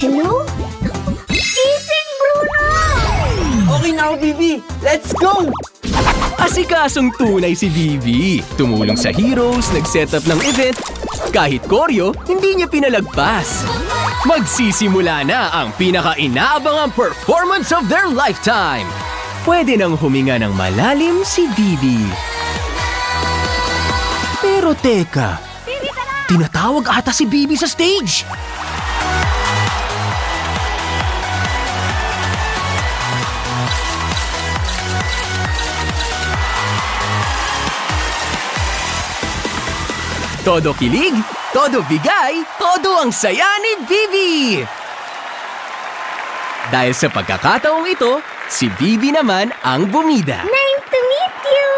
Hello? Gising, Bruno! Okay na ako, Bibi! Let's go! Asikasong tunay si Bibi. Tumulong sa heroes, nag-set up ng event. Kahit koryo, hindi niya pinalagpas. Magsisimula na ang pinaka-inaabangang performance of their lifetime. Pwede nang huminga ng malalim si Bibi. Pero teka, tinatawag ata si Bibi sa stage. Todo kilig, todo bigay, todo ang saya ni Bibi! Dahil sa pagkakataong ito, si Bibi naman ang bumida. Nice to meet you!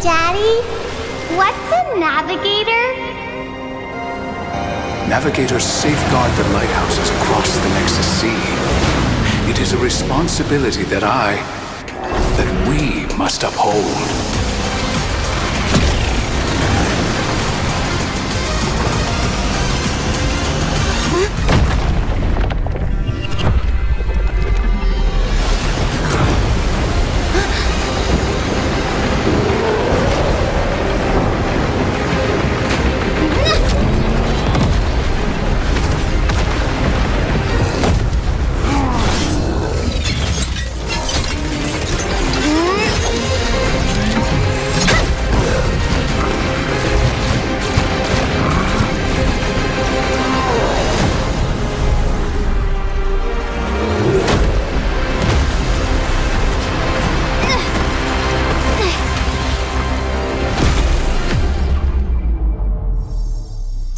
Daddy, what's a navigator? Navigators safeguard the lighthouses across the Nexus Sea. It is a responsibility that we must uphold.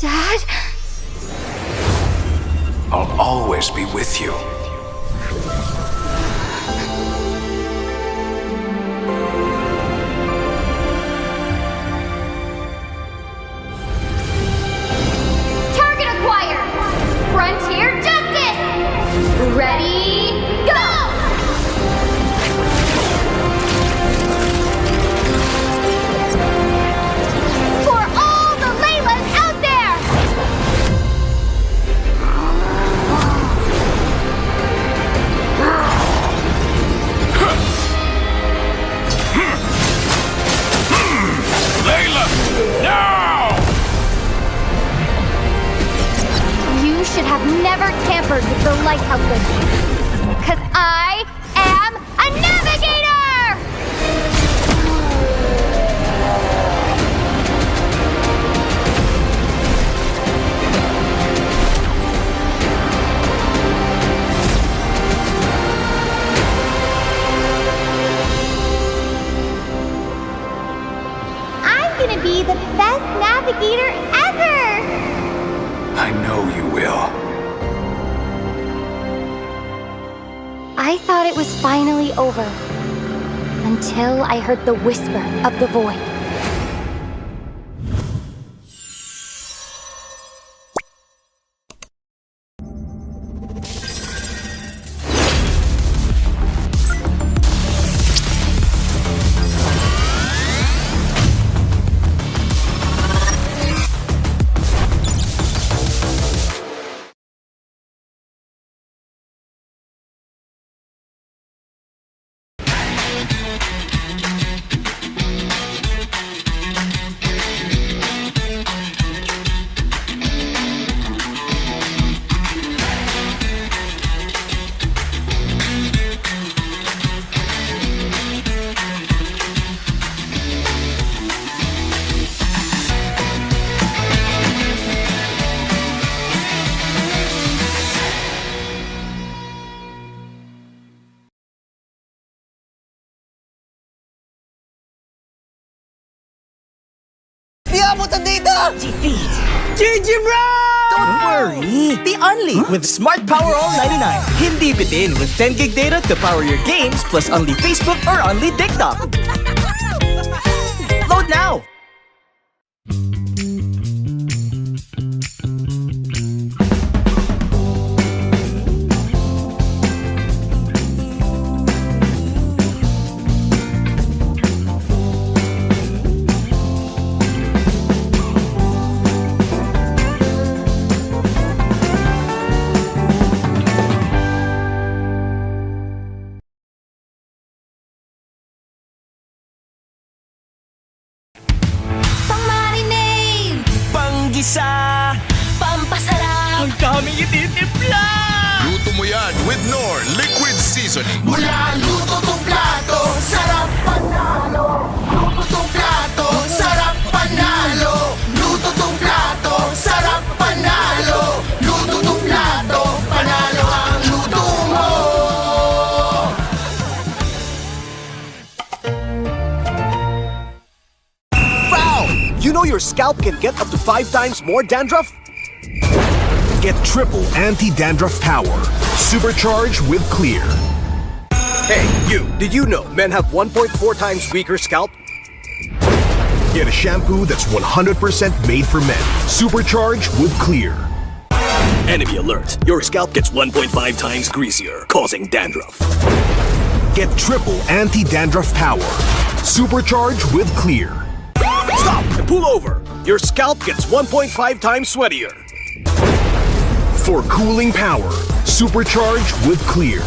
Dad? I'll always be with you. Target acquired! Frontier Justice! Ready, go! For all the Laylas out there! Layla! Now! You should have never tampered with the lighthouses. Because I am a navigator! I'm gonna be the best navigator ever! I know you will. I thought it was finally over. Until I heard the whisper of the void. Di abot ang data! GG bro! Don't worry, be only with Smart Power All 99. Hindi bitin with 10 gig data to power your games plus only Facebook or only TikTok. Load now! Panggisa! Pampasarap! Ang daming ititimpla! Luto mo yan with Knorr Liquid Seasoning. Mula luto tong plato, sarap panalo. Luto tong plato, sarap panalo. Luto tong plato, sarap panalo. Luto tong plato, panalo ang luto mo. Foul! You know your scalp can get up to 5 times more dandruff? Get triple anti-dandruff power. Supercharged with Clear. Hey, you! Did you know men have 1.4 times weaker scalp? Get a shampoo that's 100% made for men. Supercharged with Clear. Enemy alert! Your scalp gets 1.5 times greasier, causing dandruff. Get triple anti-dandruff power. Supercharged with Clear. Stop and pull over! Your scalp gets 1.5 times sweatier. For cooling power, supercharged with Clear.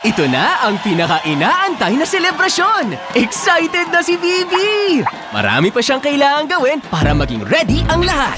Ito na ang pinaka-inaantay na selebrasyon! Excited na si Bibi! Marami pa siyang kailangang gawin para maging ready ang lahat.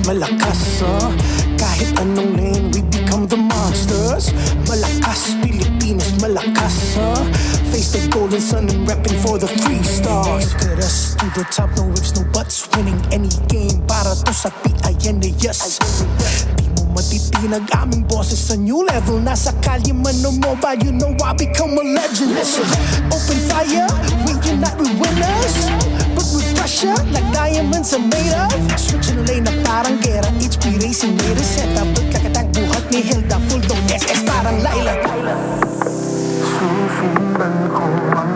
malakas kahit anong lane, we become the monsters. Malakas, Pilipinas, malakas face the golden sun and repping for the 3 stars. Look at us, to the top, no ifs, no buts. Winning any game, para to sa PINAS. Di mo matitinag aming boses sa new level. Nasa kalye man o mobile, you know I become a legend. Listen, open fire, we cannot be winners, but with pressure, like diamonds are made of. Switching lane na parang gera, HP racing made a setup. Kakatang buhat ni Hilda, full dome SS parang Laila. Susundan ko ang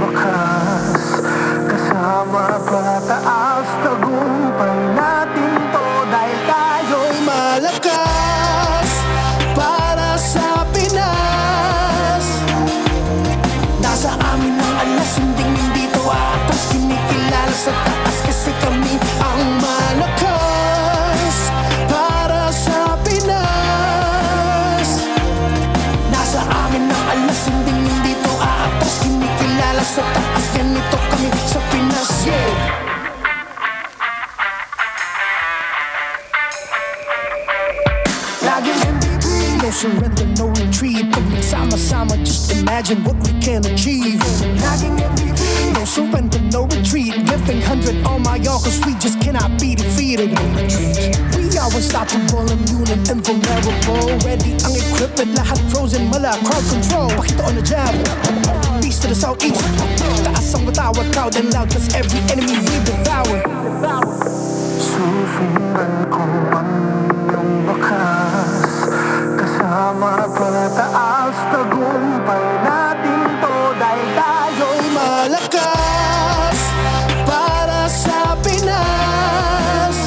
wakas, kasama pataas, tagumpay natin to dahil tayo'y malakas para sa Pinas. Nasa amin ang alas, hindi to atas, kinikilala sa taas kasi kami ang malakas para sa Pinas. Nasa amin ang alas, hindi to atas, kinikilala sa taas, ganito kami sa Pinas. Laging MLBB, no surrender, no retreat. Pag nagsama-sama, just imagine what we can achieve. Laging MLBB, no surrender, no retreat. Giving 100 on my all, cause we just cannot be defeated. We are unstoppable, immune and invulnerable. Ready ang equipment, lahat frozen, mala, crowd control. Pakita on the jab, east to the southeast. Taas ang matawag, proud and loud, cause every enemy we devour. Susundan ko ang iyong wakas, kasama pataas, tagumpay natin to dahil tayo'y malakas para sa Pinas.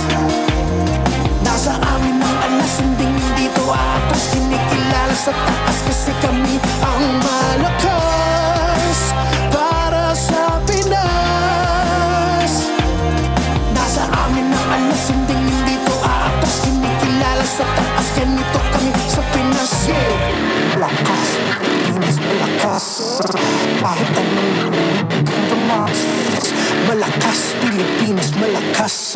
Nasa amin ang alas, hindi to atas, kinikilala sa taas kasi kami ang malakas para sa Pinas. Nasa amin ang alas, hindi to atas, kinikilala sa taas, ganito kami sa Pinas. Malakas, Pilipinas, malakas kahit anong monsters. Malakas, Pilipinas, malakas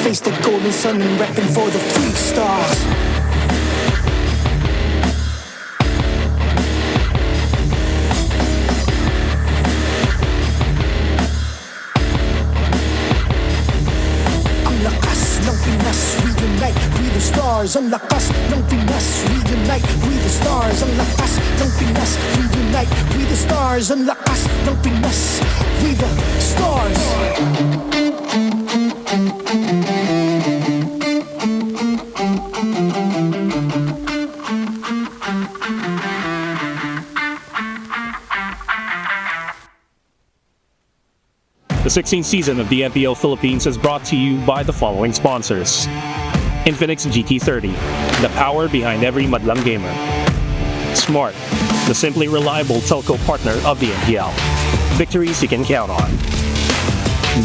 face the golden sun and repping for the 3 stars. Ang lakas ng Pinas, we unite, we the stars. Ang lakas ng Pinas, we unite, we the stars. Ang lakas ng Pinas, we unite, we the stars. Ang lakas ng Pinas, we the stars. The 16th season of the MPL Philippines is brought to you by the following sponsors: Infinix GT30, the power behind every madlang gamer; Smart, the simply reliable telco partner of the MPL. Victories you can count on.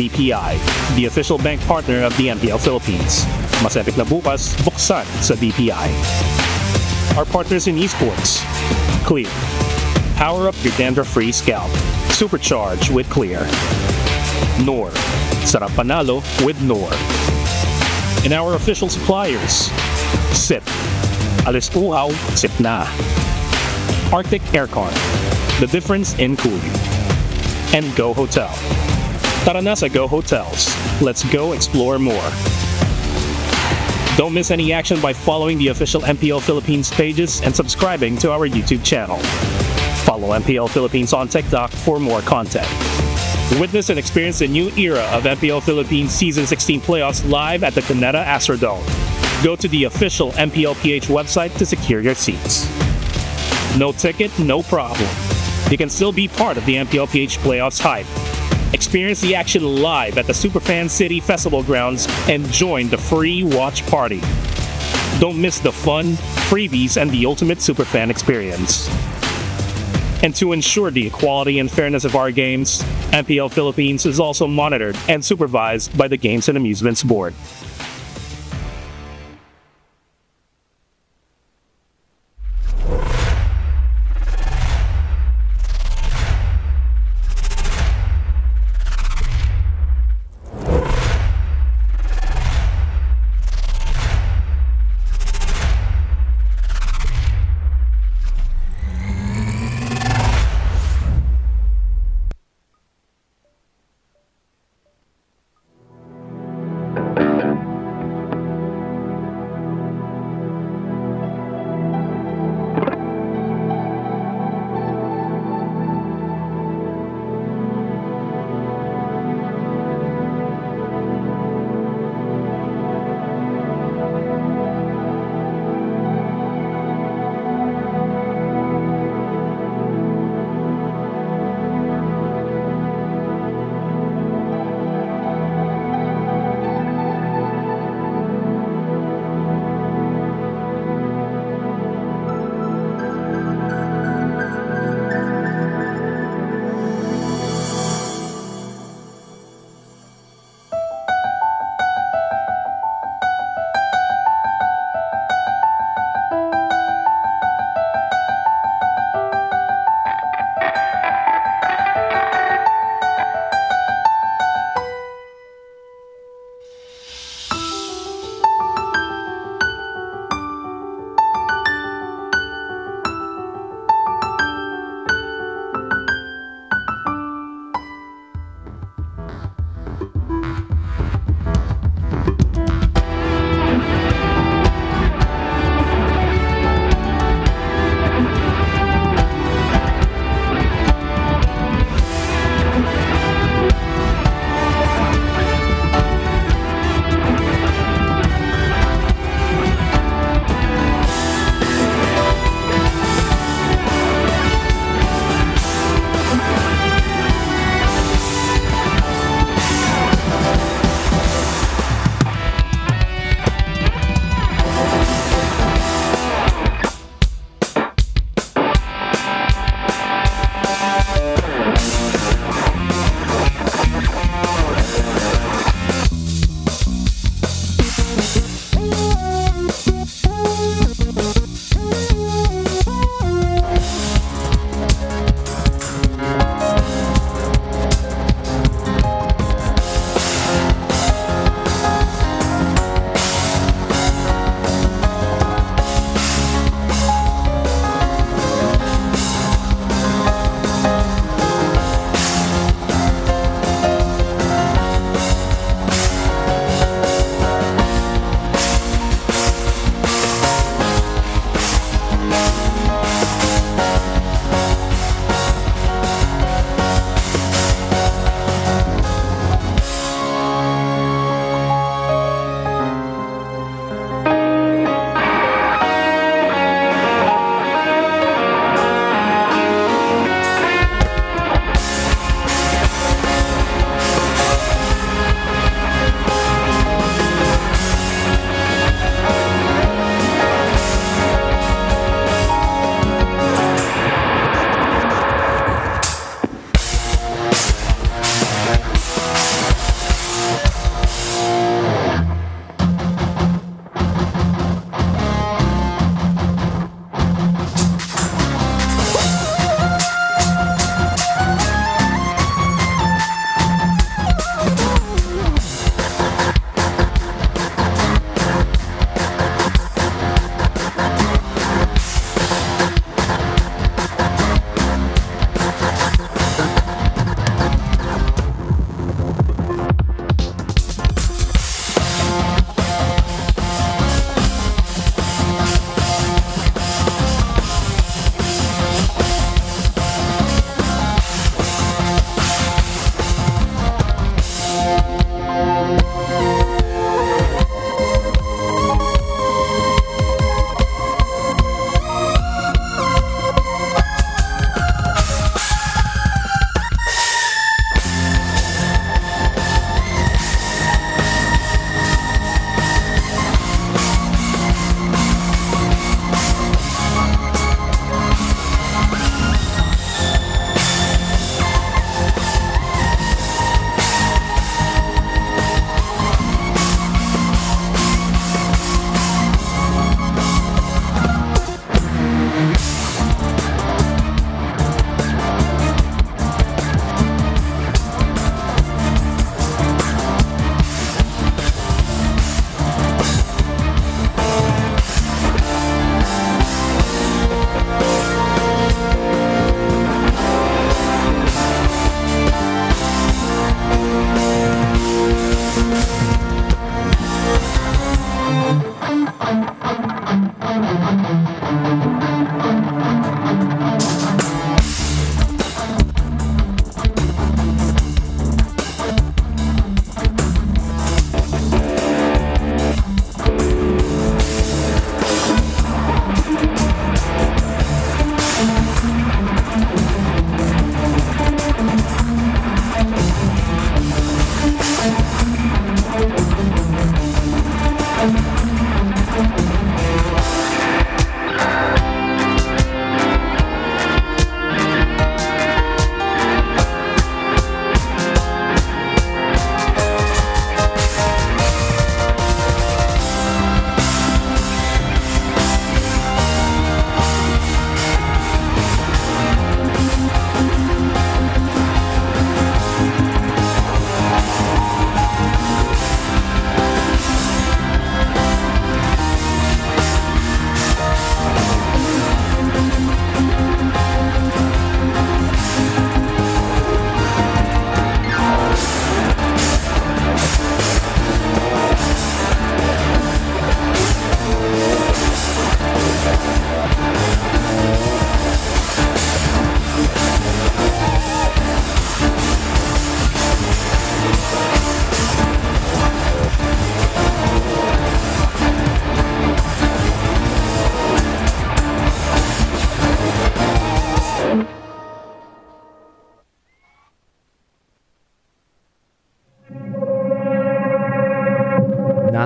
BPI, the official bank partner of the MPL Philippines. Mas epic na bukas, buksan sa BPI. Our partners in esports: Clear, power up your dandruff-free scalp. Supercharge with Clear. Nor, sarap panalo with Nor. And our official suppliers: Sip, alis uhaw, sip na. Arctic Aircon, the difference in cooling. And Go Hotel. Tara na sa Go Hotels. Let's go explore more. Don't miss any action by following the official MPL Philippines pages and subscribing to our YouTube channel. Follow MPL Philippines on TikTok for more content. Witness and experience the new era of MPL Philippines Season 16 playoffs live at the Cuneta Astrodome. Go to the official MPLPH website to secure your seats. No ticket, no problem. You can still be part of the MPLPH playoffs hype. Experience the action live at the Superfan City Festival grounds and join the free watch party. Don't miss the fun, freebies, and the ultimate Superfan experience. And to ensure the equality and fairness of our games, MPL Philippines is also monitored and supervised by the Games and Amusements Board.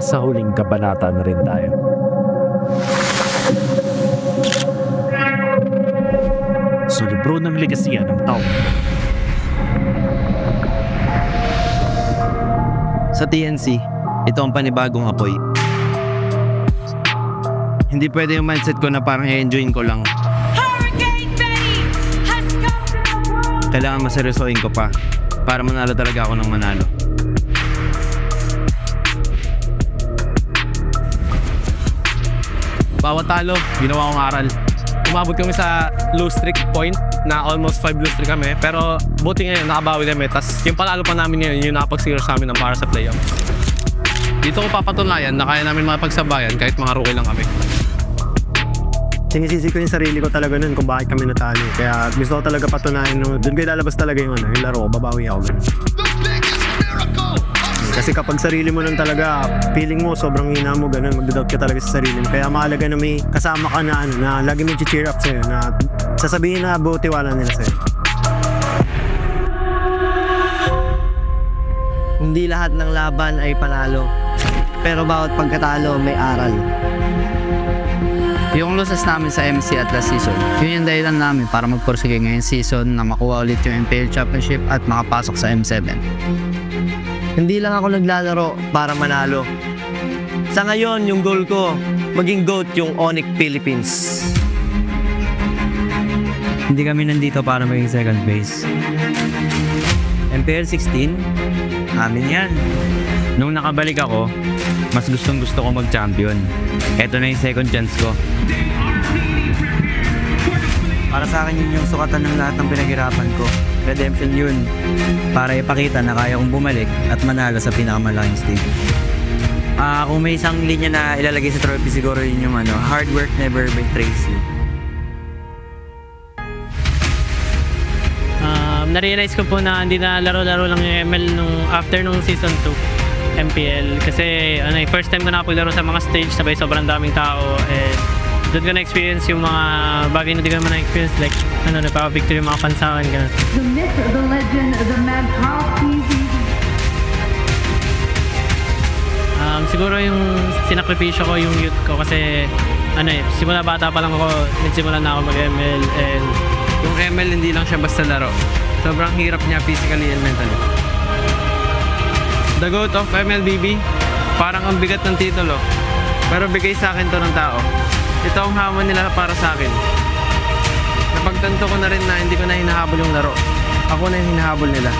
nasa huling kabanata na rin tayo. Sa libro ng legasiya ng tao. Sa TNC, ito ang panibagong apoy. Hindi pwede yung mindset ko na parang i-enjoyin ko lang. Kailangan maseryosohin ko pa para manalo talaga ako ng manalo. Bawat talo, ginawa kong aral. Umabot kami sa lose streak point na almost 5 lose streak kami. Pero buti ngayon, nakabawi kami. Tapos yung panalo pa namin ngayon, yung nakapag-secure sa amin ng para sa playoff. Dito ko papatunayan na kaya namin mapagsabayan kahit mga rookie lang kami. Sinisisi ko yung sarili ko talaga nun kung bakit kami natalo. Kaya gusto ko talaga patunayan no, doon ko ilalabas talaga yung laro ko, babawi ako ganun. Kasi kapag sarili mo nun talaga, feeling mo sobrang hina mo ganun, magdadoubt ka talaga sa sarili mo. Kaya mahalaga na may kasama ka na na lagi mo cheer up sa'yo, na sasabihin na buo tiwala nila sa'yo. Hindi lahat ng laban ay panalo, pero bawat pagkatalo may aral. Yung losses namin sa MC at last season, yun yung dahilan namin para magpursige ngayong season na makuha ulit yung Untitled Championship at makapasok sa M7. Hindi lang ako naglalaro para manalo. Sa ngayon, yung goal ko, maging GOAT yung Onyx Philippines. Hindi kami nandito para maging second base. FLCN, amin yan. Nung nakabalik ako, mas gustong gusto ko mag-champion. Eto na yung second chance ko. Para sa akin yun yung sukatan ng lahat ng pinaghirapan ko. Redemption yun. Para ipakita na kaya kong bumalik at manalo sa pinakamalaking stage. Kung may isang linya na ilalagay sa trophy, siguro yun yung hard work never betrays you. Na-realize ko po na hindi na laro-laro lang yung ML after nung season 2 MPL kasi first time ko nakapaglaro sa mga stage sabay sobrang daming tao doon ko na-experience yung mga bagay na di ko naman na-experience like nagpa-victory yung mga pansakan gano'n. The myth, the legend, the mad cow TV. Siguro yung sinakripisyo ko yung youth ko kasi simula bata pa lang ako nagsimula na ako mag-ML and Yung ML hindi lang siya basta laro. Sobrang hirap niya physically and mentally. The GOAT of MLBB, parang ang bigat ng titulo. Pero bigay sa akin to ng tao. Ito ang hamon nila para sa akin. Napagtanto ko na rin na hindi ko na hinahabol yung laro. Ako na yung hinahabol nila.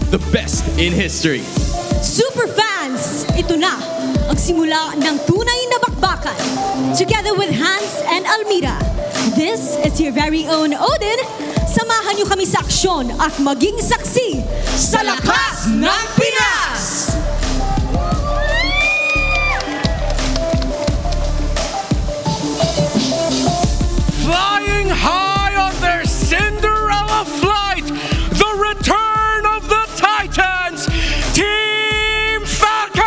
The best in history. Super fans, ito na ang simula ng tunay na bakbakan. Together with Hans and Almira, this is your very own Odin. Samahan niyo kami sa aksyon at maging saksi sa lakas ng Pinas! Flying high on their Cinderella flight, the return of the Titans, Team Falcons!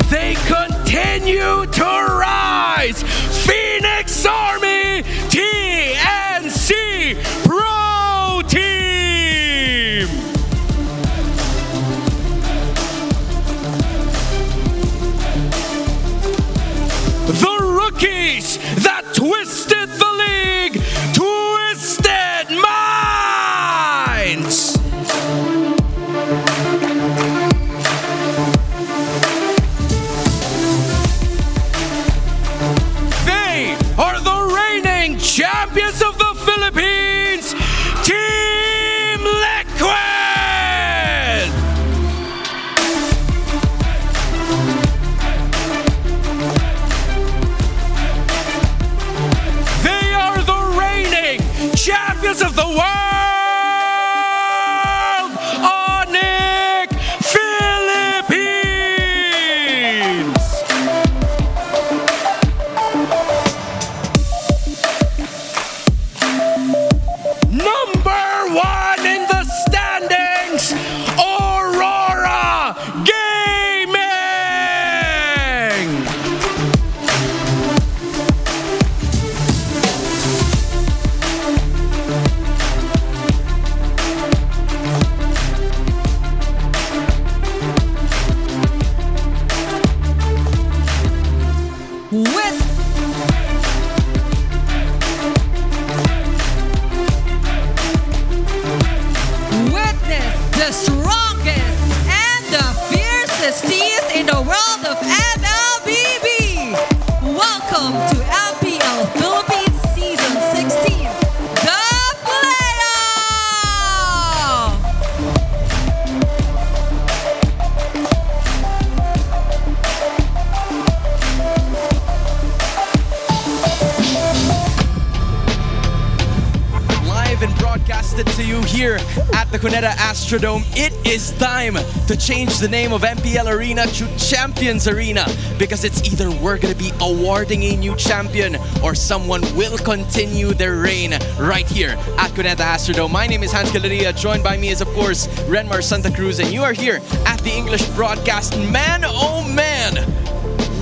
They continue to rise! Phoenix Army TNC Pro Team! rookies that twisted the league, Twisted Minds! They are the reigning champions of the Philippines, Team Liquid! They are the reigning champions of the world, Onyx Philippines! Number one in the standings, Aurora Gaming! Witness the strongest and the fiercest teams in the world of MLBB. Welcome to MPL Philippines Season 16, the playoff! Live and broadcasted to you here at the Cuneta Astrodome. It is time to change the name of MPL Arena to Champions Arena, because it's either we're gonna be awarding a new champion or someone will continue their reign right here at Cuneta Astrodome. My name is Hans Galeria. Joined by me is of course Renmar Santa Cruz, and you are here at the English broadcast. Man, oh man!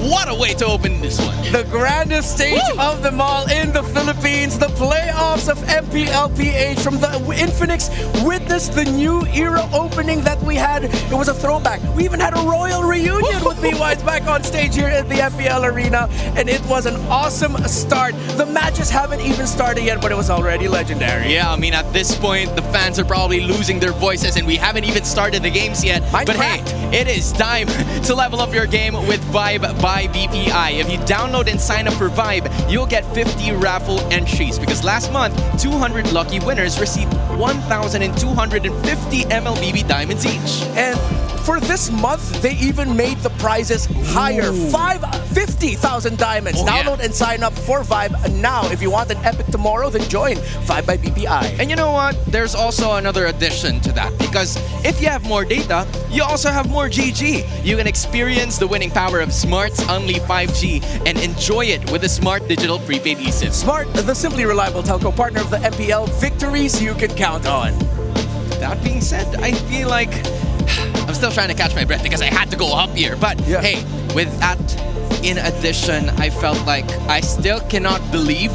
What a way to open this one. The grandest stage of them all in the Philippines, the playoffs of MPLPH from the Infinix witnessed the new era opening that we had. It was a throwback. We even had a royal reunion with VYs back on stage here at the MPL Arena, and it was an awesome start. The matches haven't even started yet, but it was already legendary. Yeah, I mean, at this point, the fans are probably losing their voices, and we haven't even started the games yet. But hey, it is time to level up your game with Vibe by BPI. If you download and sign up for Vibe, you'll get 50 raffle entries, because last month, 200 lucky winners received 1,250 MLBB diamonds each. And for this month, they even made the prizes higher. 50,000 diamonds. Download and sign up for Vibe now. If you want an epic tomorrow, then join Vibe by BPI. And you know what? There's also another addition to that, because if you have more data, you also have more GG. You can experience the winning power of Smart's Unli 5G and enjoy it with a Smart Digital Prepaid eSIM. Smart, the simply reliable telco partner of the MPL, victories you can count on. That being said, I feel like I'm still trying to catch my breath because I had to go up here. But hey, with that in addition, I felt like I still cannot believe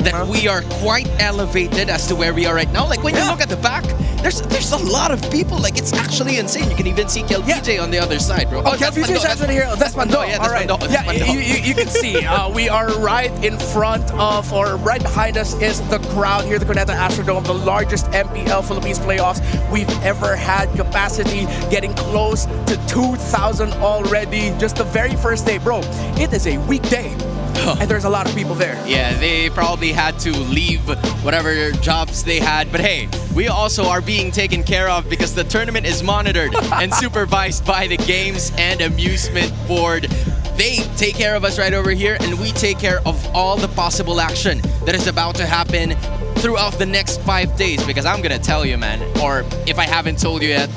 that we are quite elevated as to where we are right now. Like when you look at the back, there's a lot of people. Like it's actually insane. You can even see KLPJ on the other side, bro. Oh, KLPJ is actually here. That's Mando. Yeah, all right. You can see we are right in front of, or right behind us is the crowd here, the Cuneta Astrodome, the largest MPL Philippines playoffs we've ever had. Capacity getting close to 2,000 already. Just the very first day, bro. It is a weekday. And there's a lot of people there. Yeah, they probably had to leave whatever jobs they had. But hey, we also are being taken care of because the tournament is monitored and supervised by the Games and Amusement Board. They take care of us right over here, and we take care of all the possible action that is about to happen throughout the next 5 days. Because I'm gonna tell you, man, or if I haven't told you yet,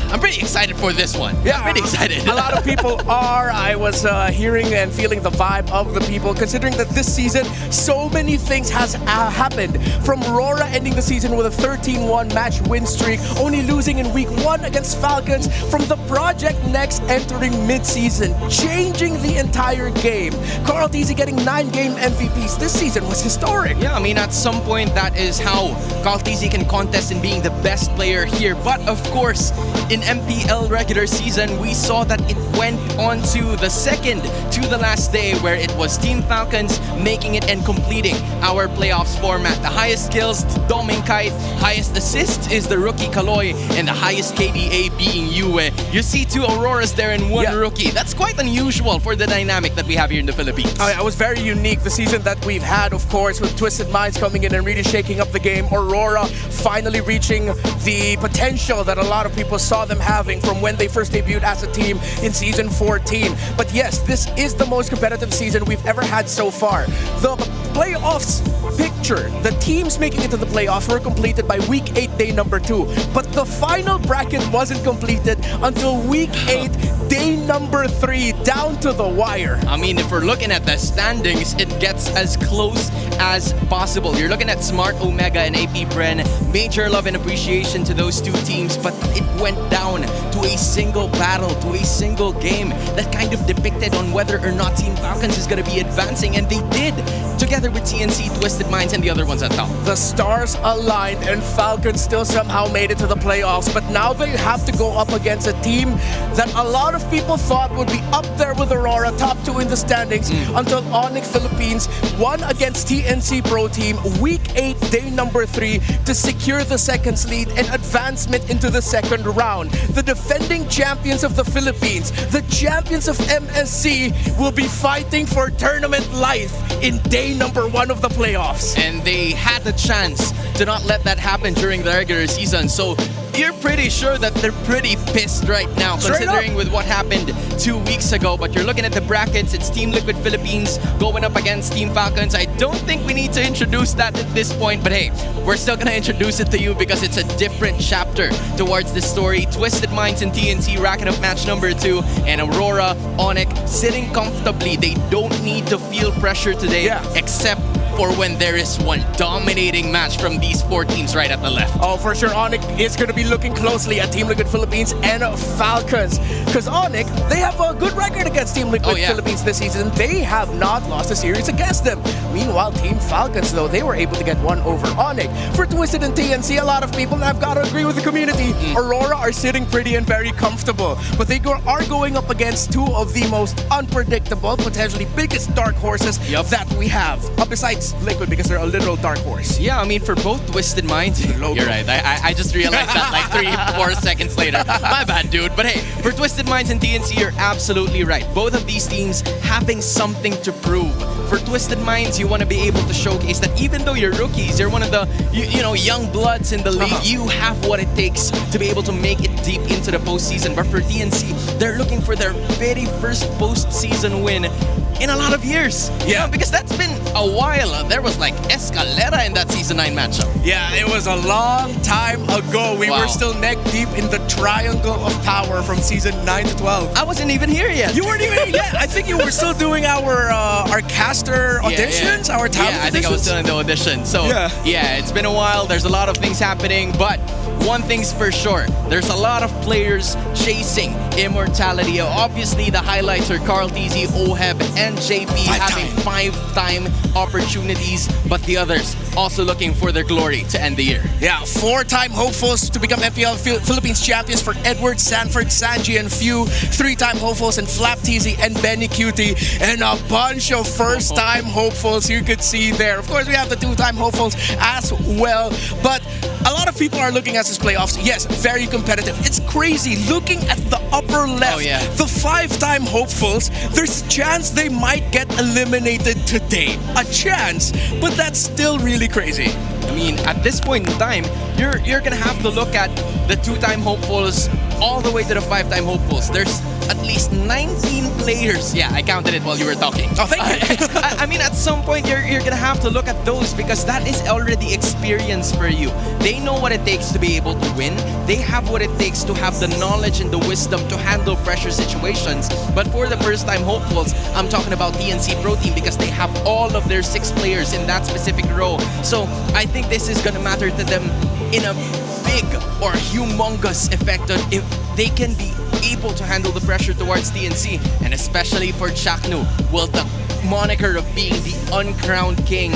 I'm pretty excited for this one. Yeah, I'm pretty excited. A lot of people are. I was hearing and feeling the vibe of the people, considering that this season, so many things has happened. From Aurora ending the season with a 13-1 match win streak, only losing in week 1 against Falcons. From the Project Next entering mid-season, changing the entire game. Carl Tizzy getting 9 game MVPs. This season was historic. Yeah, I mean, at some point, that is how Carl Tizzy can contest in being the best player here. But of course, in MPL regular season, we saw that it went on to the second to the last day where it was Team Falcons making it and completing our playoffs format. The highest kills, Doming Kite, highest assist is the rookie Kaloy, and the highest KDA being Yue. You see two Auroras there and one rookie. That's quite unusual for the dynamic that we have here in the Philippines. Oh, yeah, it was very unique. The season that we've had, of course, with Twisted Minds coming in and really shaking up the game. Aurora finally reaching the potential that a lot of people saw them having from when they first debuted as a team in Season 14. But yes, this is the most competitive season we've ever had so far. The playoffs picture, the teams making it to the playoffs were completed by Week 8, Day number 2. But the final bracket wasn't completed until Week 8, Day number 3, down to the wire. I mean, if we're looking at the standings, it gets as close as possible. You're looking at Smart Omega and AP Bren. Major love and appreciation to those two teams, but it went down to a single battle, to a single game that kind of depicted on whether or not Team Falcons is going to be advancing, and they did, together with TNC, Twisted Minds, and the other ones at top. The stars aligned and Falcons still somehow made it to the playoffs, but now they have to go up against a team that a lot of people thought would be up there with Aurora, top 2 in the standings, until Onyx Philippines won against TNC Pro Team Week 8, Day number 3 to secure the seconds lead and advancement into the second round. The defending champions of the Philippines, the champions of MSC, will be fighting for tournament life in Day number 1 of the playoffs. And they had the chance to not let that happen during the regular season. So you're pretty sure that they're pretty pissed right now, considering with what happened 2 weeks ago. But you're looking at the brackets, it's Team Liquid Philippines going up against Team Falcons. I don't think we need to introduce that at this point, but hey, we're still gonna introduce it to you because it's a different chapter towards the story. Twisted Minds and TNC racking up match number 2, and Aurora, Onyx sitting comfortably. They don't need to feel pressure today, except for when there is one dominating match from these 4 teams right at the left. Oh, for sure, Onyx is going to be looking closely at Team Liquid Philippines and Falcons. Because Onyx, they have a good record against Team Liquid Philippines this season. They have not lost a series against them. Meanwhile, Team Falcons, though, they were able to get one over Onyx. For Twisted and TNC, a lot of people, and I've got to agree with the community, Aurora are sitting pretty and very comfortable. But they are going up against 2 of the most unpredictable, potentially biggest dark horses that we have. Besides Liquid, because they're a literal dark horse. Yeah, I mean, for both Twisted Minds, you're right. I just realized that like 3-4 seconds later. My bad, dude. But hey, for Twisted Minds and TNC, you're absolutely right. Both of these teams having something to prove. For Twisted Minds, you want to be able to showcase that even though you're rookies, you're one of the you know young bloods in the league. You have what it takes to be able to make it deep into the postseason. But for TNC, they're looking for their very first postseason win in a lot of years. Yeah, because that's been a while. There was like Escalera in that Season 9 matchup. Yeah, it was a long time ago. We were still neck deep in the triangle of power from Season 9 to 12. I wasn't even here yet. You weren't even here yet? I think you were still doing our caster auditions, our talent I think I was still in the audition. So yeah, it's been a while. There's a lot of things happening, but one thing's for sure, there's a lot of players chasing immortality. Obviously, the highlights are Carl TZ, Oheb, and JP having 5-time opportunities, but the others also looking for their glory to end the year. Yeah, 4-time hopefuls to become MPL Philippines champions for Edward, Sanford, Sanji, and Few. 3-time hopefuls and Flap TZ and Benny Cutie, and a bunch of first-time hopefuls you could see there. Of course, we have the 2-time hopefuls as well, but a lot of people are looking at this playoffs. Yes, very competitive. It's crazy. Looking at the upper left, the 5-time hopefuls, there's a chance they might get eliminated today. A chance, but that's still really crazy. I mean, at this point in time, you're gonna have to look at the 2-time hopefuls all the way to the 5-time hopefuls. There's at least 19 players. Yeah, I counted it while you were talking. Oh, thank you. I mean, at some point, you're gonna have to look at those because that is already experience for you. They know what it takes to be able to win. They have what it takes to have the knowledge and the wisdom to handle pressure situations. But for the first-time hopefuls, I'm talking about TNC Pro Team because they have all of their 6 players in that specific row. So I think this is gonna matter to them in a big or humongous effect on if they can be able to handle the pressure towards TNC, and especially for Chaknu, will the moniker of being the uncrowned king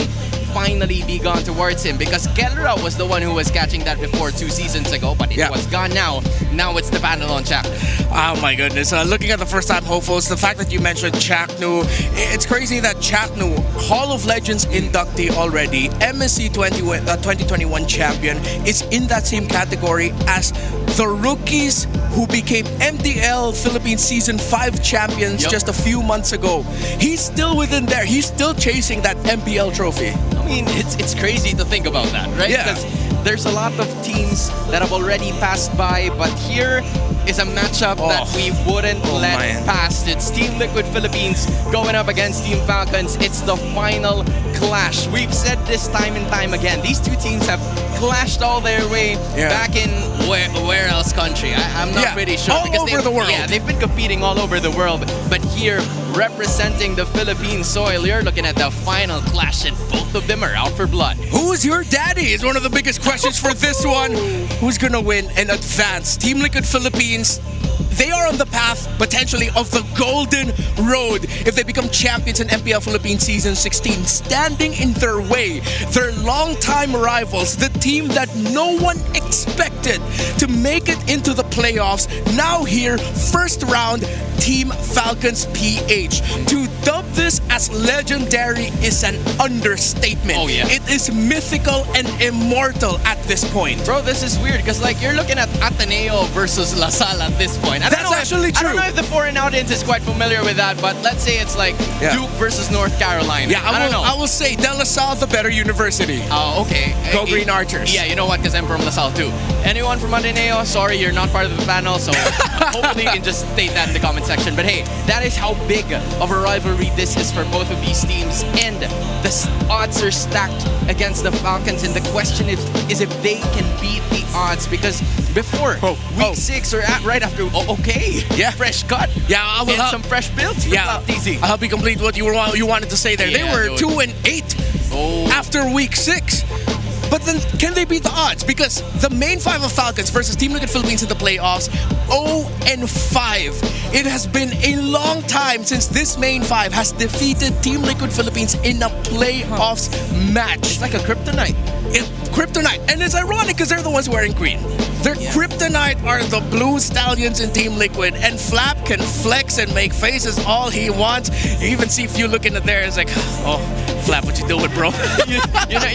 finally be gone towards him, because Kellra was the one who was catching that before 2 seasons ago, but it was gone now. Now it's the panel on Chak. Oh my goodness. Looking at the first time hopefuls, the fact that you mentioned Chaknu, it's crazy that Chaknu, Hall of Legends inductee already, MSC 2021 champion, is in that same category as the rookies who became MDL Philippines Season 5 champions just a few months ago. He's still within there. He's still chasing that MPL trophy. I mean, it's crazy to think about that, right? Yeah. Because there's a lot of teams that have already passed by, but here is a matchup that we wouldn't let pass. It's Team Liquid Philippines going up against Team Falcons. It's the final clash. We've said this time and time again. These two teams have clashed all their way back in where else country? I'm not pretty sure. All over the world. Yeah, they've been competing all over the world. But here, representing the Philippine soil, you're looking at the final clash, and both of them are out for blood. Who's your daddy is one of the biggest questions for this one. Who's gonna win and advance? Team Liquid Philippines, they are on the path, potentially, of the golden road if they become champions in MPL Philippines Season 16. Standing in their way, their longtime rivals, the team that no one expected to make it into the playoffs, now here, first round, Team Falcons PH. To dub this as legendary is an understatement. Oh yeah. It is mythical and immortal at this point. Bro, this is weird because like you're looking at Ateneo versus La Salle at this point. That's actually true. I don't know if the foreign audience is quite familiar with that, but let's say it's like Duke versus North Carolina. Yeah, I don't know. I will say De La Salle, the better university. Oh, okay. Go Green Archers. Yeah, you know what? Because I'm from La Salle too. Anyone from Ateneo, sorry, you're not part of the panel, so hopefully you can just state that in the comment section. But hey, that is how big of a rivalry this is for both of these teams, and the odds are stacked against the Falcons, and the question is if they can beat the odds, because before week 6 or right after, fresh cut. Yeah, I will and some fresh builds. Easy. I'll help you complete what you wanted to say there. They were 2-8 after week 6. But then, can they beat the odds? Because the main 5 of Falcons versus Team Liquid Philippines in the playoffs, 0-5. It has been a long time since this main 5 has defeated Team Liquid Philippines in a playoffs match. It's like a kryptonite. Kryptonite. And it's ironic because they're the ones wearing green. Their kryptonite are the Blue Stallions in Team Liquid, and Flap can flex and make faces all he wants. You even see Few looking at there, it's like, oh, Flap, what you doing, bro?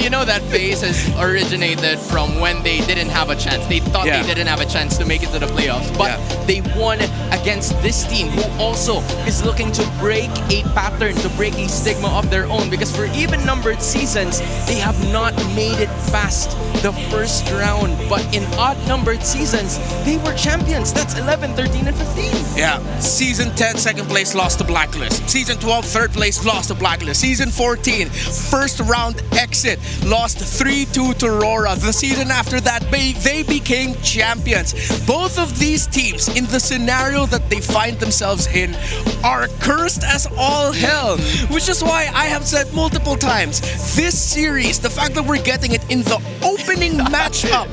you know that phase has originated from when they didn't have a chance. They thought they didn't have a chance to make it to the playoffs, but they won against this team who also is looking to break a pattern, to break a stigma of their own, because for even-numbered seasons, they have not made it past the first round, but in odd-numbered seasons, they were champions. That's 11, 13, and 15. Yeah. Season 10, second place, lost to Blacklist. Season 12, third place, lost to Blacklist. Season 14, first round exit, lost 3-2 to Aurora. The season after that, they became champions. Both of these teams, in the scenario that they find themselves in, are cursed as all hell. Which is why I have said multiple times, this series, the fact that we're getting it in the opening matchup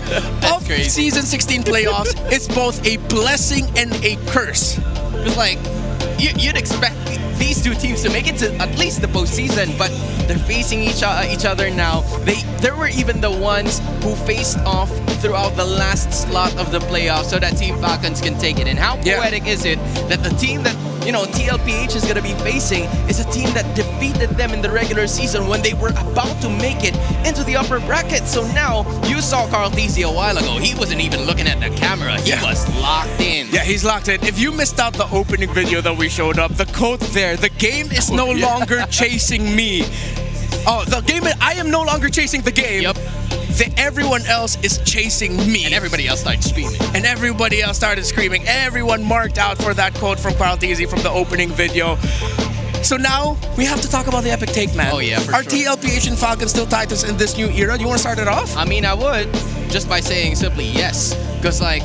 of Season 16 playoffs, is both a blessing and a curse. Because like, you'd expect these two teams to make it to at least the postseason, but they're facing each other now. They were even the ones who faced off throughout the last slot of the playoffs so that Team Falcons can take it. And how poetic is it that the team that TLPH is going to be facing is a team that defeated them in the regular season when they were about to make it into the upper bracket. So now, you saw Carl Tizzi a while ago. He wasn't even looking at the camera. He was locked in. Yeah, he's locked in. If you missed out the opening video that we showed up, the quote there, the game is no longer chasing me. Oh, the game, I am no longer chasing the game. Yep. Everyone else is chasing me. And everybody else started screaming. Everyone marked out for that quote from Carl Tizzi from the opening video. So now, we have to talk about the epic take, man. Oh yeah, for Are sure. TLPH and Falcons still Titans in this new era? Do you want to start it off? I mean, I would, just by saying simply yes. Because like,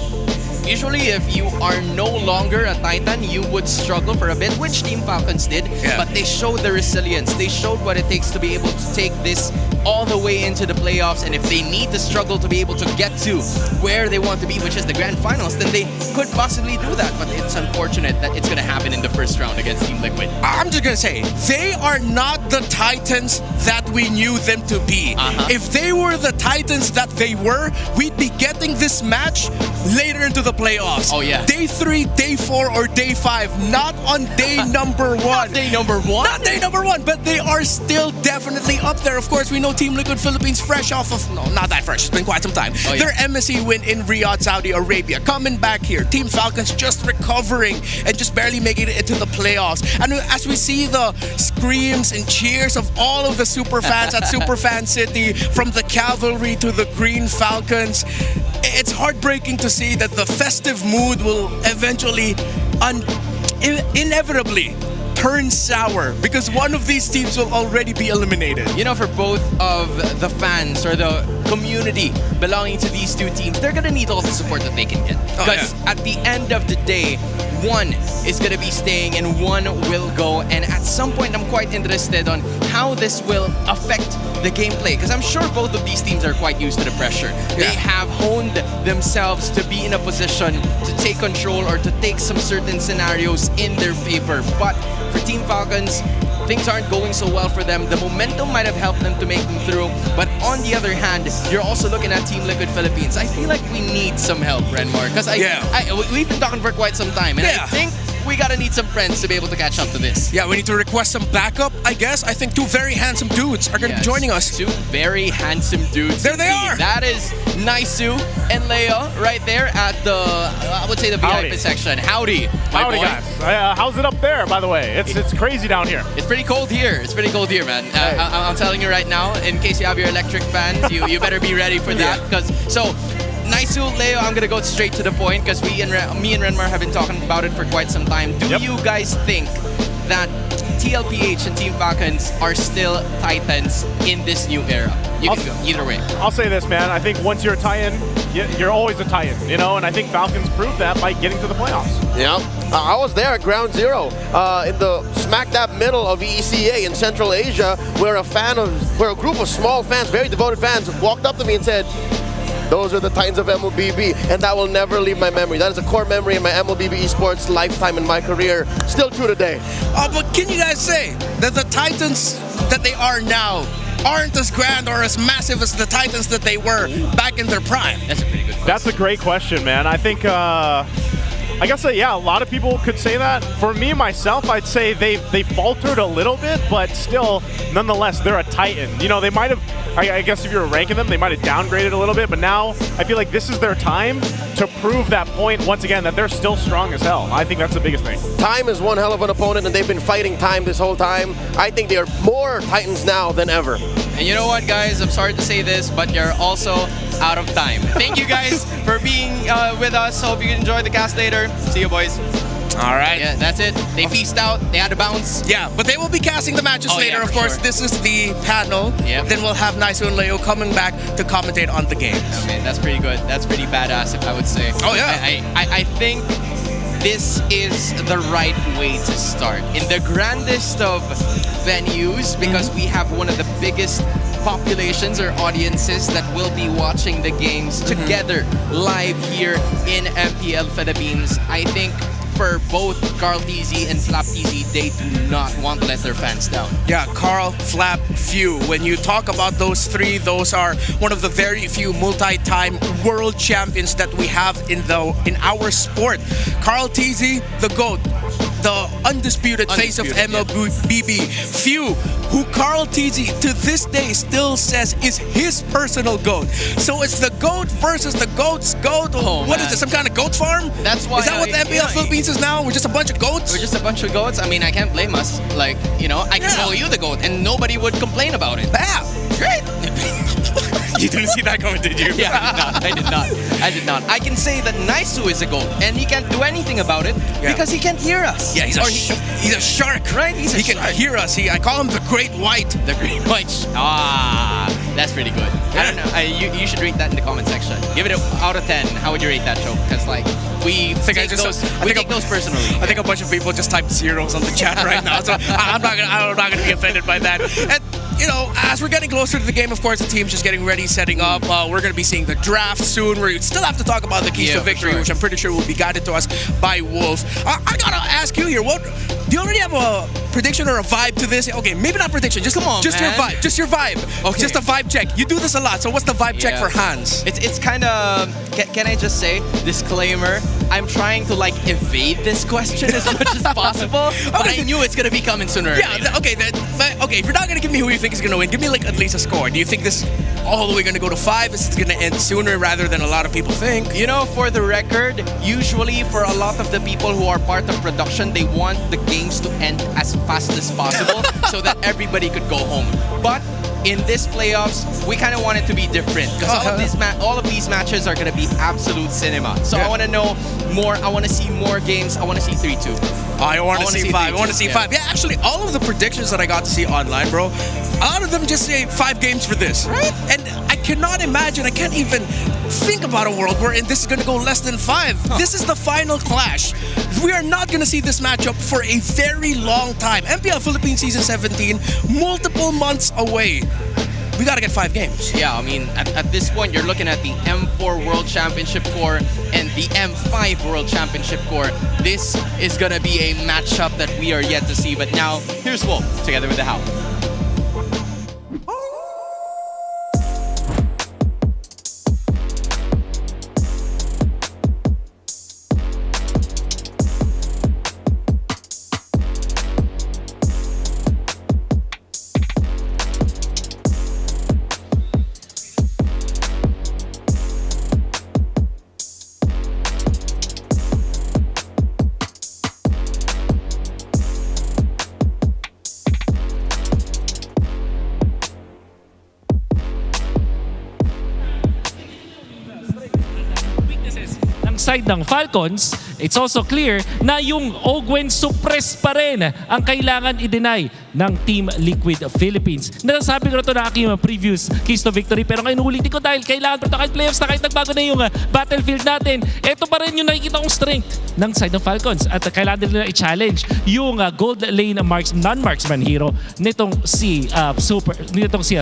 usually if you are no longer a Titan, you would struggle for a bit, which Team Falcons did. Yeah. But they showed the resilience. They showed what it takes to be able to take this all the way into the playoffs. And if they need to struggle to be able to get to where they want to be, which is the grand finals, then they could possibly do that. But it's unfortunate that it's going to happen in the first round against Team Liquid. I'm just going to say, they are not the Titans that we knew them to be. If they were the Titans that they were, we'd be getting this match later into the playoffs. Oh, yeah. Day 3, day 4, or day 5. Not on day number 1. Not day number 1? Not day number 1, but they are still definitely up there. Of course, we know Team Liquid Philippines fresh off of... No, not that fresh. It's been quite some time. Oh, yeah. Their MSC win in Riyadh, Saudi Arabia. Coming back here. Team Falcons just recovering and just barely making it into the playoffs. And as we see the screams and cheers of all of the super fans at Superfan City, from the Cavalry to the Green Falcons, it's heartbreaking to see that the festive mood will eventually, inevitably, turn sour because one of these teams will already be eliminated. You know, for both of the fans or the community belonging to these two teams, they're gonna need all the support that they can get. Because at the end of the day, one is gonna be staying and one will go. And at some point, I'm quite interested on how this will affect the gameplay. Because I'm sure both of these teams are quite used to the pressure. They have honed themselves to be in a position to take control or to take some certain scenarios in their favor. But for Team Falcons, things aren't going so well for them. The momentum might have helped them to make them through. But on the other hand, you're also looking at Team Liquid Philippines. I feel like we need some help, Renmar. Because we've been talking for quite some time. And I think we gotta need some friends to be able to catch up to this. Yeah, we need to request some backup, I guess. I think two very handsome dudes are gonna be joining us. Two very handsome dudes. There they are! That is Naisu and Leo right there at the, I would say the VIP section. Howdy, my Howdy, boy. guys. How's it up there, by the way? It's crazy down here. It's pretty cold here. It's pretty cold here, man. I'm telling you right now, in case you have your electric fans, you better be ready for that. So, Naisu, Leo, I'm gonna go straight to the point because me and Renmar have been talking about it for quite some time. Do you guys think that TLPH and Team Falcons are still Titans in this new era? You can go either way. I'll say this, man. I think once you're a Titan, you're always a Titan, you know? And I think Falcons proved that by getting to the playoffs. Yeah. I was there at Ground Zero in the smack dab middle of ECA in Central Asia where a group of small fans, very devoted fans, walked up to me and said, "Those are the Titans of MLBB," and that will never leave my memory. That is a core memory in my MLBB esports lifetime in my career. Still true today. But can you guys say that the Titans that they are now aren't as grand or as massive as the Titans that they were back in their prime? That's a pretty good question. That's a great question, man. I think, I guess, yeah, a lot of people could say that. For me, myself, I'd say they faltered a little bit, but still, nonetheless, they're a Titan. You know, they might have, I guess if you were ranking them, they might have downgraded a little bit, but now I feel like this is their time to prove that point once again, that they're still strong as hell. I think that's the biggest thing. Time is one hell of an opponent, and they've been fighting time this whole time. I think they are more Titans now than ever. And you know what, guys? I'm sorry to say this, but you're also out of time. Thank you guys for being with us. Hope you enjoy the cast later. See you, boys. All right. Yeah, that's it. They feast out. They had to bounce. Yeah, but they will be casting the matches later. Of course, this is the panel. Then we'll have Naisu and Leo coming back to commentate on the games. Okay, that's pretty good. That's pretty badass, if I would say. Oh, yeah. I think this is the right way to start. In the grandest of venues, because we have one of the biggest populations or audiences that will be watching the games together live here in MPL Philippines. I think for both Carl TZ and Flap TZ, they do not want to let their fans down. Yeah, Carl, Flap, Few. When you talk about those three, those are one of the very few multi-time world champions that we have in our sport. Carl TZ, the GOAT, the undisputed face of MLBB. Few, who Carl TZ to this day still says is his personal GOAT. So it's the GOAT versus the GOAT's GOAT. What is this, some kind of goat farm? That's why. Is that what the MPL Philippines is now? We're just a bunch of goats? We're just a bunch of goats. I mean, I can't blame us. Like, you know, I can call you the GOAT and nobody would complain about it. Yeah, great. You didn't see that coming, did you? Yeah, I did not. I can say that Naisu is a GOAT and he can't do anything about it because he can't hear us. Yeah, he's a shark, right? He can hear us. I call him the Great White. The Great White. That's pretty good. I don't know. You should rate that in the comment section. Give it out of 10. How would you rate that show? Because like we take those personally. I think a bunch of people just typed zeros on the chat right now, so I'm not gonna be offended by that. And you know, as we're getting closer to the game, of course, the team's just getting ready, setting up. We're going to be seeing the draft soon. We still have to talk about the keys to victory, which I'm pretty sure will be guided to us by Wolf. I got to ask you here, do you already have a prediction or a vibe to this? Okay, maybe not prediction. Just Come on, just your man. vibe. Just your vibe. Okay. Just a vibe check. You do this a lot. So what's the vibe check Yeah. for Hans? It's kind of. Can I just say disclaimer? I'm trying to like evade this question as much as possible, but I knew it's gonna be coming sooner. or Yeah. later. Okay. Okay. If you're not gonna give me who you think is gonna win, give me like at least a score. Do you think this all the way gonna go to 5? Is it gonna end sooner rather than a lot of people think? You know, for the record, usually for a lot of the people who are part of production, they want the games to end as fast as possible so that everybody could go home. But in this playoffs, we kind of want it to be different because all of these matches are going to be absolute cinema. So I want to know more. I want to see more games. I want to see 3-2. I want to see 5. I want to see 5. Yeah, actually, all of the predictions that I got to see online, bro, a lot of them just say 5 games for this. Right. And I cannot imagine, I can't even think about a world where this is going to go less than 5. This is the final clash. We are not going to see this matchup for a very long time. MPL Philippines Season 17, multiple months away. We got to get 5 games. Yeah, I mean, at this point, you're looking at the M4 World Championship Core and the M5 World Championship Core. This is going to be a matchup that we are yet to see. But now, here's Wolf, together with the How. Side ng Falcons, it's also clear na yung Ogwen suppress pa rin ang kailangan i-deny ng Team Liquid Philippines. Nasasabi ko na ito na aking previous keys to victory, pero ngayon ulitin ko dahil kailangan pa ito kahit playoffs na kahit nagbago na yung battlefield natin. Ito pa rin yung nakikita kong strength ng side ng Falcons at kailangan nila i-challenge yung gold lane non-marksman hero nitong si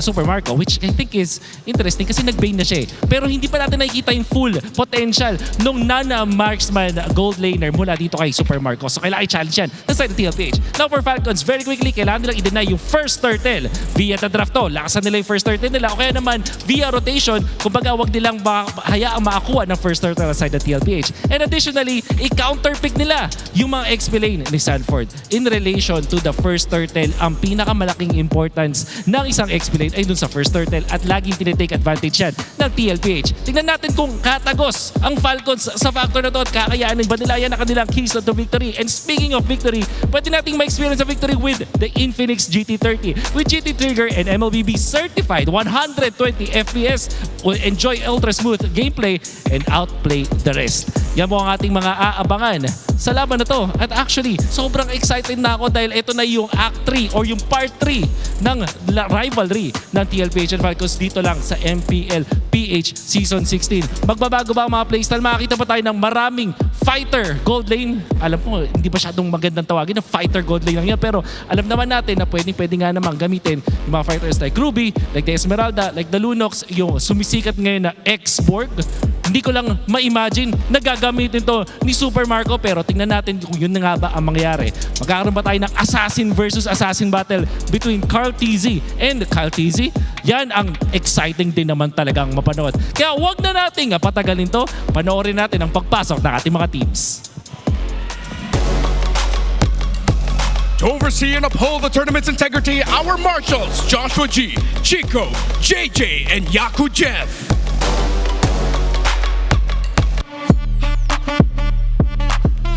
Super Marco, which I think is interesting kasi nag-bane na siya eh. Pero hindi pa natin nakikita yung full potential nung non-marksman gold laner mula dito kay Super Marco. So kailangan i-challenge yan na side ng TLPH. Now for Falcons, very quickly, kailangan nilang i-deny yung first turtle via the draft to. Lakasan nila yung first turtle nila o kaya naman via rotation, kumbaga wag nilang hayaang makakuha ng first turtle na side ng TLPH. And additionally, i-counterpick nila yung mga XP lane ni Sanford in relation to the first turtle. Ang pinakamalaking importance ng isang XP lane ay dun sa first turtle at laging tinitake advantage yan ng TLPH. Tingnan natin kung katagos ang Falcons sa factor na to at kakayanin ba nila yan ang kanilang keys to victory. And speaking of victory, pwede nating ma-experience a victory with the Infinix GT30 with GT Trigger and MLBB certified 120 FPS. Will enjoy ultra smooth gameplay and outplay the rest. Yan po ang ating mga aabangan sa laban na to. At actually, sobrang excited na ako dahil ito na yung Act 3 or yung Part 3 ng rivalry ng TLPH and Falcons dito lang sa MPL PH Season 16. Magbabago ba ang mga playstyle? Makakita pa tayo ng maraming fighter gold lane. Alam ko, hindi ba masyadong magandang tawagin na fighter gold lane lang yan. Pero alam naman natin na pwede nga naman gamitin yung mga fighters like Ruby, like the Esmeralda, like the Lunox, yung sumisikat ngayon na X-Borg. Hindi ko lang ma-imagine na gagamitin to ni Super Marco, pero tingnan natin kung yun na nga ba ang mangyari. Magkakaroon ba tayo ng assassin versus assassin battle between Carl TZ and Kyle TZ? Yan ang exciting din naman talagang mapanood. Kaya wag na nating patagalin to. Panoorin natin ang pagpasok ng ating mga teams. To oversee and uphold the tournament's integrity, our marshals, Joshua G, Chico, JJ, and Yaku Jeff.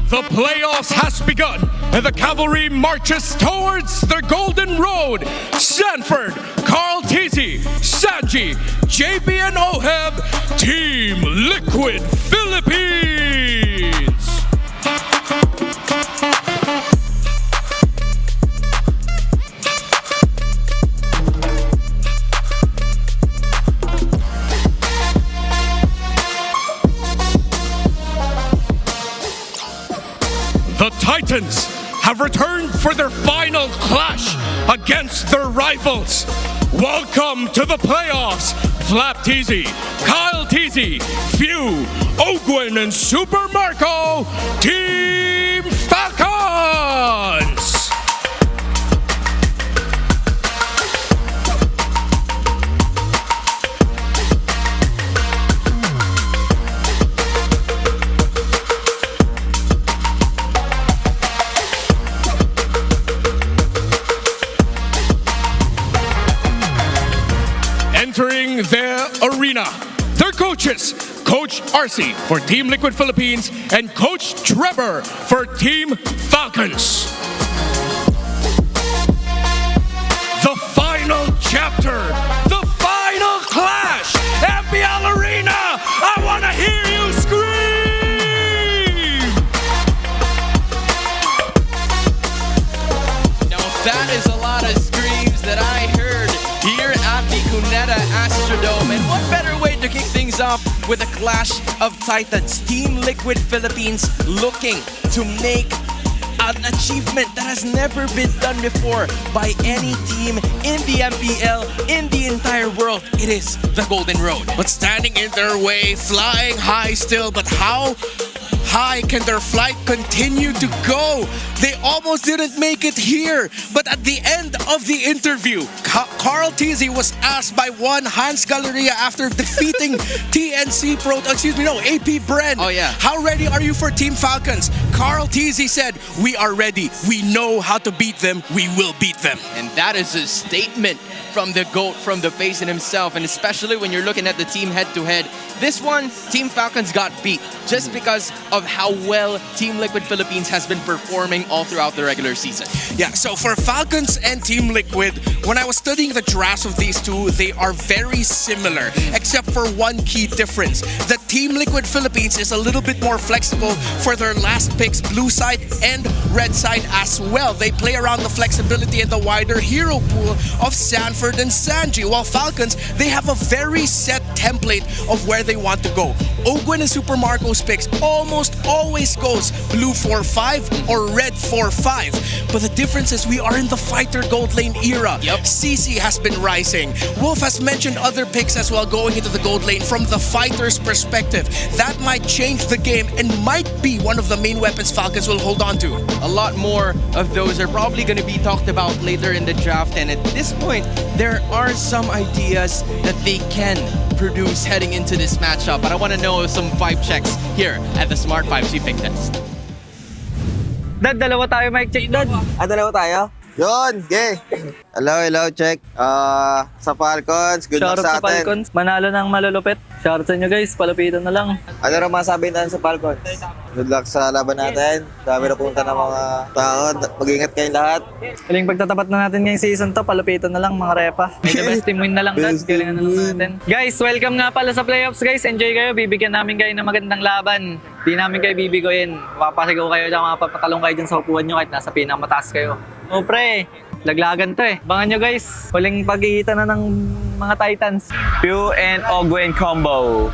The playoffs has begun, and the cavalry marches towards their golden road. Sanford, Carl Tizzy, Sanji, JB and Oheb, Team Liquid Philippines. The Titans have returned for their final clash against their rivals. Welcome to the playoffs, Flap Teasy, Kyle Teasy, Few, Ogwen, and Super Marco, Team Falcons! Arena. Their coaches, Coach Arcee for Team Liquid Philippines and Coach Trevor for Team Falcons. The final chapter, the final clash, MPL Arena. I want to hear you scream. Now that is a lot of screams that I heard here at the Cuneta Astrodome. And what better way to kick things off with a clash of titans? Team Liquid Philippines looking to make an achievement that has never been done before by any team in the MPL, in the entire world. It is the Golden Road. But standing in their way, flying high still, but how high can their flight continue to go? They almost didn't make it here, but at the end of the interview, Carl Tizzy was asked by one Hans Galleria after defeating AP Bren. Oh yeah. How ready are you for Team Falcons? Carl Tizzy said, "We are ready. We know how to beat them. We will beat them." And that is a statement from the GOAT, from the face in himself. And especially when you're looking at the team head-to-head, this one, Team Falcons got beat just because of how well Team Liquid Philippines has been performing all throughout the regular season. Yeah, so for Falcons and Team Liquid, when I was studying the drafts of these two, they are very similar, except for one key difference. The Team Liquid Philippines is a little bit more flexible for their last picks, blue side and red side as well. They play around the flexibility and the wider hero pool of Sanford and Sanji, while Falcons, they have a very set template of where they want to go. Ogwen and Super Marco's picks almost always goes blue 4-5 or red 4-5. But the difference is we are in the fighter gold lane era. CC has been rising. Wolf has mentioned other picks as well going into the gold lane from the fighter's perspective. That might change the game and might be one of the main weapons Falcons will hold on to. A lot more of those are probably going to be talked about later in the draft, and at this point, there are some ideas that they can produce heading into this matchup. But I want to know some vibe checks here at the Smart 5G Pick Test. Dad, dalawa tayo mic check, Dad. Dalawa tayo? Yun, okay. Hello, check. Sa Falcons, good luck sa atin. Shoutout sa Falcons, manalo ng malulupit. Shoutout sa inyo guys, palapitan na lang. Ano rin masabi natin sa Falcons? Good luck sa laban natin. Dami na punta ng mga tao. Mag-ingat kayong lahat. Galing pagtatapat na natin ngayong season to, palapitan na lang mga repa. May the best team win na lang, Dad. Galingan na lang natin. Guys, welcome nga pala sa playoffs guys. Enjoy kayo. Bibigyan namin kayo ng magandang laban. Di namin kayo bibigoyin. Mapapasigaw kayo dyan, mapapatalong kayo dyan sa upuan nyo kahit nasa pinakamataas kayo. Oh pre, laglagan to eh. Bangan nyo guys, huling pagkikita na ng mga Titans. Pew and Ogwen combo.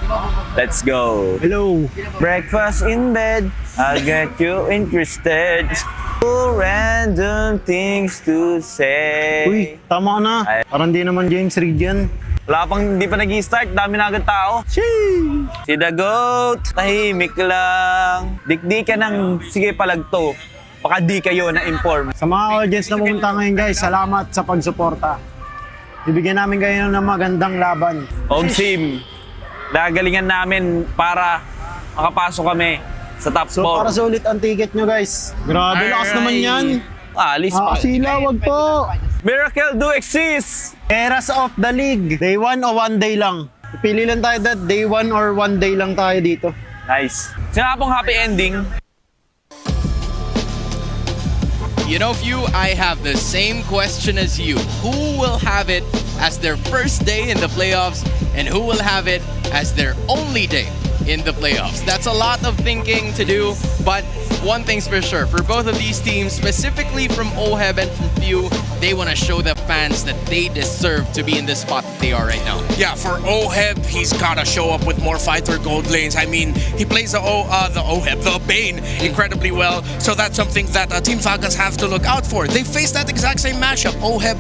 Let's go. Hello. Breakfast in bed, I'll get you interested. Two random things to say. Uy, tama na. Parang di naman James Reid yan. Wala pang hindi pa nag-i-start, dami na agad tao. Sheesh! Si The GOAT, tahimik lang. Dikdi ka ng sige palagto. Baka di kayo na-inform. Sa mga audience na pumunta ngayon guys, salamat sa pagsuporta. Bibigyan namin kayo ng magandang laban. Ogsim, gagalingan namin para makapasok kami sa top 4. So para sa ulit ang ticket nyo guys. Grabe, lakas naman yan. Alis pa. Sila, wag po. Miracle do exist. Eras of the league. Day 1 o 1 day lang? Pili lang tayo that day 1 or 1 day lang tayo dito. Nice. Sino nga pong happy ending? You know, Few, I have the same question as you. Who will have it as their first day in the playoffs, and who will have it as their only day in the playoffs? That's a lot of thinking to do, but one thing's for sure. For both of these teams, specifically from OHEB and from Few, they want to show the fans that they deserve to be in the spot that they are right now. Yeah, for OHEB, he's got to show up with more fighter gold lanes. I mean, he plays the Bane incredibly well, so that's something that Team Falcons have to look out for. They faced that exact same matchup. OHEB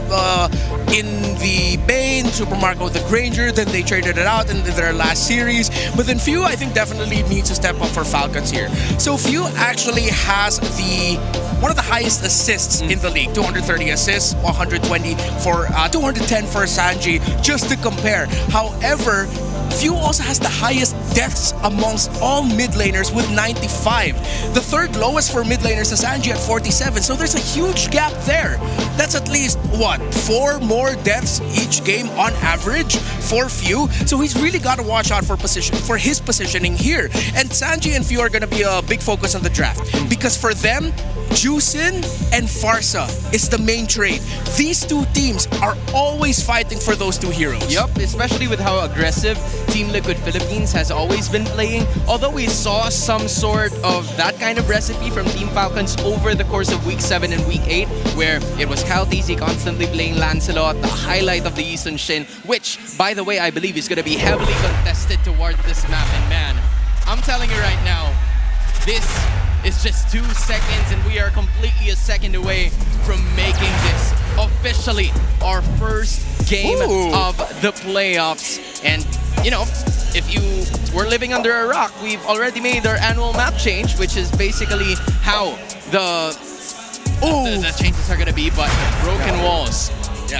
in the Bane, Super Marco the Granger, then they traded it out in their last series. But then Few, I think, definitely needs to step up for Falcons here. So Few actually has one of the highest assists in the league, 230 assists, 120 for 210 for Sanji, just to compare. However, Few also has the highest deaths amongst all mid laners with 95. The third lowest for mid laners is Sanji at 47, so there's a huge gap there. That's at least, what, 4 more deaths each game on average for Few. So he's really got to watch out for his positioning here. And Sanji and Few are going to be a big focus on the draft. Because for them, Juicin and Farsa is the main trade. These two teams are always fighting for those two heroes. Yup, especially with how aggressive Team Liquid Philippines has always been playing. Although we saw some sort of that kind of recipe from Team Falcons over the course of Week 7 and Week 8, where it was Kyle TZ constantly playing Lancelot, the highlight of the Eastern Shin, which, by the way, I believe is going to be heavily contested towards this map. And man, I'm telling you right now, this is just 2 seconds and we are completely a second away from making this officially our first game of the playoffs. And, you know, if you were living under a rock, we've already made our annual map change, which is basically how the changes are going to be, but broken walls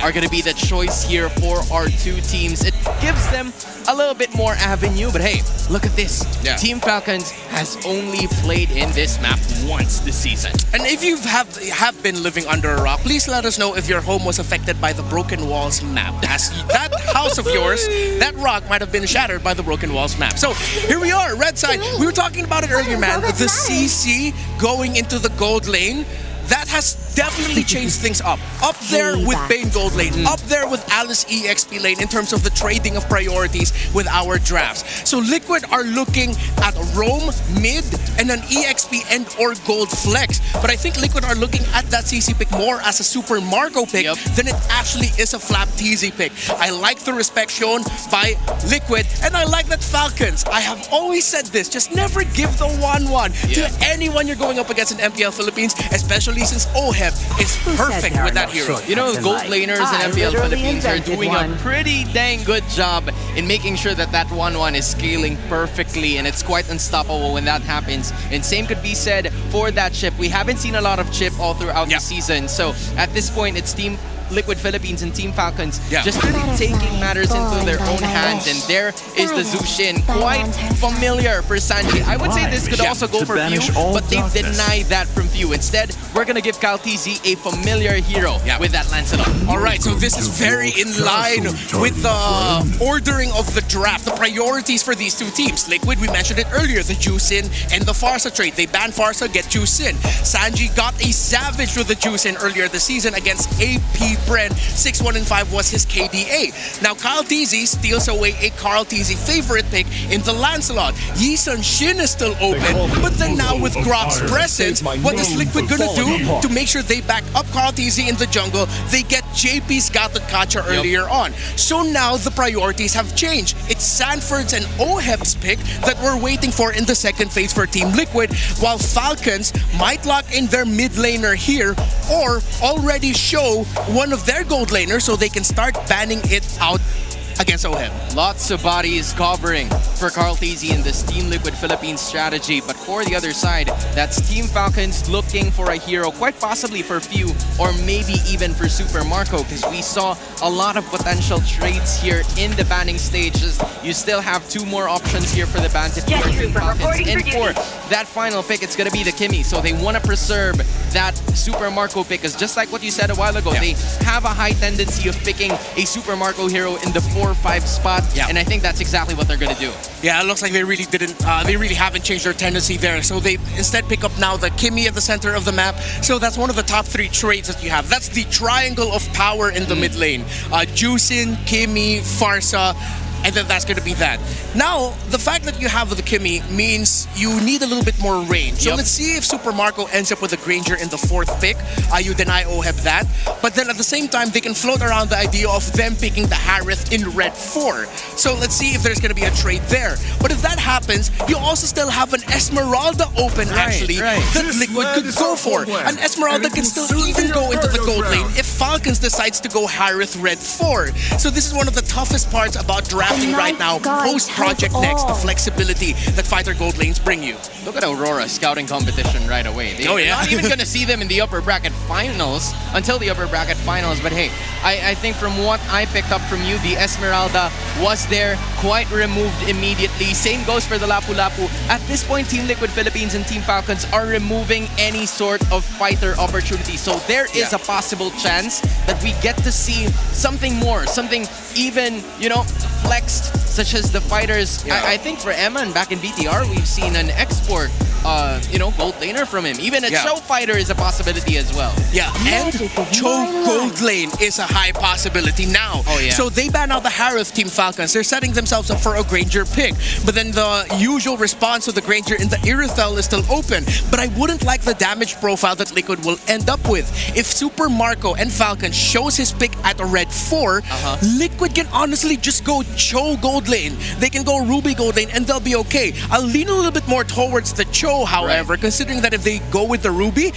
are going to be the choice here for our two teams. It gives them a little bit more avenue, but hey, look at this. Team Falcons has only played in this map once this season. And if you have been living under a rock, please let us know if your home was affected by the Broken Walls map. As that house of yours, that rock might have been shattered by the Broken Walls map. So here we are, red side. We were talking about it earlier, man. The CC going into the gold lane. That has definitely changed things up. Up there with Bane Gold Lane, up there with Alice EXP Lane in terms of the trading of priorities with our drafts. So Liquid are looking at Roam mid and an EXP and or Gold Flex. But I think Liquid are looking at that CC pick more as a Super Marco pick than it actually is a Flap TZ pick. I like the respect shown by Liquid, and I like that Falcons. I have always said this, just never give the 1-1 to anyone you're going up against in MPL Philippines, especially since OHEB is perfect with that hero. You know, gold laners in MPL Philippines are doing a pretty dang good job in making sure that that 1-1 is scaling perfectly, and it's quite unstoppable when that happens. And same could be said for that chip. We haven't seen a lot of chip all throughout the season, so at this point it's Team Liquid Philippines and Team Falcons just really taking matters into their own hands, and there is the Zushin, quite familiar for Sanji. I would say this could also go for Few, but they've denied that from Few. Instead, we're gonna give Kyle TZ a familiar hero with that Lancelot. Alright, so this is very in line with the ordering of the draft, the priorities for these two teams. Liquid, we mentioned it earlier, the Juicin and the Farsa trade. They banned Farsa, get Juicin. Sanji got a savage with the Juicin earlier this season against AP Bren. 6-1 and 5 was his KDA. Now Kyle TZ steals away a Carl TZ favorite pick in the Lancelot. Yisun Shin is still open, but then now with Grok's presence, what is Liquid gonna do to make sure they back up Carl TZ in the jungle? They get JP's Gatot Kacha earlier on. So now the priorities have changed. It's Sanford's and OHEB's pick that we're waiting for in the second phase for Team Liquid, while Falcons might lock in their mid laner here or already show one of their gold laners so they can start banning it out against OHEB. Lots of bodies covering for Carl TZ in this Team Liquid Philippines strategy, but for the other side, that's Team Falcons looking for a hero, quite possibly for Few or maybe even for Super Marco, because we saw a lot of potential trades here in the banning stages. You still have 2 more options here for the bans if you are Team Falcons, and for that final pick, it's going to be the Kimmy, so they want to preserve that Super Marco pick, because just like what you said a while ago, they have a high tendency of picking a Super Marco hero in the 4-5 spot, and I think that's exactly what they're gonna do. Yeah, it looks like they really didn't, they really haven't changed their tendency there. So they instead pick up now the Kimmy at the center of the map. So that's one of the top 3 trades that you have. That's the triangle of power in the mid lane. Juicin, Kimmy, Farsa, and then that's going to be that. Now, the fact that you have the Kimmy means you need a little bit more range. So let's see if Super Marco ends up with a Granger in the 4th pick. You deny OHEB that. But then at the same time, they can float around the idea of them picking the Harith in red 4. So let's see if there's going to be a trade there. But if that happens, you also still have an Esmeralda open, actually, that Liquid could go for. An Esmeralda can still even go into the gold lane if Falcons decides to go Harith red 4. So this is one of the toughest parts about drafting right now, post-Project Next, the flexibility that fighter gold lanes bring you. Look at Aurora scouting competition right away. They're not even going to see them in the upper bracket finals until the upper bracket finals. But hey, I think from what I picked up from you, the Esmeralda was there quite removed immediately. Same goes for the Lapu-Lapu. At this point, Team Liquid Philippines and Team Falcons are removing any sort of fighter opportunity. So there is a possible chance that we get to see something more, something even, flexed, such as the fighters. I think for Eman back in BTR, we've seen an export, gold laner from him. Even a Cho fighter is a possibility as well. Yeah, and Cho gold lane is a high possibility now. Oh, yeah. So they ban out the Harith Team Falcons. They're setting themselves up for a Granger pick. But then the usual response of the Granger in the Irithel is still open. But I wouldn't like the damage profile that Liquid will end up with. If Super Marco and Falcon shows his pick at a red 4, Liquid can honestly just go Cho gold lane. They can go Ruby gold lane and they'll be okay. I'll lean a little bit more towards the Cho, however, considering that if they go with the Ruby,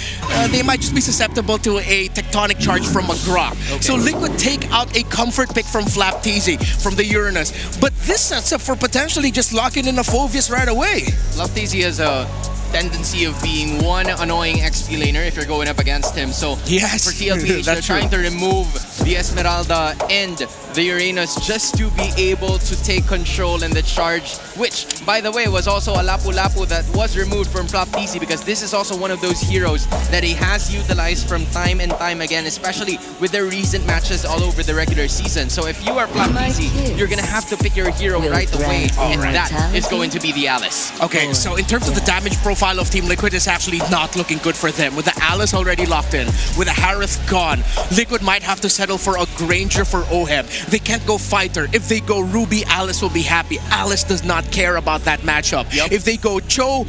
they might just be susceptible to a tectonic charge from a Grok. So Liquid take out a comfort pick from Flapteasy, from the Uranus. But this sets up for potentially just locking in a Phoveus right away. Flapteasy has a tendency of being one annoying XP laner if you're going up against him. So for TLPH, they're trying to remove the Esmeralda and the Uranus just to be able to take control in the charge, which, by the way, was also a Lapu-Lapu that was removed from Flapteasy, because this is also one of those heroes that he has utilized from time and time again, especially with their recent matches all over the regular season. So if you are Flapteasy, you're going to have to pick your hero right away, and that is going to be the Alice. Okay, so in terms of the damage profile of Team Liquid, is actually not looking good for them. With the Alice already locked in, with the Harith gone, Liquid might have to settle for a Granger for Ohem. They can't go fighter. If they go Ruby, Alice will be happy. Alice does not care about that matchup. If they go Cho,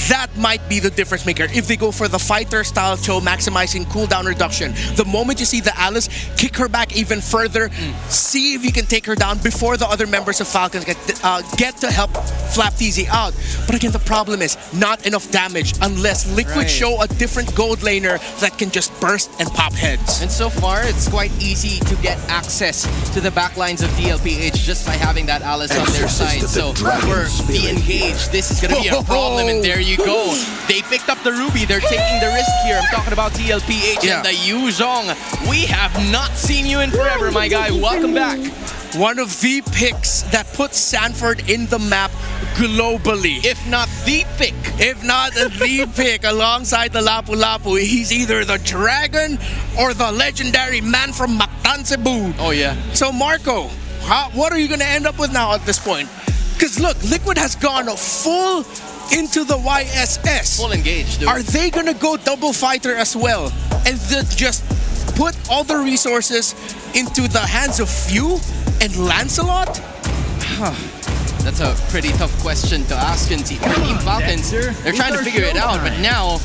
that might be the difference maker. If they go for the fighter style Cho, maximizing cooldown reduction, the moment you see the Alice, kick her back even further, see if you can take her down before the other members of Falcons get to help Flapteasy out. But again, the problem is not enough damage unless Liquid show a different gold laner that can just burst and pop heads. And so far, it's quite easy to get access to the backlines of TLPH just by having that Alice on their side. So for the engaged, this is going to be a problem, and there you go. They picked up the Ruby. They're taking the risk here. I'm talking about TLPH and the Yuzhong. We have not seen you in forever, my guy. Welcome back. One of the picks that puts Sanford in the map globally. If not the pick. If not the pick alongside the Lapu-Lapu. He's either the Dragon or the legendary man from Mactan, Cebu. Oh, yeah. So, Marco, what are you going to end up with now at this point? Because, look, Liquid has gone full into the YSS. Full engaged, dude. Are they going to go double fighter as well? And just put all the resources into the hands of Few and Lancelot? That's a pretty tough question to ask in Team Falcons. They're trying to figure it out, but now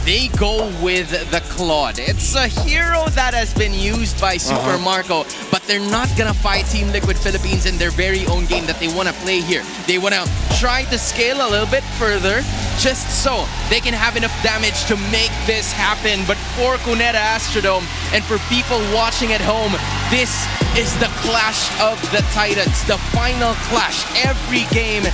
they go with the Claude. It's a hero that has been used by Super Marco, but they're not gonna fight Team Liquid Philippines in their very own game that they want to play here. They want to try to scale a little bit further, just so they can have enough damage to make this happen. But for Cuneta Astrodome and for people watching at home, this is the clash of the Titans, the final clash. Every game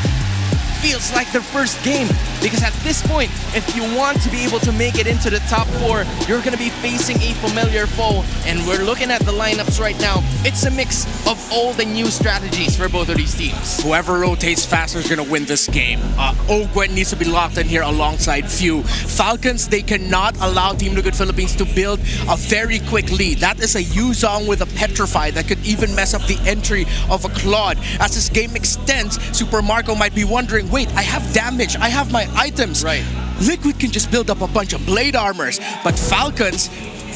feels like their first game, because at this point, if you want to be able to make it into the top 4, you're going to be facing a familiar foe, and we're looking at the lineups right now. It's a mix of old and new strategies for both of these teams. Whoever rotates faster is going to win this game. Ogwen needs to be locked in here alongside Few. Falcons, they cannot allow Team Liquid Philippines to build a very quick lead. That is a Yuzhong with a Petrify that could even mess up the entry of a Claude. As this game extends, Super Marco might be wondering, wait, I have damage, I have my items. Right. Liquid can just build up a bunch of blade armors, but Falcons,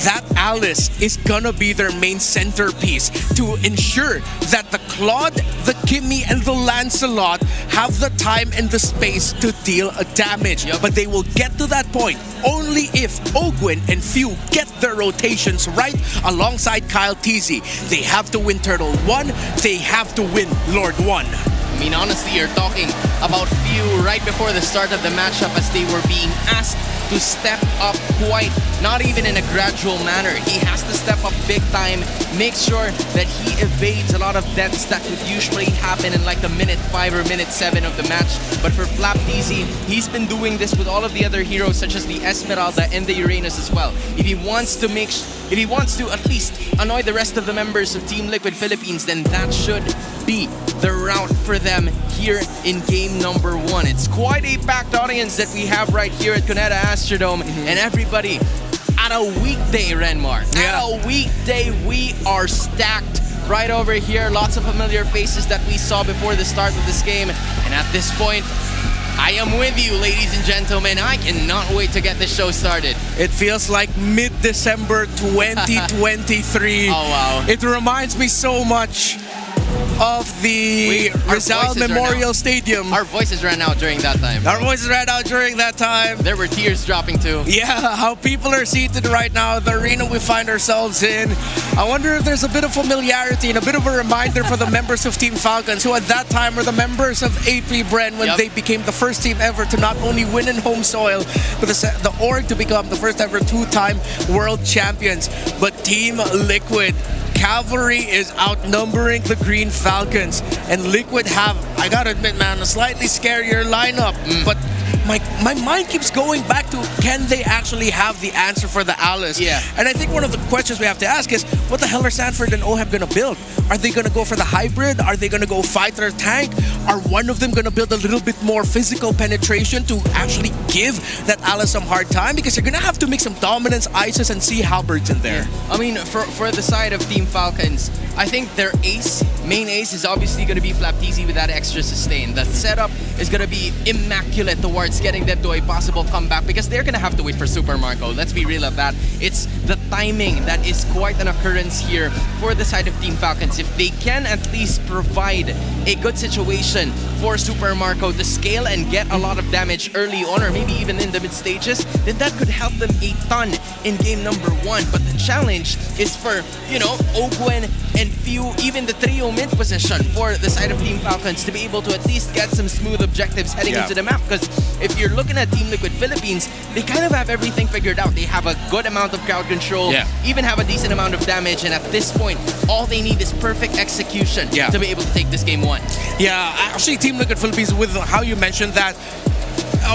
that Alice is gonna be their main centerpiece to ensure that the Claude, the Kimmy, and the Lancelot have the time and the space to deal a damage. But they will get to that point only if Ogwen and Few get their rotations right alongside Kyle TZ. They have to win Turtle 1, they have to win Lord 1. I mean, honestly, you're talking about Few right before the start of the matchup as they were being asked to step up quite, not even in a gradual manner. He has to step up big time makes sure that he evades a lot of deaths that would usually happen in like the minute 5 or minute 7 of the match. But for FLCN, he's been doing this with all of the other heroes such as the Esmeralda and the Uranus as well. If he wants to at least annoy the rest of the members of Team Liquid Philippines, then that should be the route for them here in game number 1. It's quite a packed audience that we have right here at Cuneta Astrodome, and everybody at a weekday, Renmar. At a weekday, we are stacked right over here. Lots of familiar faces that we saw before the start of this game, and at this point, I am with you, ladies and gentlemen. I cannot wait to get this show started. It feels like mid-December 2023. Oh, wow. It reminds me so much of the Rizal Memorial Stadium. Our voices ran out during that time. There were tears dropping too. Yeah, how people are seated right now, the arena we find ourselves in. I wonder if there's a bit of familiarity and a bit of a reminder for the members of Team Falcons, who at that time were the members of AP Bren when they became the first team ever to not only win in home soil, but the org to become the first ever 2-time world champions. But Team Liquid Cavalry is outnumbering the Green Falcons, and Liquid have, I gotta admit, man, a slightly scarier lineup. But my mind keeps going back to, can they actually have the answer for the Alice? Yeah. And I think one of the questions we have to ask is, what the hell are Sanford and OHEB gonna build? Are they gonna go for the hybrid? Are they gonna go fighter tank? Are one of them gonna build a little bit more physical penetration to actually give that Alice some hard time? Because you're gonna have to mix some dominance, ISIS, and Sea Halberds in there. I mean, for the side of Team Falcons, I think their main ace is obviously going to be FLCN with that extra sustain. The setup is going to be immaculate towards getting them to a possible comeback, because they're going to have to wait for Super Marco. Let's be real of that. It's the timing that is quite an occurrence here for the side of Team Falcons. If they can at least provide a good situation for Super Marco to scale and get a lot of damage early on, or maybe even in the mid stages, then that could help them a ton in game number 1. But the challenge is for, Ogwen and Few, even the trio mid position for the side of Team Falcons to be able to at least get some smooth objectives heading into the map. Because if you're looking at Team Liquid Philippines, they kind of have everything figured out. They have a good amount of crowd control, even have a decent amount of damage, and at this point, all they need is perfect execution to be able to take this game 1. Yeah, actually, Team Liquid Philippines, with how you mentioned that,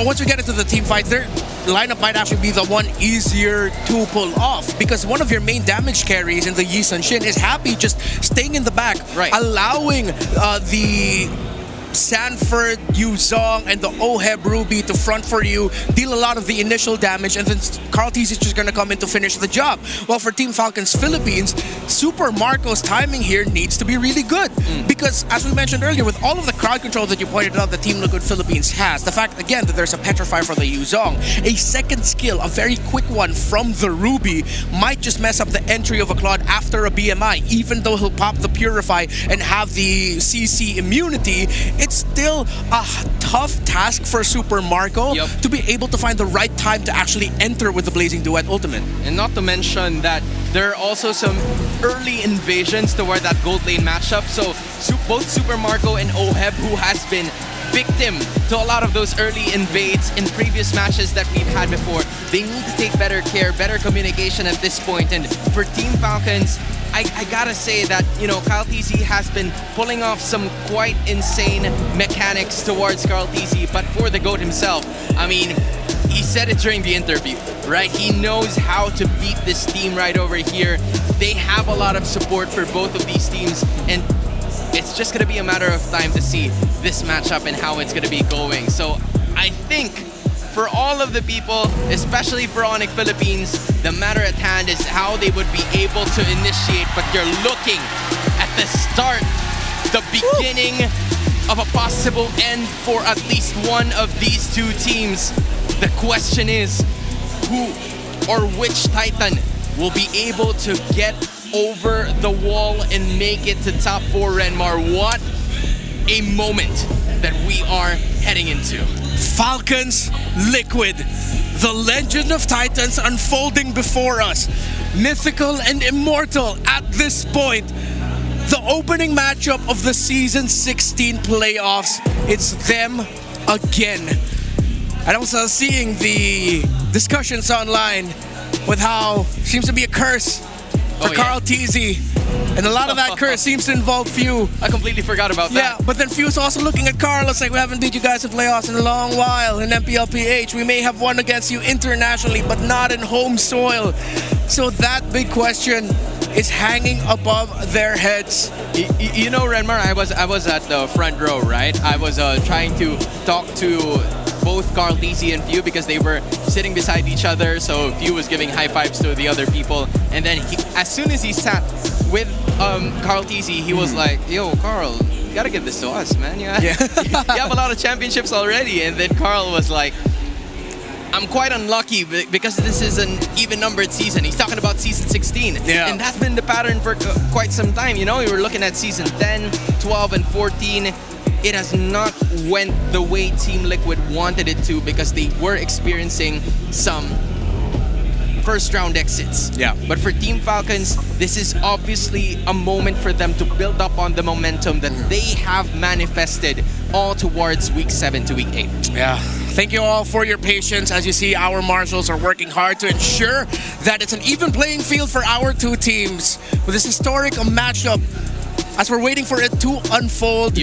once we get into the team fights, their lineup might actually be the one easier to pull off, because one of your main damage carries in the Yi Sun Shin is happy just staying in the back, allowing the Sanford, Yuzong, and the OHEB Ruby to front for you, deal a lot of the initial damage, and then Carl T's is just gonna come in to finish the job. Well, for Team Falcons Philippines, Super Marco's timing here needs to be really good, because as we mentioned earlier, with all of the crowd control that you pointed out that Team Liquid Philippines has, the fact again that there's a Petrify for the Yuzong, a second skill, a very quick one from the Ruby, might just mess up the entry of a Claude after a BMI. Even though he'll pop the Purify and have the CC immunity, it's still a tough task for Super Marco to be able to find the right time to actually enter with the Blazing Duet Ultimate. And not to mention that there are also some early invasions toward that gold lane matchup. So both Super Marco and OHEB, who has been victim to a lot of those early invades in previous matches that we've had before, they need to take better care, better communication at this point. And for Team Falcons, I gotta say that, Kyle TZ has been pulling off some quite insane mechanics towards Carl TZ, but for the GOAT himself, I mean, he said it during the interview, right? He knows how to beat this team right over here. They have a lot of support for both of these teams, and it's just gonna be a matter of time to see this matchup and how it's gonna be going. So I think for all of the people, especially for Onyx Philippines, the matter at hand is how they would be able to initiate, but you're looking at the start, the beginning of a possible end for at least one of these two teams. The question is, who or which Titan will be able to get over the wall and make it to top 4, Renmar? What a moment that we are heading into. Falcons, Liquid, the legend of Titans unfolding before us. Mythical and immortal at this point. The opening matchup of the Season 16 playoffs. It's them again. And I was seeing the discussions online with how it seems to be a curse for Carl Teasy. And a lot of that curse seems to involve Few. I completely forgot about that. Yeah, but then Few's also looking at Carl. It's like, we haven't beat you guys in playoffs in a long while. In MPLPH, we may have won against you internationally, but not in home soil. So that big question is hanging above their heads. You know, Renmar, I was at the front row, right? I was trying to talk to both Carl Teasy and Few because they were sitting beside each other. So Few was giving high fives to the other people. And then as soon as he sat with Carl Teasy, he was like, yo, Carl, you gotta give this to us, man. Yeah. You have a lot of championships already. And then Carl was like, I'm quite unlucky because this is an even-numbered season. He's talking about season 16. Yeah. And that's been the pattern for quite some time. You know, we were looking at season 10, 12, and 14. It has not went the way Team Liquid wanted it to because they were experiencing some first-round exits. Yeah. But for Team Falcons, this is obviously a moment for them to build up on the momentum that they have manifested all towards week 7 to week 8. Yeah. Thank you all for your patience. As you see, our marshals are working hard to ensure that it's an even playing field for our two teams. With this historic matchup, as we're waiting for it to unfold,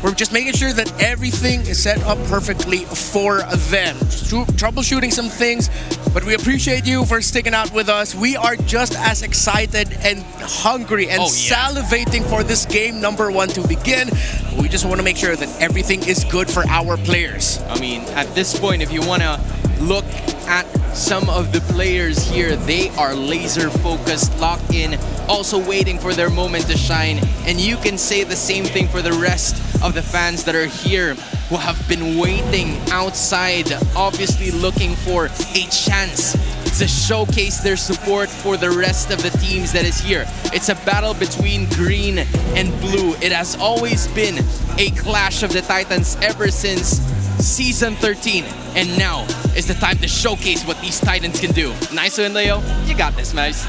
we're just making sure that everything is set up perfectly for them. Troubleshooting some things, but we appreciate you for sticking out with us. We are just as excited and hungry and salivating for this game number 1 to begin. We just want to make sure that everything is good for our players. I mean, at this point, if you want to look at some of the players here, they are laser focused, locked in, also waiting for their moment to shine. And you can say the same thing for the rest of the fans that are here who have been waiting outside, obviously looking for a chance to showcase their support for the rest of the teams that is here. It's a battle between green and blue. It has always been a clash of the Titans ever since Season 13. And now is the time to showcase what these Titans can do. Niso and Leo, you got this, guys.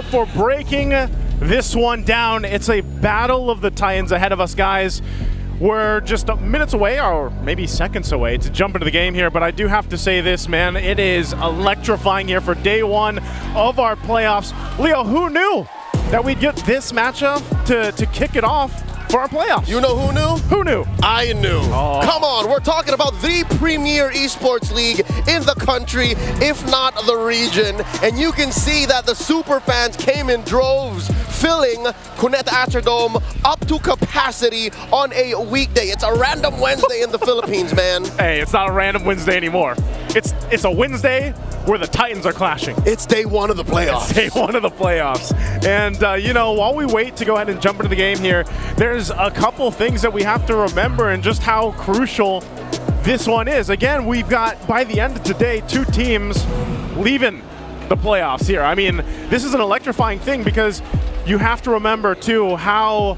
For breaking this one down, it's a battle of the Titans ahead of us, guys. We're just minutes away, or maybe seconds away, to jump into the game here, but I do have to say this, man. It is electrifying here for day 1 of our playoffs. Leo, who knew that we'd get this matchup to kick it off for our playoffs? You know who knew? Who knew? I knew. Come on, we're talking about the premier esports league in the country, if not the region. And you can see that the super fans came in droves, filling Cuneta Astrodome up to capacity on a weekday. It's a random Wednesday in the Philippines, man. Hey, it's not a random Wednesday anymore. It's a Wednesday where the Titans are clashing. It's day 1 of the playoffs. It's day 1 of the playoffs. And, you know, while we wait to go ahead and jump into the game here, there's a couple things that we have to remember and just how crucial this one is. Again, we've got, by the end of today, 2 teams leaving the playoffs here. I mean, this is an electrifying thing because you have to remember, too, how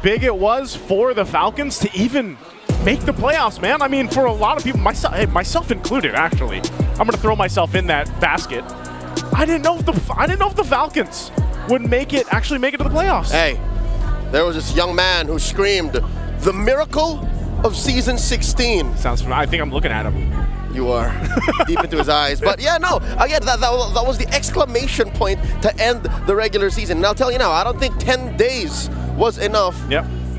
big it was for the Falcons to even make the playoffs, man. I mean, for a lot of people, myself included, actually. I'm gonna throw myself in that basket. I didn't know if the Falcons would actually make it to the playoffs. Hey, there was this young man who screamed, "The miracle of season 16." Sounds familiar. I think I'm looking at him. You are deep into his eyes. But yeah, no, again, that was the exclamation point to end the regular season. And I'll tell you now, I don't think 10 days was enough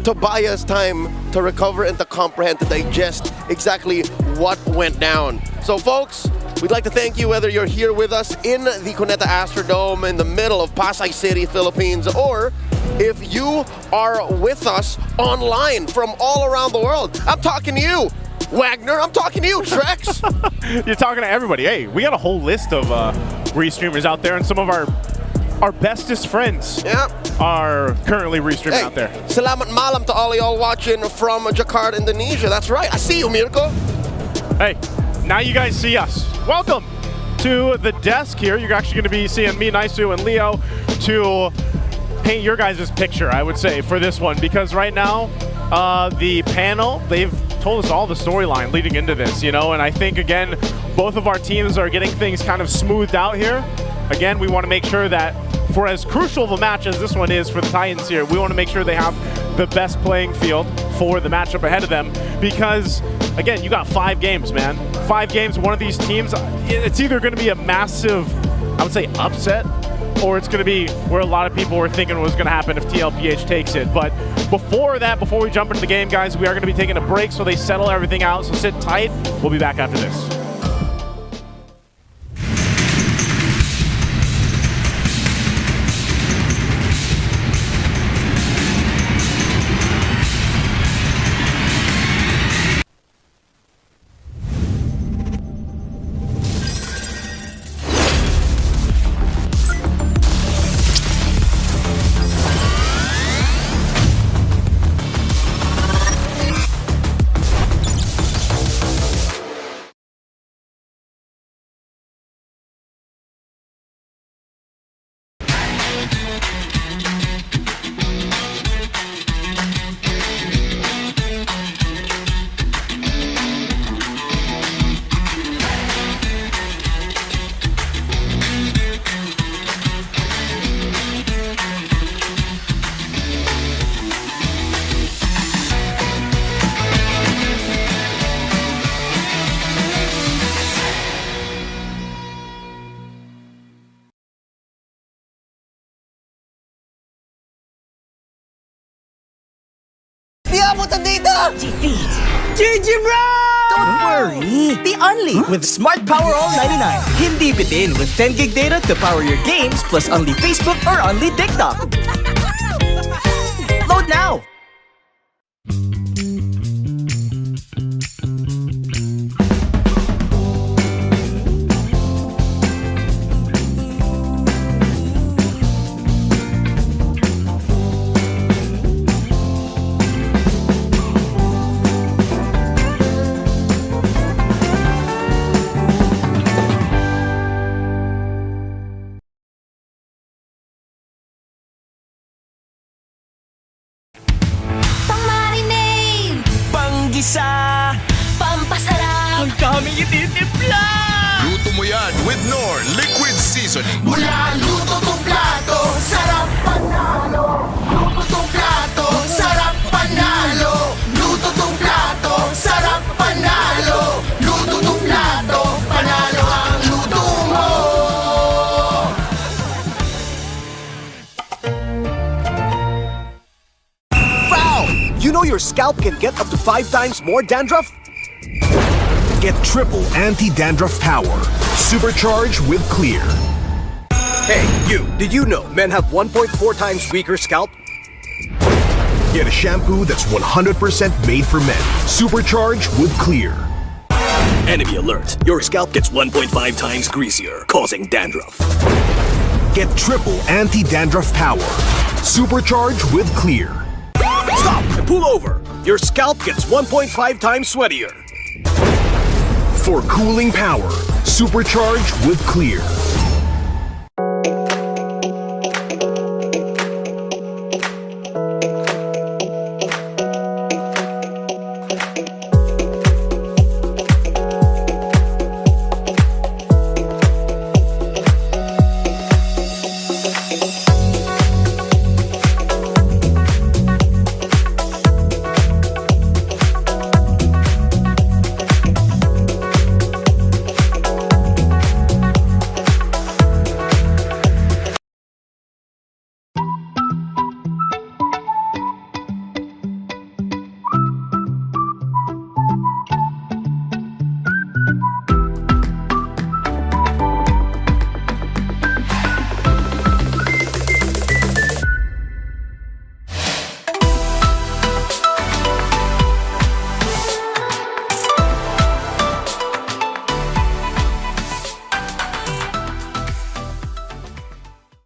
to buy us time to recover and to comprehend, to digest exactly what went down. So folks, we'd like to thank you, whether you're here with us in the Cuneta Astrodome in the middle of Pasay City, Philippines, or if you are with us online from all around the world. I'm talking to you, Wagner. I'm talking to you, Trex. You're talking to everybody. Hey, we got a whole list of restreamers out there, and some of our bestest friends are currently restreaming out there. Salamat malam to all y'all watching from Jakarta, Indonesia. That's right. I see you, Mirko. Hey, now you guys see us. Welcome to the desk here. You're actually going to be seeing me, Naisu, and Leo to paint your guys' picture, I would say, for this one. Because right now, the panel, they've told us all the storyline leading into this, you know, and I think, again, both of our teams are getting things kind of smoothed out here. Again, we want to make sure that for as crucial of a match as this one is for the Titans here, we want to make sure they have the best playing field for the matchup ahead of them because, again, you got 5 games, man. 5 games, one of these teams, it's either going to be a massive would say, upset, or it's going to be where a lot of people were thinking was going to happen if TLPH takes it. But before that, before we jump into the game, guys, we are going to be taking a break so they settle everything out. So sit tight. We'll be back after this. Di abutan dito! GG bro! Don't worry! Be only with Smart Power All 99. Hindi bitin with 10 gig data to power your games plus only Facebook or only TikTok. Load now! Panggisa! Pampasarap! Ang daming ititimpla! Luto mo yan with Knorr Liquid Seasoning. Mula luto tong plato, sarap panalo! Luto tong plato, sarap panalo! Luto tong plato, sarap panalo! Luto tong plato, panalo ang luto mo! Foul! You know your scalp can get up to 5 times more dandruff? Get triple anti-dandruff power. Supercharged with Clear. Hey, you! Did you know men have 1.4 times weaker scalp? Get a shampoo that's 100% made for men. Supercharged with Clear. Enemy alert! Your scalp gets 1.5 times greasier, causing dandruff. Get triple anti-dandruff power. Supercharged with Clear. Stop and pull over! Your scalp gets 1.5 times sweatier. For cooling power, supercharged with Clear.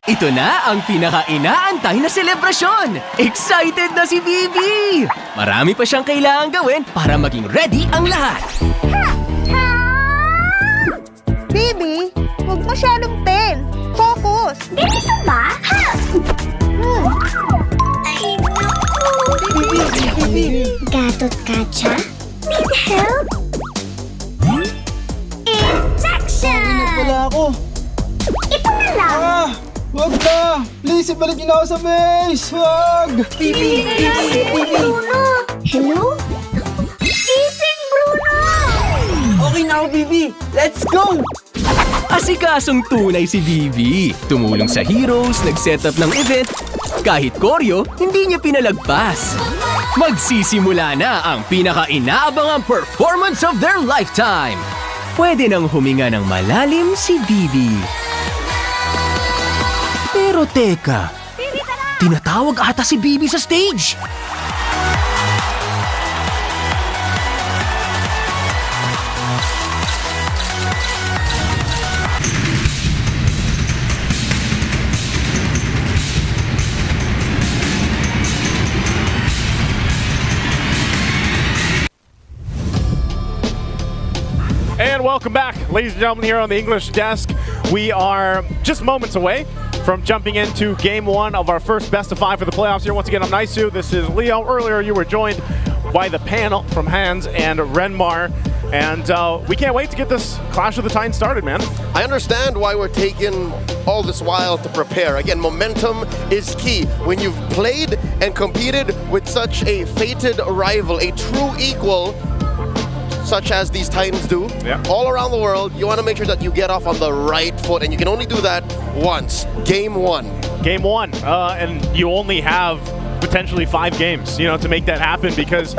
Ito na ang pinaka-inaantay na selebrasyon! Excited na si Bibi! Marami pa siyang kailangan gawin para maging ready ang lahat. Bibi, huwag masyadong pen. Focus. Ganito ba? Ay, naku. Bibi. Gatot kacha? Need help? Injection! Ingat pala ako. Ito na lang. Wag na! Please, ibalik niyo na ako sa base! Wag! Bibi! Bruno! Hello? Gising, Bruno! Okay na ako, Bibi! Let's go! Asikasong tunay si Bibi. Tumulong sa heroes, nag-set up ng event. Kahit koryo, hindi niya pinalagpas. Magsisimula na ang pinaka-inaabangang performance of their lifetime. Pwede nang huminga ng malalim si Bibi. Pero teka, tinatawag ata si Bibi sa stage. And welcome back, ladies and gentlemen, here on the English desk. We are just moments away from jumping into Game 1 of our first best of 5 for the playoffs here. Once again, I'm Naisu. This is Leo. Earlier, you were joined by the panel from Hans and Renmar. And we can't wait to get this Clash of the Titans started, man. I understand why we're taking all this while to prepare. Again, momentum is key. When you've played and competed with such a fated rival, a true equal, such as these Titans do, all around the world, you want to make sure that you get off on the right foot, and you can only do that once. Game 1. Game 1, and you only have potentially 5 games, to make that happen, because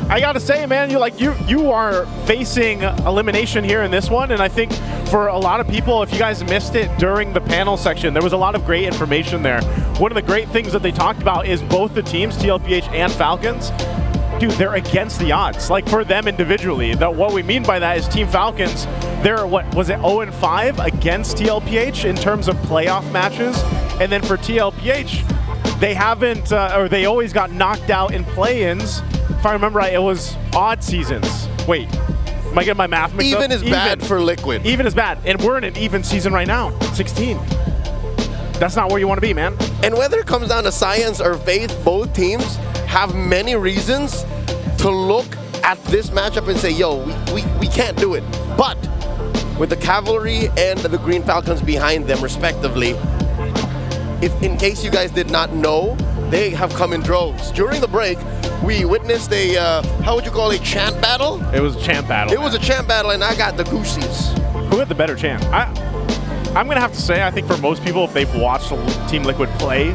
I gotta say, man, you are facing elimination here in this one, and I think for a lot of people, if you guys missed it during the panel section, there was a lot of great information there. One of the great things that they talked about is both the teams, TLPH and Falcons, dude, they're against the odds, like for them individually. What we mean by that is Team Falcons, they're, what was it, 0-5 against TLPH in terms of playoff matches. And then for TLPH, they haven't, or they always got knocked out in play-ins. If I remember right, it was odd seasons. Wait, am I getting my math mixed up? Even is bad for Liquid. Even is bad, and we're in an even season right now, 16. That's not where you want to be, man. And whether it comes down to science or faith, both teams have many reasons to look at this matchup and say, yo, we can't do it. But with the Cavalry and the Green Falcons behind them, respectively, if in case you guys did not know, they have come in droves. During the break, we witnessed a, how would you call it, a chant battle? It was a chant battle. It was a chant battle, and I got the Goosies. Who had the better chant? I'm going to have to say, I think for most people, if they've watched Team Liquid play,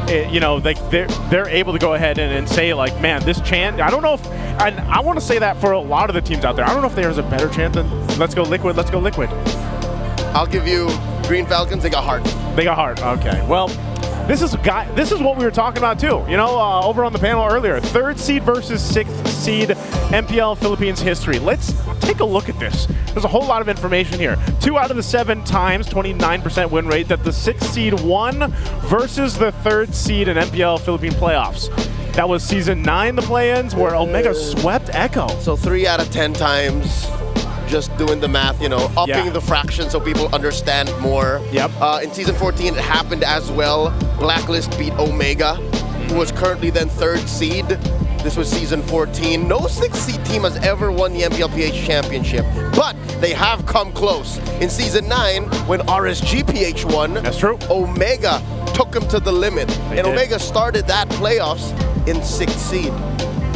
they're able to go ahead and say, like, man, this chant, I don't know if, and I want to say that for a lot of the teams out there, I don't know if there's a better chant than let's go Liquid, let's go Liquid. I'll give you Green Falcons, they got heart. They got heart, okay. Well, this is what we were talking about too, over on the panel earlier. 3rd seed versus 6th seed MPL Philippines history. Let's take a look at this. There's a whole lot of information here. 2 out of the 7 times, 29% win rate, that the 6th seed won versus the 3rd seed in MPL Philippine playoffs. That was season 9, the play-ins, where Omega swept Echo. So 3 out of 10 times, just doing the math, upping the fraction so people understand more. Yep. In season 14, it happened as well. Blacklist beat Omega, who was currently then 3rd seed. This was season 14. No 6th seed team has ever won the MLBB championship, but they have come close. In season 9, when RSGPH won, that's true, Omega took them to the limit, and Omega started that playoffs in 6th seed.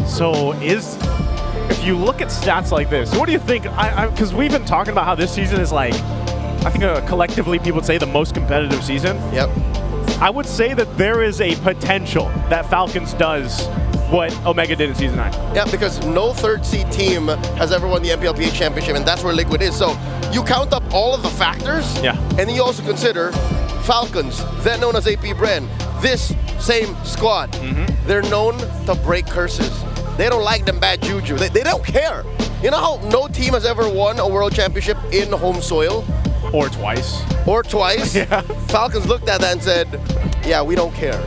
So if you look at stats like this, what do you think? Because we've been talking about how this season is, like, I think collectively people would say the most competitive season. Yep. I would say that there is a potential that Falcons does what Omega did in season 9. Yeah, because no 3rd seed team has ever won the MLBB championship, and that's where Liquid is. So you count up all of the factors, and then you also consider Falcons, then known as AP Bren, this same squad. They're known to break curses. They don't like them bad juju. They don't care. You know how no team has ever won a world championship in home soil? Or twice. Or twice. Yeah. Falcons looked at that and said, yeah, we don't care.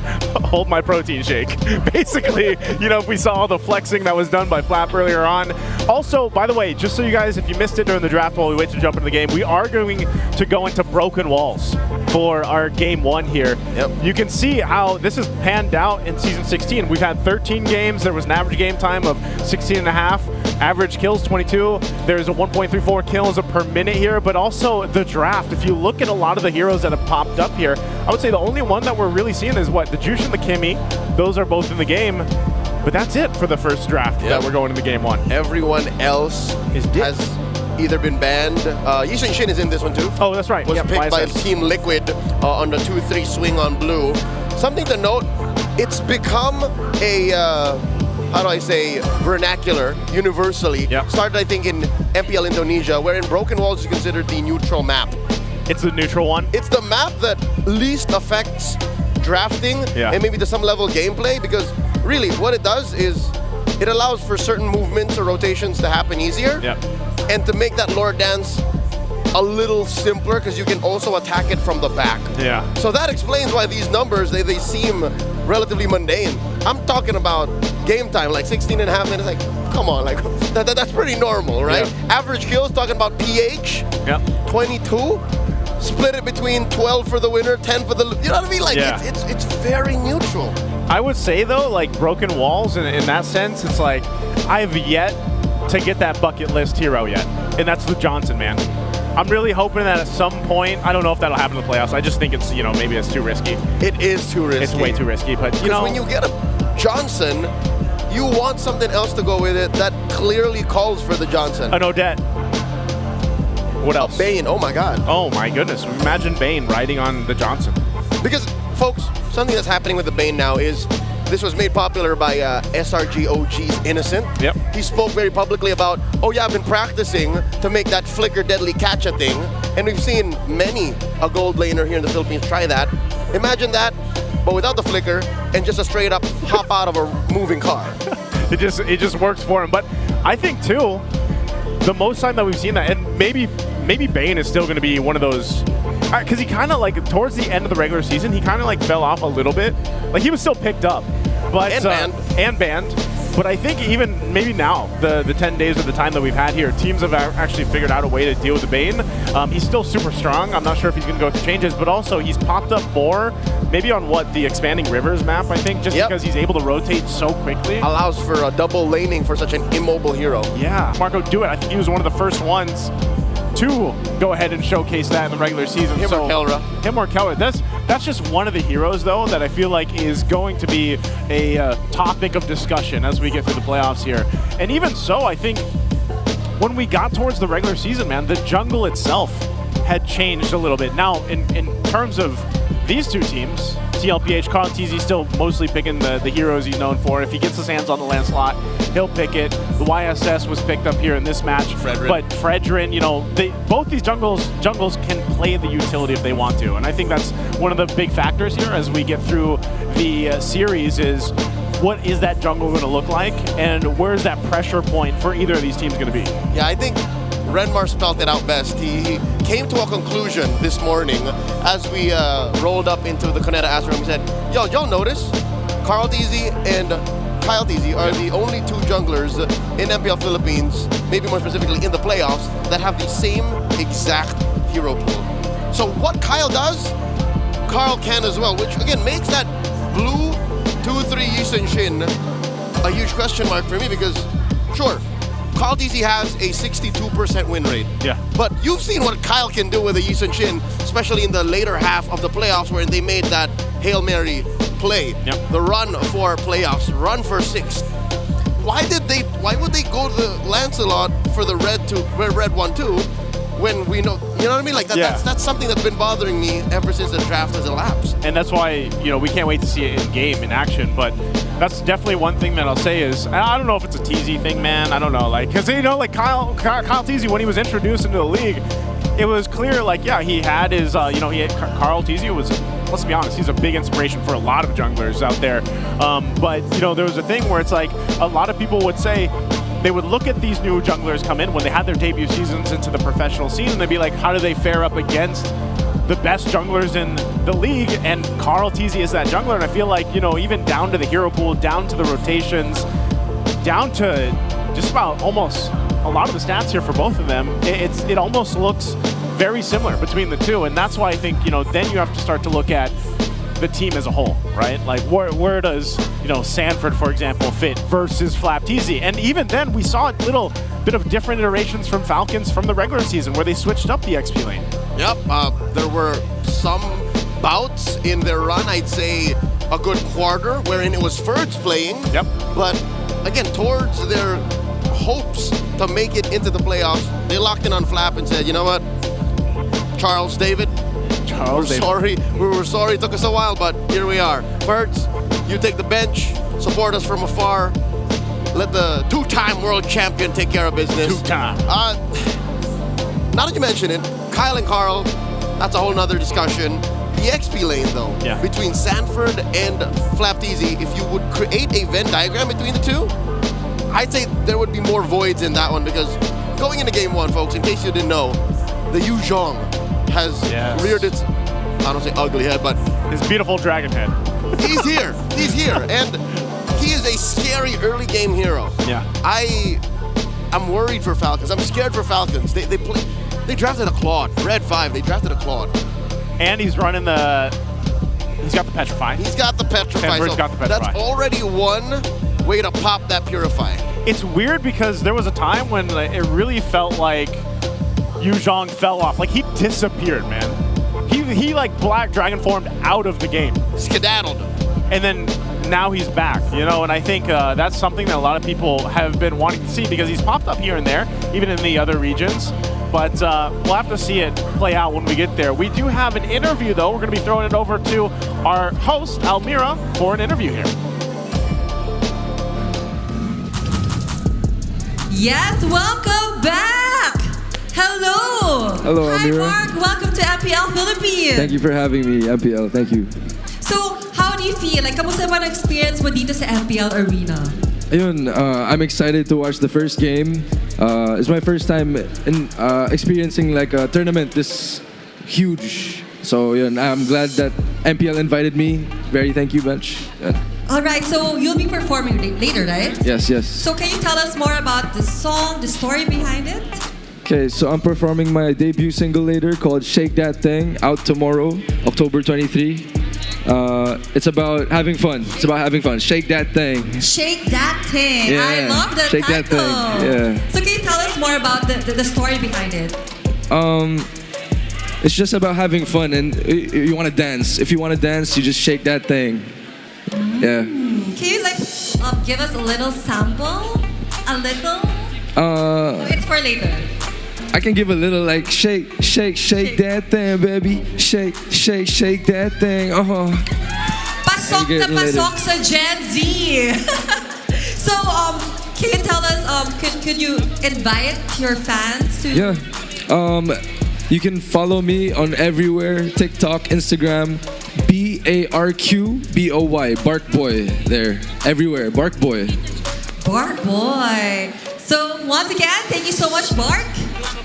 Hold my protein shake. Basically, if we saw all the flexing that was done by Flap earlier on. Also, by the way, just so you guys, if you missed it during the draft while we wait to jump into the game, we are going to go into broken walls for our game 1 here. Yep. You can see how this is panned out in season 16. We've had 13 games. There was an average game time of 16.5. Average kills 22. There's a 1.34 kills per minute here, but also the draft. If you look at a lot of the heroes that have popped up here, I would say the only one that we're really seeing is the Juice and the Kimmy. Those are both in the game, but that's it for the first draft that we're going into game 1. Everyone else has either been banned. Yisun Shin is in this one too. Oh, that's right. Was Yep, picked by YSS. Team Liquid on the 2-3 swing on blue. Something to note, it's become a, how do I say, vernacular, universally. Started, I think, in MPL Indonesia, wherein Broken Walls is considered the neutral map. It's the neutral one? It's the map that least affects drafting and maybe to some level gameplay, because really what it does is it allows for certain movements or rotations to happen easier and to make that lore dance a little simpler, because you can also attack it from the back. Yeah. So that explains why these numbers, they seem relatively mundane. I'm talking about game time, like 16 and a half minutes, like, come on, like that's pretty normal, right? Average kills, talking about PH, 22. Split it between 12 for the winner, 10 for the, you know what I mean? Like, it's very neutral. I would say though, like Broken Walls, in that sense, it's like I've yet to get that bucket list hero yet, and that's the Johnson, man. I'm really hoping that at some point, I don't know if that'll happen in the playoffs. I just think it's, you know, maybe it's too risky. It is too risky. It's way too risky, but you know, when you get a Johnson, you want something else to go with it that clearly calls for the Johnson. An Odette. What else? Bane, oh my god. Oh my goodness, imagine Bane riding on the Johnson. Because, folks, something that's happening with the Bane now is this was made popular by SRG OG's Innocent. Yep. He spoke very publicly about, oh yeah, I've been practicing to make that flicker deadly catch a thing. And we've seen many a gold laner here in the Philippines try that. Imagine that, but without the flicker and just a straight up hop out of a moving car. It just works for him. But I think too, the most time that we've seen that, and maybe Bane is still going to be one of those, because he kind of like towards the end of the regular season, he kind of like fell off a little bit. Like he was still picked up, but and banned. But I think even maybe now, the 10 days of the time that we've had here, teams have actually figured out a way to deal with the Bane. He's still super strong. I'm not sure if he's going to go through changes, but also he's popped up more, maybe on the Expanding Rivers map, I think, just because he's able to rotate so quickly. Allows for a double laning for such an immobile hero. Yeah, Marco, do it. I think he was one of the first ones to go ahead and showcase that in the regular season. Him or Kelra. Him or Kelra. That's just one of the heroes, though, that I feel like is going to be a topic of discussion as we get through the playoffs here. And even so, I think when we got towards the regular season, man, the jungle itself had changed a little bit. Now, in terms of these two teams, TLPH, Carl TZ still mostly picking the heroes he's known for. If he gets his hands on the Lancelot, he'll pick it. The YSS was picked up here in this match. But Fredrin, you know, both these jungles can play the utility if they want to. And I think that's one of the big factors here as we get through the series is what is that jungle going to look like, and where's that pressure point for either of these teams going to be? Yeah, I think Renmar spelled it out best. He came to a conclusion this morning as we rolled up into the Cuneta Astrodome. He said, yo, y'all notice Carl TZ and Kyle TZ are the only two junglers in MPL Philippines, maybe more specifically in the playoffs, that have the same exact hero pool. So what Kyle does, Carl can as well, which again makes that blue 2-3 Yisun Shin a huge question mark for me, because sure, Carl TZ has a 62% win rate. Yeah. But you've seen what Kyle can do with a Yisun Shin, especially in the later half of the playoffs where they made that Hail Mary play. The run for playoffs, run for 6. Why would they go to the Lancelot for the red 1-2 when we know, you know what I mean? Like that's something that's been bothering me ever since the draft has elapsed. And that's why, you know, we can't wait to see it in game, in action. But that's definitely one thing that I'll say is, I don't know if it's a TZ thing, man. I don't know, like, because, you know, like Kyle TZ, when he was introduced into the league, it was clear, like, yeah, he had his, you know, Carl TZ was, let's be honest, he's a big inspiration for a lot of junglers out there. But, you know, there was a thing where it's like a lot of people would say, they would look at these new junglers come in when they had their debut seasons into the professional scene, and they'd be like, how do they fare up against the best junglers in the league? And Carl TZ is that jungler, and I feel like, you know, even down to the hero pool, down to the rotations, down to just about almost a lot of the stats here for both of them, it almost looks very similar between the two. And that's why I think, you know, then you have to start to look at the team as a whole, right? Like where does, you know, Sanford, for example, fit versus Flap TZ? And even then we saw a little bit of different iterations from Falcons from the regular season where they switched up the XP lane. Yep, there were some bouts in their run, I'd say a good quarter, wherein it was Ferds playing. Yep. But again, towards their hopes to make it into the playoffs. They locked in on Flap and said, you know what, Charles David, sorry. We were sorry. It took us a while, but here we are. Ferds, you take the bench, support us from afar. Let the two-time world champion take care of business. Two-time. Now that you mention it, Kyle and Carl, that's a whole nother discussion. The XP lane, though, between Sanford and Flapteasy, if you would create a Venn diagram between the two, I'd say there would be more voids in that one, because going into game one, folks, in case you didn't know, the Yu Zhong has reared its, I don't say ugly head, but his beautiful dragon head. He's here. He's here. And he is a scary early game hero. Yeah. I'm worried for Falcons. I'm scared for Falcons. They drafted a Claude. Red 5, they drafted a Claude. And he's running he's got the Petrify. He's got the Petrify. Sanford's got the Petrify. That's already one way to pop that Purify. It's weird because there was a time when it really felt like Yu Zhong fell off. Like, he disappeared, man. He like black dragon formed out of the game. Skedaddled. And then now he's back, you know, and I think that's something that a lot of people have been wanting to see, because he's popped up here and there, even in the other regions. But we'll have to see it play out when we get there. We do have an interview, though. We're going to be throwing it over to our host, Almira, for an interview here. Yes, welcome back! Hello! Hello, Hi, Almira. Mark. Welcome to MPL Philippines. Thank you for having me, MPL. Thank you. So, how do you feel? Like, kamusta naman ang experience mo dito sa MPL Arena? Ayun, I'm excited to watch the first game. It's my first time in experiencing like a tournament this huge. So yun, I'm glad that MPL invited me. Very thank you, Bench. All right, so you'll be performing later, right? Yes, yes. So can you tell us more about the song, the story behind it? Okay, so I'm performing my debut single later called Shake That Thing, out tomorrow, October 23. It's about having fun. It's about having fun. Shake that thing. Shake that thing. Yeah. I love the Shake title. that thing. Yeah. So can you tell us more about the story behind it? It's just about having fun, and you want to dance. If you want to dance, you just shake that thing. Yeah. Can you like give us a little sample? A little? It's for later. I can give a little like shake that thing, baby. Shake that thing. Pasok na pasok sa Gen Z. So, can you tell us, could you invite your fans to? Yeah. You can follow me on everywhere, TikTok, Instagram, BARQBOY, Bark Boy, there, everywhere, Bark Boy. Bark Boy. So once again, thank you so much, Bark.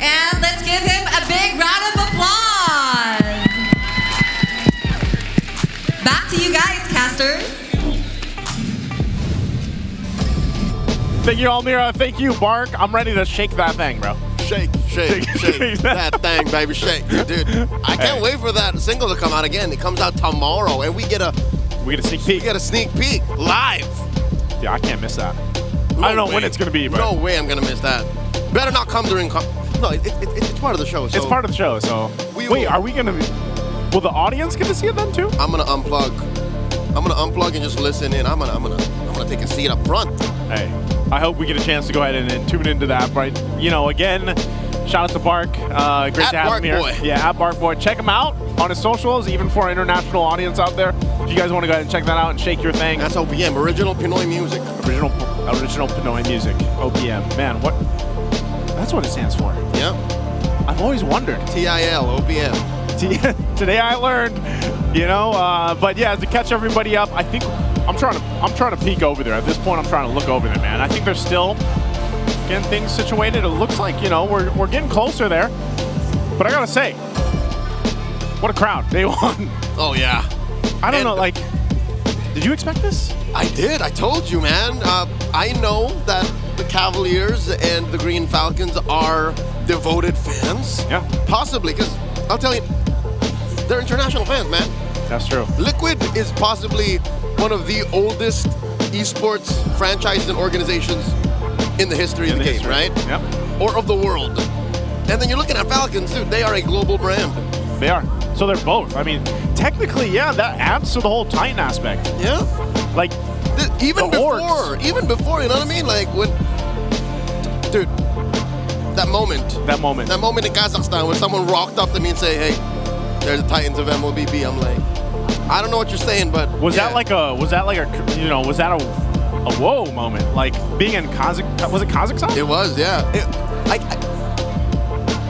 And let's give him a big round of applause. Back to you guys, casters. Thank you, Almira. Thank you, Bark. I'm ready to shake that thing, bro. Shake that thing, baby, shake. Dude, I can't wait for that single to come out again. It comes out tomorrow, and we get a sneak peek. We get a sneak peek live. Yeah, I can't miss that. I don't know when it's gonna be, but no way I'm gonna miss that. Better not come during. No, it's part of the show. So it's part of the show. So wait, are we gonna? Will the audience get to see it then too? I'm gonna unplug. I'm gonna unplug and just listen in. I'm gonna take a seat up front. Hey, I hope we get a chance to go ahead and tune into that. Right, you know, again, shout out to Bark. Great to have him here. Boy. Yeah, at Bark Boy. Check him out on his socials, even for our international audience out there. If you guys want to go ahead and check that out and shake your thing. That's OPM, Original Pinoy Music. Original Pinoy Music, OPM. Man, what? That's what it stands for. Yeah. I've always wondered. TIL, OPM. Today I learned, you know. But yeah, to catch everybody up, I think I'm trying to peek over there. At this point, I'm trying to look over there, man. I think they're still getting things situated. It looks like, you know, we're getting closer there. But I gotta say, what a crowd! Day one. Oh yeah. I don't know, like, did you expect this? I did. I told you, man. I know that the Cavaliers and the Green Falcons are devoted fans. Yeah. Possibly, because I'll tell you, they're international fans, man. That's true. Liquid is possibly one of the oldest esports franchises and organizations in the history of the game, right? Yep. Or of the world. And then you're looking at Falcons, dude. They are a global brand. They are. So they're both. I mean, technically, yeah, that adds to the whole Titan aspect. Yeah. Like, even before, you know what I mean? Like, when that moment. That moment. That moment in Kazakhstan when someone walked up to me and say, "Hey, there's the Titans of MLBB." I'm like, I don't know what you're saying, but was that a whoa moment? Like being in was it Kazakhstan? It was, yeah.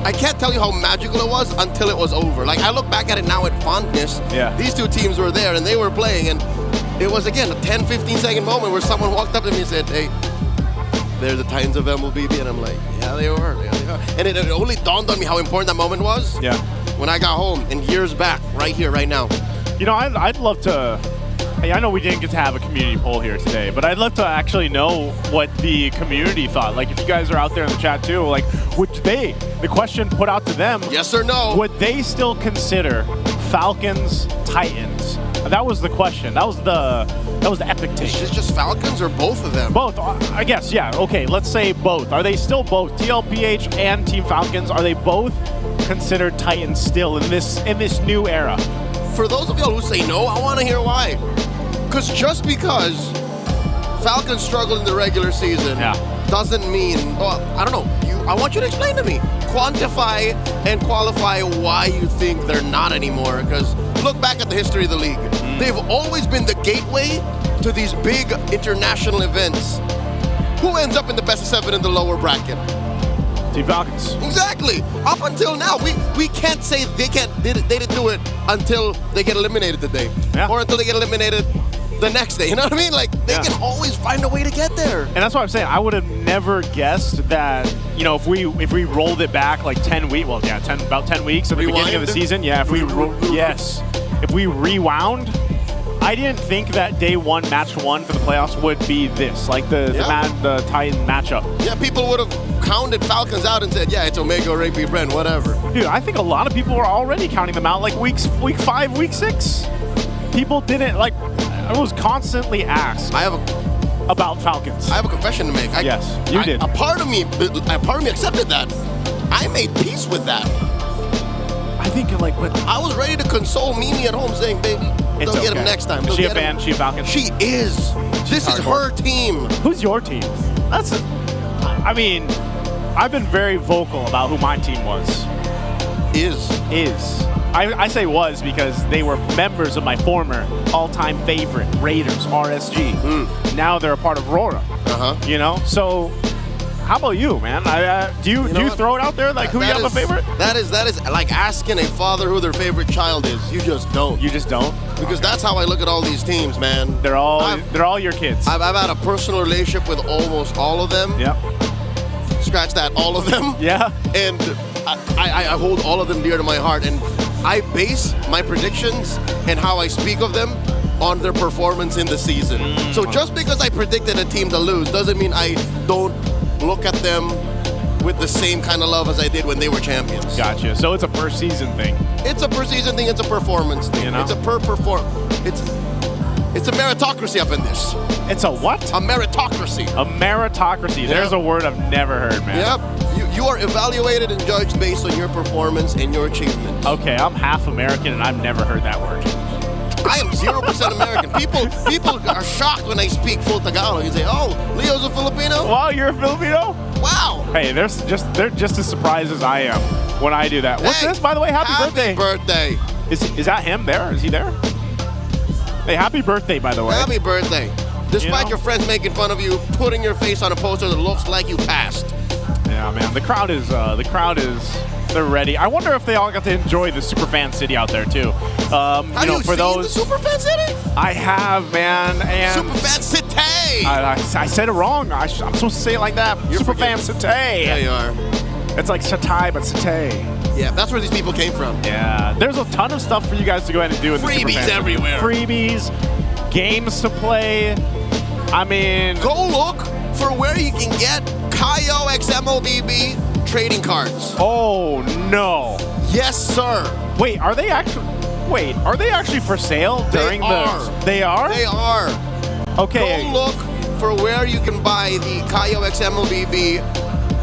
I can't tell you how magical it was until it was over. Like I look back at it now with fondness. Yeah. These two teams were there and they were playing, and it was again a 10-15 second moment where someone walked up to me and said, "Hey, they're the Titans of MLBB," and I'm like, "Yeah, they are." Yeah, they are. And it only dawned on me how important that moment was. Yeah. When I got home and years back, right here, right now. You know, I'd love to. Hey, I know we didn't get to have a community poll here today, but I'd love to actually know what the community thought. Like, if you guys are out there in the chat too, like, would they? The question put out to them. Yes or no? Would they still consider Falcons Titans? That was the question. That was the epic take. Is it just Falcons or both of them? Both, I guess. Yeah. Okay. Let's say both. Are they still both TLPH and Team Falcons? Are they both considered Titans still in this new era? For those of y'all who say no, I want to hear why. Because just because Falcons struggle in the regular season doesn't mean, well, I don't know. I want you to explain to me. Quantify and qualify why you think they're not anymore. Because look back at the history of the league. They've always been the gateway to these big international events. Who ends up in the best of 7 in the lower bracket? Team Falcons. Exactly. Up until now, we can't say they didn't do it until they get eliminated today, or until they get eliminated the next day. You know what I mean? Like they can always find a way to get there. And that's what I'm saying. I would have never guessed that. You know, if we rolled it back like 10 weeks, well, yeah, about 10 weeks at the beginning of the season. Yeah, if we rewound. I didn't think that day one, match one for the playoffs would be this, like the Titan matchup. Yeah, people would have counted Falcons out and said, yeah, it's Omega or AP Bren, whatever. Dude, I think a lot of people were already counting them out, like week 5, week 6. People didn't, like, I was constantly asked about Falcons. I have a confession to make. Yes, you did. A part of me accepted that. I made peace with that. I think I was ready to console Mimi at home saying, baby, they'll get him next time. Is she a fan? She a Falcon? She is. This is her team. Who's your team? I mean, I've been very vocal about who my team was. Is. I say was because they were members of my former all-time favorite, Raiders, RSG. Now they're a part of Aurora. You know? So, how about you, man? Do you throw it out there like who you have a favorite? That is like asking a father who their favorite child is. You just don't. You just don't? Because that's how I look at all these teams, man. They're all your kids. I've had a personal relationship with almost all of them. Yep. Scratch that, all of them. Yeah. And I hold all of them dear to my heart. And I base my predictions and how I speak of them on their performance in the season. So just because I predicted a team to lose doesn't mean I don't look at them with the same kind of love as I did when they were champions. Gotcha. So it's a per season thing. It's a per season thing. It's a performance thing. You know? It's a It's a meritocracy up in this. It's a what? A meritocracy. A meritocracy. Yep. There's a word I've never heard, man. Yep. You are evaluated and judged based on your performance and your achievements. Okay, I'm half American and I've never heard that word. I am 0% American. People are shocked when I speak full Tagalog. You say, "Oh, Leo's a Filipino." Wow, you're a Filipino? Wow. Hey, they're just as surprised as I am when I do that. What's this, by the way? Happy birthday! Birthday. Is that him there? Is he there? Hey, happy birthday, by the way. Happy birthday. Despite your friends making fun of you, putting your face on a poster that looks like you passed. Yeah, man. The crowd is they're ready. I wonder if they all got to enjoy the Superfan City out there too. Have you seen the Superfan City? I have, man. And Superfan City. I said it wrong. I'm supposed to say it like that. Superfan City. There you are. It's like Satai, but Satay. Yeah, that's where these people came from. Yeah, there's a ton of stuff for you guys to go ahead and do in the Superfan Freebies City. everywhere. Freebies, games to play. I mean, go look for where you can get Kaio X MLBB trading cards. Oh no! Yes, sir. Wait, are they actually for sale during They are? They are. Okay. Go look for where you can buy the Kaio X MLBB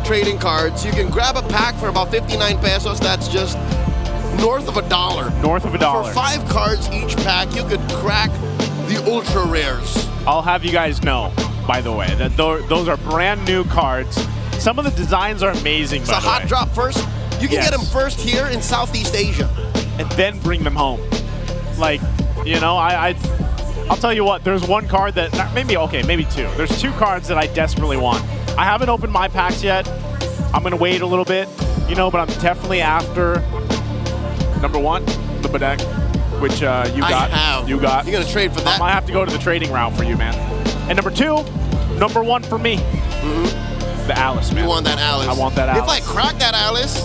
trading cards. You can grab a pack for about 59 pesos. That's just north of $1. North of $1. For 5 cards each pack, you could crack the ultra rares. I'll have you guys know, by the way, that those are brand new cards. Some of the designs are amazing, It's a hot drop first. You can Yes. get them first here in Southeast Asia. and then bring them home. Like, you know, I'll tell you what, there's one card that, maybe two. There's 2 cards that I desperately want. I haven't opened my packs yet. I'm gonna wait a little bit, you know, but I'm definitely after number 1, the Bedeck, which you got. You got. You're gonna trade for that? I might have to go to the trading route for you, man. And number 2, number 1 for me. The Alice, man. You want that Alice? I want that Alice. If I crack that Alice,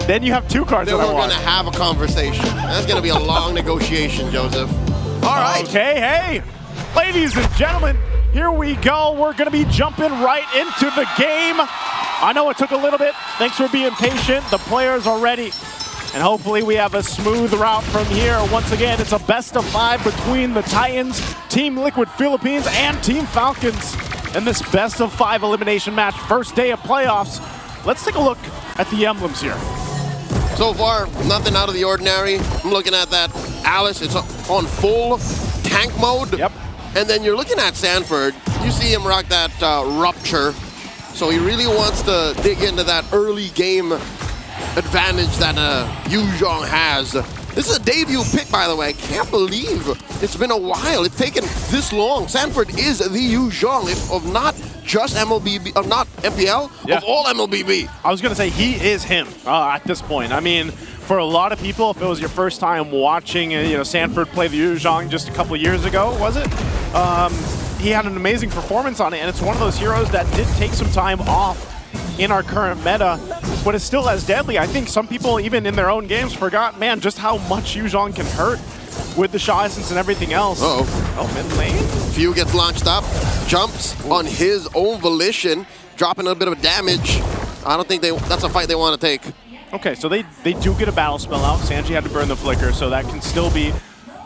then you have 2 cards then that I we're want. gonna have a conversation. That's gonna be a long negotiation, Joseph. All right. Okay, hey, ladies and gentlemen, here we go. We're gonna be jumping right into the game. I know it took a little bit. Thanks for being patient. The players are ready. And hopefully we have a smooth route from here. Once again, it's a best of 5 between the Titans, Team Liquid Philippines, and Team Falcons in this best of 5 elimination match, first day of playoffs. Let's take a look at the emblems here. So far, nothing out of the ordinary. I'm looking at that Alice. It's on full tank mode. Yep. And then you're looking at Sanford. You see him rock that Rupture. So he really wants to dig into that early game advantage that Yuzhong has. This is a debut pick, by the way. I can't believe it's been a while. It's taken this long. Sanford is the Yuzhong, of not just MLBB, of not MPL, of all MLBB. I was going to say he is him at this point. I mean, for a lot of people, if it was your first time watching, you know, Sanford play the Yuzhong just a couple years ago, was it? He had an amazing performance on it, and it's one of those heroes that did take some time off in our current meta, but it's still as deadly. I think some people, even in their own games, forgot, man, just how much Yuzhong can hurt with the Shaw Essence and everything else. Oh, mid lane. Few gets launched up, jumps on his own volition, dropping a bit of damage. I don't think that's a fight they want to take. Okay, so they do get a battle spell out. Sanji had to burn the flicker, so that can still be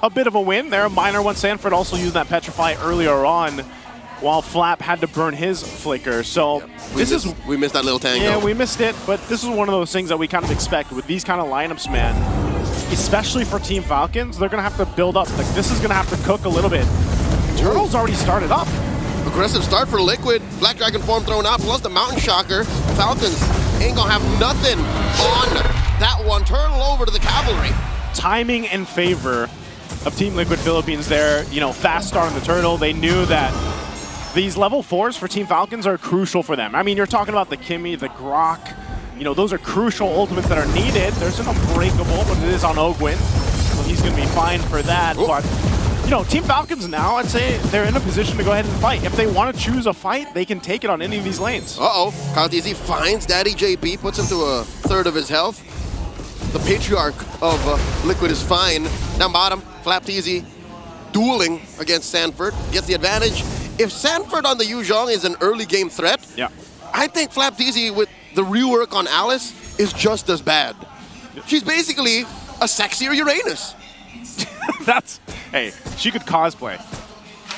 a bit of a win there. A minor one. Sanford also used that Petrify earlier on, while Flap had to burn his flicker. So we missed that little tango. Yeah, we missed it, but this is one of those things that we kind of expect with these kind of lineups, man. Especially for Team Falcons, they're gonna have to build up. Like, this is gonna have to cook a little bit. Turtle's already started up. Aggressive start for Liquid. Black Dragon form thrown out, plus the Mountain Shocker. Falcons ain't gonna have nothing on that one. Turtle over to the Cavalry. Timing in favor of Team Liquid Philippines there. You know, fast start on the Turtle. They knew that these level 4s for Team Falcons are crucial for them. I mean, you're talking about the Kimmy, the Grok. You know, those are crucial ultimates that are needed. There's an Unbreakable, but it is on Ogwin. So he's going to be fine for that. Ooh. But, you know, Team Falcons now, I'd say they're in a position to go ahead and fight. If they want to choose a fight, they can take it on any of these lanes. Uh-oh. Kaltizi finds Daddy JP, puts him to a third of his health. The patriarch of Liquid is fine. Down bottom, Flapteezy dueling against Sanford. Gets the advantage. If Sanford on the Yuzhong is an early game threat, I think Flapteezy with the rework on Alice is just as bad. She's basically a sexier Uranus. Hey, she could cosplay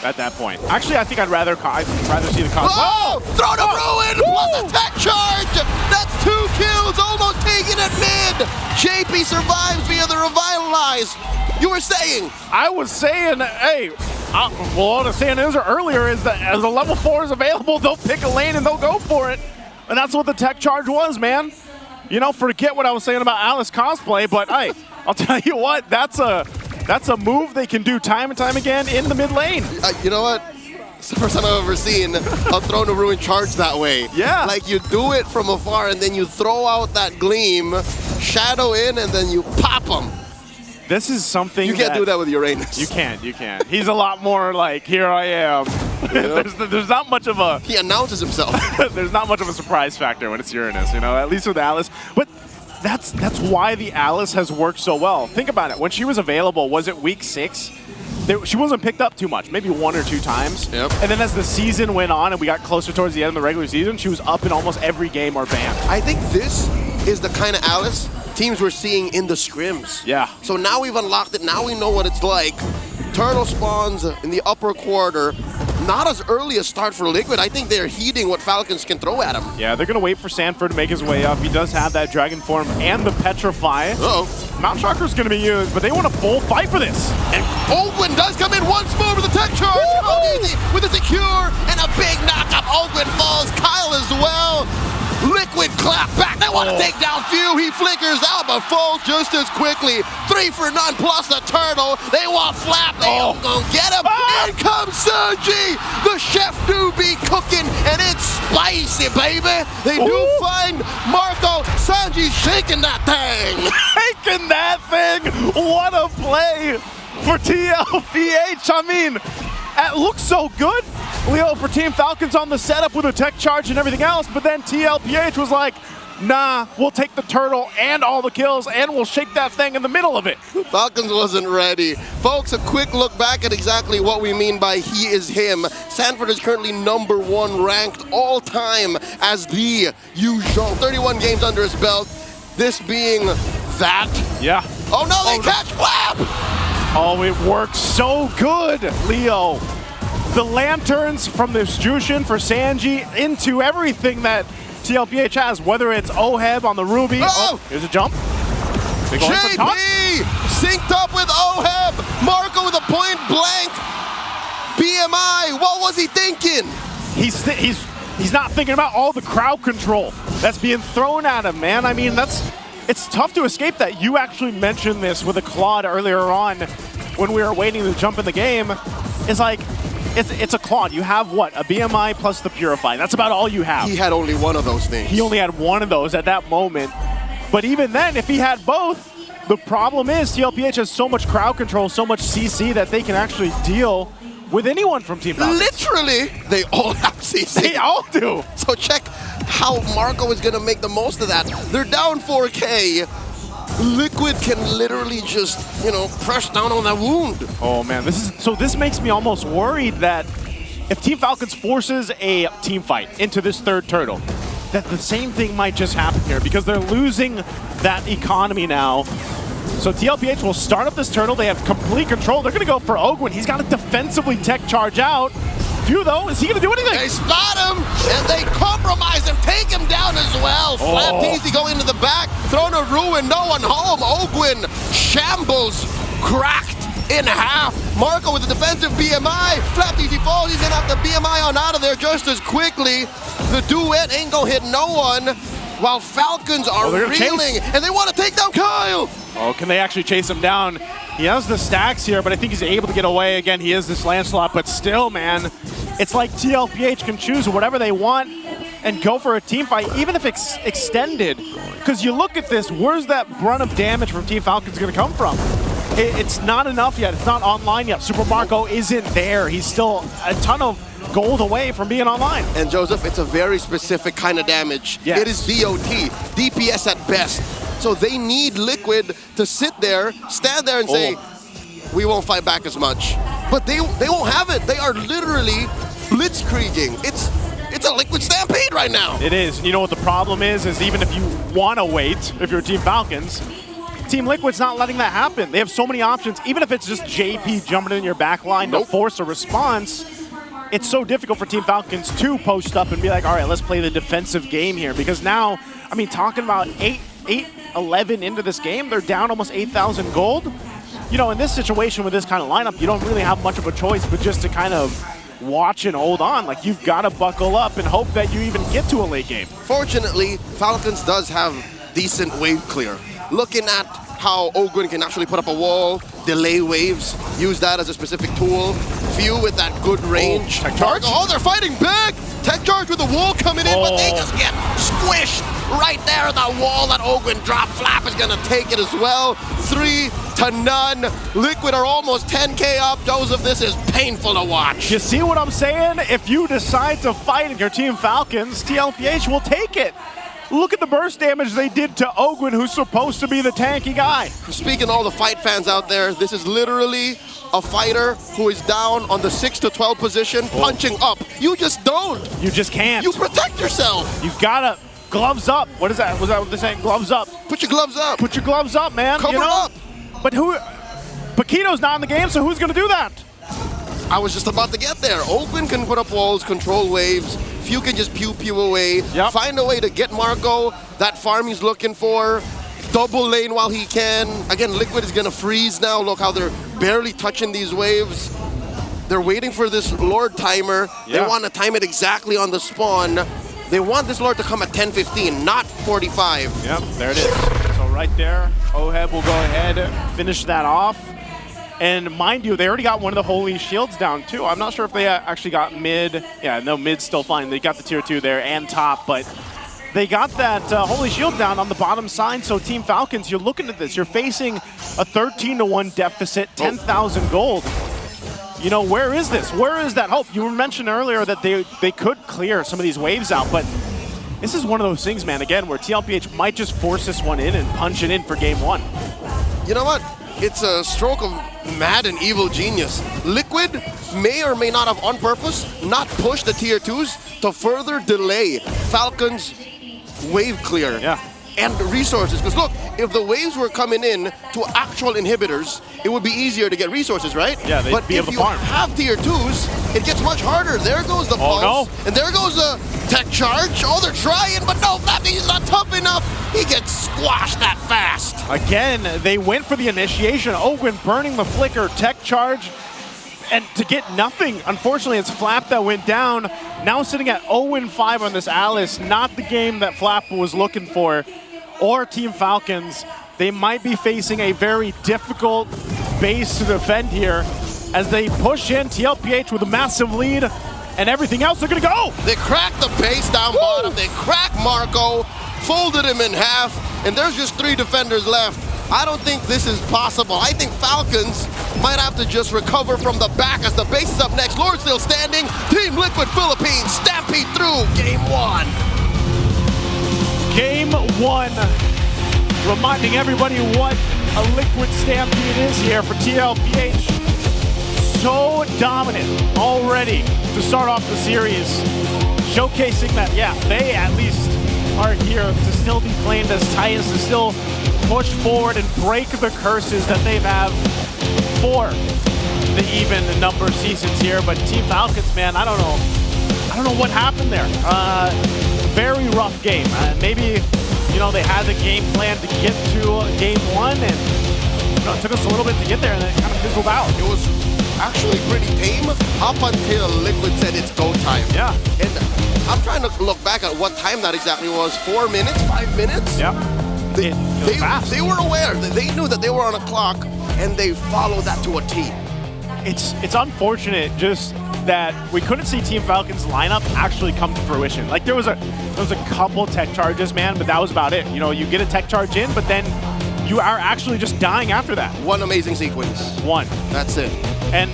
at that point. Actually, I think I'd rather see the cosplay. Oh! Throw to Ruin! Plus a tech charge! That's 2 kills, almost taken at mid! JP survives via the Revitalize. You were saying? I was saying, hey, well, what I was saying earlier is that as a level 4 is available, they'll pick a lane and they'll go for it. And that's what the tech charge was, man. You know, forget what I was saying about Alice cosplay, but hey, I'll tell you what, that's a move they can do time and time again in the mid lane. You know what? It's the first time I've ever seen a Throne to Ruin charge that way. Yeah. Like you do it from afar and then you throw out that gleam, shadow in, and then you pop them. This is something you can't do that with Uranus. You can't. He's a lot more like, here I am. There's not much of a... He announces himself. There's not much of a surprise factor when it's Uranus, you know, at least with Alice. But that's why the Alice has worked so well. Think about it. When she was available, was it week 6? She wasn't picked up too much, maybe 1 or 2 times. Yep. And then as the season went on and we got closer towards the end of the regular season, she was up in almost every game or banned. I think this is the kind of Alice teams we're seeing in the scrims. Yeah. So now we've unlocked it. Now we know what it's like. Turtle spawns in the upper quarter. not as early a start for Liquid. I think they're heeding what Falcons can throw at him. Yeah, they're going to wait for Sanford to make his way up. He does have that Dragon Form and the Petrify. Mount Shocker's going to be used, but they want a full fight for this. And Ogwin does come in once more with the tech charge. Easy with a secure and a big knockup. Ogwin falls. Kyle as well. Liquid clap back. They want to take down Few. He flickers out, but falls just as quickly. 3 for none plus the turtle. They want Flap. They don't gonna get him. In comes Sergi. The chef do be cooking, and it's spicy, baby. They do find Marco. Sanji's shaking that thing. Shaking that thing. What a play for TLPH. I mean, it looks so good. Leo for Team Falcons on the setup with a tech charge and everything else, but then TLPH was like, nah, we'll take the turtle and all the kills and we'll shake that thing in the middle of it. Falcons wasn't ready. Folks, a quick look back at exactly what we mean by he is him. Sanford is currently #1 ranked all time as the usual. 31 games under his belt. This being that. Yeah. Oh no, they catch Flap! Oh, it works so good, Leo. The lanterns from this Jushin for Sanji into everything that TLPH has, whether it's Oheb on the Ruby. Oh, here's a jump. JP synced up with Oheb. Marco with a point blank. BMI, what was he thinking? He's not thinking about all the crowd control that's being thrown at him, man. I mean, it's tough to escape that. You actually mentioned this with a Claude earlier on when we were waiting to jump in the game. It's like, it's a Claude. You have what? A BMI plus the Purify. That's about all you have. He had only one of those things. He only had one of those at that moment. But even then, if he had both, the problem is TLPH has so much crowd control, so much CC that they can actually deal with anyone from Team Falcons. Literally, they all have CC. They all do. So check how Marco is going to make the most of that. They're down 4K. Liquid can literally just, press down on that wound. Oh man, this makes me almost worried that if Team Falcons forces a team fight into this third turtle, that the same thing might just happen here because they're losing that economy now. So TLPH will start up this turtle. They have complete control. They're going to go for Ogwin. He's got to defensively tech charge out. Few though, is he going to do anything? They spot him and they compromise him, take him down as well. Flap Easy going into the back, thrown a ruin, no one home. Ogwin shambles, cracked in half. Marco with the defensive BMI. Flap Easy falls, he's going to have the BMI on out of there just as quickly. The duet ain't going to hit no one. While Falcons are reeling, and they want to take down Kyle. Oh, can they actually chase him down? He has the stacks here, but I think he's able to get away. Again, he is this Lancelot, but still, man, it's like TLPH can choose whatever they want and go for a team fight, even if it's extended. Because you look at this, where's that brunt of damage from Team Falcons going to come from? It's not enough yet. It's not online yet. Super Marco isn't there. He's still a ton of gold away from being online. And Joseph, it's a very specific kind of damage. Yes. It is DOT, DPS at best. So they need Liquid to sit there, stand there and say, we won't fight back as much. But they won't have it. They are literally blitzkrieging. It's a Liquid stampede right now. It is. You know what the problem is even if you want to wait, if you're Team Falcons, Team Liquid's not letting that happen. They have so many options. Even if it's just JP jumping in your back line to force a response, it's so difficult for Team Falcons to post up and be like, all right, let's play the defensive game here. Because now, I mean, talking about 8-11 into this game, they're down almost 8,000 gold. You know, in this situation with this kind of lineup, you don't really have much of a choice but just to kind of watch and hold on. Like, you've got to buckle up and hope that you even get to a late game. Fortunately, Falcons does have decent wave clear. Looking at how Ogwin can actually put up a wall, delay waves, use that as a specific tool. Few with that good range. Tech charge? Oh, they're fighting big! Tech charge with the wall coming in, but they just get squished right there in that wall that Ogwin dropped. Flap is gonna take it as well. 3-0. Liquid are almost 10K up. Joseph, this is painful to watch. You see what I'm saying? If you decide to fight in your Team Falcons, TLPH will take it. Look at the burst damage they did to Ogwin, who's supposed to be the tanky guy. Speaking to all the fight fans out there, this is literally a fighter who is down on the 6 to 12 position, punching up. You just don't. You just can't. You protect yourself. You've got to. Gloves up. What is that? Was that what they're saying? Gloves up. Put your gloves up. Put your gloves up, man. Cover up. But Paquito's not in the game, so who's going to do that? I was just about to get there. Open can put up walls, control waves. Few can just pew away. Find a way to get Marco that farm he's looking for. Double lane while he can. Again, Liquid is gonna freeze now. Look how they're barely touching these waves. They're waiting for this Lord timer. They want to time it exactly on the spawn. They want this Lord to come at 10:15, not 45. Yep, there it is. So right there, Oheb will go ahead, finish that off. And mind you, they already got one of the Holy Shields down too. I'm not sure if they actually got mid. Yeah, no, mid's still fine. They got the tier 2 there and top, but they got that Holy Shield down on the bottom side. So Team Falcons, you're looking at this. You're facing a 13-1 deficit, 10,000 gold. You know, where is this? Where is that hope? You were mentioned earlier that they could clear some of these waves out, but this is one of those things, man, again, where TLPH might just force this one in and punch it in for game 1. You know what? It's a stroke of mad and evil genius. Liquid may or may not have on purpose not pushed the tier 2s to further delay Falcon's wave clear. And resources, because look, if the waves were coming in to actual inhibitors, it would be easier to get resources, right? Yeah, they'd be able to farm. But if you have tier 2s, it gets much harder. There goes the pulse, and there goes the tech charge. Oh, they're trying, but no, Flappy's not tough enough. He gets squashed that fast. Again, they went for the initiation. Owen burning the flicker, tech charge, and to get nothing. Unfortunately, it's Flap that went down. Now sitting at 0-5 on this Alice, not the game that Flap was looking for. Or Team Falcons, they might be facing a very difficult base to defend here as they push in TLPH with a massive lead and everything else. They're gonna go! They cracked the base down bottom, they cracked Marco, folded him in half, and there's just 3 defenders left. I don't think this is possible. I think Falcons might have to just recover from the back as the base is up next. Lord still standing. Team Liquid Philippines stampede through game 1. Game 1, reminding everybody what a Liquid Stampede is here for TLPH. So dominant already to start off the series, showcasing that, yeah, they at least are here to still be claimed as Titans, to still push forward and break the curses that they've had for the even number seasons here. But Team Falcons, man, I don't know what happened there. Very rough game. Maybe, you know, they had the game plan to get to game 1, and you know, it took us a little bit to get there, and then it kind of fizzled out. It was actually pretty tame up until Liquid said it's go time. Yeah. And I'm trying to look back at what time that exactly was. 4 minutes? 5 minutes? Yeah. They were aware. They knew that they were on a clock, and they followed that to a T. It's unfortunate just that we couldn't see Team Falcon's lineup actually come to fruition. Like there was a couple tech charges, man, but that was about it. You know, you get a tech charge in, but then you are actually just dying after that. One amazing sequence. One. That's it. And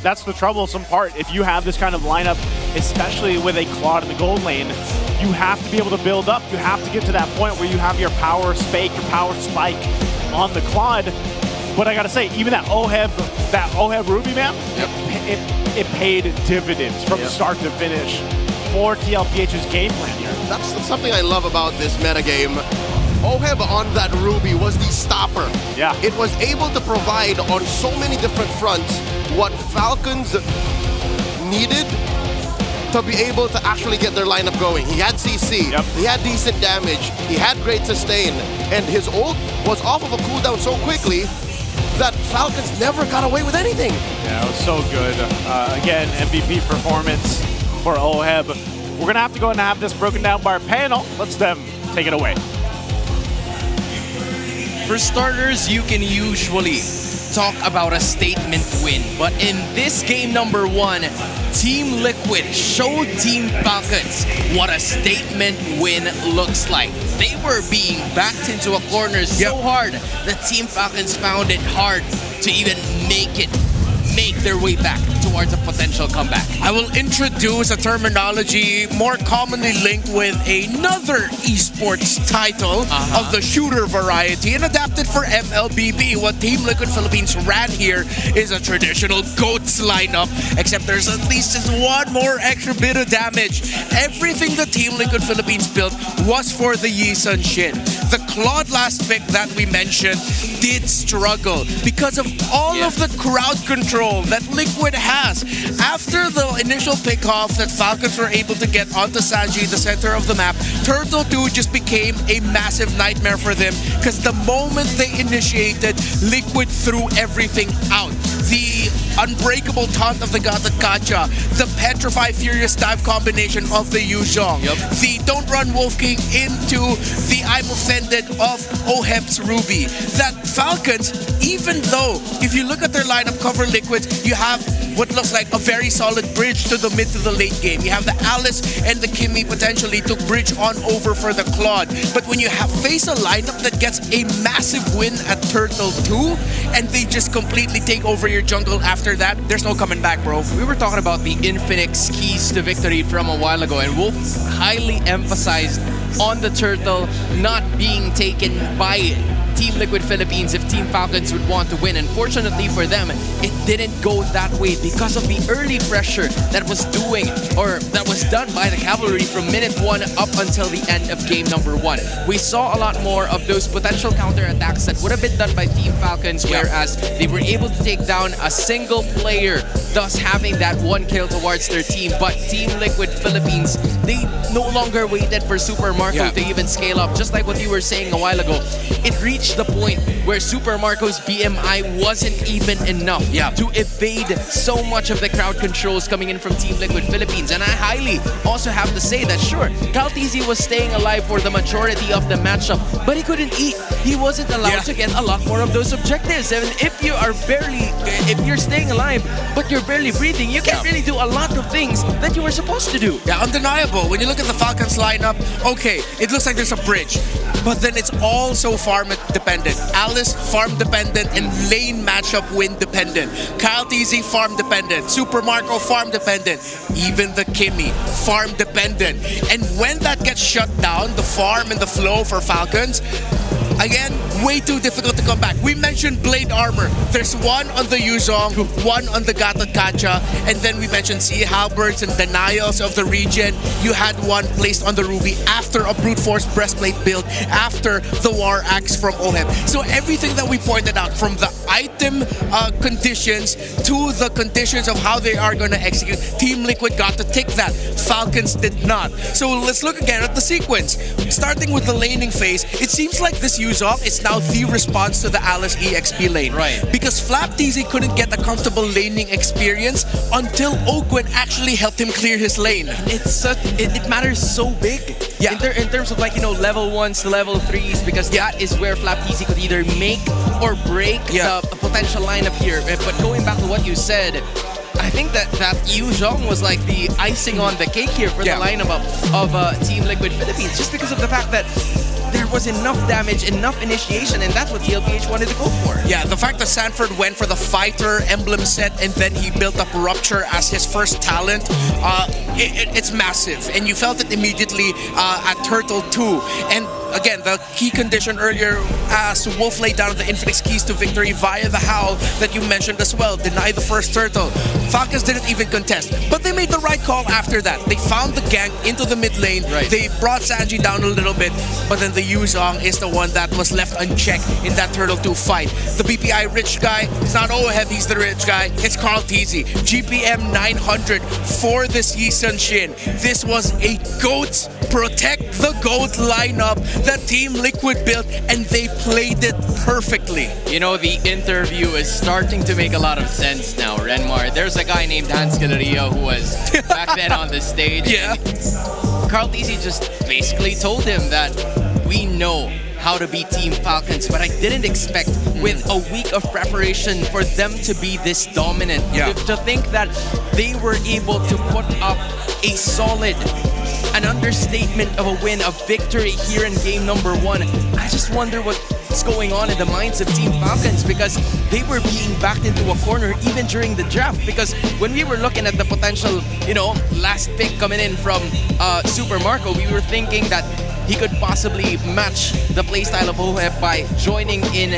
that's the troublesome part. If you have this kind of lineup, especially with a Claude in the gold lane, you have to be able to build up. You have to get to that point where you have your power spike on the Claude. But I gotta say, even that Oheb Ruby, man, it paid dividends from start to finish for TLPH's game plan here. That's something I love about this metagame. Oheb on that Ruby was the stopper. Yeah. It was able to provide on so many different fronts what Falcons needed to be able to actually get their lineup going. He had CC, he had decent damage, he had great sustain, and his ult was off of a cooldown so quickly that Falcons never got away with anything. Yeah, it was so good. Again, MVP performance for Oheb. We're gonna have to go and have this broken down by our panel. Let's them take it away. For starters, you can usually talk about a statement win, but in this game number 1, Team Liquid showed Team Falcons what a statement win looks like. They were being backed into a corner so hard that Team Falcons found it hard to even make their way back towards a potential comeback. I will introduce a terminology more commonly linked with another esports title of the shooter variety and adapted for MLBB. What Team Liquid Philippines ran here is a traditional GOATS lineup, except there's at least just one more extra bit of damage. Everything the Team Liquid Philippines built was for the Yisun Shin. The Claude last pick that we mentioned did struggle because of all of the crowd control that that Liquid has. After the initial pickoff that Falcons were able to get onto Sanji, the center of the map, Turtle 2 just became a massive nightmare for them because the moment they initiated, Liquid threw everything out. The unbreakable taunt of the Gata Kacha, the Petrify Furious Dive combination of the Yuzhong, the Don't Run Wolf King into the I'm Offended of Ohep's Ruby. That Falcons, even though if you look at their lineup cover Liquids, you have what looks like a very solid bridge to the mid to the late game. You have the Alice and the Kimmy potentially to bridge on over for the Claude. But when you face a lineup that gets a massive win at Turtle 2 and they just completely take over your jungle after that, there's no coming back, bro. We were talking about the Infinix keys to victory from a while ago, and Wolf highly emphasized on the Turtle not being taken by Team Liquid Philippines if Team Falcons would want to win. Unfortunately for them, it didn't go that way because of the early pressure that was done by the Cavalry from minute 1 up until the end of game number 1. We saw a lot more of those potential counterattacks that would have been done by Team Falcons, whereas they were able to take down a single player, thus having that 1 kill towards their team. But Team Liquid Philippines, they no longer waited for Super Marco to even scale up. Just like what you were saying a while ago, it reached the point where Super Marco's BMI wasn't even enough to evade so much of the crowd controls coming in from Team Liquid Philippines. And I highly also have to say that sure, Kaltizi was staying alive for the majority of the matchup, but he couldn't eat. He wasn't allowed to get a lot more of those objectives. And if you're staying alive, but you're barely breathing, you can't really do a lot of things that you were supposed to do. Yeah, undeniable. When you look at the Falcons lineup, okay, it looks like there's a bridge, but then it's also farm dependent. Alice farm dependent and lane matchup win dependent. Kyle TZ farm dependent. Super Marco farm dependent. Even the Kimmy farm dependent. And when that gets shut down, the farm and the flow for Falcons, again, way too difficult to come back. We mentioned Blade Armor. There's one on the Yuzhong, one on the Gata Kacha, and then we mentioned Sea Halberds and Denials of the region. You had one placed on the Ruby after a Brute Force Breastplate build, after the War Axe from Ohep. So everything that we pointed out, from the item conditions to the conditions of how they are going to execute, Team Liquid got to take that. Falcons did not. So let's look again at the sequence. Starting with the laning phase, it seems like this Yuzhong is now the response to the Alice EXP lane. Right. Because Flap TZ couldn't get a comfortable laning experience until Ogwen actually helped him clear his lane. It matters so big. Yeah. In terms of level 1s to level 3s, because that is where Flap TZ could either make or break the potential lineup here. But going back to what you said, I think that Yuzhong was like the icing on the cake here for the lineup of Team Liquid Philippines, just because of the fact that there was enough damage, enough initiation, and that's what TLPH wanted to go for. Yeah, the fact that Sanford went for the fighter emblem set and then he built up Rupture as his first talent, it's massive. And you felt it immediately at Turtle 2. And again, the key condition earlier, as Wolf laid down the Infinix keys to victory via the Howl that you mentioned as well, deny the first Turtle. Falcons didn't even contest, but they made the right call after that. They found the gank into the mid lane. They brought Sanji down a little bit, but then the Yuzhong is the one that was left unchecked in that Turtle 2 fight. The BPI rich guy, it's not Oheb, he's the rich guy, it's Carl TZ. GPM 900 for this Yisun Shin. This was a GOAT's Protect the GOAT lineup that Team Liquid built, and they played it perfectly. You know, the interview is starting to make a lot of sense now, Renmar. There's a guy named Hans Galeria who was back then on the stage. Yeah. Carl TZ just basically told him that we know how to beat Team Falcons, but I didn't expect with a week of preparation for them to be this dominant. To think that they were able to put up a solid, an understatement of a win, a victory here in game number 1. I just wonder what's going on in the minds of Team Falcons, because they were being backed into a corner even during the draft. Because when we were looking at the potential, last pick coming in from Super Marco, we were thinking that he could possibly match the playstyle of Oheb by joining in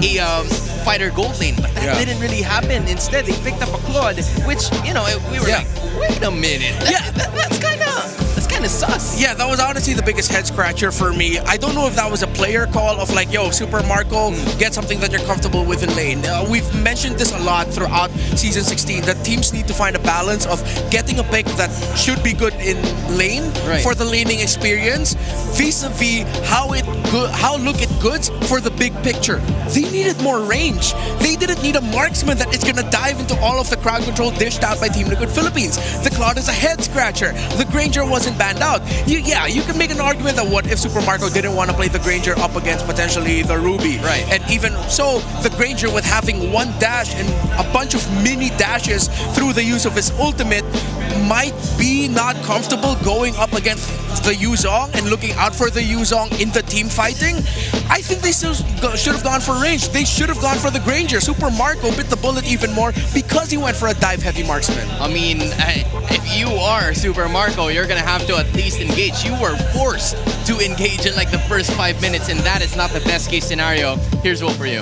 a fighter gold lane, but that didn't really happen. Instead, they picked up a Claude, which we were like, wait a minute, that's kind of kind of sus. Yeah, that was honestly the biggest head scratcher for me. I don't know if that was a player call of like, yo, Super Marco, get something that you're comfortable with in lane. We've mentioned this a lot throughout Season 16, that teams need to find a balance of getting a pick that should be good in lane for the laning experience, vis-a-vis how look it goods for the big picture. They needed more range. They didn't need a marksman that is going to dive into all of the crowd control dished out by Team Liquid Philippines. The Claude is a head scratcher. The Granger wasn't banned out. You can make an argument that what if Super Marco didn't want to play the Granger up against potentially the Ruby. Right. And even so, the Granger with having one dash and a bunch of mini dashes through the use of his ultimate might be not comfortable going up against the Yuzong and looking out for the Yuzong in the team fighting. I think they still should have gone for range. They should have gone for the Granger. Super Marco bit the bullet even more because he went for a dive-heavy marksman. I mean, if you are Super Marco, you're gonna have to at least engage. You were forced to engage in like the first 5 minutes, and that is not the best case scenario. Here's one for you.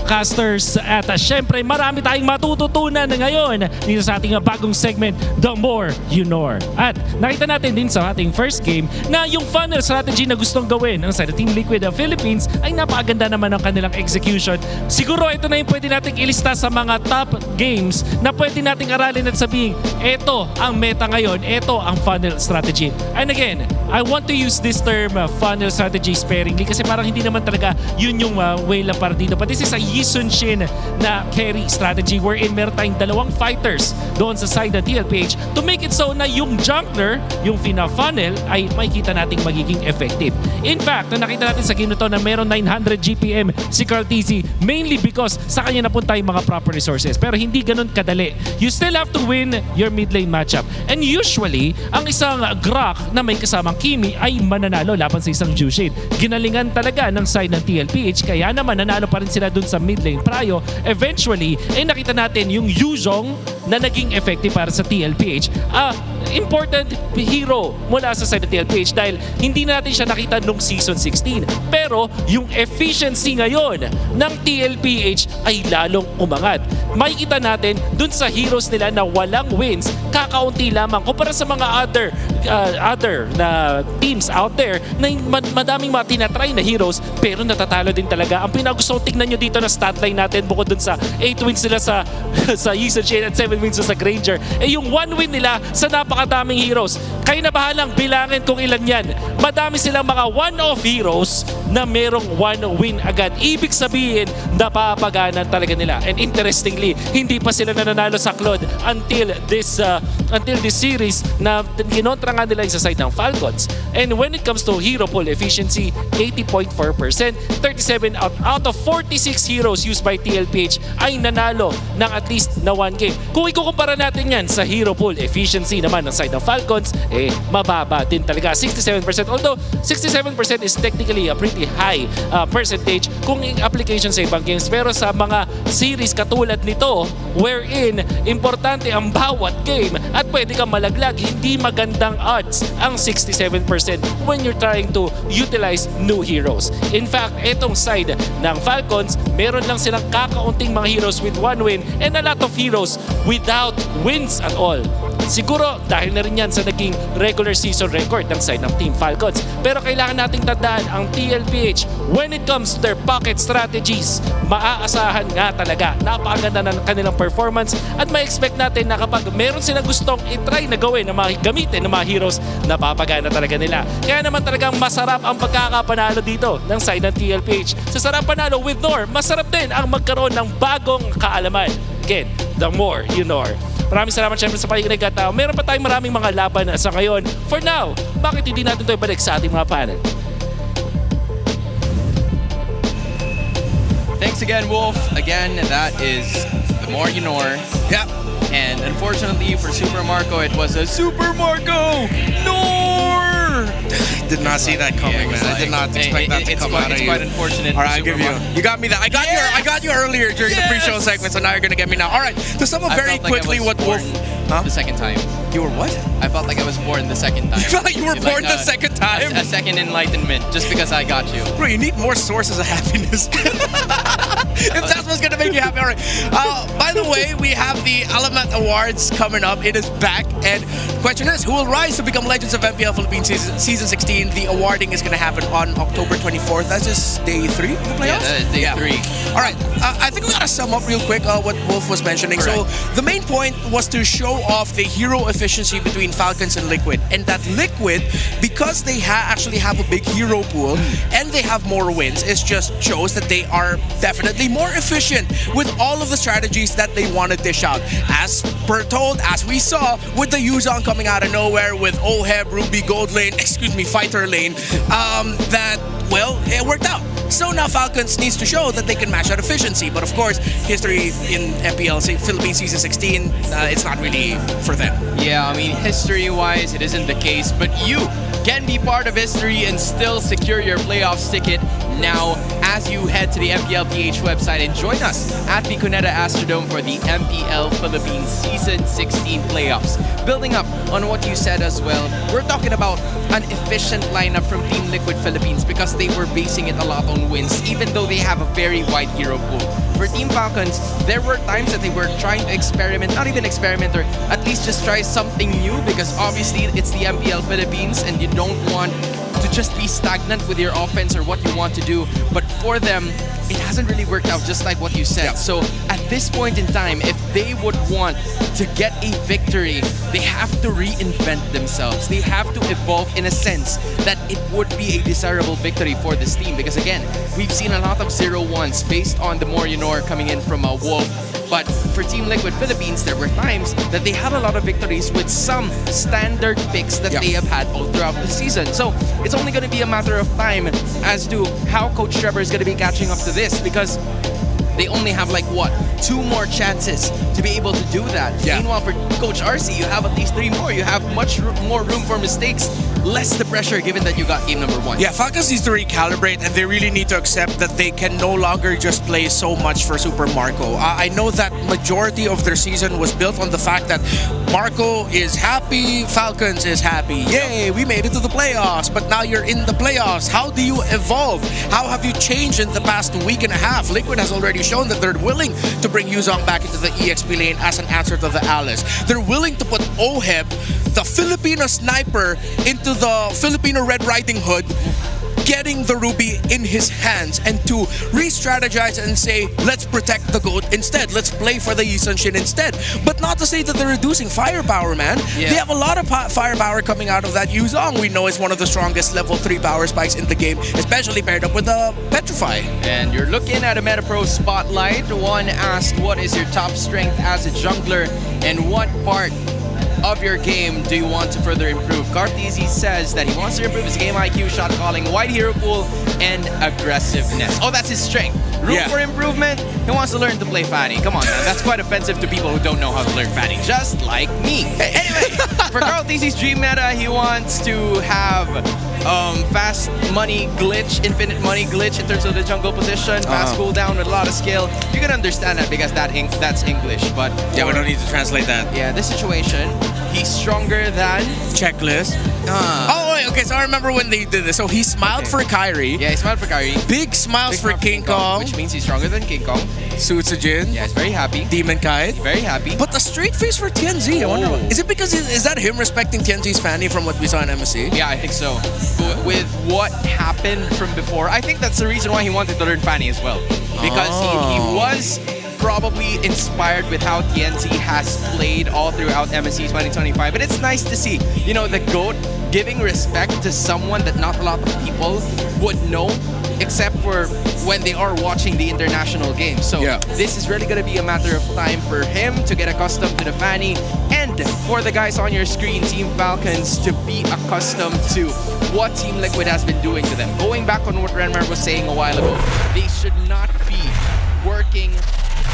Casters, at syempre marami tayong matututunan ngayon dito sa ating bagong segment, The More You Know. At nakita natin din sa ating first game na yung funnel strategy na gustong gawin ng side of Team Liquid Philippines ay napakaganda naman ng kanilang execution. Siguro ito na yung pwede nating ilista sa mga top games na pwede nating aralin at sabihin, ito ang meta ngayon, ito ang funnel strategy. And again, I want to use this term funnel strategy sparingly kasi parang hindi naman talaga yun yung way lang para dito. But this is a Yisun Shin na carry strategy wherein meron tayong dalawang fighters doon sa side ng TLPH to make it so na yung jungler, yung fina-funnel ay makikita nating magiging effective. In fact, nakita natin sa game na to na meron 900 GPM si Carl TZ mainly because sa kanya napunta yung mga proper resources. Pero hindi ganun kadali. You still have to win your mid lane matchup. And usually, ang isang Grok na may kasamang Kimi ay mananalo laban sa isang Jushin. Ginalingan talaga ng side ng TLPH kaya naman nanalo pa rin sila dun sa mid lane Prayo. Eventually, ay nakita natin yung Yuzong na naging effective para sa TLPH. Important hero mula sa side ng TLPH dahil hindi natin siya nakita nung Season 16. Pero yung efficiency ngayon ng TLPH ay lalong umangat. Makikita natin dun sa heroes nila na walang wins, kakaunti lamang kumpara sa mga other na teams out there na madaming mga tinatry na heroes pero natatalo din talaga. Ang pinagusto tignan nyo dito na statline natin bukod dun sa 8 wins nila sa Yisun Shin at 7 wins sa Granger, yung 1 win nila sa napakadaming heroes. Kayo na bahalang bilangin kung ilan yan. Madami silang mga one-off heroes na merong 1 win agad. Ibig sabihin, napapaganan talaga nila. And interestingly, hindi pa sila nananalo sa Claude until this series na kinontra nga nila sa side ng Falcons. And when it comes to hero pool efficiency, 80.4%, 37 out of 46 heroes used by TLPH ay nanalo ng at least na 1 game. Kung ikukumpara natin yan sa hero pool efficiency naman ng side ng Falcons, mababa din talaga, 67%. Although 67% is technically a pretty high percentage kung application sa ibang games. Pero sa mga series katulad nito, wherein importante ang bawat game at pwede kang malaglag, hindi magandang odds ang 67% when you're trying to utilize new heroes. In fact, itong side ng Falcons, meron lang silang kakaunting mga heroes with 1 win and a lot of heroes without wins at all. Siguro dahil na rin yan sa naging regular season record ng side ng Team Falcons. Pero kailangan nating tandaan ang TLPH when it comes to their pocket strategies, maaasahan nga talaga. Napakaganda ng kanilang performance at may expect natin na kapag meron silang gustong itry na gawin na gamitin ng mga heroes, napapagana talaga nila. Kaya naman talagang masarap ang pagkakapanalo dito ng side ng TLPH. Sa sarap panalo with Nor, masarap din ang magkaroon ng bagong kaalaman. Again, the more you know. Maraming salamat syempre sa pakikinig at meron pa tayong maraming mga laban sa ngayon. For now, bakit hindi natin ito ibalik sa ating mga panel? Thanks again, Wolf. Again, that is the more you know. Yep. And unfortunately for Super Marco, it was a Super Marco Nor! Did not see that coming, man. I did not expect that to come out of you. It's quite unfortunate. All right, I'll give you. You got me that. I got you earlier during the pre-show segment, so now you're gonna get me now. All right. To sum up very quickly, what Wolf? The second time. You were what? I felt like I was born the second time. You felt like you were born the second time? A second enlightenment, just because I got you. Bro, you need more sources of happiness. If that's what's gonna make you happy. all right. By the way, we have the Element Awards coming up. It is back. And the question is, who will rise to become Legends of MPL Philippines Season 16? The awarding is going to happen on October 24th. That's just day 3 of the playoffs? Yeah, that is day 3. All right. I think we got to sum up real quick what Wolf was mentioning. Correct. So the main point was to show off the hero efficiency between Falcons and Liquid. And that Liquid, because they actually have a big hero pool and they have more wins, it just shows that they are definitely more efficient with all of the strategies that they want to dish out. As per told, as we saw with the Yuzong coming out of nowhere with Oheb, Ruby, Gold Lane, Fighter Lane, that, well, it worked out. So now Falcons needs to show that they can match that efficiency. But of course, history in MPL Philippines Season 16, it's not really for them. Yeah, I mean, history-wise, it isn't the case. But you can be part of history and still secure your playoffs ticket now as you head to the TLPH website and join us at the Cuneta Astrodome for the MPL Philippines Season 16 playoffs. Building up on what you said as well, we're talking about an efficient lineup from Team Liquid Philippines because they were basing it a lot on wins, even though they have a very wide hero pool. For Team Falcons, there were times that they were trying to experiment, not even experiment, or at least just try something new because obviously it's the MPL Philippines and you don't want to just be stagnant with your offense or what you want to do. But for them, it hasn't really worked out, just like what you said. Yeah. So at this point in time, if they would want to get a victory, they have to reinvent themselves. They have to evolve in a sense that it would be a desirable victory for this team. Because again, we've seen a lot of 0-1s based on the Morinor coming in from a Wolf. But for Team Liquid Philippines, there were times that they had a lot of victories with some standard picks that they have had all throughout the season. So it's only going to be a matter of time as to how Coach Trevor is going to be catching up to this, because they only have like, what, 2 more chances to be able to do that. Yeah. Meanwhile, for Coach RC, you have at least 3 more. You have much more room for mistakes, less the pressure given that you got game number 1. Yeah, Falcons needs to recalibrate and they really need to accept that they can no longer just play so much for Super Marco. I know that majority of their season was built on the fact that Marco is happy, Falcons is happy. Yay, we made it to the playoffs, but now you're in the playoffs. How do you evolve? How have you changed in the past week and a half? Liquid has already shown that they're willing to bring Yuzong back into the EXP lane as an answer to the Alice. They're willing to put Oheb, the Filipino sniper, into the Filipino Red Riding Hood, getting the Ruby in his hands, and to re-strategize and say, let's protect the GOAT instead. Let's play for the Yisun Shin instead. But not to say that they're reducing firepower, man. Yeah. They have a lot of firepower coming out of that. Yuzong, we know, is one of the strongest level 3 power spikes in the game, especially paired up with the Petrify. And you're looking at a Metapro spotlight. One asked, what is your top strength as a jungler, and what part of your game do you want to further improve? Cartesi says that he wants to improve his game IQ, shot calling, wide hero pool, and aggressiveness. Oh, that's his strength. Room for improvement? He wants to learn to play Fanny. Come on, man. That's quite offensive to people who don't know how to learn Fanny, just like me. Anyway, for Cartesi's dream meta, he wants to have fast money glitch, infinite money glitch in terms of the jungle position, fast cooldown with a lot of skill. You can understand that because that's English, but yeah, we don't need to translate that. Yeah, this situation, he's stronger than Checklist. Oh, wait, okay, so I remember when they did this. So he smiled for Kyrie. Yeah, he smiled for Kyrie. Big smiles for King Kong. Which means he's stronger than King Kong. Sutsujin. Yeah, he's very happy. Demon Kite. Very happy. But a straight face for TNZ. I wonder, is it because, is that him respecting TNZ's Fanny from what we saw in MSC? Yeah, I think so. With what happened from before, I think that's the reason why he wanted to learn Fanny as well. Because he was probably inspired with how TNZ has played all throughout MSC 2025. But it's nice to see, you know, the GOAT giving respect to someone that not a lot of people would know, except for when they are watching the international game. So this is really going to be a matter of time for him to get accustomed to the Fanny, and for the guys on your screen, Team Falcons, to be accustomed to what Team Liquid has been doing to them. Going back on what Renmar was saying a while ago, they should not be working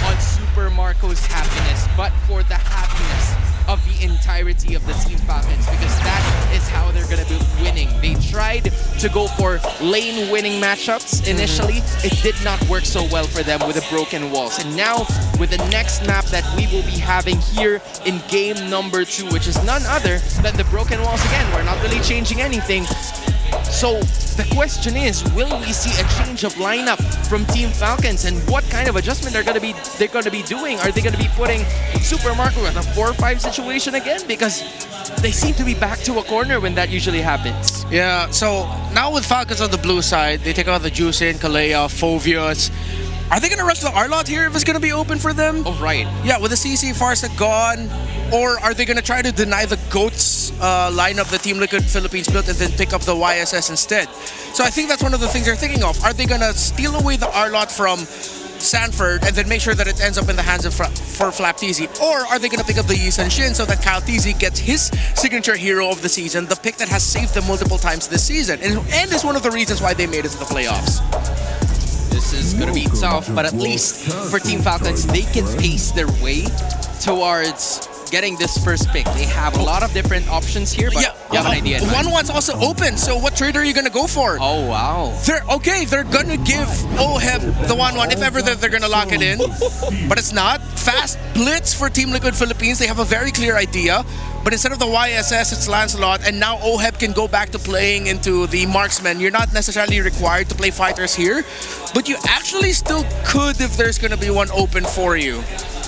on Super Marco's happiness, but for the happiness of the entirety of the Team Falcons, because that is how they're going to be winning. They tried to go for lane winning matchups initially. It did not work so well for them with the broken walls. And now with the next map that we will be having here in game number 2, which is none other than the broken walls again. We're not really changing anything. So the question is, will we see a change of lineup from Team Falcons, and what kind of adjustment they're going to be doing? Are they going to be putting Super Marco in a 4-5 situation again? Because they seem to be back to a corner when that usually happens. Yeah, so now with Falcons on the blue side, they take out the Juicin, Kalea, Phovius. Are they going to rush the Arlot here if it's going to be open for them? Oh, right. Yeah, with the CC Farsa gone. Or are they going to try to deny the GOATs lineup that Team Liquid Philippines built and then pick up the YSS instead? So I think that's one of the things they're thinking of. Are they going to steal away the Arlot from Sanford and then make sure that it ends up in the hands of for Flapteasy? Or are they going to pick up the Yi Sun Shin so that Kyle Teasy gets his signature hero of the season, the pick that has saved them multiple times this season, and is one of the reasons why they made it to the playoffs? This is going to be tough, but at least for Team Falcons, they can pace their way towards getting this first pick. They have a lot of different options here, but you have an idea in mind. 1-1's also open, so what trade are you going to go for? Oh, wow. They're going to give OHEB the 1-1 if ever they're going to lock it in, but it's not. Fast blitz for Team Liquid Philippines. They have a very clear idea, but instead of the YSS, it's Lancelot, and now OHEB can go back to playing into the marksman. You're not necessarily required to play fighters here, but you actually still could if there's going to be one open for you.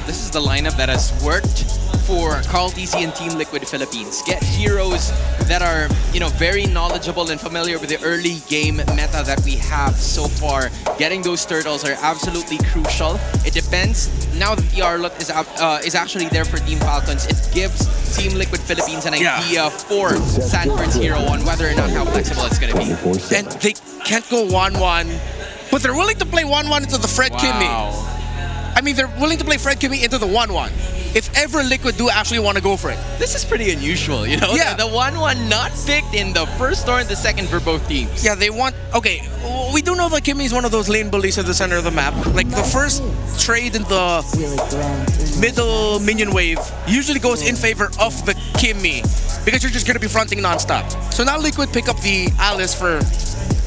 This is the lineup that has worked for Carl TC and Team Liquid Philippines. Get heroes that are, very knowledgeable and familiar with the early game meta that we have so far. Getting those turtles are absolutely crucial. It depends. Now that the Arlot is actually there for Team Falcons, it gives Team Liquid Philippines an idea for Sanford's hero on whether or not how flexible it's going to be. And they can't go 1-1, but they're willing to play 1-1 into the Fred Kimmy. I mean, they're willing to play Fred Kimmy into the 1-1. If ever Liquid do actually want to go for it. This is pretty unusual, Yeah. The 1-1 not picked in the first or in the second for both teams. Yeah, they want... Okay, we do know that Kimmy is one of those lane bullies at the center of the map. Like, the first trade in the middle minion wave usually goes in favor of the Kimmy because you're just going to be fronting non-stop. So now Liquid pick up the Alice for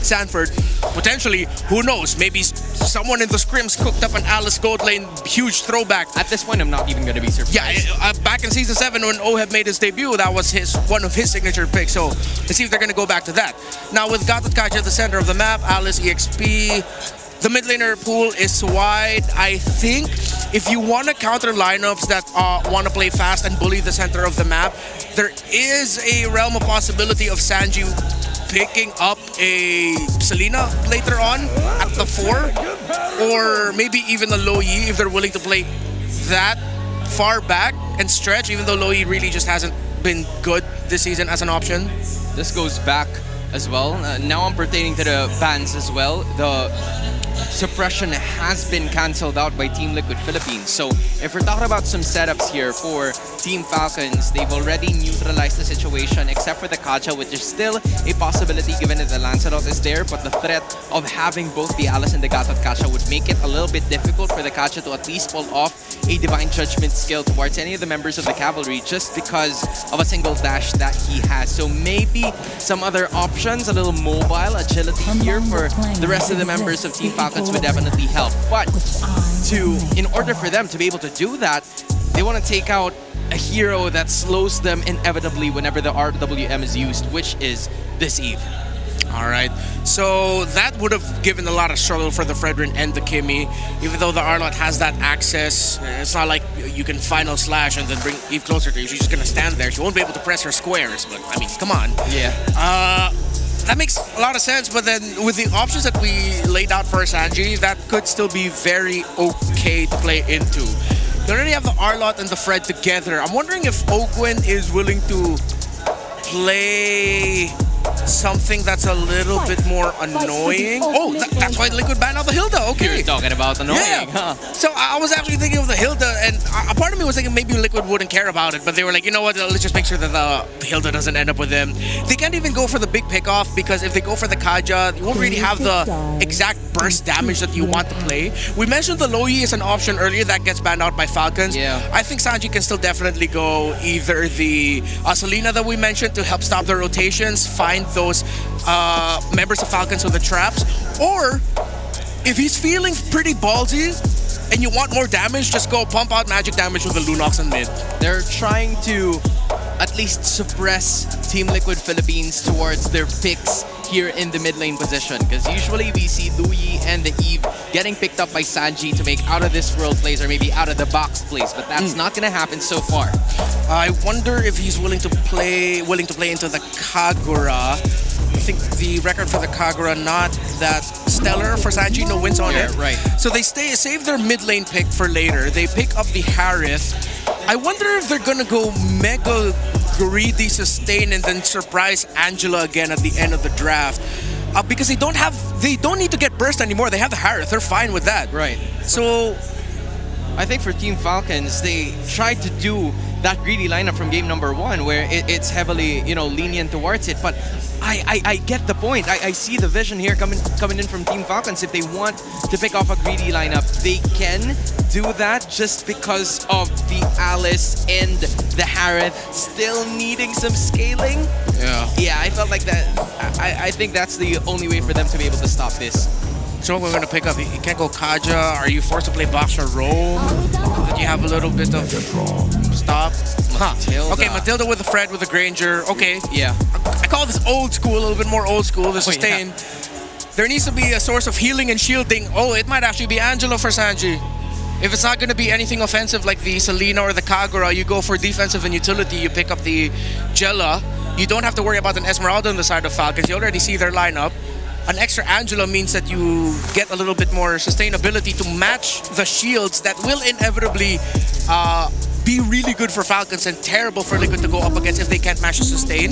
Sanford. Potentially, who knows, maybe someone in the scrims cooked up an Alice gold lane huge throwback. At this point, I'm not even going to be surprised. Yeah, back in Season 7 when OHEB made his debut, that was one of his signature picks. So let's see if they're going to go back to that. Now with Gatot Kaja at the center of the map, Alice EXP, the mid laner pool is wide. I think if you want to counter lineups that want to play fast and bully the center of the map, there is a realm of possibility of Sanji picking up a Selena later on at the 4, or maybe even a Lo Yi if they're willing to play that far back and stretch, even though Lo Yi really just hasn't been good this season as an option. This goes back as well. Now I'm pertaining to the bans as well. The suppression has been cancelled out by Team Liquid Philippines. So if we're talking about some setups here for Team Falcons, they've already neutralized the situation except for the Kaja, which is still a possibility given that the Lancelot is there, but the threat of having both the Alice and the Gatot Kaja would make it a little bit difficult for the Kaja to at least pull off a Divine Judgment skill towards any of the members of the cavalry just because of a single dash that he has. So maybe some other options, a little mobile agility here for the rest of the members of Team Falcons would definitely help. But in order for them to be able to do that, they want to take out a hero that slows them inevitably whenever the RWM is used, which is this Eve. All right, so that would have given a lot of struggle for the Fredrin and the Kimmy. Even though the Arlot has that access, it's not like you can final slash and then bring Eve closer to you. She's just going to stand there. She won't be able to press her squares, but I mean, come on. Yeah. That makes a lot of sense, but then with the options that we laid out for Sanji, that could still be very okay to play into. They already have the Arlot and the Fred together. I'm wondering if Ogwen is willing to play something that's a little bit more annoying. Oh, that's why Liquid banned out the Hilda. Okay. You're talking about annoying, huh? So I was actually thinking of the Hilda, and a part of me was thinking maybe Liquid wouldn't care about it, but they were like, you know what, let's just make sure that the Hilda doesn't end up with them. They can't even go for the big pickoff because if they go for the Kaja, you won't really have the exact burst damage that you want to play. We mentioned the Lo Yi as an option earlier that gets banned out by Falcons. Yeah. I think Sanji can still definitely go either the Selena that we mentioned to help stop the rotations, find those members of Falcons with the traps, or if he's feeling pretty ballsy and you want more damage, just go pump out magic damage with the Lunox in mid. They're trying to at least suppress Team Liquid Philippines towards their picks here in the mid lane position. Because usually we see Louis and the Eve getting picked up by Sanji to make out of this world plays or maybe out of the box plays, but that's not gonna happen so far. I wonder if he's willing to play into the Kagura. I think the record for the Kagura not that stellar for Sanji, no wins on it. Right. So they save their mid lane pick for later. They pick up the Harith. I wonder if they're gonna go mega greedy sustain and then surprise Angela again at the end of the draft. Because they don't need to get burst anymore. They have the Harith. They're fine with that. Right. So I think for Team Falcons, they tried to do that greedy lineup from game number 1 where it's heavily, lenient towards it. But I get the point. I see the vision here coming in from Team Falcons. If they want to pick off a greedy lineup, they can do that just because of the Alice and the Harith still needing some scaling. Yeah, I felt like that. I think that's the only way for them to be able to stop this. So what we're going to pick up, you can't go Kaja. Are you forced to play Boxer Roam? Then you have a little bit of stop. Matilda. Okay, Matilda with the Fred with the Granger. Okay. Yeah. I call this old school, a little bit more old school, the sustain. There needs to be a source of healing and shielding. Oh, it might actually be Angelo for Sanji. If it's not going to be anything offensive like the Selena or the Kagura, you go for defensive and utility. You pick up the Jella. You don't have to worry about an Esmeralda on the side of Falcons. You already see their lineup. An extra Angela means that you get a little bit more sustainability to match the shields that will inevitably be really good for Falcons and terrible for Liquid to go up against if they can't match the sustain.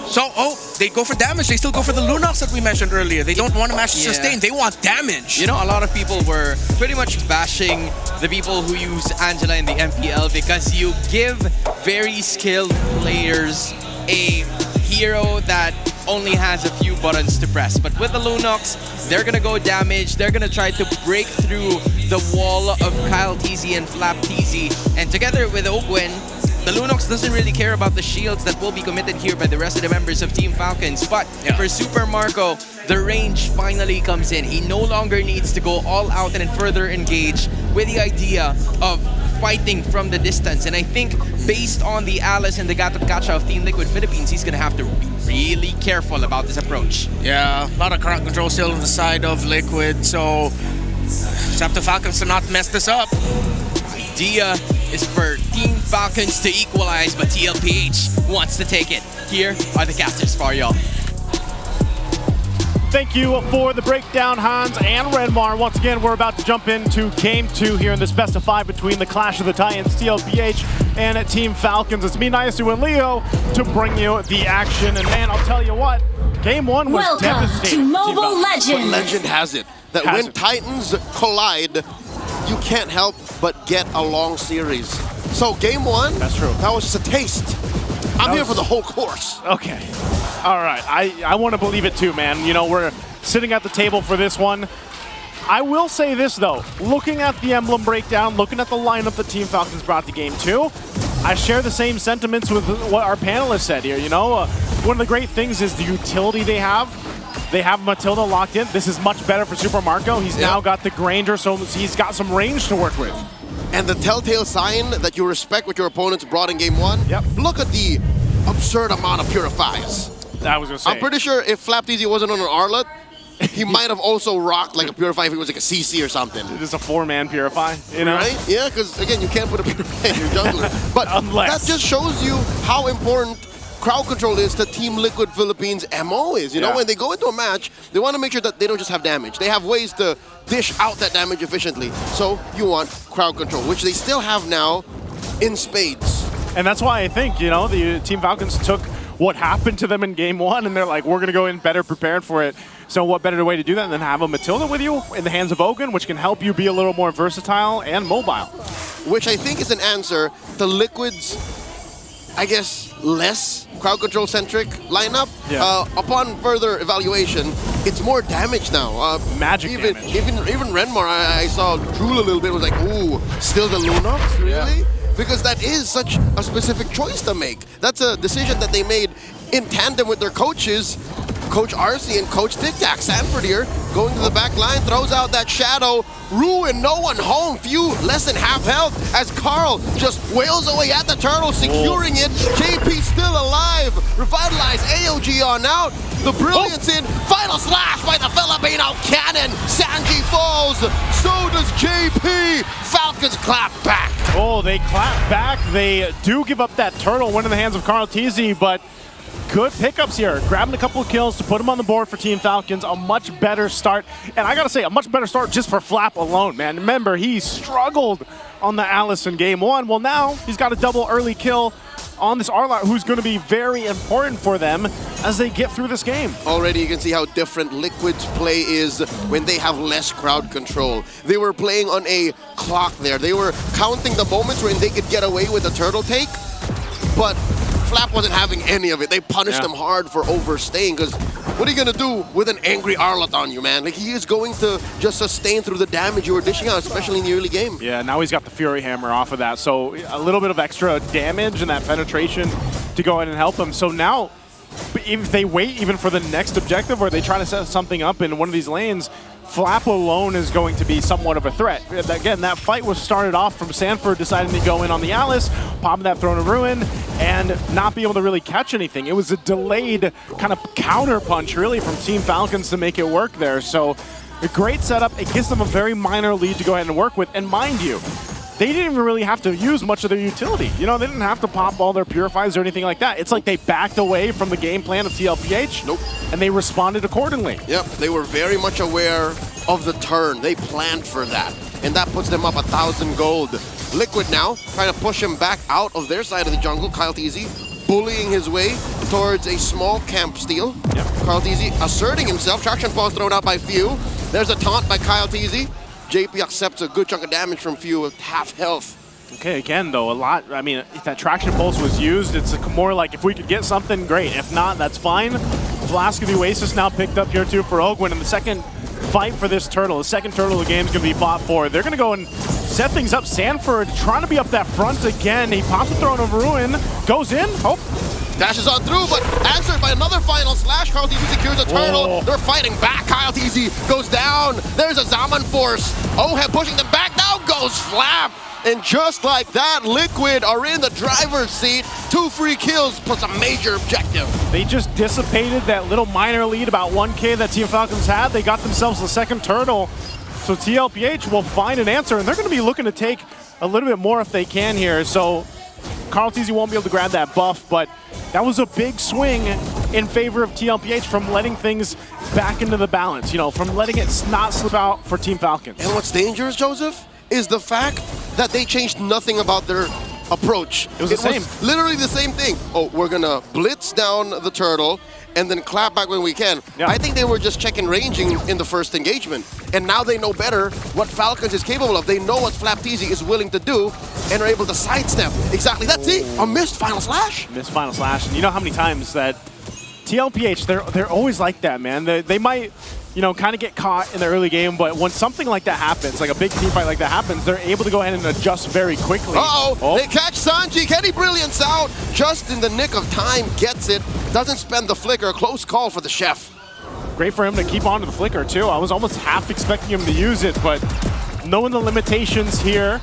So, they go for damage. They still go for the Lunox that we mentioned earlier. They don't want to match the sustain. They want damage. A lot of people were pretty much bashing the people who use Angela in the MPL because you give very skilled players a hero that only has a few buttons to press. But with the Lunox, they're gonna go damage. They're gonna try to break through the wall of Kyle TZ and Flap TZ. And together with Ogwen, the Lunox doesn't really care about the shields that will be committed here by the rest of the members of Team Falcons. But for Super Marco, the range finally comes in. He no longer needs to go all out and further engage with the idea of fighting from the distance. And I think based on the Alice and the Gatot Kacha of Team Liquid Philippines, he's gonna have to be really careful about this approach. Yeah, a lot of crowd control still on the side of Liquid, so it's up to Falcons to not mess this up. Idea is for Team Falcons to equalize, but TLPH wants to take it. Here are the casters for y'all. Thank you for the breakdown, Hans and Renmar. Once again, we're about to jump into Game 2 here in this best of 5 between the Clash of the Titans, TLPH, and Team Falcons. It's me, Nyasu, and Leo to bring you the action. And man, I'll tell you what, Game 1 was devastating. Welcome to Mobile Legends. But legend has it that when Titans collide, you can't help but get a long series. So Game 1, that's true. That was just a taste. I'm here for the whole course. Okay. All right. I want to believe it too, man. We're sitting at the table for this one. I will say this, though. Looking at the emblem breakdown, looking at the lineup that Team Falcons brought to Game 2, I share the same sentiments with what our panelists said here. One of the great things is the utility they have. They have Matilda locked in. This is much better for Super Marco. He's now got the Granger, so he's got some range to work with. And the telltale sign that you respect what your opponents brought in Game 1, look at the absurd amount of purifiers. I was going to say. I'm pretty sure if Flap TZ wasn't on an Arlet, he might have also rocked like a Purify if it was like a CC or something. Just a 4-man Purify, Right? Yeah, because again, you can't put a Purify in your jungler. But that just shows you how important crowd control is to Team Liquid Philippines' MO is. When they go into a match, they want to make sure that they don't just have damage. They have ways to dish out that damage efficiently. So you want crowd control, which they still have now in spades. And that's why I think, the Team Falcons took what happened to them in Game 1, and they're like, we're going to go in better prepared for it. So what better way to do that than have a Matilda with you in the hands of Ogun, which can help you be a little more versatile and mobile. Which I think is an answer to Liquid's, I guess, less crowd control-centric lineup. Upon further evaluation, it's more damage now. Magic damage. Even Renmar, I saw drool a little bit, was like, ooh, still the Lunox, really? Because that is such a specific choice to make. That's a decision that they made in tandem with their coaches Coach RC and Coach Tic Tac. Sanford here, going to the back line, throws out that shadow. Ruin, no one home. Few less than half health as Carl just wails away at the turtle, securing it. JP still alive. Revitalize AOG on out. The brilliance in. Final slash by the Filipino cannon. Sanji falls. So does JP. Falcons clap back. Oh, they clap back. They do give up that turtle, one in the hands of Carl Tizzi, but good pickups here. Grabbing a couple of kills to put him on the board for Team Falcons. A much better start. And I gotta say, a much better start just for Flap alone, man. Remember, he struggled on the Alice in game one. Well, now he's got a double early kill on this Arlot, who's going to be very important for them as they get through this game. Already you can see how different Liquid's play is when they have less crowd control. They were playing on a clock there. They were counting the moments when they could get away with a turtle take, but Flap wasn't having any of it. They punished him hard for overstaying, because what are you going to do with an angry Arlot on you, man? Like, he is going to just sustain through the damage you were dishing out, especially in the early game. Yeah, now he's got the Fury Hammer off of that, so a little bit of extra damage and that penetration to go ahead and help him. So now, if they wait even for the next objective or they try to set something up in one of these lanes, Flap alone is going to be somewhat of a threat. Again, that fight was started off from Sanford deciding to go in on the Alice, popping that Throne of Ruin, and not be able to really catch anything. It was a delayed kind of counter punch, really, from Team Falcons to make it work there. So a great setup. It gives them a very minor lead to go ahead and work with. And mind you, they didn't even really have to use much of their utility. You know, they didn't have to pop all their purifies or anything like that. It's like they backed away from the game plan of TLPH. Nope. And they responded accordingly. Yep, they were very much aware of the turn. They planned for that. And that puts them up 1,000 gold. Liquid now trying to push him back out of their side of the jungle. Kyle Tizzi bullying his way towards a small camp steal. Yep. Kyle Tizzi asserting himself. Traction Pulse thrown out by Few. There's a taunt by Kyle Tizzi. JP accepts a good chunk of damage from Few with half health. Okay, again, though, a lot. I mean, if that Traction Pulse was used, it's more like if we could get something, great. If not, that's fine. Flask of the Oasis now picked up here, too, for Ogwin. And the second fight for this turtle, the second turtle of the game is going to be fought for. They're going to go and set things up. Sanford trying to be up that front again. He pops a Throne of Ruin, goes in. Oh. Dashes on through, but answered by another final slash. Kyle Tizzi secures a turtle. Oh. They're fighting back. Kyle Tizzi goes down. There's a Zaman Force. Oheb pushing them back. Down goes Flap. And just like that, Liquid are in the driver's seat. 2 free kills plus a major objective. They just dissipated that little minor lead, about 1K that Team Falcons had. They got themselves the second turtle. So TLPH will find an answer, and they're going to be looking to take a little bit more if they can here. So Carl Tizzi won't be able to grab that buff, but that was a big swing in favor of TLPH from letting things back into the balance, you know, from letting it not slip out for Team Falcons. And what's dangerous, Joseph, is the fact that they changed nothing about their approach. It was the same. Literally the same thing. Oh, we're going to blitz down the turtle and then clap back when we can. Yeah. I think they were just checking ranging in the first engagement. And now they know better what Falcons is capable of. They know what Flap Tizzi is willing to do and are able to sidestep. Exactly. That's it. A missed final slash. Missed final slash. And you know how many times that TLPH, they're always like that, man. They might, you know, kind of get caught in the early game, but when something like that happens, like a big team fight like that happens, they're able to go ahead and adjust very quickly. Uh-oh, they catch Sanji. Kenny Brilliance out just in the nick of time, gets it, doesn't spend the flicker. Close call for the chef. Great for him to keep on to the flicker, too. I was almost half expecting him to use it, but knowing the limitations here,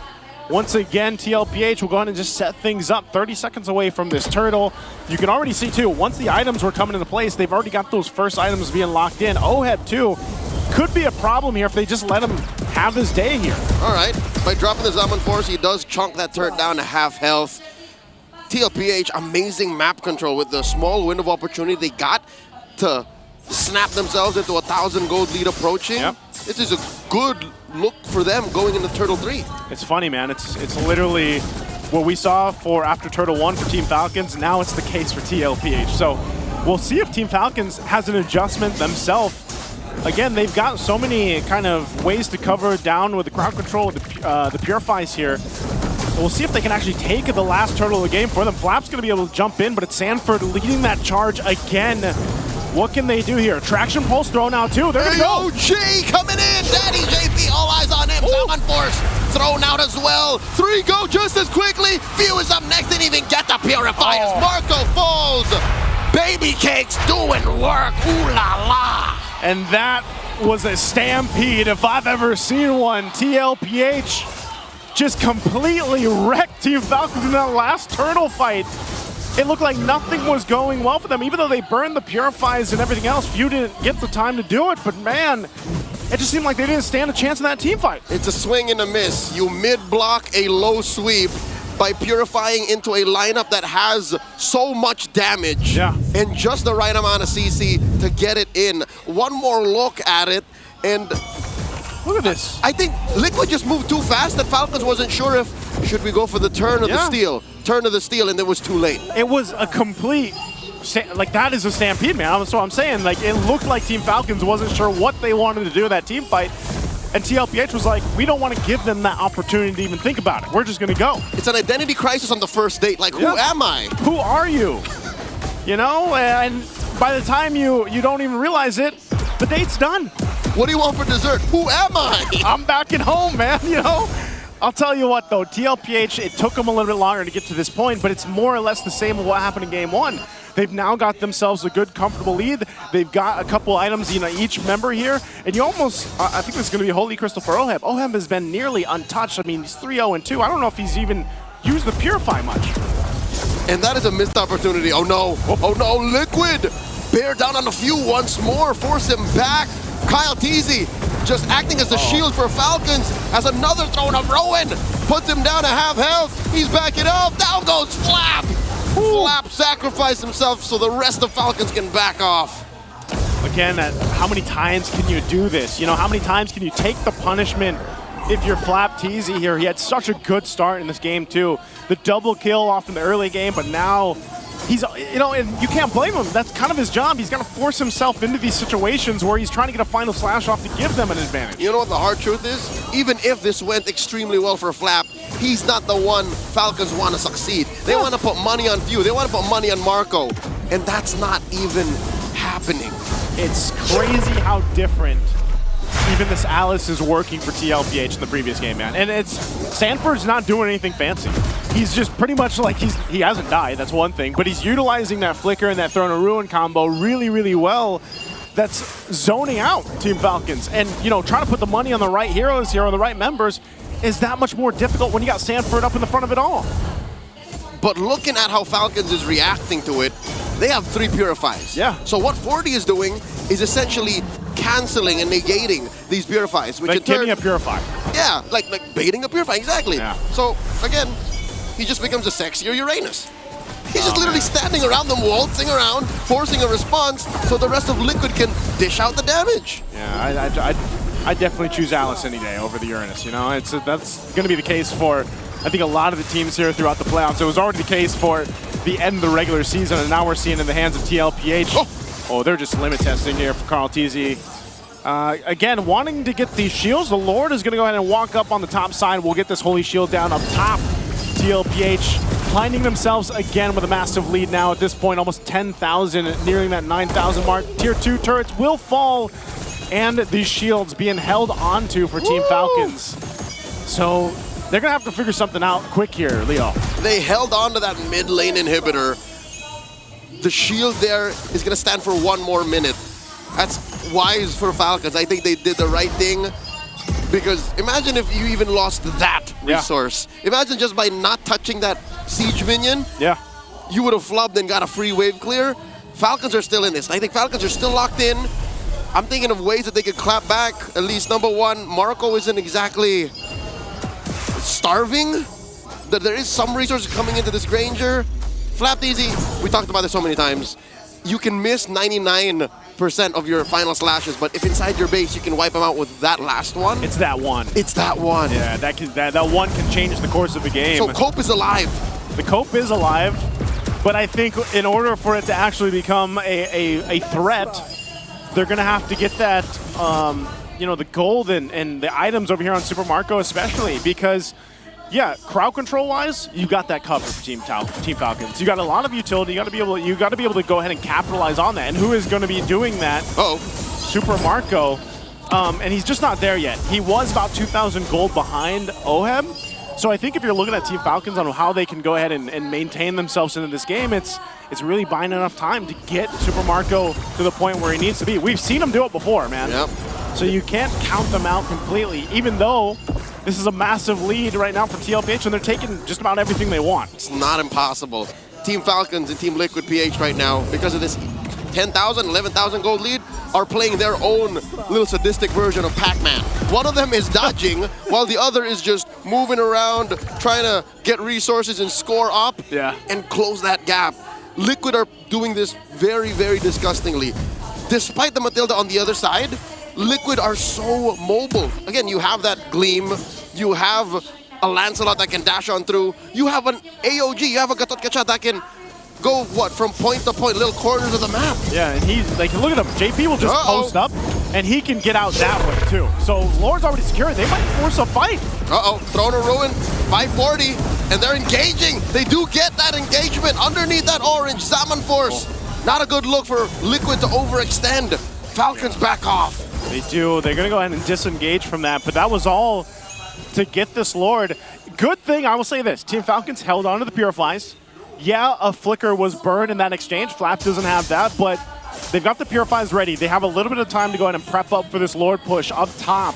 once again, TLPH will go ahead and just set things up 30 seconds away from this turtle. You can already see, too, once the items were coming into place, they've already got those first items being locked in. Oheb, too, could be a problem here if they just let him have his day here. All right, by dropping the Zaman Force, he does chunk that turret down to half health. TLPH, amazing map control with the small window of opportunity they got to snap themselves into 1,000 gold lead approaching. Yep. This is a good look for them going into Turtle 3. It's funny, man. It's literally what we saw for after Turtle 1 for Team Falcons. Now it's the case for TLPH. So we'll see if Team Falcons has an adjustment themselves. Again, they've got so many kind of ways to cover down with the crowd control, with the purifies here. We'll see if they can actually take the last turtle of the game for them. Flap's going to be able to jump in, but it's Sanford leading that charge again. What can they do here? Traction Pulse thrown out too. They're going to go. AOG coming in. Daddy JP, all eyes on him. Zaman Force thrown out as well. 3 go just as quickly. Few is up next. Didn't even get the purifiers. Marco falls. Baby cakes doing work. Ooh la la. And that was a stampede if I've ever seen one. TLPH just completely wrecked Team Falcons in that last turtle fight. It looked like nothing was going well for them, even though they burned the purifies and everything else. Few didn't get the time to do it, but man, it just seemed like they didn't stand a chance in that team fight. It's a swing and a miss. You mid-block a low sweep by purifying into a lineup that has so much damage and just the right amount of CC to get it in. One more look at it, and look at this. I think Liquid just moved too fast that Falcons wasn't sure if should we go for the turn of the steal. Turn of the steal, and it was too late. It was a complete, like that is a stampede, man. So I'm saying, like it looked like Team Falcons wasn't sure what they wanted to do in that team fight. And TLPH was like, we don't want to give them that opportunity to even think about it. We're just going to go. It's an identity crisis on the first date. Like, who am I? Who are you? You know, and by the time you don't even realize it, the date's done. What do you want for dessert? Who am I? I'm back at home, man, you know? I'll tell you what, though, TLPH, it took them a little bit longer to get to this point, but it's more or less the same of what happened in Game 1. They've now got themselves a good, comfortable lead. They've got a couple items, you know, each member here, and you almost, I think this is going to be Holy Crystal for Oheb. Oheb has been nearly untouched. I mean, he's 3-0-2. I don't know if he's even used the Purify much. And that is a missed opportunity. Oh no, oh no, Liquid! Bear down on the few once more, force him back. Kyle Teasy just acting as the shield for Falcons as another throw of Rowan. Puts him down to half health. He's backing up. Down goes Flap. Flap sacrificed himself so the rest of Falcons can back off. Again, how many times can you do this? You know, how many times can you take the punishment if you're Flap Teasy here? He had such a good start in this game too. The double kill off in the early game, but now he's, you know, and you can't blame him. That's kind of his job. He's got to force himself into these situations where he's trying to get a final slash off to give them an advantage. You know what the hard truth is? Even if this went extremely well for Flap, he's not the one Falcons want to succeed. They want to put money on Few. They want to put money on Marco. And that's not even happening. It's crazy how different even this Alice is working for TLPH in the previous game, man. And it's, Sanford's not doing anything fancy. He's just pretty much like, he hasn't died, that's one thing, but he's utilizing that Flicker and that Throne of Ruin combo really, really well. That's zoning out Team Falcons. And, you know, trying to put the money on the right heroes here, on the right members, is that much more difficult when you got Sanford up in the front of it all. But looking at how Falcons is reacting to it, they have 3 Purifies. Yeah. So what 40 is doing is essentially canceling and negating these Purifies. Which like in turn, giving a Purify. Yeah, like baiting a Purify, exactly. Yeah. So, again, he just becomes a sexier Uranus. He's just literally standing around them, waltzing around, forcing a response so the rest of Liquid can dish out the damage. Yeah, I definitely choose Alice any day over the Uranus, you know? That's going to be the case for, I think, a lot of the teams here throughout the playoffs. It was already the case for the end of the regular season, and now we're seeing in the hands of TLPH. Oh, they're just limit testing here for Carl Teasy. Again, wanting to get these shields, the Lord is going to go ahead and walk up on the top side. We'll get this Holy Shield down up top. TLPH finding themselves again with a massive lead now at this point, almost 10,000, nearing that 9,000 mark. Tier 2 turrets will fall, and these shields being held onto for Team Falcons. So they're going to have to figure something out quick here, Leo. They held on to that mid lane inhibitor. The shield there is going to stand for 1 more minute. That's wise for Falcons. I think they did the right thing. Because imagine if you even lost that resource. Imagine just by not touching that siege minion, you would have flubbed and got a free wave clear. Falcons are still in this. I think Falcons are still locked in. I'm thinking of ways that they could clap back. At least number 1, Marco isn't exactly starving. There is some resources coming into this Granger. Flap Easy, we talked about this so many times. You can miss 99% of your final slashes, but if inside your base you can wipe them out with that last one. It's that one. It's that one. Yeah, that one can change the course of the game. So Cope is alive. The Cope is alive, but I think in order for it to actually become a threat, they're going to have to get that, you know, the gold and the items over here on Super Marco especially, because yeah, crowd control-wise, you got that covered for Team Falcons. You got a lot of utility. You got to be able to go ahead and capitalize on that. And who is going to be doing that? Super Marco, and he's just not there yet. He was about 2,000 gold behind Oheb, So I think if you're looking at Team Falcons on how they can go ahead and maintain themselves into this game, it's really buying enough time to get Super Marco to the point where he needs to be. We've seen him do it before, man. Yep. So you can't count them out completely, even though this is a massive lead right now for TLPH, and they're taking just about everything they want. It's not impossible. Team Falcons and Team Liquid PH right now, because of this 10,000, 11,000 gold lead, are playing their own little sadistic version of Pac-Man. One of them is dodging, while the other is just moving around, trying to get resources and score up and close that gap. Liquid are doing this very, very disgustingly. Despite the Matilda on the other side, Liquid are so mobile. Again, you have that Gleam, you have a Lancelot that can dash on through, you have an AOG, you have a Gatot Kacha that can go, from point to point, little corners of the map. Yeah, and he's, like, look at him. JP will just post up, and he can get out that way, too. So Lord's already secure. They might force a fight. Throne of Ruin, 540, and they're engaging. They do get that engagement underneath that orange. Salmon Force. Not a good look for Liquid to overextend. Falcons back off. They do. They're going to go ahead and disengage from that, but that was all to get this Lord. Good thing, I will say this, Team Falcons held on to the Purifies. Yeah, a Flicker was burned in that exchange. Flap doesn't have that, but they've got the Purifies ready. They have a little bit of time to go ahead and prep up for this Lord push up top.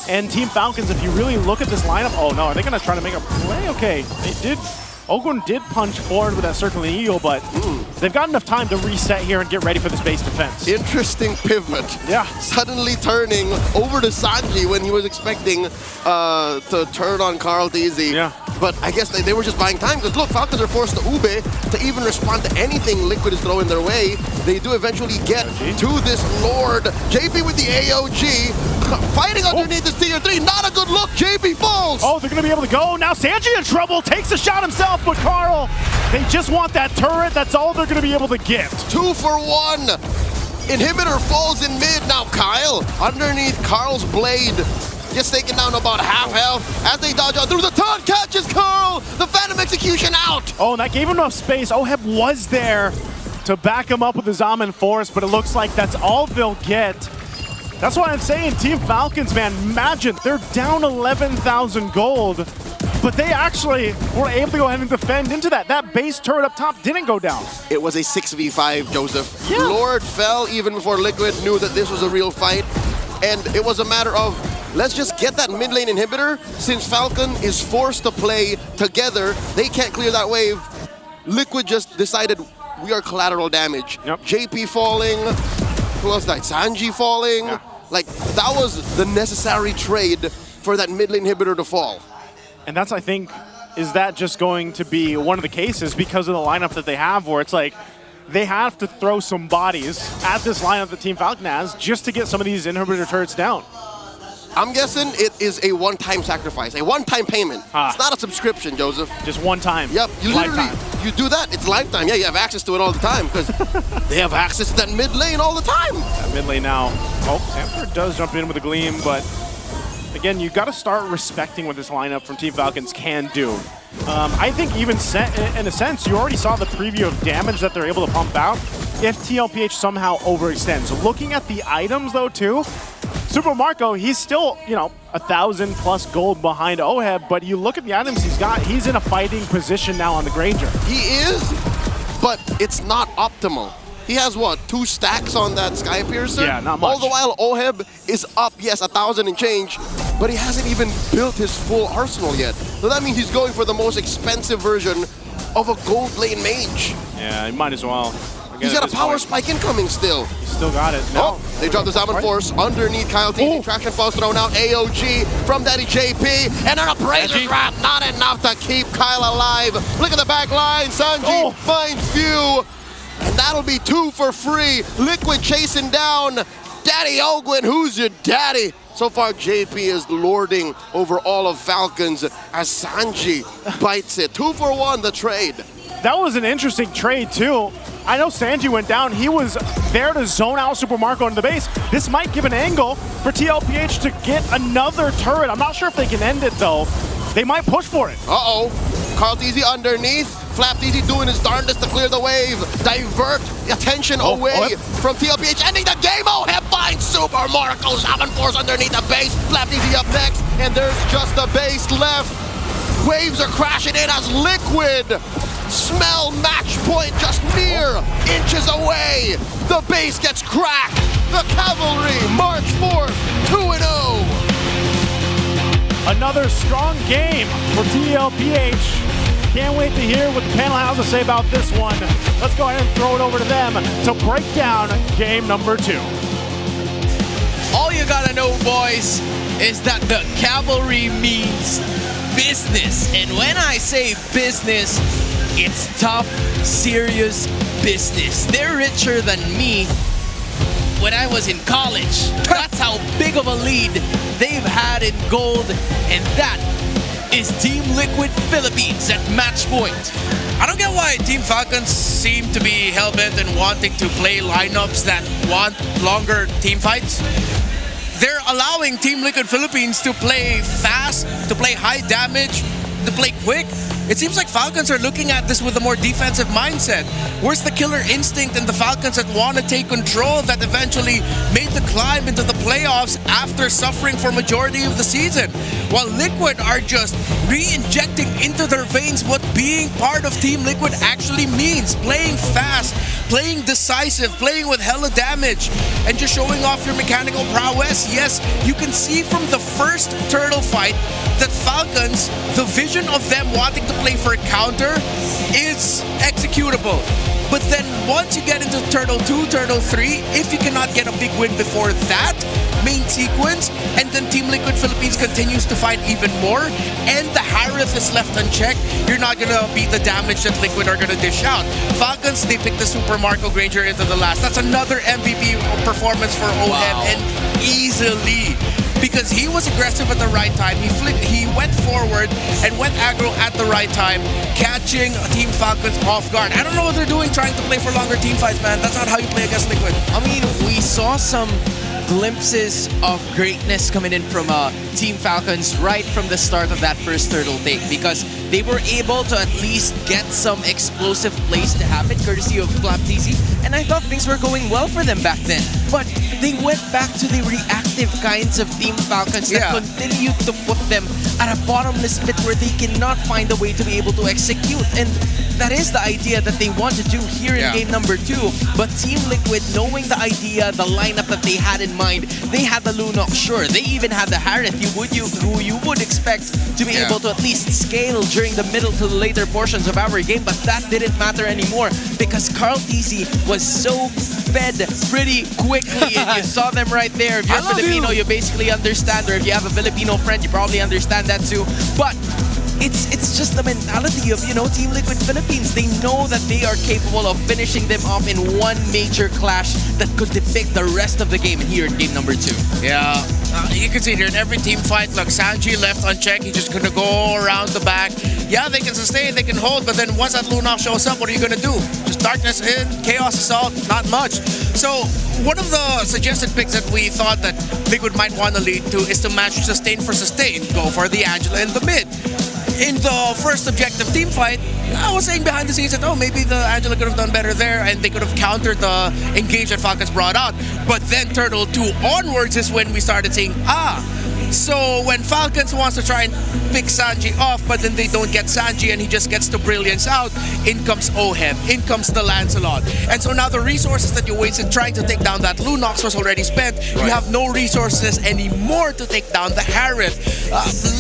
And Team Falcons, if you really look at this lineup, oh no, are they going to try to make a play? Okay, they did. Ogun did punch forward with that Circling Eagle, but they've got enough time to reset here and get ready for this base defense. Interesting pivot. Yeah. Suddenly turning over to Sanji when he was expecting to turn on Carl TZ. Yeah. But I guess they were just buying time, because look, Falcons are forced to Ube to even respond to anything Liquid is throwing their way. They do eventually get to this Lord. JP with the AOG, fighting underneath this tier 3. Not a good look. JP falls. Oh, they're going to be able to go. Now Sanji in trouble. Takes a shot himself, but Carl, they just want that turret. That's all they're going to be able to get. 2 for 1. Inhibitor falls in mid. Now Kyle underneath Carl's blade. Gets taken down about half health as they dodge out through the taunt. Catches Carl. The Phantom Execution out. Oh, and that gave him enough space. Oheb was there to back him up with the Zaman Force, but it looks like that's all they'll get. That's why I'm saying Team Falcons, man, imagine they're down 11,000 gold, but they actually were able to go ahead and defend into that. That base turret up top didn't go down. It was a 6v5, Joseph. Yeah. Lord fell even before Liquid knew that this was a real fight, and it was a matter of, let's just get that mid lane inhibitor. Since Falcon is forced to play together, they can't clear that wave. Liquid just decided we are collateral damage. JP falling, who else died? Sanji falling. Like, that was the necessary trade for that mid lane inhibitor to fall. And that's, I think, is that just going to be one of the cases because of the lineup that they have, where it's like, they have to throw some bodies at this lineup that Team Falcon has just to get some of these inhibitor turrets down. I'm guessing it is a one-time sacrifice, a one-time payment. It's not a subscription, Joseph. Just one time. Yep, you literally, you do that, it's lifetime. Yeah, you have access to it all the time because they have access to that mid lane all the time. That mid lane now. Oh, Sanford does jump in with a Gleam, but again, you got to start respecting what this lineup from Team Falcons can do. I think even in a sense, you already saw the preview of damage that they're able to pump out if TLPH somehow overextends. Looking at the items though too, Super Marco, he's still, 1,000 plus gold behind Oheb, but you look at the items he's got, he's in a fighting position now on the Granger. He is, but it's not optimal. He has what, 2 stacks on that Sky Piercer? Yeah, not much. All the while Oheb is up, yes, 1,000 and change, but he hasn't even built his full arsenal yet. So that means he's going for the most expensive version of a gold lane mage. Yeah, he might as well. He's got a power spike incoming still. He's still got it. No. Oh, they dropped the Zaman Force underneath Kyle T. Traction falls thrown out. AOG from Daddy JP. And an Abrasive Wrap. Not enough to keep Kyle alive. Look at the back line. Sanji finds few. And that'll be 2 for free. Liquid chasing down Daddy Ogwin. Who's your daddy? So far, JP is lording over all of Falcons as Sanji bites it. 2 for 1, the trade. That was an interesting trade, too. I know Sanji went down. He was there to zone out Super Marco into the base. This might give an angle for TLPH to get another turret. I'm not sure if they can end it, though. They might push for it. Uh-oh. Carl TZ underneath. Flap TZ doing his darndest to clear the wave. Divert attention away from TLPH. Ending the game. Oheb finds Super Marco. Zaman Force underneath the base. Flap TZ up next. And there's just a base left. Waves are crashing in as Liquid smell match point just mere inches away. The base gets cracked. The Cavalry march forth 2-0. Another strong game for TLPH. Can't wait to hear what the panel has to say about this one. Let's go ahead and throw it over to them to break down game number 2. All you gotta know, boys, is that the Cavalry means business. And when I say business, it's tough, serious business. They're richer than me when I was in college. That's how big of a lead they've had in gold, and that is Team Liquid Philippines at match point. I don't get why Team Falcons seem to be hell-bent and wanting to play lineups that want longer team fights. They're allowing Team Liquid Philippines to play fast, to play high damage, to play quick. It seems like Falcons are looking at this with a more defensive mindset. Where's the killer instinct in the Falcons that want to take control, that eventually made the climb into the playoffs after suffering for majority of the season? While Liquid are just re-injecting into their veins what being part of Team Liquid actually means. Playing fast, playing decisive, playing with hella damage, and just showing off your mechanical prowess. Yes, you can see from the first turtle fight that Falcons, the vision of them wanting to play for a counter is executable. But then once you get into Turtle 2, Turtle 3, if you cannot get a big win before that main sequence, and then Team Liquid Philippines continues to fight even more, and the Harith is left unchecked, you're not gonna beat the damage that Liquid are gonna dish out. Falcons, they picked the Super Marco Granger into the last. That's another MVP performance for OHEM, and easily. Because he was aggressive at the right time. He went forward and went aggro at the right time, catching Team Falcons off guard. I don't know what they're doing trying to play for longer team fights, man. That's not how you play against Liquid. I mean, we saw some glimpses of greatness coming in from Team Falcons right from the start of that first turtle take, because they were able to at least get some explosive plays to happen courtesy of Flapteasy, and I thought things were going well for them back then. But they went back to the reactive kinds of Team Falcons that continued to put them at a bottomless pit where they cannot find a way to be able to execute. And that is the idea that they want to do here in game number 2. But Team Liquid, knowing the idea, the lineup that they had in mind, they had the Lunox, sure. They even had the Harith, who you would expect to be able to at least scale during the middle to the later portions of our game. But that didn't matter anymore because Carl TC was so fed pretty quickly. And you saw them right there. If you're Filipino, you basically understand. Or if you have a Filipino friend, you probably understand that too. But it's just the mentality of, you know, Team Liquid Philippines. They know that they are capable of finishing them off in one major clash that could depict the rest of the game here in game number 2. Yeah, you can see here in every team fight, look, Sanji left unchecked. He's just gonna go around the back. Yeah, they can sustain, they can hold, but then once that Lunox shows up, what are you gonna do? Just darkness in, chaos assault, not much. So one of the suggested picks that we thought that Liquid might want to lead to is to match sustain for sustain. Go for the Angela in the mid. In the first objective team fight, I was saying behind the scenes that, oh, maybe the Angela could have done better there and they could have countered the engage that Falcons brought out. But then Turtle 2 onwards is when we started saying, so when Falcons wants to try and pick Sanji off, but then they don't get Sanji and he just gets the Brilliance out, in comes OHEM, in comes the Lancelot. And so now the resources that you wasted trying to take down that Lunox was already spent. You have no resources anymore to take down the Harith.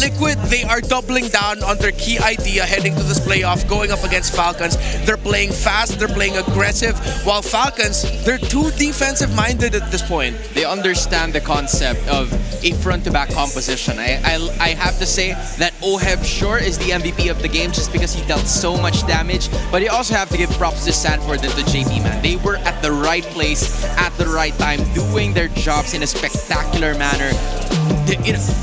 Liquid, they are doubling down on their key idea heading to this playoff, going up against Falcons. They're playing fast, they're playing aggressive, while Falcons, they're too defensive-minded at this point. They understand the concept of a front-to-back composition. I have to say that OHEM sure is the MVP of the game just because he dealt so much damage, but you also have to give props to Sanford and to JP, man. They were at the right place at the right time, doing their jobs in a spectacular manner.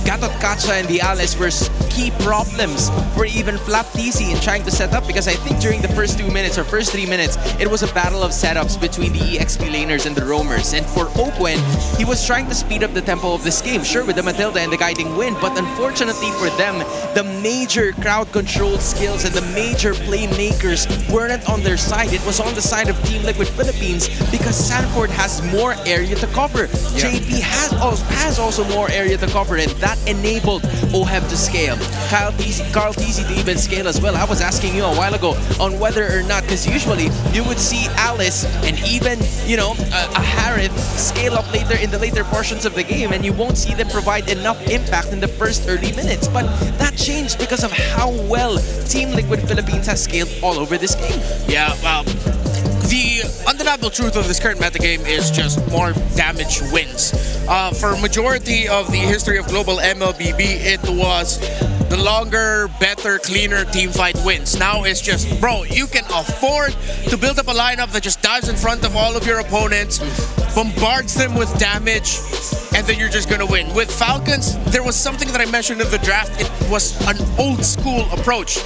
Gatot Kacha and the Alice were key problems for even Flapteasy in trying to set up, because I think during the first 2 minutes or first 3 minutes, it was a battle of setups between the EXP laners and the roamers. And for Ogwen, he was trying to speed up the tempo of this game, sure, with the Matilda and the guiding wind, but unfortunately for them, the major crowd control skills and the major playmakers weren't on their side. It was on the side of Team Liquid Philippines because Sanford has more area to cover. JP has also more area to cover, and that enabled OHEB to scale. Carl Tizzy to even scale as well. I was asking you a while ago on whether or not, because usually you would see Alice and even, a Harith scale up later in the later portions of the game, and you won't see them provide enough impact in the first early minutes. But that changed because of how well Team Liquid Philippines has scaled all over this game. Yeah, well, the undeniable truth of this current metagame is just more damage wins. For majority of the history of global MLBB, it was the longer, better, cleaner team fight wins. Now it's just, bro, you can afford to build up a lineup that just dives in front of all of your opponents, bombards them with damage, and then you're just gonna win. With Falcons, there was something that I mentioned in the draft. It was an old school approach.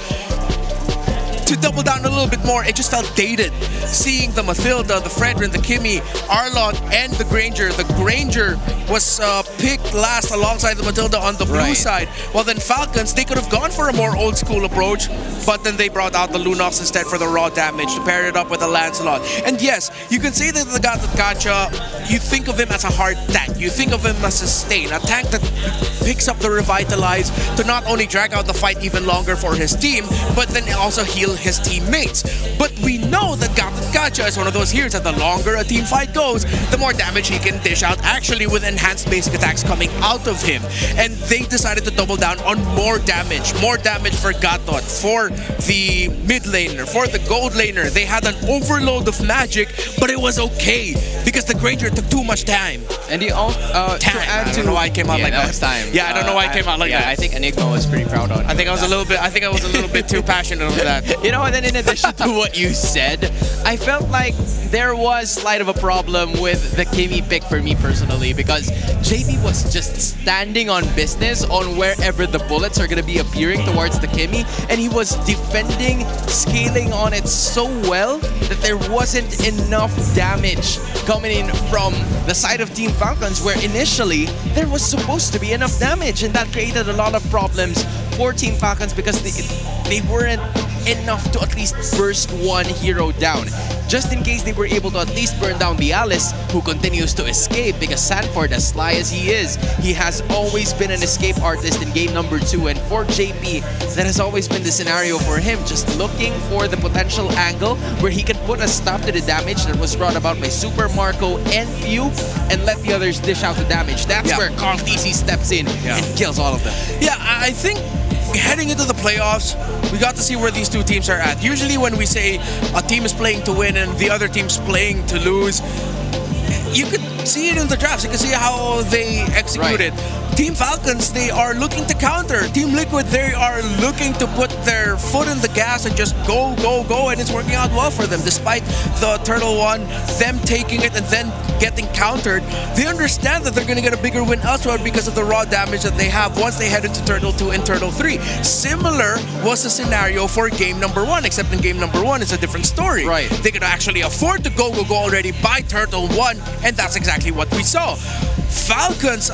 To double down a little bit more, it just felt dated. Seeing the Mathilda, the Fredrin, the Kimmy, Arlott, and the Granger. The Granger was picked last alongside the Mathilda on the blue side. Well, then Falcons, they could have gone for a more old school approach, but then they brought out the Lunox instead for the raw damage to pair it up with the Lancelot. And yes, you can say that the Gacha, you think of him as a hard tank. You think of him as a stain, a tank that picks up the Revitalize to not only drag out the fight even longer for his team, but then also heal his teammates. But we know that Gacha is one of those heroes that the longer a team fight goes, the more damage he can dish out, actually with enhanced basic attacks coming out of him. And they decided to double down on more damage for Gatot, for the mid laner, for the gold laner. They had an overload of magic, but it was okay because the Granger took too much time. And he also I don't know why I came out like that. Time. Yeah, I don't know why I came out like that. Yeah, I think Enigma was pretty proud on. I think I was a little bit too passionate on that. And then in addition to what you said, I felt like there was slight of a problem with the Kimmy pick for me personally, because JB was just standing on business on wherever the bullets are going to be appearing towards the Kimmy, and he was defending, scaling on it so well that there wasn't enough damage coming in from the side of Team Falcons, where initially there was supposed to be enough damage, and that created a lot of problems for Team Falcons because they weren't enough to at least burst one hero down. Just in case they were able to at least burn down the Alice, who continues to escape, because Sanford, as sly as he is, he has always been an escape artist in game number 2. And for JP, that has always been the scenario for him, just looking for the potential angle where he can put a stop to the damage that was brought about by Super Marco and Few, and let the others dish out the damage. That's where Carl TC steps in and kills all of them. Yeah, I think heading into the playoffs, we got to see where these two teams are at. Usually when we say a team is playing to win and the other team's playing to lose, you could see it in the drafts. You can see how they execute it. Team Falcons, they are looking to counter. Team Liquid, they are looking to put their foot in the gas and just go, go, go, and it's working out well for them. Despite the Turtle one, them taking it and then getting countered, they understand that they're going to get a bigger win elsewhere because of the raw damage that they have once they head into Turtle 2 and Turtle 3. Similar was the scenario for game number 1, except in game number 1, it's a different story. They could actually afford to go already by Turtle 1, and that's exactly what we saw. Falcons,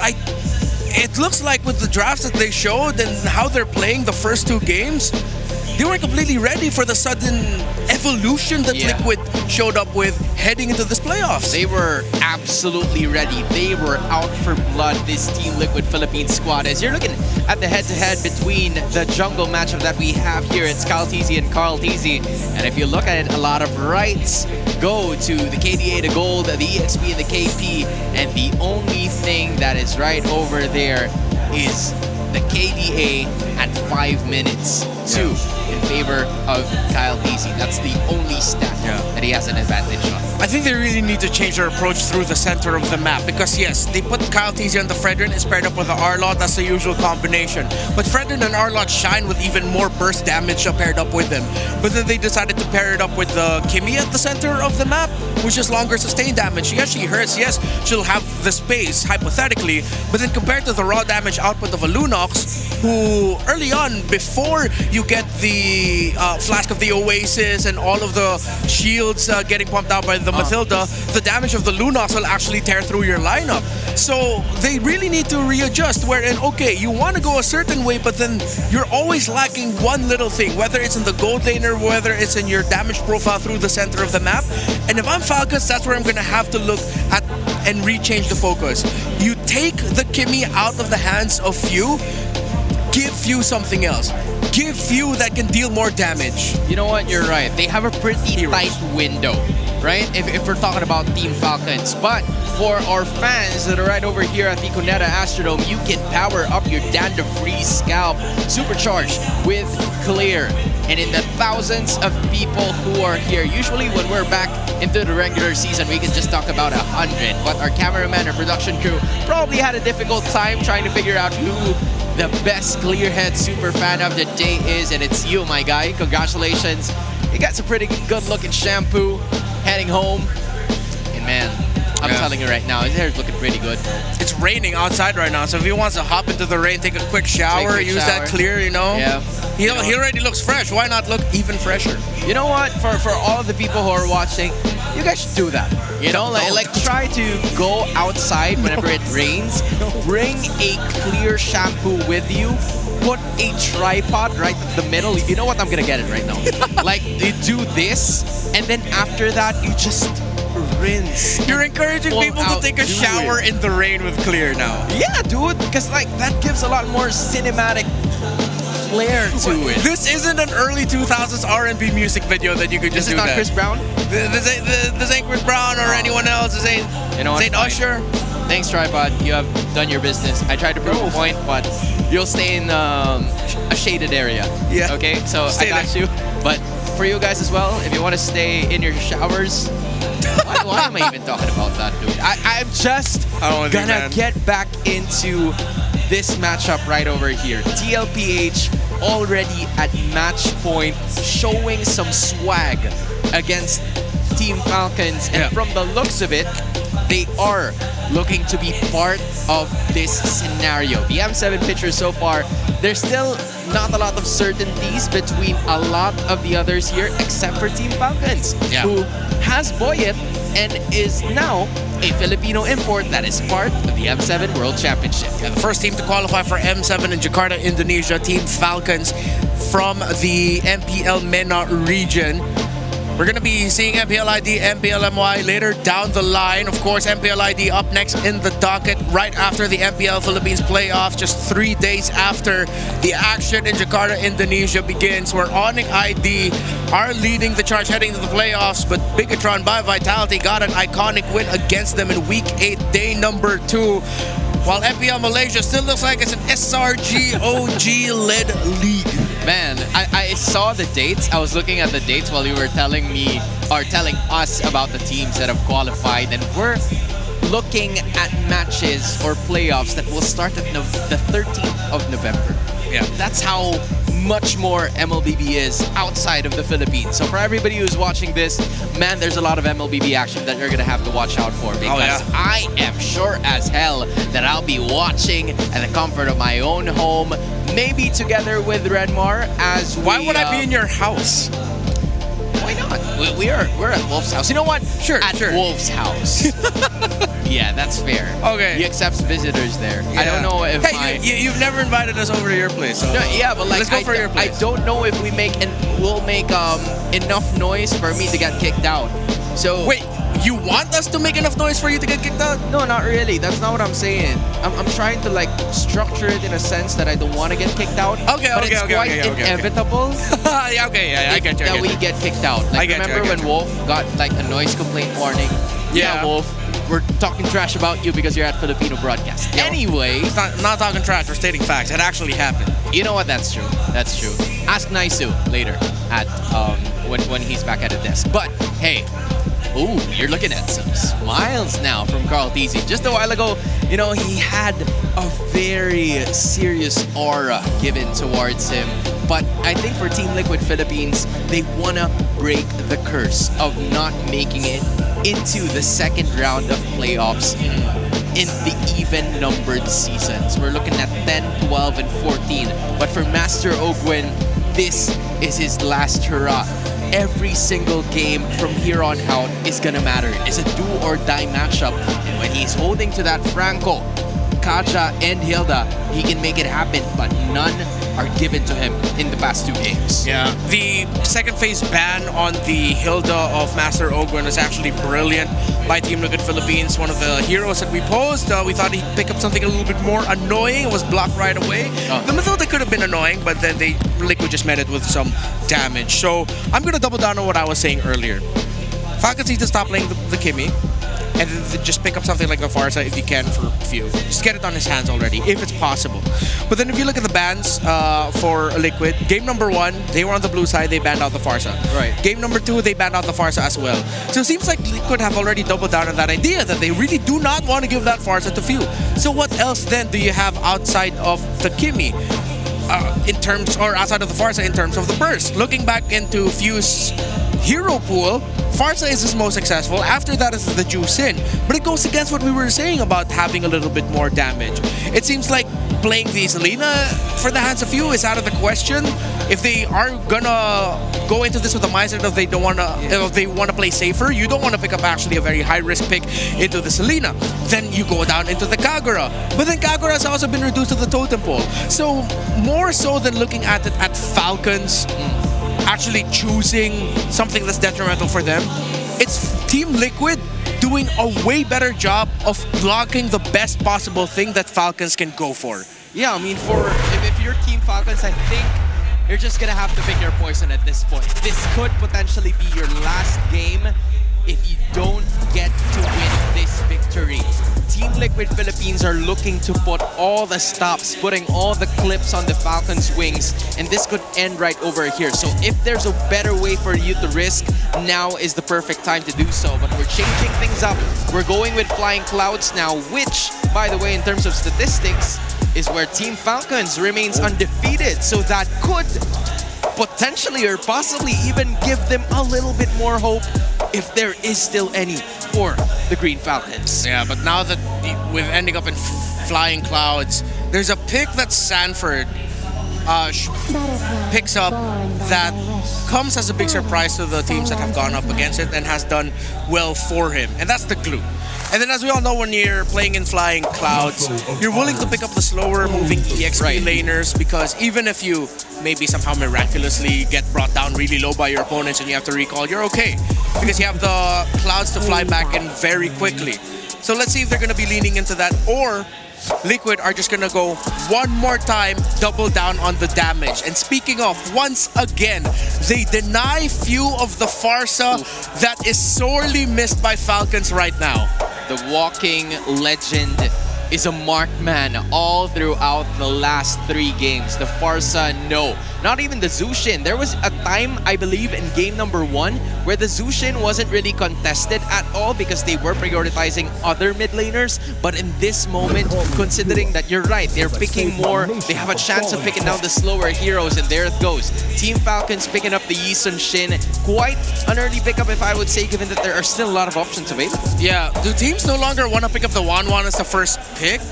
it looks like with the drafts that they showed and how they're playing the first 2 games, they weren't completely ready for the sudden evolution that Liquid showed up with heading into this playoffs. They were absolutely ready. They were out for blood, this Team Liquid Philippines squad. As you're looking at the head-to-head between the jungle matchup that we have here, it's Calteezy and Carl Teezy. And if you look at it, a lot of rights go to the KDA, the Gold, the EXP, and the KP. And the only thing that is right over there is the KDA at 5 minutes, 2 in favor of Kyle Teasy. That's the only stat that he has an advantage on. I think they really need to change their approach through the center of the map because yes, they put Kyle Teasy on the Fredrin, it's paired up with the Arlott, that's the usual combination. But Fredrin and Arlott shine with even more burst damage paired up with them. But then they decided to pair it up with the Kimmy at the center of the map, which is longer sustained damage. Yes, she hurts, yes, she'll have the space, hypothetically, but then compared to the raw damage output of a Lunox, who early on, before you get the Flask of the Oasis and all of the shields getting pumped out by the Mathilda, the damage of the Lunox will actually tear through your lineup. So they really need to readjust wherein, okay, you want to go a certain way, but then you're always lacking one little thing, whether it's in the gold laner, whether it's in your damage profile through the center of the map. And if I'm Falcons, that's where I'm going to have to look at and rechange the focus. You take the Kimmy out of the hands of Few, give Few something else. Give Few that can deal more damage. You know what? You're right. They have a pretty tight window, right? If we're talking about Team Falcons. But for our fans that are right over here at the Cuneta Astrodome, you can power up your Dander-free scalp supercharged with Clear. And in the thousands of people who are here, usually when we're back into the regular season, we can just talk about 100. But our cameraman and production crew probably had a difficult time trying to figure out who the best Clearhead super fan of the day is, and it's you, my guy. Congratulations. You got some pretty good looking shampoo heading home. And man, I'm telling you right now, his hair's looking pretty good. It's raining outside right now, so if he wants to hop into the rain, take a quick shower, use that Clear, you know? Yeah. He already looks fresh. Why not look even fresher? You know what? For all of the people who are watching, you guys should do that. You know, like try to go outside whenever it rains. Bring a Clear shampoo with you. Put a tripod right in the middle. You know what? I'm gonna get it right now. Like, you do this, and then after that, you just rinse. You're encouraging people to take a shower in the rain with Clear now. Yeah, dude, because like that gives a lot more cinematic flair to it. This isn't an early 2000s R&B music video that you could just do that. This is not Chris Brown? This ain't Chris Brown or anyone else. This ain't, you know what, ain't Usher. Thanks, Tripod. You have done your business. I tried to prove a point, but you'll stay in a shaded area. Yeah. Okay, so I got you. But for you guys as well, if you want to stay in your showers, why am I even talking about that, dude? I'm just gonna get back into this matchup right over here. TLPH already at match point, showing some swag against Team Falcons. And from the looks of it, they are looking to be part of this scenario. The M7 pitchers so far, there's still not a lot of certainties between a lot of the others here, except for Team Falcons, who has Boyet and is now a Filipino import that is part of the M7 World Championship. Yeah, the first team to qualify for M7 in Jakarta, Indonesia, Team Falcons from the MPL MENA region. We're going to be seeing MPL ID, MPL MY later down the line. Of course, MPL ID up next in the docket right after the MPL Philippines playoffs, just 3 days after the action in Jakarta, Indonesia begins, where Onyx ID are leading the charge heading to the playoffs, but Bigatron by Vitality got an iconic win against them in Week 8, day number 2. While MPL Malaysia still looks like it's an SRG OG-led league. Man, I saw the dates. I was looking at the dates while you were telling me, or telling us about the teams that have qualified, and we're looking at matches or playoffs that will start at the 13th of November. Yeah. That's how much more MLBB is outside of the Philippines. So for everybody who's watching this, man, there's a lot of MLBB action that you're going to have to watch out for, because I am sure as hell that I'll be watching at the comfort of my own home, maybe together with Redmar as we... Why would I be in your house? Why not? We're at Wolf's house. You know what? Sure, at Wolf's house. Yeah, that's fair. Okay. He accepts visitors there. I don't know if you've never invited us over to your place. So no, yeah, but like, let's go for your place. I don't know if we'll make enough noise for me to get kicked out. So wait, you want us to make enough noise for you to get kicked out? No, not really. That's not what I'm saying. I'm trying to like structure it in a sense that I don't want to get kicked out. But it's quite inevitable. I get you. That we get kicked out. Like, remember when Wolf got like a noise complaint warning? Yeah, Wolf. We're talking trash about you because you're at Filipino broadcast. Yeah, anyway, not talking trash. We're stating facts. It actually happened. You know what? That's true. That's true. Ask Naisu later at when he's back at a desk. But hey, ooh, you're looking at some smiles now from Carl TZ. Just a while ago, you know, he had a very serious aura given towards him. But I think for Team Liquid Philippines, they want to break the curse of not making it into the second round of playoffs in the even-numbered seasons. We're looking at 10, 12, and 14. But for Master Ogwin, this is his last hurrah. Every single game from here on out is gonna matter. It's a do-or-die matchup. And when he's holding to that Franco Kaja and Hilda, he can make it happen, but none are given to him in the past 2 games. Yeah, the second phase ban on the Hilda of Master Ogwen was actually brilliant by Team Liquid Philippines. One of the heroes that we posed, we thought he'd pick up something a little bit more annoying. It was blocked right away. The Matilda could have been annoying, but then Liquid just met it with some damage. So I'm going to double down on what I was saying earlier. Falcons need to stop playing the Kimmy, and then just pick up something like the Farsa if you can for a few. Just get it on his hands already, if it's possible. But then if you look at the bans for Liquid, game number 1, they were on the blue side, they banned out the Farsa. Right. Game number 2, they banned out the Farsa as well. So it seems like Liquid have already doubled down on that idea that they really do not want to give that Farsa to Few. So what else then do you have outside of the Kimmy? In terms, or outside of the Farsa in terms of the burst. Looking back into Few's hero pool, Farsa is his most successful. After that is the Juicin. But it goes against what we were saying about having a little bit more damage. It seems like playing the Selena for the hands of Few is out of the question. If they are gonna go into this with the mindset of they don't wanna, if they wanna play safer, you don't wanna pick up actually a very high risk pick into the Selena. Then you go down into the Kagura. But then Kagura has also been reduced to the totem pole. So more so than looking at it at Falcons actually choosing something that's detrimental for them, it's Team Liquid doing a way better job of blocking the best possible thing that Falcons can go for. Yeah, I mean, if you're Team Falcons, I think you're just gonna have to pick your poison at this point. This could potentially be your last game if you don't get to win this victory. Team Liquid Philippines are looking to put all the stops, putting all the clips on the Falcons' wings, and this could end right over here. So if there's a better way for you to risk, now is the perfect time to do so. But we're changing things up. We're going with Flying Clouds now, which, by the way, in terms of statistics, is where Team Falcons remains undefeated. So that could potentially or possibly even give them a little bit more hope, if there is still any, for the Green Falcons. Yeah, but now that with ending up in Flying Clouds, there's a pick that Sanford picks up that comes as a big surprise to the teams that have gone up against it and has done well for him, and that's the glue. And then as we all know, when you're playing in Flying Clouds, you're willing to pick up the slower moving EXP laners, because even if you maybe somehow miraculously get brought down really low by your opponents and you have to recall, you're okay, because you have the Clouds to fly back in very quickly. So let's see if they're going to be leaning into that, or Liquid are just going to go one more time, double down on the damage. And speaking of, once again, they deny Few of the Farsa that is sorely missed by Falcons right now. The walking legend is a marked man all throughout the last 3 games. The Farsa, no. Not even the Zushin. There was a time, I believe, in game number 1 where the Zushin wasn't really contested at all because they were prioritizing other mid laners. But in this moment, considering that you're right, they're picking more, they have a chance of picking down the slower heroes, and there it goes. Team Falcons picking up the Yi Sun-shin. Quite an early pickup, if I would say, given that there are still a lot of options available. Yeah, do teams no longer want to pick up the Wanwan as the first pick?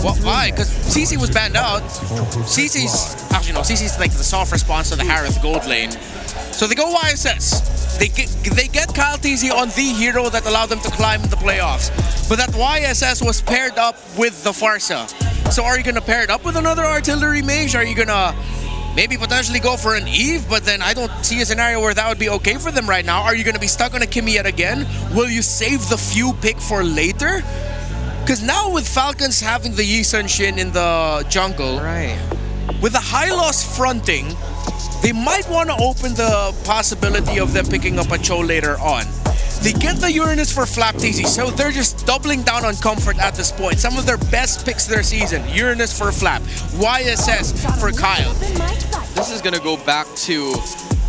Why? Because CC was banned out. CC's like the soft response to the Harith gold lane. So they go YSS. They get Kyle TZ on the hero that allowed them to climb in the playoffs. But that YSS was paired up with the Farsa. So are you going to pair it up with another artillery mage? Are you going to maybe potentially go for an Eve? But then I don't see a scenario where that would be okay for them right now. Are you going to be stuck on a Kimmy yet again? Will you save the Few pick for later? Because now with Falcons having the Yi Sun-shin in the jungle, right, with the high loss fronting, they might want to open the possibility of them picking up a Cho later on. They get the Uranus for Flap TZ, so they're just doubling down on comfort at this point. Some of their best picks of their season, Uranus for Flap, YSS for Kyle. This is gonna go back to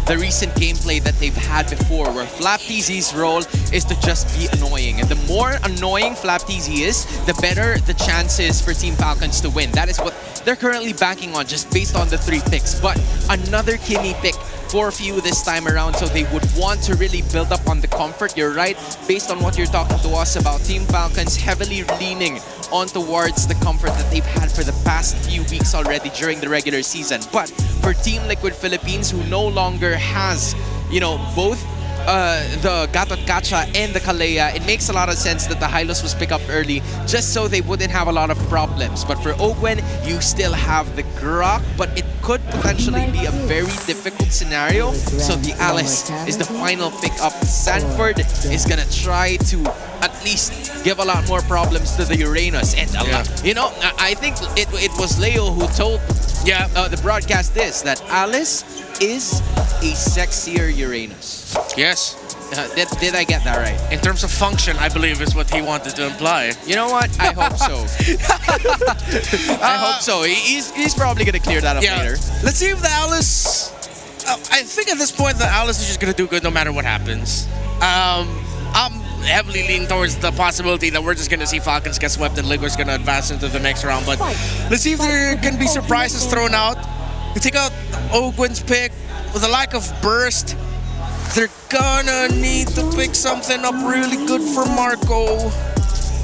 the recent gameplay that they've had before, where Flap TZ's role is to just be annoying. And the more annoying Flap TZ is, the better the chances for Team Falcons to win. That is what they're currently banking on, just based on the 3 picks. But another Kimmy pick for Few this time around, so they would want to really build up on the comfort. You're right, based on what you're talking to us about, Team Falcons heavily leaning on towards the comfort that they've had for the past few weeks already during the regular season. But for Team Liquid Philippines, who no longer has, you know, both the Gatot Kacha and the Kalea, it makes a lot of sense that the Hylos was picked up early just so they wouldn't have a lot of problems. But for Ogwen, you still have the Grok, but it could potentially be a very difficult scenario. So the Alice is the final pickup. Sanford is gonna try to at least give a lot more problems to the Uranus. And you know, I think it was Leo who told the broadcast this, that Alice is a sexier Uranus. Yes. Did I get that right? In terms of function, I believe is what he wanted to imply. You know what? I hope so. I hope so. He's probably going to clear that up later. Let's see if the Alice... I think at this point, the Alice is just going to do good no matter what happens. I'm heavily leaning towards the possibility that we're just going to see Falcons get swept and Liquid's going to advance into the next round. But let's see if there can be surprises thrown out. You take out Ogwen's pick with a lack of burst. They're gonna need to pick something up really good for Marco.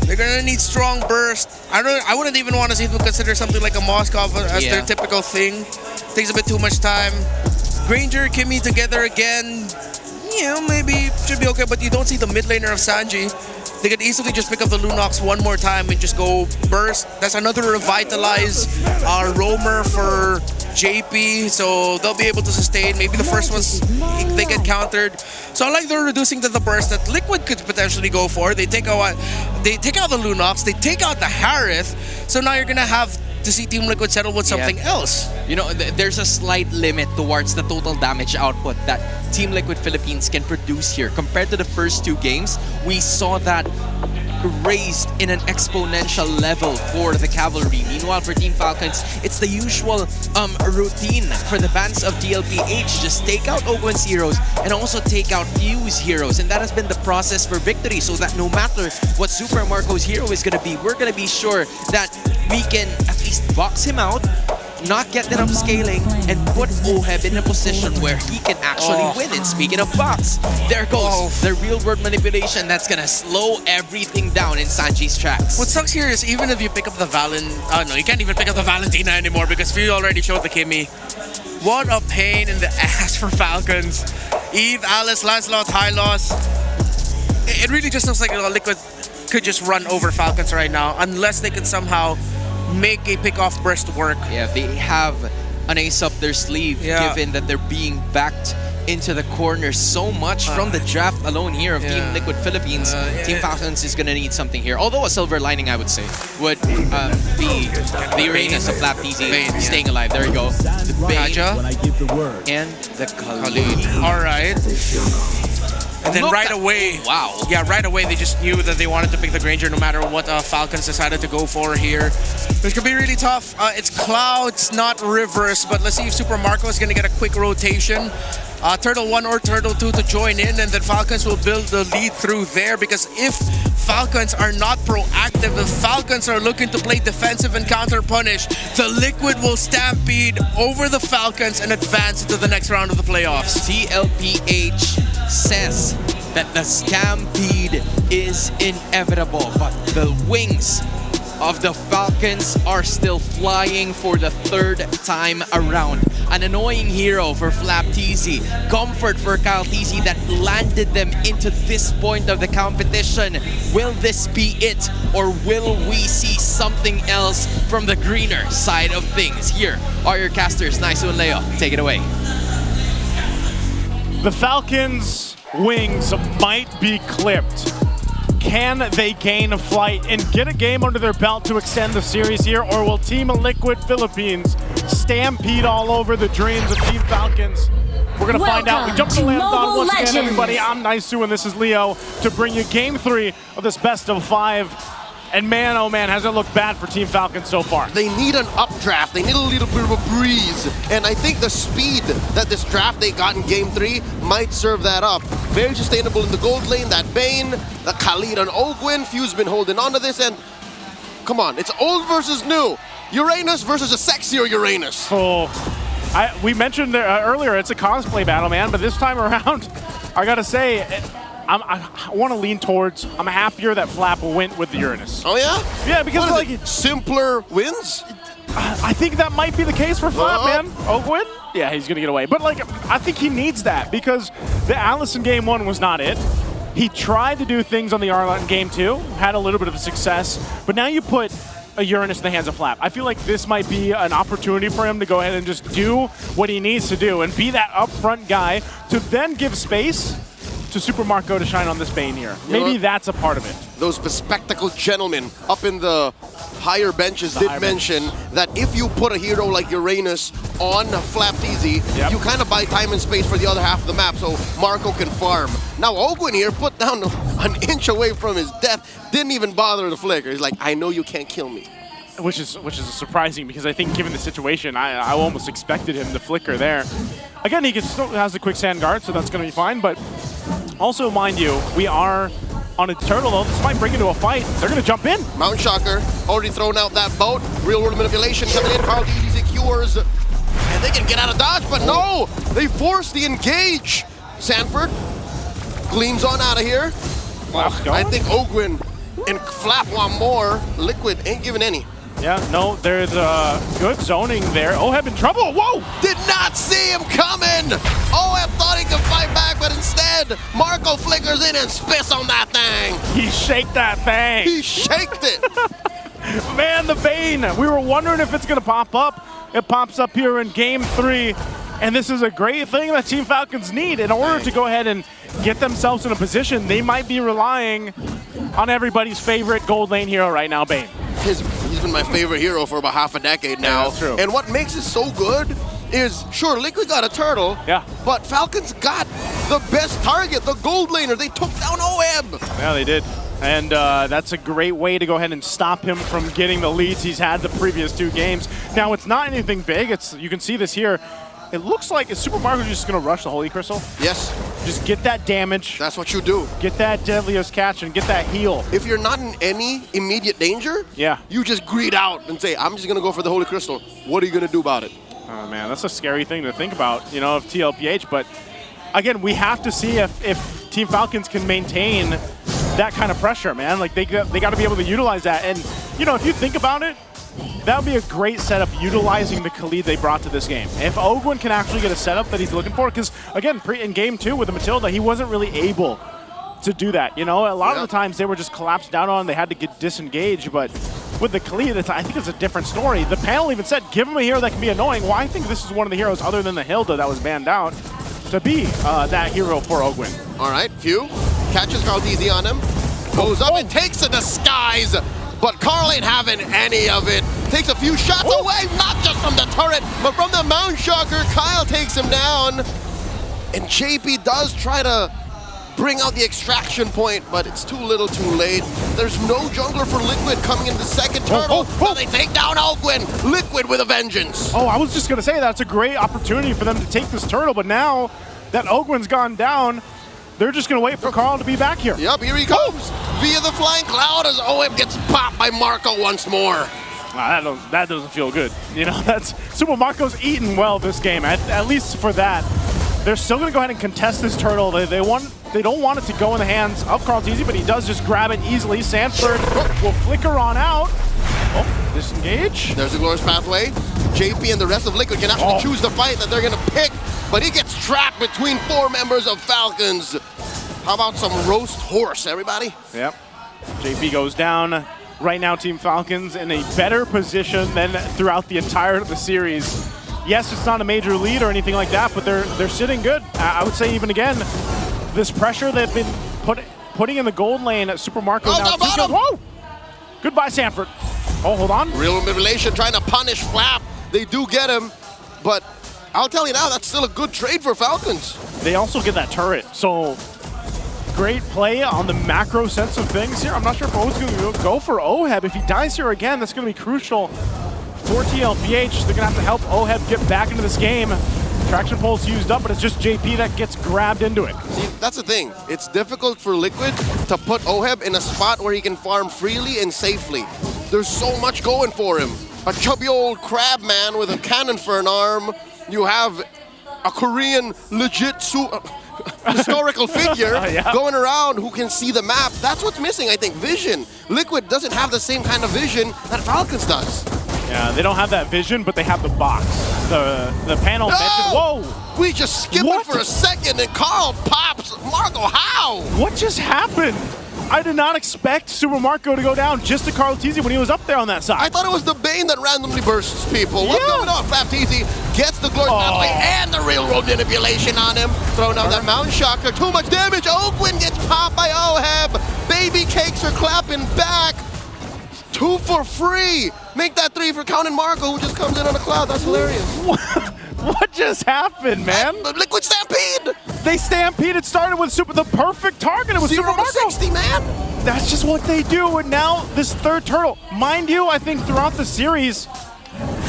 They're gonna need strong burst. I wouldn't even want to see them consider something like a Moskov as their typical thing. Takes a bit too much time. Granger, Kimmy together again. You know, maybe should be okay, but you don't see the mid laner of Sanji. They could easily just pick up the Lunox one more time and just go burst. That's another revitalize roamer for JP, so they'll be able to sustain. Maybe the first ones, they get countered. So I like they're reducing to the burst that Liquid could potentially go for. They take out the Lunox, they take out the Harith, so now you're gonna have to see Team Liquid settle with something else. You know, there's a slight limit towards the total damage output that Team Liquid Philippines can produce here. Compared to the first two games, we saw that raised in an exponential level for the Cavalry. Meanwhile, for Team Falcons, it's the usual routine for the bands of TLPH. Just take out Ogwen's heroes and also take out Fuse heroes. And that has been the process for victory, so that no matter what Super Marco's hero is going to be, we're going to be sure that we can at least box him out, not get enough scaling, and put Oheb in a position where he can actually win. And speaking of box, there goes the real-world manipulation that's gonna slow everything down in Sanji's tracks. What sucks here is even if you pick up the no, you can't even pick up the Valentina anymore because you already showed the Kimmy. What a pain in the ass for Falcons. Eve, Alice, Lancelot, Hylos. It really just looks like Liquid could just run over Falcons right now unless they could somehow make a pick-off burst work. Yeah, they have an ace up their sleeve, given that they're being backed into the corner so much from the draft alone here of Team Liquid Philippines. Team Falcons is going to need something here. Although a silver lining, I would say, would be the Uranus of Flap TZ staying alive. There you go. The Bane and the Khalid. All right. And then right away, right away they just knew that they wanted to pick the Granger no matter what Falcons decided to go for here. Which could be really tough. It's Clouds, not Rivers, but let's see if Super Marco is going to get a quick rotation. Turtle 1 or Turtle 2 to join in, and then Falcons will build the lead through there, because if Falcons are not proactive, if Falcons are looking to play defensive and counter-punish, the Liquid will stampede over the Falcons and advance into the next round of the playoffs. TLPH says that the stampede is inevitable, but the wings of the Falcons are still flying for the third time around. An annoying hero for Flap TZ, comfort for Kyle TZ that landed them into this point of the competition. Will this be it, or will we see something else from the greener side of things? Here are your casters, Naisu and Leo. Take it away. The Falcons' wings might be clipped. Can they gain a flight and get a game under their belt to extend the series here, or will Team Liquid Philippines stampede all over the dreams of Team Falcons? We're going to find out. We jump to Landon once again, everybody. I'm Naisu and this is Leo to bring you Game 3 of this best of 5. And man, oh man, has it looked bad for Team Falcons so far. They need an updraft. They need a little bit of a breeze. And I think the speed that this draft they got in Game 3 might serve that up. Very sustainable in the gold lane. That Bane, the Khalid and Ogwen. Few's been holding on to this. And come on, it's old versus new. Uranus versus a sexier Uranus. Oh, we mentioned earlier it's a cosplay battle, man. But this time around, I got to say, I want to lean towards, I'm happier that Flap went with the Uranus. Oh yeah? Yeah, because like simpler wins? I think that might be the case for Flap, man. Ogwin? Yeah, he's going to get away. But, like, I think he needs that because the Alice in Game 1 was not it. He tried to do things on the Arlott in Game 2, had a little bit of success, but now you put a Uranus in the hands of Flap. I feel like this might be an opportunity for him to go ahead and just do what he needs to do and be that upfront guy to then give space to Super Marco to shine on this Bane here. Maybe that's a part of it. Those bespectacled gentlemen up in the higher benches did mention that if you put a hero like Uranus on Flap Teasy, you kind of buy time and space for the other half of the map so Marco can farm. Now Ogwin here put down an inch away from his death, didn't even bother to flicker. He's like, I know you can't kill me. Which is surprising because I think given the situation, I almost expected him to flicker there. Again, he still has the quicksand guard, so that's going to be fine, but also, mind you, we are on a turtle, though. This might bring into a fight. They're going to jump in. Mount Shocker already thrown out that boat. Real world manipulation coming in. Carl Easy secures. And they can get out of dodge, but no! They force the engage. Sanford gleams on out of here. I think Ogwin and Flap want more. Liquid ain't giving any. Yeah, no, there's good zoning there. Oheb in trouble. Whoa! Did not see him coming! Oheb thought he could fight back, but instead, Marco flickers in and spits on that thing. He shaked that thing. He shaked it. Man, the Bane. We were wondering if it's going to pop up. It pops up here in Game 3. And this is a great thing that Team Falcons need in order to go ahead and get themselves in a position. They might be relying on everybody's favorite gold lane hero right now, Bane. He's been my favorite hero for about half a decade now. Yeah, that's true. And what makes it so good is, sure, Liquid got a turtle, but Falcons got the best target, the gold laner. They took down Oheb. Yeah, they did. And that's a great way to go ahead and stop him from getting the leads he's had the previous 2 games. Now, it's not anything big. You can see this here. It looks like is Super Mario just going to rush the Holy Crystal? Yes. Just get that damage. That's what you do. Get that Deadliest Catch and get that heal. If you're not in any immediate danger, you just greed out and say, I'm just going to go for the Holy Crystal. What are you going to do about it? Oh, man, that's a scary thing to think about, you know, of TLPH. But, again, we have to see if Team Falcons can maintain that kind of pressure, man. Like, they got to be able to utilize that. And, you know, if you think about it, that would be a great setup utilizing the Khalid they brought to this game. If Ogwin can actually get a setup that he's looking for, because, again, in Game 2 with the Matilda, he wasn't really able to do that. You know, a lot of the times they were just collapsed down on, they had to get disengaged, but with the Khalid, I think it's a different story. The panel even said, give him a hero that can be annoying. Well, I think this is one of the heroes other than the Hilda that was banned out to be that hero for Ogwin. All right, Few catches Carl DZ on him, goes up and takes a disguise. But Carl ain't having any of it. Takes a few shots away, not just from the turret, but from the Mount Shocker. Kyle takes him down. And JP does try to bring out the extraction point, but it's too little too late. There's no jungler for Liquid coming into the second turtle. Now they take down Ogwin. Liquid with a vengeance. Oh, I was just going to say that's a great opportunity for them to take this turtle, but now that Ogwin's gone down, they're just going to wait for Carl to be back here. Yep, here he comes. Via the flying cloud as Oheb gets popped by Marco once more. That doesn't feel good. You know, that's Super Marco's eaten well this game, at least for that. They're still going to go ahead and contest this turtle. They don't want it to go in the hands of Carl Teasy, but he does just grab it easily. Sanford will flicker on out. Oh, disengage. There's a glorious pathway. JP and the rest of Liquid can actually choose the fight that they're going to pick, but he gets trapped between 4 members of Falcons. How about some roast horse, everybody? Yep. JP goes down. Right now, Team Falcons in a better position than throughout the entire of the series. Yes, it's not a major lead or anything like that, but they're sitting good. I would say even again, this pressure they've been putting in the gold lane at Super Marco now. Whoa! Goodbye, Sanford. Oh, hold on. Real manipulation trying to punish Flap. They do get him, but I'll tell you now, that's still a good trade for Falcons. They also get that turret, so great play on the macro sense of things here. I'm not sure if O's going to go for Oheb. If he dies here again, that's going to be crucial for TLPH. They're going to have to help Oheb get back into this game. Traction pole's used up, but it's just JP that gets grabbed into it. See, that's the thing. It's difficult for Liquid to put Oheb in a spot where he can farm freely and safely. There's so much going for him. A chubby old crab man with a cannon for an arm. You have a Korean legit historical figure going around who can see the map. That's what's missing, I think, vision. Liquid doesn't have the same kind of vision that Falcons does. Yeah, they don't have that vision, but they have the box. The panel mentioned. Whoa! We just skipped it for a second, and Carl pops. Marco, how? What just happened? I did not expect Super Marco to go down just to Carl Tizzy when he was up there on that side. I thought it was the Bane that randomly bursts people. What's going on? Flap Tizzy gets the glory pathway and the railroad manipulation on him. Throwing out that Mountain Shocker. Too much damage. Oakland gets popped by Oheb. Baby cakes are clapping back. 2 for free. Make that 3 for Count and Marco, who just comes in on a cloud. That's hilarious. What just happened, man? Liquid Stampede. They stampeded, started with the perfect target. It was Super Marco. 60, man. That's just what they do. And now this third turtle. Mind you, I think throughout the series,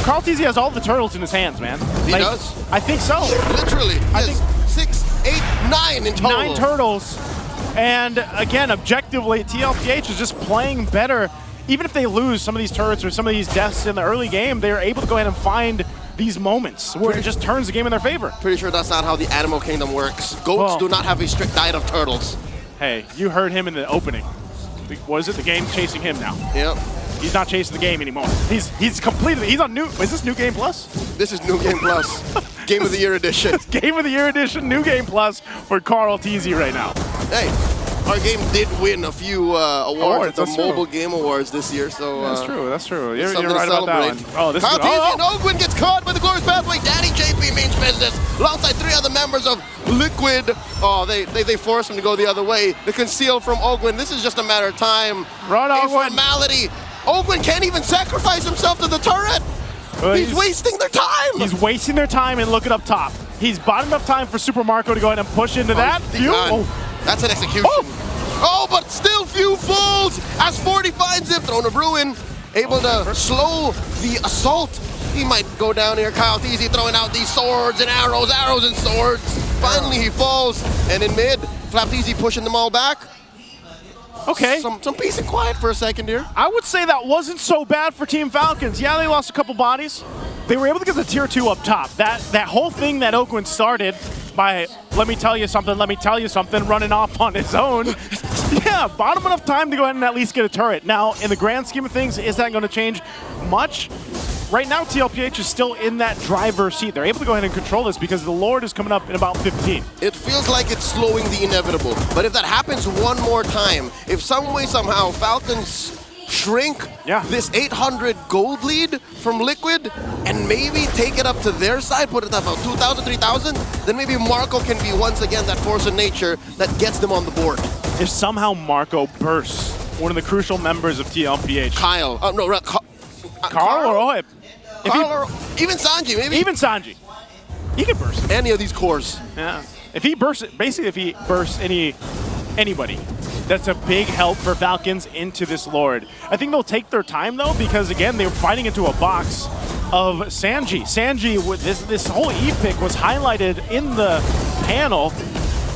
Carl Tizzy has all the turtles in his hands, man. He does? I think so. Literally. I think 6, 8, 9 in total. 9 turtles. And again, objectively, TLPH is just playing better. Even if they lose some of these turrets or some of these deaths in the early game, they're able to go ahead and find these moments where it just turns the game in their favor. Pretty sure that's not how the animal kingdom works. Goats do not have a strict diet of turtles. Hey, you heard him in the opening. What is it? The game's chasing him now. Yep. He's not chasing the game anymore. He's completely, he's on new, is this New Game Plus? This is New Game Plus. Game of the Year edition. Game of the Year edition, New Game Plus for Carl Tizzy right now. Hey, our game did win a few awards at the Mobile Game Awards this year, so... That's true, that's true. You're something right to about that celebrate. one. Oh, this Carl is Tizzy and Ogwin gets caught by the Glorious Pathway. Danny JP means business alongside 3 other members of Liquid. Oh, they force him to go the other way. The conceal from Ogwin. This is just a matter of time. Run, a Ogwin. formality. Ogwin can't even sacrifice himself to the turret. He's wasting their time. He's wasting their time and looking up top. He's bought enough time for Super Marco to go ahead and push into that. That's an execution. Oh, but still few falls as 40 finds him. Throne of Ruin, able to slow the assault. He might go down here. Kyle Tizzy throwing out these swords and arrows and swords. Finally he falls, and in mid, Flap Tizzy pushing them all back. Okay. Some peace and quiet for a second here. I would say that wasn't so bad for Team Falcons. Yeah, they lost a couple bodies. They were able to get the tier 2 up top. That whole thing that Oakland started by, let me tell you something, running off on his own. Yeah, bought him enough time to go ahead and at least get a turret. Now, in the grand scheme of things, is that going to change much? Right now, TLPH is still in that driver's seat. They're able to go ahead and control this because the Lord is coming up in about 15. It feels like it's slowing the inevitable. But if that happens one more time, if some way, somehow, Falcons shrink this 800 gold lead from Liquid and maybe take it up to their side, put it at about 2,000, 3,000, then maybe Marco can be once again that force of nature that gets them on the board. If somehow Marco bursts one of the crucial members of TLPH. Kyle. Carl or Oheb? Or even Sanji, maybe. Even Sanji. He could burst any of these cores. Yeah. If he bursts, basically if he bursts anybody, that's a big help for Falcons into this Lord. I think they'll take their time though, because again, they were fighting into a box of Sanji. Sanji, with this whole Eve pick was highlighted in the panel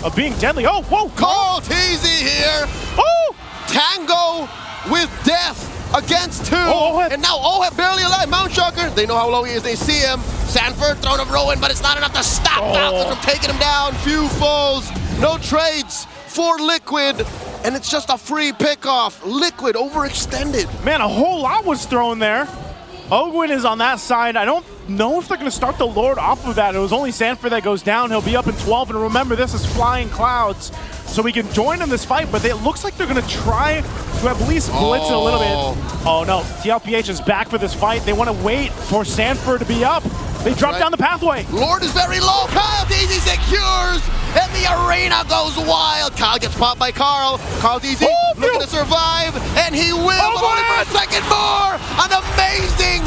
of being deadly. Oh, whoa! Carl Tizzy here! Oh! Tango with death against 2. And now Oheb barely alive. Mount Shocker, they know how low he is. They see him. Sanford, Throne of Ruin, but it's not enough to stop Falcons from taking him down. Few falls, no trades for Liquid. And it's just a free pickoff. Liquid overextended. Man, a whole lot was thrown there. Ogwin is on that side. I don't know if they're going to start the Lord off of that. It was only Sanford that goes down. He'll be up in 12. And remember, this is Flying Clouds. So we can join in this fight, but it looks like they're going to try to at least blitz it a little bit. Oh no, TLPH is back for this fight. They want to wait for Sanford to be up. They drop down the pathway. Lord is very low. Kyle Tizzy secures, and the arena goes wild. Kyle gets popped by Carl. Carl Tizzy looking to survive, and he will, but only for a second more. An amazing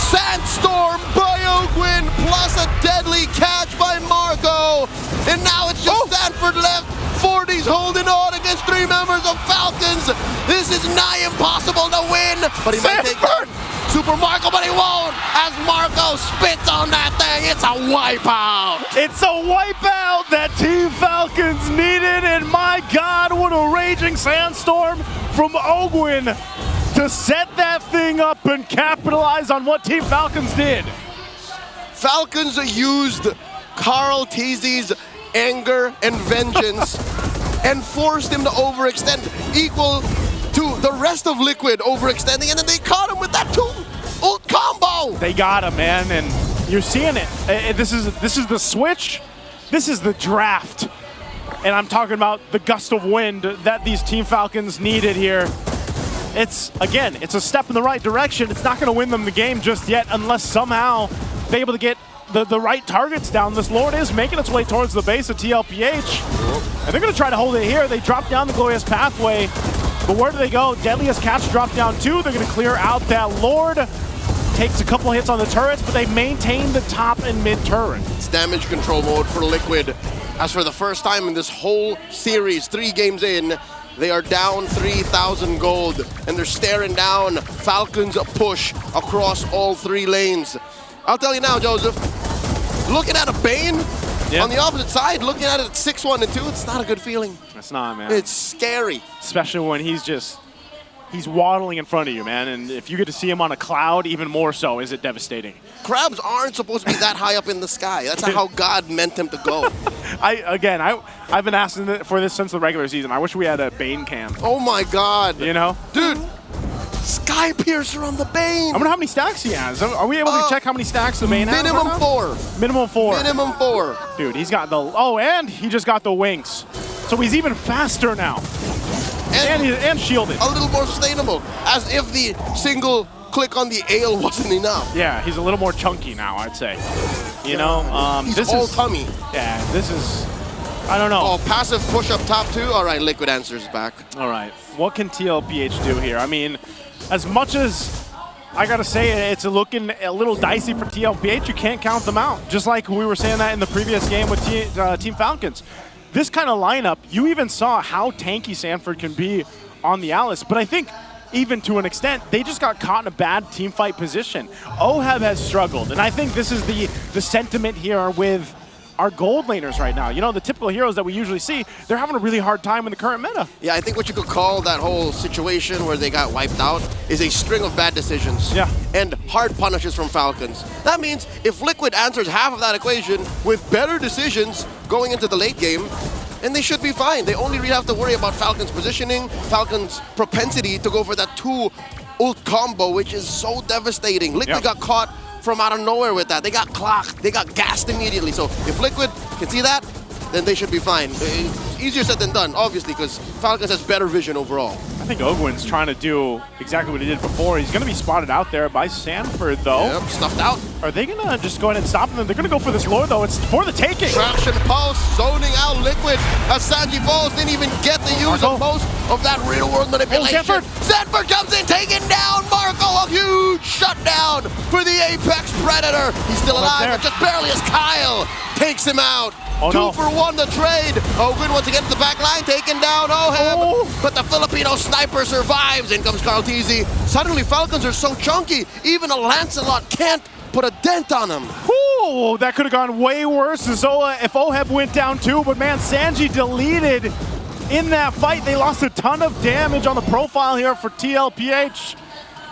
Sandstorm by Ogwin, plus a deadly catch by Marco. And now it's just Sanford left. 40's holding on against 3 members of Falcons. This is nigh impossible to win, but he might take down Super Marco, but he won't, as Marco spits on that thing. It's a wipeout. It's a wipeout that Team Falcons needed, and my God, what a raging sandstorm from Ogwin to set that thing up and capitalize on what Team Falcons did. Falcons used Carl Tizzy's anger and vengeance and forced him to overextend, equal to the rest of Liquid overextending, and then they caught him with that too. Ult combo! They got him, man, and you're seeing it. This is the switch. This is the draft. And I'm talking about the gust of wind that these Team Falcons needed here. It's a step in the right direction. It's not going to win them the game just yet unless somehow they're able to get the right targets down. This Lord is making its way towards the base of TLPH. And they're going to try to hold it here. They drop down the Glorious Pathway. But where do they go? Deadliest Catch drop down too. They're going to clear out that Lord. Takes a couple hits on the turrets, but they maintain the top and mid turret. It's damage control mode for Liquid. As for the first time in this whole series, 3 games in, they are down 3,000 gold, and they're staring down Falcons' push across all 3 lanes. I'll tell you now, Joseph, looking at a Bane on the opposite side, looking at it at 6-1 and 2, it's not a good feeling. It's not, man. It's scary. Especially when he's waddling in front of you, man, and if you get to see him on a cloud, even more so is it devastating. Crabs aren't supposed to be that high up in the sky. That's how God meant him to go. I've been asking for this since the regular season. I wish we had a Bane cam. Oh my God. You know? Dude, Sky Piercer on the Bane. I wonder how many stacks he has. Are we able to check how many stacks the Bane has? Minimum right 4. Minimum 4. Minimum 4. Dude, he's got and he just got the wings. So he's even faster now. And shielded. A little more sustainable, as if the single click on the ale wasn't enough. Yeah, he's a little more chunky now, I'd say. You know, he's all tummy. Yeah, this is, I don't know. Oh, passive push up top 2. All right, Liquid answers back. All right, what can TLPH do here? I mean, as much as I gotta say it's looking a little dicey for TLPH, you can't count them out. Just like we were saying that in the previous game with Team Falcons. This kind of lineup, you even saw how tanky Sanford can be on the Alice, but I think even to an extent, they just got caught in a bad team fight position. OHEB has struggled, and I think this is the sentiment here with our gold laners right now. You know, the typical heroes that we usually see, they're having a really hard time in the current meta. Yeah, I think what you could call that whole situation where they got wiped out is a string of bad decisions. Yeah. And hard punishes from Falcons. That means if Liquid answers half of that equation with better decisions going into the late game, and they should be fine. They only really have to worry about Falcons' positioning, Falcons' propensity to go for that 2 ult combo, which is so devastating. Liquid got caught from out of nowhere with that. They got clocked. They got gassed immediately. So if Liquid can see that, then they should be fine. Easier said than done, obviously, because Falcons has better vision overall. I think Ogwin's trying to do exactly what he did before. He's going to be spotted out there by Sanford, though. Yep, snuffed out. Are they going to just go ahead and stop them? They're going to go for this Lord, though. It's for the taking. Traction Pulse zoning out Liquid as Sanji Falls didn't even get the use of most of that real-world manipulation. Sanford comes in, taking down Marco. A huge shutdown for the Apex Predator. He's still alive, but just barely as Kyle takes him out. 2 for 1 the trade. Ogwin wants to get to the back line, taken down OHEB, but the Filipino sniper survives. In comes Carl TZ. Suddenly Falcons are so chunky, even a Lancelot can't put a dent on him. Ooh, that could have gone way worse if OHEB went down too, but man, Sanji deleted in that fight. They lost a ton of damage on the profile here for TLPH.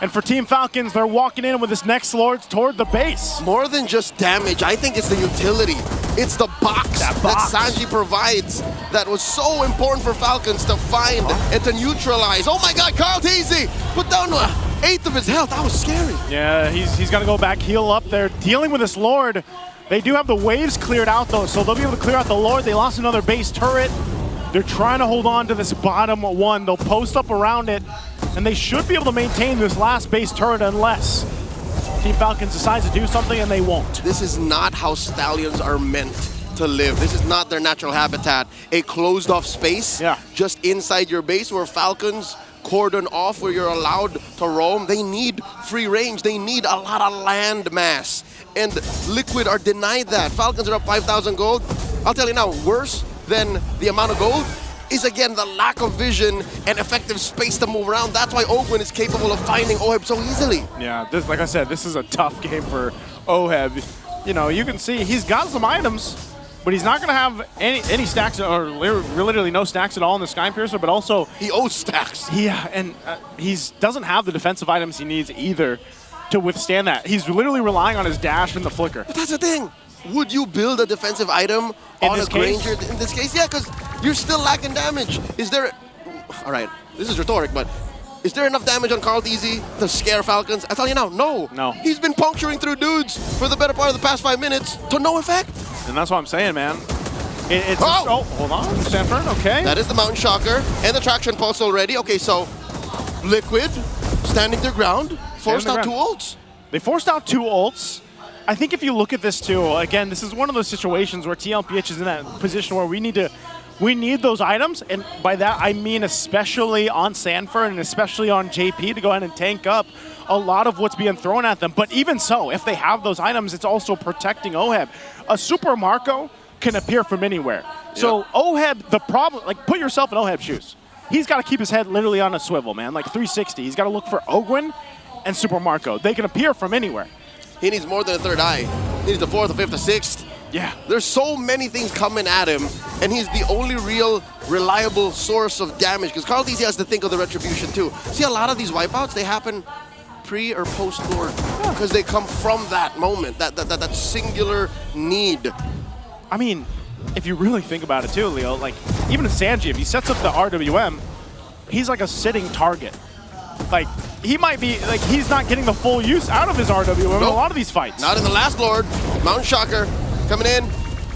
And for Team Falcons, they're walking in with this next Lord toward the base. More than just damage, I think it's the utility. It's the box that Sanji provides that was so important for Falcons to find and to neutralize. Oh my God, Carl TZ put down 1/8 of his health. That was scary. Yeah, he's gonna go back, heal up there, dealing with this Lord. They do have the waves cleared out though, so they'll be able to clear out the Lord. They lost another base turret. They're trying to hold on to this bottom 1. They'll post up around it, and they should be able to maintain this last base turret unless Team Falcons decides to do something, and they won't. This is not how Stallions are meant to live. This is not their natural habitat. A closed off space just inside your base where Falcons cordon off, where you're allowed to roam. They need free range. They need a lot of land mass. And Liquid are denied that. Falcons are up 5,000 gold. I'll tell you now, worse than the amount of gold is again the lack of vision and effective space to move around. That's why Ogwin is capable of finding OHEB so easily. Yeah, like I said, this is a tough game for OHEB. You know, you can see he's got some items, but he's not going to have any stacks, or literally no stacks at all in the Sky Piercer, but also he owes stacks. Yeah, and he doesn't have the defensive items he needs either to withstand that. He's literally relying on his dash and the flicker. But that's the thing. Would you build a defensive item on a Granger in this case? Yeah, because you're still lacking damage. Is there... All right, this is rhetoric, but Is there enough damage on Carl TZ to scare Falcons? I tell you now, no. No. He's been puncturing through dudes for the better part of the past 5 minutes to no effect. And that's what I'm saying, man. It's hold on, Sanford, okay. That is the Mountain Shocker and the Traction Pulse already. Okay, so Liquid standing their ground, forced out 2 ults. They forced out 2 ults. I think if you look at this too, again, this is one of those situations where TLPH is in that position where we need those items, and by that I mean especially on Sanford and especially on JP to go ahead and tank up a lot of what's being thrown at them. But even so, if they have those items, it's also protecting OHEB. A Super Marco can appear from anywhere. So OHEB, the problem, like put yourself in OHEB's shoes. He's got to keep his head literally on a swivel, man, like 360. He's got to look for Ogwin and Super Marco. They can appear from anywhere. He needs more than a third eye. He needs a 4th, a 5th, a 6th. Yeah. There's so many things coming at him, and he's the only real reliable source of damage, because Carl TZ has to think of the retribution too. See, a lot of these wipeouts, they happen pre or post Lord, because they come from that moment, that singular need. I mean, if you really think about it too, Leo, like even Sanji, if he sets up the RWM, he's like a sitting target. Like he might be like he's not getting the full use out of his RWM in a lot of these fights. Not in the last Lord. Mountain Shocker coming in.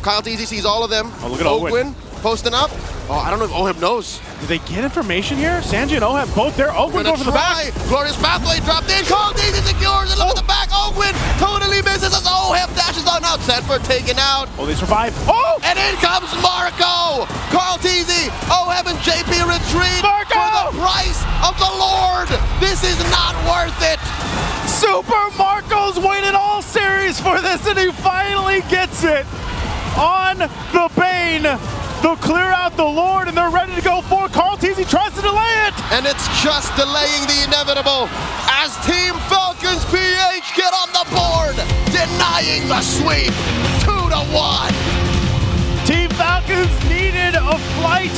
Kyle TZ sees all of them. Oh, look at Ogwin posting up. Oh, I don't know if OHEB knows. Did they get information here? Sanji and OHEB both there. Ogwin goes for the back. Glorious Pathway dropped in. Kyle TZ secures and look at the back. Ogwin totally misses as OHEB dashes on out. Sanford taken out. Oh, they survive. Oh! And in comes Marco. Carl TZ, OHEB and JP retreat Marco! for the price of the Lord. This is not worth it. Super Marco's waited all series for this, and he finally gets it on the Bane. They'll clear out the Lord, and they're ready to go for Carl TZ. Tries to delay it. And it's just delaying the inevitable as Team Falcons PH get on the board, denying the sweep 2-1. Team Falcons needed a flight,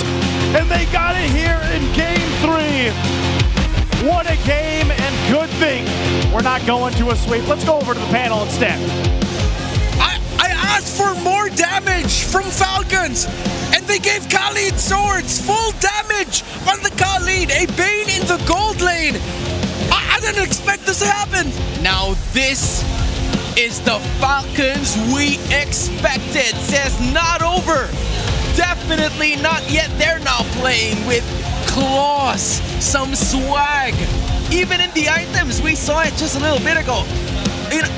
and they got it here in Game 3. What a game, and good thing we're not going to a sweep. Let's go over to the panel instead. I asked for more damage from Falcons, and they gave Khalid swords, full damage on the Khalid, a Bane in the gold lane. I didn't expect this to happen. Now this is the Falcons we expected. Says not over. Definitely not yet. They're now playing with claws, some swag. Even in the items, we saw it just a little bit ago.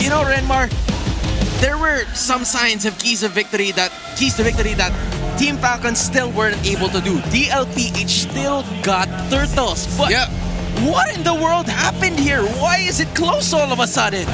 You know, Renmar, there were some signs of keys to victory that Team Falcons still weren't able to do. TLPH still got turtles, but what in the world happened here? Why is it close all of a sudden?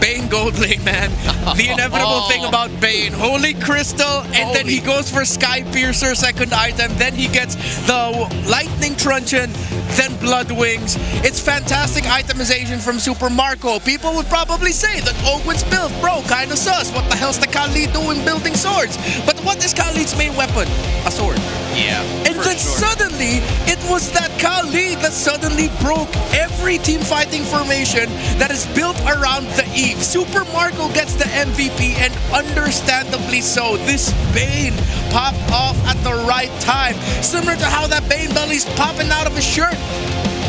Bane gold lane, man. The inevitable thing about Bane. Holy Crystal, and then he goes for Sky Piercer, second item. Then he gets the Lightning Truncheon, then Blood Wings. It's fantastic itemization from Super Marco. People would probably say that Ogwin's build, bro, kinda sus. What the hell's the Khalid doing building swords? But what is Khalid's main weapon? A sword. Yeah. And then suddenly, it was that Khalid that suddenly broke every team fighting formation that is built around the Eve. Super Marco gets the MVP, and understandably so. This Bane popped off at the right time. Similar to how that Bane belly's popping out of his shirt.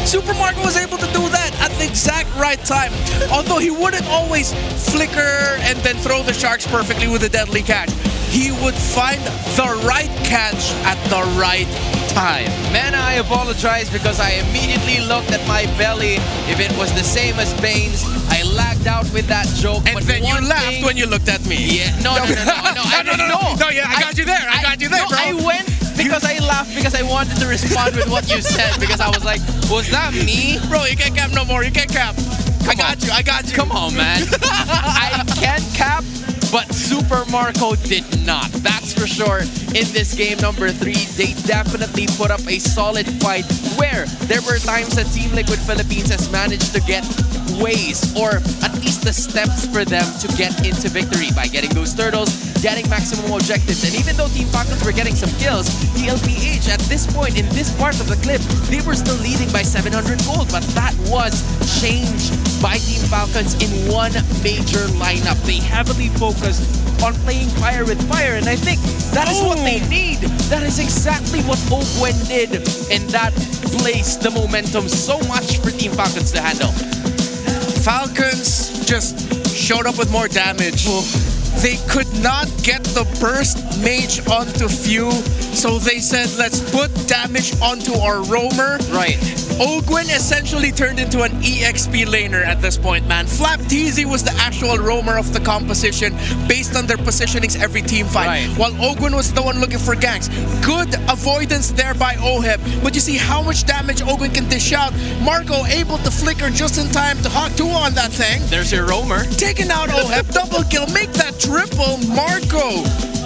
Super Marco was able to do that at the exact right time. Although he wouldn't always flicker and then throw the sharks perfectly with a deadly catch. He would find the right catch at the right time. Man, I apologize because I immediately looked at my belly. If it was the same as Bane's, I lagged out with that joke. And but then you laughed when you looked at me. Yeah, no, I got you there. I got you there, bro. I went because I laughed because I wanted to respond with what you said because I was like, was that me? Bro, you can't cap no more. You can't cap. I got you. Come on, man. I can't cap, but Super Marco did not. That's for sure. In this game number 3, they definitely put up a solid fight where there were times that Team Liquid Philippines has managed to get ways, or at least the steps for them to get into victory by getting those turtles, getting maximum objectives. And even though Team Falcons were getting some kills, TLPH at this point in this part of the clip, they were still leading by 700 gold, but that was changed by Team Falcons in one major lineup. They heavily focused on playing fire with fire, and I think that is what they need. That is exactly what Ogwen did, and that placed the momentum so much for Team Falcons to handle. Falcons just showed up with more damage. They could not get the burst mage onto Few, so they said, let's put damage onto our roamer. Right. Ogwen essentially turned into an EXP laner at this point, man. Flap TZ was the actual roamer of the composition based on their positionings every team fight. Right. While Ogwen was the one looking for ganks. Good avoidance there by Oheb. But you see how much damage Ogwen can dish out. Marco able to flicker just in time to hawk 2 on that thing. There's your roamer. Taking out Oheb, double kill, make that triple. Marco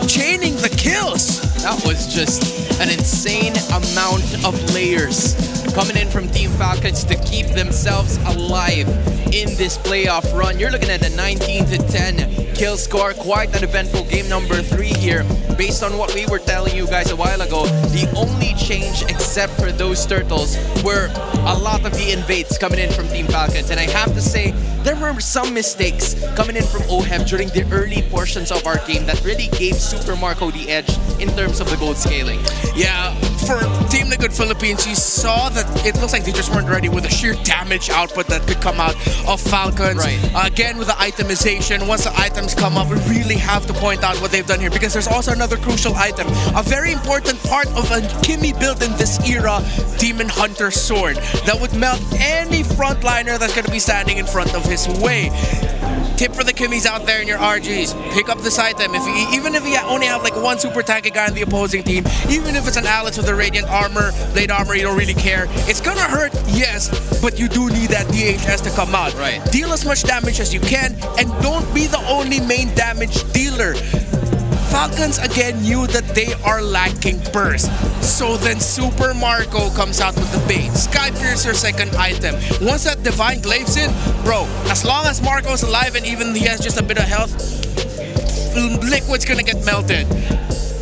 chaining the kills. That was just an insane amount of layers coming in from Team Falcons to keep themselves alive in this playoff run. You're looking at a 19-10 kill score. Quite an eventful game number 3 here. Based on what we were telling you guys a while ago, the only change except for those turtles were a lot of the invades coming in from Team Falcons. And I have to say, there were some mistakes coming in from Oheb during the early portions of our game that really gave Super Marco the edge in terms of the gold scaling. Yeah, for Team Liquid Philippines, you saw that it looks like they just weren't ready with the sheer damage output that could come out of Falcons. Right. Again, with the itemization, once the items come up, we really have to point out what they've done here, because there's also another crucial item. A very important part of a Kimmy build in this era, Demon Hunter Sword, that would melt any frontliner that's going to be standing in front of his way. Tip for the Kimmies out there in your RGs, pick up this item. Even if you only have like one super tanky guy on the opposing team, even if it's an Alice with a radiant armor, blade armor, you don't really care. It's gonna hurt, yes, but you do need that DHS to come out. Right. Deal as much damage as you can, and don't be the only main damage dealer. Falcons again knew that they are lacking burst. So then Super Marco comes out with the bait. Sky Piercer second item. Once that Divine Glaives in, bro, as long as Marco's alive and even he has just a bit of health, Liquid's gonna get melted.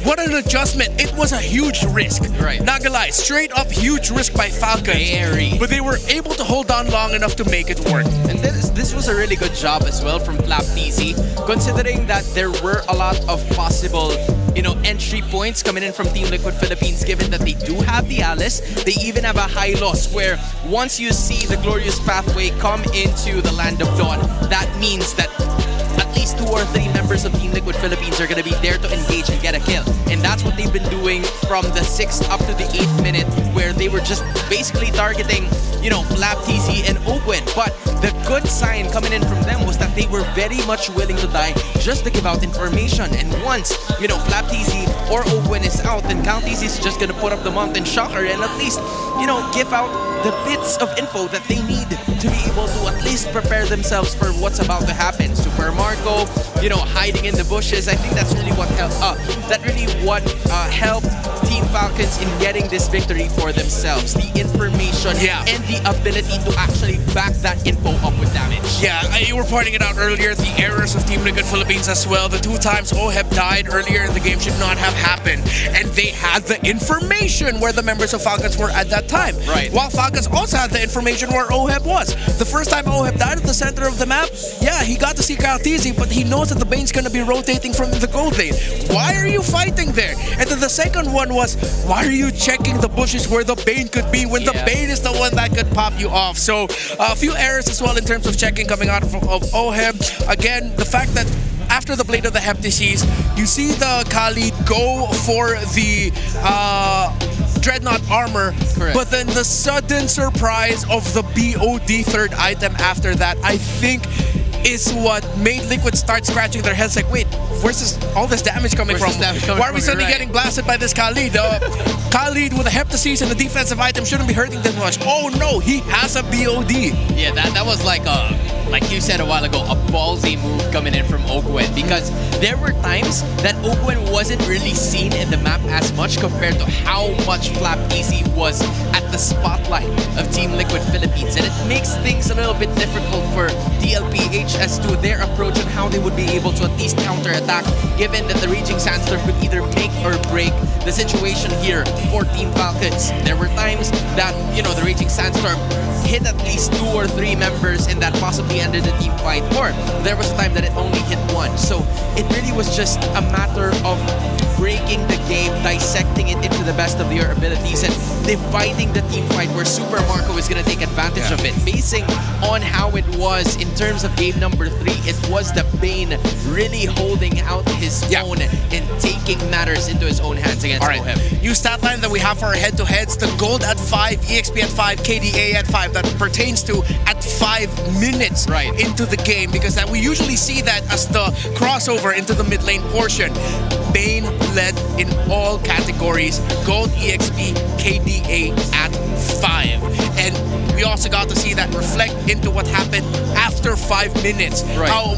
What an adjustment. It was a huge risk. Right. Not gonna lie, straight up huge risk by Falcons. Very. But they were able to hold on long enough to make it work. And this was a really good job as well from Flap TZ, considering that there were a lot of possible, entry points coming in from Team Liquid Philippines, given that they do have the Alice. They even have a high loss where once you see the glorious pathway come into the Land of Dawn, that means that at least 2 or 3 members of Team Liquid Philippines are going to be there to engage and get a kill. And that's what they've been doing from the 6th up to the 8th minute, where they were just basically targeting, Flap TZ and Ogwen. But the good sign coming in from them was that they were very much willing to die just to give out information. And once, Flap TZ or Ogwen is out, then Count TZ is just going to put up the Mountain Shocker and at least, give out the bits of info that they need to be able to at least prepare themselves for what's about to happen. Super Marco, hiding in the bushes. I think that's really what helped Team Falcons in getting this victory for themselves. The information and the ability to actually back that info up with damage. Yeah, you were pointing it out earlier, the errors of Team Liquid Philippines as well. The 2 times Oheb died earlier in the game should not have happened. And they had the information where the members of Falcons were at that time. Right. While Falcons also had the information where Oheb was. The first time Oheb died at the center of the map, yeah, he got to see Kyle TZ, but he knows that the Bane's going to be rotating from the gold lane. Why are you fighting there? And then the second one was, why are you checking the bushes where the Bane could be when the Bane is the one that could pop you off? So a few errors as well in terms of checking coming out of Oheb. Again, the fact that after the Blade of the Heptices, you see the Khalid go for the Dreadnought armor. Correct. But then the sudden surprise of the BOD third item after that, I think, is what made Liquid start scratching their heads like, wait, where's all this damage coming from? Why are we suddenly getting blasted by this Khalid? Khalid with a Heptices and a defensive item shouldn't be hurting this much. Oh no, he has a BOD. Yeah, that was like a like you said a while ago, a ballsy move coming in from Ogwen, because there were times that Ogwen wasn't really seen in the map as much compared to how much Flap Easy was at the spotlight of Team Liquid Philippines, and it makes things a little bit difficult for TLPH as to their approach on how they would be able to at least counterattack, given that the Raging Sandstorm could either make or break the situation here for Team Falcons. There were times that, the Raging Sandstorm hit at least 2 or 3 members and that possibly ended the team fight, or there was a time that it only hit 1. So it really was just a matter of breaking the game, dissecting it into the best of your abilities, and dividing the team fight where Super Marco is going to take advantage of it. Basing on how it was in terms of game number 3, it was the Bane really holding out his own and taking matters into his own hands against Oheb. New stat line that we have for our head-to-heads, the gold at 5, EXP at 5, KDA at 5. That pertains to at 5 minutes into the game, because that we usually see that as the crossover into the mid lane portion. Bane led in all categories, gold, EXP, KDA at 5. And we also got to see that reflect into what happened after 5 minutes. How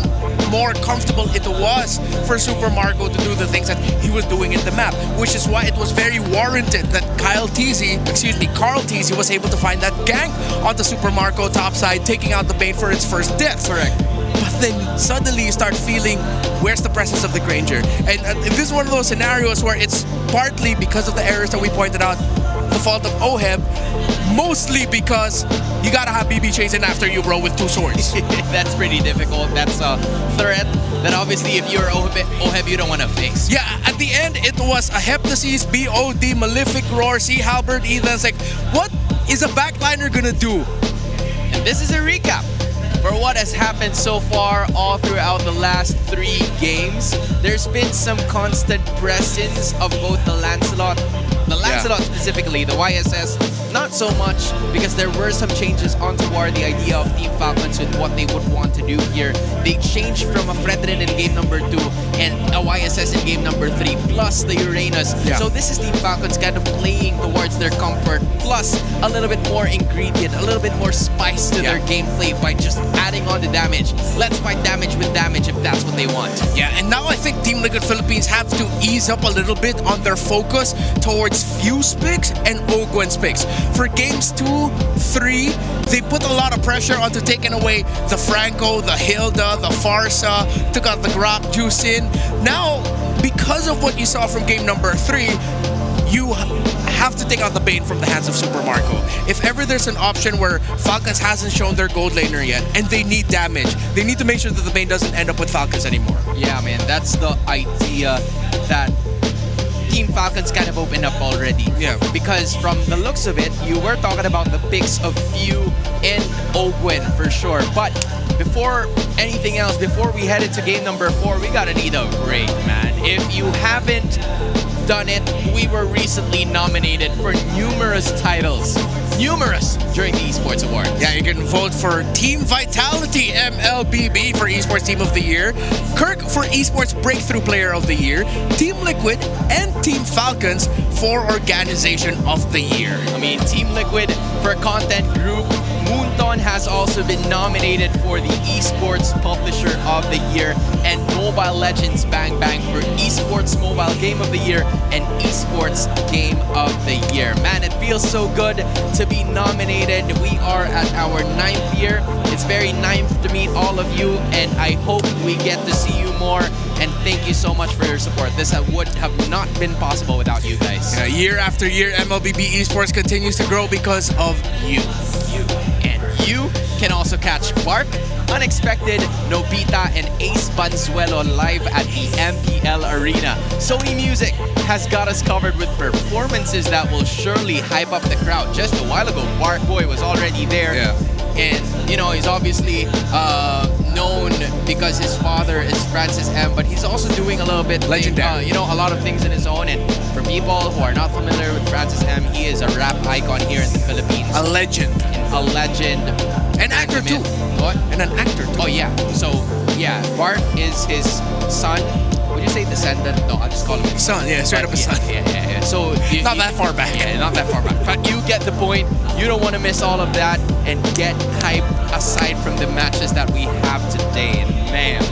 more comfortable it was for Super Marco to do the things that he was doing in the map, which is why it was very warranted that Carl Teasy was able to find that gank on the Super Marco top side, taking out the Bane for its first death. But then suddenly you start feeling, where's the presence of the Granger? And this is one of those scenarios where it's partly because of the errors that we pointed out, the fault of Oheb, mostly because you gotta have BB chasing after you, bro, with 2 swords. That's pretty difficult. That's a threat that obviously if you're Oheb, you don't want to face. Yeah, at the end, it was a Heptasis, BOD, Malefic Roar, Sea Halberd, Ethan. It's like, what is a backliner gonna do? And this is a recap for what has happened so far all throughout the last 3 games. There's been some constant presence of both the Lancelot specifically, the YSS, not so much, because there were some changes on toward the idea of Team Falcons with what they would want to do here. They changed from a Fredrin in game number 2 and a YSS in game number 3, plus the Uranus. So this is Team Falcons kind of playing towards their comfort, plus a little bit more ingredient, a little bit more spice to their gameplay by just adding on the damage. Let's fight damage with damage if that's what they want. Yeah, and now I think Team Liquid Philippines have to ease up a little bit on their focus towards Fuse picks and Ogwen's picks. For games 2, 3, they put a lot of pressure onto taking away the Franco, the Hilda, the Farsa, took out the Grok, Juicin. Now, because of what you saw from game number 3, you have to take out the Bane from the hands of Super Marco. If ever there's an option where Falcons hasn't shown their gold laner yet and they need damage, they need to make sure that the Bane doesn't end up with Falcons anymore. Yeah, man, that's the idea that Team Falcons kind of opened up already. Yeah. Because from the looks of it, you were talking about the picks of Few and Ogwen for sure. But before anything else, before we head into game number 4, we gotta need a break, man. If you haven't done it, we were recently nominated for numerous titles. Numerous during the Esports Awards. Yeah, you can vote for Team Vitality MLBB for Esports Team of the Year, Kirk for Esports Breakthrough Player of the Year, Team Liquid and Team Falcons for Organization of the Year. I mean, Team Liquid for Content Group. Moonton has also been nominated for the Esports Publisher of the Year, and Mobile Legends Bang Bang for Esports Mobile Game of the Year and Esports Game of the Year. Man, it feels so good to be nominated. We are at our 9th year. It's very nice to meet all of you, and I hope we get to see you more. And thank you so much for your support. This would have not been possible without you guys. Yeah, year after year, MLBB Esports continues to grow because of you. And you can also catch Bark, Unexpected, Nobita, and Ace Banzuelo live at the MPL Arena. Sony Music has got us covered with performances that will surely hype up the crowd. Just a while ago, Bark Boy was already there. And, you know, he's obviously known because his father is Francis M, but he's also doing a little bit legendary, a lot of things in his own. And for people who are not familiar with Francis M, he is a rap icon here in the Philippines. A legend. A legend. An actor too. What? And an actor too. Oh yeah. So yeah, Bart is his son, would you say descendant? No, I'll just call him son. Yeah, straight up a son. Yeah. So Not that far back. Yeah, not that far back. But you get the point. You don't want to miss all of that and get hype aside from the matches that we have today. And man,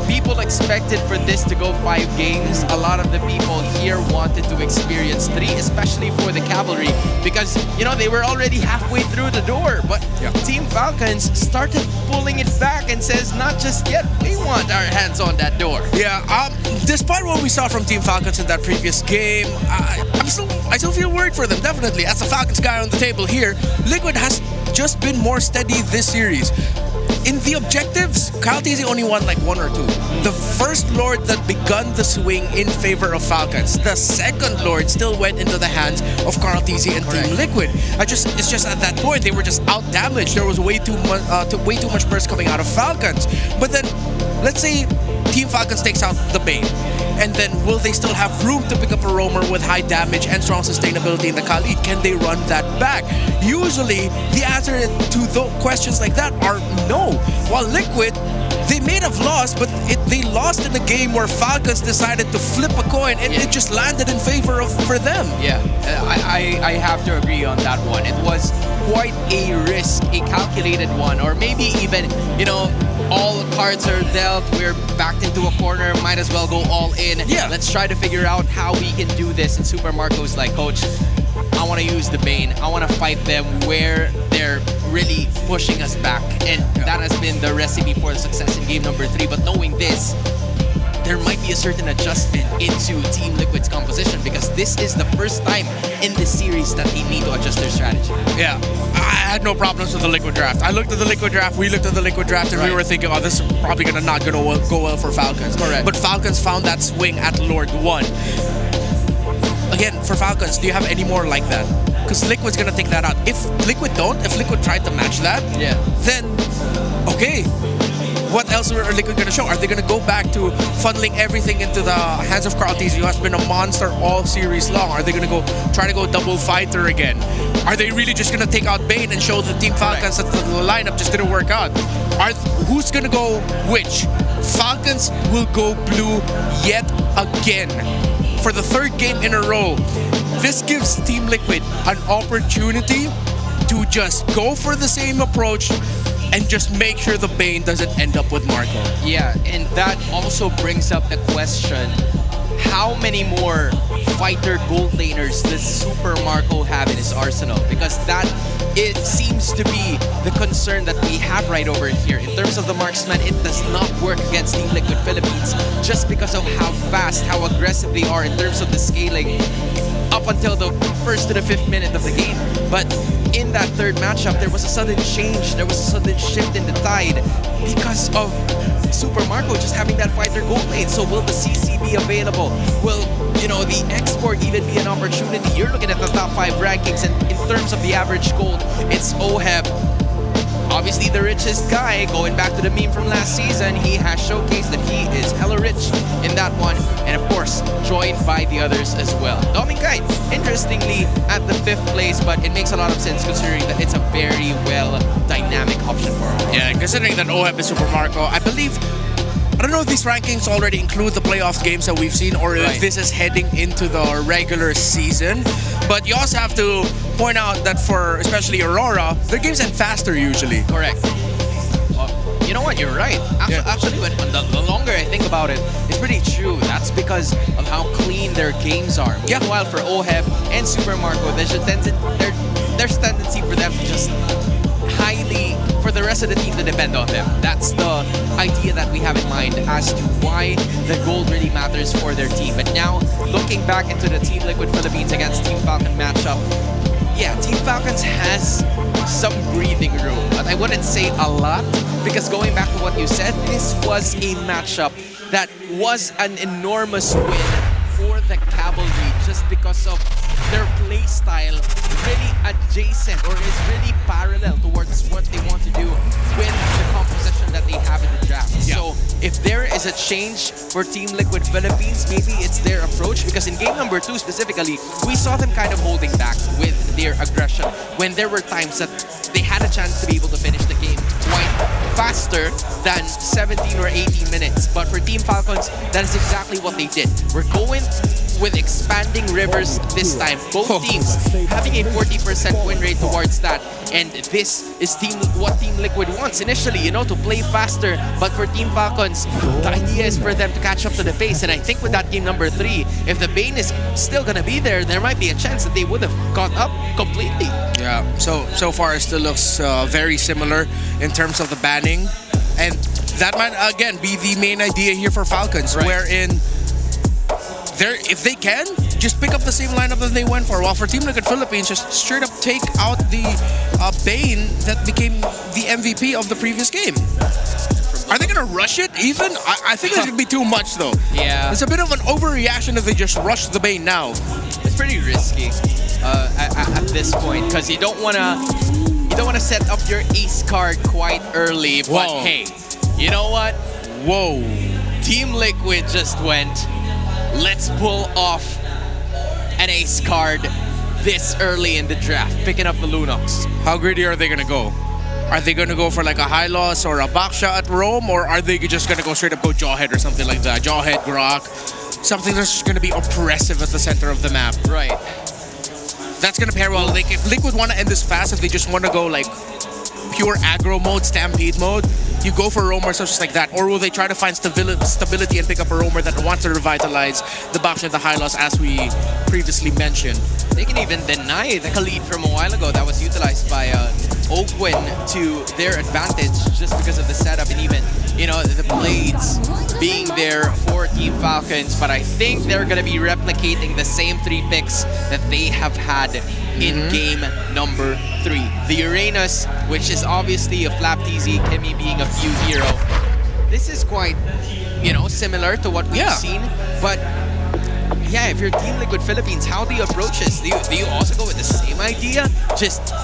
people expected for this to go 5 games. A lot of the people here wanted to experience 3, especially for the Cavalry, because, you know, they were already halfway through the door. But Team Falcons started pulling it back and says, not just yet, we want our hands on that door. Yeah, despite what we saw from Team Falcons in that previous game, I still feel worried for them, definitely. As a Falcons guy on the table here, Liquid has just been more steady this series. In the objectives, Kyle TZ only won like 1 or 2. The first Lord that begun the swing in favor of Falcons. The second Lord still went into the hands of Carl TZ and Team Liquid. It's just at that point they were just out damaged. There was way too much burst coming out of Falcons. But then, let's say Team Falcons takes out the Bane. And then will they still have room to pick up a roamer with high damage and strong sustainability in the Khalid? Can they run that back? Usually, the answer to the questions like that are no. While Liquid, they may have lost, but they lost in a game where Falcons decided to flip a coin and it just landed in favor for them. Yeah, I have to agree on that one. It was quite a risk, a calculated one, or maybe even, you know, all cards are dealt, we're backed into a corner, might as well go all in. Yeah. Let's try to figure out how we can do this. And Super Marco's like, Coach, I want to use the Bane. I want to fight them where they're really pushing us back. And that has been the recipe for the success in game number 3. But knowing this, there might be a certain adjustment into Team Liquid's composition, because this is the first time in this series that they need to adjust their strategy. Yeah, I had no problems with the Liquid draft. I looked at the Liquid draft, we looked at the Liquid draft, and we were thinking, oh, this is probably not gonna go well for Falcons. Correct. But Falcons found that swing at Lord 1. Again, for Falcons, do you have any more like that? Because Liquid's gonna take that out. If Liquid tried to match that, then okay. What else are Liquid going to show? Are they going to go back to funneling everything into the hands of Carl TZ, who has been a monster all series long? Are they going to try to go double fighter again? Are they really just going to take out Bane and show the Team Falcons that the lineup just didn't work out? Who's going to go which? Falcons will go blue yet again for the 3rd game in a row. This gives Team Liquid an opportunity to just go for the same approach and just make sure the Bane doesn't end up with Marco. Yeah, and that also brings up the question, how many more fighter gold laners does Super Marco have in his arsenal? Because that, it seems to be the concern that we have right over here. In terms of the marksman, it does not work against Team Liquid Philippines just because of how fast, how aggressive they are in terms of the scaling up until the 1st to the 5th minute of the game. But in that 3rd matchup, there was a sudden change, there was a sudden shift in the tide because of Super Marco just having that fighter gold lane. So will the CC be available? Will, you know, the export even be an opportunity? You're looking at the top 5 rankings, and in terms of the average gold, it's OHEB. Obviously the richest guy, going back to the meme from last season, he has showcased that he is hella rich in that one, and of course, joined by the others as well. Domingkite, interestingly, at the 5th place, but it makes a lot of sense considering that it's a very well dynamic option for him. Yeah, considering that OHEB is Super Marco, I don't know if these rankings already include the playoff games that we've seen, or if this is heading into the regular season. But you also have to point out that for especially Aurora, their games end faster usually. Correct. You know what? You're right. Actually, when the longer I think about it, it's pretty true. That's because of how clean their games are. Meanwhile, for OHEB and Super Marco, there's a tendency for them to just highly, for the rest of the team to depend on them. That's the idea that we have in mind as to why the gold really matters for their team. But now, looking back into the Team Liquid Philippines against Team Falcon matchup, yeah, Team Falcons has some breathing room, but I wouldn't say a lot, because going back to what you said, this was a matchup that was an enormous win for the Cavalry just because of their play style really adjacent, or is really parallel towards what they want to do with the composition position that they have in the draft. So if there is a change for Team Liquid Philippines, maybe it's their approach, because in game number 2 specifically, we saw them kind of holding back with their aggression when there were times that they had a chance to be able to finish the game quite faster than 17 or 18 minutes. But for Team Falcons, that is exactly what they did. We're going with expanding rivers this time. Both teams having a 40% win rate towards that. And this is what Team Liquid wants initially, you know, to play faster. But for Team Falcons, the idea is for them to catch up to the pace. And I think with that game number 3, if the Bane is still going to be there, there might be a chance that they would have caught up completely. Yeah, so far it still looks very similar in terms of the banning. And that might, again, be the main idea here for Falcons, wherein if they can, just pick up the same lineup that they went for. While for Team Liquid Philippines, just straight up take out the Bane that became the MVP of the previous game. Are they going to rush it even? I think it's going to be too much though. Yeah. It's a bit of an overreaction if they just rush the Bane now. It's pretty risky at this point, because you don't want to set up your ace card quite early. But hey, you know what? Whoa. Team Liquid just went, let's pull off an ace card this early in the draft, picking up the Lunox. How greedy are they going to go? Are they going to go for like a high loss or a backsha at Rome, or are they just going to go straight up go Jawhead or something like that? Jawhead, Grok, something that's just going to be oppressive at the center of the map. Right. That's going to pair well. Like if Liquid want to end this fast, if they just want to go like pure aggro mode, stampede mode, you go for roamers such like that, or will they try to find stability and pick up a roamer that wants to revitalize the backsha and the high loss, as we previously mentioned? They can even deny the Khalid from a while ago that was utilized by Ogwin to their advantage just because of the setup and even, you know, the blades being there for Team Falcons. But I think they're going to be replicating the same 3 picks that they have had in game number 3. The Uranus, which is obviously a Flap TZ, Kimmy being a few hero. This is quite, you know, similar to what we've seen, but yeah, if you're Team Liquid Philippines, how do you approach this? Do you also go with the same idea? Just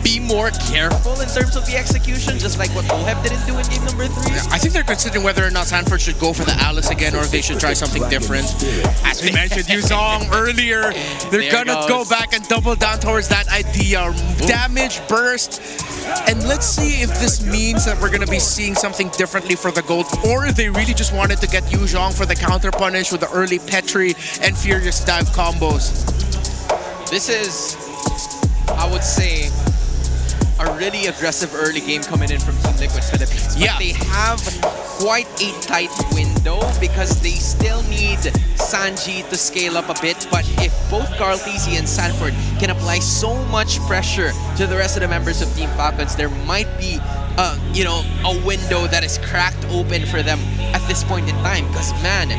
be more careful in terms of the execution, just like what Oheb didn't do in game number 3? I think they're considering whether or not Sanford should go for the Alice again, or if they should try something different. As we mentioned, Yuzong earlier, they're gonna go back and double down towards that idea. Damage, burst, and let's see if this means that we're gonna be seeing something differently for the gold, or if they really just wanted to get Yuzong for the counter punish with the early Petri and Furious Dive combos. This is, I would say, a really aggressive early game coming in from Team Liquid Philippines. But they have quite a tight window because they still need Sanji to scale up a bit. But if both Carl TZ and Sanford can apply so much pressure to the rest of the members of Team Falcons, there might be you know, a window that is cracked open for them at this point in time. Because man,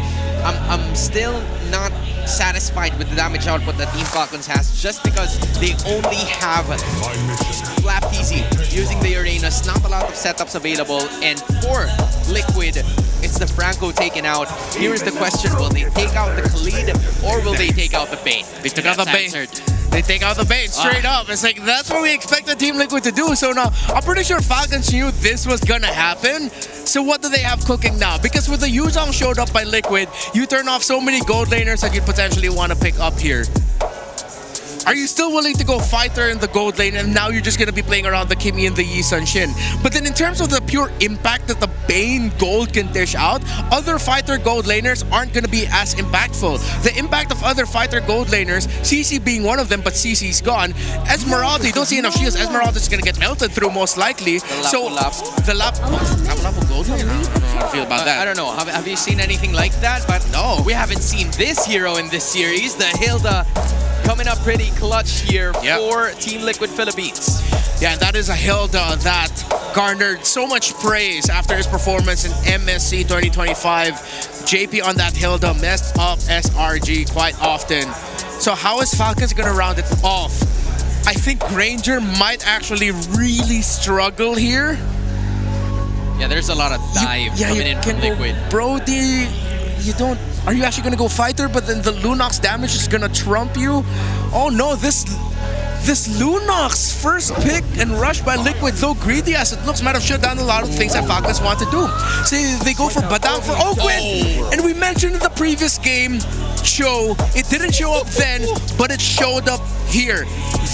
I'm still not satisfied with the damage output that Team Falcons has, just because they only have Flap TZ using the Uranus, not a lot of setups available, and for Liquid, it's the Franco taken out. Here's the question, will they take out the Khalid or will they take out the Bane? They took out the Bane. They take out the Bane straight up. It's like, that's what we expected Team Liquid to do. So now, I'm pretty sure Falcons knew this was gonna happen. So what do they have cooking now? Because with the Yuzong showed up by Liquid, you turn off so many gold laners that you potentially want to pick up here. Are you still willing to go fighter in the gold lane, and now you're just going to be playing around the Kimmy and the Yi Sun Shin? But then in terms of the pure impact that the Bane gold can dish out, other fighter gold laners aren't going to be as impactful. The impact of other fighter gold laners, CC being one of them, but CC's gone. Esmeralda, you don't see enough shields. Esmeralda's going to get melted through most likely. The Lapu gold lane? I don't know how I feel about that. I don't know. Have you seen anything like that? But no, we haven't seen this hero in this series. The Hilda coming up pretty clutch here for Team Liquid Philippines. Yeah, and that is a Hilda that garnered so much praise after his performance in MSC 2025. JP on that Hilda messed up SRG quite often. So how is Falcons going to round it off? I think Granger might actually really struggle here. Yeah, there's a lot of dive coming in from Liquid. Brody, you don't... Are you actually going to go fighter, but then the Lunox damage is going to trump you? Oh no, this this Lunox first pick and rush by Liquid, though greedy as it looks, might have shut down a lot of things that Falcons want to do. So they go for Badang for Ogwin. And we mentioned in the previous game show, it didn't show up then, but it showed up here.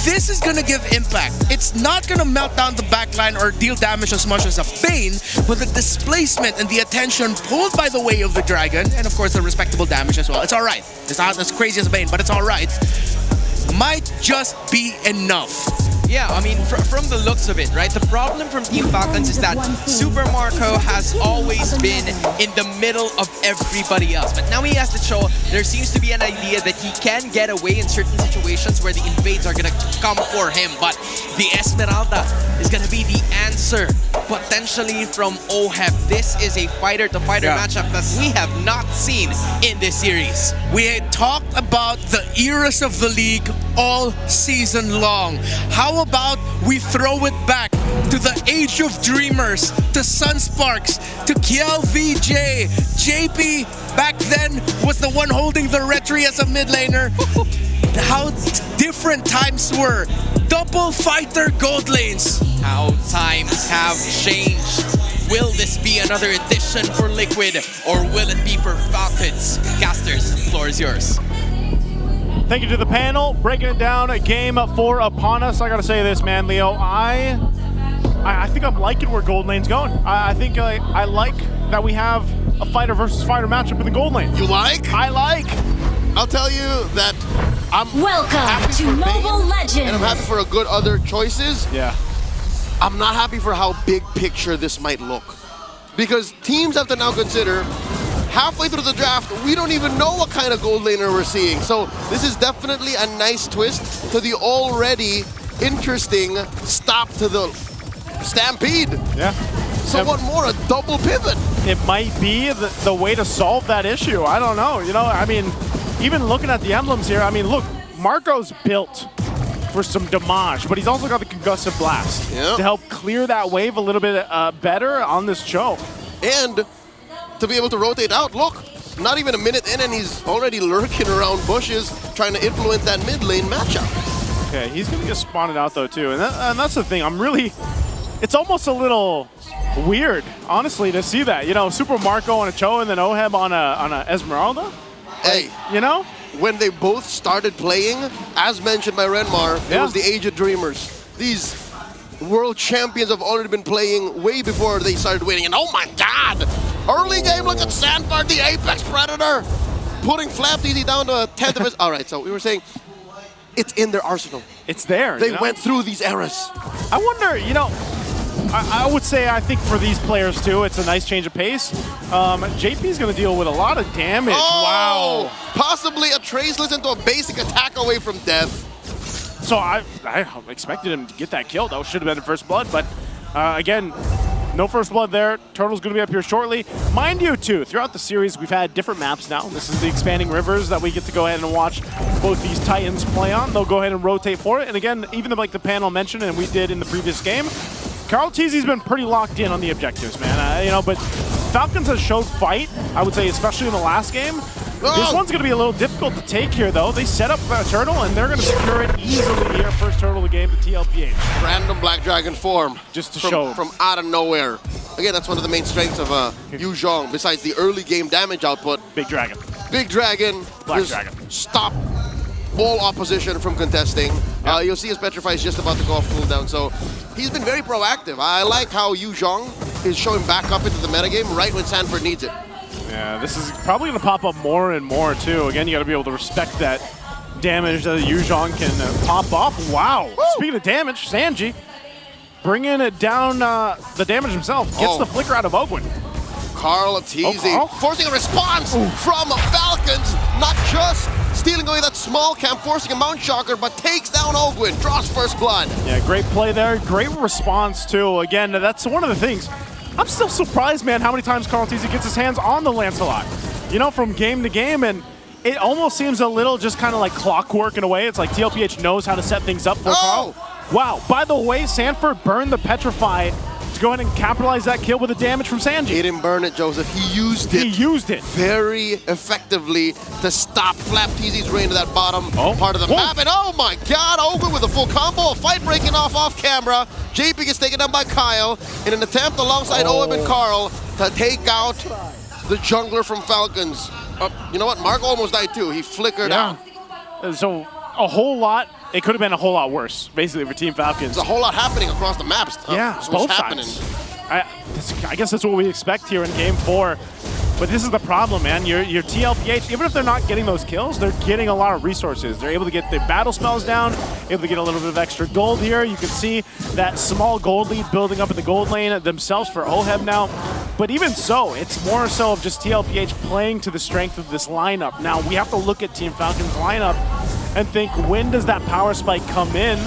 This is gonna give impact. It's not gonna melt down the backline or deal damage as much as a Bane, but the displacement and the attention pulled by the way of the Dragon, and of course the respectable damage as well. It's alright. It's not as crazy as Bane, but it's alright. Might just be enough. Yeah, I mean, from the looks of it, right? The problem from Team Falcons is that Super Marco has always been in the middle of everybody else. But now he has to show there seems to be an idea that he can get away in certain situations where the invades are going to come for him. But the Esmeralda is going to be the answer, potentially from OHEB. This is a fighter-to-fighter matchup that we have not seen in this series. We had talked about the eras of the league all season long. How about we throw it back to the age of dreamers, to Sunsparks, to Kiel VJ. JP back then was the one holding the Retri as a mid laner. How different times were. Double fighter gold lanes. How times have changed. Will this be another edition for Liquid, or will it be for Falcons? Casters, the floor is yours. Thank you to the panel. Breaking it down, game 4 upon us. I gotta say this, man, Leo. I think I'm liking where gold lane's going. I think I like that we have a fighter versus fighter matchup in the gold lane. You like? I like. I'll tell you that I'm Welcome happy to for Mobile Bane, Legends. and I'm happy for a good other choices. Yeah. I'm not happy for how big picture this might look. Because teams have to now consider halfway through the draft, we don't even know what kind of gold laner we're seeing. So this is definitely a nice twist to the already interesting stop to the stampede. Yeah. So what more, a double pivot? It might be the way to solve that issue. I don't know. You know, I mean, even looking at the emblems here, I mean, look, Marco's built for some damage, but he's also got the concussive blast to help clear that wave a little bit better on this choke. And to be able to rotate out, look, not even a minute in and he's already lurking around bushes trying to influence that mid lane matchup. Okay, he's gonna get spotted out though too, and that's the thing. It's almost a little weird, honestly, to see that. You know, Super Marco on a Cho and then OHEB on a Esmeralda. Hey, you know, when they both started playing, as mentioned by Renmar, it was the age of dreamers. These world champions have already been playing way before they started winning. And oh my God, early game, look at Sandford, the Apex Predator, putting Flap Easy down to a 10th of his. All right, so we were saying it's in their arsenal. It's there. They went through these eras. I wonder, you know, I would say I think for these players too, it's a nice change of pace. JP's going to deal with a lot of damage. Oh, wow. Possibly a Traceless into a basic attack away from death. So I expected him to get that kill. That should have been the first blood, but again, no first blood there. Turtle's going to be up here shortly. Mind you, too, throughout the series, we've had different maps now. This is the expanding rivers that we get to go ahead and watch both these Titans play on. They'll go ahead and rotate for it. And again, even like the panel mentioned, and we did in the previous game, Carl Teasy's been pretty locked in on the objectives, man. You know, but Falcons has showed fight, I would say, especially in the last game. This one's going to be a little difficult to take here, though. They set up a turtle, and they're going to secure it easily here. First turtle of the game to TLPH. Random Black Dragon form. Just to show. From out of nowhere. Again, that's one of the main strengths of Yu Zhong, besides the early game damage output. Big Dragon. Big Dragon. Black Dragon. Stop all opposition from contesting. You'll see his Petrify is just about to go off cooldown, so he's been very proactive. I like how Yu Zhong is showing back up into the metagame right when Sanford needs it. Yeah, this is probably going to pop up more and more, too. Again, you got to be able to respect that damage that Yu Zhong can pop off. Wow. Woo! Speaking of damage, Sanji bringing it down the damage himself. Gets the flicker out of Ogwin. Carl Teasy forcing a response from Falcons. Not just stealing away that small camp, forcing a Mount Shocker, but takes down Ogwin, draws first blood. Yeah, great play there. Great response, too. Again, that's one of the things. I'm still surprised, man, how many times Carl Teasy gets his hands on the Lancelot. You know, from game to game, and it almost seems a little just kind of like clockwork in a way. It's like TLPH knows how to set things up for Carl. Wow, by the way, Sanford burned the Petrify to go ahead and capitalize that kill with the damage from Sanji. He didn't burn it, Joseph. He used it very effectively to stop Flap TZ's reign to that bottom part of the map. And oh my god, Ogwen with a full combo, a fight breaking off camera. JP gets taken down by Kyle in an attempt alongside OM and Carl to take out the jungler from Falcons. You know what? Marco almost died too. He flickered out. So a whole lot. It could have been a whole lot worse, basically, for Team Falcons. There's a whole lot happening across the maps. Both sides. I guess that's what we expect here in Game 4. But this is the problem, man. Your TLPH, even if they're not getting those kills, they're getting a lot of resources. They're able to get their battle spells down, able to get a little bit of extra gold here. You can see that small gold lead building up in the gold lane themselves for OHEB now. But even so, it's more so of just TLPH playing to the strength of this lineup. Now, we have to look at Team Falcon's lineup and think, when does that power spike come in?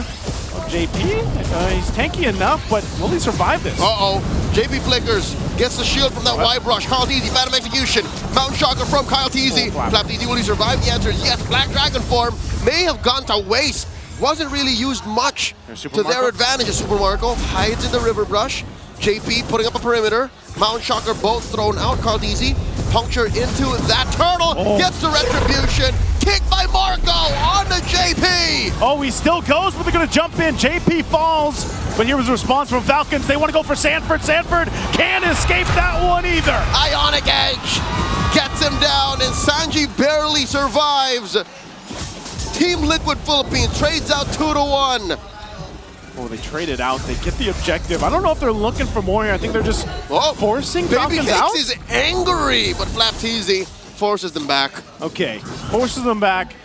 JP, he's tanky enough, but will he survive this? JP flickers, gets the shield from that wide rush. Kyle TZ, Phantom Execution. Mountain Shocker from Kyle TZ. Flap TZ, will he survive? The answer is yes. Black Dragon form may have gone to waste. Wasn't really used much to their advantage. Super Marco hides in the river brush. JP putting up a perimeter. Mountain Shocker both thrown out. Kyle TZ punctured into that turtle. Gets the retribution. Kick by Marco on to JP. Oh, he still goes, but they're going to jump in. JP falls, but here was a response from Falcons. They want to go for Sanford. Sanford can't escape that one either. Ionic Edge gets him down, and Sanji barely survives. Team Liquid Philippines trades out 2-1. Oh, they traded out. They get the objective. I don't know if they're looking for more here. I think they're just forcing Falcons out. Baby Cakes is angry, but Flap TZ forces them back. Okay, forces them back.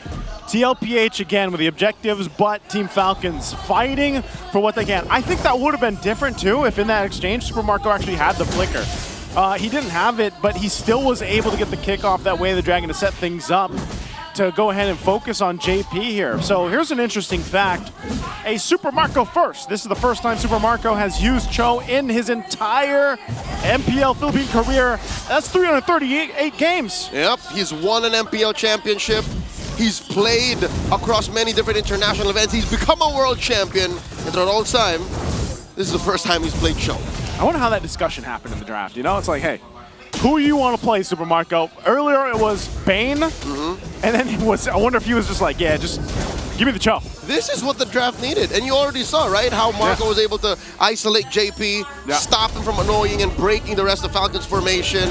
TLPH again with the objectives, but Team Falcons fighting for what they can. I think that would have been different too if in that exchange Super Marco actually had the flicker. He didn't have it, but he still was able to get the kickoff that way, the Dragon, to set things up to go ahead and focus on JP here. So here's an interesting fact. A Super Marco first. This is the first time Super Marco has used Cho in his entire MPL Philippine career. That's 338 games. Yep, he's won an MPL championship. He's played across many different international events. He's become a world champion. And throughout all time, this is the first time he's played Cho. I wonder how that discussion happened in the draft. You know, it's like, hey, who do you want to play, Super Marco? Earlier it was Bane, and then it was, I wonder if he was just like, yeah, just give me the Cho. This is what the draft needed, and you already saw, right, how Marco was able to isolate JP, stop him from annoying and breaking the rest of Falcons formation.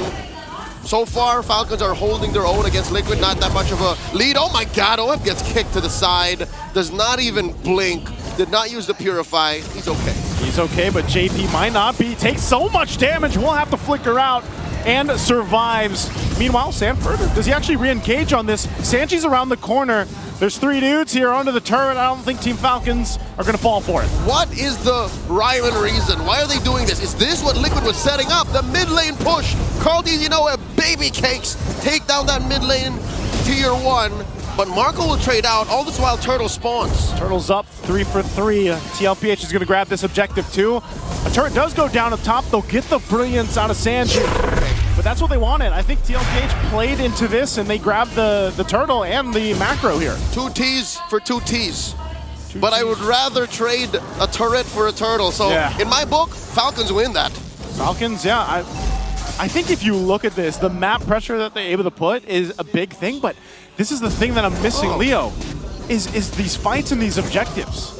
So far, Falcons are holding their own against Liquid, not that much of a lead. Oh my god, OF gets kicked to the side, does not even blink, did not use the Purify. He's okay. He's okay, but JP might not be. Takes so much damage, we'll have to flicker out, and survives. Meanwhile, Sanford, does he actually re-engage on this? Sanji's around the corner. There's 3 dudes here onto the turret. I don't think Team Falcons are going to fall for it. What is the rhyme and reason? Why are they doing this? Is this what Liquid was setting up? The mid lane push. Carl TZ, you know, Baby Cakes take down that mid lane tier 1. But Marco will trade out, all this while Turtle spawns. Turtle's up 3 for 3. TLPH is going to grab this objective too. A turret does go down up top. They'll get the brilliance out of Sanji. But that's what they wanted. I think TLPH played into this and they grabbed the turtle and the macro here. 2 Ts for 2 Ts. But I would rather trade a turret for a turtle. So in my book, Falcons win that. Falcons, yeah. I think if you look at this, the map pressure that they're able to put is a big thing, but this is the thing that I'm missing, Leo, is these fights and these objectives.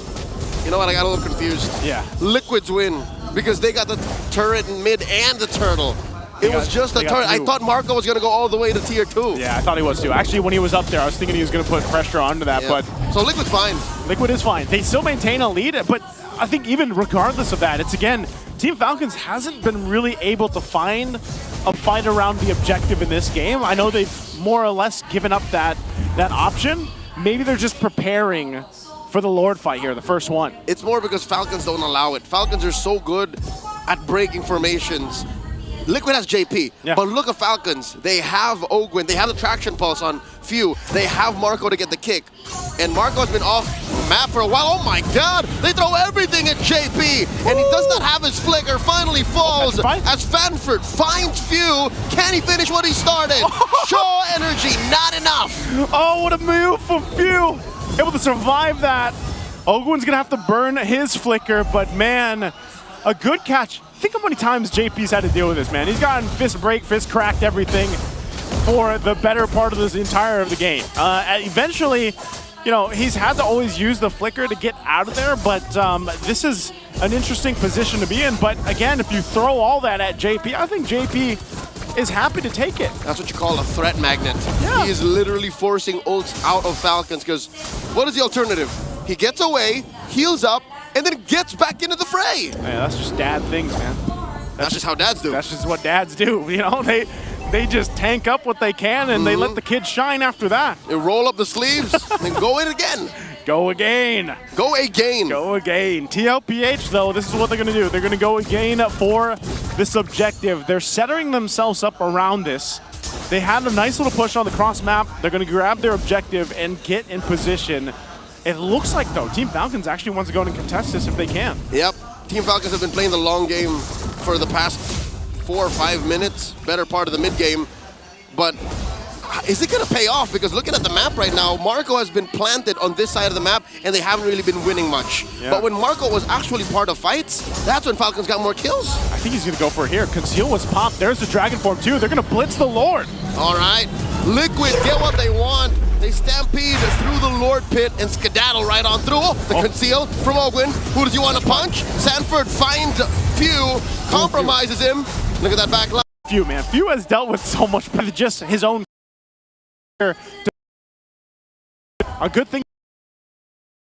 You know what, I got a little confused. Yeah. Liquids win because they got the turret in mid and the turtle. It was just a turret. I thought Marco was going to go all the way to tier 2. Yeah, I thought he was too. Actually, when he was up there, I was thinking he was going to put pressure onto that, but... So Liquid's fine. Liquid is fine. They still maintain a lead, but I think even regardless of that, it's again, Team Falcons hasn't been really able to find a fight around the objective in this game. I know they've more or less given up that option. Maybe they're just preparing for the Lord fight here, the first one. It's more because Falcons don't allow it. Falcons are so good at breaking formations. Liquid has JP, but look at Falcons. They have Ogwen, they have the traction pulse on Few, they have Marco to get the kick. And Marco's been off map for a while. Oh my god, they throw everything at JP, and he does not have his flicker. Finally falls as Fanford finds Few. Can he finish what he started? Show energy, not enough. Oh, what a move from Few. Able to survive that. Ogwen's gonna have to burn his flicker, but man, a good catch. think how many times JP's had to deal with this, man. He's gotten fist break, fist cracked, everything for the better part of this entire of the game. Eventually, you know, he's had to always use the flicker to get out of there, but this is an interesting position to be in. But again, if you throw all that at JP, I think JP is happy to take it. That's what you call a threat magnet. Yeah. He is literally forcing ults out of Falcons because what is the alternative? He gets away, heals up, and then gets back into the fray. Yeah, that's just dad things, man. That's just how dads do. That's just what dads do, you know? They just tank up what they can and they let the kids shine after that. They roll up the sleeves and then go in again. Go again. Go again. Go again. TLPH, though, this is what they're going to do. They're going to go again for this objective. They're setting themselves up around this. They had a nice little push on the cross map. They're going to grab their objective and get in position. It looks like, though, Team Falcons actually wants to go and contest this if they can. Yep. Team Falcons have been playing the long game for the past 4 or 5 minutes, better part of the mid game. But is it going to pay off? Because looking at the map right now, Marco has been planted on this side of the map and they haven't really been winning much. Yeah. But when Marco was actually part of fights, that's when Falcons got more kills. I think he's going to go for it here. Conceal was popped. There's the Dragon Form too. They're going to blitz the Lord. All right. Liquid get what they want. They stampede through the Lord pit and skedaddle right on through. Oh, the conceal from Ogwin. Who does he want to punch? Sanford finds Few, compromises him. Look at that back line. Few, man. Few has dealt with so much with just his own. A good thing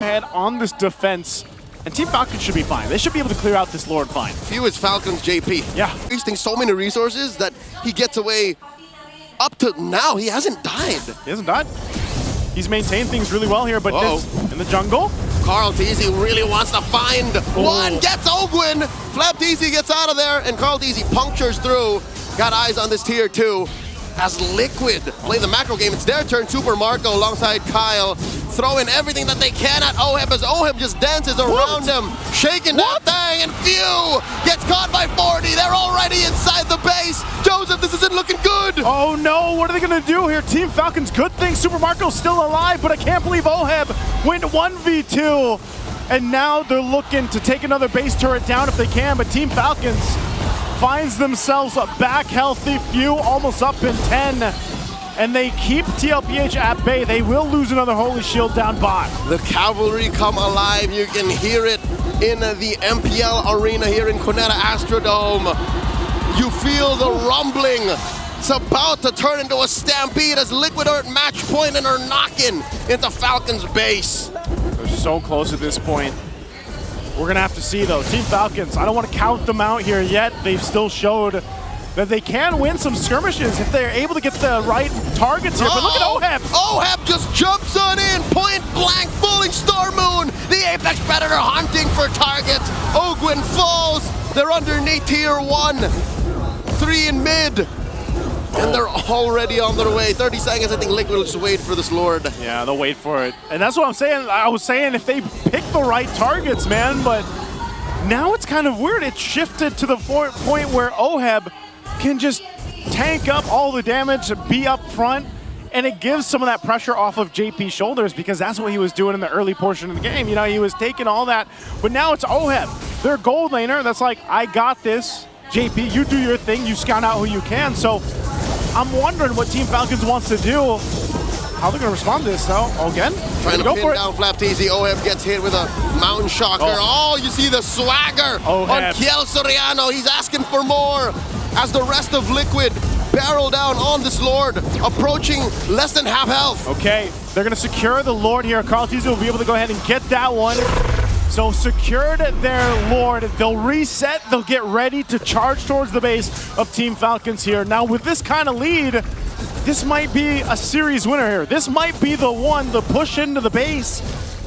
ahead on this defense, and Team Falcons should be fine. They should be able to clear out this Lord fine. Few is Falcons JP. Yeah. Wasting so many resources that he gets away. Up to now, he hasn't died. He hasn't died. He's maintained things really well here, but this, in the jungle. Carl Teasy really wants to find one, gets Ogwin. Flap Teasy gets out of there, and Carl Teasy punctures through. Got eyes on this tier 2. As Liquid play the macro game, it's their turn. Super Marco alongside Kyle, throwing everything that they can at Oheb as Oheb just dances around him, shaking that thing, and Few gets caught by 40. They're already inside the base. Joseph, this isn't looking good. Oh no, what are they gonna do here? Team Falcons, good thing Super Marco's still alive, but I can't believe Oheb went 1v2, and now they're looking to take another base turret down if they can, but Team Falcons finds themselves back healthy. Few almost up in 10, and they keep TLPH at bay. They will lose another Holy Shield down bot. The cavalry come alive. You can hear it in the MPL arena here in Cuneta Astrodome. You feel the rumbling. It's about to turn into a stampede as Liquid are at match point and are knocking into Falcons base. They're so close at this point. We're going to have to see, though. Team Falcons, I don't want to count them out here yet. They've still showed that they can win some skirmishes if they're able to get the right targets here. But look at Oheb. Oheb just jumps on in, point blank, fooling Stormoon. The Apex Predator hunting for targets. Ogwin falls. They're underneath tier 1. 3 in mid. And they're already on their way. 30 seconds, I think Liquid will just wait for this Lord. Yeah, they'll wait for it. And that's what I'm saying. I was saying if they pick the right targets, man, but now it's kind of weird. It shifted to the point where Oheb can just tank up all the damage, be up front, and it gives some of that pressure off of JP's shoulders because that's what he was doing in the early portion of the game. You know, he was taking all that, but now it's Oheb, their gold laner, that's like, I got this. JP, you do your thing, you scout out who you can. So I'm wondering what Team Falcons wants to do. How they're going to respond to this, though. Again, trying to go pin for down Flap Teasy. Oheb gets hit with a Mountain Shocker. Oh, you see the swagger on Kiel Soriano. He's asking for more as the rest of Liquid barrel down on this Lord, approaching less than half health. Okay, they're going to secure the Lord here. Carl Teasy will be able to go ahead and get that one. So secured their Lord, they'll reset, they'll get ready to charge towards the base of Team Falcons here. Now with this kind of lead, this might be a series winner here. This might be the one to push into the base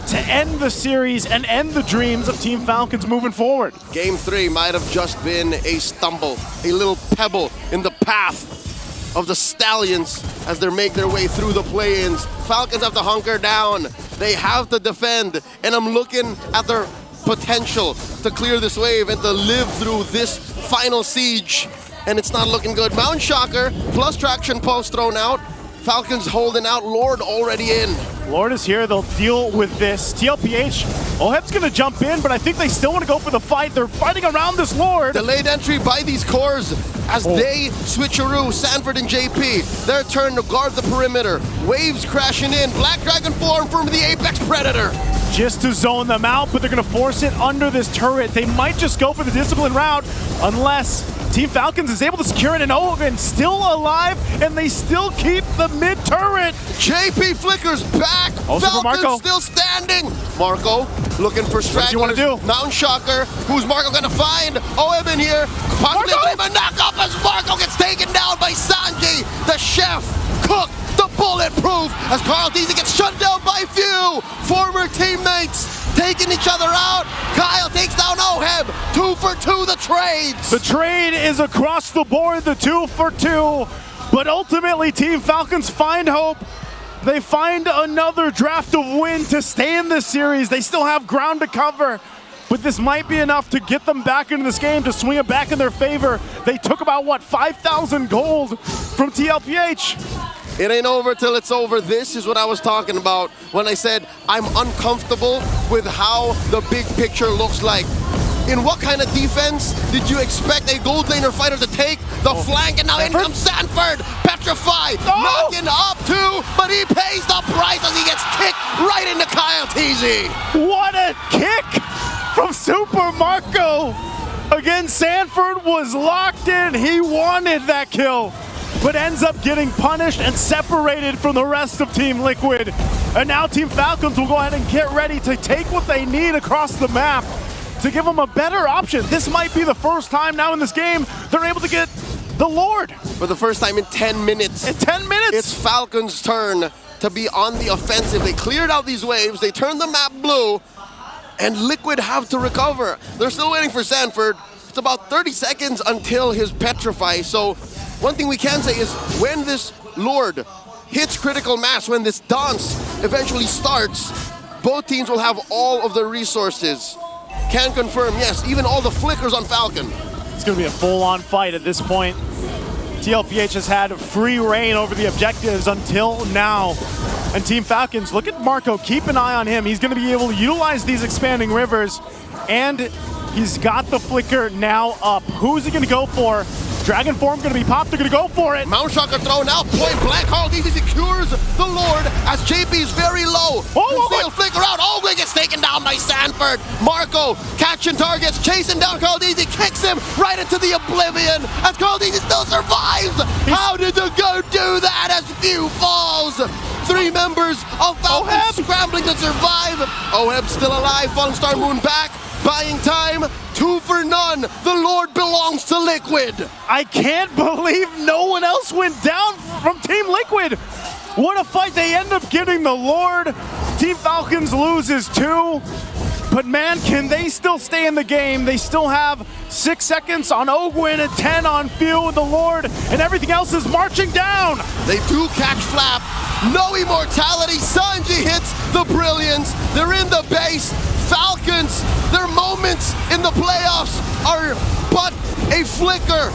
to end the series and end the dreams of Team Falcons moving forward. Game 3 might have just been a stumble, a little pebble in the path of the Stallions as they make their way through the play-ins. Falcons have to hunker down. They have to defend, and I'm looking at their potential to clear this wave and to live through this final siege. And it's not looking good. Mount Shocker plus traction pulse thrown out. Falcons holding out, Lord already in. Lord is here. They'll deal with this. TLPH, Oheb's going to jump in, but I think they still want to go for the fight. They're fighting around this Lord. Delayed entry by these cores as they switcheroo. Sanford and JP, their turn to guard the perimeter. Waves crashing in. Black Dragon form from the Apex Predator. Just to zone them out, but they're going to force it under this turret. They might just go for the discipline route unless Team Falcons is able to secure it, and Owen still alive, and they still keep the mid turret. JP flickers back. Also for Falcons Marco. still standing. Marco looking for stragglers. What do you want to do? Mountain Shocker. Who's Marco going to find? Owen in here. Possibly a knock-up as Marco gets taken down by Sanji. The chef, cook, the bulletproof as Carl Deasy gets shut down by few. Former teammates taking each other out. Kyle takes down Oheb. 2 for 2 the trades. The trade is across the board, the 2 for 2. But ultimately, Team Falcons find hope. They find another draft of win to stay in this series. They still have ground to cover. But this might be enough to get them back into this game, to swing it back in their favor. They took about, what, 5,000 gold from TLPH. It ain't over till it's over. This is what I was talking about when I said I'm uncomfortable with how the big picture looks like. In what kind of defense did you expect a gold laner fighter to take? The flank, and now in comes Sanford. Petrify, knocking up too, but he pays the price as he gets kicked right into Kyle Teasy. What a kick from Super Marco. Again, Sanford was locked in. He wanted that kill, but ends up getting punished and separated from the rest of Team Liquid. And now Team Falcons will go ahead and get ready to take what they need across the map to give them a better option. This might be the first time now in this game they're able to get the Lord. For the first time in 10 minutes. In 10 minutes? It's Falcons' turn to be on the offensive. They cleared out these waves, they turned the map blue, and Liquid have to recover. They're still waiting for Sanford. It's about 30 seconds until his Petrify, so one thing we can say is when this Lord hits critical mass, when this dance eventually starts, both teams will have all of the resources. Can confirm, yes, even all the flickers on Falcon. It's going to be a full-on fight at this point. TLPH has had free reign over the objectives until now. And Team Falcons, look at Marco, keep an eye on him. He's going to be able to utilize these expanding rivers, and he's got the flicker now up. Who's he going to go for? Dragon form going to be popped, they're going to go for it. Mount Shocker thrown out, point blank. Carl Deasy secures the Lord as JP is very low. Concealed flicker out, Ogwe gets taken down by Sanford. Marco catching targets, chasing down Carl Deasy, kicks him right into the oblivion as Carl Deasy still survives. How did the goat do that as few falls? 3 members of Falcons scrambling to survive. Oheb still alive, Fallen Star Moon back. Buying time, 2 for none. The Lord belongs to Liquid. I can't believe no one else went down from Team Liquid. What a fight. They end up getting the Lord. Team Falcons loses 2. But man, can they still stay in the game? They still have 6 seconds on Ogwin and 10 on Few with the Lord, and everything else is marching down. They do catch Flap. No immortality. Sanji hits the brilliance. They're in the base. Falcons, their moments in the playoffs are but a flicker.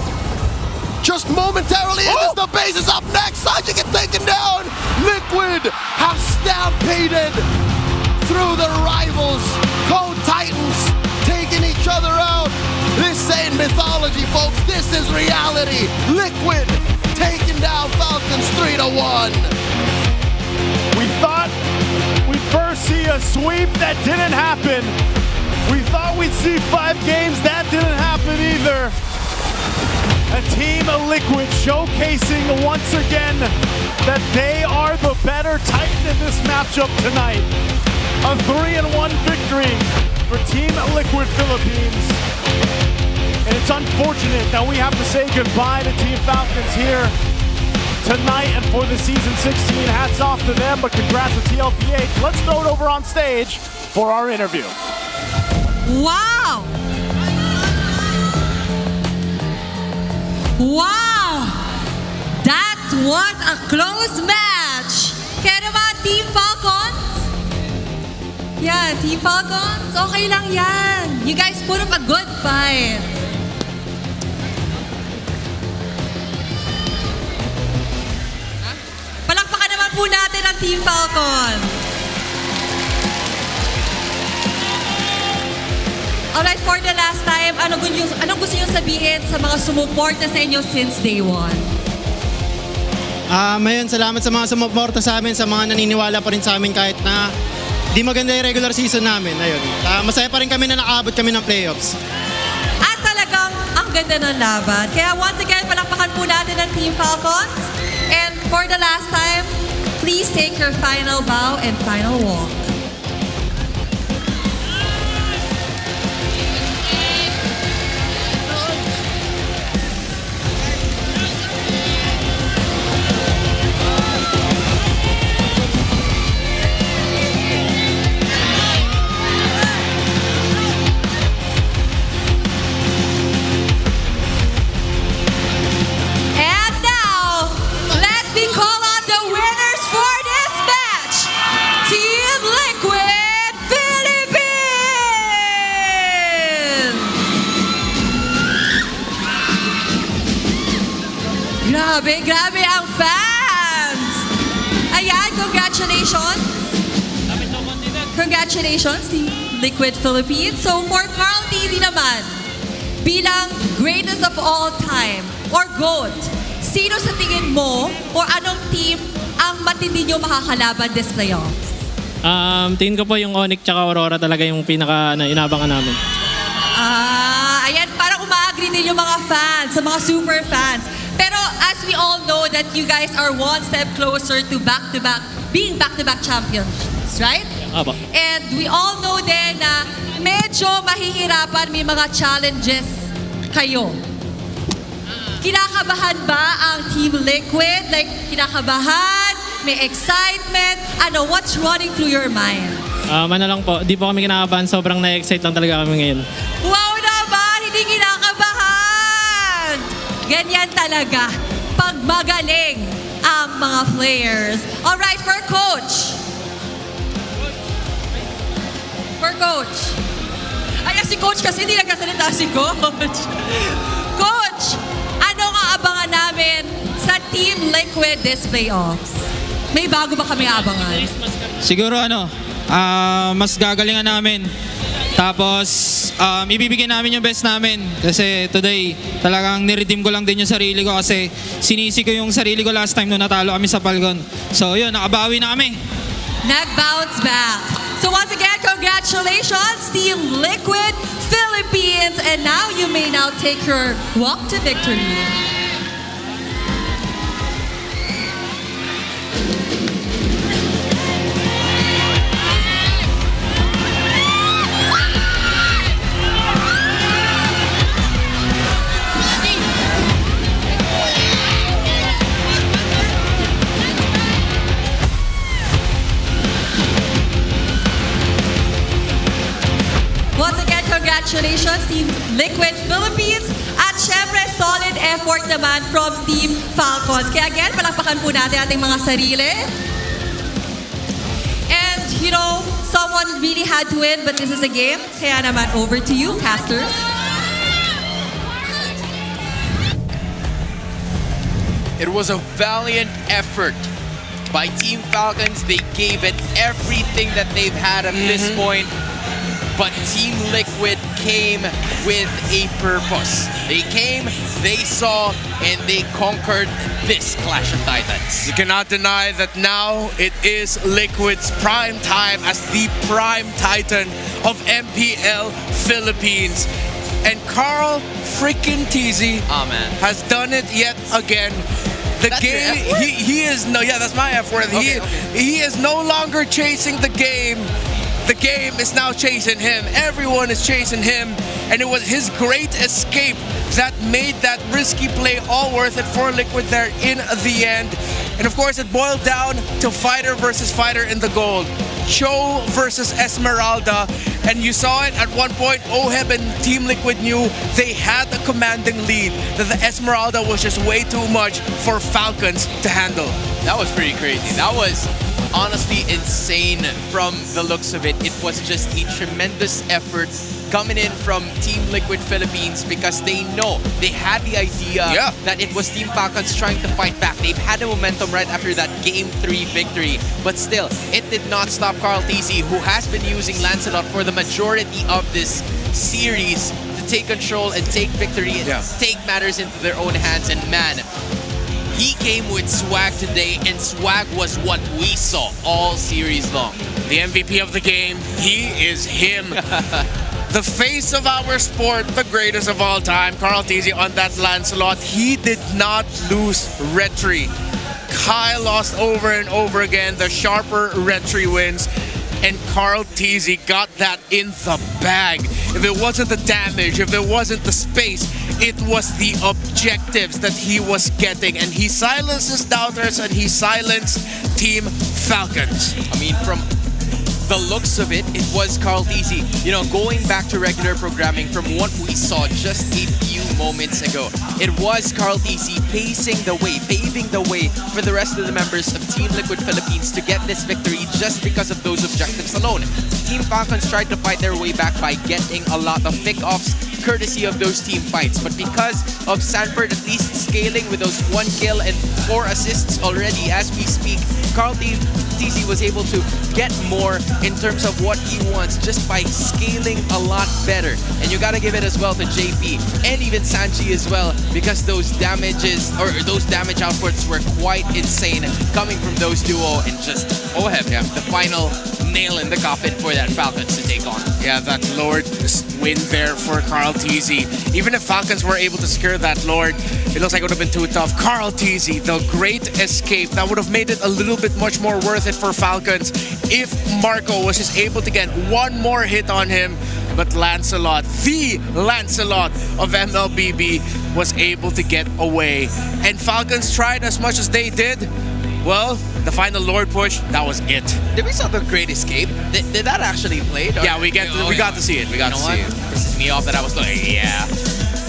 Just momentarily, as the base is up next. Sanji gets taken down. Liquid have stampeded through the rivals. Code Titans taking each other out. This ain't mythology, folks. This is reality. Liquid taking down Falcons 3-1. We thought we'd first see a sweep. That didn't happen. We thought we'd see 5 games. That didn't happen either. A Team Liquid showcasing once again that they are the better Titan in this matchup tonight. A 3-1 victory for Team Liquid Philippines. And it's unfortunate that we have to say goodbye to Team Falcons here tonight and for the season 16. Hats off to them, but congrats to TLPH. Let's throw it over on stage for our interview. Wow! Wow! That was a close match! Kaya naman, Team Falcons? Yeah, Team Falcons, okay lang yan. You guys put up a good fight. Palakpakan naman po natin ang Team Falcons. Alright, for the last time, anong gusto nyo sabihin sa mga sumuporta sa inyo since day one? Ayun, salamat sa mga sumuporta sa amin, sa mga naniniwala pa rin sa amin kahit na di maganda yung regular season namin. Ayun. Masaya pa rin kami na nakaabot kami ng playoffs. At talagang ang ganda ng laban. Kaya once again, palakpakan po natin ang Team Falcons. And for the last time, please take your final bow and final walk. And now, let me call on the winners for this match. Team Liquid Philippines! Grabe ang fans! Ayan, congratulations! Congratulations, Team Liquid Philippines. So for Carl TV naman, bilang greatest of all time or GOAT, sino sa tingin mo or anong team ang matindi nyo makakalaban this playoffs? Tingin ko po yung Onyx tsaka Aurora talaga yung pinaka inabangan namin. Ayan, parang umaagree din yung mga fans, sa mga super fans. Pero as we all know that you guys are one step closer to being back-to-back champions, right? Aba. And we all know din na medyo mahihirapan, may mga challenges kayo. Kinakabahan ba ang Team Liquid? Like, kinakabahan? May excitement? What's running through your mind? Ano lang po, di po kami kinakabahan. Sobrang na-excite lang talaga kami ngayon. Wow naman! Hindi kinakabahan! Ganyan talaga pag magaling ang mga players. Alright, for Coach. Ay, si Coach kasi hindi nagkasalita si Coach. Coach, ano nga abangan namin sa Team Liquid this playoffs? May bago ba kami abangan? Siguro mas gagalingan namin. Tapos, ibibigay namin yung best namin. Kasi today, talagang niredeem ko lang din yung sarili ko kasi sinisi ko yung sarili ko last time nung natalo kami sa Falcon. So yun, nakabawi na kami. Nag-bounce back. So once again, congratulations, Team Liquid Philippines. And now you may now take your walk to victory. Once again, congratulations, Team Liquid Philippines. At syempre, solid effort naman from Team Falcons. Kaya again, palakpakan po natin ating mga sarili. And, someone really had to win, but this is a game. Kaya naman, over to you, casters. It was a valiant effort by Team Falcons. They gave it everything that they've had at this point. But Team Liquid came with a purpose. They came, they saw, and they conquered this Clash of Titans. You cannot deny that now it is Liquid's prime time as the prime titan of MPL Philippines. And Carl freaking TZ has done it yet again. The game, he is that's my F word. He is no longer chasing the game. The game is now chasing him. Everyone is chasing him. And it was his great escape that made that risky play all worth it for Liquid there in the end. And of course, it boiled down to fighter versus fighter in the gold. Cho versus Esmeralda. And you saw it at one point, Oheb and Team Liquid knew they had a commanding lead, that the Esmeralda was just way too much for Falcons to handle. That was pretty crazy. That was honestly insane from the looks of it. It was just a tremendous effort coming in from Team Liquid Philippines because they know, they had the idea that it was Team Falcons trying to fight back. They've had the momentum right after that Game 3 victory. But still, it did not stop Carl TC, who has been using Lancelot for the majority of this series to take control and take victory and take matters into their own hands. And man, he came with swag today, and swag was what we saw all series long. The MVP of the game, he is him. The face of our sport, the greatest of all time, Carl Tizzy on that Lancelot. He did not lose Retri. Kyle lost over and over again. The sharper Retri wins. And Carl Tizzy got that in the bag. If it wasn't the damage, if it wasn't the space, it was the objectives that he was getting. And he silenced his doubters and he silenced Team Falcons. I mean, from the looks of it, it was Carl Tizzy. You know, going back to regular programming from what we saw just a few moments ago, it was Carl Tizzy paving the way for the rest of the members of Team Liquid Philippines to get this victory just because of those objectives alone. Team Falcons tried to fight their way back by getting a lot of pick-offs courtesy of those team fights. But because of Sanford at least scaling with those 1 kill and 4 assists already as we speak, Carl Tizzy was able to get more in terms of what he wants just by scaling a lot better. And you gotta give it as well to JP and even Sanji as well, because those damages or those damage outputs were quite insane coming from those duo, and just the final nail in the coffin for that Falcons to take on. Yeah, that Lord win there for Carl Tizzy. Even if Falcons were able to secure that Lord, it looks like it would have been too tough. Carl Tizzy, the great escape, that would have made it a little bit much more worth it for Falcons if Marco was just able to get one more hit on him. But Lancelot, the Lancelot of MLBB, was able to get away. And Falcons tried as much as they did. Well, the final Lord push, that was it. Did we saw the Great Escape? Did that actually play? Yeah, we got to see it. We got to see it. Pisses me off that I was like, yeah.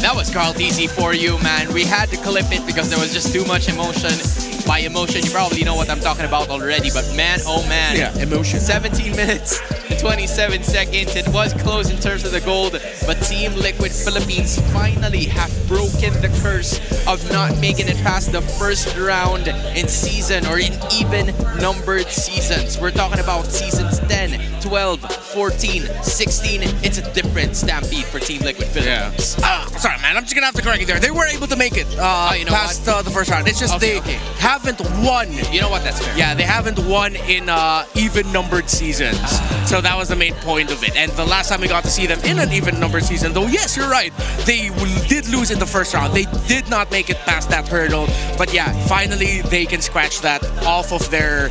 That was Carl Tizzy for you, man. We had to clip it because there was just too much emotion. By emotion, you probably know what I'm talking about already, but man, oh man. Yeah, emotion. 17 minutes and 27 seconds. It was close in terms of the gold, but Team Liquid Philippines finally have broken the curse of not making it past the first round in season or in even numbered seasons. We're talking about seasons 10, 12, 14, 16. It's a different stampede for Team Liquid Philippines. Sorry, man. I'm just going to have to correct you there. They were able to make it past the first round. It's just they haven't won. You know what? That's fair. Yeah, they haven't won in even numbered seasons. So that was the main point of it. And the last time we got to see them in an even numbered season, though, yes, you're right. They did lose in the first round. They did not make it past that hurdle. But yeah, finally they can scratch that off of their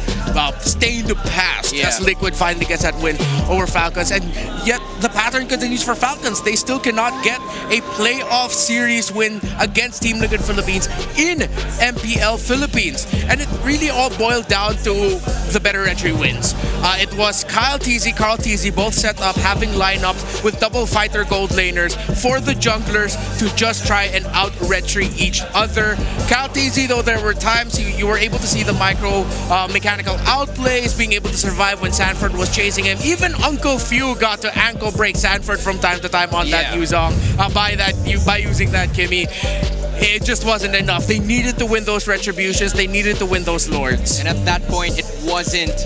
stained past as Liquid finally gets that win over Falcons. And yet the pattern continues for Falcons. They still cannot get a playoff series win against Team Liquid Philippines in MPL Philippines. And it really all boiled down to the better entry wins. It was Kyle Tizzy, Carl Tizzy both set up having lineups with double fighter gold laners for the junglers to just try and out-retry each other. Kyle Tizzy, though, there were times you were able to see the micro mechanical outplays, being able to survive when Sanford was chasing him. Even Uncle Few got to ankle break Sanford from time to time on that Yuzong by using that Kimmy. It just wasn't enough. They needed to win those retributions. They needed to win those lords. And at that point, it wasn't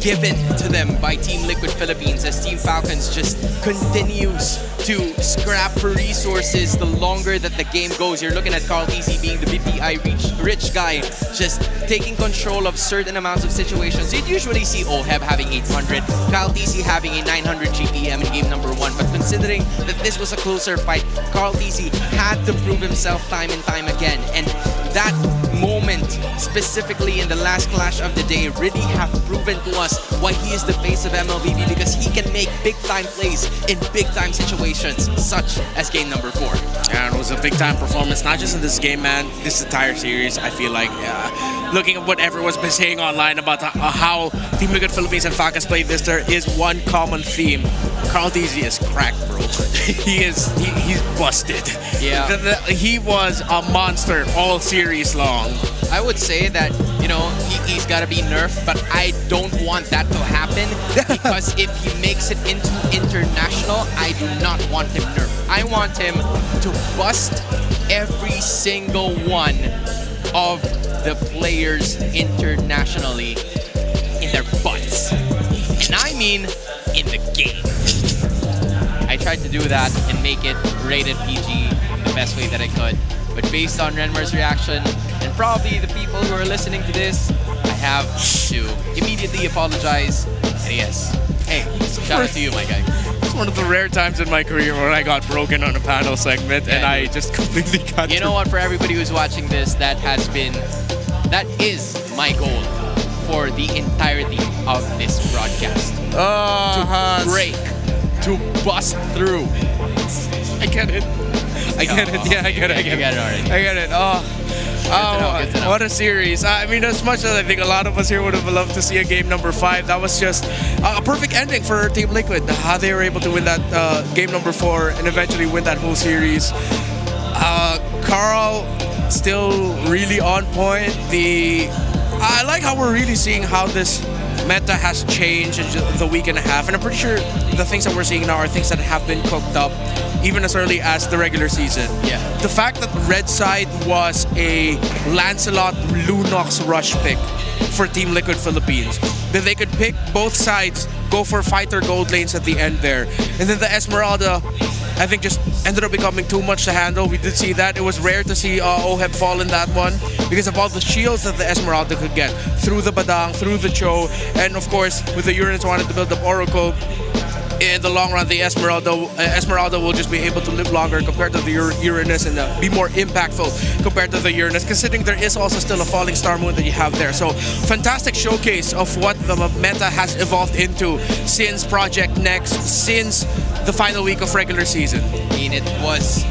given to them by Team Liquid Philippines as Team Falcons just continues to scrap for resources the longer that the game goes. You're looking at Carl Tizzy being the BPI rich guy, just taking control of certain amounts of situations. You'd usually see Oheb having 800, Carl Tizzy having a 900 GPM in game number 1. But considering that this was a closer fight, Carl Tizzy had to prove himself time and time again. And that moment, specifically in the last clash of the day, really have proven to us why he is the face of MLBB, because he can make big-time plays in big-time situations, such as game number 4. Yeah, it was a big-time performance, not just in this game, man. This entire series, I feel like, looking at what everyone's been saying online about how Team Liquid Philippines and Falcons play this, there is one common theme. Carl Tizzy is cracked, bro. He's busted. Yeah. He was a monster all series long. I would say that, you know, he's got to be nerfed, but I don't want that to happen because if he makes it into international, I do not want him nerfed. I want him to bust every single one of the players internationally in their butts. And I mean in the game. I tried to do that and make it rated PG the best way that I could. But based on Renmar's reaction, and probably the people who are listening to this, I have to immediately apologize. And yes, hey, shout out to you, my guy. It's one of the rare times in my career where I got broken on a panel segment and I just completely got You know what, for everybody who's watching this, that is my goal for the entirety of this broadcast. To break, to bust through. I get it. I get it. Yeah, I get it. You get it already. I get it. Good to know. What a series. I mean, as much as I think a lot of us here would have loved to see a game number 5, that was just a perfect ending for Team Liquid. How they were able to win that game number 4 and eventually win that whole series. Carl still really on point. I like how we're really seeing how this meta has changed in the week and a half, and I'm pretty sure the things that we're seeing now are things that have been cooked up even as early as the regular season. Yeah. The fact that Red Side was a Lancelot Lunox rush pick for Team Liquid Philippines, that they could pick both sides, go for fighter gold lanes at the end there, and then the Esmeralda, I think, just ended up becoming too much to handle. We did see that. It was rare to see Oheb fall in that one because of all the shields that the Esmeralda could get through the Badang, through the Cho, and of course, with the Uranus wanted to build up Oracle. In the long run, the Esmeralda will just be able to live longer compared to the Uranus and be more impactful compared to the Uranus, considering there is also still a falling star moon that you have there. So, fantastic showcase of what the meta has evolved into since Project Next, since the final week of regular season. I mean, it was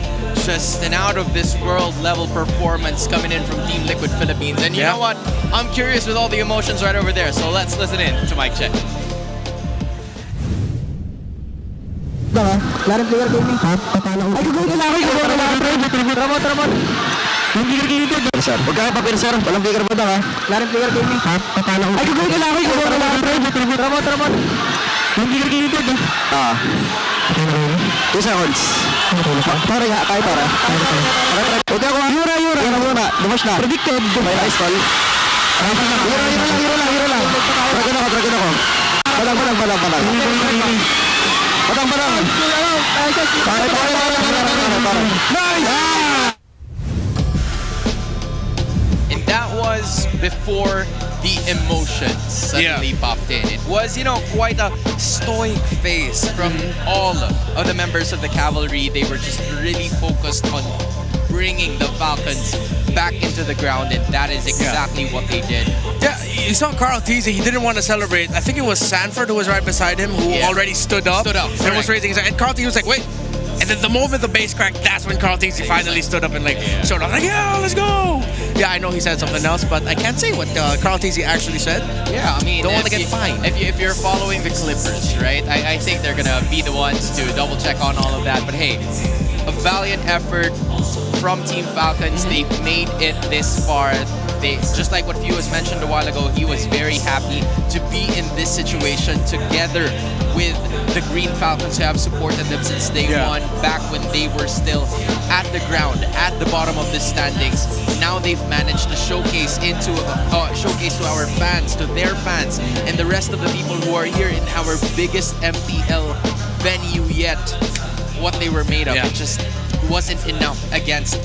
just an out-of-this-world level performance coming in from Team Liquid Philippines. And you know what? I'm curious with all the emotions right over there. So let's listen in to Mike Check. Larang player ko ni. Ay, gugol na ako. Tramot. Hindi ka dito. Sir, wag ka papir sir. Walang player ba daw ha? Larang player ko ni. Ay, gugol na ako. Tramot. Hindi ka dito. 2 seconds. Para nga, tayo para. Huwag ako. Yura. Muna. Dumas na. Predicted. May nice call. Hero lang. Dragon ako. Balang. And that was before the emotions suddenly popped in. It was, quite a stoic face from all of the members of the cavalry. They were just really focused on bringing the Falcons back into the ground, and that is exactly what they did. Yeah, you saw Carl teasing. He didn't want to celebrate. I think it was Sanford who was right beside him, who already stood up and was raising his hand. And Carl Teasy was like, wait. And then the moment the bass cracked, that's when Carl Teasy finally stood up and showed up. Like, yeah, let's go. Yeah, I know he said something else, but I can't say what Carl Teasy actually said. Yeah, I mean, don't want to get fined. If you're following the Clippers, right? I think they're gonna be the ones to double check on all of that. But hey, a valiant effort from Team Falcons. They've made it this far. They, just like what Fuas mentioned a while ago, he was very happy to be in this situation together with the Green Falcons who have supported them since day one, back when they were still at the ground, at the bottom of the standings. Now they've managed to showcase to our fans, to their fans, and the rest of the people who are here in our biggest MPL venue yet, what they were made of. It just wasn't enough against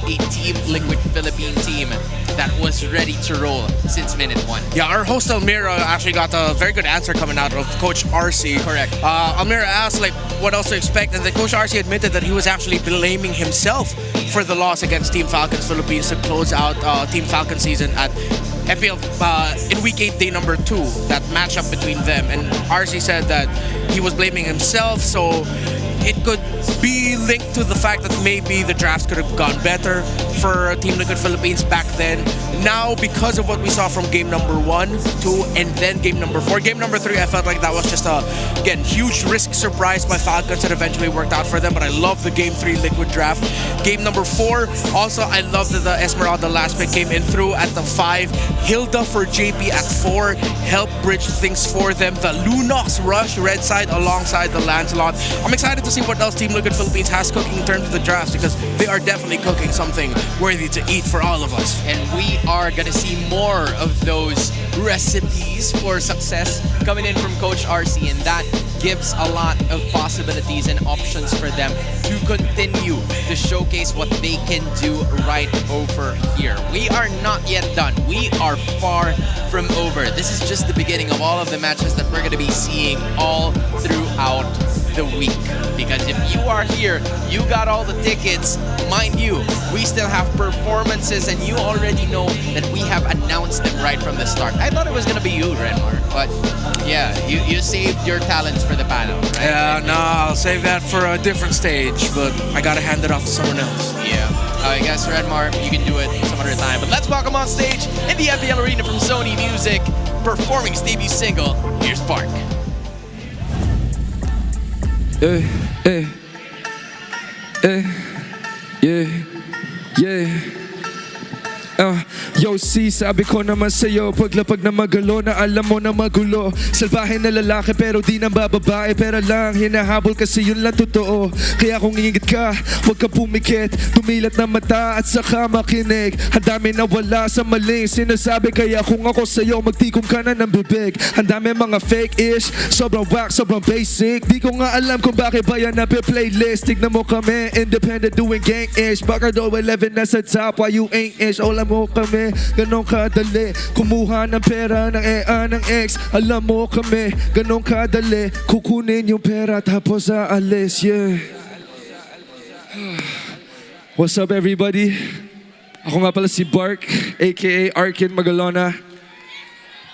a Team Liquid Philippine team that was ready to roll since minute 1. Yeah, our host Almira actually got a very good answer coming out of Coach RC. Correct. Almira asked what else to expect, and then Coach RC admitted that he was actually blaming himself for the loss against Team Falcons Philippines to close out Team Falcon season at MPL in week 8, day number 2, that matchup between them. And RC said that he was blaming himself, so it could be linked to the fact that maybe the drafts could have gone better for Team Liquid Philippines back then. Now, because of what we saw from game number 1, 2, and then game number 4, game number 3, I felt like that was just a, again, huge risk surprise by Falcons that eventually worked out for them, but I love the game 3 Liquid draft. Game number 4, also, I love that the Esmeralda last pick came in through at the 5. Hilda for JP at 4, helped bridge things for them. The Lunox rush, red side alongside the Lancelot. I'm excited to see what else Team Liquid Philippines has cooking in terms of the drafts, because they are definitely cooking something worthy to eat for all of us. And we are gonna see more of those recipes for success coming in from Coach RC, and that gives a lot of possibilities and options for them to continue to showcase what they can do right over here. We are not yet done. We are far from over. This is just the beginning of all of the matches that we're going to be seeing all throughout the week. Because if you are here, you got all the tickets. Mind you, we still have performances, and you already know that we have announced them right from the start. I thought it was going to be you, Renmar, but yeah, you saved your talents for the panel, right? Yeah, no, I'll save that for a different stage, but I gotta hand it off to someone else. Yeah, I guess Redmar, you can do it some other time. But let's welcome on stage in the MPL Arena from Sony Music, performing his debut single. Here's Park. Yo, sabi ko naman sa'yo, paglapag na magalo na alam mo na magulo. Salbahe na lalaki pero di na bababae, pero lang hinahabol kasi yun lang totoo. Kaya kung ingit ka, huwag ka pumikit, tumilat na mata at saka makinig. Ang dami na wala sa maling sinasabi, kaya kung ako sa'yo, magtikom ka na ng bibig. Ang dami mga fake-ish, sobrang whack, sobrang basic. Di ko nga alam kung bakit ba yan na playlist. Tignan mo kami, independent doing gang-ish. Baka daw 11 na sa top, why you ain't-ish? Alam mo kami, ganon kadali kumuha ng pera ng EA ng ex. Alam mo kami, ganon kadali kukunin yung pera tapos aalis, yeah. What's up everybody? Ako nga pala si Bark, aka Arkin Magalona.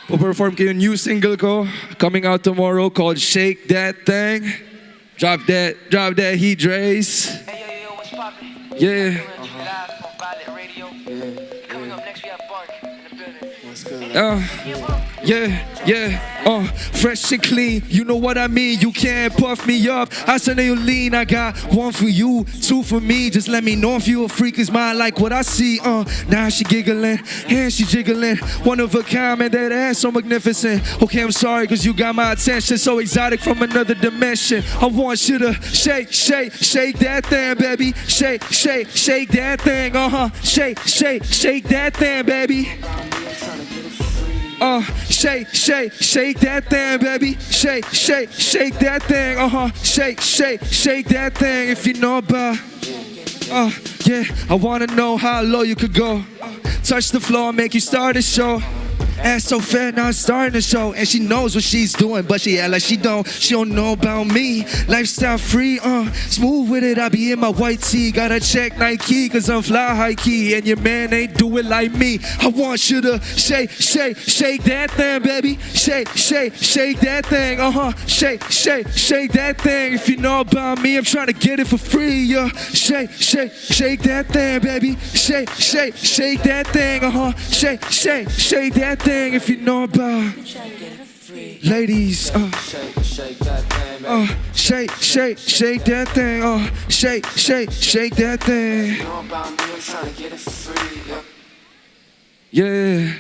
Po-perform ko yung new single ko coming out tomorrow called Shake That Thing. Drop that heat, Dre's. Yeah. Fresh and clean, you know what I mean. You can't puff me up. I said you lean. I got one for you, two for me. Just let me know if you a freak, is mine like what I see. Now she giggling, and she jiggling. One of a kind, man, that ass so magnificent. Okay, I'm sorry, cause you got my attention. So exotic from another dimension. I want you to shake that thing, baby. Shake that thing, shake that thing, baby. Shake that thing, baby. Shake that thing. Shake that thing. If you know about, yeah, I wanna know how low you could go. Touch the floor, make you start a show. Ass so fat, now it's starting to show. And she knows what she's doing, but she act like she don't. She don't know about me. Lifestyle free, smooth with it. I be in my white tee. Gotta check Nike, cause I'm fly high key. And your man ain't do it like me. I want you to shake that thing, baby. Shake that thing, shake that thing. If you know about me, I'm trying to get it for free, yeah. Shake that thing, baby. Shake that thing, shake that thing. If you know about, ladies, shake that thing, shake that thing. Yeah.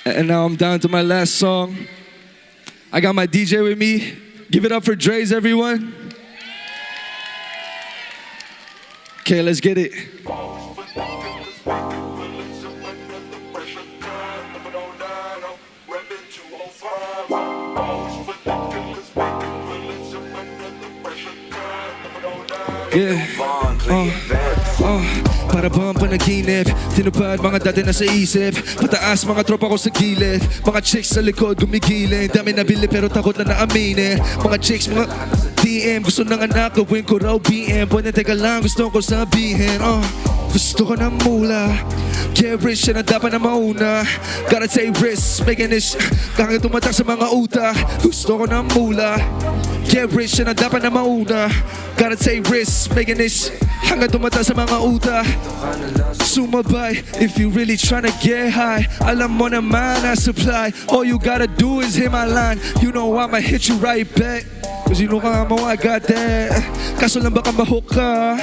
And now I'm down to my last song. I got my DJ with me. Give it up for Dre's, everyone. Okay, let's get it. Yeah. Para bang panaginip, tinupad mga dati na sa isip. Pataas mga tropa ko sa gilid, mga chicks sa likod gumigilin. Dami nabili pero takot na naaminin. Mga chicks, mga DM, gusto nang anak, gawin ko raw BM. Pwede teka lang, gusto ko sabihin. Gusto ko ng mula, get rich na dapat na mauna. Gotta take risks, making this kahit tumatak sa mga utak. Gusto ko ng mula, get rich na dapat na mauna. Gotta take risks, making this hanggang tumatak sa mga utak. Sumabay, if you really tryna get high, alam mo naman I supply. All you gotta do is hit my line. You know I'ma hit you right back, cause you know I got that. Kaso lang baka ma-hook ka,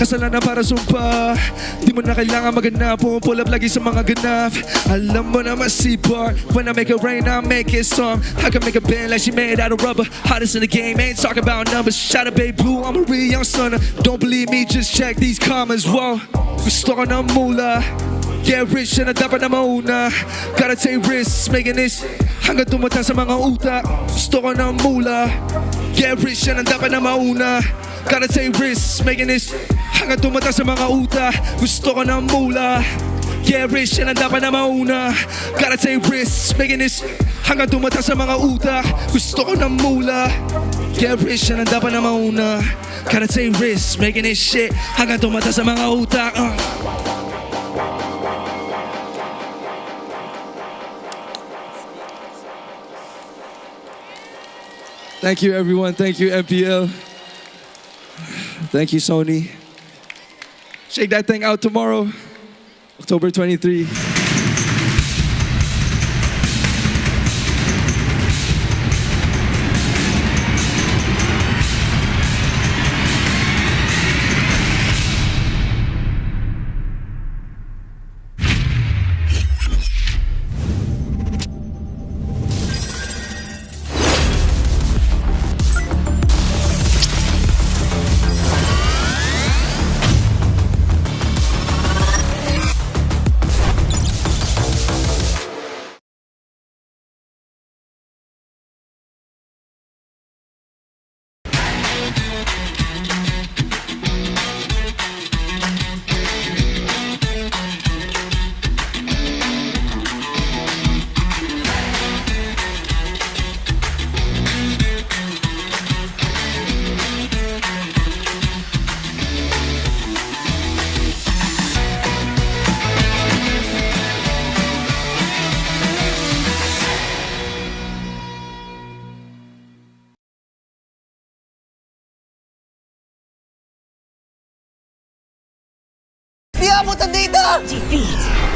kasalanan para sumpa. Di mo na kailangan maganap, pull up lagi sa mga ganap. Alam mo na masipar, when I make it rain, I make it storm. I can make a band like she made out of rubber. Hottest in the game, ain't talking about numbers. Shout out Babe Blue, I'm a real young son. Don't believe me, just check these comments. Whoa, gusto ko ng mula. Get rich na dapat na mauna. Gotta take risks, making this hanggang tumata sa mga utak. Gusto ko ng mula. Get rich na dapat na mauna. Gotta take risks, making this hanggang tumata sa mga utak. Gusto ko ng mula. Get rich na dapat na mauna. Gotta take risks, making this hanggang tumata sa mga utak. Gusto ko ng mula. Get rich na dapat na mauna. Gotta take risks, making this shit hanggang tumata sa mga utak. Thank you, everyone. Thank you, MPL. Thank you, Sony. Shake that thing out tomorrow, October 23.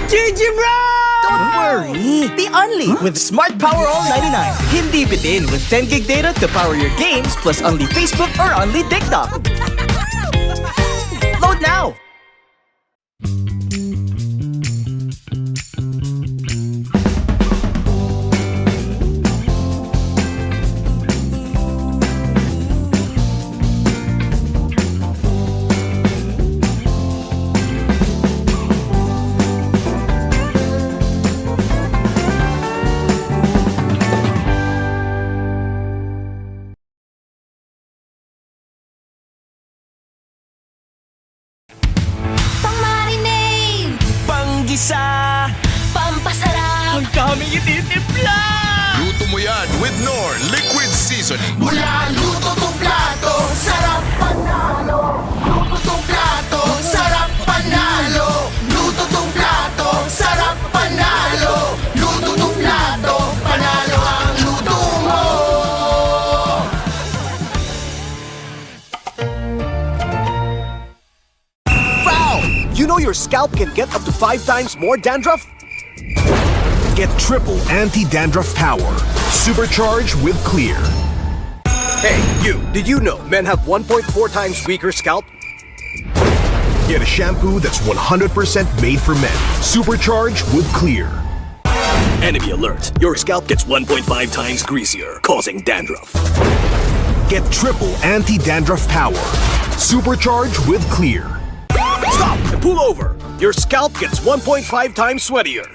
GG bro! Don't worry, be only with Smart Power All 99. Hindi bitin with 10 gig data to power your games plus only Facebook or only TikTok. Load now! Isa, pampasarap, ang daming ititimpla. Luto mo yan with Knorr Liquid Seasoning. Mula luto tong plato, sarap panalo. Luto tong plato, sarap panalo. Luto tong plato, sarap panalo. Luto tong plato, panalo ang luto mo. Foul! You know your scalp can get up to 5 times more dandruff? Get triple anti-dandruff power. Supercharged with Clear. Hey, you! Did you know men have 1.4 times weaker scalp? Get a shampoo that's 100% made for men. Supercharged with Clear. Enemy alert! Your scalp gets 1.5 times greasier, causing dandruff. Get triple anti-dandruff power. Supercharged with Clear. Stop and pull over. Your scalp gets 1.5 times sweatier.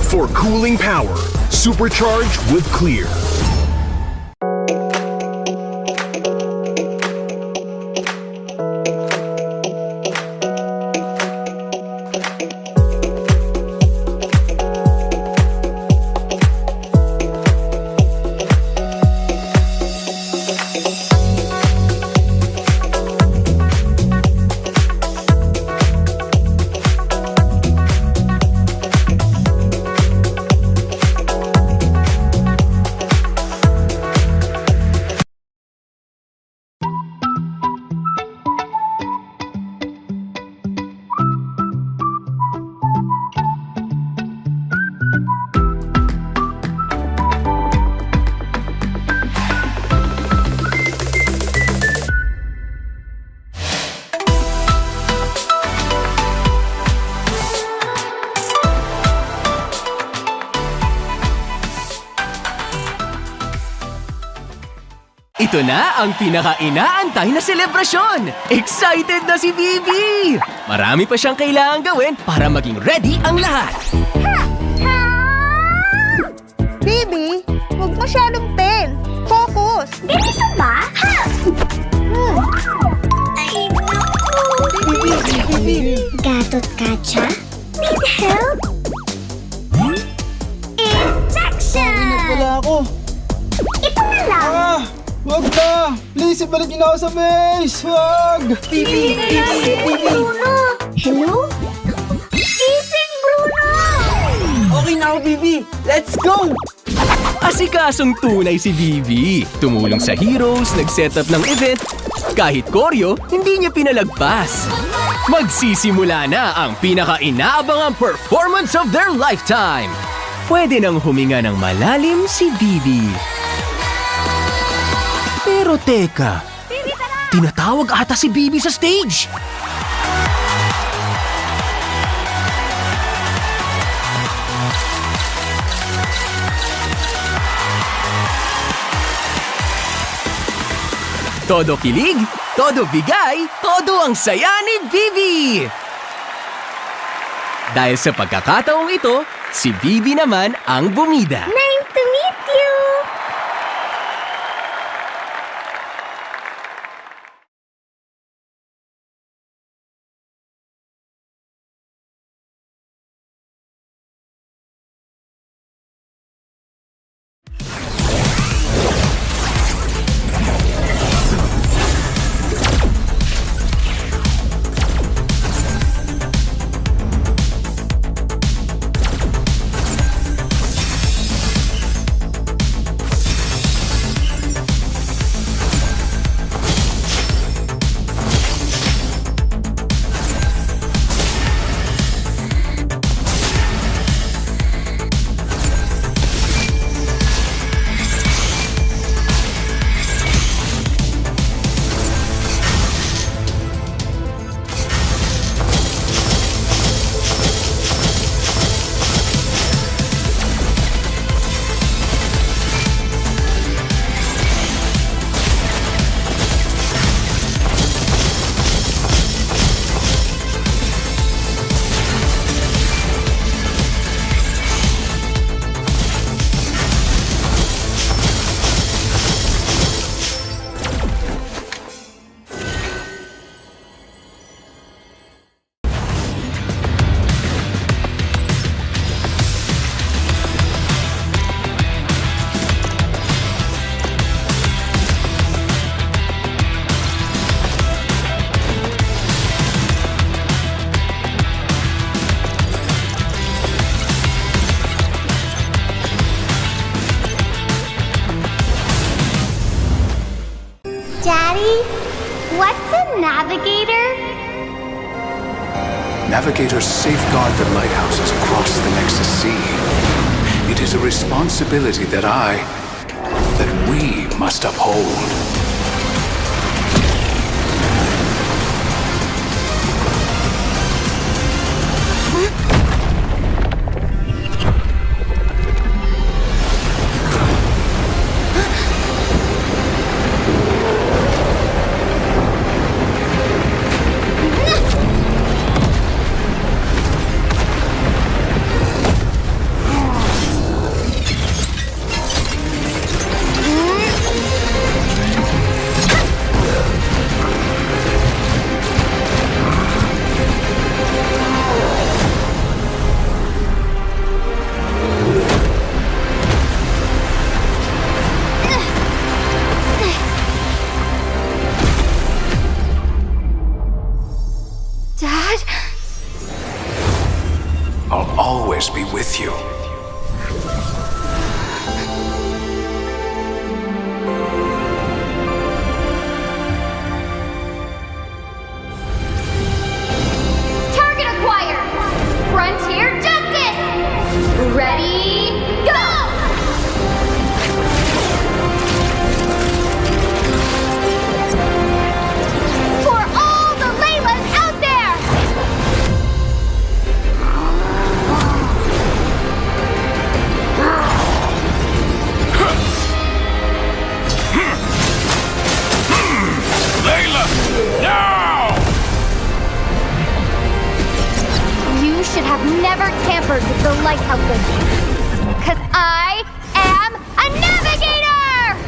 For cooling power, supercharged with Clear. Ito na ang pinaka-inaantay na selebrasyon! Excited na si Bibi! Marami pa siyang kailangan gawin para maging ready ang lahat. Bibi, huwag masyadong pen. Focus. Ganito ba? Ha! Ay, naku. Bibi. Gatot Katya? Need help? Injection! Ingat pala ako. Ito na lang. Wag na! Please, ibalik niyo na ako sa base! Wag! Bibi! Bruno! Hello? Gising, Bruno! Okay na ako, Bibi! Let's go! Asikasong tunay si Bibi. Tumulong sa heroes, nag-setup ng event. Kahit koryo, hindi niya pinalagpas. Magsisimula na ang pinaka-inaabangang performance of their lifetime. Pwede nang huminga ng malalim si Bibi. Pero teka, tinatawag ata si Bibi sa stage. Todo kilig, todo bigay, todo ang saya ni Bibi! Dahil sa pagkakataong ito, si Bibi naman ang bumida. Nice to meet you! Daddy, what's a navigator? Navigators safeguard the lighthouses across the Nexus Sea. It is a responsibility that we must uphold. Dad? I'll always be with you. Target acquired! Frontier Justice! Ready, go! For all the Laylas out there! lighthouses. Cause I am a navigator!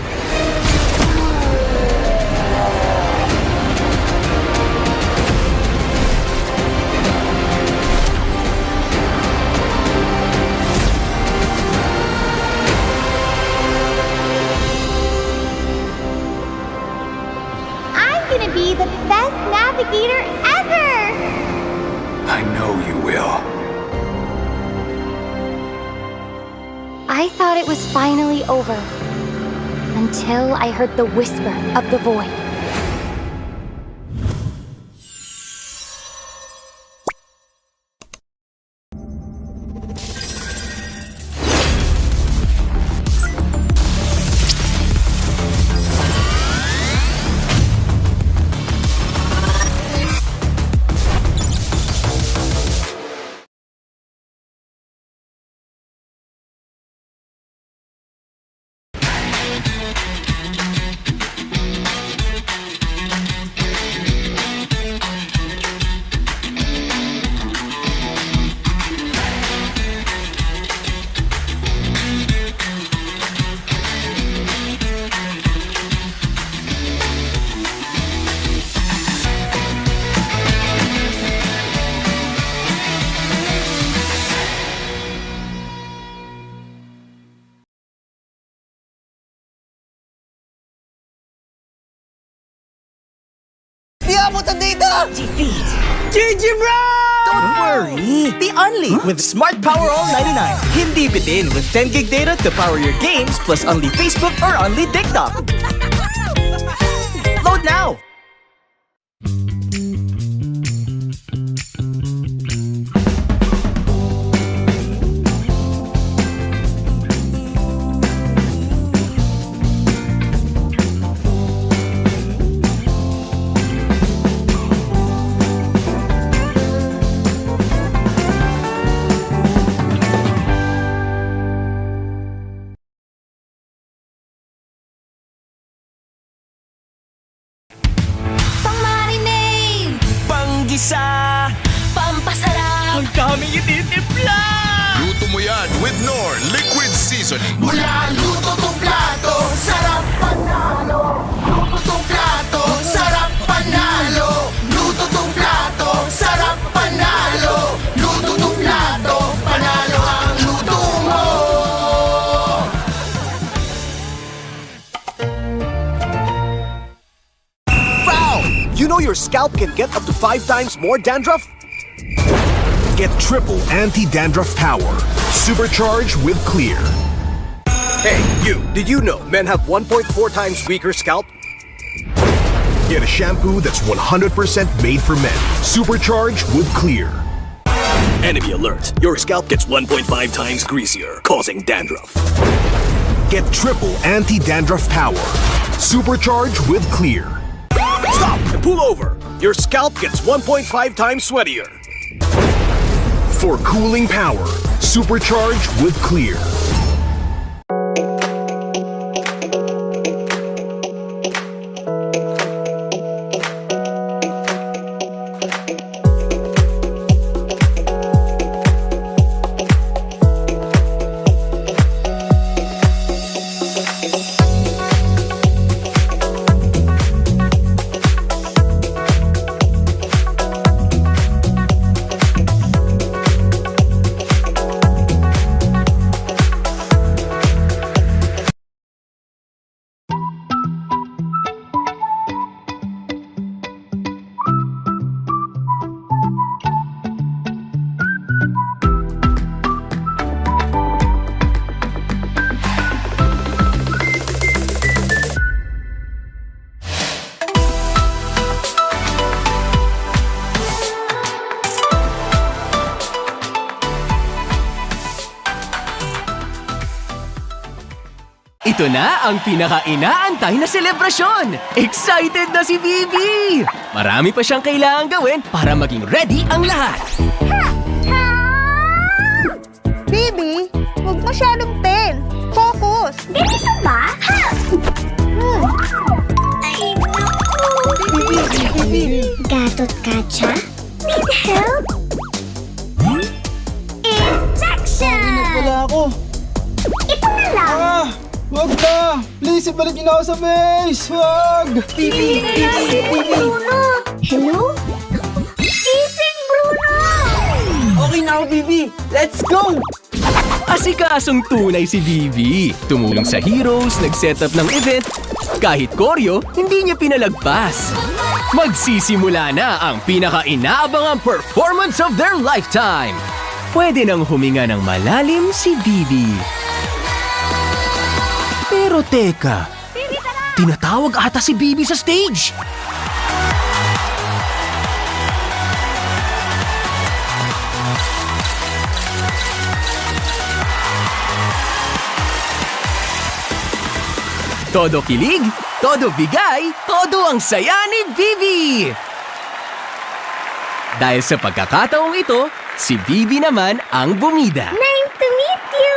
I'm gonna be the best navigator ever! I know you will. I thought it was finally over. Until I heard the whisper of the void. Di abutan dito! Defeat! GG, bro! Don't worry! Be only with Smart Power All 99. Hindi bitin with 10 gig data to power your games plus only Facebook or only TikTok. Load now! Panggisa! Pampasarap! Ang daming ititimpla! Luto mo yan with Knorr Liquid Seasoning. Mula luto tong plato, sarap panalo! Luto tong plato, sarap panalo! Luto tong plato, sarap panalo! Luto tong plato, panalo ang luto mo! Foul! You know your scalp can get up to 5 times more dandruff? Get triple anti-dandruff power. Supercharged with Clear. Hey, you! Did you know men have 1.4 times weaker scalp? Get a shampoo that's 100% made for men. Supercharged with Clear. Enemy alert! Your scalp gets 1.5 times greasier, causing dandruff. Get triple anti-dandruff power. Supercharged with Clear. Stop and pull over! Your scalp gets 1.5 times sweatier. For cooling power, supercharged with Clear. Ito na ang pinaka-inaantay na selebrasyon! Excited na si Bibi! Marami pa siyang kailangan gawin para maging ready ang lahat. Bibi, huwag masyadong pen. Focus. Ganito ba? Ha! Ay, Bibi. Gatot Kacha? Need help? Injection! Please, ibalik niyo na ako sa base! Wag! Bruno! Hello? Gising, Bruno! Okay na ako, Bibi! Let's go! Asikasong tunay si Bibi. Tumulong sa heroes, nag-set up ng event. Kahit koryo, hindi niya pinalagpas. Magsisimula na ang pinaka-inaabangang performance of their lifetime. Pwede nang huminga ng malalim si Bibi. Pero teka, tinatawag ata si Bibi sa stage. Todo kilig, todo bigay, todo ang saya ni Bibi! Dahil sa pagkakataong ito, si Bibi naman ang bumida. Nice to meet you!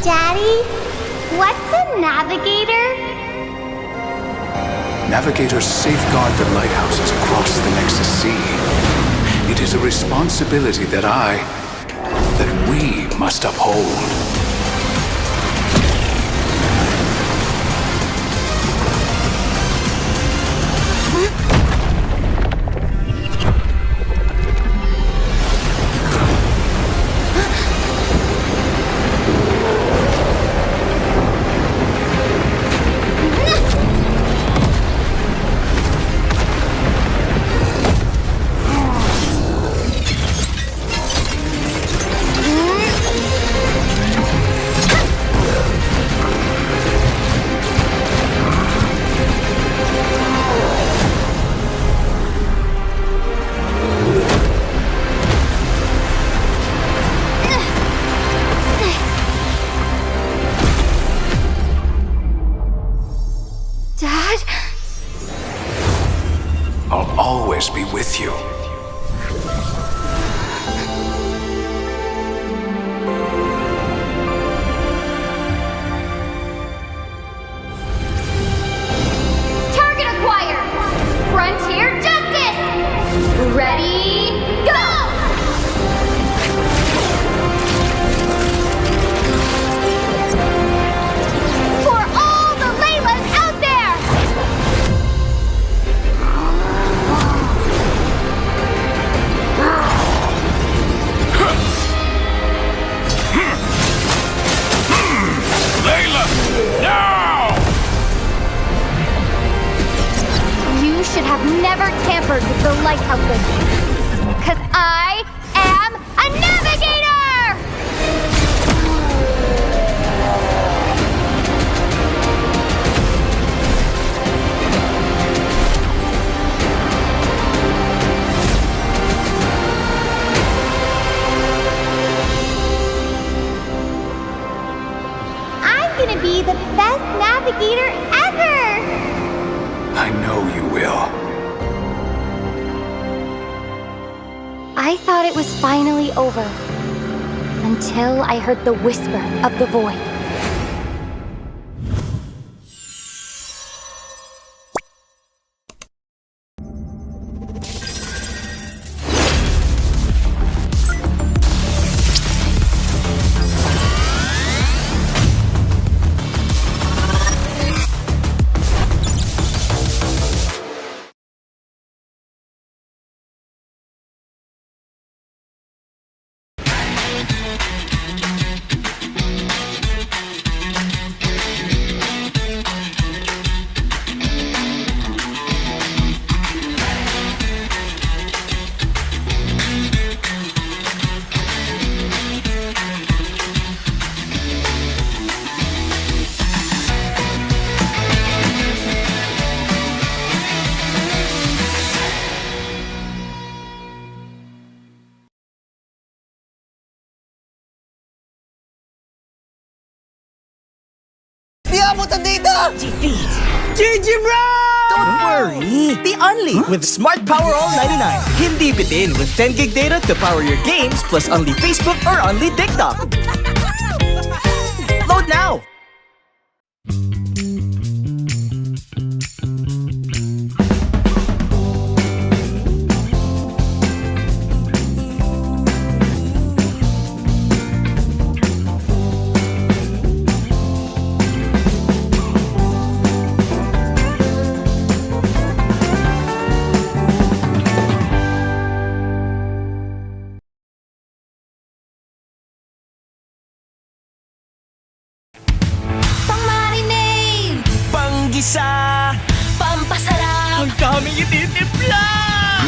Daddy, what's a navigator? Navigators safeguard the lighthouses across the Nexus Sea. It is a responsibility that we must uphold. Dad? I'll always be with you. Target acquired! Frontier Justice! Ready, go! For all the Laylas out there! Layla, now! You should have never tampered with the lighthouses. Because I am a navigator! gonna be the best navigator ever! I know you will. I thought it was finally over. Until I heard the whisper of the void. Di abutan dito! Defeat! GG bro! Don't worry! Be only with Smart Power All 99. Hindi bitin with 10 gig data to power your games plus only Facebook or only TikTok. Load now! Panggisa! Pampasarap! Ang daming ititimpla!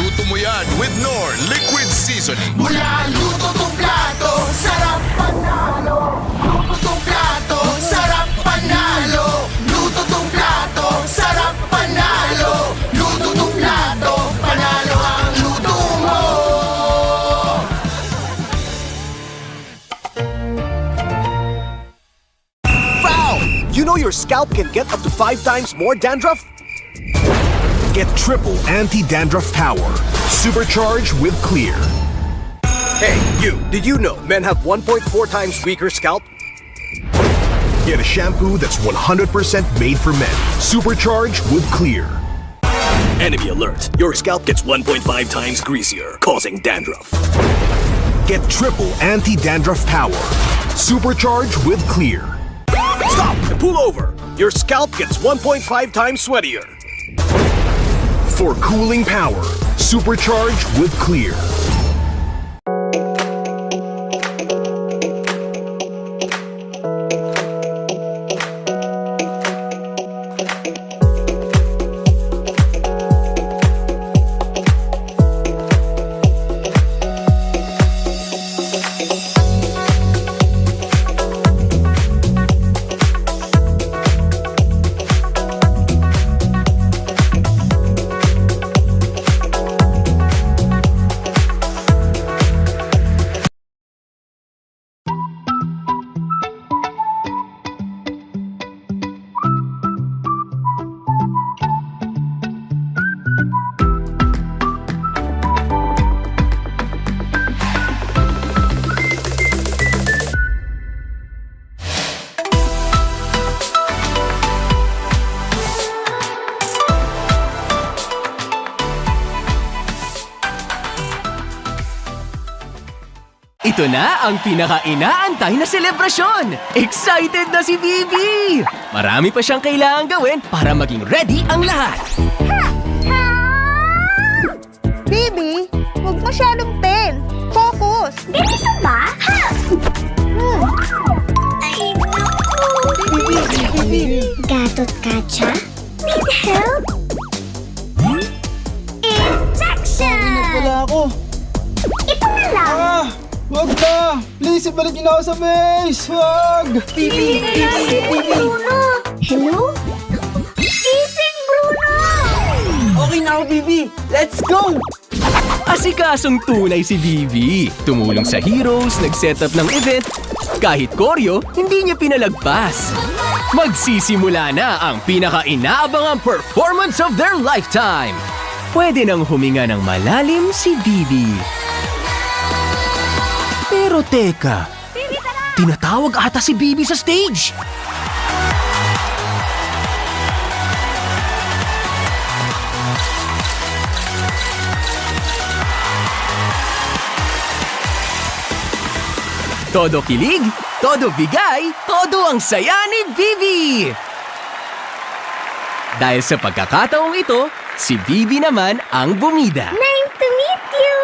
Luto mo yan with Knorr Liquid Seasoning. Mula luto tong plato, sarap panalo! Luto tong plato, sarap panalo! Luto tong plato, sarap panalo! Luto tong plato, panalo ang luto mo! Foul! You know your scalp can get up to 5 times more dandruff? Get triple anti-dandruff power. Supercharged with Clear. Hey, you! Did you know men have 1.4 times weaker scalp? Get a shampoo that's 100% made for men. Supercharged with Clear. Enemy alert! Your scalp gets 1.5 times greasier, causing dandruff. Get triple anti-dandruff power. Supercharged with Clear. Stop and pull over! Your scalp gets 1.5 times sweatier. For cooling power, supercharged with Clear. Ito na ang pinaka-inaantay na selebrasyon! Excited na si Bibi! Marami pa siyang kailangan gawin para maging ready ang lahat. Bibi, huwag masyadong pen. Focus! Ganito ba? Ha! Ay, naku! Bibi! Gatot kacha? Need help? Injection! Wala ako. Ito na lang! Wag na! Please, ibalik niyo na ako sa base! Wag! Bibi! Bruno! Hello? Gising, Bruno! Okay na ako, Bibi! Let's go! Asikasong tunay si Bibi. Tumulong sa heroes, nag-setup ng event. Kahit koryo, hindi niya pinalagpas. Magsisimula na ang pinaka-inaabangang performance of their lifetime. Pwede nang huminga ng malalim si Bibi. Pero teka, tinatawag ata si Bibi sa stage. Todo kilig, todo bigay, todo ang saya ni Bibi! Dahil sa pagkakataong ito, si Bibi naman ang bumida. Nice to meet you!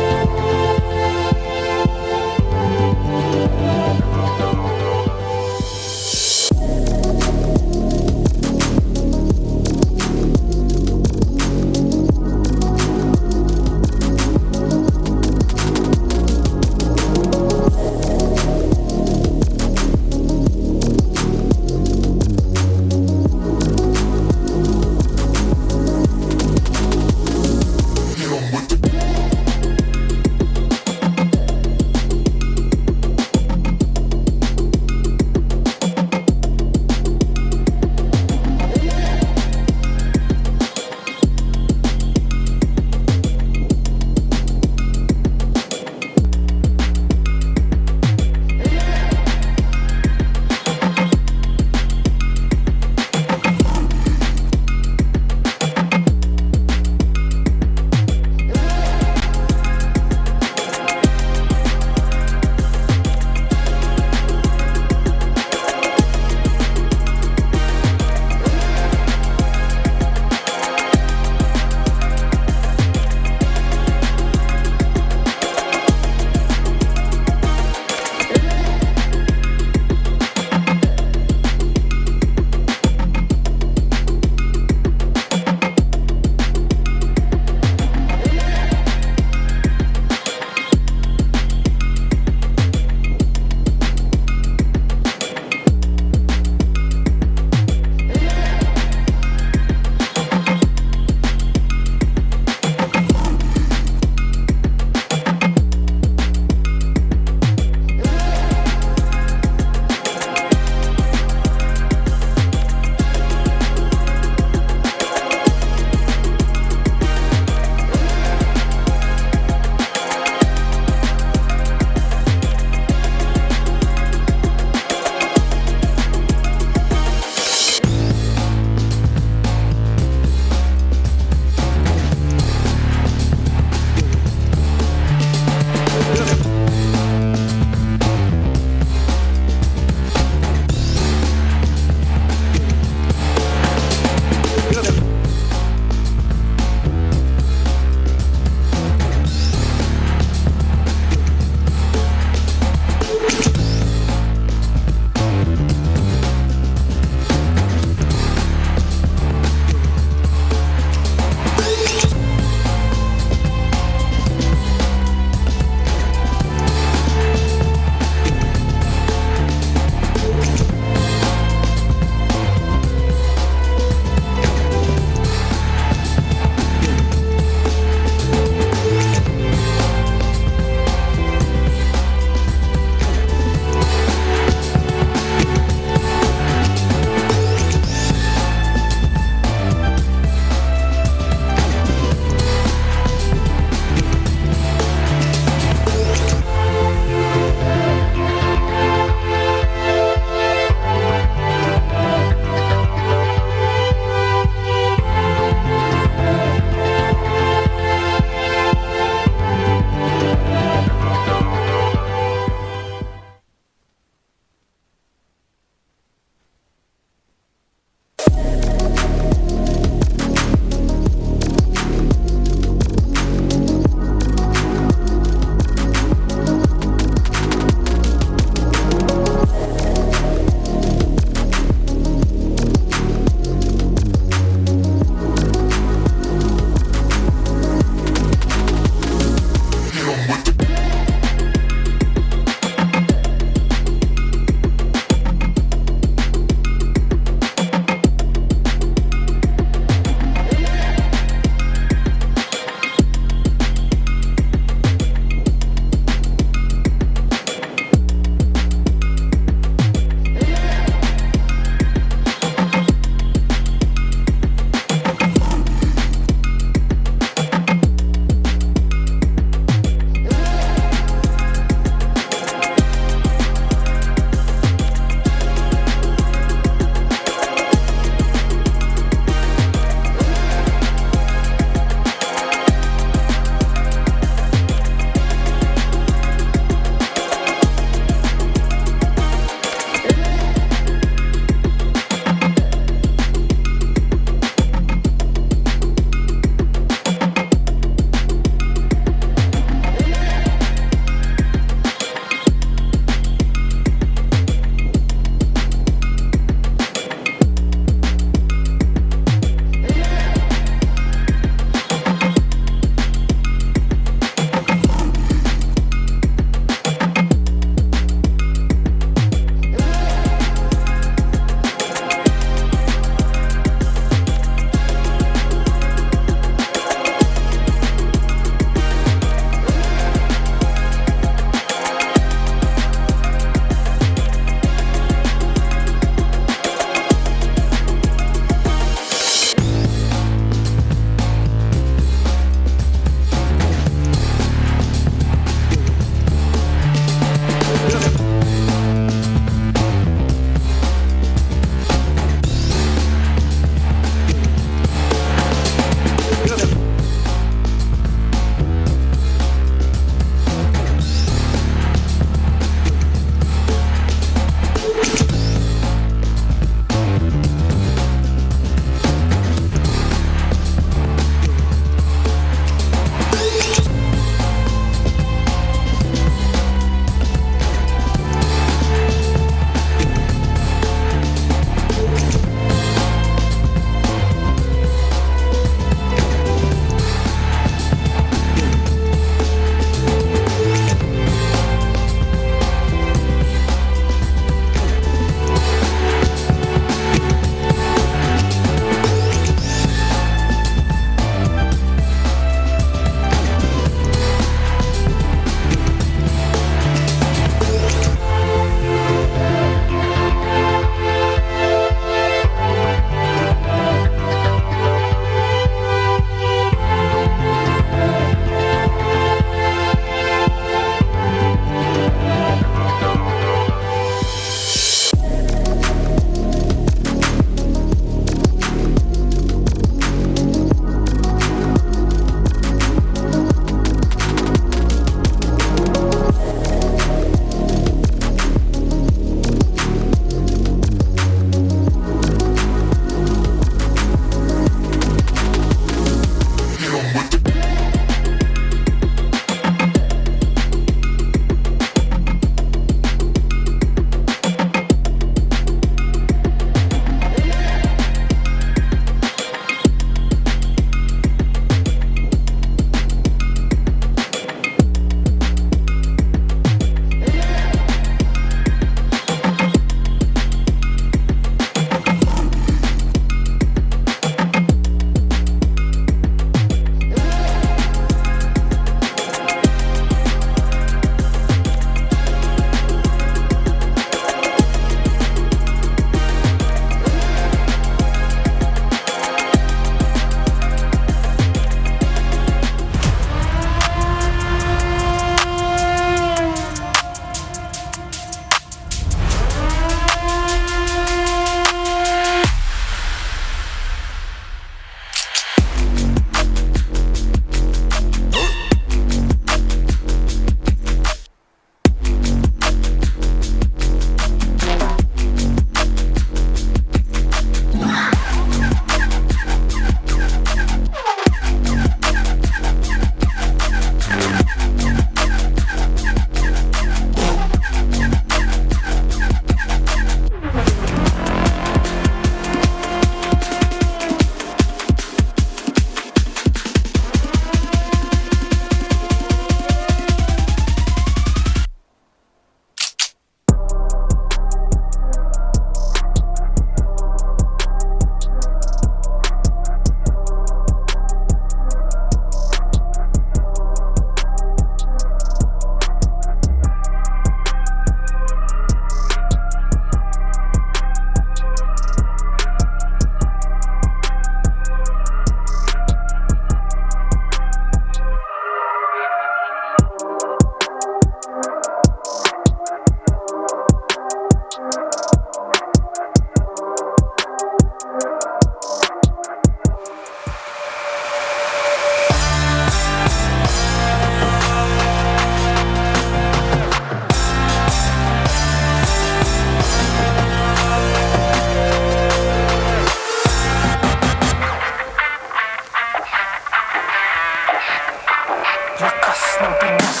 lakas ng Pinas.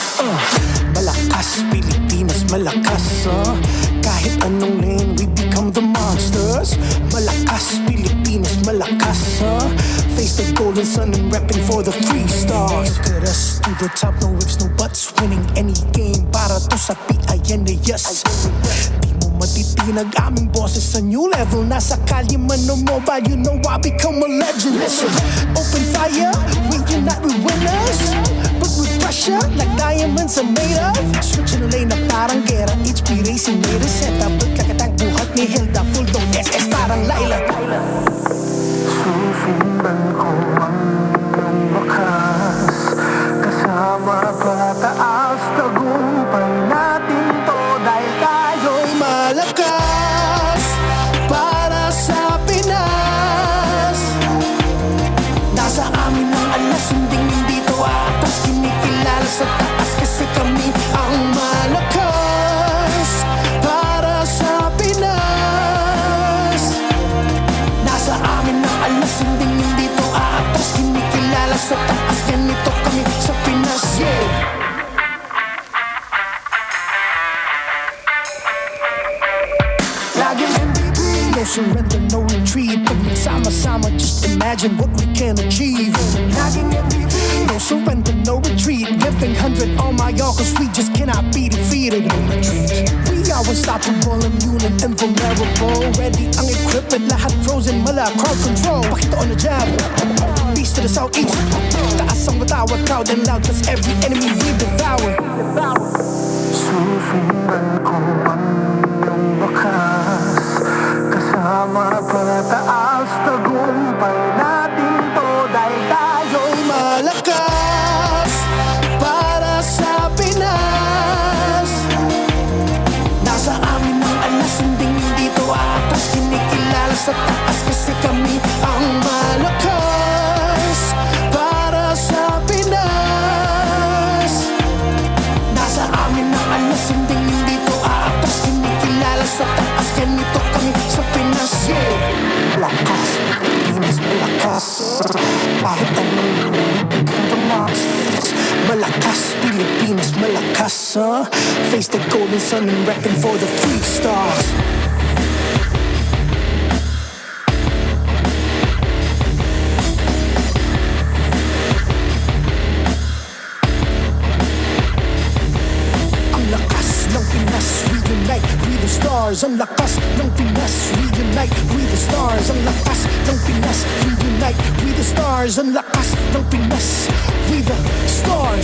Malakas, Pilipinas, malakas. Kahit anong lane, we become the monsters. Malakas, Pilipinas, malakas. Face the golden sun and repping for the 3 stars. Look at us to the top, no ifs, no buts. Winning any game para to sa PIN, yes. Di mo matitinag aming boses sa new level. Nasa kalye man o mobile, you know I become a legend. Listen, open fire, we unite, we winners. But with pressure, like diamonds are made of. Switching the lane na parang gera. HP Racing made a setup. Pagkakatang buhat ni Hilda, full dome SS parang Laila. Susundan ko ang iyong wakas. Kasama pataas, tagumpay natin to. Dahil tayo'y malakas para sa Pinas. Nasa amin ang alas, hindi dito atas. Kinikilala sa taas kasi kami ang malakas para sa Pinas. Nasa amin ang alas, hindi dito atas. Kinikilala sa taas, ganito kami sa Pinas, yeah. Laging MLBB, no surrender, no retreat. Pag nagsama-sama, just imagine what we can achieve. Laging MLBB, no surrender, no retreat. Giving 100 on my all, cause we just cannot be defeated. We are unstoppable, immune and invulnerable. Ready ang equipment, lahat frozen, mala, crowd control. Pakita on the jab, east to the southeast. Taas ang watawat, proud and loud, cause every enemy we devour. Susundan ko ang iyong wakas. Kasama pataas, tagumpay natin to. Dahil tayo'y malakas para sa Pinas. Nasa amin ang alas, hindi dito atas. Kinikilala sa taas kasi kami ang malakas para sa Pinas. Nasa amin ang alas, hindi dito atas. Kinikilala sa taas, ganito kami sa Pinas, yeah. Malakas, Pilipinas, malakas. Kahit anong become the monsters. Malakas, Pilipinas, malakas. Face the golden sun and repping for the 3 stars. Ang lakas ng Pinas, we unite, we the stars. Ang lakas ng Pinas, we unite, we the stars. Ang lakas ng Pinas, we unite, we the stars. Ang lakas ng Pinas, we the stars.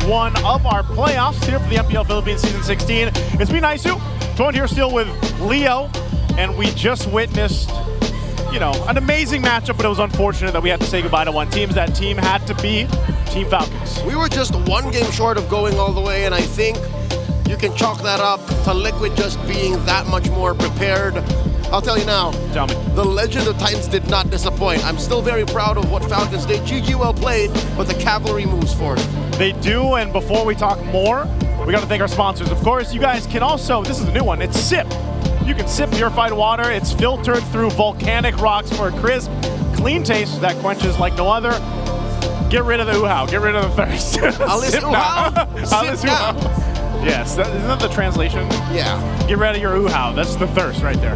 One of our playoffs here for the MPL Philippines Season 16. It's me, Naisu, joined here still with Leo, and we just witnessed, you know, an amazing matchup, but it was unfortunate that we had to say goodbye to one team. That team had to be Team Falcons. We were just one game short of going all the way, and I think you can chalk that up to Liquid just being that much more prepared. I'll tell you now, tell me. The Legend of Titans did not disappoint. I'm still very proud of what Falcons did. GG well played, but the cavalry moves forward. They do, and before we talk more, we got to thank our sponsors. Of course, you guys can also, this is a new one, it's SIP. You can sip purified water. It's filtered through volcanic rocks for a crisp, clean taste that quenches like no other. Get rid of the ooh-how, get rid of the thirst. Alice ooh-how, sip now. Yes, isn't that the translation? Yeah. Get rid of your ooh-how, that's the thirst right there.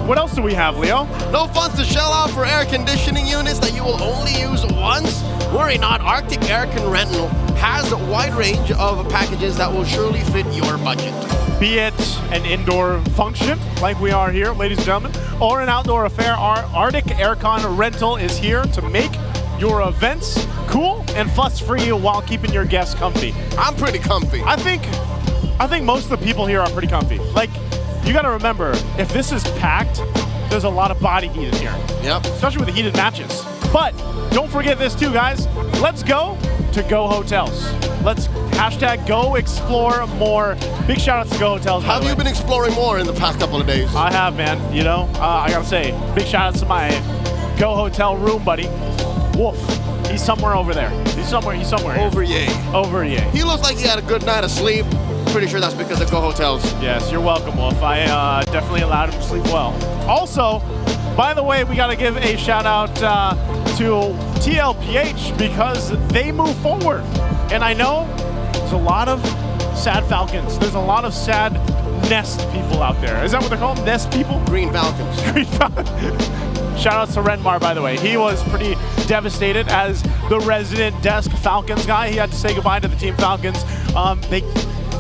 What else do we have, Leo? No funds to shell out for air conditioning units that you will only use once? Worry not, Arctic Air Rental has a wide range of packages that will surely fit your budget. Be it an indoor function, like we are here, ladies and gentlemen, or an outdoor affair, our Arctic Aircon rental is here to make your events cool and fuss-free while keeping your guests comfy. I'm pretty comfy. I think most of the people here are pretty comfy. Like, you gotta remember, if this is packed, there's a lot of body heat in here. Yep. Especially with the heated matches. But don't forget this too, guys. Let's go to Go Hotels. Let's hashtag Go Explore More. Big shout outs to Go Hotels. Have you been exploring more in the past couple of days? I have, man. You know, I gotta say, big shout outs to my Go Hotel room buddy, Wolf. He's somewhere over there. He's somewhere. Over yay. Over yay. He looks like he had a good night of sleep. Pretty sure that's because of Go Hotels. Yes, you're welcome, Wolf. I definitely allowed him to sleep well. Also, by the way, we got to give a shout out to TLPH because they move forward. And I know there's a lot of sad Falcons. There's a lot of sad Nest people out there. Is that what they're called? Nest people? Green Falcons. Green Falcons. Shout out to Renmar, by the way. He was pretty devastated as the resident desk Falcons guy. He had to say goodbye to the Team Falcons.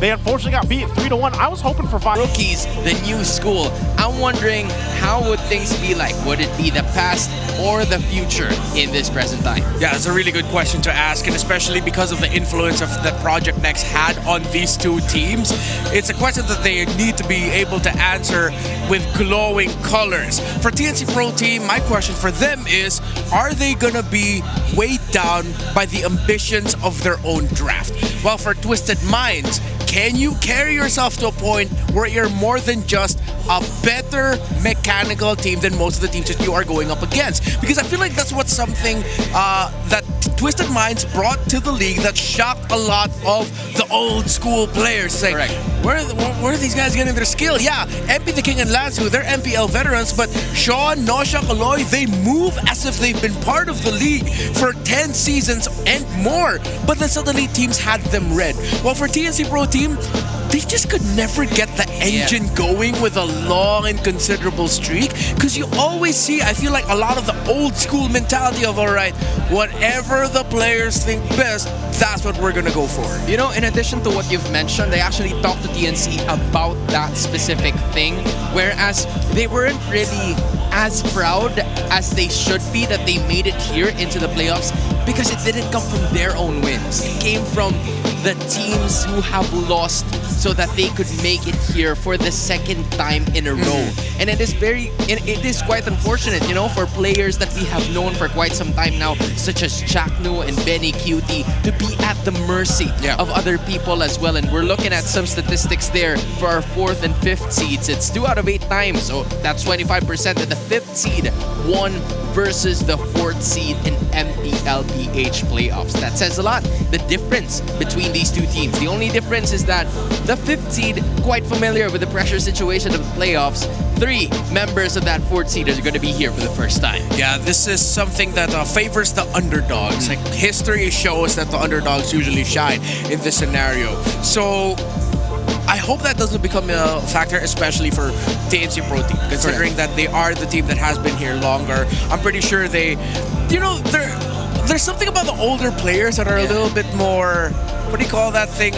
They unfortunately got beat 3-1. I was hoping for 5. Rookies, the new school. I'm wondering, how would things be like? Would it be the past or the future in this present time? Yeah, it's a really good question to ask, and especially because of the influence of that Project Next had on these two teams. It's a question that they need to be able to answer with glowing colors. For TNC Pro Team, my question for them is, are they gonna be weighed down by the ambitions of their own draft? While for Twisted Minds, can you carry yourself to a point where you're more than just a better mechanical team than most of the teams that you are going up against? Because I feel like that's what's something that Twisted Minds brought to the league that shocked a lot of the old school players. It's like, where are these guys getting their skill? Yeah, MP the King and Lanzu, they're MPL veterans, but Sean, Nosha, Kaloy, they move as if they've been part of the league for 10 seasons and more. But then suddenly teams had them red. Well, for TNC Pro Team, they just could never get the engine going with a long and considerable streak, because you always see, I feel like, a lot of the old school mentality of, all right, whatever the players think best, that's what we're gonna go for. You know, in addition to what you've mentioned, they actually talked to TNC about that specific thing, whereas they weren't really as proud as they should be that they made it here into the playoffs, because it didn't come from their own wins. It came from the teams who have lost so that they could make it here for the second time in a row. And it is quite unfortunate, you know, for players that we have known for quite some time now, such as Chaknu and Benny Cutie, to be at the mercy of other people as well. And we're looking at some statistics there for our 4th and 5th seeds. It's 2 out of 8 times, so that's 25%. And the 5th seed won versus the 4th seed in MLBB playoffs. That says a lot. The difference between these two teams. The only difference is that the 5th seed, quite familiar with the pressure situation of the playoffs. 3 members of that 4th seed are going to be here for the first time. Yeah, this is something that favors the underdogs. Like, history shows that the underdogs usually shine in this scenario. So I hope that doesn't become a factor, especially for TNC Pro Team, considering that they are the team that has been here longer. I'm pretty sure they, you know, there's something about the older players that are a little bit more, what do you call that thing?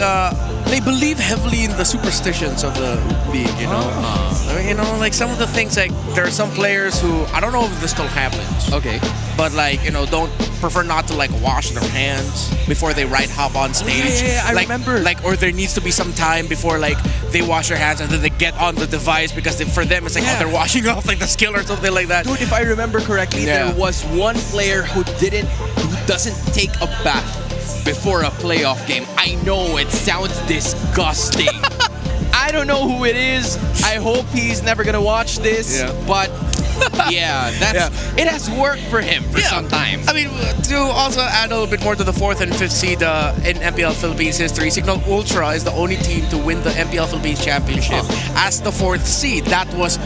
They believe heavily in the superstitions of the league, you know? You know, like some of the things, like there are some players who, I don't know if this still happens. Okay. But like, you know, don't prefer not to like wash their hands before they hop on stage. I remember. Like, or there needs to be some time before like they wash their hands and then they get on the device, because for them it's like, oh, they're washing off like the skill or something like that. Dude, if I remember correctly, there was one player who doesn't take a bath before a playoff game. I know it sounds disgusting. I don't know who it is. I hope he's never gonna watch this. But yeah, it has worked for him for some time. I mean, to also add a little bit more to the 4th and 5th seed in MPL Philippines history, Signal Ultra is the only team to win the MPL Philippines Championship as the 4th seed. That was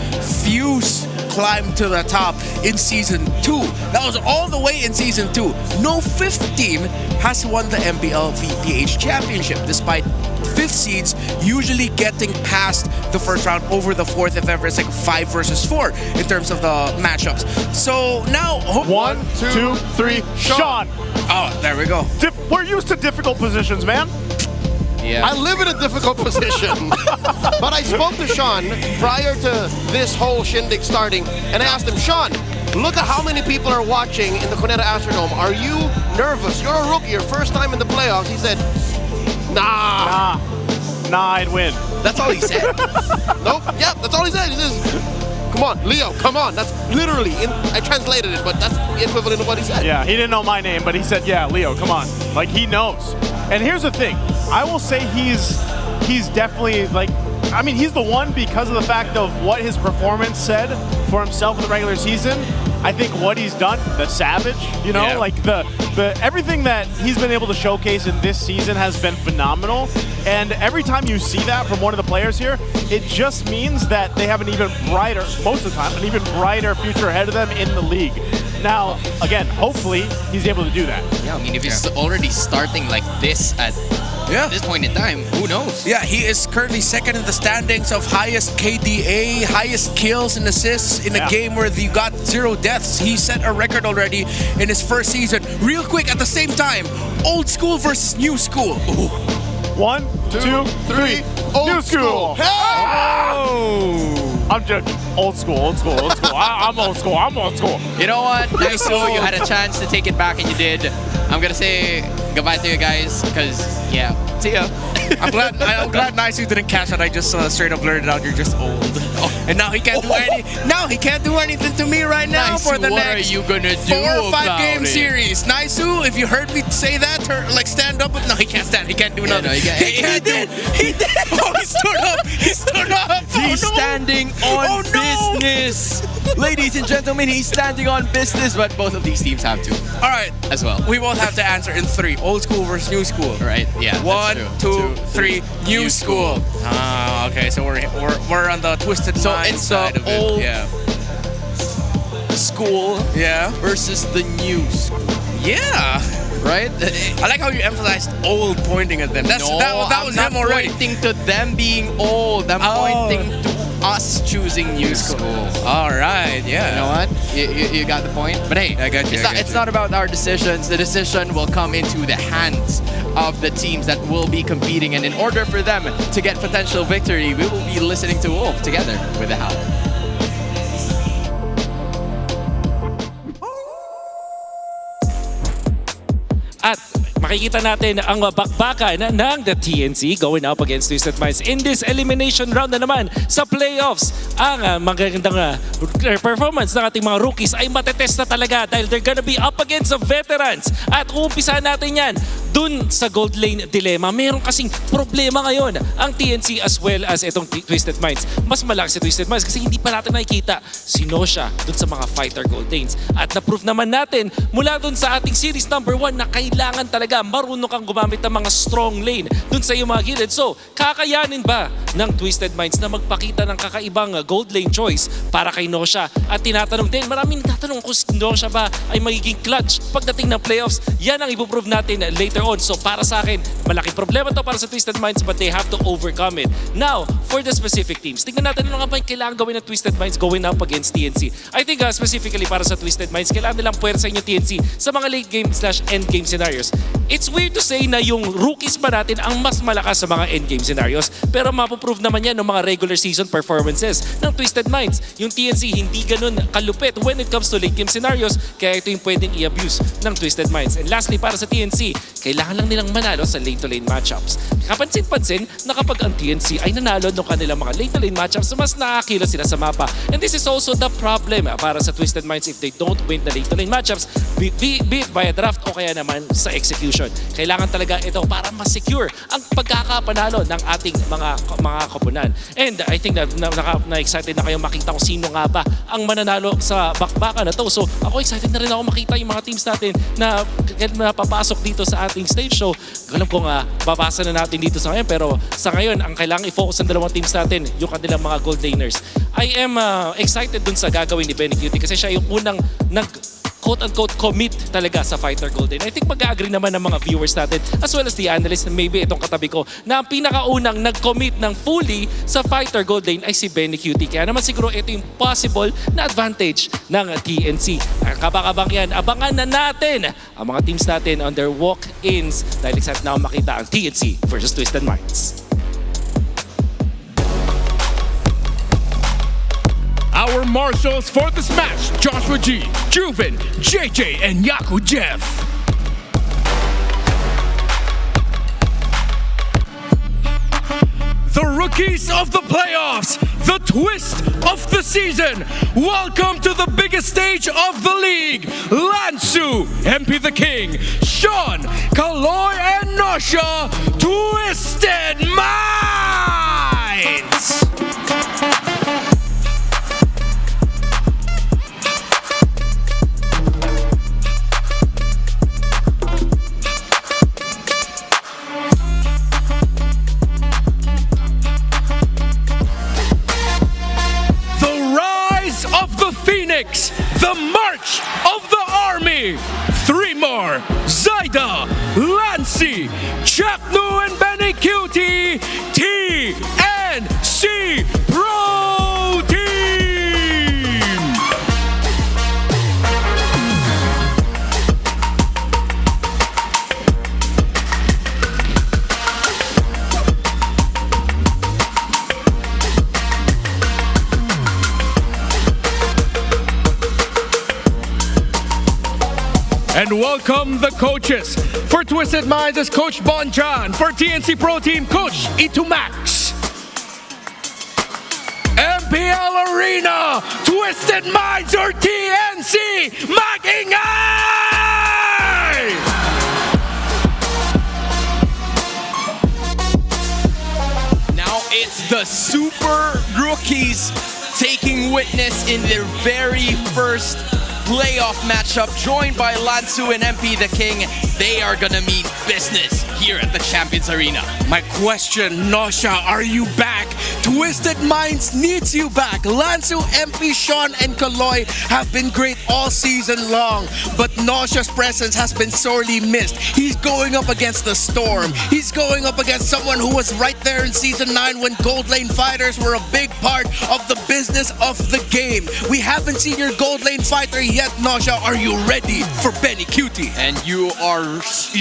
Fuse climbed to the top in Season 2. That was all the way in Season 2. No 5th team has won the MPL VPH Championship, despite 5th seeds usually getting past the first round over the 4th, if ever it's like 5 versus 4 in terms of the matchups. So now, 1, 2, 3, Sean. Oh, there we go. We're used to difficult positions, man. Yeah. I live in a difficult position. But I spoke to Sean prior to this whole shindig starting, and I asked him, Sean, look at how many people are watching in the Cuneta Astrodome. Are you nervous? You're a rookie, your first time in the playoffs. He said, Nah, I'd win. That's all he said? Nope. Yeah, that's all he said. He says, come on, Leo, come on. That's literally, I translated it, but that's the equivalent of what he said. Yeah, he didn't know my name, but he said, yeah, Leo, come on. Like, he knows. And here's the thing. I will say he's definitely, like, I mean, he's the one because of the fact of what his performance said for himself in the regular season. I think what he's done, the savage, you know, like the everything that he's been able to showcase in this season has been phenomenal. And every time you see that from one of the players here, it just means that they have an even brighter, most of the time, an even brighter future ahead of them in the league. Now, again, hopefully he's able to do that. Yeah, I mean, if he's already starting like this at this point in time, who knows? Yeah, he is currently second in the standings of highest KDA, highest kills and assists in a game where you got 0 deaths. He set a record already in his first season. Real quick, at the same time, old school versus new school. Ooh. 1, 2, 3, new school. Hey! Oh! I'm joking. Old school, old school, old school. I'm old school, I'm old school. You know what? Nice move. You had a chance to take it back and you did. I'm gonna say goodbye to you guys, because yeah. See ya. I'm glad Nice didn't catch that. I just straight up blurted out, you're just old. And now he can't do anything to me right now Nice, for the what next are you gonna do 4 or 5 about game it? series. Nice-u, if you heard me say that, or like stand up, no, he can't stand. He can't do nothing. no, he can't do. He did. Oh, he stood up. He stood up. He's standing on business. Ladies and gentlemen, he's standing on business, but Both of these teams have to. All right, as well. We both have to answer in 3. Old school versus new school. Right? Yeah. 1, 2, 3. New school. Ah, okay. So we're on the twisted mind it's side the of it. old Yeah. school versus the new school. Yeah. Right? I like how you emphasized old, pointing at them. That was I'm him not already. pointing to them being old. I'm pointing to us choosing new school. All right, yeah. You know what? You got the point? But hey, I got you, it's not about our decisions. The decision will come into the hands of the teams that will be competing. And in order for them to get potential victory, we will be listening to Wolf together with the Howl. At makikita natin ang bakbakan ng the TNC going up against Twisted Minds in this elimination round na naman sa playoffs. Ang magagandang performance ng ating mga rookies ay matetest na talaga dahil they're gonna be up against the veterans. At uumpisahan natin yan dun sa gold lane dilemma. Meron kasing problema ngayon ang TNC as well as itong Twisted Minds. Mas malaki si Twisted Minds kasi hindi pa natin nakikita sino siya dun sa mga fighter gold lanes. At na-prove naman natin mula dun sa ating series number 1 na kailangan talaga marunong kang gumamit ng mga strong lane dun sa iyong mga gilid. So, kakayanin ba ng Twisted Minds na magpakita ng kakaibang gold lane choice para kay Nosha? At tinatanong din, maraming nagtatanong kung si Nosha ba ay magiging clutch pagdating ng playoffs. Yan ang ipoprove natin later on. So, para sa akin, malaking problema to para sa Twisted Minds but they have to overcome it. Now, for the specific teams, tingnan natin ano nga ba yung kailangan gawin ng Twisted Minds going up against TNC. I think specifically para sa Twisted Minds, kailangan nilang puwersa yung TNC sa mga late game / end game scenarios. It's weird to say na yung rookies pa natin ang mas malakas sa mga endgame scenarios, pero mapoprove naman yan ng mga regular season performances ng Twisted Minds. Yung TNC hindi ganun kalupit when it comes to late game scenarios, kaya ito yung pwedeng i-abuse ng Twisted Minds. And lastly, para sa TNC, kailangan lang nilang manalo sa lane-to-lane matchups. Kapansin-pansin na kapag ang TNC ay nanalo ng kanilang mga lane-to-lane matchups, mas nakakilo sila sa mapa. And this is also the problem para sa Twisted Minds if they don't win the lane-to-lane matchups, be it via draft o kaya naman sa execution. Kailangan talaga ito para ma-secure ang pagkakapanalo ng ating mga koponan. And I think na-excited na kayo makita kung sino nga ba ang mananalo sa bakbakan na to. So ako excited na rin ako makita yung mga teams natin na papasok dito sa ating stage show. Alam ko nga, babasa na natin dito sa ngayon. Pero sa ngayon, ang kailangan i-focus ng dalawang teams natin, yung kanilang mga gold laners. I am excited dun sa gagawin ni Benny Cutie kasi siya yung unang quote-unquote commit talaga sa Fighter Golden. I think mag-agree naman ng mga viewers natin as well as the analysts na maybe itong katabi ko na ang pinakaunang nag-commit ng fully sa Fighter Golden ay si Benny Cutie. Kaya naman siguro ito yung possible na advantage ng TNC. Ang kabang-abang yan, abangan na natin ang mga teams natin on their walk-ins dahil excited na ako makita ang TNC versus Twisted Minds. Our marshals for this match, Joshua G, Juven, JJ, and Yaku Jeff. the rookies of the playoffs, the twist of the season. Welcome to the biggest stage of the league. Lansu, MP the King, Sean, Kaloy, and Nosha, Twisted Minds. Phoenix, the march of the army. 3 more: Zaida, Lancy, Chapnu, and Benny Cutie, TNC Pro Team. And welcome the coaches. For Twisted Minds is Coach Bonjan. For TNC Pro Team, Coach Itumax. MPL Arena, Twisted Minds or TNC, Mag-ingay! Now it's the Super Rookies taking witness in their very first playoff matchup, joined by Lansu and MP the King. They are gonna meet business here at the Champions Arena. My question, Nosha, are you back? Twisted Minds needs you back. Lansu, MP, Sean, and Kaloy have been great all season long, but Nosha's presence has been sorely missed. He's going up against the Storm. He's going up against someone who was right there in Season 9 when Gold Lane Fighters were a big part of the business of the game. We haven't seen your Gold Lane Fighter yet, Nosha. Are you ready for Benny Cutie? And you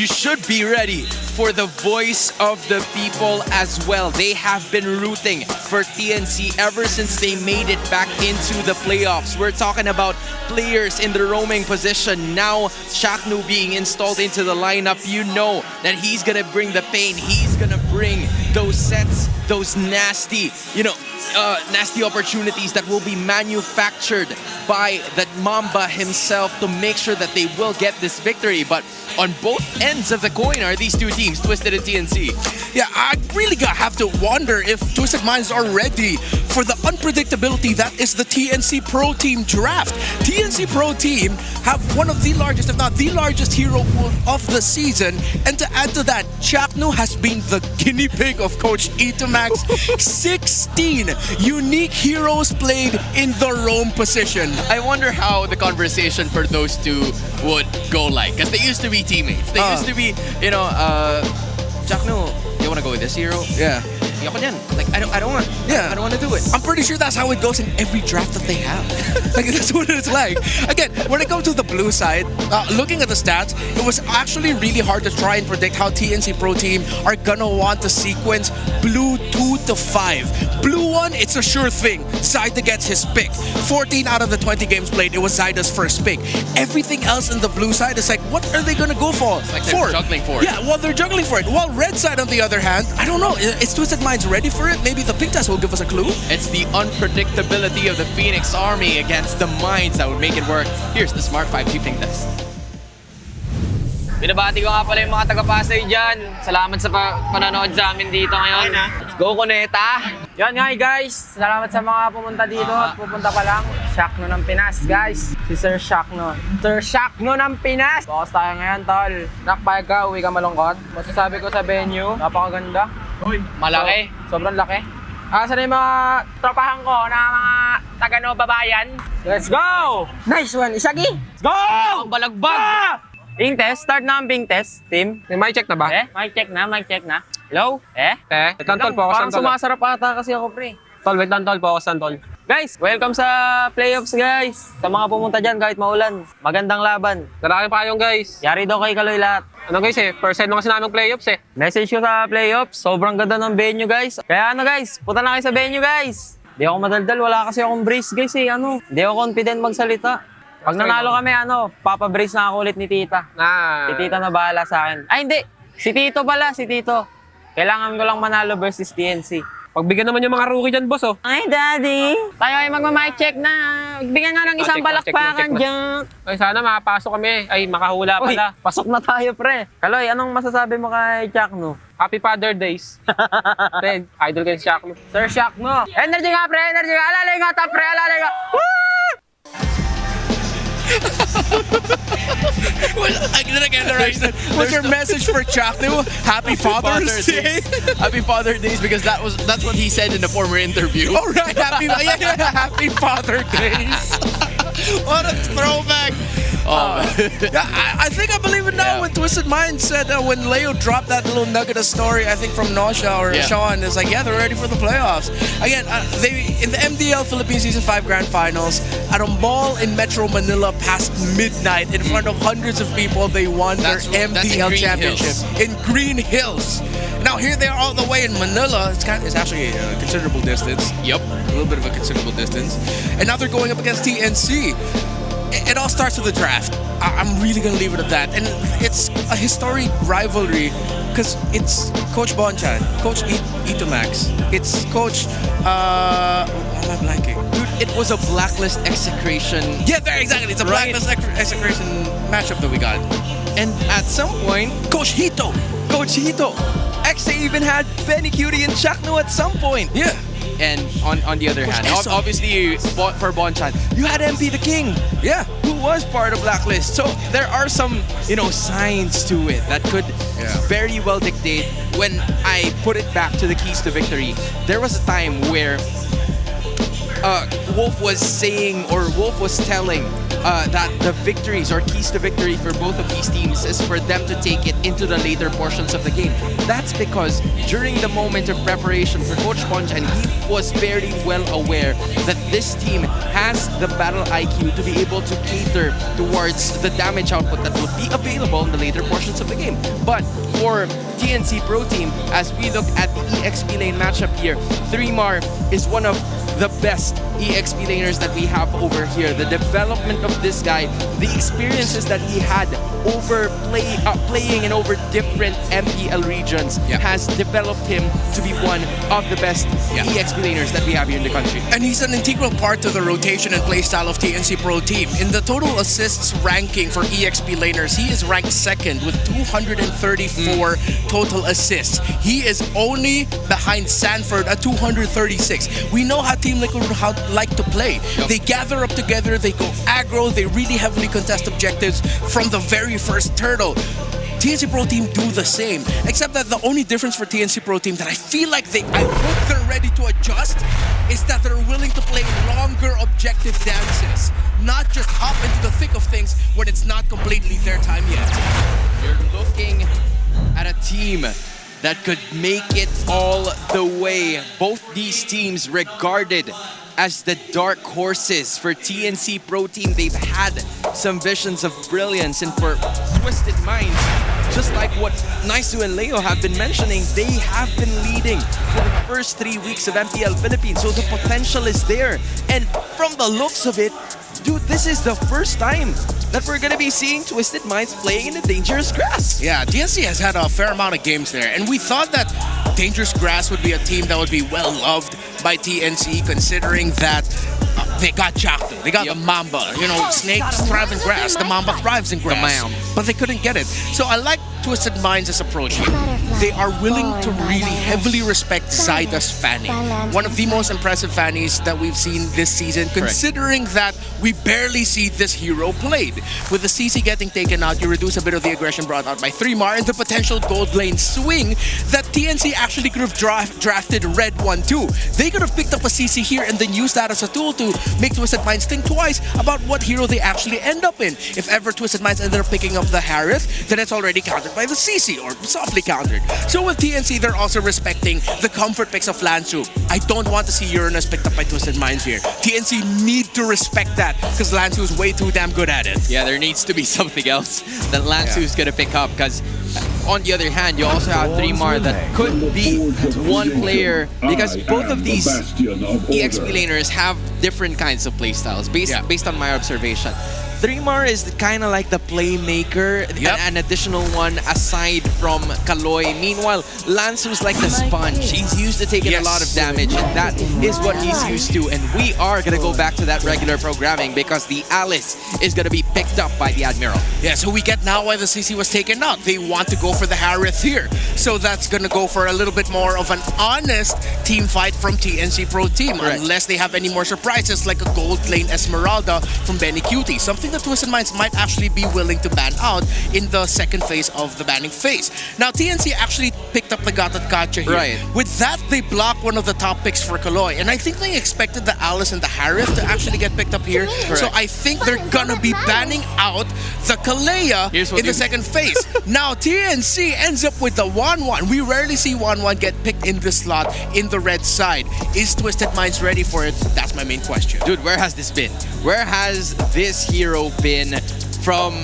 should be ready for the voice of the people as well. They have been rooting for TNC ever since they made it back into the playoffs. We're talking about players in the roaming position. Now, Chaknu being installed into the lineup, you know that he's gonna bring the pain. He's gonna bring those sets, those nasty, nasty opportunities that will be manufactured by that Mamba himself to make sure that they will get this victory. But on both ends of the coin are these two teams, Twisted and TNC. Yeah, I really have to wonder if Twisted Minds are ready for the unpredictability that is the TNC Pro Team draft. TNC Pro Team have one of the largest, if not the largest hero pool of the season. And to add to that, Chapnu has been the guinea pig of Coach Itumax. 16 unique heroes played in the roam position. I wonder how the conversation for those two would go like, because they used to be teammates. They used to be, Chaknu, you want to go with this hero? Yeah. Like, I don't want to do it. I'm pretty sure that's how it goes in every draft that they have. Like, that's what it's like. Again, when it comes to the blue side, looking at the stats, it was actually really hard to try and predict how TNC Pro Team are gonna want to sequence blue 2 to 5. Blue 1, it's a sure thing. Zaida gets his pick. 14 out of the 20 games played, it was Zaida's first pick. Everything else in the blue side is like, what are they gonna go for? It's like they're juggling for it. Yeah, well, they're juggling for it. While red side, on the other hand, I don't know. It's Twisted Minds ready for it? Maybe the pink test will give us a clue. It's the unpredictability of the Phoenix Army against the Minds that would make it work. Here's the Smart 5G pink test. Binabati ko nga pala yung mga taga-Pasay dyan. Salamat sa panonood sa amin dito ngayon. Let's go, Cuneta! Yan nga guys, salamat sa mga pumunta dito at pupunta pa lang. Chakno ng Pinas, guys. Si Sir Chakno. Sir Chakno ng Pinas! Focus tayo ngayon, tol. Nakpayag ka, uwi ka malungkot. Masasabi ko sa venue, napakaganda. Malaki. Sobrang laki. Saan yung mga tropahan ko na mga taga-Nova Bayan? Let's go! Nice one, Isagi! Let's go! Ang balagbag! Pink test, start na ang pink test, team. May check na ba? Mic check na. Hello? Wait lang, tol, focus lang, tol. Parang sumasarap ata kasi ako, pre. Tol, wait lang, tol, focus lang, tol. Guys, welcome sa playoffs, guys. Sa mga pumunta dyan, kahit maulan. Magandang laban. Maraming payong, guys. Yari daw kay Kaloy lahat. Ano guys first time na kasi namin playoffs Message ko sa playoffs, sobrang ganda ng venue, guys. Kaya guys, punta na kayo sa venue, guys. Di ako madaldal, wala kasi akong brace, guys Di ako confident magsalita. Pag nanalo kami, papabrace na ako ulit ni Tita. Si Tita na bahala sa akin. Ay, hindi. Si Tito pala, si Tito. Kailangan ko lang manalo versus TNC. Pagbigyan naman yung mga rookie dyan, boss, oh. Ay, Daddy. Tayo ay magmamic check na. Bigyan nga ng isang balakpakan dyan. Ay, sana makapasok kami. Ay, makahula pala. Uy, pasok na tayo, pre. Kaloy, anong masasabi mo kay Chakno? Happy Father Days. Pre, idol kayo si Shaq, no? Sir Chakno. Energy nga, pre. Energy nga. Alalay nga, pre. Alalay nga. Well, I'm gonna get the right. What's your message for Chakno? Happy Father's Day. Happy Father Days because that's what he said in the former interview. All right, happy Father Days. What a throwback. I think I believe it now when Twisted Mind said when Leo dropped that little nugget of story, I think from Nosha or Sean, it's like, yeah, they're ready for the playoffs. Again, they in the MDL Philippines Season 5 Grand Finals, at a mall in Metro Manila past midnight in front of hundreds of people, they won their MDL championship in Green Hills. Now here they are all the way in Manila. It's actually a considerable distance. Yep. A little bit of a considerable distance. And now they're going up against TNC. It all starts with the draft. I'm really going to leave it at that. And it's a historic rivalry because it's Coach Bonchan, Coach Itomax, it's Coach... why am I blanking? Dude, it was a blacklist execration. Yeah, there, exactly. It's a blacklist execration matchup that we got. And at some point... Coach Hito, XA even had Benny Cutie and Chakno at some point. Yeah. And on the other hand, obviously for Bonchan, you had MP the King, who was part of Blacklist. So there are some, signs to it that could very well dictate. When I put it back to the keys to victory, there was a time where Wolf was saying, or Wolf was telling that the victories or keys to victory for both of these teams is for them to take it into the later portions of the game. That's because during the moment of preparation for Coach Bonchan, he was very well aware that this team has the battle IQ to be able to cater towards the damage output that would be available in the later portions of the game. But for TNC Pro Team, as we look at the EXP lane matchup here, 3mar is one of the best EXP laners that we have over here. The development of this guy, the experiences that he had over playing in over different MPL regions has developed him to be one of the best EXP laners that we have here in the country. And he's an integral part to the rotation and playstyle of TNC Pro Team. In the total assists ranking for EXP laners, he is ranked second with 234 total assists. He is only behind Sanford at 236. We know how Team Liquid like to play. They gather up together, they go aggro, they really heavily contest objectives from the very first turtle. TNC Pro Team do the same, except that the only difference for TNC Pro Team that I feel like I hope they're ready to adjust is that they're willing to play longer objective dances, not just hop into the thick of things when it's not completely their time yet. You're looking at a team that could make it all the way. Both these teams regarded as the dark horses for TNC Pro Team. They've had some visions of brilliance, and for Twisted Minds, just like what Naisu and Leo have been mentioning, they have been leading for the first 3 weeks of MPL Philippines, so the potential is there. And from the looks of it, dude, this is the first time that we're gonna be seeing Twisted Minds playing in the Dangerous Grass. Yeah, TNC has had a fair amount of games there, and we thought that Dangerous Grass would be a team that would be well loved by TNC, considering that they got Chakto, they got the Mamba. Snakes thrive in grass, the Mamba thrives in grass, but they couldn't get it. So I like Twisted Minds' approach here. They are willing to really heavily respect Zaida's fanning. One of the most impressive fannies that we've seen this season, considering that we barely see this hero played. With the CC getting taken out, you reduce a bit of the aggression brought out by 3mar and the potential gold lane swing that TNC actually could have drafted Red 1-2. They could have picked up a CC here and then used that as a tool to make Twisted Minds think twice about what hero they actually end up in. If ever Twisted Minds ended up picking up the Harith, then it's already countered by the CC, or softly countered. So with TNC, they're also respecting the comfort picks of Lansu. I don't want to see Uranus picked up by Twisted Minds here. TNC need to respect that, because Lansu is way too damn good at it. Yeah, there needs to be something else that Lansu is going to pick up, because on the other hand, you also have 3mar that could be one player, because both of these EXP laners have different kinds of playstyles based on my observation. 3mar is kind of like the playmaker, an additional one aside from Kaloy. Meanwhile, Lansu's like the sponge. He's used to taking a lot of damage, and that is what he's used to. And we are going to go back to that regular programming because the Alice is going to be picked up by the Admiral. Yeah, so we get now why the CC was taken out. They want to go for the Harith here. So that's going to go for a little bit more of an honest team fight from TNC Pro Team. Correct. Unless they have any more surprises like a gold lane Esmeralda from Benny Cutie. Something that Twisted Minds might actually be willing to ban out in the second phase of the banning phase. Now, TNC actually picked up the Gatot Kacha here. Right. With that, they block one of the top picks for Kaloy. And I think they expected the Alice and the Harith to actually get picked up here. Correct. So I think they're gonna be banning out the Kalea in the second phase. Now, TNC ends up with the 1-1. We rarely see 1-1 get picked in this slot in the red side. Is Twisted Minds ready for it? That's my main question. Dude, where has this been? Where has this hero been from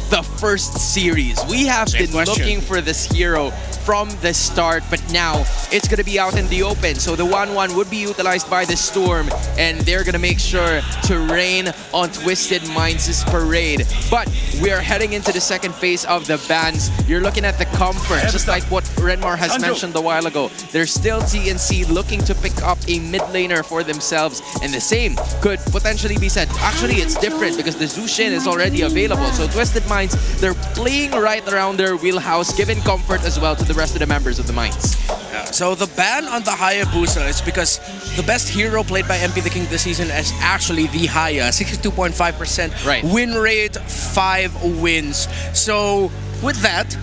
the first series? We have been looking for this hero from the start, but now it's going to be out in the open. So the 1-1 would be utilized by the Storm, and they're going to make sure to rain on Twisted Minds' parade. But we're heading into the second phase of the bans. You're looking at the comfort, just like what Renmar has mentioned a while ago. There's still TNC looking to pick up a mid laner for themselves, and the same could potentially be said. Actually, it's different because the Zushin is already available. So Twisted Minds, they're playing right around their wheelhouse, giving comfort as well to the rest of the members of the Minds. So the ban on the Hayabusa is because the best hero played by MP the King this season is actually the Haya. 62.5% win rate, 5 wins. So with that,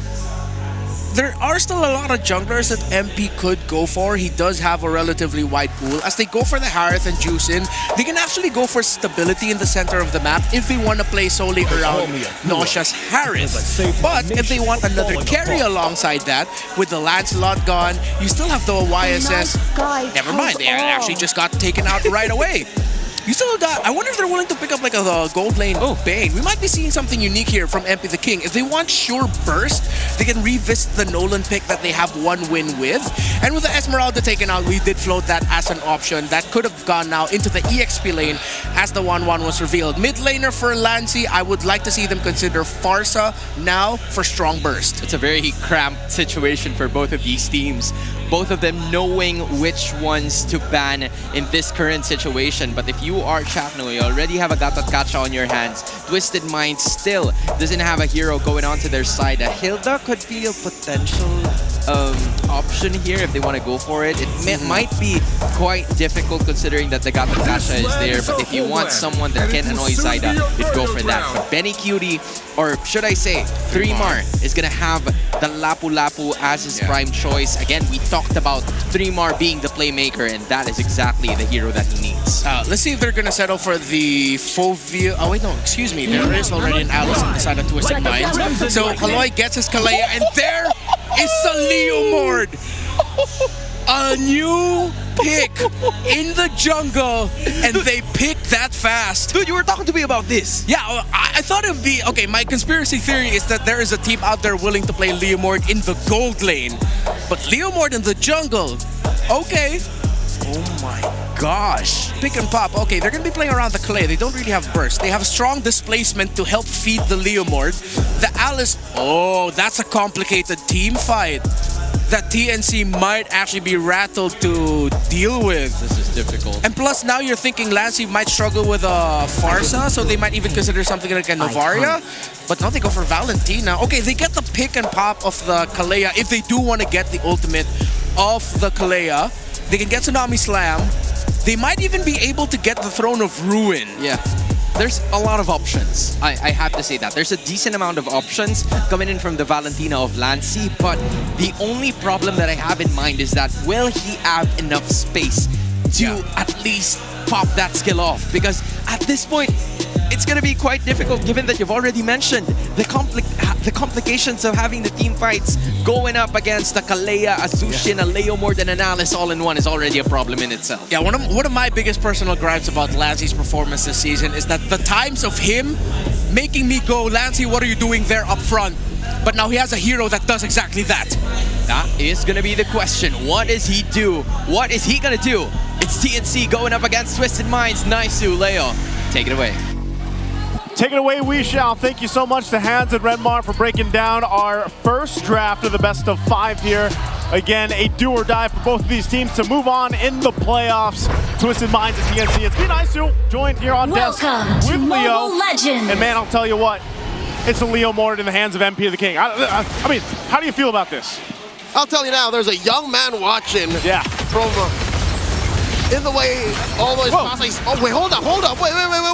there are still a lot of junglers that MP could go for. He does have a relatively wide pool. As they go for the Harith and Juicin, they can actually go for stability in the center of the map if they want to play solely around Nausea's Harith. But if they want another carry alongside that, with the Lancelot gone, you still have the YSS. Never mind, they actually just got taken out right away. You still got, I wonder if they're willing to pick up like a gold lane Bane. We might be seeing something unique here from MP the King. If they want sure burst, they can revisit the Nolan pick that they have 1 win with. And with the Esmeralda taken out, we did float that as an option. That could have gone now into the EXP lane as the 1-1 was revealed. Mid laner for Lancy, I would like to see them consider Farsa now for strong burst. It's a very cramped situation for both of these teams. Both of them knowing which ones to ban in this current situation. But if you are Chapno, you already have a Gatot Kacha on your hands. Twisted Minds still doesn't have a hero going on to their side. Hilda could be a potential option here if they want to go for it. It might be quite difficult considering that the Gatot Kacha is there. But if you want someone that can annoy Zyda, you'd go for that. But Benny Cutie, or should I say 3mar, is going to have the Lapu Lapu as his prime choice. Again, we talked about 3mar being the playmaker, and that is exactly the hero that he needs. Let's see if they're going to settle for the Fovia. Oh wait, no, excuse me. There is already an Alice on the side of Twisted Minds. So Kaloy gets his Kalea, and there is a Leomord. A new pick in the jungle, and they picked that fast. Dude, you were talking to me about this. Yeah, I thought it would be... Okay, my conspiracy theory is that there is a team out there willing to play Leomord in the gold lane. But Leomord in the jungle, okay. Oh my gosh. Pick and pop. Okay, they're going to be playing around the clay. They don't really have burst. They have a strong displacement to help feed the Leomord. The Alice... Oh, that's a complicated team fight that TNC might actually be rattled to deal with. This is difficult. And plus, now you're thinking Lancy might struggle with a Farsa, so they might even consider something like a Novaria. But now they go for Valentina. Okay, they get the pick and pop of the Kalea if they do want to get the ultimate of the Kalea. They can get Tsunami Slam. They might even be able to get the Throne of Ruin. Yeah. There's a lot of options. I have to say that. There's a decent amount of options coming in from the Valentina of Lancy, but the only problem that I have in mind is that will he have enough space to at least pop that skill off? Because at this point, it's going to be quite difficult given that you've already mentioned the complications of having the team fights going up against a Kalea, a Zushin, a Leomord, and an Alice all in one is already a problem in itself. Yeah, one of my biggest personal gripes about Lancy's performance this season is that the times of him making me go, Lancy, what are you doing there up front? But now he has a hero that does exactly that. That is going to be the question. What does he do? What is he going to do? It's TNC going up against Twisted Minds. Nice to Leo. Take it away. Take it away, we shall. Thank you so much to Hans and Redmar for breaking down our first draft of the best of 5 here. Again, a do or die for both of these teams to move on in the playoffs. Twisted Minds and TNC. It's been nice to join here on desk with Leo. Legends. And man, I'll tell you what, it's a Leo Mort in the hands of MP the King. I mean, how do you feel about this? I'll tell you now, there's a young man watching. Yeah. From in the way, all those passes. Oh, wait, hold up.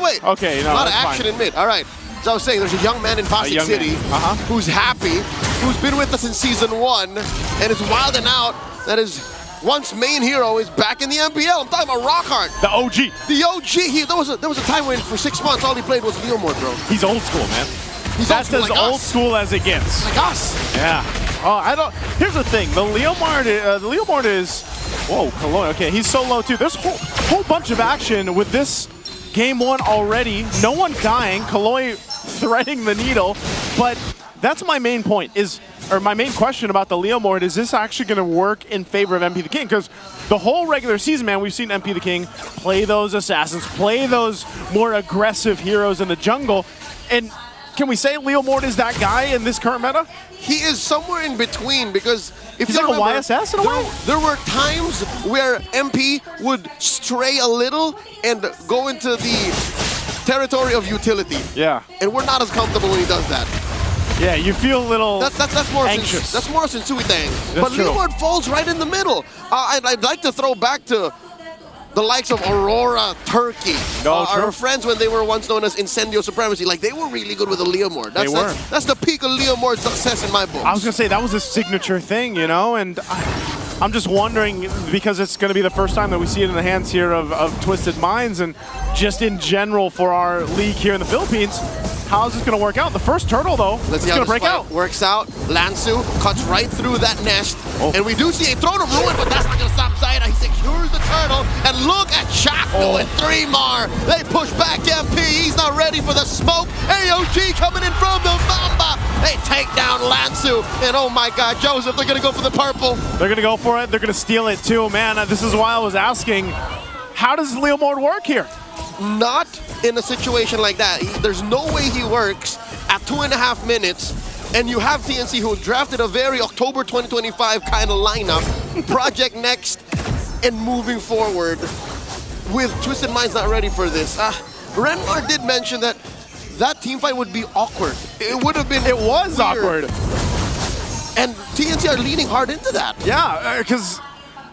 Wait. Okay, no, a lot of that's action fine. in mid. All right. So I was saying, there's a young man in Pasig City who's happy, who's been with us in Season 1, and is wilding out that his once main hero is back in the MPL. I'm talking about Rockhart. The OG. The OG. There was a time when for 6 months, all he played was Leomord, bro. He's old school, man. That's as old school as it gets. Like us. Yeah. Oh, here's the thing. The Leomord is. Whoa, Kaloi. Okay, he's so low too. There's a whole bunch of action with this game 1 already. No one dying. Kaloi threading the needle. But that's my main point my main question about the Leomord is this actually going to work in favor of MP the King? Because the whole regular season, man, we've seen MP the King play those assassins, play those more aggressive heroes in the jungle. And can we say Leomord is that guy in this current meta? He is somewhere in between because if he's you like remember, a YSS in a way? There were times where MP would stray a little and go into the territory of utility. Yeah. And we're not as comfortable when he does that. Yeah, you feel a little that's more anxious. That's more Sensui thing. That's But true. Leomord falls right in the middle. I'd like to throw back to the likes of Aurora, Turkey. Our friends when they were once known as Incendio Supremacy, like they were really good with the Leomord. That's the peak of Leomord success in my book. I was going to say, that was a signature thing, you know, and I'm just wondering, because it's going to be the first time that we see it in the hands here of Twisted Minds, and just in general for our league here in the Philippines, how is this going to work out? The first turtle, though, Let's see it's how going to break this out. fight works out. Lansu cuts right through that nest. And we do see a Throne of Ruin, but that's not going to stop Zaida. He secures the turtle. And look at Chaco and 3 more. They push back MP. He's not ready for the smoke. AOG coming in from the Mamba. They take down Lansu. And oh my God, Joseph, they're going to go for the purple. They're going to go for it. They're going to steal it too. Man, this is why I was asking, how does Leomord work here? Not in a situation like that. There's no way he works at 2.5 minutes, and you have TNC who drafted a very October 2025 kind of lineup, Project Next, and moving forward with Twisted Minds not ready for this. Renmar did mention that team fight would be awkward. It would have been It was weird. awkward. And TNC are leaning hard into that. Yeah, because,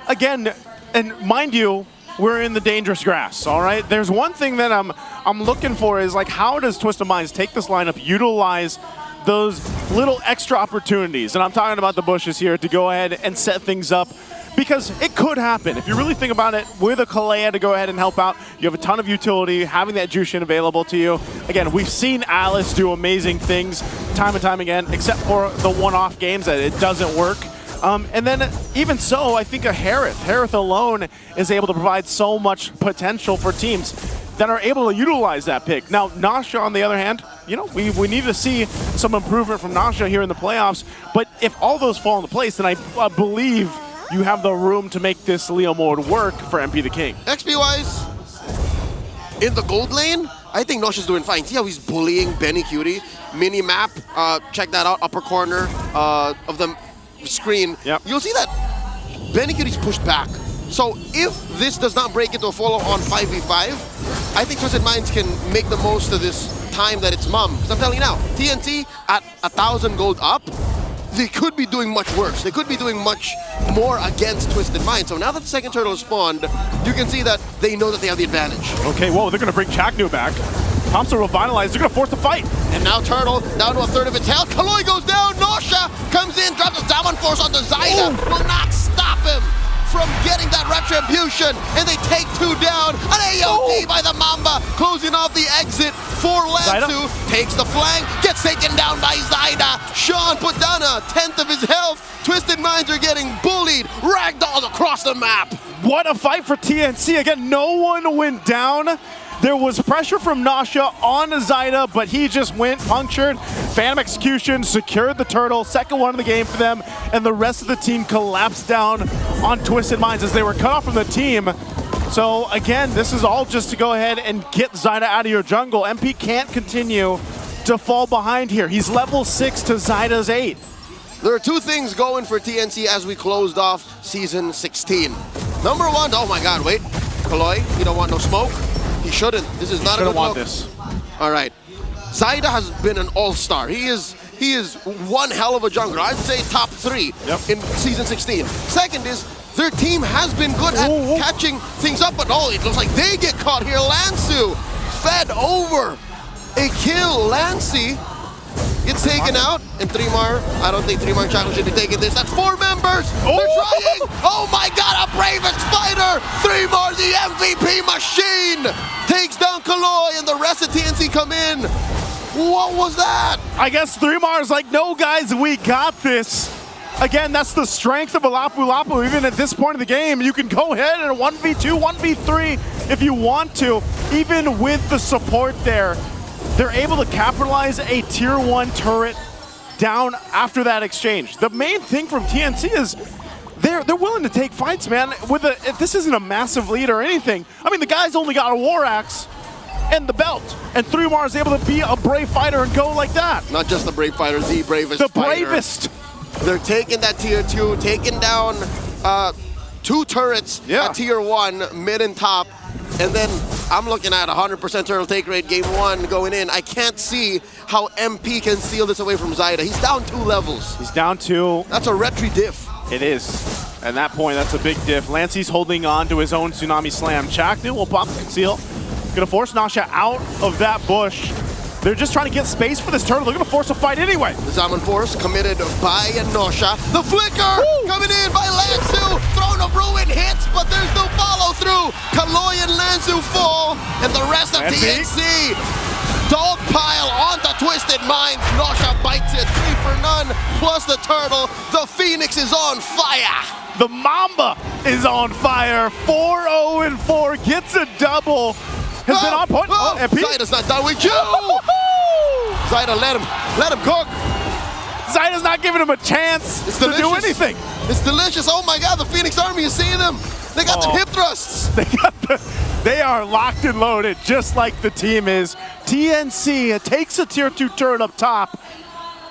again, and mind you, we're in the dangerous grass, all right? There's one thing that I'm looking for is, like, how does Twisted Minds take this lineup, utilize those little extra opportunities, and I'm talking about the bushes here, to go ahead and set things up, because it could happen. If you really think about it, with a Kalea to go ahead and help out, you have a ton of utility, having that Jushin available to you. Again, we've seen Alice do amazing things time and time again, except for the one-off games that it doesn't work. And then even so, I think a Harith alone is able to provide so much potential for teams that are able to utilize that pick. Now, Nasha, on the other hand, you know, we need to see some improvement from Nasha here in the playoffs. But if all those fall into place, then I believe you have the room to make this Leomord work for MP the King. XP-wise, in the gold lane, I think Nosha's doing fine. See how he's bullying Benny Cutie? Mini-map, check that out, upper corner of the screen. Yep. You'll see that Benny Cutie's pushed back. So if this does not break into a follow-on 5v5, I think Twisted Minds can make the most of this time that it's mum. Because I'm telling you now, TNT at 1,000 gold up, they could be doing much worse. They could be doing much more against Twisted Minds. So now that the second turtle is spawned, you can see that they know that they have the advantage. Okay, whoa, they're going to bring Chaknu back. Thompson will finalize. They're going to force the fight. And now Turtle down to a third of its health. Kaloi goes down. Nosha comes in, drops a down force onto Zaida. Will not stop him from getting that retribution. And they take 2 down. An AOD by the Mamba, closing off the exit for Lansu. Takes the flank, gets taken down by Zaida. Sean put down a 10th of his health. Twisted Minds are getting bullied, ragdolled across the map. What a fight for TNC. Again, no one went down. There was pressure from Nasha on Zaida, but he just went punctured. Phantom Execution secured the turtle, second one of the game for them, and the rest of the team collapsed down on Twisted Minds as they were cut off from the team. So again, this is all just to go ahead and get Zyda out of your jungle. MP can't continue to fall behind here. He's level 6 to Zyda's 8. There are two things going for TNC as we closed off Season 16. Number one, oh my god, wait. Kaloy, you don't want no smoke? He shouldn't. This is not a good want look. this. All right. Zyda has been an all-star. He is one hell of a jungler. I'd say top 3 in Season 16. Second is, their team has been good at catching things up, but it looks like they get caught here. Lansu fed over. A kill. Lancy gets taken out. And Trimar, I don't think Trimar and Chaco should be taking this. That's 4 members. They're trying. Oh my god, a bravest fighter. Trimar, the MVP machine, takes down Kaloy, and the rest of TNC come in. What was that? I guess Threemar's like, no guys, we got this. Again, that's the strength of Lapu Lapu. Even at this point of the game, you can go ahead and 1v2, 1v3 if you want to. Even with the support there, they're able to capitalize a tier 1 turret down after that exchange. The main thing from TNC is they're willing to take fights, man. This isn't a massive lead or anything. I mean, the guy's only got a War Axe and the belt, and Thrumar is able to be a brave fighter and go like that. Not just the brave fighter, the bravest The fighter. bravest. They're taking that tier 2, taking down 2 turrets at tier 1, mid and top. And then I'm looking at 100% turtle take rate game 1 going in. I can't see how MP can steal this away from Zyda. He's down 2 levels. He's down 2. That's a retry diff. It is. At that point, that's a big diff. Lancey's holding on to his own Tsunami Slam. Chaknu will pop the conceal. Gonna force Nasha out of that bush. They're just trying to get space for this turtle. They're gonna force a fight anyway. The Zaman Force committed by Nosha. The flicker coming in by Lansu. Throne of Ruin hits, but there's no follow through. Kaloy and Lansu fall, and the rest of TNC dog pile on the Twisted Minds. Nosha bites it, 3 for none, plus the turtle. The Phoenix is on fire. The Mamba is on fire. 4-0-4, gets a double. Has been on point. MP. Zyda's not done with you. Zyda, let him cook. Zyda's not giving him a chance to do anything. It's delicious. Oh my god, the Phoenix Army, you see them? They got the hip thrusts. They are locked and loaded, just like the team is. TNC takes a tier 2 turret up top.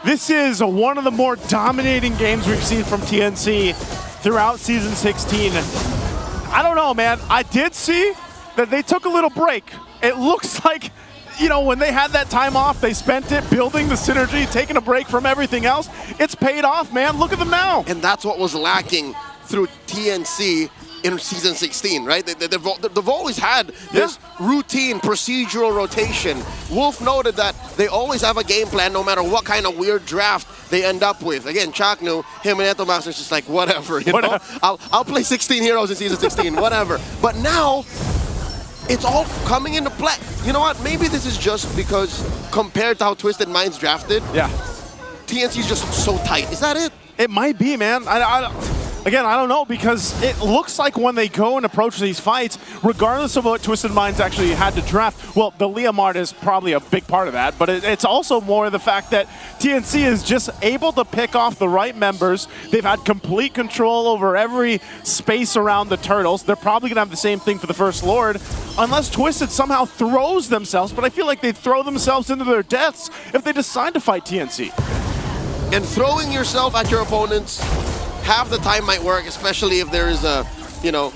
This is one of the more dominating games we've seen from TNC throughout Season 16. I don't know, man. I did see that they took a little break. It looks like, you know, when they had that time off, they spent it building the synergy, taking a break from everything else. It's paid off, man. Look at them now. And that's what was lacking through TNC in Season 16, right? They've always had this routine procedural rotation. Wolf noted that they always have a game plan no matter what kind of weird draft they end up with. Again, Chaknu, him and Etomaster's just like, whatever, you know? I'll play 16 heroes in Season 16, whatever. But now, it's all coming into play. You know what? Maybe this is just because compared to how Twisted Minds drafted, TNC's just so tight. Is that it? It might be, man. Again, I don't know, because it looks like when they go and approach these fights, regardless of what Twisted Minds actually had to draft, well, the Leomart is probably a big part of that, but it's also more the fact that TNC is just able to pick off the right members. They've had complete control over every space around the turtles. They're probably going to have the same thing for the First Lord, unless Twisted somehow throws themselves, but I feel like they'd throw themselves into their deaths if they decide to fight TNC. And throwing yourself at your opponents half the time might work, especially if there is a, you know,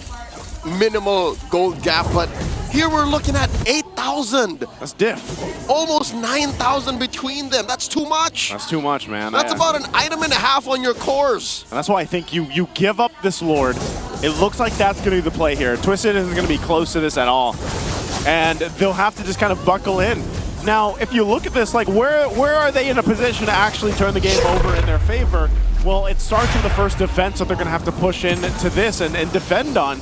minimal gold gap. But here we're looking at 8,000. That's diff. Almost 9,000 between them. That's too much. That's too much, man. That's about an item and a half on your cores. And that's why I think you give up this Lord. It looks like that's going to be the play here. Twisted isn't going to be close to this at all. And they'll have to just kind of buckle in. Now, if you look at this, like, where are they in a position to actually turn the game over in their favor? Well, it starts with the first defense that they're going to have to push into this and defend on.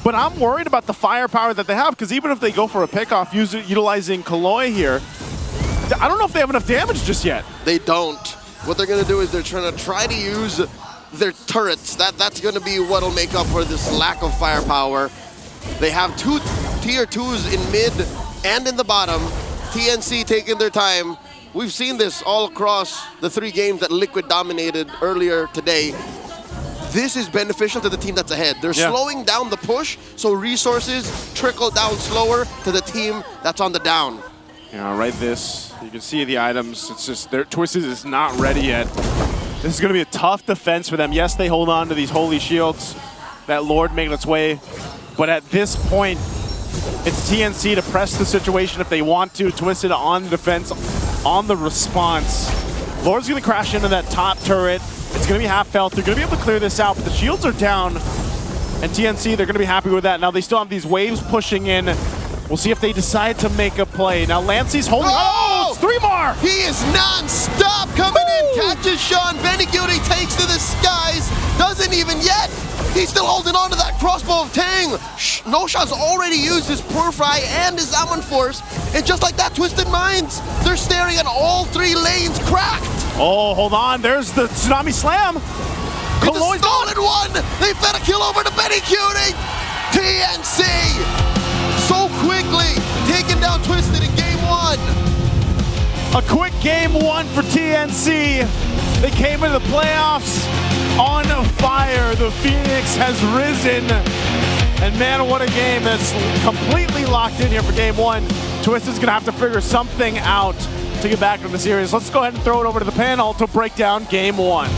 But I'm worried about the firepower that they have, because even if they go for a pickoff utilizing Kaloy here, I don't know if they have enough damage just yet. They don't. What they're going to do is they're trying to use their turrets. That's going to be what'll make up for this lack of firepower. They have 2 tier 2s in mid and in the bottom. TNC taking their time. We've seen this all across the 3 games that Liquid dominated earlier today. this is beneficial to the team that's ahead. They're slowing down the push, so resources trickle down slower to the team that's on the down. Yeah, right this. You can see the items. It's just their Twisted is not ready yet. This is going to be a tough defense for them. Yes, they hold on to these holy shields that Lord making its way, but at this point, it's TNC to press the situation if they want to. Twisted on the defense, on the response. Lord's going to crash into that top turret. It's going to be half health. They're going to be able to clear this out, but the shields are down. And TNC, they're going to be happy with that. Now they still have these waves pushing in. We'll see if they decide to make a play. Now Lancey's holding. Oh, it's 3 more! He is non-stop coming in. Catches Sean. Beniguti takes to the skies. Doesn't even yet. He's still holding on to that crossbow of Tang. Nosha's already used his Purfry and his Amon Force. And just like that, Twisted Minds, they're staring at all 3 lanes cracked. Oh, hold on. There's the Tsunami Slam. It's a stolen one. They fed a kill over to Beniguti. TNC so quickly taking down Twisted in game 1. A quick game 1 for TNC. They came into the playoffs on fire. The Phoenix has risen. And man, what a game. That's completely locked in here for game 1. Twisted's gonna have to figure something out to get back in the series. Let's go ahead and throw it over to the panel to break down game 1.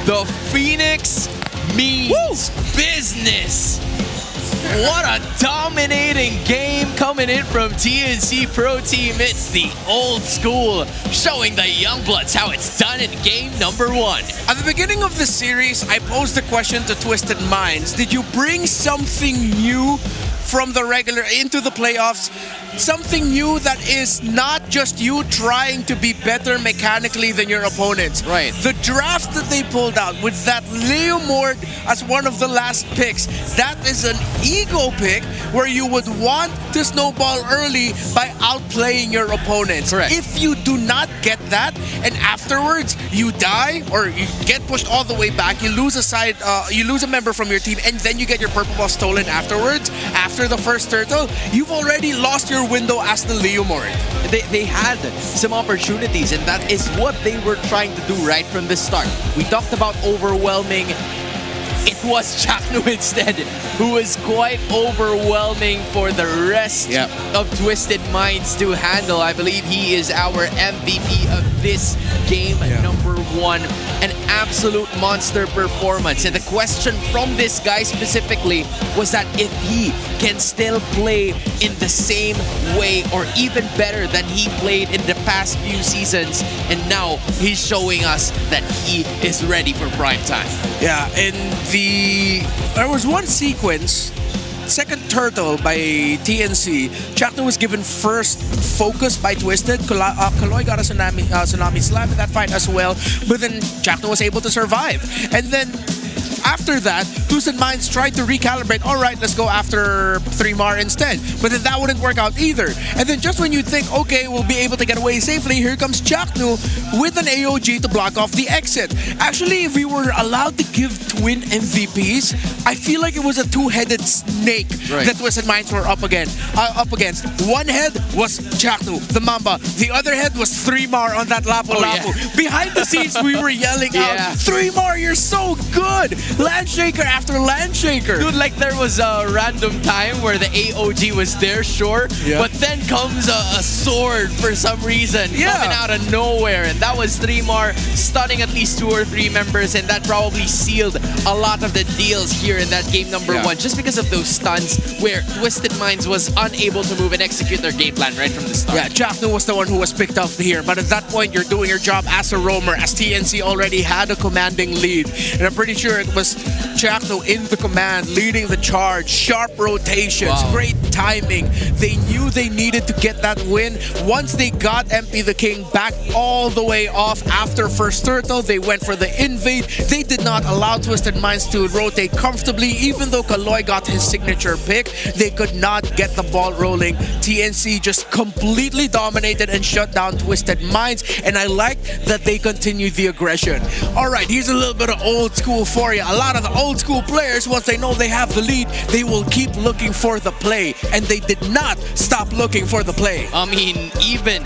The Phoenix means business. What a dominating game coming in from TNC Pro Team. It's the old school, showing the Youngbloods how it's done in game number 1. At the beginning of the series, I posed the question to Twisted Minds. Did you bring something new from the regular into the playoffs? Something new that is not just you trying to be better mechanically than your opponents. Right. The draft that they pulled out with that Leo Mord as one of the last picks, that is an ego pick where you would want to snowball early by outplaying your opponents. Correct. If you do not get that and afterwards you die or you get pushed all the way back, you lose a side, you lose a member from your team, and then you get your purple buff stolen afterwards, after the first turtle, you've already lost your window as the Leo Mord. They had some opportunities, and that is what they were trying to do right from the start. We talked about overwhelming. It was Chaknu instead, who was quite overwhelming for the rest of Twisted Minds to handle. I believe he is our MVP of this game number 1. An absolute monster performance. And the question from this guy specifically was that if he can still play in the same way or even better than he played in the past few seasons. And now he's showing us that he is ready for prime time. Yeah, and there was one sequence, second turtle by TNC. Chaknu was given first focus by Twisted. Kaloy got a tsunami slam in that fight as well, but then Chaknu was able to survive. And then after that, Twisted Minds tried to recalibrate. All right, let's go after 3-Mar instead. But then that wouldn't work out either. And then just when you think, okay, we'll be able to get away safely, here comes Chaknu with an AOG to block off the exit. Actually, if we were allowed to give twin MVPs, I feel like it was a two-headed snake that Twisted Minds were up against. One head was Chaknu, the Mamba. The other head was 3-Mar on that Lapu Lapu. Behind the scenes, we were yelling out, 3-Mar, you're so good! Landshaker after Landshaker. Dude, like there was a random time where the AOG was there, sure, but then comes a sword for some reason coming out of nowhere, and that was 3-Mar stunning at least 2 or 3 members, and that probably sealed a lot of the deals here in that game number 1, just because of those stuns where Twisted Minds was unable to move and execute their game plan right from the start. Yeah, Chaknu was the one who was picked up here, but at that point, you're doing your job as a roamer, as TNC already had a commanding lead, and I'm pretty sure it was Chaknu in the command, leading the charge, sharp rotations, great timing. They knew they needed to get that win. Once they got MP the King back all the way off after first turtle, they went for the invade. They did not allow Twisted Minds to rotate comfortably, even though Kaloy got his signature pick. They could not get the ball rolling. TNC just completely dominated and shut down Twisted Minds, and I like that they continued the aggression. All right, here's a little bit of old school for you. a lot of the old school players, once they know they have the lead, they will keep looking for the play. And they did not stop looking for the play. I mean, even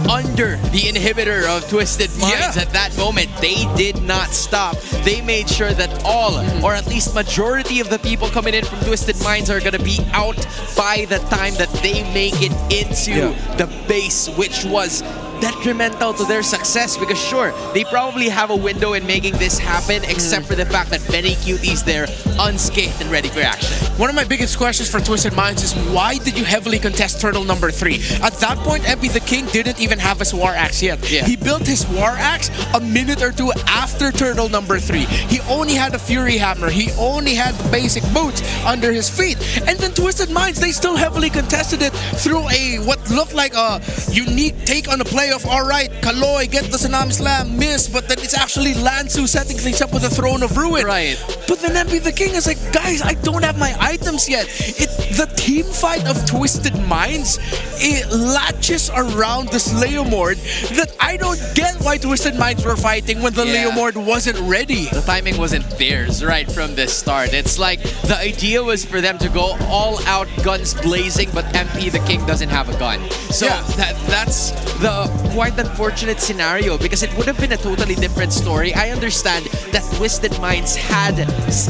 under the inhibitor of Twisted Minds at that moment, they did not stop. They made sure that all, or at least majority of the people coming in from Twisted Minds are gonna be out by the time that they make it into the base, which was detrimental to their success, because sure, they probably have a window in making this happen, except for the fact that Benny Cutie's there unscathed and ready for action. One of my biggest questions for Twisted Minds is, why did you heavily contest Turtle number 3? At that point, MP the King didn't even have his War Axe yet. He built his War Axe a minute or two after Turtle number 3. He only had a Fury Hammer. He only had the basic boots under his feet. And then Twisted Minds, they still heavily contested it through a what looked like a unique take on the play of, all right, Kaloy, get the Tsunami Slam, miss, but then it's actually Lansu setting things up with the Throne of Ruin. Right. But then MP the King is like, guys, I don't have my items yet. The team fight of Twisted Minds, it latches around this Leomord that I don't get why Twisted Minds were fighting when the Leomord wasn't ready. The timing wasn't theirs right from the start. It's like the idea was for them to go all out guns blazing, but MP the King doesn't have a gun. So that's the quite unfortunate scenario, because it would have been a totally different story. I understand that Twisted Minds had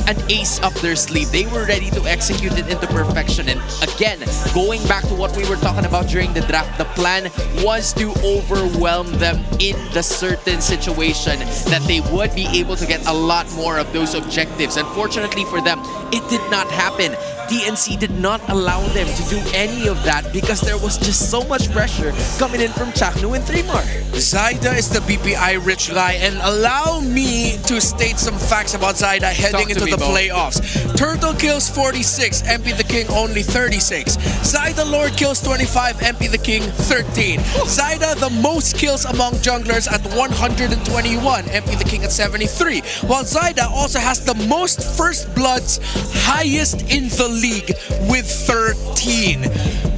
an ace up their sleeve. They were ready to execute it into perfection. And again, going back to what we were talking about during the draft, the plan was to overwhelm them in the certain situation that they would be able to get a lot more of those objectives. Unfortunately for them, it did not happen. TNC did not allow them to do any of that because there was just so much pressure coming in from Chaknu and Trimar. Zyda is the BPI rich guy, and allow me to state some facts about Zyda heading into the playoffs. Turtle kills 46, MP the King only 36. Zyda Lord kills 25, MP the King 13. Zyda the most kills among junglers at 121, MP the King at 73. While Zyda also has the most first bloods, highest in the league with 13.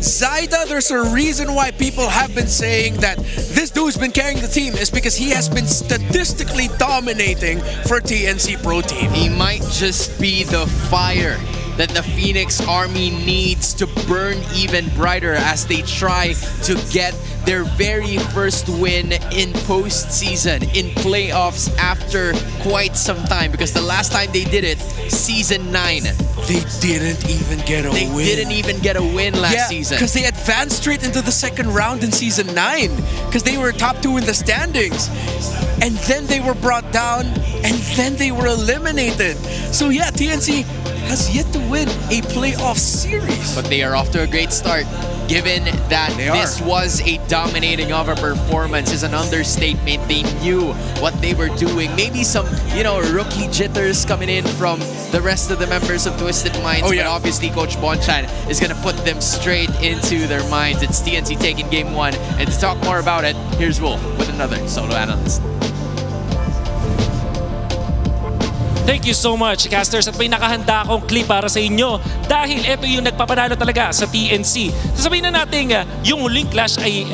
Zyda, there's a reason why people have been saying that this dude's been carrying the team, is because he has been statistically dominating for TNC Pro Team. He might just be the fire that the Phoenix Army needs to burn even brighter as they try to get their very first win in postseason, in playoffs after quite some time. Because the last time they did it, Season 9. They didn't even get a win. They didn't even get a win last season. Because they advanced straight into the second round in Season 9. Because they were top 2 in the standings. And then they were brought down, and then they were eliminated. So yeah, TNC has yet to win a playoff series. But they are off to a great start. Given that this was a dominating of a performance is an understatement. They knew what they were doing. Maybe some, rookie jitters coming in from the rest of the members of Twisted Minds. But obviously Coach Bonchan is going to put them straight into their minds. It's TNC taking game 1. And to talk more about it, here's Wolf with another solo analyst. Thank you so much, casters. At may nakahanda akong clip para sa inyo dahil ito yung nagpapanalo talaga sa TNC. Sasabihin na natin, yung huling clash ay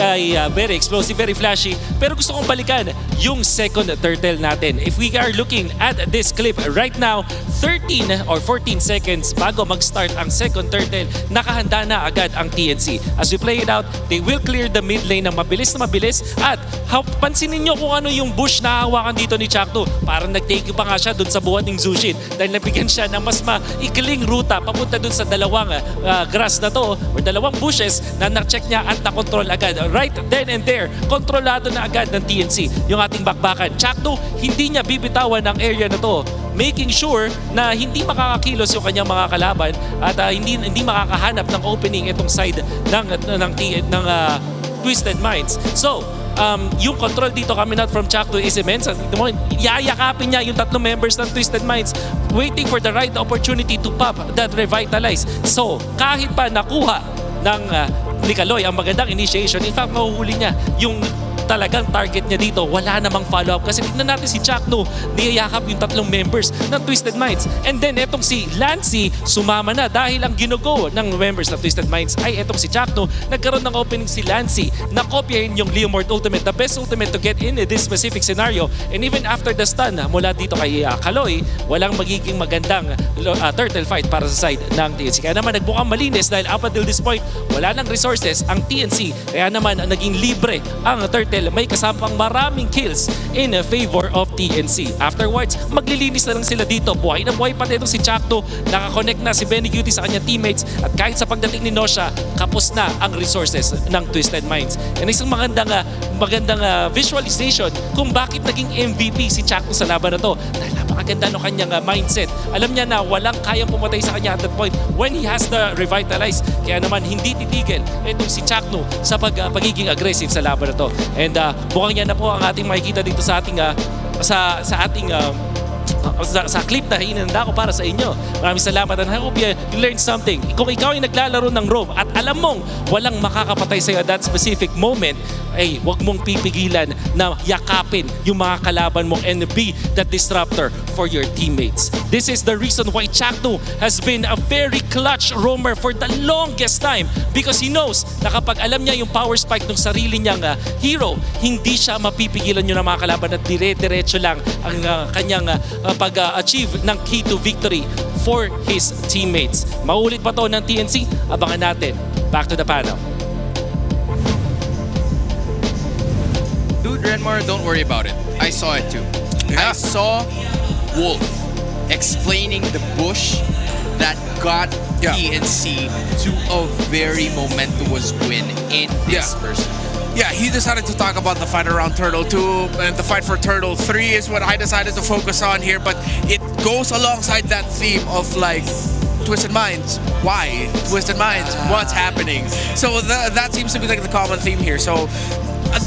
very explosive, very flashy. Pero gusto kong balikan yung second turtle natin. If we are looking at this clip right now, 13 or 14 seconds bago mag-start ang second turtle, nakahanda na agad ang TNC. As we play it out, they will clear the mid lane ng mabilis na mabilis. At pansinin nyo kung ano yung bush na hawakan dito ni Chakto. Parang nag-take pa nga siya dun sa buwan ng Zushin dahil nabigyan siya ng mas maikling ruta papunta dun sa dalawang grass na to or dalawang bushes na na-check niya at na-control agad. Right then and there, kontrolado na agad ng TNC yung ating bakbakan. Chakto, hindi niya bibitawan ang area na to, making sure na hindi makakakilos yung kanyang mga kalaban at hindi makakahanap ng opening itong side ng Twisted Minds. So, yung control dito coming out from Chakto is immense. Yayakapin niya yung tatlong members ng Twisted Minds, waiting for the right opportunity to pop that revitalize. So, kahit pa nakuha ng ni Kaloy ang magandang initiation, in fact, mahuhuli niya yung talagang target niya dito. Wala namang follow-up kasi tignan natin si Chakno, niyayakap yung tatlong members ng Twisted Minds. And then etong si Lancy sumama na dahil ang ginugo ng members ng Twisted Minds ay etong si Chakno. Nagkaroon ng opening si Lancy na kopyahin yung Leomord ultimate, the best ultimate to get in this specific scenario. And even after the stun mula dito kay Kaloy, walang magiging magandang turtle fight para sa side ng TNC. Kaya naman nagbukang malinis dahil up until this point, wala ng resources ang TNC. Kaya naman naging libre ang Turtle. May kasamang maraming kills in favor of TNC. Afterwards, maglilinis na lang sila dito. Buhay na buhay pa dito si Chakto. Nakakonect na si Benny Cutie sa kanyang teammates. At kahit sa pagdating ni Nosha, kapos na ang resources ng Twisted Minds. And isang magandang visualization kung bakit naging MVP si Chakto sa laban na to. Dahil napakaganda ng kanyang mindset. Alam niya na walang kayang pumatay sa kanya at that point when he has the revitalize. Kaya naman hindi titigil itong si Chakno sa pagiging aggressive sa laban na to. And mukhang yan na po ang ating makikita dito sa ating sa clip na hinanda ko para sa inyo. Maraming salamat and I hope you learned something. Kung ikaw ay naglalaro ng Rome at alam mong walang makakapatay sa'yo at that specific moment, ay wag mong pipigilan na yakapin yung mga kalaban mo and be that disruptor for your teammates. This is the reason why Chakno has been a very clutch roamer for the longest time because he knows na kapag alam niya yung power spike ng sarili niyang hero, hindi siya mapipigilan yung mga kalaban at dire-diretso lang ang kanyang pag-achieve ng key to victory for his teammates. Maulit pa to ng TNC? Abangan natin. Back to the panel. Dude, Renmar, don't worry about it. I saw it too. I saw Wolf explaining the bush that got TNC to a very momentous win in this first. Yeah, he decided to talk about the fight around Turtle 2 and the fight for Turtle 3 is what I decided to focus on here, but it goes alongside that theme of like Twisted Minds. Why? Twisted Minds. What's happening? So that seems to be like the common theme here. So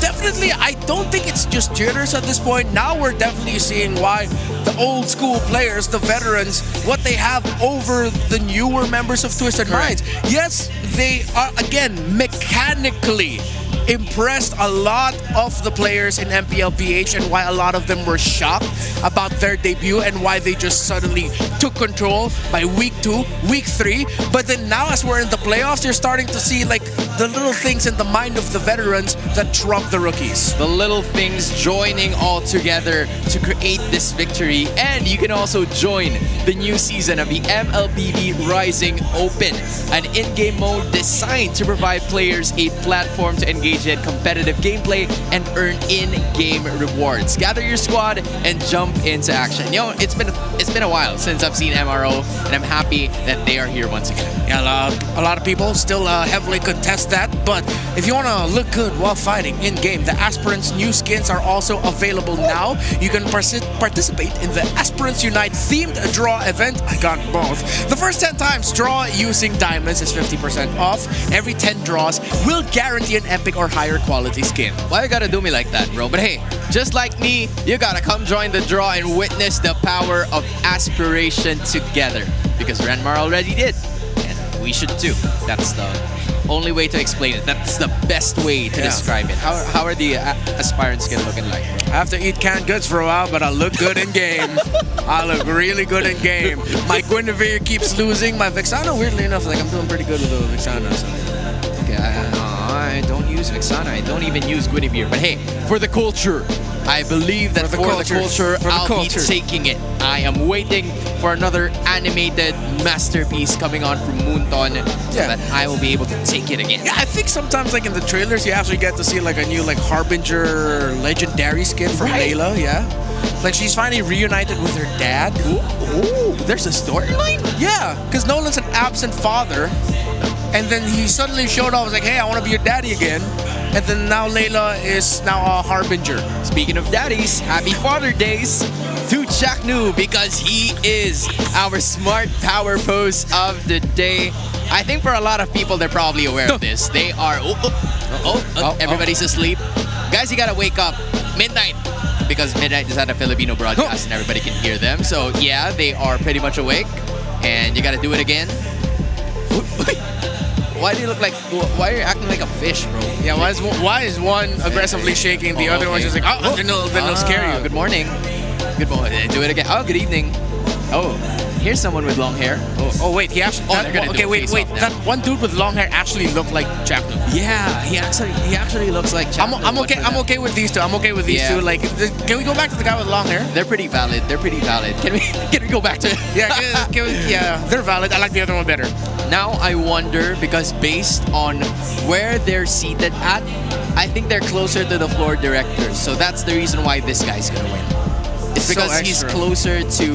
definitely, I don't think it's just jitters at this point. Now we're definitely seeing why the old school players, the veterans, what they have over the newer members of Twisted Minds. Yes, they are, again, mechanically impressed a lot of the players in MPLPH and why a lot of them were shocked about their debut and why they just suddenly took control by week 2, week 3. But then now as we're in the playoffs, you're starting to see like the little things in the mind of the veterans that trump the rookies. The little things joining all together to create this victory. And you can also join the new season of the MLBB Rising Open, an in-game mode designed to provide players a platform to engage in competitive gameplay and earn in-game rewards. Gather your squad and jump into action. You know, it's been a while since I've seen MRO, and I'm happy that they are here once again. Yeah, a lot of people still heavily contest that, but if you want to look good while fighting in-game, the Aspirants new skins are also available now. You can participate in the Aspirants Unite themed draw event. I got both. The first 10 times draw using diamonds is 50% off. Every 10 draws will guarantee an epic or higher quality skin. Why you gotta do me like that, bro? But hey, just like me, you gotta come join the draw and witness the power of aspiration together. Because Renmar already did, and we should too. That's the only way to explain it. That's the best way to describe it. How are the aspirant skin looking like? I have to eat canned goods for a while, but I look good in game. I look really good in game. My Guinevere keeps losing. My Vexana, weirdly enough, like I'm doing pretty good with the Vexana. So. Okay, I don't use Vexana. I don't even use Guinevere. But hey, for the culture, I believe that for the culture, I'll be taking it. I am waiting for another animated masterpiece coming on from Moonton so that I will be able to take it again. Yeah, I think sometimes like in the trailers, you actually get to see like a new like Harbinger legendary skin for Layla, yeah. Like she's finally reunited with her dad. Ooh, there's a storyline? Yeah, because Nolan's an absent father. And then he suddenly showed up, was like, hey, I want to be your daddy again. And then now Layla is now a Harbinger. Speaking of daddies, happy Father Days to Chaknu because he is our smart power pose of the day. I think for a lot of people, they're probably aware of this. They are, everybody's asleep. Guys, you gotta wake up midnight because midnight is at a Filipino broadcast and everybody can hear them. So yeah, they are pretty much awake and you gotta do it again. Why do you look like? Why are you acting like a fish, bro? Yeah, why is one aggressively shaking, the other one's just like, oh, then they'll scare you. Good morning. Good morning. Do it again. Oh, good evening. Oh, here's someone with long hair. Oh wait, he actually. Wait. That one dude with long hair actually looked like Jack Noob. Yeah, he actually looks like Jack Noob. I'm okay with these two. I'm okay with these two. Like, can we go back to the guy with long hair? They're pretty valid. Can we go back to? Yeah, they're valid. I like the other one better. Now I wonder, because based on where they're seated at, I think they're closer to the floor directors. So that's the reason why this guy's gonna win. It's because he's closer to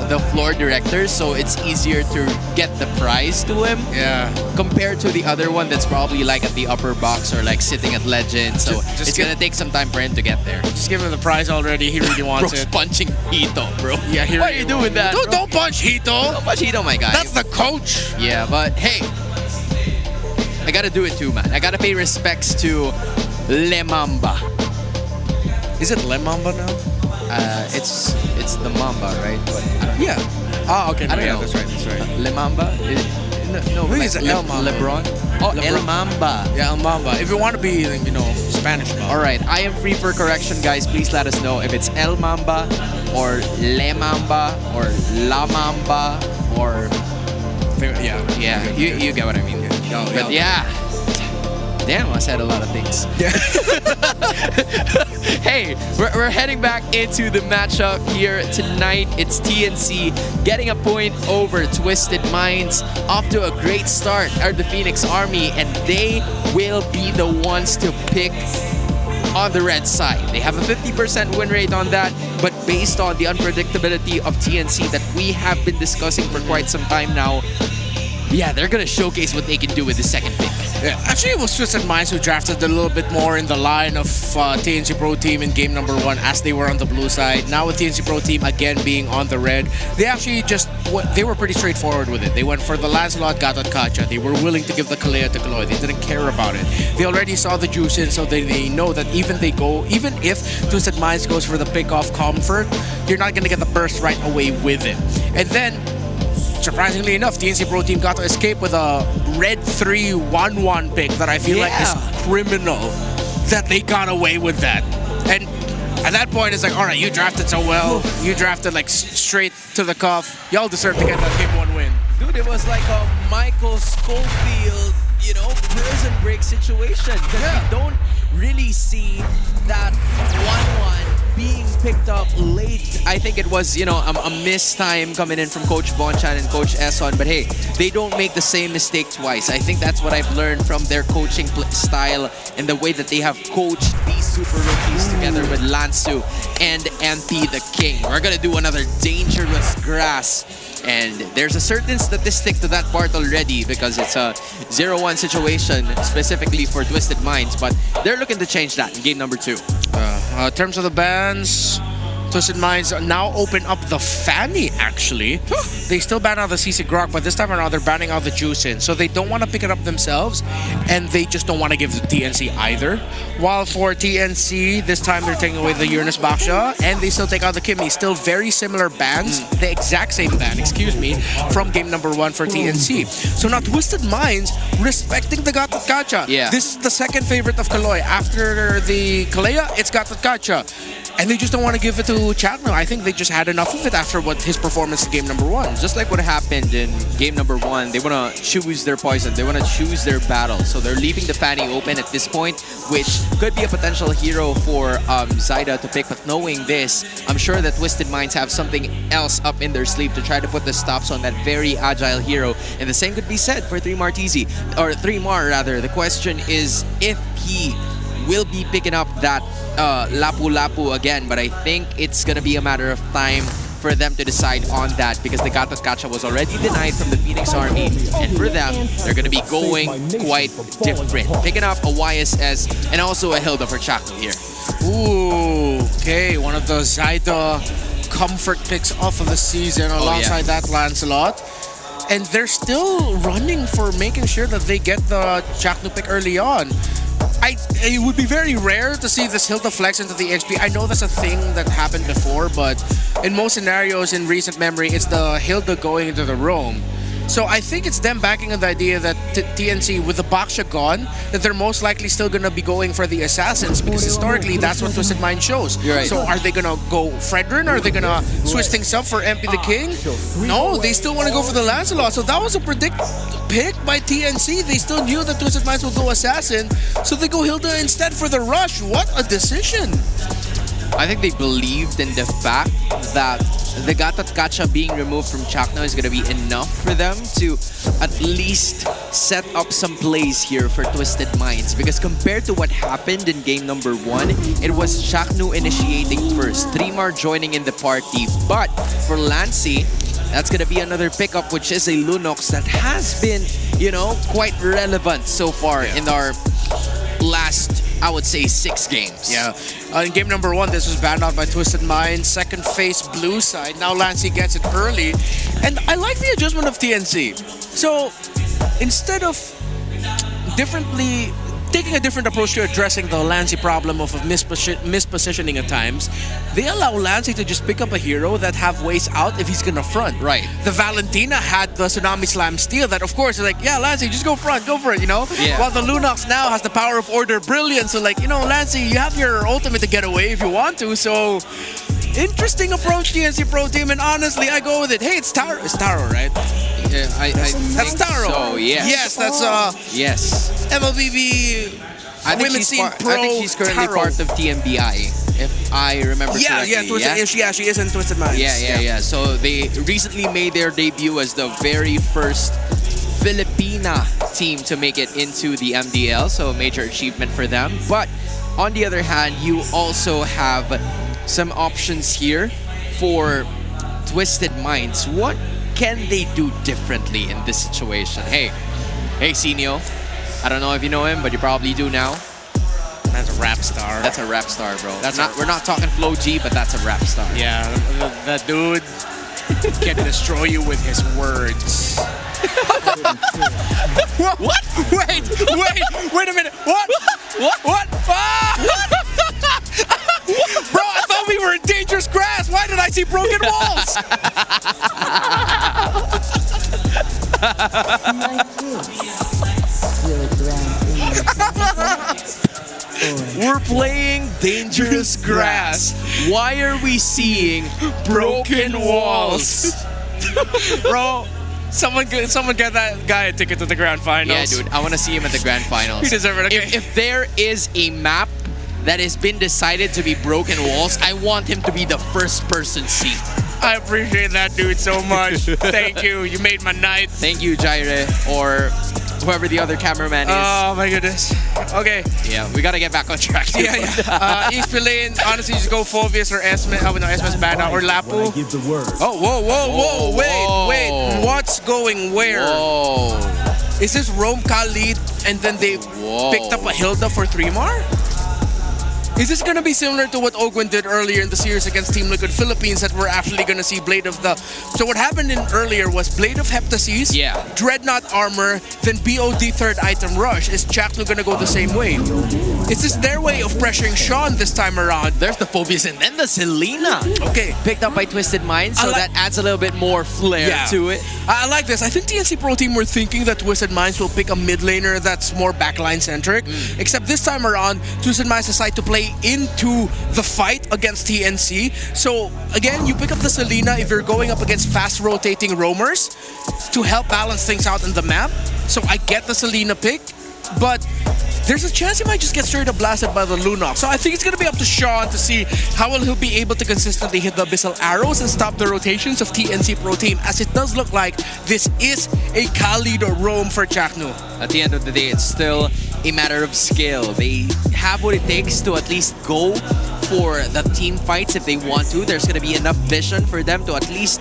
the floor director, so it's easier to get the prize to him. Yeah. Compared to the other one that's probably like at the upper box or like sitting at Legend. So it's gonna take some time for him to get there. Just give him the prize already. He really wants Bro's it. punching Hito, bro. Yeah. Why are you doing that? Don't punch Hito. Don't punch Hito, my guy. That's the coach. Yeah, but hey, I gotta do it too, man. I gotta pay respects to Lemamba. Is it Lemamba now? It's the Mamba, right? But yeah. Oh, okay. I don't know. That's right. Lemamba? No, Who is El Mamba? LeBron? Oh, El Mamba. Yeah, El Mamba. If you want to be, Spanish Mamba. All right, I am free for correction, guys. Please let us know if it's El Mamba or Le Mamba or La Mamba or... Yeah, you get what I mean. But yeah. Damn, I said a lot of things. Yeah. Hey, we're heading back into the matchup here tonight. It's TNC getting a point over Twisted Minds. Off to a great start are the Phoenix Army, and they will be the ones to pick on the red side. They have a 50% win rate on that, but based on the unpredictability of TNC that we have been discussing for quite some time now, yeah, they're gonna showcase what they can do with the second pick. Yeah, actually, it was Twisted Minds who drafted a little bit more in the line of TNC Pro Team in game number 1 as they were on the blue side. Now with TNC Pro Team again being on the red, they actually they were pretty straightforward with it. They went for the Lancelot, Gatot Kacha. They were willing to give the Kalea to Kaloy. They didn't care about it. They already saw the juice in, so they know that even if Twisted Minds goes for the pick off Comfort, you're not gonna get the burst right away with it. And then, surprisingly enough, TNC Pro Team got to escape with a red 3-1-1 pick that I feel like is criminal that they got away with that. And at that point, it's like, all right, you drafted so well. You drafted like straight to the cuff. Y'all deserve to get that game 1 win. Dude, it was like a Michael Schofield, prison break situation. Because we don't really see that 1-1 being picked up late. I think it was, a missed time coming in from Coach Bonchan and Coach Esson. But hey, they don't make the same mistake twice. I think that's what I've learned from their coaching style and the way that they have coached these super rookies together with Lansu and MP the King. We're gonna do another dangerous grass. And there's a certain statistic to that part already because it's a 0-1 situation specifically for Twisted Minds, but they're looking to change that in game number 2. In terms of the bans, Twisted Minds now open up the Fanny, actually. They still ban out the CC Grok, but this time around they're banning out the Juicin. So they don't want to pick it up themselves, and they just don't want to give the TNC either. While for TNC, this time they're taking away the Uranus Baksha, and they still take out the Kimmy. Still very similar bans, the exact same ban, from game number 1 for TNC. So now Twisted Minds respecting the Gatot Kacha. Yeah. This is the second favorite of Kaloy. After the Kalea, it's Gatot Kacha. And they just don't want to give it to Chatno. I think they just had enough of it after his performance in game number 1. Just like what happened in game number 1, they want to choose their poison. They want to choose their battle. So they're leaving the Fanny open at this point, which could be a potential hero for Zyda to pick. But knowing this, I'm sure that Twisted Minds have something else up in their sleeve to try to put the stops on that very agile hero. And the same could be said for 3Mar rather. The question is if he will be picking up that Lapu Lapu again, but I think it's gonna be a matter of time for them to decide on that because the Gatot Kacha was already denied from the Phoenix Army, and for them, they're gonna be going quite different. Picking up a YSS and also a Hilda for Chaco here. Ooh, okay, one of the Zyda comfort picks off of the season alongside that Lancelot. And they're still running for making sure that they get the Chaknu pick early on. It would be very rare to see this Hilda flex into the XP. I know that's a thing that happened before, but in most scenarios in recent memory, it's the Hilda going into the roam. So I think it's them backing on the idea that TNC, with the Baksha gone, that they're most likely still going to be going for the Assassins, because historically that's what Twisted Mind shows. You're right. So are they going to go Fredrin? Are they going to switch things up for MP the King? No, they still want to go for the Lancelot. So that was a pick by TNC. They still knew that Twisted Minds will go Assassin, so they go Hilda instead for the rush. What a decision! I think they believed in the fact that the Gatot Kacha being removed from Chakno is going to be enough for them to at least set up some plays here for Twisted Minds. Because compared to what happened in game number 1, it was Chakno initiating first, Trimar joining in the party. But for Lancy, that's going to be another pickup, which is a Lunox that has been, you know, quite relevant so far in our last, I would say, 6 games. Yeah. In game number 1, this was banned out by Twisted Minds. Second phase, blue side. Now Lancy gets it early. And I like the adjustment of TNC. So instead of taking a different approach to addressing the Lancy problem of mispositioning at times, they allow Lancy to just pick up a hero that have ways out if he's gonna front. Right. The Valentina had the Tsunami Slam Steel that, of course, is like, yeah, Lancy, just go front, go for it, you know? Yeah. While the Lunox now has the power of Order Brilliance, so like, you know, Lancy, you have your ultimate to get away if you want to, so interesting approach, TNC Pro Team, and honestly, I go with it. Hey, it's Taro. It's Taro, right? Yeah, that's Taro. So, yes. Yes, that's yes. MLBB. I think she's currently part of TMBI, if I remember correctly. She is in Twisted Minds. Yeah. So they recently made their debut as the very first Filipina team to make it into the MDL, so a major achievement for them. But on the other hand, you also have some options here for Twisted Minds. What can they do differently in this situation? Hey, Senio. I don't know if you know him, but you probably do now. That's a rap star. That's a rap star, bro. We're not talking Flow G, but that's a rap star. Yeah, that dude can destroy you with his words. What? Wait a minute. What? Bro, I thought we were in dangerous grass. Why did I see broken walls? We're playing dangerous grass. Why are we seeing broken walls? Bro, someone get that guy a ticket to the grand finals. Yeah, dude, I want to see him at the grand finals. He deserves it. Okay. If there is a map that has been decided to be broken walls, I want him to be the first person seen. I appreciate that, dude, so much. Thank you. You made my night. Thank you, Jaire, or whoever the other cameraman is. Oh, my goodness. Okay. Yeah, we got to get back on track. Yeah. East Lane, honestly, just go Phobius or Esme. Oh, no, Esme's bad now. Or Lapu. Oh, whoa. Wait. What's going where? Whoa. Is this Rome Khalid and then they picked up a Hilda for Trimar? Is this going to be similar to what Ogwin did earlier in the series against Team Liquid Philippines, that we're actually going to see Blade of the... So what happened earlier was Blade of Heptasis, Dreadnought Armor, then BOD third item rush. Is Chakno going to go the same way? Is this their way of pressuring Sean this time around? There's the Phobius and then the Selena. Okay. Picked up by Twisted Minds, so that adds a little bit more flair to it. I like this. I think TNC Pro Team were thinking that Twisted Minds will pick a mid laner that's more backline centric. Except this time around, Twisted Minds decide to play into the fight against TNC. So again, you pick up the Selena if you're going up against fast rotating roamers to help balance things out in the map. So I get the Selena pick, but there's a chance he might just get straight up blasted by the Lunox. So I think it's going to be up to Sean to see how will he be able to consistently hit the Abyssal Arrows and stop the rotations of TNC Pro Team, as it does look like this is a Khalid or roam for Chakno. At the end of the day, it's still a matter of skill. They have what it takes to at least go for the team fights if they want to. There's going to be enough vision for them to at least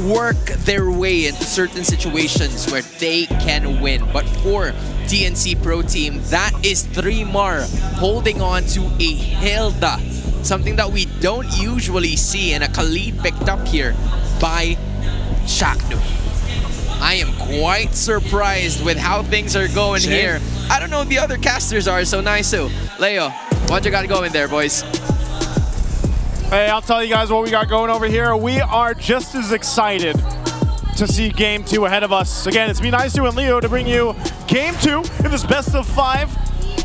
work their way into certain situations where they can win. But for TNC Pro Team, that is Trimar holding on to a Hilda. Something that we don't usually see, and a Khalid picked up here by Chakno. I am quite surprised with how things are going here. I don't know what the other casters are, so nice. Leo, what you got going there, boys? Hey, I'll tell you guys what we got going over here. We are just as excited to see Game 2 ahead of us. Again, it's me, Nice2, and Leo to bring you Game 2 in this best of 5.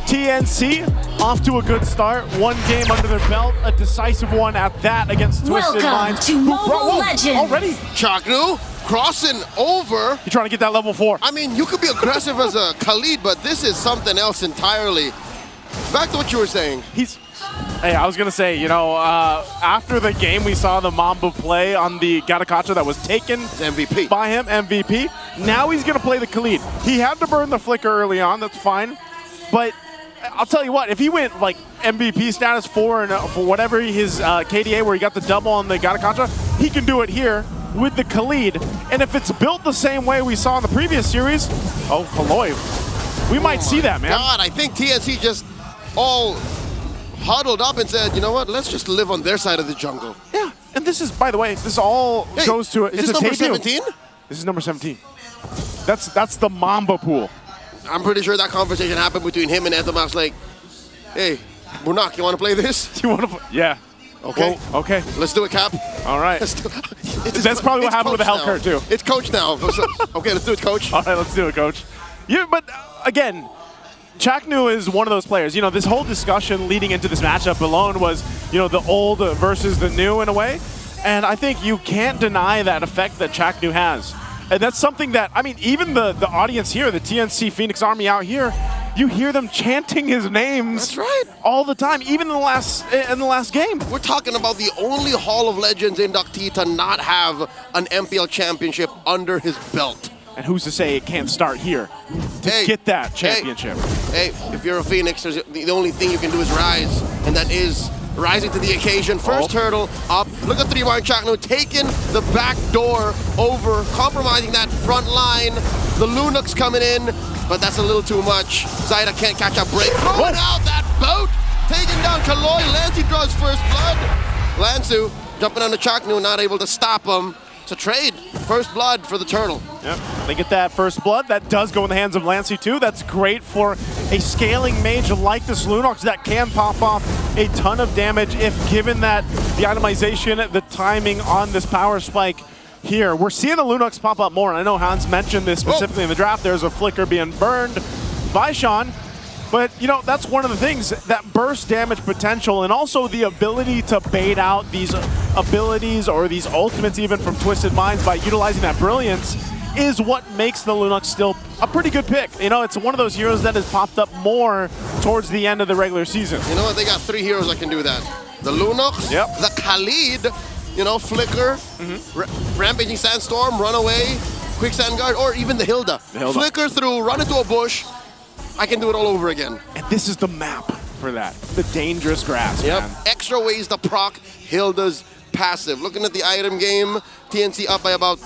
TNC off to a good start. One game under their belt, a decisive one at that against Twisted Minds. To Mobile Legends. Already. Chaknu crossing over. You're trying to get that level 4. I mean, you could be aggressive as a Khalid, but this is something else entirely. Back to what you were saying. Hey, I was going to say, you know, after the game, we saw the Mamba play on the Gatakacha that was taken MVP by him, MVP. Now he's going to play the Khalid. He had to burn the flicker early on, that's fine. But I'll tell you what, if he went like MVP status for whatever his KDA where he got the double on the Gatakacha, he can do it here with the Khalid. And if it's built the same way we saw in the previous series, oh, Kaloy, we might see that, man. God, I think TNC just all huddled up and said, you know what, let's just live on their side of the jungle. Yeah, and this is, by the way, this all goes to it. Is this number 17? This is number 17. That's the Mamba pool. I'm pretty sure that conversation happened between him and Ethelmaps like, hey, Munak, you want to play this? You want to play? Yeah. Okay. Whoa, okay. Let's do it, Cap. All right. That's probably what happened with the Hellcurt, too. It's coach now. Okay, let's do it, coach. All right, let's do it, coach. Yeah, but again, Chaknu is one of those players. You know, this whole discussion leading into this matchup alone was, you know, the old versus the new in a way. And I think you can't deny that effect that Chaknu has. And that's something that, I mean, even the audience here, the TNC Phoenix Army out here, you hear them chanting his names. That's right. All the time, even in the last game. We're talking about the only Hall of Legends inductee to not have an MPL championship under his belt. And who's to say it can't start here to get that championship? Hey, if you're a Phoenix, the only thing you can do is rise, and that is rising to the occasion. First hurdle up. Look at 3-Mar Chaknu taking the back door over, compromising that front line. The Lunox coming in, but that's a little too much. Zaida can't catch a break. Throwing out that boat, taking down Kaloy. Lancy draws first blood. Lansu jumping on the Chaknu, not able to stop him. To trade first blood for the turtle. Yep, they get that first blood. That does go in the hands of Lancy too. That's great for a scaling mage like this Lunox that can pop off a ton of damage if given that the itemization, the timing on this power spike here. We're seeing the Lunox pop up more, and I know Hans mentioned this specifically in the draft. There's a flicker being burned by Sean. But, you know, that's one of the things, that burst damage potential and also the ability to bait out these abilities or these ultimates even from Twisted Minds by utilizing that brilliance is what makes the Lunox still a pretty good pick. You know, it's one of those heroes that has popped up more towards the end of the regular season. You know what? They got 3 heroes that can do that. The Lunox, the Khalid, you know, Flicker, Rampaging Sandstorm, Runaway, Quicksand Guard, or even the Hilda. Flicker through, run into a bush. I can do it all over again. And this is the map for that. The dangerous grass, man. Extra ways to proc Hilda's passive. Looking at the item game, TNC up by about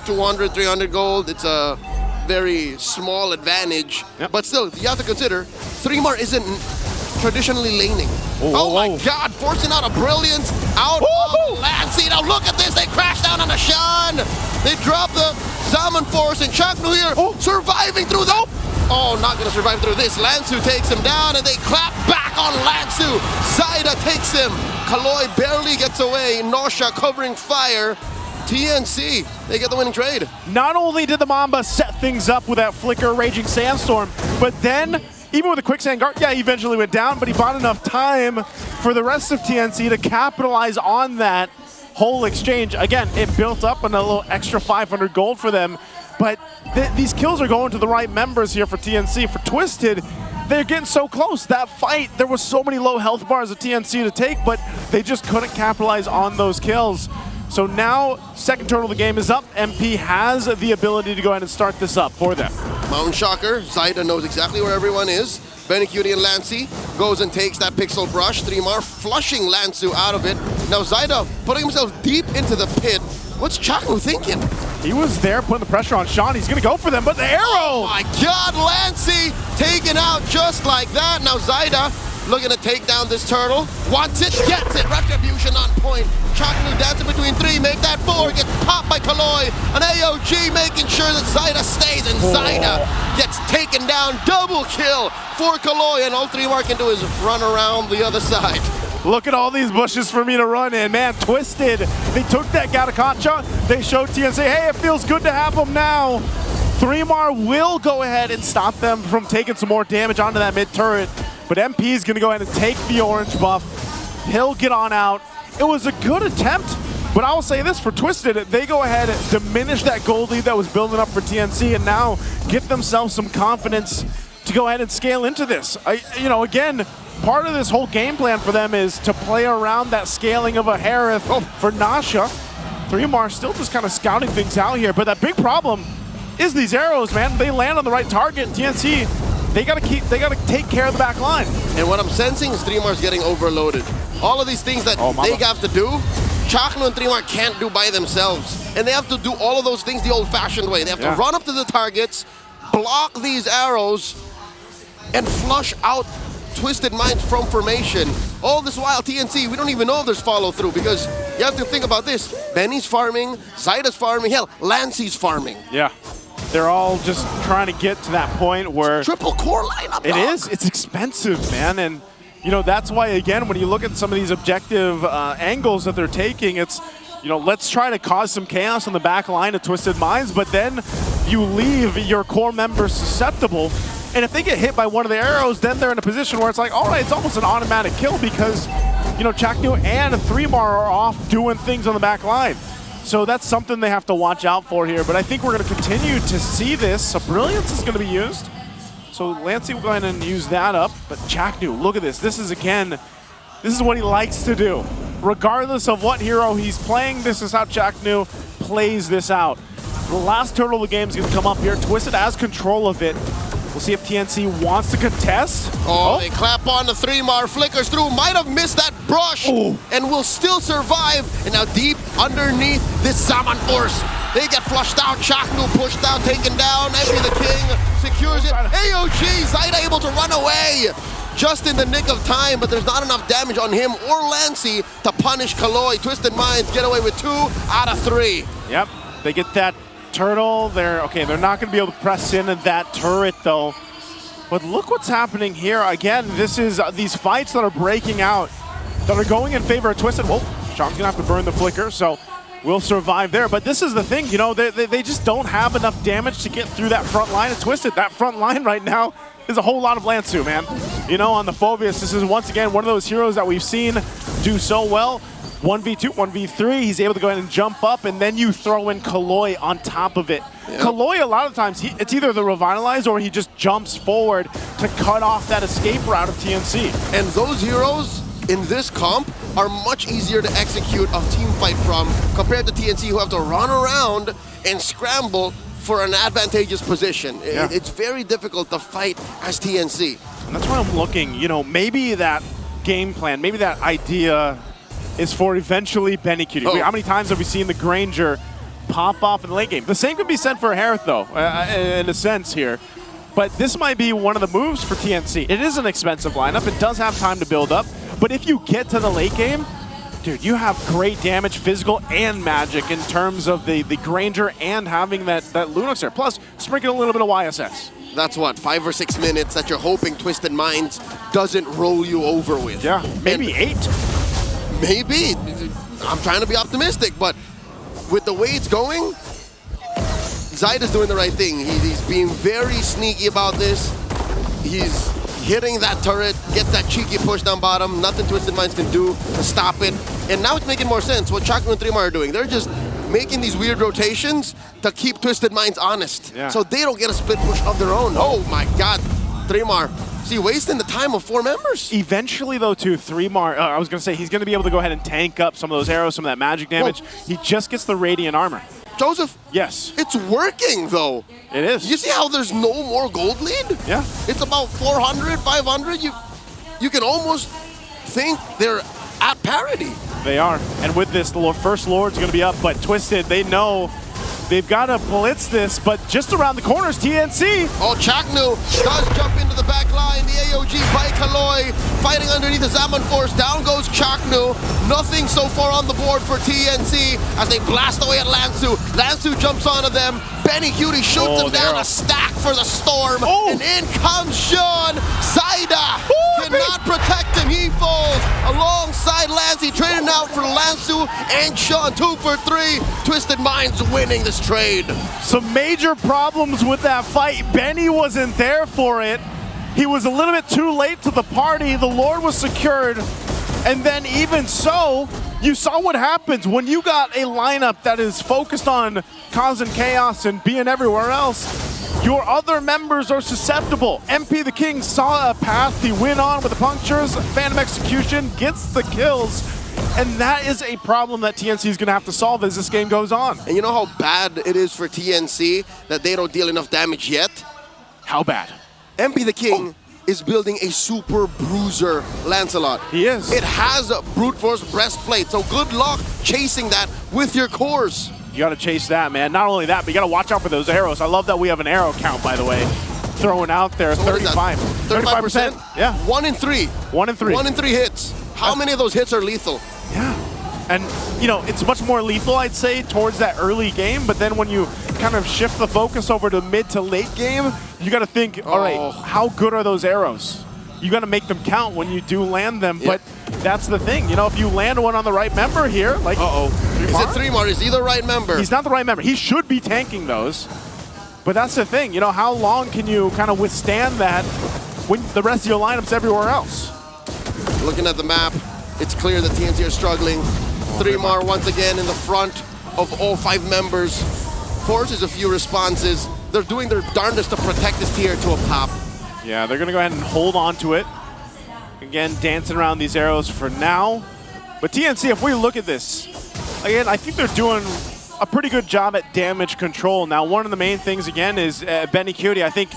200, 300 gold. It's a very small advantage. But still, you have to consider, 3-Mar isn't traditionally laning. Oh my God, forcing out a brilliance out of Lancy. Now look at this, they crash down on the Shan. They drop the Salmon Force and Chaknu here, surviving through the... Oh, not gonna survive through this. Lansu takes him down and they clap back on Lansu. Zaida takes him. Kaloy barely gets away. Nosha covering fire. TNC, they get the winning trade. Not only did the Mamba set things up with that flicker Raging Sandstorm, but then, even with the Quicksand Guard, he eventually went down, but he bought enough time for the rest of TNC to capitalize on that whole exchange. Again, it built up on a little extra 500 gold for them. But these kills are going to the right members here for TNC. For Twisted, they're getting so close. That fight, there was so many low health bars of TNC to take, but they just couldn't capitalize on those kills. So now, second turtle of the game is up. MP has the ability to go ahead and start this up for them. Mountain Shocker, Zaida knows exactly where everyone is. Benecutie and Lancy goes and takes that Pixel Brush. 3-Mar flushing Lansu out of it. Now Zaida putting himself deep into the pit. What's Chaknu thinking? He was there putting the pressure on Sean. He's going to go for them, but the arrow! Oh my God, Lancy taken out just like that. Now Zaida looking to take down this turtle. Wants it, gets it. Retribution on point. Chaknu dancing between 3, make that 4. Gets popped by Kaloy. An AOG making sure that Zaida stays, and Zaida gets taken down. Double kill for Kaloy, and all 3-Mar can do is run around the other side. Look at all these bushes for me to run in. Man, Twisted, they took that Gatakacha. They showed TNC, hey, it feels good to have them now. 3mar will go ahead and stop them from taking some more damage onto that mid turret. But MP is going to go ahead and take the orange buff. He'll get on out. It was a good attempt, but I will say this for Twisted, they go ahead and diminish that gold lead that was building up for TNC and now get themselves some confidence to go ahead and scale into this. Again, part of this whole game plan for them is to play around that scaling of a Harith for Nasha. 3mar still just kind of scouting things out here, but that big problem is these arrows, man. They land on the right target. TNC, they gotta take care of the back line. And what I'm sensing is 3mar's getting overloaded. All of these things that they have to do, Chakno and 3mar can't do by themselves. And they have to do all of those things the old-fashioned way. They have to run up to the targets, block these arrows, and flush out Twisted Minds from formation. All this while, TNC, we don't even know if there's follow-through because you have to think about this. Benny's farming, Zyda's farming, hell, Lancey's farming. Yeah. They're all just trying to get to that point where... Triple core lineup, It is. It's expensive, man. And, that's why, again, when you look at some of these objective angles that they're taking, it's, let's try to cause some chaos on the back line of Twisted Minds, but then you leave your core members susceptible. And if they get hit by one of the arrows, then they're in a position where it's like, all right, it's almost an automatic kill because, Chaknu and 3mar are off doing things on the back line. So that's something they have to watch out for here. But I think we're going to continue to see this. So Brilliance is going to be used. So Lancey will go ahead and use that up. But Chaknu, look at this. This is what he likes to do. Regardless of what hero he's playing, this is how Chaknu plays this out. The last turtle of the game is going to come up here. Twisted has control of it. We'll see if TNC wants to contest. They clap on the 3mar, flickers through, might have missed that brush, and will still survive. And now deep underneath this Zaman Force, they get flushed out, Chaknu pushed out, taken down, Envy the King secures it. AOG, Zyda able to run away just in the nick of time, but there's not enough damage on him or Lancey to punish Kaloy. Twisted Minds get away with 2 out of 3. Yep, they get that turtle. They're not going to be able to press in that turret though. But look what's happening here. Again, this is these fights that are breaking out that are going in favor of Twisted. Well, Sean's going to have to burn the flicker, so we'll survive there. But this is the thing, they just don't have enough damage to get through that front line of Twisted. That front line right now is a whole lot of Lansu, man. On the Phobius, this is once again one of those heroes that we've seen do so well. 1v2, 1v3, he's able to go ahead and jump up, and then you throw in Kaloy on top of it. Yep. Kaloy, a lot of times, it's either the Revitalize or he just jumps forward to cut off that escape route of TNC. And those heroes in this comp are much easier to execute a team fight from compared to TNC, who have to run around and scramble for an advantageous position. Yeah. It's very difficult to fight as TNC. And that's why I'm looking, maybe that game plan, maybe that idea is for eventually Benny Cutie. How many times have we seen the Granger pop off in the late game? The same could be said for Harith, though, in a sense here. But this might be one of the moves for TNC. It is an expensive lineup. It does have time to build up. But if you get to the late game, dude, you have great damage, physical and magic in terms of the Granger and having that Lunox there. Plus, sprinkle a little bit of YSS. That's what, 5 or 6 minutes that you're hoping Twisted Minds doesn't roll you over with. Yeah, maybe 8. Maybe. I'm trying to be optimistic, but with the way it's going, Zyda's doing the right thing. He's being very sneaky about this. He's hitting that turret, gets that cheeky push down bottom. Nothing Twisted Minds can do to stop it. And now it's making more sense what Chaknu and 3mar are doing. They're just making these weird rotations to keep Twisted Minds honest. Yeah. So they don't get a split push of their own. Oh my God, 3mar. Is he wasting the time of 4 members? Eventually, though, too, 3mar, I was going to say, he's going to be able to go ahead and tank up some of those arrows, some of that magic damage. He just gets the Radiant Armor. Joseph? Yes. It's working, though. It is. You see how there's no more gold lead? Yeah. It's about 400, 500. You can almost think they're at parity. They are. And with this, the first Lord's going to be up, but Twisted, they know they've got to blitz this, but just around the corner is TNC. Oh, Chaknu does jump into the back line. The AOG by Kaloy fighting underneath the Zaman Force. Down goes Chaknu. Nothing so far on the board for TNC as they blast away at Lansu. Lansu jumps onto them. Benny Cutie shoots him down. A stack for the Storm. And in comes Sean. Zyda cannot protect him. He falls alongside Lance. He traded out for Lansu and Sean. 2 for 3. Twisted Minds winning this trade. Some major problems with that fight. Benny wasn't there for it. He was a little bit too late to the party. The Lord was secured. And then even so, you saw what happens when you got a lineup that is focused on causing chaos and being everywhere else. Your other members are susceptible. MP the King saw a path. He went on with the punctures. Phantom Execution gets the kills. And that is a problem that TNC is going to have to solve as this game goes on. And you know how bad it is for TNC that they don't deal enough damage yet? How bad? MP the King is building a super bruiser Lancelot. He is. It has a brute force breastplate, so good luck chasing that with your cores. You got to chase that, man. Not only that, but you got to watch out for those arrows. I love that we have an arrow count, by the way, throwing out there. So 35. 35%? Yeah. 1 in 3. 1 in 3. 1 in 3 hits. How many of those hits are lethal? Yeah. And, you know, it's much more lethal, I'd say, towards that early game. But then when you kind of shift the focus over to mid to late game, you got to think, all right, how good are those arrows? You got to make them count when you do land them. But that's the thing. You know, if you land one on the right member here, like... Is it 3-Mar? Is he the right member? He's not the right member. He should be tanking those. But that's the thing. You know, how long can you kind of withstand that when the rest of your lineup's everywhere else? Looking at the map, it's clear that TNC are struggling. 3-Mar once again in the front of all 5 members. Forces a few responses. They're doing their darndest to protect this tier to a pop. Yeah, they're going to go ahead and hold on to it. Again, dancing around these arrows for now. But TNC, if we look at this, again, I think they're doing a pretty good job at damage control. Now, one of the main things, again, is Benny Cutie. I think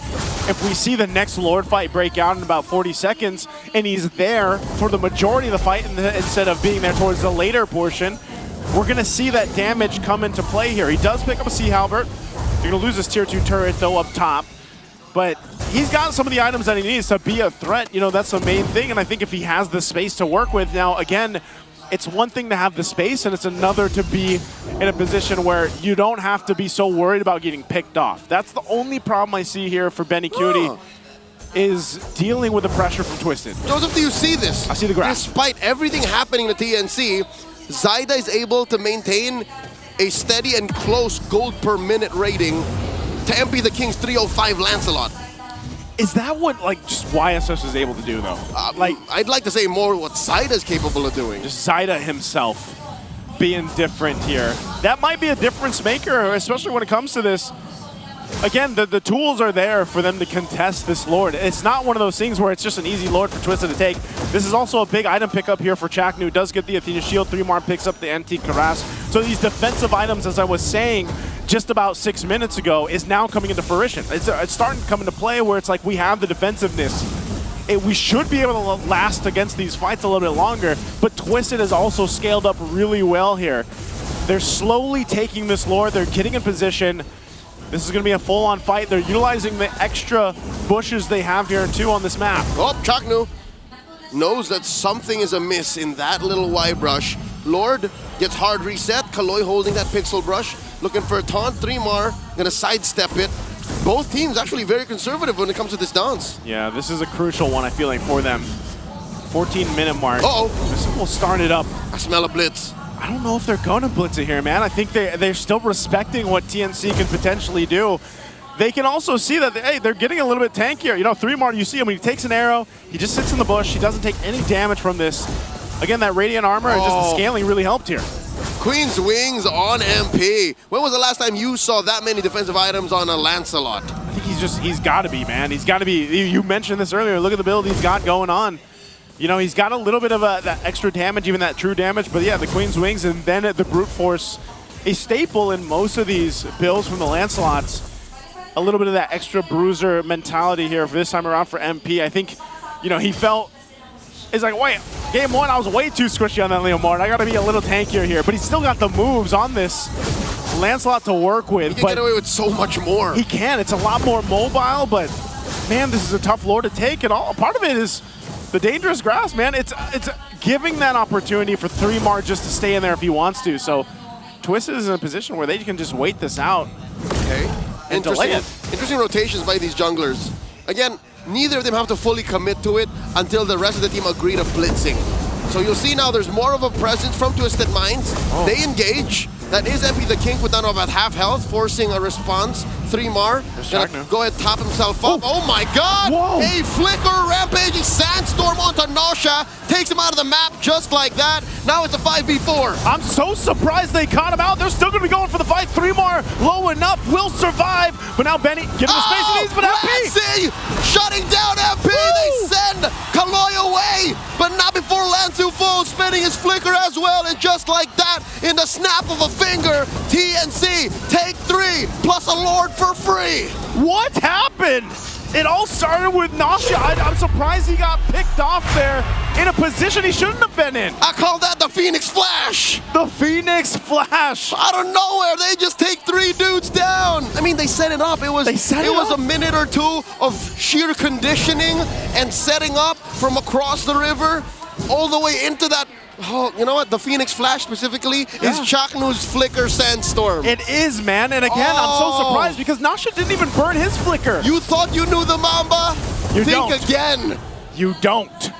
if we see the next Lord fight break out in about 40 seconds, and he's there for the majority of the fight instead of being there towards the later portion, we're going to see that damage come into play here. He does pick up a Sea Halberd. You're going to lose his tier 2 turret, though, up top. But he's got some of the items that he needs to be a threat. You know, that's the main thing. And I think if he has the space to work with, now, again, it's one thing to have the space, and it's another to be in a position where you don't have to be so worried about getting picked off. That's the only problem I see here for Benny Cutie, is dealing with the pressure from Twisted. Joseph, do you see this? I see the graph. Despite everything happening to TNC, Zyda is able to maintain a steady and close gold per minute rating to MP the King's 305 Lancelot. Is that what, like, just YSS is able to do, though? Like, I'd like to say more what Zyda's capable of doing. Just Zyda himself being different here. That might be a difference maker, especially when it comes to this. Again, the tools are there for them to contest this Lord. It's not one of those things where it's just an easy Lord for Twisted to take. This is also a big item pickup here for Chaknu. Does get the Athena Shield. 3-Mar picks up the Antique Karas. So these defensive items, as I was saying just about 6 minutes ago, is now coming into fruition. It's starting to come into play where it's like we have the defensiveness. We should be able to last against these fights a little bit longer, but Twisted has also scaled up really well here. They're slowly taking this Lord. They're getting in position. This is going to be a full-on fight. They're utilizing the extra bushes they have here, too, on this map. Oh, Chaknu knows that something is amiss in that little Y brush. Lord gets hard reset. Kaloy holding that pixel brush, looking for a taunt. 3-Mar going to sidestep it. Both teams actually very conservative when it comes to this dance. Yeah, this is a crucial one, I feel like, for them. 14-minute mark. Uh-oh. This will start it up. I smell a blitz. I don't know if they're going to blitz it here, man. I think they're still respecting what TNC can potentially do. They can also see that, hey, they're getting a little bit tankier. You know, 3-Mar, you see him when he takes an arrow, he just sits in the bush. He doesn't take any damage from this. Again, that Radiant Armor and just the scaling really helped here. Queen's Wings on MP. When was the last time you saw that many defensive items on a Lancelot? I think he's got to be, man. He's got to be. You mentioned this earlier. Look at the build he's got going on. You know, he's got a little bit of that extra damage, even that true damage. But yeah, the Queen's Wings and then the Brute Force, a staple in most of these builds from the Lancelots. A little bit of that extra bruiser mentality here for this time around for MP. I think, you know, he felt, it's like, wait, game one, I was way too squishy on that Leomord. I got to be a little tankier here. But he's still got the moves on this Lancelot to work with. He can get away with so much more. He can. It's a lot more mobile, but man, this is a tough Lord to take. And all part of it is the dangerous grass, man. It's giving that opportunity for 3-Mar just to stay in there if he wants to. So Twisted is in a position where they can just wait this out. Okay. And delay it. Interesting rotations by these junglers. Again, neither of them have to fully commit to it until the rest of the team agree to blitzing. So you'll see now there's more of a presence from Twisted Minds. They engage. That is MP the King with down about half health, forcing a response. 3mar, gonna go ahead top himself up. Oh my god! Whoa. A flicker, rampaging sandstorm onto Nausha, takes him out of the map just like that. Now it's a 5v4. I'm so surprised they caught him out. They're still gonna be going for the fight. 3mar, low enough, will survive. But now Benny, give him the space he needs, but Lancy shutting down MP. They send Kaloy away, but not before Lansu Full spinning his flicker as well. And just like that, in the snap of a finger, TNC take 3 plus a Lord for free. What happened? It all started with Nausha. I'm surprised he got picked off there in a position he shouldn't have been in. I call that the Phoenix Flash. The Phoenix Flash. Out of nowhere, they just take 3 dudes down. I mean, they set it up. It was a minute or two of sheer conditioning and setting up from across the river all the way into that. Oh, you know what? The Phoenix Flash specifically is Chaknu's Flicker Sandstorm. It is, man. And again, I'm so surprised because Nausha didn't even burn his flicker. You thought you knew the Mamba? You Think don't. again. You don't.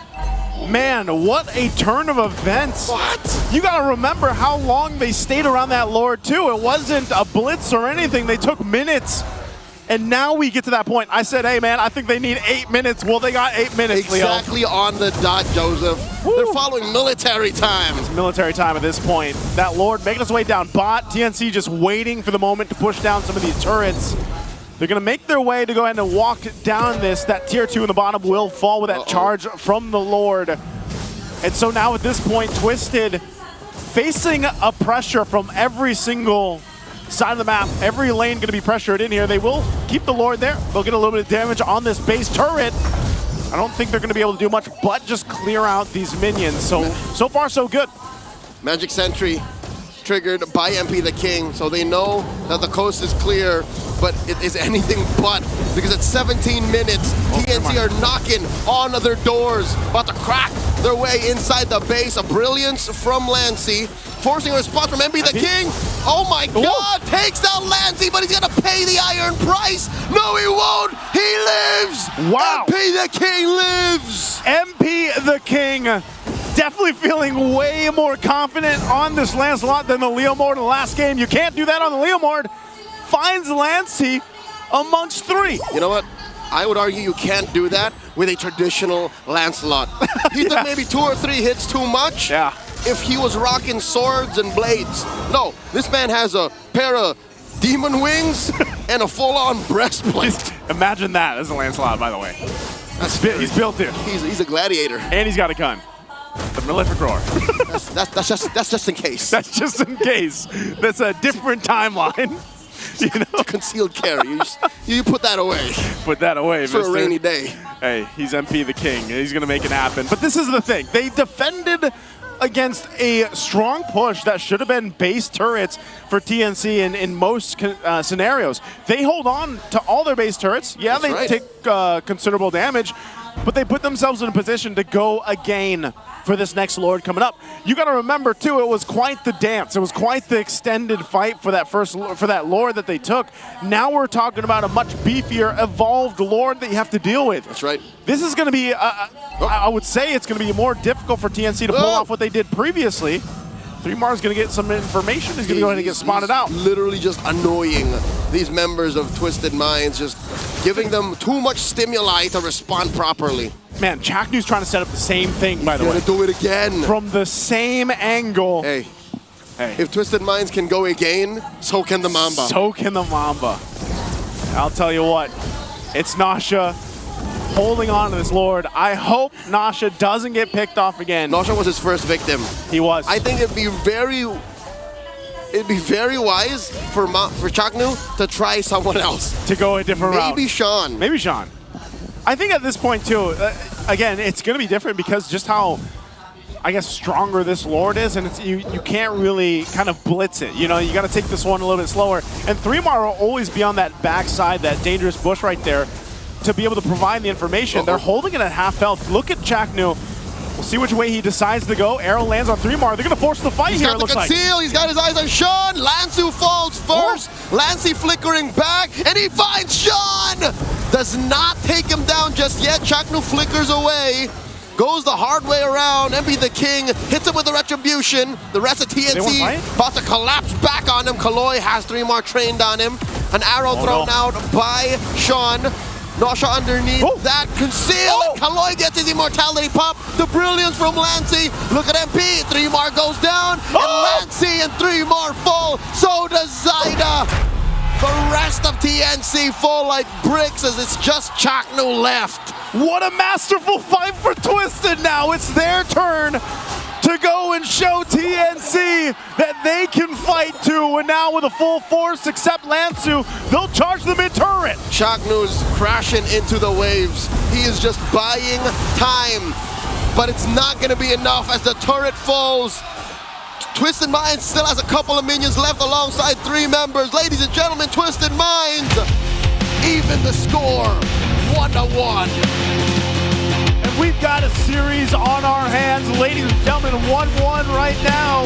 Man, what a turn of events. What? You gotta remember how long they stayed around that Lord too. It wasn't a blitz or anything. They took minutes. And now we get to that point. I said, hey man, I think they need 8 minutes. Well, they got 8 minutes, Exactly Leo. on the dot, Joseph. Woo. They're following military time. It's military time at this point. That Lord making his way down bot. TNC just waiting for the moment to push down some of these turrets. They're going to make their way to go ahead and walk down this. That tier 2 in the bottom will fall with that charge from the Lord. And so now at this point, Twisted facing a pressure from every single side of the map. Every lane going to be pressured in here. They will keep the Lord there. They'll get a little bit of damage on this base turret. I don't think they're going to be able to do much but just clear out these minions. So far, so good. Magic Sentry triggered by MP the King, so they know that the coast is clear, but it is anything but, because at 17 minutes, TNC are knocking on their doors, about to crack their way inside the base. A brilliance from Lancy, forcing a response from MP the King. Oh my god, takes down Lancy, but he's gonna pay the iron price. No, he won't. He lives. Wow. MP the King lives. MP the King definitely feeling way more confident on this Lancelot than the Leomord in the last game. You can't do that on the Leomord. Finds Lancy amongst 3. You know what? I would argue you can't do that with a traditional Lancelot. He took maybe 2 or 3 hits too much. Yeah. If he was rocking swords and blades. No, this man has a pair of demon wings and a full-on breastplate. Imagine that as a Lancelot, by the way. He's built it. He's a gladiator. And he's got a gun. The Malefic Roar. That's just in case. That's just in case. That's a different timeline. You know? Concealed carry. You put that away. Put that away, for mister. a rainy day. Hey, he's MP the King. He's going to make it happen. But this is the thing. They defended against a strong push that should have been base turrets for TNC in most scenarios. They hold on to all their base turrets. Yeah, they take considerable damage, but they put themselves in a position to go again for this next Lord coming up. You got to remember too, it was quite the dance. It was quite the extended fight for that Lord that they took. Now we're talking about a much beefier, evolved Lord that you have to deal with. That's right. This is going to be, I would say it's going to be more difficult for TNC to pull off what they did previously. 3mar is going to get some information. He's going to go ahead and get spotted out. Literally just annoying these members of Twisted Minds, just giving them too much stimuli to respond properly. Man, Chaknu's trying to set up the same thing, by the way. He's gonna do it again. From the same angle. Hey, if Twisted Minds can go again, so can the Mamba. So can the Mamba. I'll tell you what, it's Nausha holding on to this Lord. I hope Nausha doesn't get picked off again. Nausha was his first victim. He was. I think it'd be very wise for Chaknu to try someone else. To go a different route. Maybe Sean. Maybe Sean. I think at this point too, again, it's going to be different because just how, I guess, stronger this Lord is, and you can't really kind of blitz it. You know, you got to take this one a little bit slower. And 3mar will always be on that backside, that dangerous bush right there, to be able to provide the information. They're holding it at half health. Look at Chaknu. We'll see which way he decides to go. Arrow lands on 3mar. They're going to force the fight He's here, got it the looks like. conceal. He's got his eyes on Sean. Lansu falls first. Lancey flickering back, and he finds Sean. Does not take him down just yet. Chaknu flickers away. Goes the hard way around. MP the King hits him with the Retribution. The rest of TNC about to collapse back on him. Kaloy has 3mar trained on him. An arrow thrown out by Sean. Nosha underneath that conceal. Kaloy gets his immortality pop. The brilliance from Lancey. Look at MP. 3mar goes down. And Lancey and 3mar fall. So does Zyda. The rest of TNC fall like bricks as it's just Chaknu left. What a masterful fight for Twisted now. It's their turn to go and show TNC that they can fight too. And now with a full force, except Lansu, they'll charge the mid-turret. Chaknu's crashing into the waves. He is just buying time. But it's not going to be enough as the turret falls. Twisted Minds still has a couple of minions left alongside 3 members. Ladies and gentlemen, Twisted Minds even the score, 1-1. And we've got a series on our hands. Ladies and gentlemen, 1-1 right now.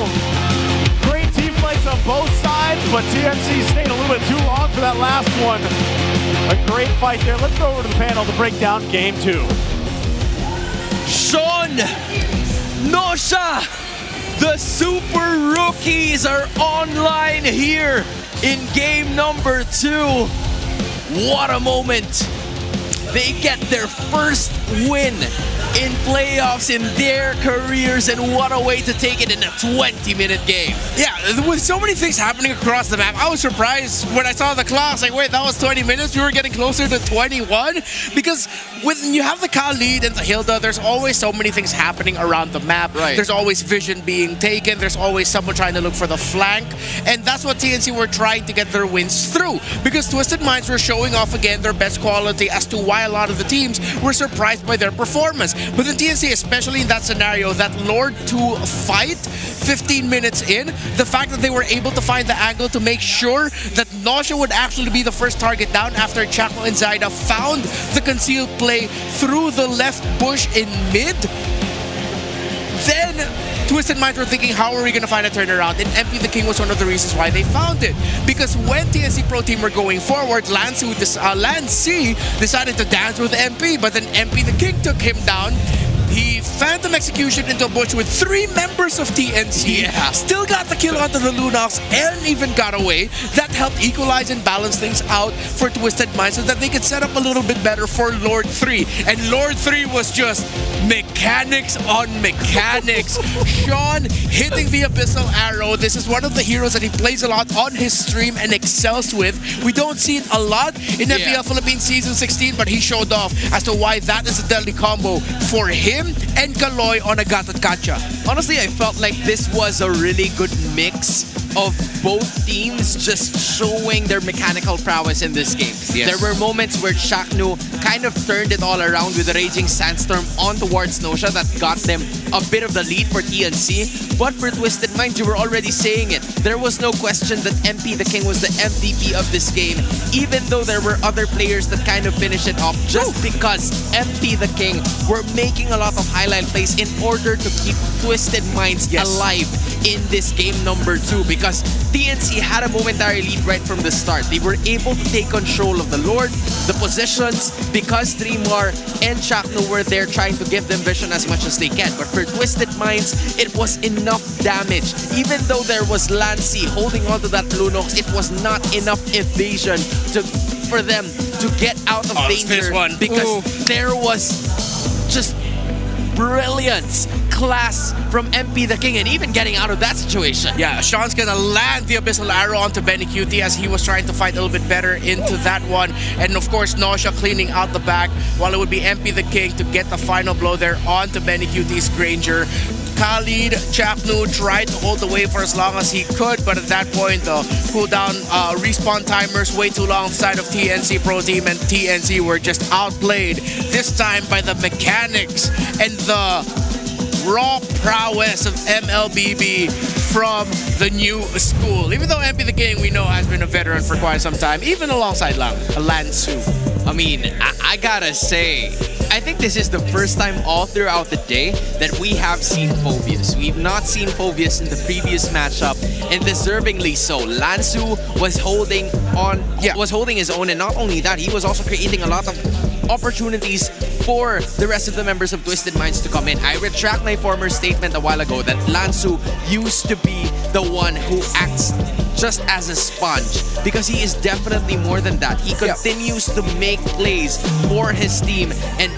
Great team fights on both sides, but TNC staying a little bit too long for that last one. A great fight there. Let's go over to the panel to break down game 2. Sean, Nosha, the Super Rookies are online here in game number 2. What a moment. They get their first win in playoffs in their careers, and what a way to take it in a 20-minute game. Yeah, with so many things happening across the map, I was surprised when I saw the clock. Like, wait, that was 20 minutes? We were getting closer to 21? Because when you have the Khalid and the Hilda, there's always so many things happening around the map. Right. There's always vision being taken. There's always someone trying to look for the flank. And that's what TNC were trying to get their wins through. Because Twisted Minds were showing off again their best quality as to why a lot of the teams were surprised by their performance. But then TNC, especially in that scenario, that Lord 2 fight, 15 minutes in, the fact that they were able to find the angle to make sure that Nosha would actually be the first target down after Chaknu and Zyda found the concealed play through the left bush in mid. Then Twisted Minds were thinking, how are we going to find a turnaround? And MP the King was one of the reasons why they found it. Because when TNC Pro Team were going forward, Lancey decided to dance with MP, but then MP the King took him down. He phantom execution into a bush with 3 members of TNC. Yeah. Still got the kill onto the Lunox and even got away. That helped equalize and balance things out for Twisted Minds so that they could set up a little bit better for Lord 3. And Lord 3 was just mechanics on mechanics. Sean hitting the Abyssal Arrow. This is one of the heroes that he plays a lot on his stream and excels with. We don't see it a lot in FPL Philippines Season 16, but he showed off as to why that is a deadly combo for him and Kaloy on Agatat Kacha. Honestly, I felt like this was a really good mix of both teams just showing their mechanical prowess in this game. Yes. There were moments where Chaknu kind of turned it all around with the Raging Sandstorm on towards Nosha that got them a bit of the lead for TNC. But for Twisted Minds, you were already saying it. There was no question that MP the King was the MVP of this game, even though there were other players that kind of finished it off just because MP the King were making a lot of highlight plays in order to keep Twisted Minds alive in this game number 2, because TNC had a momentary lead right from the start. They were able to take control of the Lord, the positions, because 3mar and Chaknu were there trying to give them vision as much as they can. But for Twisted Minds, it was enough damage. Even though there was Lancey holding onto that Lunox, it was not enough evasion for them to get out of danger, because there was just brilliance, class from MP the King, and even getting out of that situation. Yeah, Sean's gonna land the Abyssal Arrow onto Benny Cutie as he was trying to fight a little bit better into that one. And of course, Nosha cleaning out the back, while it would be MP the King to get the final blow there onto Benny Cutie's Granger. Khalid, Chaknu tried to hold the wave for as long as he could, but at that point, the cooldown respawn timers way too long side of TNC Pro Team, and TNC were just outplayed, this time by the mechanics and the raw prowess of MLBB from the new school. Even though MP the King, we know, has been a veteran for quite some time, even alongside Lansu. I mean, I gotta say, I think this is the first time all throughout the day that we have seen Phobius. We've not seen Phobius in the previous matchup, and deservingly so. Lansu was holding his own, and not only that, he was also creating a lot of opportunities for the rest of the members of Twisted Minds to come in. I retract my former statement a while ago that Lansu used to be the one who acts just as a sponge, because he is definitely more than that. He continues to make plays for his team, and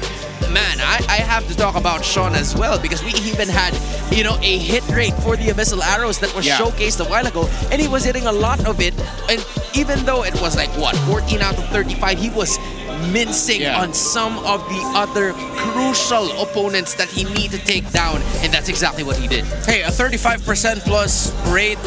man, I have to talk about Sean as well, because we even had, a hit rate for the Abyssal Arrows that was showcased a while ago, and he was hitting a lot of it, and even though it was 14 out of 35, he was mincing on some of the other crucial opponents that he need to take down, and that's exactly what he did. Hey, a 35% plus rate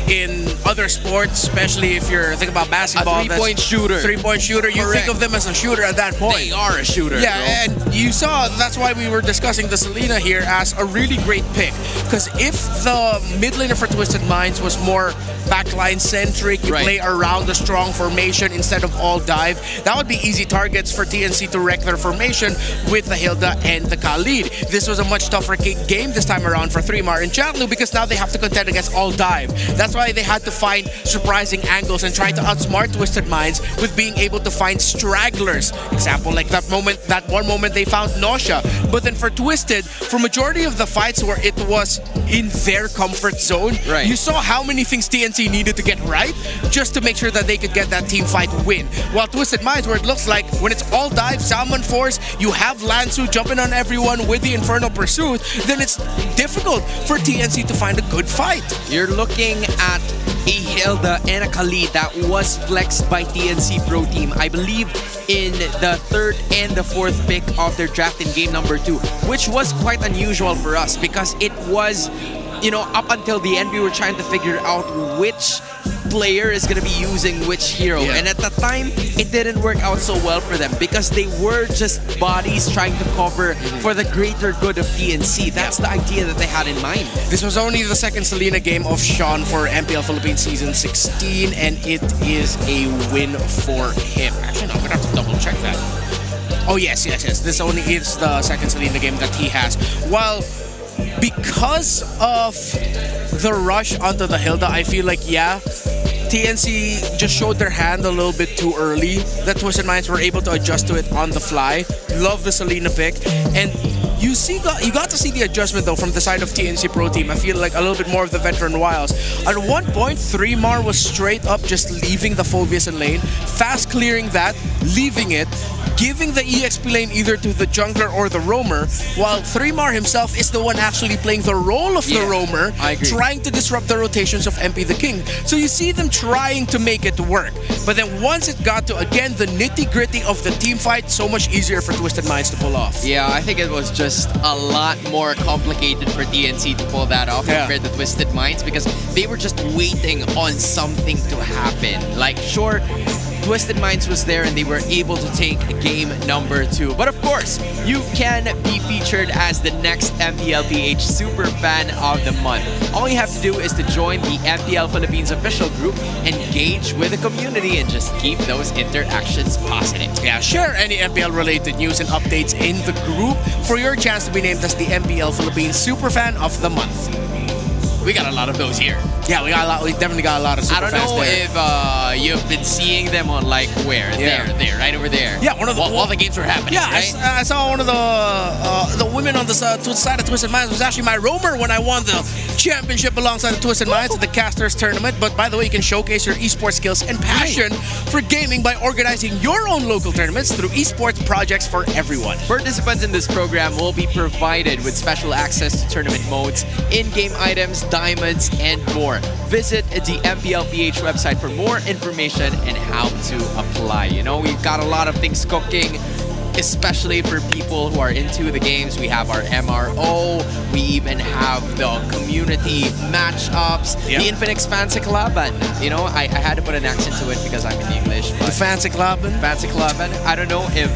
in other sports, especially if you're thinking about basketball. A three-point shooter. Three-point shooter. You Correct. think of them as a shooter at that point. They are a shooter. Yeah, bro. and you saw, that's why we were discussing the Selena here as a really great pick. Because if the mid laner for Twisted Minds was more backline-centric, you play around the strong formation instead of all dive, that would be easy targets for TNC to wreck their formation with the Hilda and the Khalid. This was a much tougher game this time around for 3mar and Chatlu, because now they have to contend against all dive. That's why they had to find surprising angles and try to outsmart Twisted Minds with being able to find stragglers. Example, like that one moment they found Nausea. But then for Twisted, for majority of the fights where it was in their comfort zone, you saw how many things TNC needed to get right just to make sure that they could get that team fight win. While Twisted Minds, where it looks like when it's all dive, Salmon Force, you have Lansu jumping on everyone with the Infernal Pursuit, then it's difficult for TNC to find a good fight. You're looking at a Hilda and a Khalid that was flexed by TNC Pro Team, I believe, in the third and the fourth pick of their draft in game number 2, which was quite unusual for us because it was, up until the end, we were trying to figure out which player is going to be using which hero. And at the time, it didn't work out so well for them because they were just bodies trying to cover for the greater good of TNC. That's the idea that they had in mind. This was only the second Selena game of Sean for MPL Philippines Season 16, and it is a win for him. Actually, no, I'm going to have to double check that. Oh, yes. This only is the second Selena game that he has. Well, because of the rush onto the Hilda, I feel like, TNC just showed their hand a little bit too early. The Twisted Minds were able to adjust to it on the fly. Love the Selena pick. And you got to see the adjustment, though, from the side of TNC Pro Team. I feel like a little bit more of the veteran wiles. At one point, 3mar was straight up just leaving the Phobius in lane, fast clearing that, leaving it, giving the EXP lane either to the jungler or the roamer, while 3mar himself is the one actually playing the role of the roamer, trying to disrupt the rotations of MP the King. So you see them trying to make it work. But then once it got to, again, the nitty-gritty of the team fight, so much easier for Twisted Minds to pull off. Yeah, I think it was just a lot more complicated for TNC to pull that off compared to Twisted Minds because they were just waiting on something to happen. Like, sure, Twisted Minds was there and they were able to take game number 2. But of course, you can be featured as the next MPLPH Super Fan of the Month. All you have to do is to join the MPL Philippines official group, engage with the community, and just keep those interactions positive. Yeah, share any MPL related news and updates in the group for your chance to be named as the MPL Philippines Super Fan of the Month. We got a lot of those here. Yeah, we definitely got a lot of super fans there. I don't know if you've been seeing them on where? There, right over there. Yeah, one of the while the games were happening. Yeah, right? I saw one of the women on the side of Twisted Minds was actually my roamer when I won the championship alongside the Twisted Minds at the Casters tournament. But by the way, you can showcase your esports skills and passion for gaming by organizing your own local tournaments through esports projects for everyone. Participants in this program will be provided with special access to tournament modes, in-game items, diamonds, and more. Visit the MPLPH website for more information and how to apply. We've got a lot of things cooking, especially for people who are into the games. We have our MRO, we even have the community matchups, the Infinix Fancy Club, and I had to put an accent to it because I'm in English. The Fancy Club. Fancy Club, and I don't know if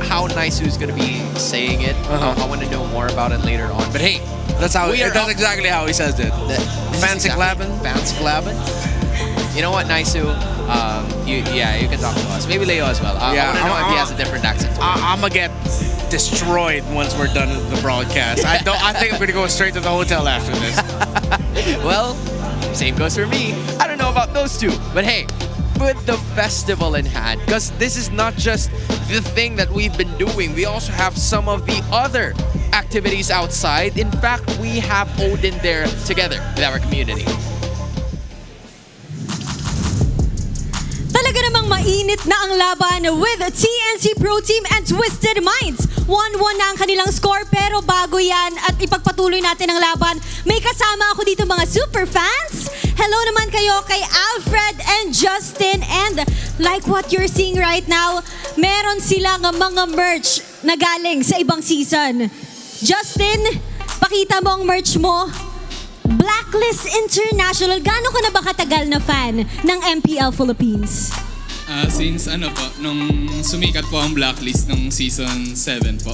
how nice who's gonna be saying it. I want to know more about it later on. But hey, that's exactly how he says it. Fancy Clabbin. You know what, Naisu? You can talk to us. Maybe Leo as well. I want to know if he has a different accent. I'm gonna get destroyed once we're done with the broadcast. I think I'm gonna go straight to the hotel after this. Well, same goes for me. I don't know about those two, but hey, put the festival in hand, because this is not just the thing that we've been doing. We also have some of the other activities outside. In fact, we have Odin there together with our community. Talaga namang mainit na ang laban with TNC Pro Team and Twisted Minds. 1-1 na ang kanilang score, pero bago yan at ipagpatuloy natin ang laban, may kasama ako dito mga super fans. Hello naman kayo kay Alfred and Justin, and like what you're seeing right now, meron silang mga merch na galing sa ibang season. Justin, pakita mo ang merch mo. Blacklist International, gaano ka na ba katagal na fan ng MPL Philippines? Since nung sumikat po ang Blacklist nung season 7 po.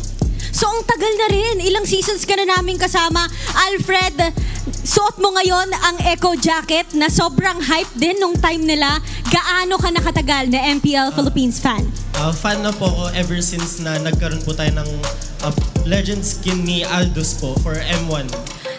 So ang tagal na rin, ilang seasons ka na namin kasama. Alfred, suot mo ngayon ang Echo Jacket na sobrang hype din nung time nila. Gaano ka nakatagal na MPL Philippines fan? Fan na po ako ever since na nagkaroon po tayo ng legend skin ni Aldous po for M1.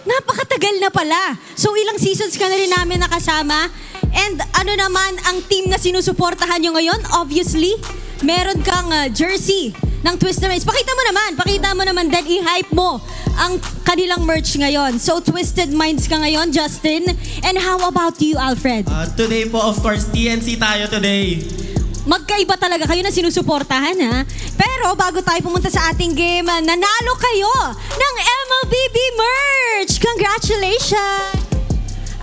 Napakatagal na pala. So ilang seasons ka na rin namin nakasama. And ano naman ang team na sinusuportahan nyo ngayon? Obviously, meron kang jersey ng Twisted Minds. Pakita mo naman din, i-hype mo ang kanilang merch ngayon. So Twisted Minds ka ngayon, Justin. And how about you, Alfred? Today po, of course, TNC tayo today. Magkaiba talaga kayo na sinusuportahan, ha? Pero bago tayo pumunta sa ating game, nanalo kayo ng MLBB merch! Congratulations!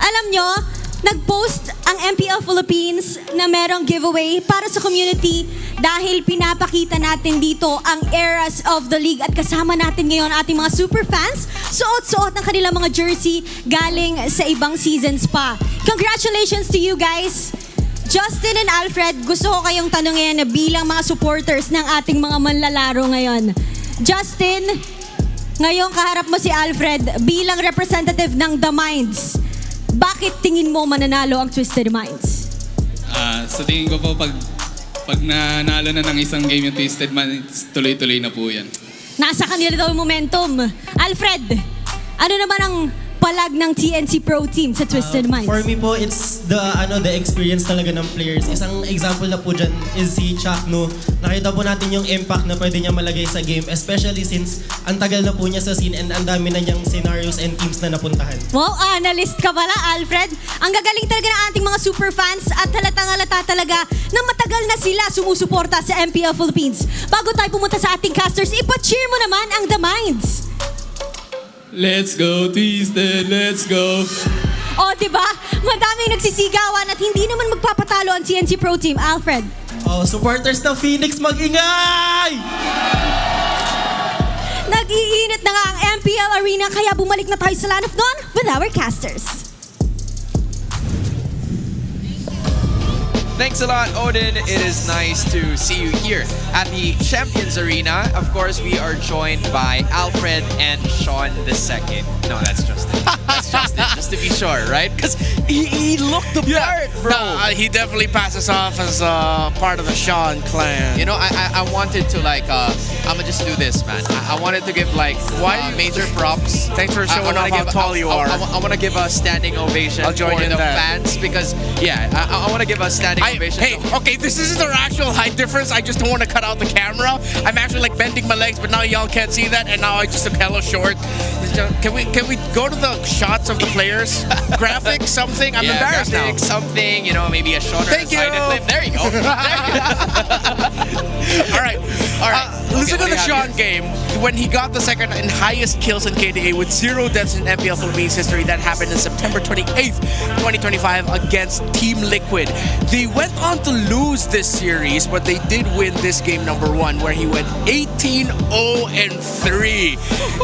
Alam nyo, nag-post ang MPL Philippines na merong giveaway para sa community dahil pinapakita natin dito ang eras of the league at kasama natin ngayon ating mga super fans. Suot-suot ng kanilang mga jersey galing sa ibang seasons pa. Congratulations to you guys! Justin and Alfred, gusto ko kayong tanungin bilang mga supporters ng ating mga manlalaro ngayon. Justin, ngayong kaharap mo si Alfred bilang representative ng The Minds. Bakit tingin mo mananalo ang Twisted Minds? Sa tingin ko po, pag nanalo na ng isang game yung Twisted Minds, tuloy-tuloy na po yan. Nasa kanila daw yung momentum. Alfred, ano naman ang palag ng TNC Pro Team sa Twisted Minds? For me po, it's the experience talaga ng players. Isang example na po dyan is si Chakno. Nakita po natin yung impact na pwede niya malagay sa game, especially since ang tagal na po niya sa scene and ang dami na niyang scenarios and teams na napuntahan. Wow, analyst ka pala, Alfred. Ang gagaling talaga ng ating mga super fans at halatang-halata talaga na matagal na sila sumusuporta sa MPL Philippines. Bago tayo pumunta sa ating casters, ipa-cheer mo naman ang The Minds. Let's go, Twisted! Let's go! O, diba? Madaming nagsisigawan at hindi naman magpapatalo ang TNC Pro Team. Alfred. Supporters ng Phoenix, mag-ingay! Nag-iinit na nga ang MPL Arena kaya bumalik na tayo sa Land of Dawn with our casters. Thanks a lot, Odin. It is nice to see you here at the Champions Arena. Of course, we are joined by Alfred and Sean II. No, that's Justin. That's Justin, just to be sure, right? Because he looked the part, bro. He definitely passes off as part of the Sean clan. You know, I wanted to I'm gonna just do this, man. I wanted to give major props. Thanks for showing off how tall you are. I want to give a standing ovation I'll join for in the that. fans because, I want to give a standing ovation. Hey, okay, this isn't our actual height difference. I just don't want to cut out the camera. I'm actually bending my legs, but now y'all can't see that, and now I just look hella short. Can we go to the shots of the players? Graphics, something? I'm embarrassed now. Something, maybe a shorter side clip. There you go. All right. Listen to the Sean game. When he got the second and highest kills in KDA with 0 deaths in MPL Philippines history, that happened in September 28th, 2025 against Team Liquid. They went on to lose this series, but they did win this game number 1 where he went 18-0-3.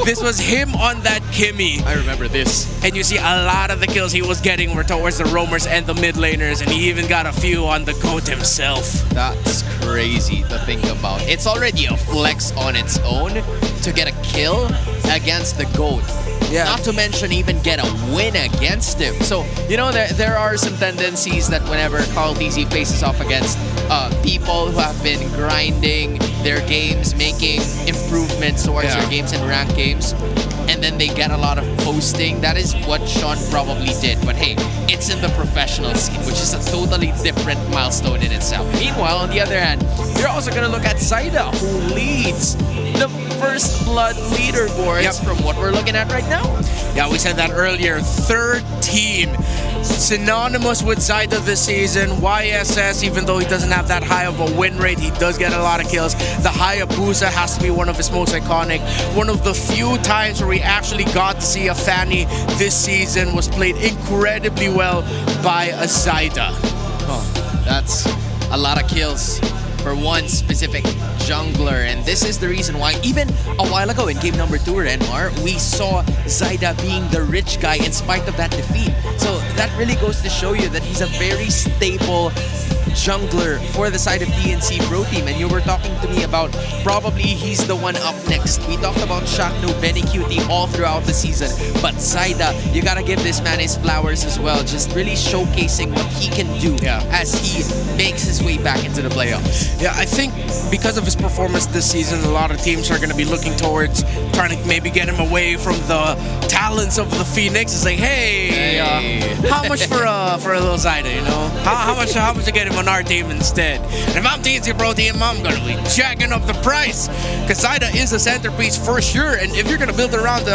This was him on that Kimmy. I remember this. And you see a lot of the kills he was getting were towards the roamers and the mid laners, and he even got a few on the GOAT himself. That's crazy to think about. It's already a flex on its own to get a kill against the GOAT. Not to mention even get a win against him. So, you know, there are some tendencies that whenever Carl TZ faces off against people who have been grinding their games, making improvements towards their games and ranked games, and then they get a lot of posting. That is what Sean probably did. But hey, it's in the professional scene, which is a totally different milestone in itself. Meanwhile, on the other hand, you're also going to look at Zaida, who leads the First Blood leaderboards from what we're looking at right now. Yeah, we said that earlier. Third team. Synonymous with Zaida this season. YSS, even though he doesn't have that high of a win rate, he does get a lot of kills. The Hayabusa has to be one of his most iconic. One of the few times where we actually got to see a Fanny this season was played incredibly well by a Zaida. Oh, that's a lot of kills for one specific jungler, and this is the reason why even a while ago in game number 2, Renmar, we saw Zaida being the rich guy in spite of that defeat. So that really goes to show you that he's a very stable jungler for the side of DNC Pro Team. And you were talking to me about probably he's the one up next. We talked about Shakno, Benny QT all throughout the season, but Zaida, you gotta give this man his flowers as well, just really showcasing what he can do as he makes his way back into the playoffs. Yeah, I think because of his performance this season, a lot of teams are going to be looking towards trying to maybe get him away from the talents of the Phoenix. It's like, hey, how much for a little Zaida, you know? How much to get him on our team instead? And if I'm TNC Pro Team, I'm going to be jacking up the price, because Zaida is a centerpiece for sure. And if you're going to build around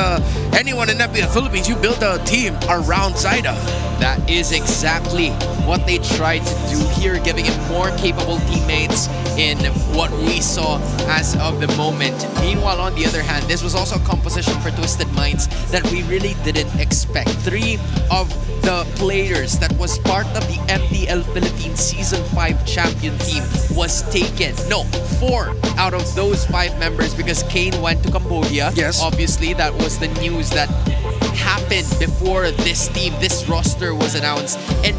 anyone in the Philippines, you build a team around Zaida. That is exactly what they tried to do here, giving him more capable teammates in what we saw as of the moment. Meanwhile, on the other hand, this was also a composition for Twisted Minds that we really didn't expect. 3 of the players that was part of the MDL Philippines Season 5 champion team was taken. No, 4 out of those 5 members, because Kane went to Cambodia. Yes. Obviously, that was the news that happened before this team, this roster was announced. And,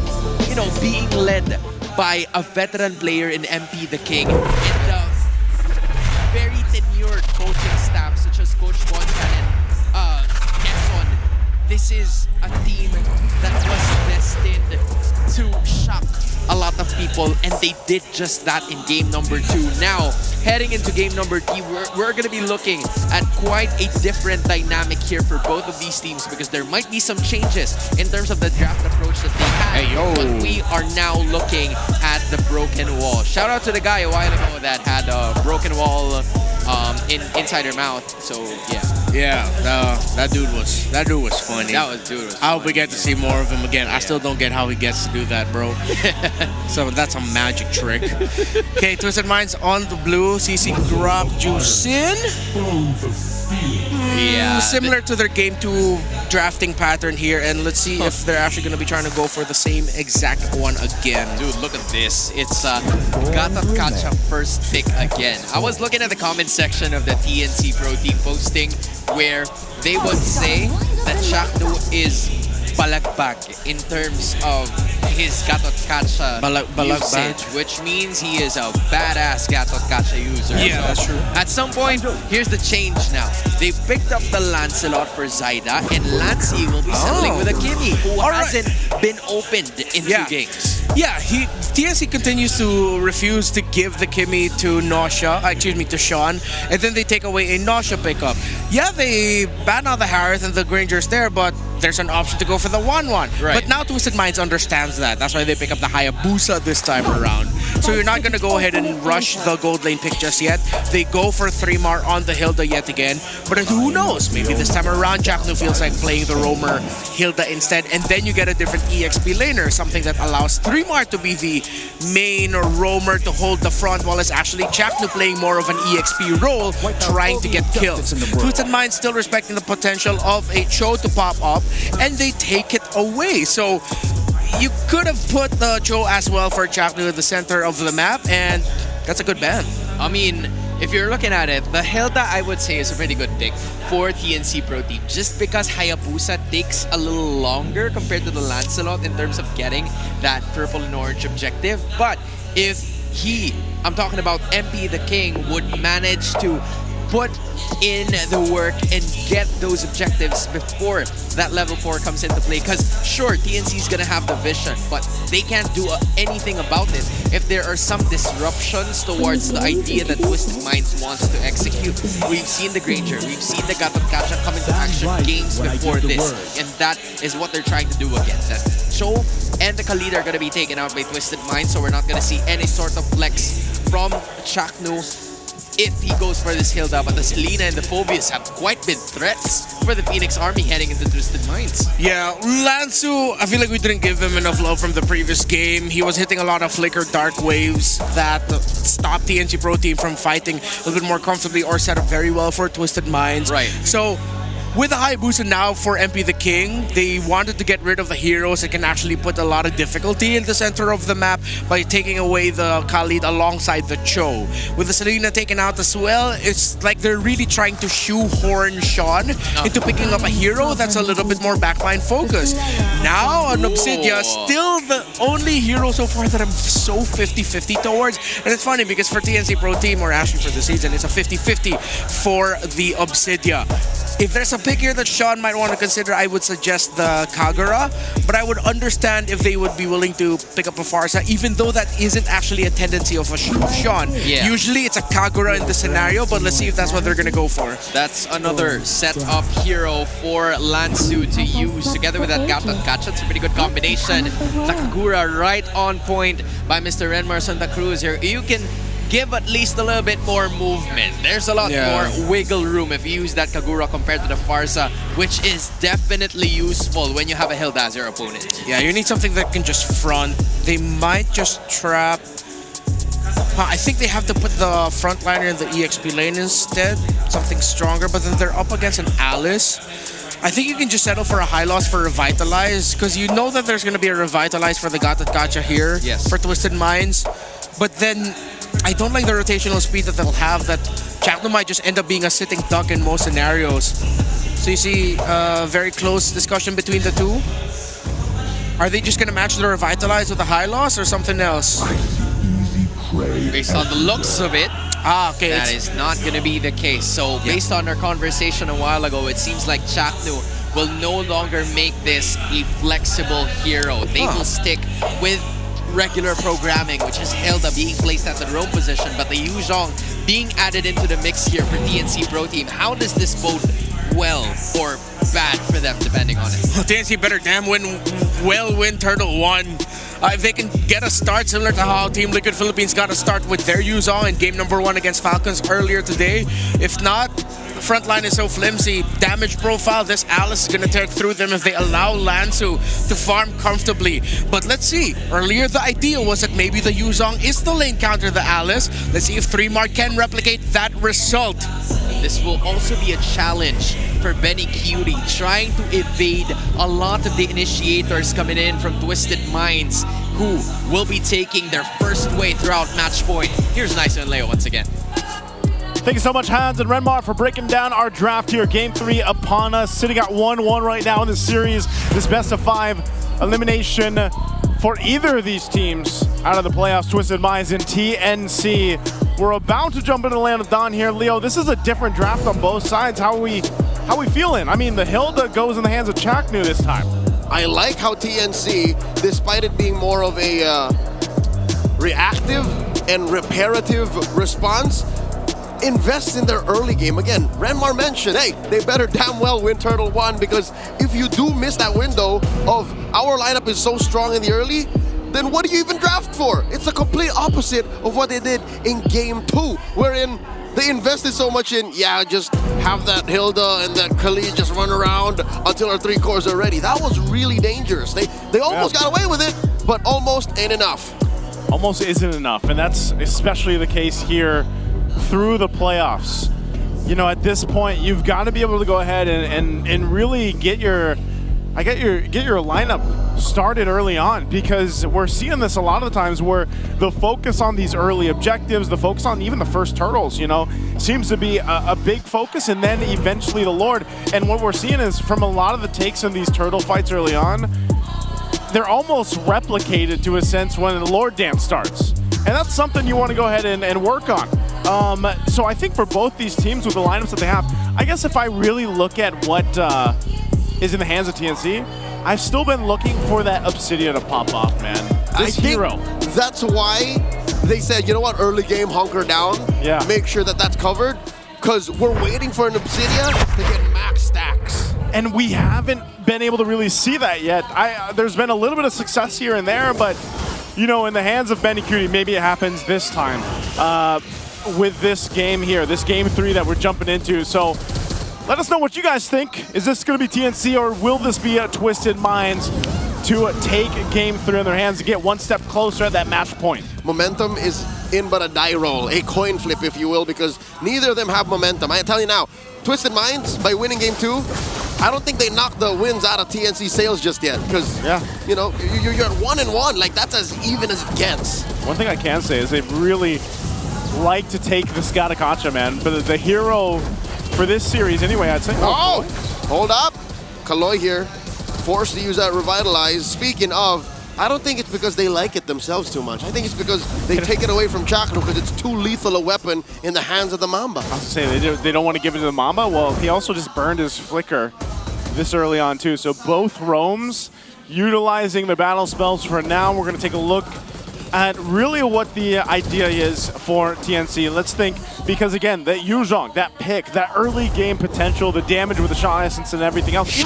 you know, being led by a veteran player in MP the King and the very tenured coaching staff such as Coach Bonchan and Quezon, this is a team that was destined to shock a lot of people, and they did just that in game number 2. Now, heading into game number 3, we're going to be looking at quite a different dynamic here for both of these teams, because there might be some changes in terms of the draft approach that they had. But we are now looking at the broken wall. Shout out to the guy a while ago that had a broken wall inside her mouth. So yeah, that dude was funny. I hope we get to see more of him again. I still don't get how he gets to do that, bro. So that's a magic trick. Okay, Twisted Minds on the blue. CC Grab Juice in. Similar to their game 2 drafting pattern here, and let's see if they're actually going to be trying to go for the same exact one again. Dude, look at this. It's Gata Kacha first pick again. I was looking at the comment section of the TNC Pro Team posting where they would say that Shakno is balagbag in terms of his Gatot Kacha usage, which means he is a badass Gatot Kacha user. Yeah, that's true. At some point, here's the change now. They picked up the Lancelot for Zaida, and Lancey will be settling with a Kimi, who hasn't been opened in 2 games. Yeah, TNC continues to refuse to give the Kimi to to Sean, and then they take away a Nausea pickup. Yeah, they ban out the Harith and the Granger's there, but there's an option to go for the 1-1. Right. But now Twisted Minds understands that. That's why they pick up the Hayabusa this time around. So you're not going to go ahead and rush the gold lane pick just yet. They go for 3-mar on the Hilda yet again. But who knows? Maybe this time around, Jackno feels like playing the roamer Hilda instead. And then you get a different EXP laner, something that allows 3-mar to be the main roamer to hold the front, while it's actually Jackno playing more of an EXP role, trying to get kills. Twisted Minds still respecting the potential of a Cho to pop up, and they take it away. So you could have put the Cho as well for Jackno at the center of the map, and that's a good ban. I mean, if you're looking at it, the Hilda, I would say, is a pretty good pick for TNC Pro Team, just because Hayabusa takes a little longer compared to the Lancelot in terms of getting that purple and orange objective. But if I'm talking about MP the King, would manage to put in the work and get those objectives before that level 4 comes into play. Because sure, TNC is gonna have the vision, but they can't do anything about it if there are some disruptions towards the idea that Twisted Minds wants to execute. We've seen the Granger, we've seen the Gatot Kacha come into action games before this, and that is what they're trying to do against that. Cho and the Khalid are gonna be taken out by Twisted Minds, so we're not gonna see any sort of flex from Chaknu if he goes for this Hilda, but the Selena and the Phobius have quite big threats for the Phoenix Army heading into Twisted Minds. Yeah, Lansu, I feel like we didn't give him enough love from the previous game. He was hitting a lot of flicker dark waves that stopped the NC Pro team from fighting a little bit more comfortably or set up very well for Twisted Minds. Right. So, with the high boost now for MP the King, they wanted to get rid of the heroes that can actually put a lot of difficulty in the center of the map by taking away the Khalid alongside the Cho. With the Selena taken out as well, it's like they're really trying to shoehorn Sean into picking up a hero that's a little bit more backline focused. Now, an Obsidia, still the only hero so far that I'm so 50-50 towards. And it's funny because for TNC Pro Team, or actually for the season, it's a 50-50 for the Obsidia. If there's a pick here that Sean might want to consider, I would suggest the Kagura, but I would understand if they would be willing to pick up a Farsa, even though that isn't actually a tendency of Sean. Yeah. Usually it's a Kagura in the scenario, but let's see if that's what they're going to go for. That's another set-up hero for Lansu to use together with that Gatot Kacha. It's a pretty good combination. The Kagura right on point by Mr. Renmar Santa Cruz here. You can give at least a little bit more movement. There's a lot more wiggle room if you use that Kagura compared to the Farsa, which is definitely useful when you have a Hilda as your opponent. Yeah, you need something that can just front. They might just trap. I think they have to put the frontliner in the EXP lane instead. Something stronger, but then they're up against an Alice. I think you can just settle for a high loss for Revitalize, because you know that there's going to be a Revitalize for the Gatot Kacha here for Twisted Minds. But then I don't like the rotational speed that they'll have, that Chaknu might just end up being a sitting duck in most scenarios. So you see a very close discussion between the two. Are they just going to match the Revitalize with a high loss or something else? Based on the looks of it, okay, that is not going to be the case. So based on our conversation a while ago, it seems like Chaknu will no longer make this a flexible hero. They will stick with regular programming, which is Hilda being placed at the roam position, but the Yuzhong being added into the mix here for TNC Pro Team. How does this bode well or bad for them, depending on it? Well, TNC better damn win Turtle 1. If they can get a start similar to how Team Liquid Philippines got a start with their Yuzhong in game number 1 against Falcons earlier today. If not, front line is so flimsy. Damage profile, this Alice is going to tear through them if they allow Lansu to farm comfortably. But let's see. Earlier, the idea was that maybe the Yuzhong is the lane counter the Alice. Let's see if 3Mark can replicate that result. This will also be a challenge for Benny Cutie, trying to evade a lot of the initiators coming in from Twisted Minds, who will be taking their first way throughout match point. Here's Nice and Leo once again. Thank you so much, Hans and Renmar, for breaking down our draft here. Game 3 upon us, sitting at 1-1 right now in the series. This best-of-5 elimination for either of these teams out of the playoffs, Twisted Minds and TNC. We're about to jump into the land of Dawn here. Leo, this is a different draft on both sides. How are we feeling? I mean, the Hilda goes in the hands of Chaknu this time. I like how TNC, despite it being more of a reactive and reparative response, invest in their early game. Again, Renmar mentioned, hey, they better damn well win Turtle 1, because if you do miss that window of our lineup is so strong in the early, then what do you even draft for? It's the complete opposite of what they did in game 2, wherein they invested so much in, just have that Hilda and that Khalid just run around until our 3 cores are ready. That was really dangerous. They almost got away with it, but almost ain't enough. Almost isn't enough, and that's especially the case here through the playoffs. You know, at this point, you've got to be able to go ahead and really get your lineup started early on, because we're seeing this a lot of the times where the focus on these early objectives, the focus on even the first turtles, you know, seems to be a big focus, and then eventually the Lord. And what we're seeing is from a lot of the takes in these turtle fights early on, they're almost replicated to a sense when the Lord dance starts. And that's something you want to go ahead and work on. So I think for both these teams with the lineups that they have, I guess if I really look at what is in the hands of TNC, I've still been looking for that Obsidian to pop off, man. This hero. That's why they said, you know what, early game, hunker down. Yeah. Make sure that that's covered, because we're waiting for an Obsidian to get max stacks. And we haven't been able to really see that yet. There's been a little bit of success here and there, but you know, in the hands of Benny Cutie, maybe it happens this time with this game here, this game 3 that we're jumping into. So let us know what you guys think. Is this going to be TNC, or will this be a Twisted Minds to take game 3 in their hands and get one step closer at that match point? Momentum is in but a die roll, a coin flip, if you will, because neither of them have momentum. I tell you now, Twisted Minds, by winning game 2, I don't think they knocked the wins out of TNC sales just yet, because, you know, you're at 1-1. Like, that's as even as it gets. One thing I can say is they really like to take the Skatakacha, man. But the hero for this series, anyway, I'd say. Oh, hold up. Kaloy here, forced to use that Revitalize. Speaking of, I don't think it's because they like it themselves too much. I think it's because they take it away from Chakno because it's too lethal a weapon in the hands of the Mamba. I was going to say, they don't want to give it to the Mamba. Well, he also just burned his Flicker this early on, too. So both roams utilizing the battle spells for now. We're going to take a look at really what the idea is for TNC. Let's think, because again, that Yuzhong, that pick, that early game potential, the damage with the Shot Essence and everything else,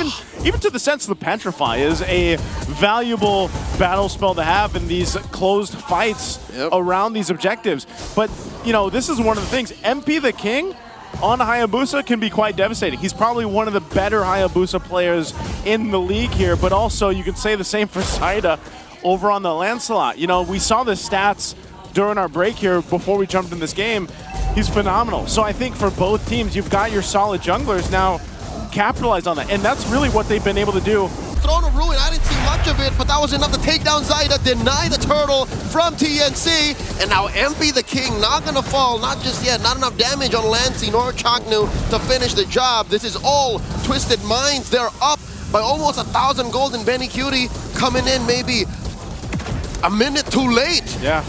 even to the sense of the Petrify is a valuable battle spell to have in these closed fights around these objectives. But, you know, this is one of the things. MP the King on Hayabusa can be quite devastating. He's probably one of the better Hayabusa players in the league here, but also you could say the same for Saida over on the Lancelot. You know, we saw the stats during our break here before we jumped in this game. He's phenomenal. So I think for both teams, you've got your solid junglers now. Capitalize on that. And that's really what they've been able to do. Throne of Ruin, I didn't see much of it, but that was enough to take down Zaida, deny the turtle from TNC, and now MP the King not gonna fall, not just yet, not enough damage on Lancey nor Chaknu to finish the job. This is all Twisted Minds. They're up by almost 1,000 gold, and Benny Cutie coming in maybe a minute too late. Yeah,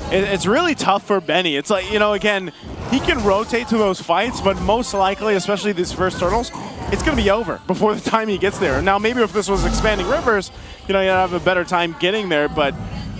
it's really tough for Benny. It's like, you know, again, he can rotate to those fights, but most likely, especially these first turtles, it's going to be over before the time he gets there. Now, maybe if this was Expanding Rivers, you know, you'd have a better time getting there. But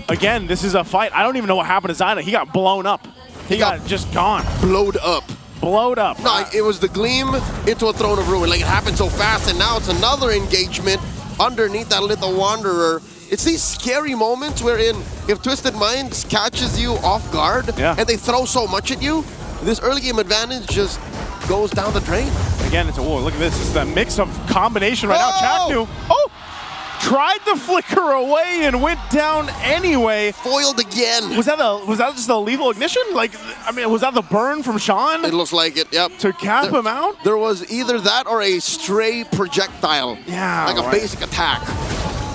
again, this is a fight. I don't even know what happened to Zaida. He got blown up. He got just gone. Blowed up. Blowed up. No, it was the Gleam into a Throne of Ruin. Like, it happened so fast, and now it's another engagement underneath that Little Wanderer. It's these scary moments wherein if Twisted Minds catches you off guard and they throw so much at you, this early game advantage just goes down the drain. Again, it's a war. Look at this. It's the mix of combination right now. Chaknu. Oh! Tried to flicker away and went down anyway. Foiled again. Was that just the lethal ignition? Like, I mean, was that the burn from Sean? It looks like it, yep. To cap him out? There was either that or a stray projectile. Yeah. Like a basic attack.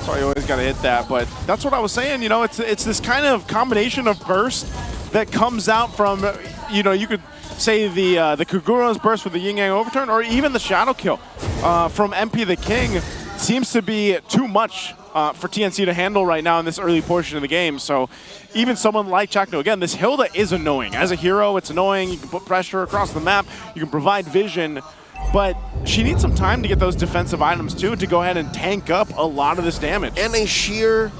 Sorry, you always got to hit that, but that's what I was saying. You know, it's this kind of combination of burst that comes out from, you know, you could say the Kagura's burst with the Yin Yang Overturn, or even the Shadow Kill from MP the King seems to be too much for TNC to handle right now in this early portion of the game. So even someone like Chakno, again, this Hilda is annoying. As a hero, it's annoying. You can put pressure across the map. You can provide vision. But she needs some time to get those defensive items, too, to go ahead and tank up a lot of this damage. And a sheer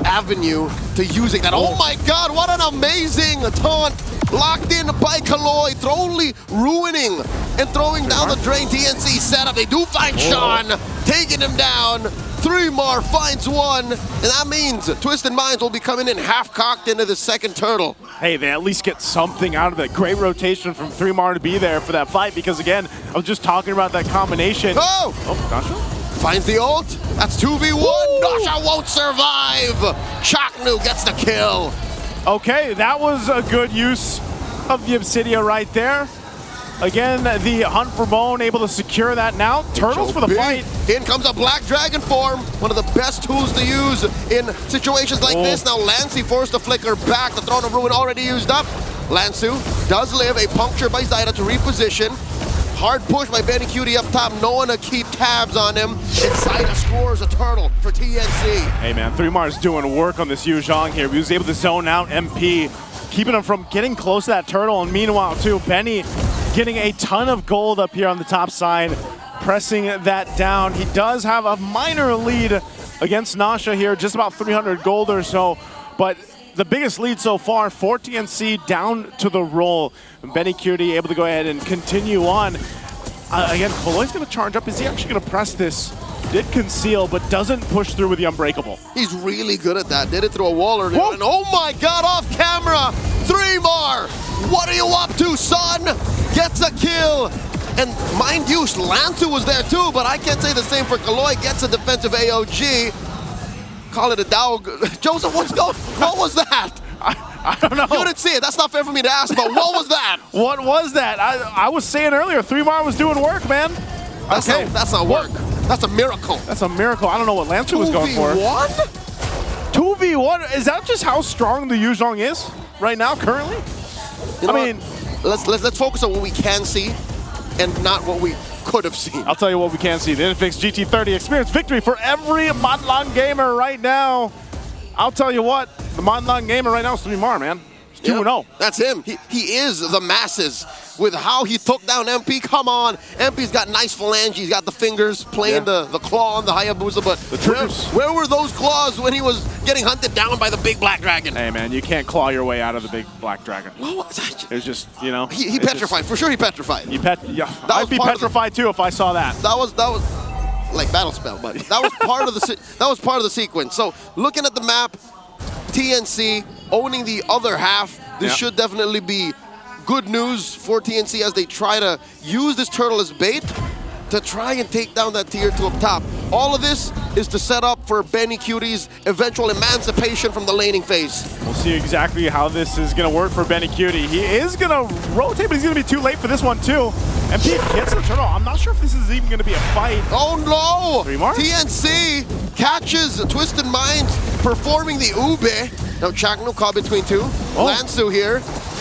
avenue to using that. Oh my god, what an amazing taunt! Locked in by Kaloy, totally ruining and throwing down the drain. TNC setup. They do find Sean, taking him down. 3 more, finds 1, and that means Twisted Minds will be coming in half-cocked into the second turtle. Hey, they at least get something out of it. Great rotation from 3mar to be there for that fight, because again, I was just talking about that combination. Oh! Nasha? Finds the ult. That's 2v1. Woo! Nasha won't survive. Chaknu gets the kill. Okay, that was a good use of the Obsidia right there. Again, the hunt for bone, able to secure that now. Turtles for the fight. In comes a Black Dragon form, one of the best tools to use in situations like this. Now Lancey forced to flicker back. The Throne of Ruin already used up. Lansu does live, a puncture by Zaida to reposition. Hard push by Benny Cutie up top, no one to keep tabs on him. And Zaida scores a turtle for TNC. Hey man, 3mar's doing work on this Yu Zhang here. He was able to zone out MP. keeping him from getting close to that turtle. And meanwhile, too, Benny getting a ton of gold up here on the top side, pressing that down. He does have a minor lead against Nasha here, just about 300 gold or so, but the biggest lead so far for TNC down to the roll. Benny Cutie able to go ahead and continue on. Again, Kaloi's going to charge up. Is he actually going to press this? Did conceal, but doesn't push through with the Unbreakable. He's really good at that. Did it through a wall earlier. And oh my God, off camera, 3mar. What are you up to, son? Gets a kill. And mind you, Lantu was there too, but I can't say the same for Kaloi. Gets a defensive AOG. Call it a Dow. Joseph, what was that? I don't know. You didn't see it. That's not fair for me to ask, but what was that? What was that? I was saying earlier, 3mar was doing work, man. That's not work. That's a miracle. That's a miracle. I don't know what Lantu was going for. 2v1? 2v1? Is that just how strong the Yuzhong is right now, currently? You know let's focus on what we can see and not what we could have seen. I'll tell you what we can see. The Infix GT30 experience victory for every Modlong gamer right now. I'll tell you what, the Modlong gamer right now is 3mar, man. It's 2-0. That's him. He is the masses with how he took down MP. Come on. MP's got nice phalanges. He's got the fingers playing the claw on the Hayabusa, but where were those claws when he was getting hunted down by the big black dragon? Hey, man, you can't claw your way out of the big black dragon. It was just, you know. He petrified. For sure he petrified. I'd be petrified too if I saw that. That was like battle spell, buddy. That was part of the sequence. So looking at the map, TNC owning the other half. This should definitely be good news for TNC as they try to use this turtle as bait to try and take down that tier 2 up top. All of this is to set up for Benny Cutie's eventual emancipation from the laning phase. We'll see exactly how this is going to work for Benny Cutie. He is going to rotate, but he's going to be too late for this one too. And he gets the turtle. I'm not sure if this is even going to be a fight. Oh no! 3mar? TNC catches Twisted Minds performing the Ube. Now Chakno caught between two. Lansu here,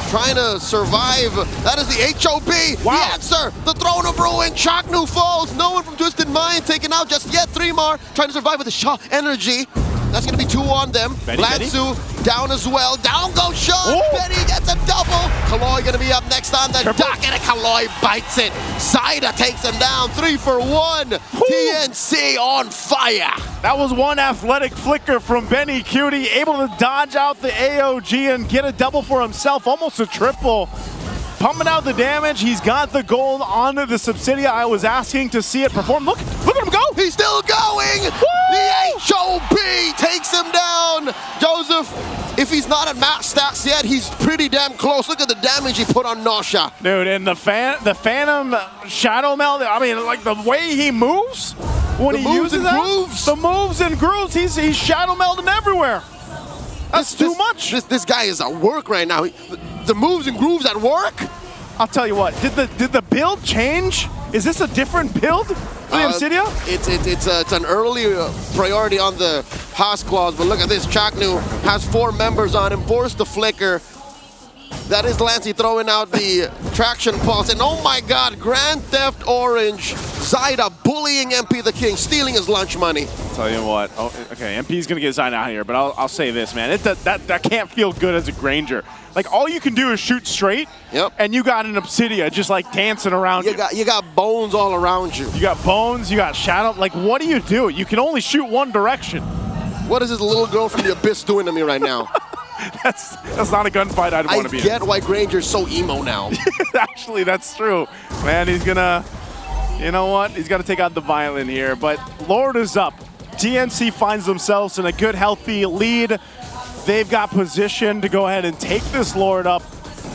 trying to survive. That is the HOB. Wow. The answer. The Throne of Ruin. Chaknu falls. No one from Twisted Mind taken out just yet. 3mar trying to survive with the Shaw energy. That's going to be 2 on them. Lansu down as well. Down goes Sean. Benny gets a double. Kaloi going to be up next on the docket, and Kaloi bites it. Zaida takes him down. 3 for 1. TNC on fire. That was one athletic flicker from Benny Cutie, able to dodge out the AOG and get a double for himself, almost a triple. Pumping out the damage. He's got the gold onto the Subsidia. I was asking to see it perform. Look at him go. He's still going. The HOB takes him down. Joseph, if he's not at max stats yet, he's pretty damn close. Look at the damage he put on Nasha. Dude, and the Phantom Shadow Meld, I mean, like the way he moves when he uses the moves and grooves, he's Shadow Melding everywhere. That's too much. This guy is at work right now. The moves and grooves at work? I'll tell you what, did the build change? Is this a different build for the Obsidia? It's an early priority on the Haas clause, but look at this. Chaknu has 4 members on him, forced the flicker. That is Lancey throwing out the traction pulse, and oh my God, Grand Theft Orange, Zaida bullying MP the King, stealing his lunch money. Tell you what, okay, MP's gonna get Zaida out here, but I'll say this, man, that can't feel good as a Granger. Like, all you can do is shoot straight, and you got an Obsidia just like dancing around you. You got bones all around you. You got bones, you got shadow. Like, what do? You can only shoot one direction. What is this little girl from the Abyss doing to me right now? That's not a gunfight I'd want to be in. I get why Granger's so emo now. Actually, that's true. Man, he's gonna, you know what? He's gonna take out the violin here, but Lord is up. TNC finds themselves in a good, healthy lead. They've got position to go ahead and take this Lord up.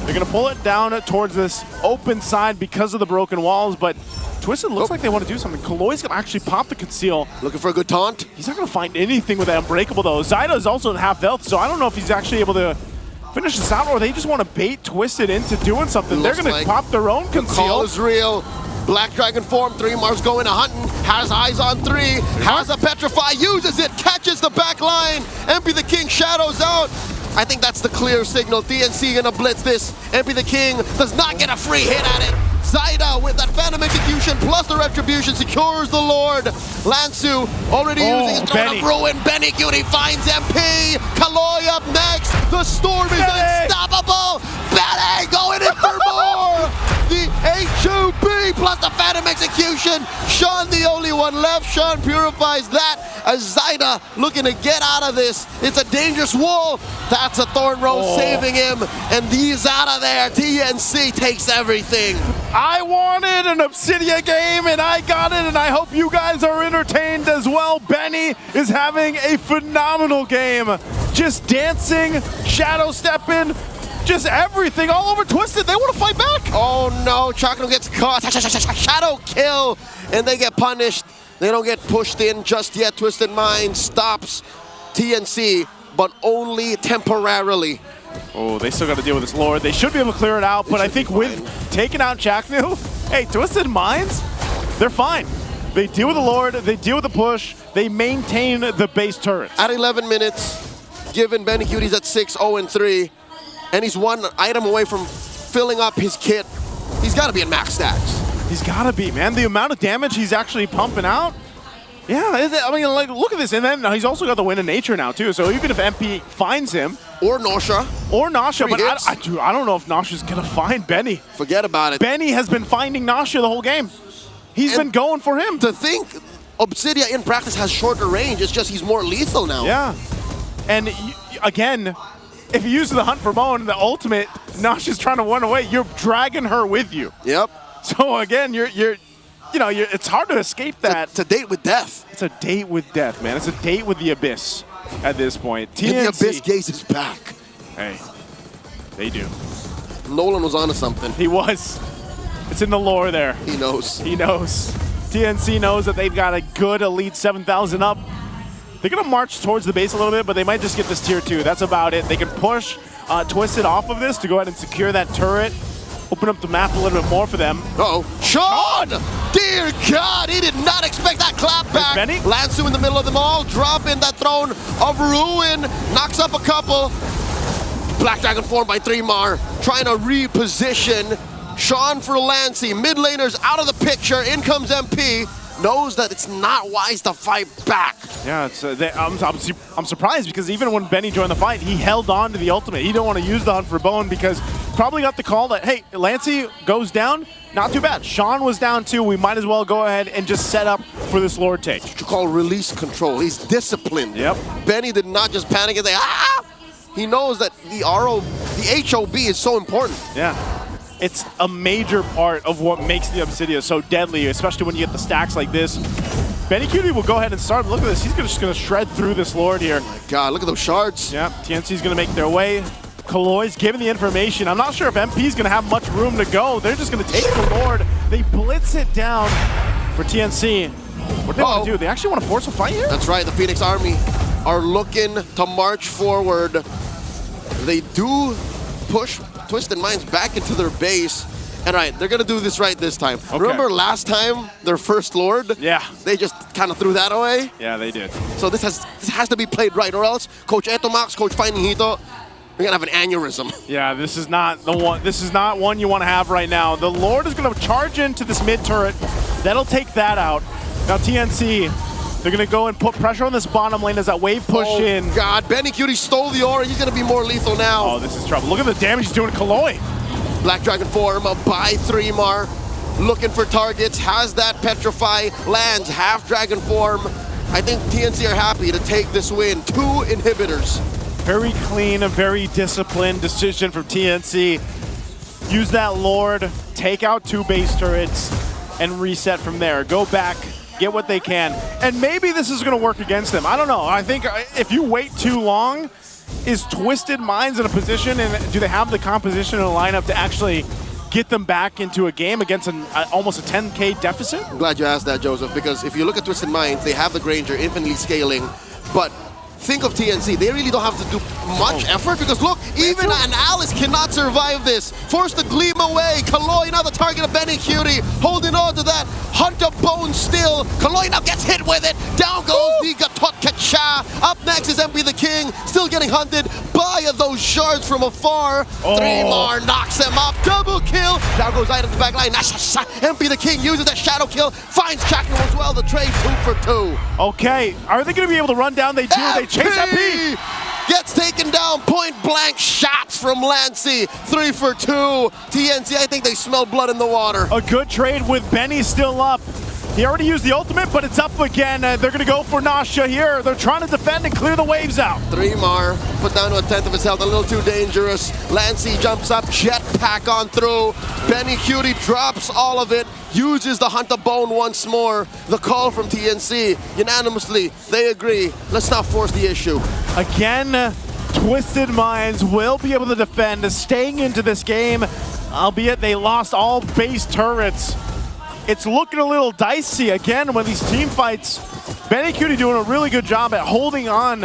They're gonna pull it down towards this open side because of the broken walls, but Twisted looks like they want to do something. Kaloi's gonna actually pop the conceal. Looking for a good taunt. He's not gonna find anything with that Unbreakable though. Zaida is also at half health, so I don't know if he's actually able to finish this out, or they just want to bait Twisted into doing something. They're gonna pop their own conceal. The call is real. Black Dragon form, 3mar's going to hunting, has eyes on 3, has a Petrify, uses it, catches the back line. MP the King shadows out. I think that's the clear signal. TNC gonna blitz this. MP the King does not get a free hit at it. Zaida with that Phantom Execution plus the Retribution secures the Lord. Lansu already using his Throne of Ruin. Benny Cutie finds MP. Kaloy up next. The Storm is unstoppable. Benny going in for more. The HOB plus the Phantom Execution. Sean the only one left. Sean purifies that as Zaida looking to get out of this. It's a dangerous wall. That's a Thorn Rose saving him. And he's out of there. TNC takes everything. I wanted an Obsidia game and I got it, and I hope you guys are entertained as well. Benny is having a phenomenal game. Just dancing, shadow stepping, just everything all over Twisted. They want to fight back. Oh no, Chakno gets caught. Shadow kill, and they get punished. They don't get pushed in just yet. Twisted Mind stops TNC, but only temporarily. Oh, they still got to deal with this Lord. They should be able to clear it out, but I think with taking out Chaknu, hey, Twisted Minds, they're fine. They deal with the Lord, they deal with the push, they maintain the base turrets. At 11 minutes, given Benny Cutie's at 6-0-3, and he's one item away from filling up his kit. He's got to be at max stacks. He's got to be, man. The amount of damage he's actually pumping out. Yeah, I mean, like, look at this. And then he's also got the Wind of Nature now, too. So even if MP finds him. Or Nausea. But I don't know if Nausea's going to find Benny. Forget about it. Benny has been finding Nausea the whole game. He's been going for him. To think Obsidia in practice has shorter range, it's just he's more lethal now. Yeah. And again, if you use the Hunt for Bone, the ultimate, Nausea's trying to run away, you're dragging her with you. Yep. So again, it's hard to escape that. It's a date with death. It's a date with death, man. It's a date with the Abyss at this point. TNC, and the Abyss gazes back. Hey, they do. Nolan was onto something. He was. It's in the lore there. He knows. He knows. TNC knows that they've got a good Elite 7,000 up. They're going to march towards the base a little bit, but they might just get this tier 2. That's about it. They can push Twisted off of this to go ahead and secure that turret. Open up the map a little bit more for them. Uh-oh. Sean! Dear God, he did not expect that clap back. Benny? Lansu in the middle of them all, dropping that Throne of Ruin. Knocks up a couple. Black Dragon formed by 3mar, trying to reposition. Sean for Lancey. Mid laners out of the picture. In comes MP. Knows that it's not wise to fight back. Yeah, I'm surprised because even when Benny joined the fight, he held on to the ultimate. He didn't want to use the Hunt for Bone because probably got the call that, hey, Lancey goes down, not too bad. Sean was down too. We might as well go ahead and just set up for this Lord take. What you call release control. He's disciplined. Yep. Benny did not just panic and say, ah! He knows that the HOB is so important. Yeah. It's a major part of what makes the Obsidia so deadly, especially when you get the stacks like this. Benny Cutie will go ahead and start. Look at this. He's just going to shred through this Lord here. Oh my God, look at those shards. Yeah, TNC's going to make their way. Kaloy's giving the information. I'm not sure if MP's going to have much room to go. They're just going to take the Lord. They blitz it down for TNC. What do they want to do? They actually want to force a fight here? That's right. The Phoenix Army are looking to march forward. They do push Twisted Minds back into their base. And right, they're going to do this right this time. Okay. Remember last time, their first Lord? Yeah. They just kind of threw that away? Yeah, they did. So this has to be played right, or else Coach Etomax, Coach Finding Hito, they're going to have an aneurysm. Yeah, this is not the one. This is not one you want to have right now. The Lord is going to charge into this mid turret. That'll take that out. Now TNC, they're going to go and put pressure on this bottom lane as that wave push in. Oh God, Benny Cutie stole the aura. He's going to be more lethal now. Oh, this is trouble. Look at the damage he's doing to Kaloy. Black Dragon form by 3mar. Looking for targets. Has that Petrify. Lands half Dragon form. I think TNC are happy to take this win. 2 inhibitors. Very clean, a very disciplined decision from TNC. Use that Lord, take out 2 base turrets, and reset from there. Go back, get what they can. And maybe this is going to work against them. I don't know. I think if you wait too long, is Twisted Minds in a position, and do they have the composition in a lineup to actually get them back into a game against almost a 10K deficit? I'm glad you asked that, Joseph, because if you look at Twisted Minds, they have the Granger infinitely scaling, but think of TNC, they really don't have to do much effort because look, even an Alice cannot survive this. Force the Gleam away. Kaloy now the target of Benny Cutie, holding on to that. Hunt of Bone still. Kaloy now gets hit with it. Down goes the Gatot Kacha. Up next is MP the King, still getting hunted by via those shards from afar. Three-Mar knocks him up. Double kill. Down goes Ida to the back line. MP the King uses that shadow kill. Finds Chakno as well. The trade 2 for 2. Okay, are they going to be able to run down? They do. They chase MP. Gets taken down. Point blank shots from Lancey. 3 for 2. TNC, I think they smell blood in the water. A good trade with Benny still up. He already used the ultimate, but it's up again. They're going to go for Nasha here. They're trying to defend and clear the waves out. Three-Mar put down to a 10th of his health, a little too dangerous. Lancey jumps up, jetpack on through. Benny Cutie drops all of it, uses the Hunt of Bone once more. The call from TNC, unanimously, they agree. Let's not force the issue. Again, Twisted Minds will be able to defend, staying into this game, albeit they lost all base turrets. It's looking a little dicey again when these team fights. Benny Cutie doing a really good job at holding on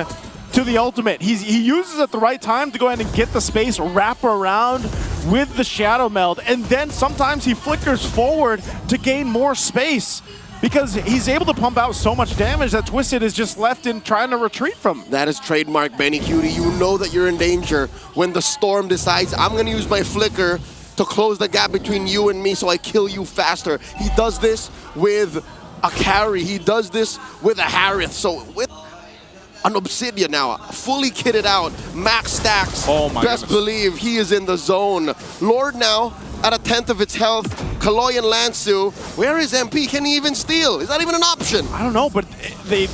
to the ultimate. He uses it at the right time to go ahead and get the space, wrap around with the Shadow Meld, and then sometimes he flickers forward to gain more space because he's able to pump out so much damage that Twisted is just left in trying to retreat from. That is trademark Benny Cutie. You know that you're in danger when the Storm decides, I'm going to use my flicker to close the gap between you and me so I kill you faster. He does this with a carry. He does this with a Harith. So with an Obsidian now, fully kitted out, max stacks. Oh my Best goodness. believe he is in the zone. Lord now at a 10th of its health. Kaloy and Lansu. Where is MP? Can he even steal? Is that even an option? I don't know, but they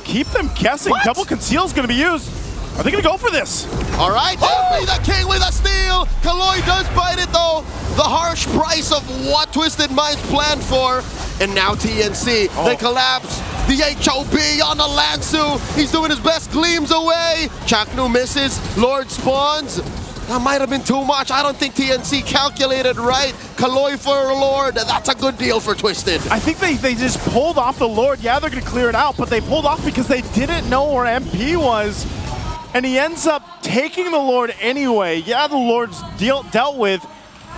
keep them guessing. What? Double conceal is going to be used. Are they going to go for this? All right, MP the King with a steal. Kaloy does bite it though. The harsh price of what Twisted Minds planned for. And now TNC, they collapse. The HOB on the Lansu. He's doing his best, gleams away. Chaknu misses, Lord spawns. That might have been too much. I don't think TNC calculated right. Kaloy for a Lord, that's a good deal for Twisted. I think they just pulled off the Lord. Yeah, they're going to clear it out, but they pulled off because they didn't know where MP was. And he ends up taking the Lord anyway. Yeah, the Lord's dealt with,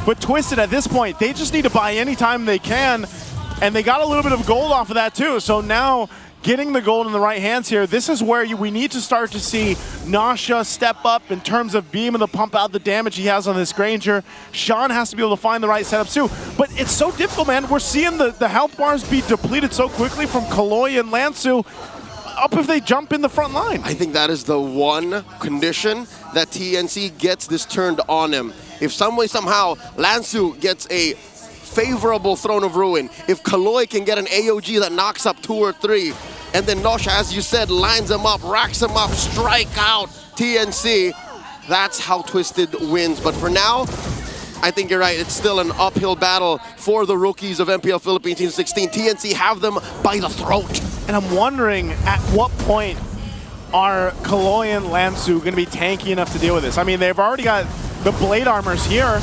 but Twisted at this point, they just need to buy any time they can. And they got a little bit of gold off of that too. So now getting the gold in the right hands here, this is where we need to start to see Nasha step up in terms of being able to pump out the damage he has on this Granger. Sean has to be able to find the right setups too. But it's so difficult, man. We're seeing the health bars be depleted so quickly from Kaloy and Lansu. Up if they jump in the front line. I think that is the one condition that TNC gets this turned on him. If some way, somehow, Lansu gets a favorable Throne of Ruin, if Kaloy can get an AOG that knocks up 2 or 3, and then Nosha, as you said, lines him up, racks him up, strike out TNC, that's how Twisted wins. But for now, I think you're right. It's still an uphill battle for the rookies of MPL Philippines Team 16. TNC have them by the throat. And I'm wondering at what point are Kaloy and Lansu going to be tanky enough to deal with this? I mean, they've already got the blade armors here.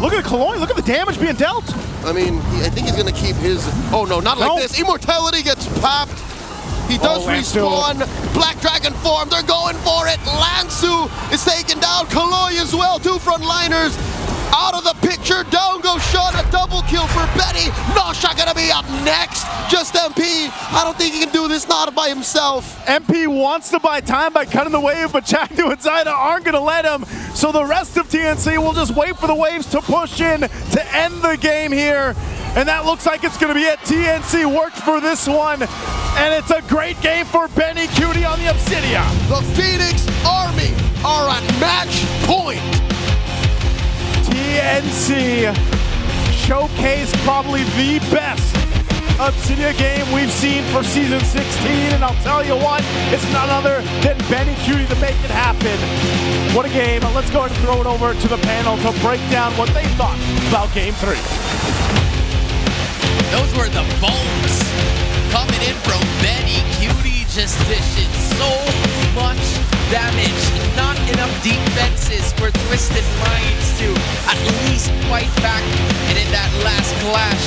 Look at Kaloy. Look at the damage being dealt. I mean, I think he's going to keep his... Oh, no, not like this. Immortality gets popped. He does respawn. Black Dragon form. They're going for it. Lansu is taken down. Kaloy as well. 2 frontliners out of the picture. Down goes Sean. A double kill for Betty. Nosha gonna be up next. Just MP. I don't think he can do this not by himself. MP wants to buy time by cutting the wave, but Chaknu and Zaida aren't gonna let him. So the rest of TNC will just wait for the waves to push in to end the game here. And that looks like it's gonna be it. TNC worked for this one. And it's a great game for Benny Cutie on the Obsidian. The Phoenix Army are at match point. TNC showcased probably the best Obsidian game we've seen for Season 16, and I'll tell you what, it's none other than Benny Cutie to make it happen. What a game. Let's go ahead and throw it over to the panel to break down what they thought about Game 3. Those were the bombs coming in from Benny Cutie, just dishing so much damage. Not enough defenses for Twisted Minds to at least fight back. And in that last clash,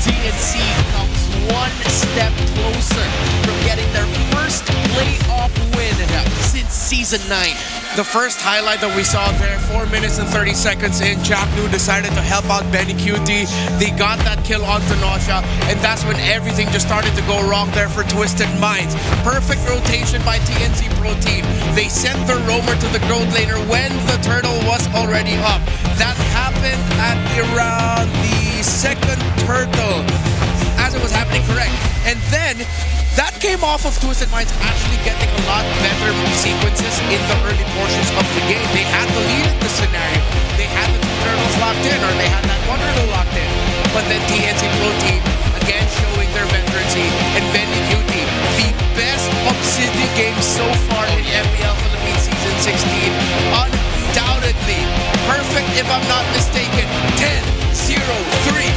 TNC comes one step closer from getting their first playoff win since Season 9. The first highlight that we saw there, 4 minutes and 30 seconds in, Chapnu decided to help out Benny Cutie. They got that kill onto Nausea, and that's when everything just started to go wrong there for Twisted Minds. Perfect rotation by TNC Pro Team. They sent their roamer to the gold laner when the turtle was already up. That happened at around the second turtle as it was happening, correct. And then that came off of Twisted Minds actually getting a lot better sequences in the early portions of the game. They had the lead in the scenario. They had the two turtles locked in, or they had that one turtle locked in. But then TNC Pro Team, again showing their veterancy, and Benny Cutie, the best Obsidian game so far in MPL Philippines Season 16. Undoubtedly. Perfect if I'm not mistaken. 10-0-3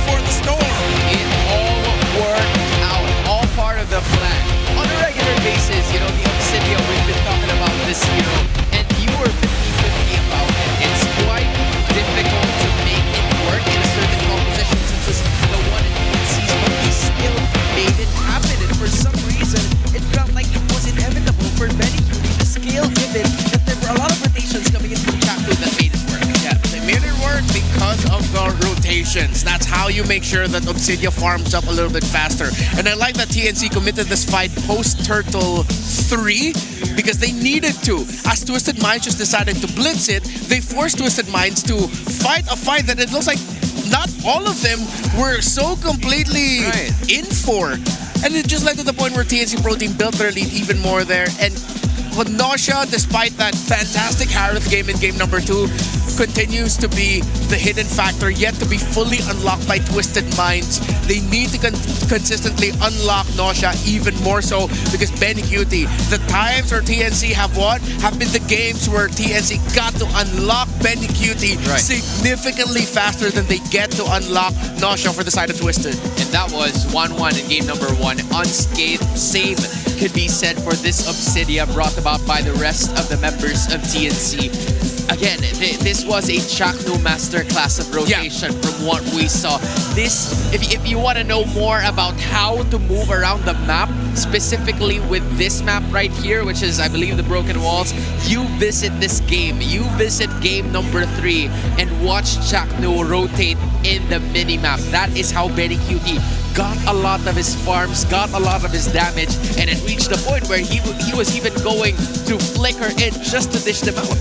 for the Storm. It all worked out, all part of the plan. On a regular basis, you know, the Obsidian we've been talking about this hero, and you were 50-50 about it. It's quite difficult to make it work in a certain composition since it's the one in season, but he still made it happen. And for some reason, it felt like it was inevitable for Benny Cutie to scale, given that there were a lot of rotations coming in from Chapter that made it work. Yeah, they made it work because of the rotations. That's how you make sure that Obsidia farms up a little bit faster. And I like that TNC committed this fight post-Turtle 3 because they needed to. As Twisted Minds just decided to blitz it, they forced Twisted Minds to fight a fight that it looks like not all of them were so completely in for. And it just led to the point where TNC Pro Team built their lead even more there. And Nausea, despite that fantastic Harith game in game number 2, continues to be the hidden factor yet to be fully unlocked by Twisted Minds. They need to consistently unlock Nausea even more so because Benny Cutie, the times where TNC have won have been the games where TNC got to unlock Benny Cutie significantly faster than they get to unlock Nausea for the side of Twisted. And that was 1-1 in game number 1. Unscathed, same could be said for this Obsidia brought about by the rest of the members of TNC. Again, this was a Chakno masterclass of rotation from what we saw. This, if you want to know more about how to move around the map, specifically with this map right here, which is, I believe, the Broken Walls, you visit this game. You visit game number 3 and watch Chakno rotate in the mini-map. That is how Benny Cutie got a lot of his farms, got a lot of his damage, and it reached the point where he was even going to flicker in just to dish them out.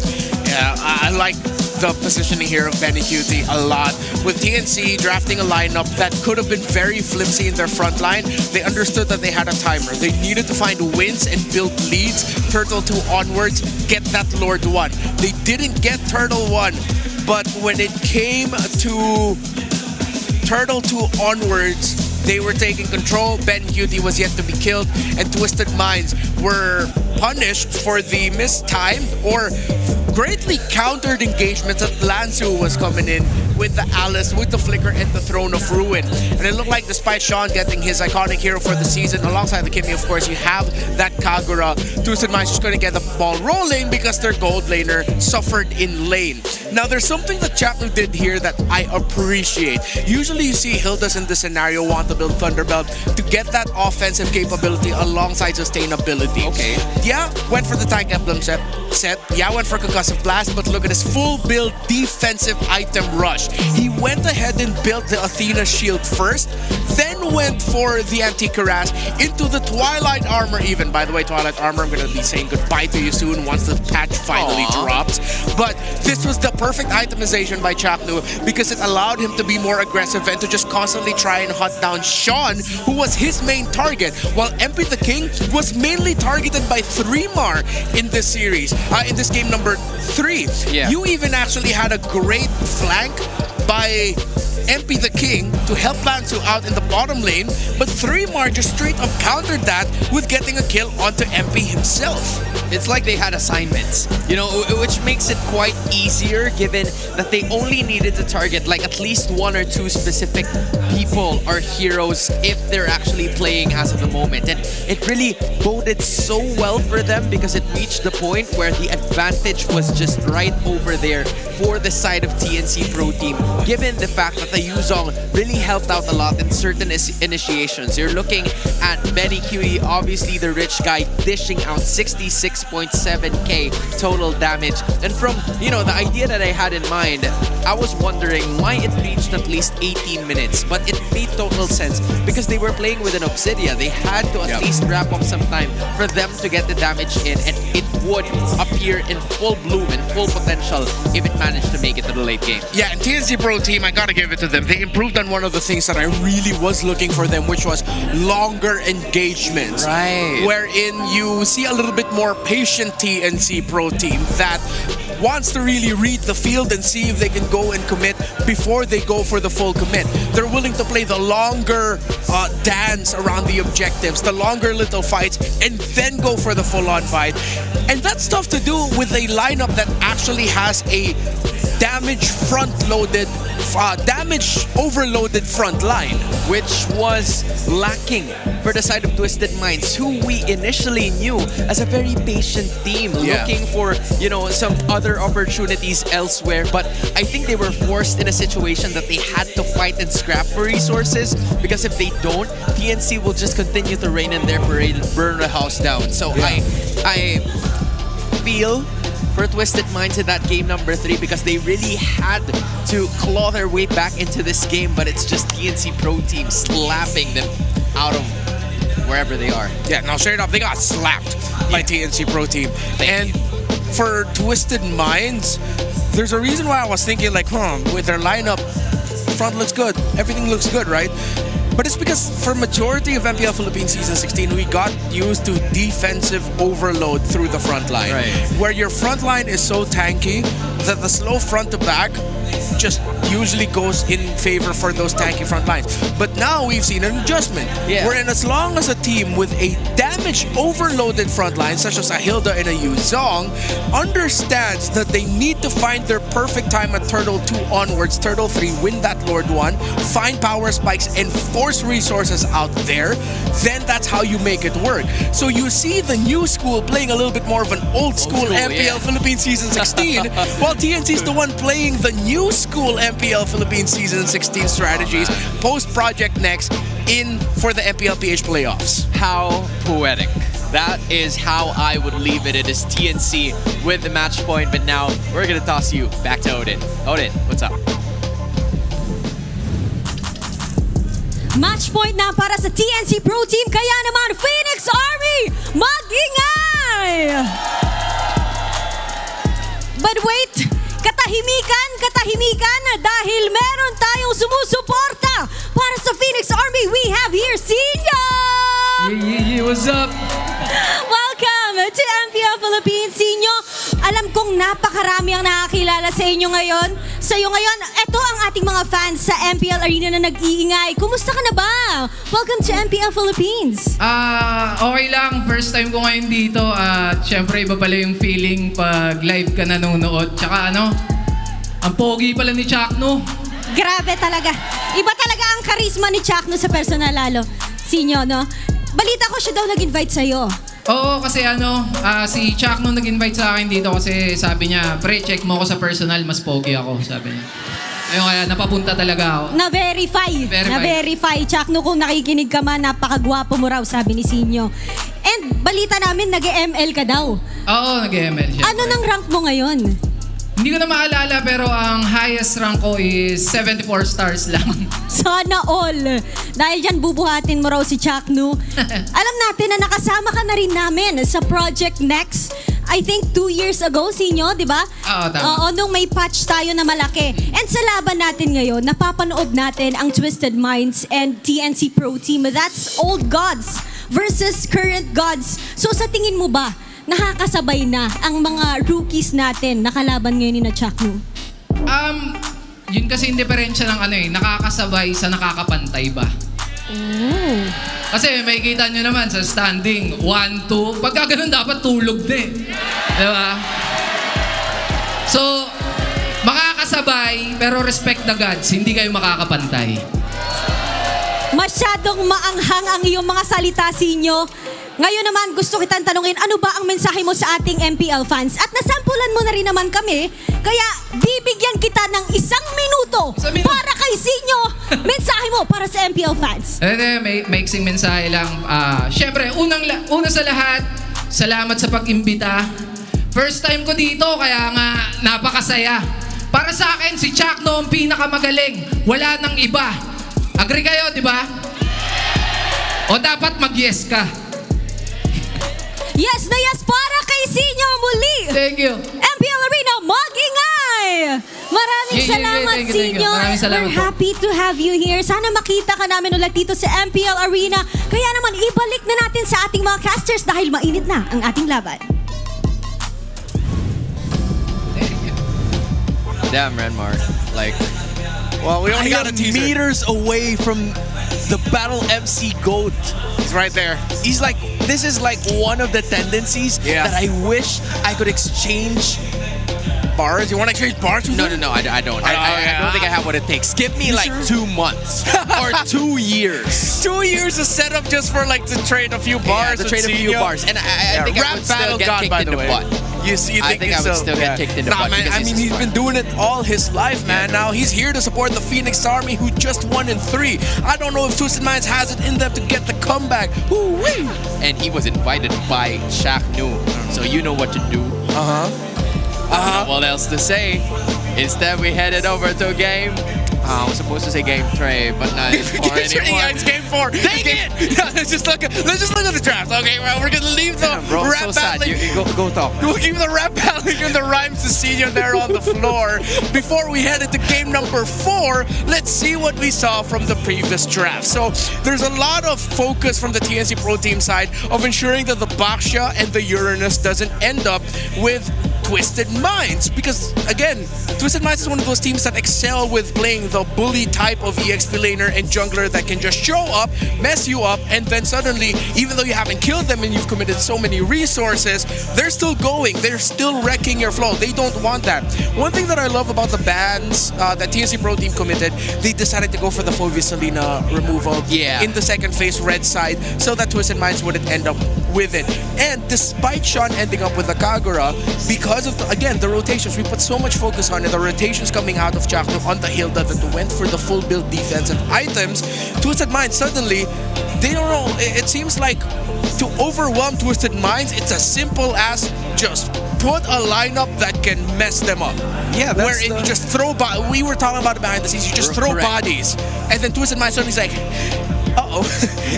Yeah, I like the positioning here of Benny Cutie a lot. With TNC drafting a lineup that could have been very flimsy in their front line, they understood that they had a timer. They needed to find wins and build leads. Turtle 2 onwards, get that Lord 1. They didn't get Turtle 1, but when it came to Turtle 2 onwards, they were taking control. Ben Cutie was yet to be killed, and Twisted Minds were punished for the missed time or greatly countered engagements that Lansu was coming in with the Alice, with the Flicker, and the Throne of Ruin. And it looked like despite Sean getting his iconic hero for the season, alongside the Kimmy, of course, you have that Kagura. Twisted Minds just going to get the ball rolling because their gold laner suffered in lane. Now, there's something that Chapter did here that I appreciate. Usually you see Hilda's in this scenario want to build Thunderbelt to get that offensive capability alongside sustainability. Okay. Yeah, went for the tank emblem set. Yeah, went for Concussive Blast, but look at his full build defensive item rush. He went ahead and built the Athena shield first, then went for the Anti-Cuirass into the Twilight armor even. By the way, Twilight armor, I'm going to be saying goodbye to you soon once the patch finally drops. But this was the perfect itemization by Chapnu because it allowed him to be more aggressive and to just constantly try and hunt down Sean, who was his main target, while MP the King was mainly targeted by 3mar in this series, in this game number 3. Yeah. You even actually had a great flank by MP the King to help Lansu out in the bottom lane, but 3mar just straight up countered that with getting a kill onto MP himself. It's like they had assignments, you know, which makes it quite easier given that they only needed to target like at least 1 or 2 specific people or heroes if they're actually playing as of the moment. And it really boded so well for them because it reached the point where the advantage was just right over there for the side of TNC Pro Team, given the fact that they Yuzong really helped out a lot in certain initiations. You're looking at Benny Kiwi, obviously the rich guy, dishing out 66.7k total damage. And from, you know, the idea that I had in mind, I was wondering why it reached at least 18 minutes. But it made total sense because they were playing with an Obsidia. They had to at least wrap up some time for them to get the damage in, and it would appear in full bloom and full potential if it managed to make it to the late game. Yeah, and TNC Pro Team, I gotta give it to them. They improved on one of the things that I really was looking for them, which was longer engagements. Right. Wherein you see a little bit more patient TNC Pro Team that wants to really read the field and see if they can go and commit before they go for the full commit. They're willing to play the longer dance around the objectives, the longer little fights, and then go for the full-on fight. And that's tough to do with a lineup that actually has a damage overloaded front line, which was lacking for the side of Twisted Minds, who we initially knew as a very patient team, looking for, you know, some other opportunities elsewhere. But I think they were forced in a situation that they had to fight and scrap for resources, because if they don't, TNC will just continue to reign in their parade and burn the house down. So I feel for Twisted Minds in that game number 3, because they really had to claw their way back into this game, but it's just TNC Pro Team slapping them out of wherever they are. Yeah, now straight up, they got slapped by TNC Pro Team. And for Twisted Minds, there's a reason why I was thinking like, with their lineup, front looks good, everything looks good, right? But it's because for majority of MPL Philippines Season 16, we got used to defensive overload through the front line. Right. Where your front line is so tanky that the slow front to back just usually goes in favor for those tanky front lines. But now we've seen an adjustment. Wherein as long as a team with a damage overloaded front line, such as a Hilda and a Yuzong, understands that they need to find their perfect time at Turtle 2 onwards, Turtle 3, win that Lord 1, find power spikes, and force resources out there, then that's how you make it work. So you see the new school playing a little bit more of an old school MPL Philippines Season 16, while TNC is the one playing the new school MPL Philippines Season 16 strategies post Project Next in for the MPLPH playoffs. How poetic. That is how I would leave it. It is TNC with the match point, but now we're gonna toss you back to Odin. Odin, what's up? Match point na para sa TNC Pro Team, kaya naman Phoenix Army, mag-ingay! But wait, katahimikan dahil meron tayong sumusuporta para sa Phoenix Army. We have here Sinyo! Yeah, what's up? Welcome to MPL Philippines, Sinyo. Alam kong napakarami ang nakakilala sa inyo ngayon. Sa iyo ngayon, ito ang ating mga fans sa MPL Arena na nag-iingay. Kumusta ka na ba? Welcome to MPL Philippines. Okay lang. First time ko ngayon dito. Siyempre, iba pala yung feeling pag live ka nanonood. Tsaka ang pogi pala ni Chakno. Grabe talaga. Iba talaga ang karisma ni Chakno sa personal lalo. Sinyo, no? Balita ko siya daw nag-invite sa'yo. Oo, kasi si Chakno nag-invite sa akin dito kasi sabi niya, pre, check mo ako sa personal, mas pogi ako, sabi niya. Ayun, kaya napapunta talaga ako. Na-verify. Chakno, kung nakikinig ka man, napakagwapo mo raw, sabi ni Sinyo. And balita namin, nag-ML ka daw. Oo, nag-ML siya. Ano nang rank mo ngayon? Hindi ko na maalala, pero ang highest rank ko is 74 stars lang. Sana all. Dahil dyan bubuhatin mo raw si Chakno. Alam natin na nakasama ka na rin namin sa Project Next. I think 2 years ago, Sinyo, di ba? Oo, tama. Oo, nung may patch tayo na malaki. And sa laban natin ngayon, napapanood natin ang Twisted Minds and TNC Pro Team. That's old gods versus current gods. So sa tingin mo ba, nakakasabay na ang mga rookies natin na kalaban ngayon ni na Chakno? Yun kasi yung diferensya ng nakakasabay sa nakakapantay ba? Kasi may kita nyo naman sa standing 1, 2. Pagka ganun dapat tulog din. Diba? So, makakasabay pero respect the gods. Hindi kayo makakapantay. Masyadong maanghang ang iyong mga salita, Sinyo. Ngayon naman, gusto kitang tanungin, ano ba ang mensahe mo sa ating MPL fans? At nasampulan mo na rin naman kami, kaya bibigyan kita ng 1 minuto para kay Sinyo, mensahe mo para sa MPL fans. May maiksing mensahe lang. Siyempre, una sa lahat, salamat sa pag-imbita. First time ko dito, kaya nga napakasaya. Para sa akin, si Chakno ang pinakamagaling. Wala nang iba. Agree kayo, di ba? O dapat mag-yes ka. Yes na yes para kay Sinyo muli. Thank you. MPL Arena, mag-ingay! Maraming salamat, thank you. Sinyo. Maraming salamat We're po. happy to have you here. Sana makita ka namin ulit dito sa MPL Arena. Kaya naman, ibalik na natin sa ating mga casters dahil mainit na ang ating laban. Damn, Renmar. Like, Well, we only I got a am teaser. meters away from the Battle MC GOAT. He's right there. He's like, this is like one of the tendencies that I wish I could exchange bars. You want to exchange bars with No, him? I don't. I don't think I have what it takes. Give me like 2 months or 2 years. 2 years of setup just for like to trade a few bars. to trade a few bars. And I think I would still get kicked in the butt. You I think I would still get kicked in the butt. Man, because I mean, he's been doing it all his life, man. Now he's here to support the Phoenix Army, who just won in 3. I don't know if Twisted Minds has it in them to get the comeback. Woo-wee. And he was invited by Shaq Nu, so you know what to do. What else to say? Instead, we headed over to game. I was supposed to say game 3, but not anymore. It's game 4. Dang it! Let's just look at the draft. Okay, well, we're gonna leave the Bro, rap so sad. battling. Go talk. We'll keep the rap battling and the rhymes to Senior there on the floor. Before we head into game number 4, let's see what we saw from the previous draft. So there's a lot of focus from the TNC Pro Team side of ensuring that the Baxia and the Uranus doesn't end up with Twisted Minds, because again, Twisted Minds is one of those teams that excel with playing the bully type of EXP laner and jungler that can just show up, mess you up, and then suddenly, even though you haven't killed them and you've committed so many resources, they're still going, they're still wrecking your flow. They don't want that. One thing that I love about the bans that TNC Pro Team committed, they decided to go for the Fovia Selena removal in the second phase red side, so that Twisted Minds wouldn't end up with it. And despite Sean ending up with the Kagura, because of the rotations, we put so much focus on it. The rotations coming out of Chakno on the Hilda that went for the full build defensive items. Twisted Minds suddenly, they don't know. It seems like to overwhelm Twisted Minds, it's as simple as just put a lineup that can mess them up. Yeah, that's wherein you just throw. We were talking about it behind the scenes. You just throw bodies, and then Twisted Minds suddenly is like, uh-oh,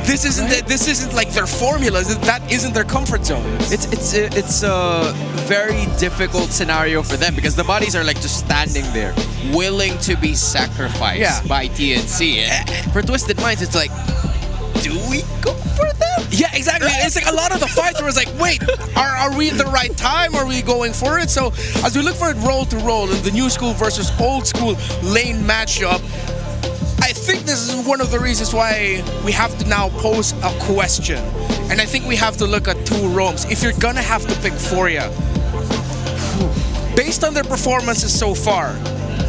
this isn't like their formula. That isn't their comfort zone. It's a very difficult scenario for them because the bodies are like just standing there, willing to be sacrificed by TNC. And for Twisted Minds, it's like, do we go for them? Yeah, exactly. It's like a lot of the fights where it's like, wait, are we at the right time? Are we going for it? So as we look for it roll to roll in the new school versus old school lane matchup, I think this is one of the reasons why we have to now pose a question. And I think we have to look at 2 roams. If you're gonna have to pick Foria, based on their performances so far,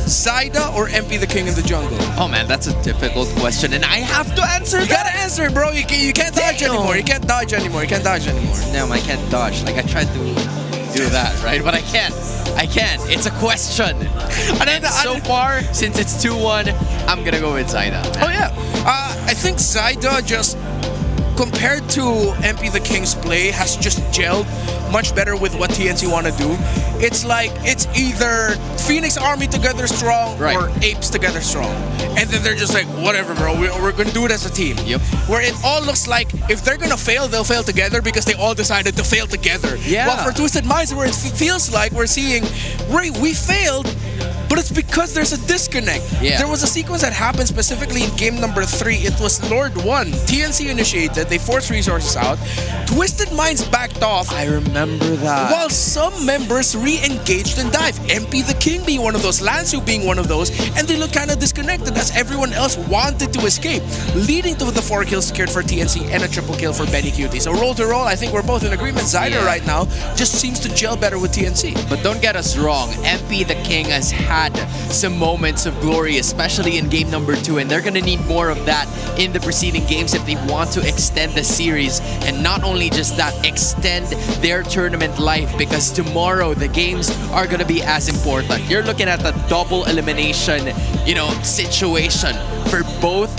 Zyda or MP the King in the jungle? Oh man, that's a difficult question, and I have to answer You gotta answer, bro. You can't dodge anymore. You can't dodge anymore. No, I can't dodge. Like I tried to do that, right? But I can't. It's a question. And so far, since it's 2-1, I'm gonna go with Zyda. Oh yeah. I think Zyda just, compared to MP the King's play, has just gelled much better with what TNC want to do. It's like, it's either Phoenix Army together strong or Apes together strong. And then they're just like, whatever, bro, we're going to do it as a team. Where it all looks like, if they're going to fail, they'll fail together because they all decided to fail together. Yeah. Well, for Twisted Minds, where it feels like we're seeing, we failed, but it's because there's a disconnect. Yeah. There was a sequence that happened specifically in game number 3. It was Lord 1. TNC initiated. They forced resources out. Twisted Minds backed off. I remember that. While some members re-engaged and dived. MP the King being one of those, Lansu being one of those, and they look kind of disconnected as everyone else wanted to escape, leading to the 4 kills secured for TNC and a triple kill for Benny Cutie. So roll to roll, I think we're both in agreement. Zyda right now just seems to gel better with TNC. But don't get us wrong, MP the King has had had some moments of glory, especially in game number 2, and they're gonna need more of that in the preceding games if they want to extend the series, and not only just that, extend their tournament life, because tomorrow the games are gonna be as important. You're looking at a double elimination, situation for both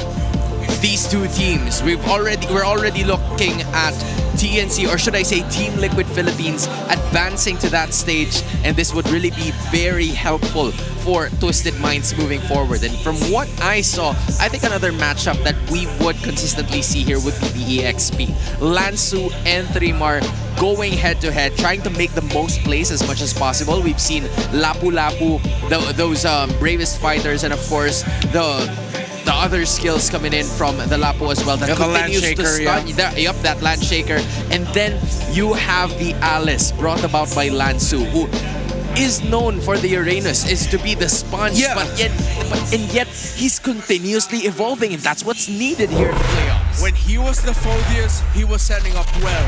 these two teams. We're already looking at TNC, or should I say Team Liquid Philippines, advancing to that stage, and this would really be very helpful for Twisted Minds moving forward. And from what I saw, I think another matchup that we would consistently see here would be the EXP. Lansu and Trimar going head-to-head, trying to make the most plays as much as possible. We've seen Lapu-Lapu, those bravest fighters, and of course, the other skills coming in from the Lapo as well. That continues to stun. Yep, that land shaker. And then you have the Alice, brought about by Lansu, who is known for the Uranus, is to be the sponge, but yet he's continuously evolving, and that's what's needed here in the playoffs. When he was the Phobius, he was setting up well.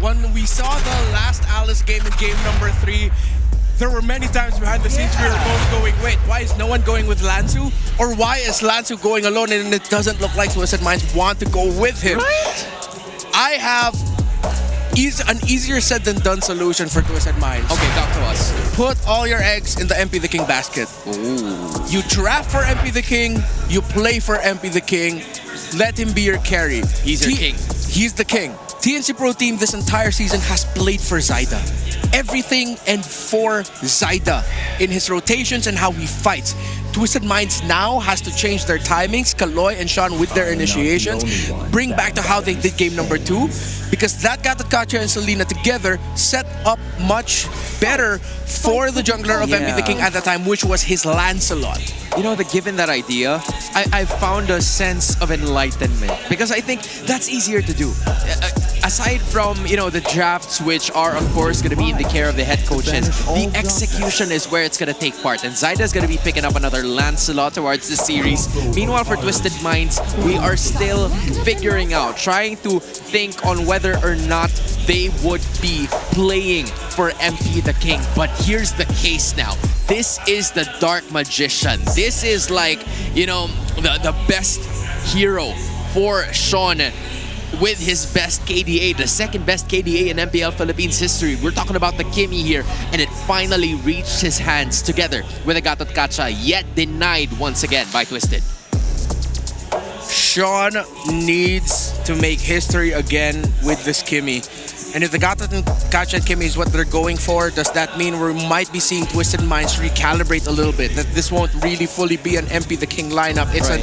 When we saw the last Alice game in game number 3, there were many times behind the scenes we were both going, wait, why is no one going with Lansu? Or why is Lansu going alone and it doesn't look like Twisted Minds want to go with him? Right? I have an easier said than done solution for Twisted Minds. Okay, talk to us. Put all your eggs in the MP the King basket. Ooh. You draft for MP the King, you play for MP the King, let him be your carry. He's your king. He's the king. TNC Pro Team this entire season has played for Zyda. Everything and for Zyda in his rotations and how he fights. Twisted Minds now has to change their timings, Kaloy and Sean with their initiations, bring back to how they did game number 2, because that got Katya and Selena together set up much better for the jungler of MP the King at the time, which was his Lancelot. Given that idea, I found a sense of enlightenment, because I think that's easier to do. Aside from, the drafts, which are, of course, going to be in the care of the head coaches, the execution is where it's going to take part. And Zyda's going to be picking up another Lancelot towards the series. Meanwhile, for Twisted Minds, we are still figuring out, trying to think on whether or not they would be playing for MP the King. But here's the case now. This is the Dark Magician. This is like, the best hero for Sean with his best KDA, the second best KDA in MPL Philippines history. We're talking about the Kimmy here, and it finally reached his hands together with Agatot Kacha, yet denied once again by Twisted. Sean needs to make history again with this Kimmy. And if the Gatot and Kacha and Kimmy is what they're going for, does that mean we might be seeing Twisted Minds recalibrate a little bit? That this won't really fully be an MP the King lineup. It's an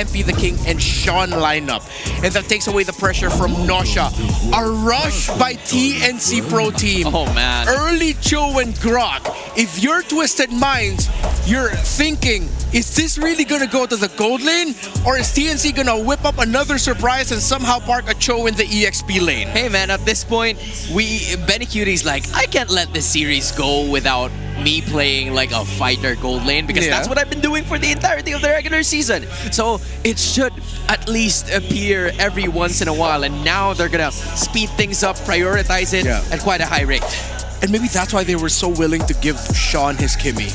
MP the King and Sean lineup. And that takes away the pressure from Nosha. A rush by TNC Pro Team. Oh, man. Early Cho and Grok. If you're Twisted Minds, you're thinking, is this really going to go to the gold lane? Or is TNC going to whip up another surprise and somehow park a Cho in the EXP lane? Hey, man, at this point, Benny Cutie's like, I can't let this series go without me playing like a fighter gold lane, because that's what I've been doing for the entirety of the regular season. So it should at least appear every once in a while, and now they're gonna speed things up, prioritize it at quite a high rate. And maybe that's why they were so willing to give Sean his Kimmy.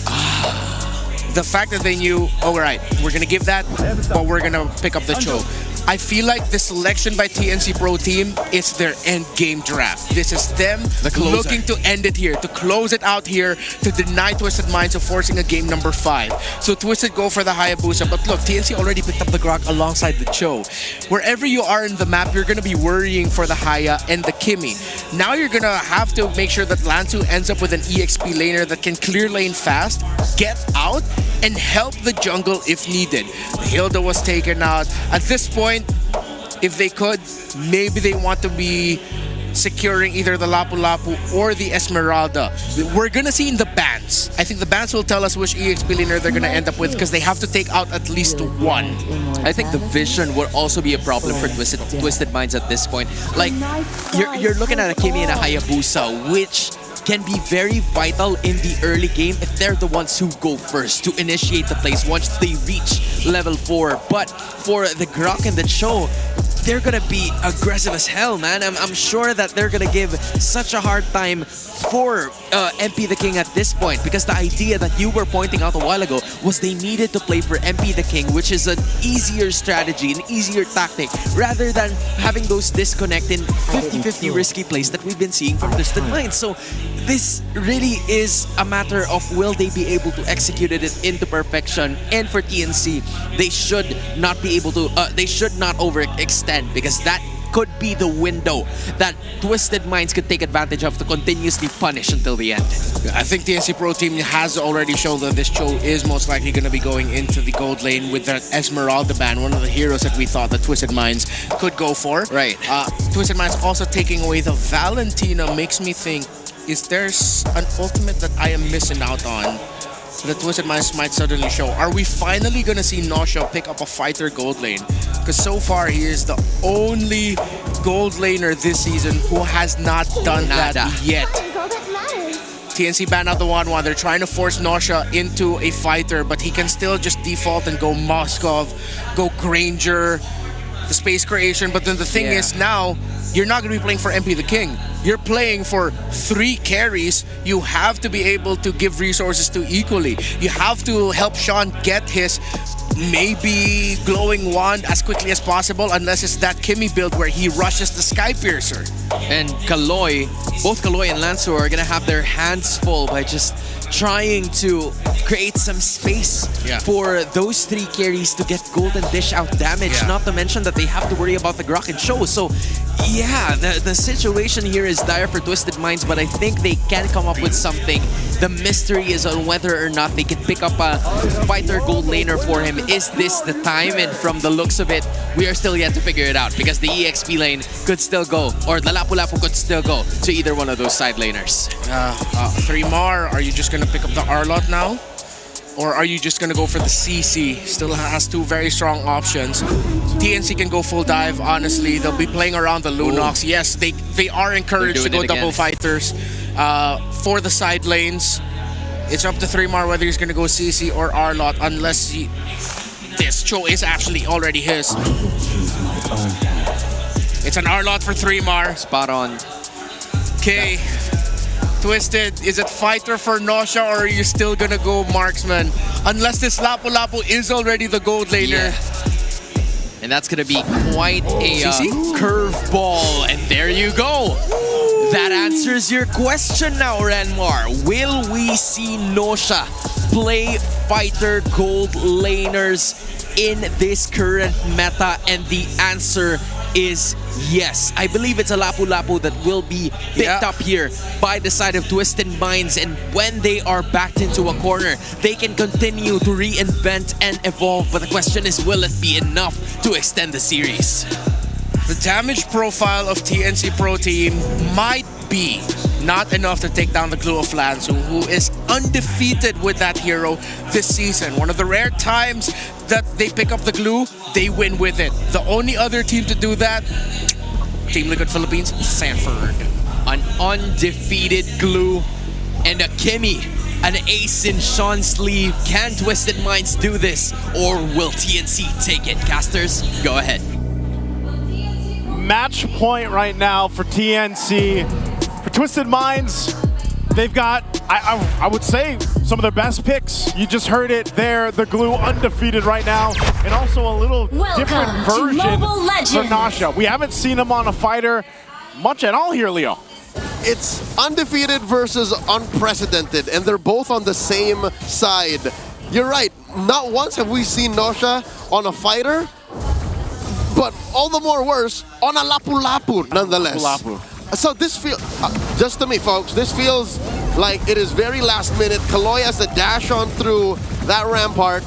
The fact that they knew, all right, we're gonna give that, but we're gonna pick up the Cho. I feel like the selection by TNC Pro Team is their end game draft. This is them looking to end it here, to close it out here, to deny Twisted Minds of forcing a game number 5. So Twisted go for the Hayabusa, but look, TNC already picked up the Grok alongside the Cho. Wherever you are in the map, you're gonna be worrying for the Haya and the Kimmy. Now you're gonna have to make sure that Lansu ends up with an EXP laner that can clear lane fast, get out, and help the jungle if needed. Hilda was taken out. At this point, if they could, maybe they want to be securing either the Lapu-Lapu or the Esmeralda. We're gonna see in the bans. I think the bans will tell us which EXP laner they're gonna end up with, because they have to take out at least one. I think the vision would also be a problem for Twisted Minds at this point. Like, you're looking at a Kimmy and a Hayabusa, which can be very vital in the early game if they're the ones who go first to initiate the plays once they reach level 4. But for the Grok and the Cho, they're gonna be aggressive as hell, man. I'm sure that they're gonna give such a hard time for MP the King at this point, because the idea that you were pointing out a while ago was they needed to play for MP the King, which is an easier strategy, an easier tactic, rather than having those disconnected 50-50 risky plays that we've been seeing from Twisted Minds. So this really is a matter of will they be able to execute it into perfection, and for TNC, they should not be able to, they should not overextend, because that could be the window that Twisted Minds could take advantage of to continuously punish until the end. I think TNC Pro Team has already shown that this Cho is most likely going to be going into the gold lane with that Esmeralda ban, one of the heroes that we thought that Twisted Minds could go for. Right. Twisted Minds also taking away the Valentina makes me think, is there an ultimate that I am missing out on that Twisted Minds might suddenly show? Are we finally going to see Nausea pick up a fighter gold lane? Because so far he is the only gold laner this season who has not done that yet. TNC banned out the 1-1. They're trying to force Nausea into a fighter, but he can still just default and go Moskov, go Granger, the space creation. But then the thing is now, you're not going to be playing for MP the King. You're playing for 3 carries. You have to be able to give resources to equally. You have to help Sean get his maybe glowing wand as quickly as possible, unless it's that Kimmy build where he rushes the Sky Piercer. And Kaloy, both Kaloy and Lancer are gonna have their hands full by just trying to create some space for those 3 carries to get golden dish out damage, not to mention that they have to worry about the Grok and Show. So yeah, the situation here is dire for Twisted Minds, but I think they can come up with something. The mystery is on whether or not they can pick up a fighter gold laner for him. Is this the time? And from the looks of it, we are still yet to figure it out, because the EXP lane could still go, or the Lapu-Lapu could still go to either one of those side laners. 3mar, are you just going to pick up the Arlot now? Or are you just going to go for the CC? Still has 2 very strong options. TNC can go full dive, honestly. They'll be playing around the Lunox. Yes, they are encouraged to go double fighters for the side lanes. It's up to 3mar whether he's going to go CC or Arlot, unless this Cho is actually already his. It's an Arlot for 3mar. Spot on. Okay. Twisted, is it fighter for Nausea, or are you still gonna go marksman? Unless this Lapu-Lapu is already the gold laner. And that's gonna be quite a curveball. And there you go. That answers your question now, Renmar. Will we see Nausea play fighter gold laners in this current meta? And the answer is yes. I believe it's a Lapu-Lapu that will be picked up here by the side of Twisted Minds, and when they are backed into a corner, they can continue to reinvent and evolve, but the question is, will it be enough to extend the series? The damage profile of TNC Pro Team might be not enough to take down the Glue of Lansu, who is undefeated with that hero this season. One of the rare times that they pick up the Glue, they win with it. The only other team to do that, Team Liquid Philippines, Sanford. An undefeated Glue and a Kimmy, an ace in Sean's sleeve. Can Twisted Minds do this, or will TNC take it? Casters, go ahead. Match point right now for TNC. For Twisted Minds, they've got, I would say, some of their best picks. You just heard it there. The Glue undefeated right now. And also a little different version for Nausea. We haven't seen him on a fighter much at all here, Leo. It's undefeated versus unprecedented, and they're both on the same side. You're right. Not once have we seen Nausea on a fighter, but all the more worse, on a Lapu-Lapu nonetheless. Lapu-Lapu. So this feels, just to me folks, this feels like it is very last minute. Kaloy has to dash on through that rampart.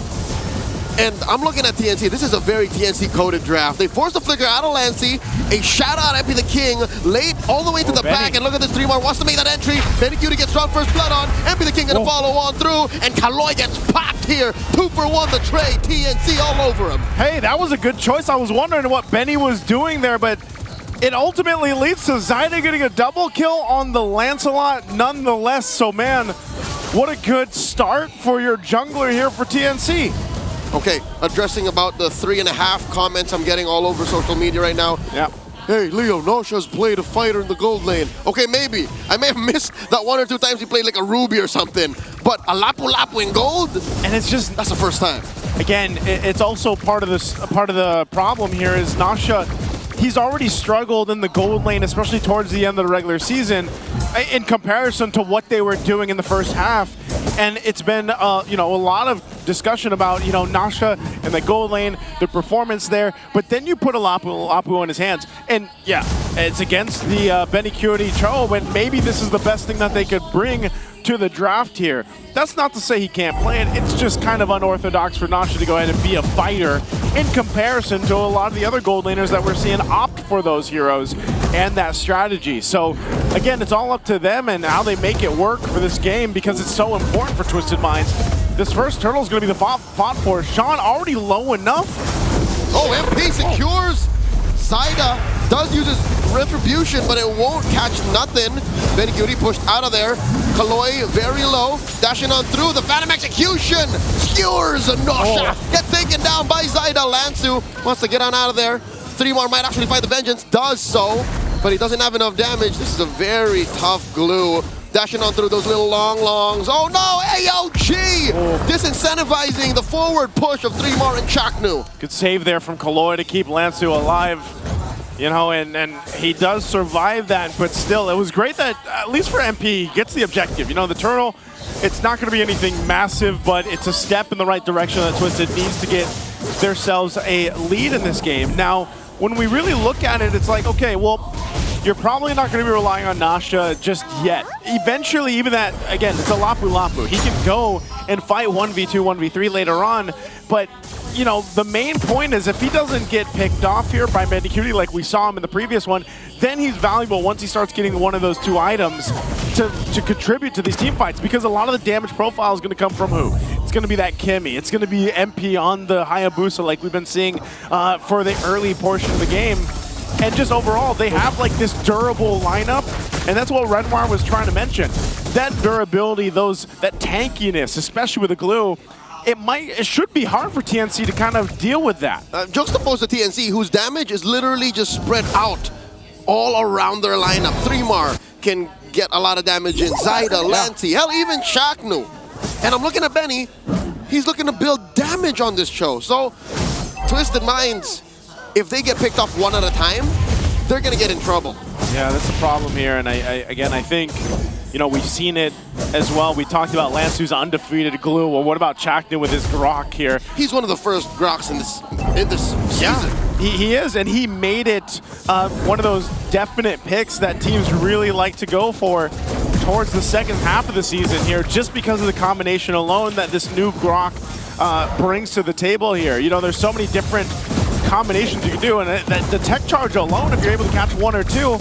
And I'm looking at TNC. This is a very TNC-coded draft. They forced the flicker out of Lancy. A shout-out MP the King late all the way to the back. And look at this 3mar. Wants to make that entry. Benny Cutie gets strong first blood on. MP the King going to follow on through. And Kaloy gets popped here. 2 for 1 the trade. TNC all over him. Hey, that was a good choice. I was wondering what Benny was doing there, but it ultimately leads to Zyda getting a double kill on the Lancelot nonetheless. So, man, what a good start for your jungler here for TNC. Okay, addressing about the 3.5 comments I'm getting all over social media right now. Yeah. Hey, Leo, Nosha's played a fighter in the gold lane. Okay, maybe. I may have missed that 1 or 2 times he played like a Ruby or something. But a Lapu-Lapu in gold? And it's just... That's the first time. Again, it's also part of the problem here is Nosha, he's already struggled in the gold lane, especially towards the end of the regular season, in comparison to what they were doing in the first half. And it's been, you know, a lot of discussion about, you know, Nosha and the gold lane, the performance there. But then you put a Lapu in his hands. And yeah, it's against the Benny Curity Cho, and maybe this is the best thing that they could bring to the draft here. That's not to say he can't play it. It's just kind of unorthodox for Nosha to go ahead and be a fighter in comparison to a lot of the other gold laners that we're seeing opt for those heroes and that strategy. So again, it's all up to them and how they make it work for this game because it's so important for Twisted Minds. This first turtle is going to be the fought for. Sean already low enough. Oh, MP secures. Zaida does use his retribution, but it won't catch nothing. Benny Curity pushed out of there. Kaloy very low, dashing on through. The Phantom Execution skewers Nosha. Get taken down by Zaida. Lansu wants to get on out of there. 3 more might actually fight the Vengeance. Does so, but he doesn't have enough damage. This is a very tough glue. Dashing on through those little longs. Oh no, AOG! Disincentivizing the forward push of 3 more and Chaknu. Good save there from Kaloy to keep Lansu alive. You know, and he does survive that, but still, it was great that, at least for MP, he gets the objective. You know, the turtle, it's not going to be anything massive, but it's a step in the right direction that Twisted needs to get themselves a lead in this game. Now, when we really look at it, it's like, okay, well, you're probably not going to be relying on Nosha just yet. Eventually, even that, again, it's a Lapu-Lapu. He can go and fight 1v2, 1v3 later on, but you know, the main point is if he doesn't get picked off here by Benny Curity like we saw him in the previous one, then he's valuable once he starts getting one of those 2 items to contribute to these team fights, because a lot of the damage profile is going to come from who? It's going to be that Kimmy. It's going to be MP on the Hayabusa like we've been seeing for the early portion of the game. And just overall, they have like this durable lineup, and that's what Renoir was trying to mention. That durability, that tankiness, especially with the glue, it should be hard for TNC to kind of deal with that. Juxtaposed to TNC, whose damage is literally just spread out all around their lineup. 3mar can get a lot of damage in. Zaida, Lancy, hell, even Chaknu. And I'm looking at Benny. He's looking to build damage on this show. So, Twisted Minds, if they get picked off one at a time, they're going to get in trouble. Yeah, that's the problem here. And I think, you know, we've seen it as well. We talked about Lansu's undefeated glue. Well, what about Chaknu with his Grok here? He's one of the first Groks in this season. Yeah, he is, and he made it one of those definite picks that teams really like to go for towards the second half of the season here, just because of the combination alone that this new Grok brings to the table here. You know, there's so many different combinations you can do, and the tech charge alone, if you're able to catch 1 or 2,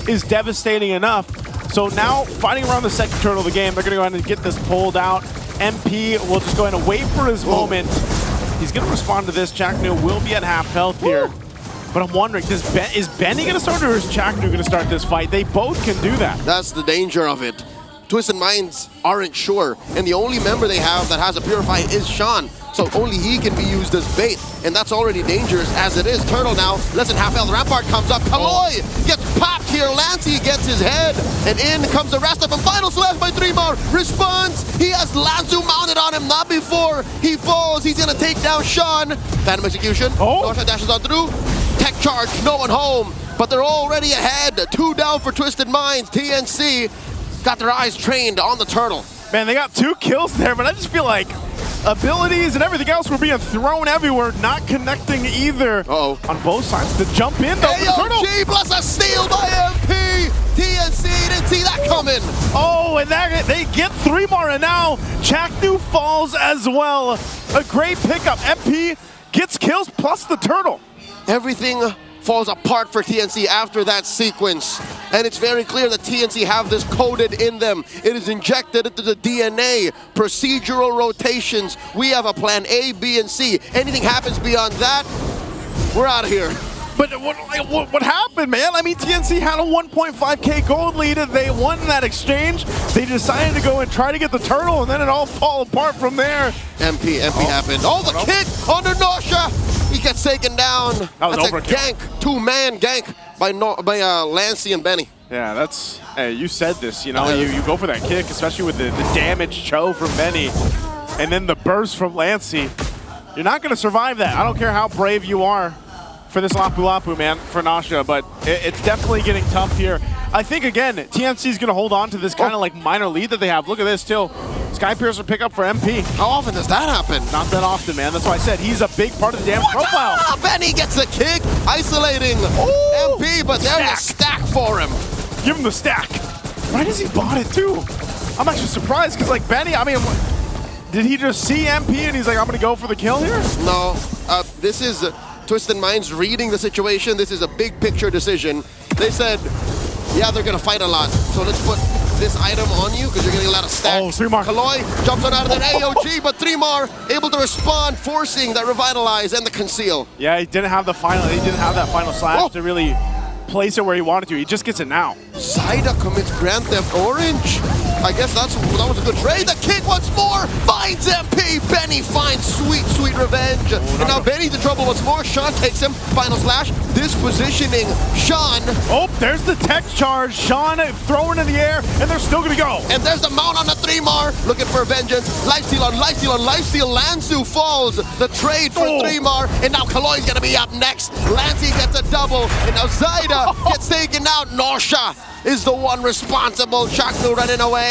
is devastating enough. So now, fighting around the second turtle of the game, they're going to go ahead and get this pulled out. MP will just go ahead and wait for his moment. He's going to respond to this. Chaknu will be at half health here. But I'm wondering, is Benny going to start, or is Chaknu going to start this fight? They both can do that. That's the danger of it. Twisted Minds aren't sure, and the only member they have that has a Purify is Sean, so only he can be used as bait, and that's already dangerous as it is. Turtle now, less than half health. Rampart comes up. Kaloy gets popped here. Lancey gets his head, and in comes the rest of them. Final slash by 3mar. Response. He has Lanzu mounted on him, not before he falls. He's going to take down Sean. Phantom Execution. Nosha dashes on through. Tech charge, no one home, but they're already ahead. 2 down for Twisted Minds. TNC got their eyes trained on the turtle. Man, they got 2 kills there, but I just feel like abilities and everything else were being thrown everywhere, not connecting either on both sides. To jump in, though, AOG plus a steal by MP. TNC didn't see that coming. Oh, and they get 3mar, and now Chaknu falls as well. A great pickup. MP gets kills plus the turtle. Everything falls apart for TNC after that sequence. And it's very clear that TNC have this coded in them. It is injected into the DNA. Procedural rotations. We have a plan A, B, and C. Anything happens beyond that, we're out of here. But what happened, man? I mean, TNC had a 1.5K gold lead, and they won that exchange. They decided to go and try to get the turtle, and then it all fall apart from there. MP happened. Oh, the kick under Nosha. He gets taken down. That was That's overkill. a gank, two-man gank by Lancey and Benny. Yeah, that's, hey, you said this, you know, you go for that kick, especially with the damage Cho from Benny, and then the burst from Lancey. You're not going to survive that. I don't care how brave you are for this Lapu Lapu, man, for Nasha, but it's definitely getting tough here. I think, again, TNC is going to hold on to this kind of like minor lead that they have. Look at this, too. Skypiercer pick up for MP. How often does that happen? Not that often, man. That's why I said he's a big part of the damage profile. Benny gets the kick, isolating MP, but there's a stack for him. Give him the stack. Why does he bought it, too? I'm actually surprised, because, like, Benny, I mean, did he just see MP and he's like, I'm going to go for the kill here? No, this is Twisted Minds reading the situation. This is a big picture decision. They said, yeah, they're going to fight a lot, so let's put this item on you because you're getting a lot of stacks. Oh, 3mar. Kaloy jumps on out of that AOG, but 3mar able to respond, forcing that revitalize and the conceal. Yeah, he didn't have the final. He didn't have that final slash to really place it where he wanted to. He just gets it now. Zaida commits Grand Theft Orange. I guess that was a good trade. The kick once more finds MP. Benny finds sweet, sweet revenge. And now Benny's in trouble once more. Sean takes him. Final slash. This positioning. Sean. Oh, there's the tech charge. Sean throwing in the air, and they're still going to go. And there's the mount on the 3mar. Looking for vengeance. Lifesteal on lifesteal on lifesteal. Lanzu falls. The trade for 3mar. And now Kaloy's going to be up next. Lancey gets a double. And now Zaida gets taken out. Nosha is the one responsible. Chaknu running away.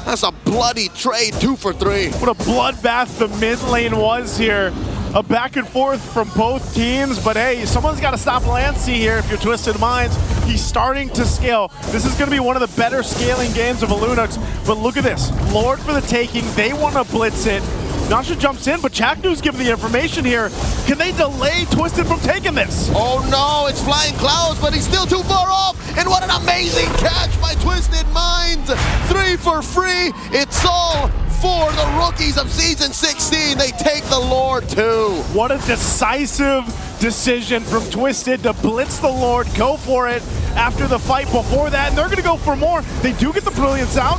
That's a bloody trade, 2 for 3. What a bloodbath the mid lane was here. A back and forth from both teams, but hey, someone's got to stop Lancey here if you're Twisted Minds. He's starting to scale. This is going to be one of the better scaling games of Alunux, but look at this. Lord for the taking. They want to blitz it. Nasha jumps in, but Chaknu's giving the information here. Can they delay Twisted from taking this? Oh no, it's Flying Clouds, but he's still too far off. And what an amazing catch by Twisted Minds. 3 for free. It's all for the rookies of Season 16. They take the Lord too. What a decisive decision from Twisted to blitz the Lord, go for it after the fight before that, and they're gonna go for more. They do get the Brilliance out.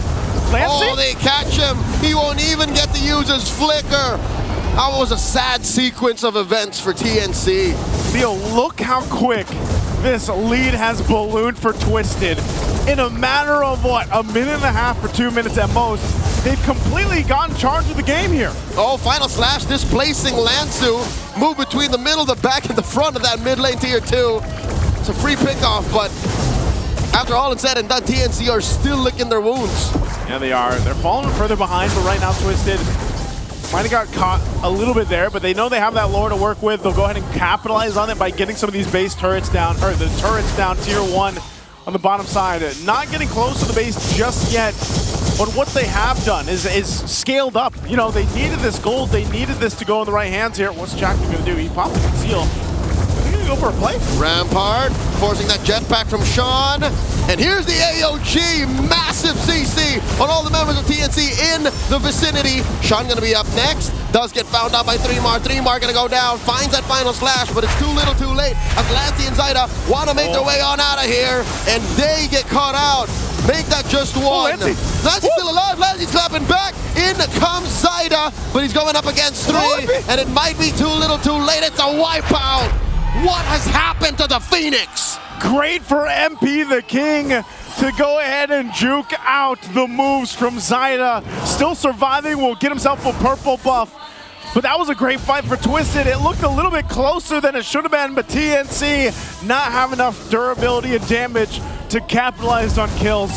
Lancey? Oh, they catch him. He won't even get to use his flicker. That was a sad sequence of events for TNC. Theo, look how quick this lead has ballooned for Twisted. In a matter of, what, a minute and a half or 2 minutes at most, they've completely gotten charge of the game here. Oh, final slash displacing Lansu. Move between the middle, the back, and the front of that mid lane tier 2. It's a free pickoff, but after all is said and done, TNC are still licking their wounds. Yeah, they are. They're falling further behind, but right now Twisted might have got caught a little bit there, but they know they have that lore to work with. They'll go ahead and capitalize on it by getting some of these base turrets down, or the turrets down tier 1 on the bottom side. Not getting close to the base just yet, but what they have done is scaled up. You know, they needed this gold. They needed this to go in the right hands here. What's Jack going to do? He popped the conceal. Go for a play. Rampart forcing that jetpack from Sean. And here's the AOG, massive CC on all the members of TNC in the vicinity. Sean gonna be up next. Does get found out by 3mar. 3mar gonna go down, finds that final slash, but it's too little too late as Lancey and Zaida wanna make their way on out of here, and they get caught out. Make that just one. Lancey's still alive. Lancey's clapping back. In comes Zaida, but he's going up against 3, and it might be too little too late. It's a wipeout. What has happened to the Phoenix? Great for MP the King to go ahead and juke out the moves from Zaida. Still surviving, will get himself a purple buff. But that was a great fight for Twisted. It looked a little bit closer than it should have been, but TNC not have enough durability and damage to capitalize on kills.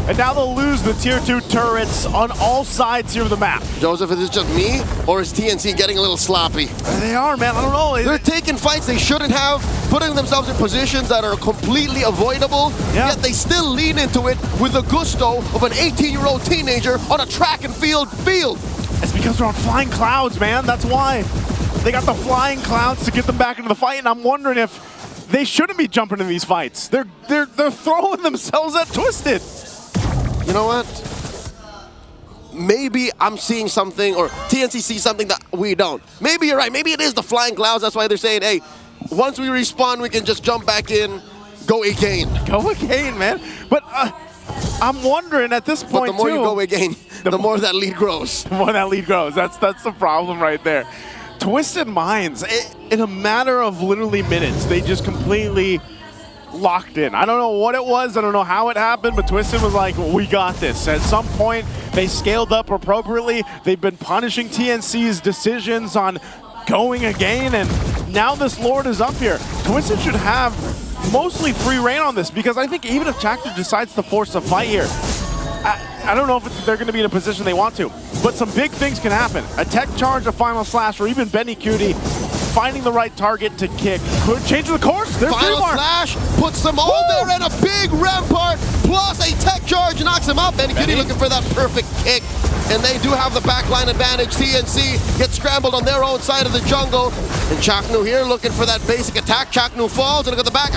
And now they'll lose the tier 2 turrets on all sides here of the map. Joseph, is this just me, or is TNC getting a little sloppy? They are, man. I don't know. They're taking fights they shouldn't have, putting themselves in positions that are completely avoidable, yet they still lean into it with the gusto of an 18-year-old teenager on a track and field. It's because they're on flying clouds, man. That's why. They got the flying clouds to get them back into the fight, and I'm wondering if they shouldn't be jumping in these fights. They're throwing themselves at Twisted. You know what? Maybe I'm seeing something, or TNC sees something that we don't. Maybe you're right. Maybe it is the flying clouds. That's why they're saying, hey, once we respawn, we can just jump back in, go again. Go again, man. But I'm wondering at this point, but the more too, you go again, the more that lead grows. The more that lead grows. That's the problem right there. Twisted Minds, in a matter of literally minutes, they just completely locked in. I don't know what it was. I don't know how it happened, but Twisted was like, we got this. At some point, they scaled up appropriately. They've been punishing TNC's decisions on going again, and now this Lord is up here. Twisted should have mostly free reign on this, because I think even if Chapter decides to force a fight here, I don't know if they're going to be in a position they want to, but some big things can happen. A tech charge, a final slash, or even Benny Cutie finding the right target to kick could change the course. There's final slash puts them all there, and a big rampart plus a tech charge knocks him out. Benny Cutie looking for that perfect kick, and they do have the backline advantage. TNC gets scrambled on their own side of the jungle, and Chaknu here looking for that basic attack. Chaknu falls, and look at the back.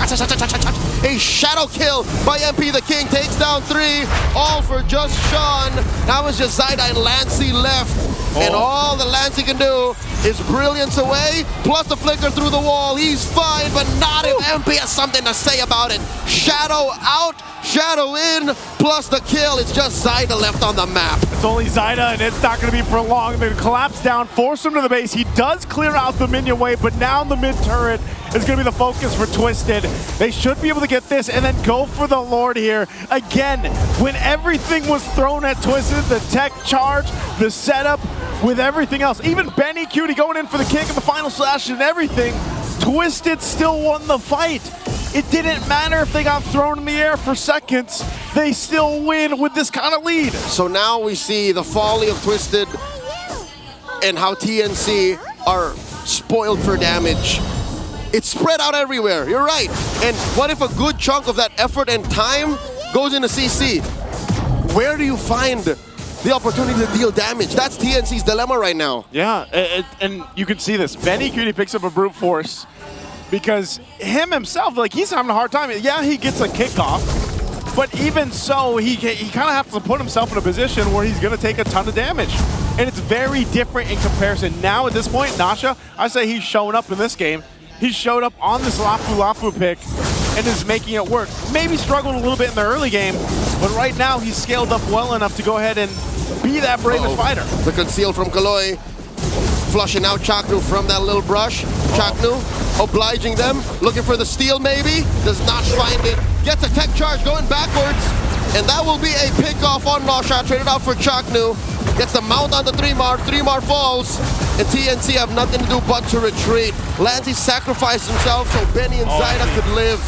A shadow kill by MP the King, takes down 3, all for just Sean. Now it's just Zyda and Lancey left, and all that Lancey can do is brilliance away, plus the flicker through the wall. He's fine, but not if MP has something to say about it. Shadow out, Shadow in, plus the kill. It's just Zyda left on the map. It's only Zyda, and it's not going to be for long. They collapse down, force him to the base. He does clear out the minion wave, but now the mid turret is going to be the focus for Twisted. They should be able to get this and then go for the Lord here. Again, when everything was thrown at Twisted, the tech charge, the setup, with everything else, even Benny Cutie going in for the kick and the final slash and everything, Twisted still won the fight. It didn't matter if they got thrown in the air for seconds. They still win with this kind of lead. So now we see the folly of Twisted and how TNC are spoiled for damage. It's spread out everywhere, you're right. And what if a good chunk of that effort and time goes into CC? Where do you find the opportunity to deal damage? That's TNC's dilemma right now. Yeah, and you can see this. Benny Cutie picks up a brute force because him himself, like, he's having a hard time. Yeah, he gets a kickoff, but even so, he kind of has to put himself in a position where he's going to take a ton of damage. And it's very different in comparison. Now at this point, Nasha, I say he's showing up in this game. He showed up on this Lafu pick and is making it work. Maybe struggled a little bit in the early game, but right now he's scaled up well enough to go ahead and be that bravest fighter. The conceal from Kaloy, flushing out Chaknu from that little brush. Chaknu obliging them, looking for the steal maybe, does not find it. Gets a tech charge going backwards, and that will be a pick-off on Nosha, traded out for Chaknu. Gets the mount on the 3-mar, 3-mar falls, and TNC have nothing to do but to retreat. Lancey sacrificed himself so Benny and Zyda could live.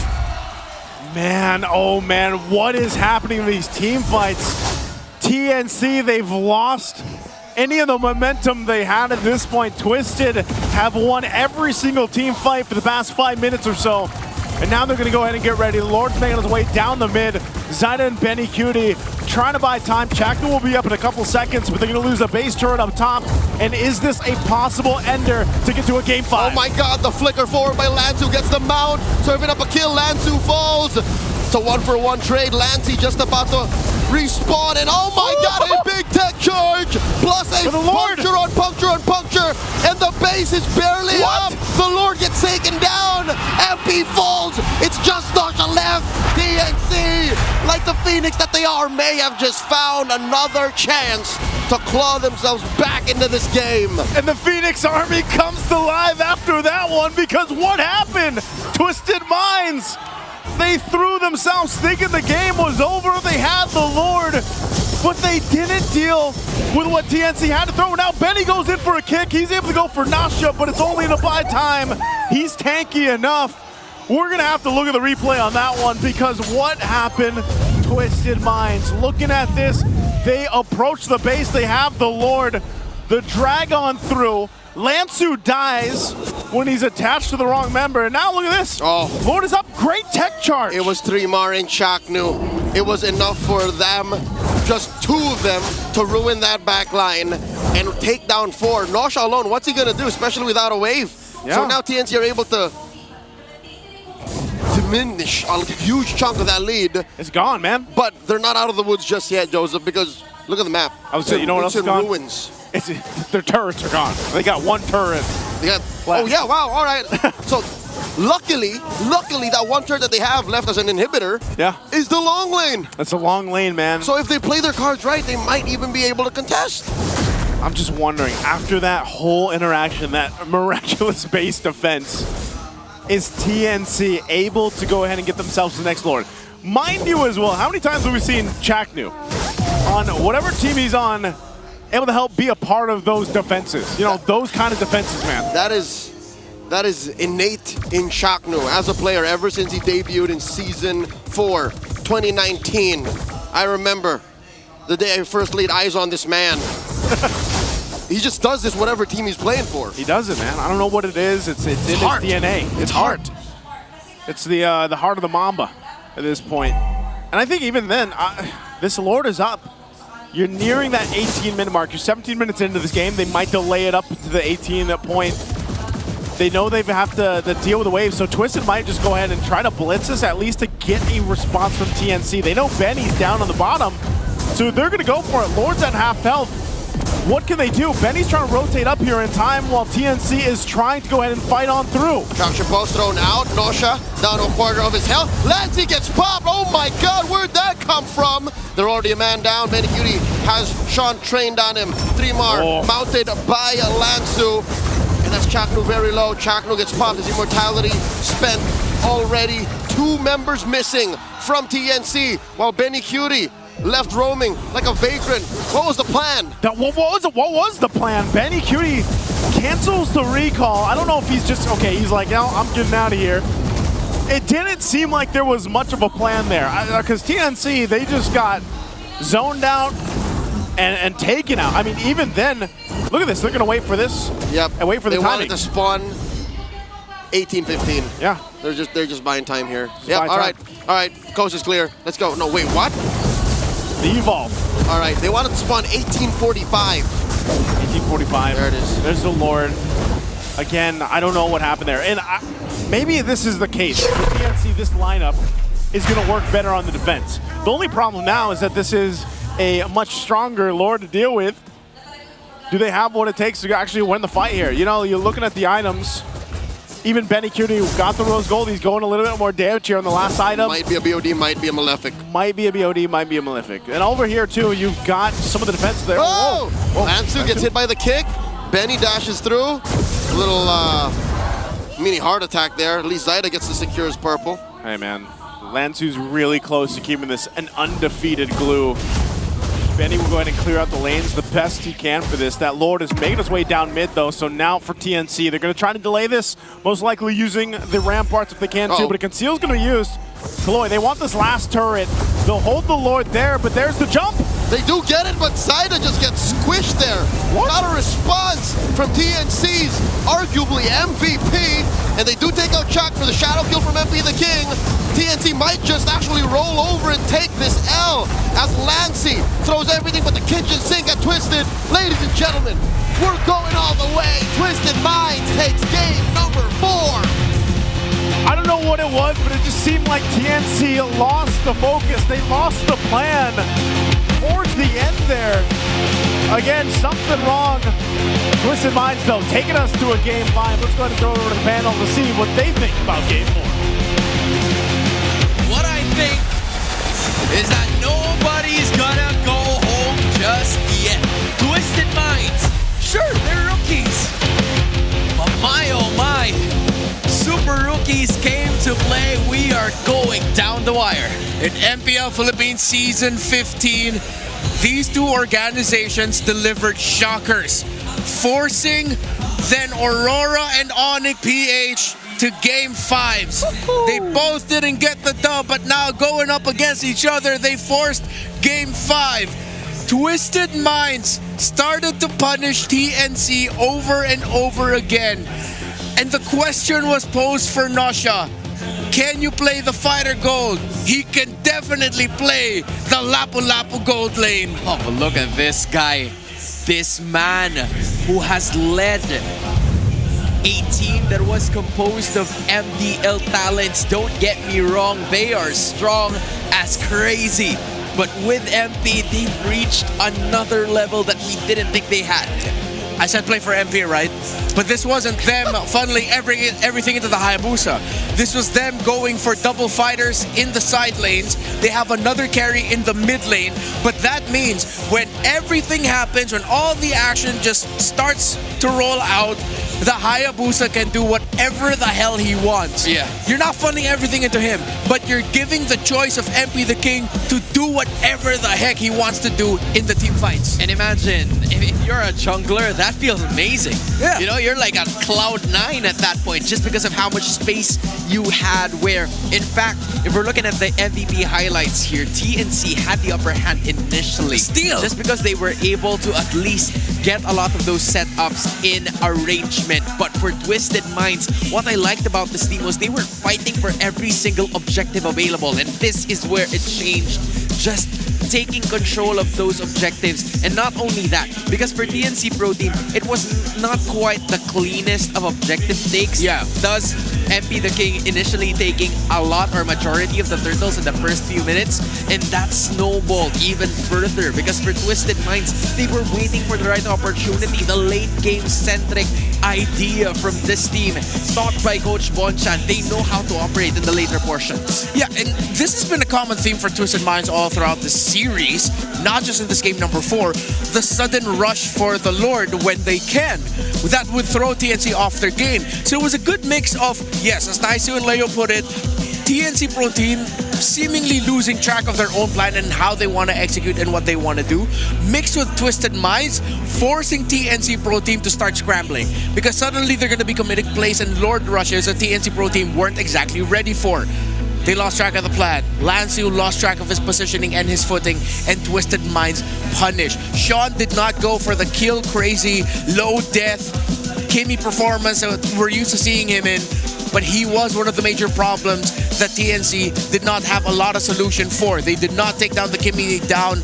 Man, oh man, what is happening in these team fights? TNC, they've lost any of the momentum they had at this point. Twisted have won every single team fight for the past 5 minutes or so. And now they're going to go ahead and get ready. The Lord's making his way down the mid. Zyda and Benny Cutie trying to buy time. Chaknu will be up in a couple seconds, but they're going to lose a base turret up top. And is this a possible ender to get to a game 5? Oh my god, the flicker forward by Lansu gets the mount. Serving up a kill, Lansu falls. It's a 1-for-1 trade. Lancey just about to respawn, and oh my god, a big tech charge! Plus a puncture on puncture on puncture, and the base is barely up! The Lord gets taken down! MP falls! It's just Nasha left! TNC, like the Phoenix that they are, may have just found another chance to claw themselves back into this game. And the Phoenix Army comes to life after that one, because what happened? Twisted Minds! They threw themselves thinking the game was over. They had the Lord, but they didn't deal with what TNC had to throw. Now Benny goes in for a kick. He's able to go for Nasha, but it's only to buy time. He's tanky enough. We're going to have to look at the replay on that one, because what happened? Twisted Minds. Looking at this, they approach the base. They have the Lord. The drag on through. Lansu dies when he's attached to the wrong member. And now look at this. Oh, Lord is up. Great tech charge. It was 3-mar and Chaknu. It was enough for them, just 2 of them, to ruin that back line and take down 4. Nosha alone, what's he going to do, especially without a wave? Yeah. So now TNC are able to diminish a huge chunk of that lead. It's gone, man. But they're not out of the woods just yet, Joseph, because look at the map. I would say, you know what else is gone? Ruins. Their turrets are gone. They got 1 turret. Oh yeah, wow, all right. So Luckily, that one turret that they have left as an inhibitor is the long lane. That's a long lane, man. So if they play their cards right, they might even be able to contest. I'm just wondering, after that whole interaction, that miraculous base defense, is TNC able to go ahead and get themselves the next Lord? Mind you as well, how many times have we seen Chaknu on whatever team he's on, able to help be a part of those defenses? You know, those kind of defenses, man. That is innate in Chaknu as a player ever since he debuted in Season 4, 2019. I remember the day I first laid eyes on this man. He just does this whatever team he's playing for. He does it, man. I don't know what it is. It's in his DNA. It's heart. It's the heart of the Mamba at this point. And I think even then, this Lord is up. You're nearing that 18-minute mark. You're 17 minutes into this game. They might delay it up to the 18 point. They know they have to deal with the wave, so Twisted might just go ahead and try to blitz us, at least to get a response from TNC. They know Benny's down on the bottom, so they're going to go for it. Lord's at half health. What can they do? Benny's trying to rotate up here in time while TNC is trying to go ahead and fight on through. Traction post thrown out. Nosha down to a quarter of his health. Lancey gets popped. Oh my god, where'd that come from? They're already a man down. Benny Cutie has Sean trained on him. Three-mar mounted by Lansu. And that's Chaknu very low. Chaknu gets popped. His immortality spent already. 2 members missing from TNC while Benny Cutie left roaming like a vagrant. What was the plan? What was the plan? Benny Cutie cancels the recall. I don't know if he's just, okay, he's like, no, I'm getting out of here. It didn't seem like there was much of a plan there. Because TNC, they just got zoned out and taken out. I mean, even then, look at this. They're going to wait for this. Yep. And wait for the timing. They wanted to spawn 18-15. Yeah. They're just buying time here. Yeah, all right. Coast is clear. Let's go. No, wait, what? The Evolve. All right, they wanted to spawn 1845. 1845. There it is. There's the Lord. Again, I don't know what happened there. And maybe this is the case. The TNC, this lineup is going to work better on the defense. The only problem now is that this is a much stronger Lord to deal with. Do they have what it takes to actually win the fight here? You know, you're looking at the items. Even Benny Cutie, who got the Rose Gold, he's going a little bit more damage here on the last item. Might be a BOD, might be a Malefic. Might be a BOD, might be a Malefic. And over here, too, you've got some of the defense there. Oh! Lansu gets hit by the kick. Benny dashes through. A little mini heart attack there. At least Zyda gets to secure his purple. Hey, man. Lansu's really close to keeping this an undefeated glue. Benny will go ahead and clear out the lanes the best he can for this. That Lord is making his way down mid, though, so now for TNC, they're going to try to delay this, most likely using the ramparts if they can, too, but a conceal's going to be used. Kaloy, they want this last turret. They'll hold the Lord there, but there's the jump. They do get it, but Zyda just gets squished there. What? Not a response from TNC's arguably MVP, and they do take out Chuck for the shadow kill from MP the King. TNC might just actually roll over and take this L as Lancey throws everything but the kitchen sink at Twisted. Ladies and gentlemen, we're going all the way. Twisted Minds takes game number 4. I don't know what it was, but it just seemed like TNC lost the focus. They lost the plan towards the end there. Again, something wrong. Twisted Minds, though, taking us to a game 5. Let's go ahead and throw it over to the panel to see what they think about game 4. What I think is that nobody's gonna go home just yet. Twisted Minds, sure, they're rookies, but my oh my, Super Rookies came to play. We are going down the wire. In MPL Philippines Season 15, these two organizations delivered shockers, forcing then Aurora and Onyx PH to game 5s. They both didn't get the dub, but now going up against each other, they forced game 5. Twisted Minds started to punish TNC over and over again. And the question was posed for Nosha. Can you play the fighter gold? He can definitely play the Lapu-Lapu gold lane. Oh, but look at this guy. This man who has led a team that was composed of MDL talents. Don't get me wrong, they are strong as crazy. But with MP, they've reached another level that we didn't think they had. I said play for MP, right? But this wasn't them funneling everything into the Hayabusa. This was them going for double fighters in the side lanes. They have another carry in the mid lane. But that means when everything happens, when all the action just starts to roll out, the Hayabusa can do whatever the hell he wants. Yeah. You're not funneling everything into him, but you're giving the choice of MP the King to do whatever the heck he wants to do in the team fights. And imagine, if you're a jungler, that feels amazing. Yeah. You know, you're like at cloud 9 at that point, just because of how much space you had, where, in fact, if we're looking at the MVP highlights here, TNC had the upper hand initially. Still. Just because they were able to at least get a lot of those setups in arrangement. But for Twisted Minds, what I liked about this team was they were fighting for every single objective available. And this is where it changed. Just taking control of those objectives. And not only that, because for TNC Pro Team, it was not quite the cleanest of objective takes. Yeah. Thus, MP the King initially taking a lot or majority of the turtles in the first few minutes, and that snowballed even further because for Twisted Minds, they were waiting for the right opportunity, the late game centric idea from this team taught by Coach Bonchan. They know how to operate in the later portions. Yeah, and this has been a common theme for Twisted Minds all throughout the series, not just in this game number 4, the sudden rush for the Lord when they can. That would throw TNC off their game. So it was a good mix of, yes, as Taisu and Leo put it, TNC Pro Team seemingly losing track of their own plan and how they want to execute and what they want to do, mixed with Twisted Minds, forcing TNC Pro Team to start scrambling. Because suddenly they're going to be committing plays and Lord rushes that TNC Pro Team weren't exactly ready for. They lost track of the plan. Lansu lost track of his positioning and his footing, and Twisted Minds punished. Sean did not go for the kill crazy, low death, Kimmy performance that we're used to seeing him in, but he was one of the major problems that TNC did not have a lot of solution for. They did not take down the Kimmy down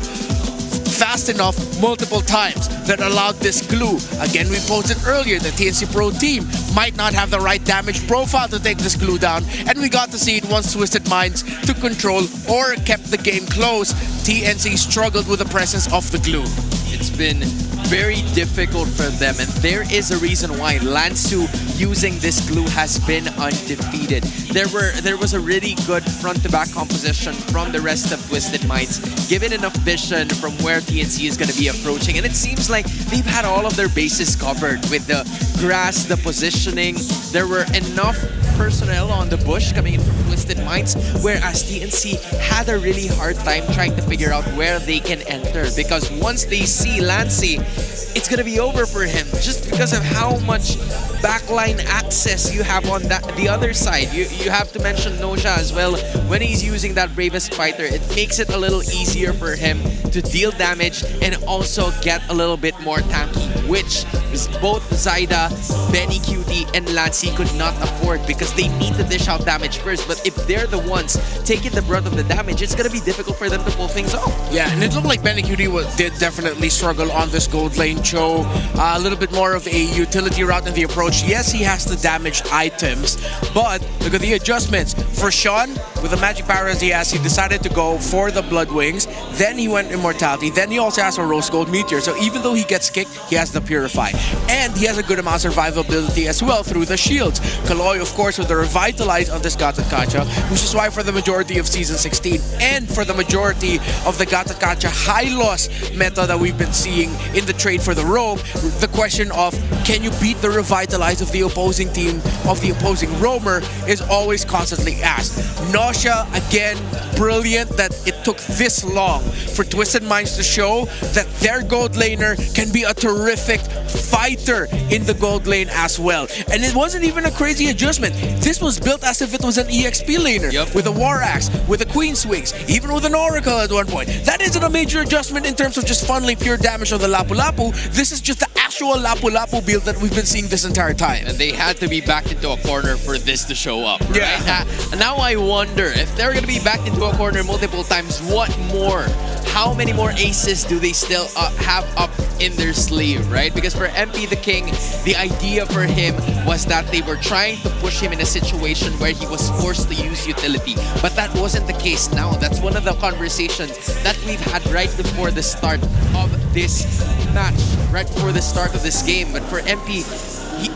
fast enough multiple times that allowed this glue. Again, we posted earlier that TNC Pro Team might not have the right damage profile to take this glue down, and we got to see it once Twisted Minds took control or kept the game close. TNC struggled with the presence of the glue. It's been very difficult for them, and there is a reason why Lansu using this glue has been undefeated. There was a really good front-to-back composition from the rest of Twisted Minds, given enough vision from where TNC is going to be approaching, and it seems like they've had all of their bases covered with the grass, the positioning. There were enough personnel on the bush coming in from Twisted Minds, whereas TNC had a really hard time trying to figure out where they can enter, because once they see Lancy, it's gonna be over for him just because of how much backline access you have on the other side. You have to mention Noja as well. When he's using that Bravest Fighter, it makes it a little easier for him to deal damage and also get a little bit more tanky, which is both Zyda, Benny Cutie, and Lancy could not afford because they need to dish out damage first. But if they're the ones taking the brunt of the damage, it's gonna be difficult for them to pull things off. Yeah, and it looked like Benny Cutie did definitely struggle on this gold lane. Cho, a little bit more of a utility route in the approach. Yes, he has to damage items, but look at the adjustments. For Sean, with the magic powers he has, he decided to go for the Blood Wings, then he went Immortality, then he also has a Rose Gold Meteor. So even though he gets kicked, he has the Purify. And he has a good amount of survivability as well through the shields. Kaloy, of course, with the Revitalize on this Gatot Kacha, which is why for the majority of Season 16 and for the majority of the Gatot Kacha high loss meta that we've been seeing in the trade for the roam, the question of can you beat the Revitalize of the opposing team, of the opposing roamer, is always constantly asked. Nausea, again, brilliant that it took this long for Twisted Minds to show that their gold laner can be a terrific fighter in the gold lane as well. And it wasn't even a crazy adjustment. This was built as if it was an EXP laner, with a War Axe, with a Queen Swings, even with an Oracle at one point. That isn't a major adjustment in terms of just funneling pure damage on the Lapu Lapu. This is just the actual Lapu Lapu build that we've been seeing this entire time. And they had to be backed into a corner for this to show up, right? Yeah. Now I wonder, if they're going to be backed into a corner multiple times, what more? How many more aces do they still have up in their sleeve, right? Because for MP the King, the idea for him was that they were trying to push him in a situation where he was forced to use utility. But that wasn't the case now. That's one of the conversations that we've had right before the start of this match right before the start of this game. But for MP,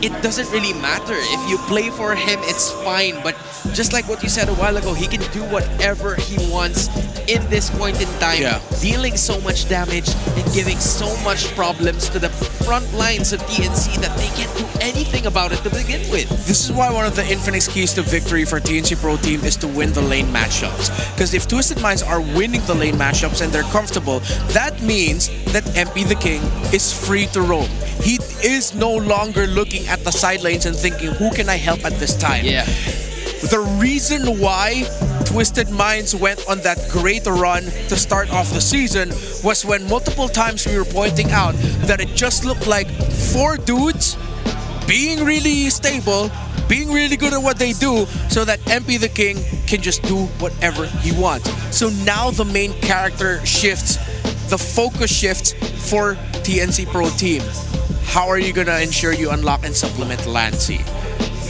it doesn't really matter. If you play for him, it's fine. But just like what you said a while ago, he can do whatever he wants in this point in time, dealing so much damage and giving so much problems to the front lines of TNC that they can't do anything about it to begin with. This is why one of the Infinix keys to victory for TNC Pro Team is to win the lane matchups. Because if Twisted Minds are winning the lane matchups and they're comfortable, that means that MP the King is free to roam. He is no longer looking at the side lanes and thinking, who can I help at this time? Yeah. The reason why Twisted Minds went on that great run to start off the season was when multiple times we were pointing out that it just looked like 4 dudes being really stable, being really good at what they do, so that MP the King can just do whatever he wants. So now the main character shifts, the focus shifts for TNC Pro Team. How are you gonna ensure you unlock and supplement Lancy?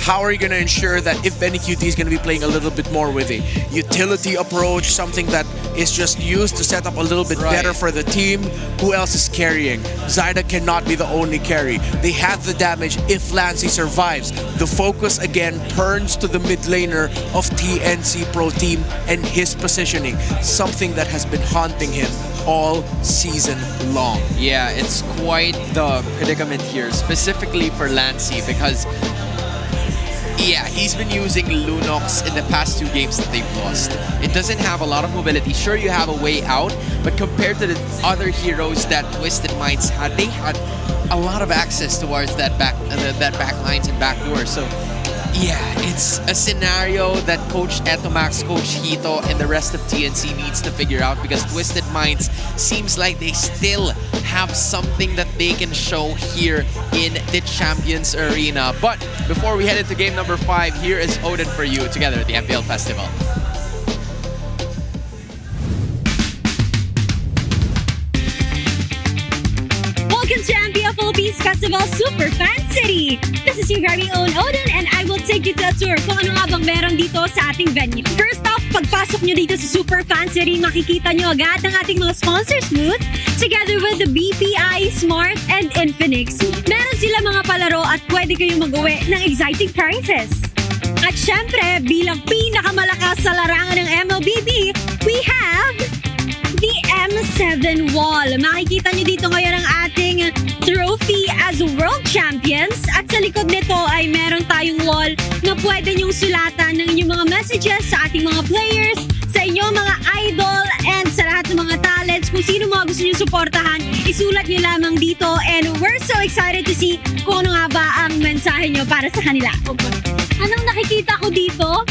How are you going to ensure that if Benny QT is going to be playing a little bit more with a utility approach, something that is just used to set up a little bit better for the team? Who else is carrying? Zyda cannot be the only carry. They have the damage if Lancy survives. The focus again turns to the mid laner of TNC Pro Team and his positioning, something that has been haunting him all season long. Yeah, it's quite the predicament here, specifically for Lancy, because yeah, he's been using Lunox in the past 2 games that they've lost. It doesn't have a lot of mobility. Sure, you have a way out, but compared to the other heroes that Twisted Minds had, they had a lot of access towards that back lines and back doors. So yeah, it's a scenario that Coach Etomax, Coach Hito, and the rest of TNC needs to figure out, because Twisted Minds seems like they still have something that they can show here in the Champions Arena. But before we head into game number 5, here is Odin for you together at the MPL Festival. Welcome to MPL Philippines Festival Super Fan City! This is your very own Odin, and I will take you to a tour kung ano nga bang meron dito sa ating venue. First off, pagpasok nyo dito sa Super Fan City, makikita nyo agad ang ating mga sponsors booth together with the BPI, Smart, and Infinix. Meron sila mga palaro at pwede kayong mag-uwi ng exciting prizes. At syempre, bilang pinakamalakas sa larangan ng MLBB, we have the M7 wall. Makikita nyo dito ngayon ang ating trophy as world champions. At sa likod nito ay meron tayong wall na pwede nyong sulatan ng inyong mga messages sa ating mga players, sa inyong mga idol, and sa lahat ng mga talents. Kung sino mga gusto nyo suportahan, isulat nyo lamang dito. And we're so excited to see kung ano nga ba ang mensahe nyo para sa kanila. Anong nakikita ko dito?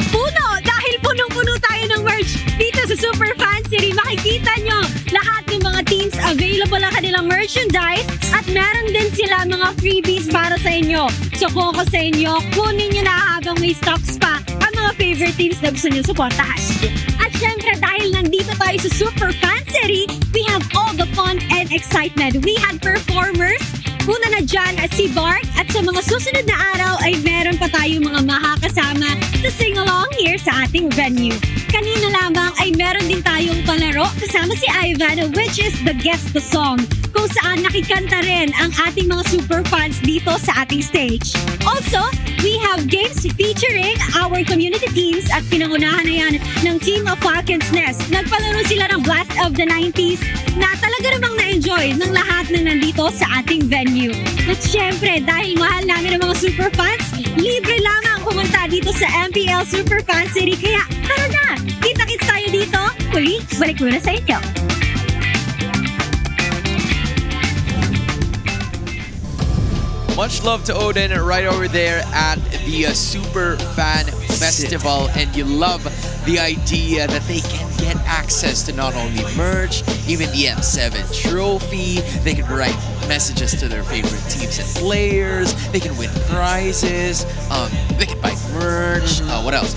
Puno! Dahil punong-puno tayo ng merch dito sa Super Fan City. Makikita nyo lahat ng mga teams available ang kanilang merchandise at meron din sila mga freebies para sa inyo. So kung ako sa inyo, kunin nyo na habang may stocks pa ang mga favorite teams na gusto nyo supportahan. At syempre, dahil nandito tayo sa Super Fan City, we have all the fun and excitement. We had performers. Una na dyan si Bart, at sa mga susunod na araw ay meron pa tayong mga makakasama sa sing-along here sa ating venue. Kanina lamang ay meron din tayong palaro kasama si Ivan, which is the Guess the Song, kung saan nakikanta rin ang ating mga super fans dito sa ating stage. Also, we have games featuring our community teams at pinangunahan na yan ng Team of Falcon's Nest. Nagpalaro sila ng Blast of the 90s na talaga namang na-enjoy ng lahat na nandito sa ating venue. At syempre, dahil mahal namin ang mga super fans, libre lamang pumunta dito sa MPL Super Fan City. Kaya tara na! Kita-kits tayo dito. Uli, balik muna sa inyo. Much love to Odin right over there at the Super Fan Festival, and you love the idea that they can get access to not only merch, even the M7 trophy. They can write messages to their favorite teams and players. They can win prizes. They can buy merch. What else?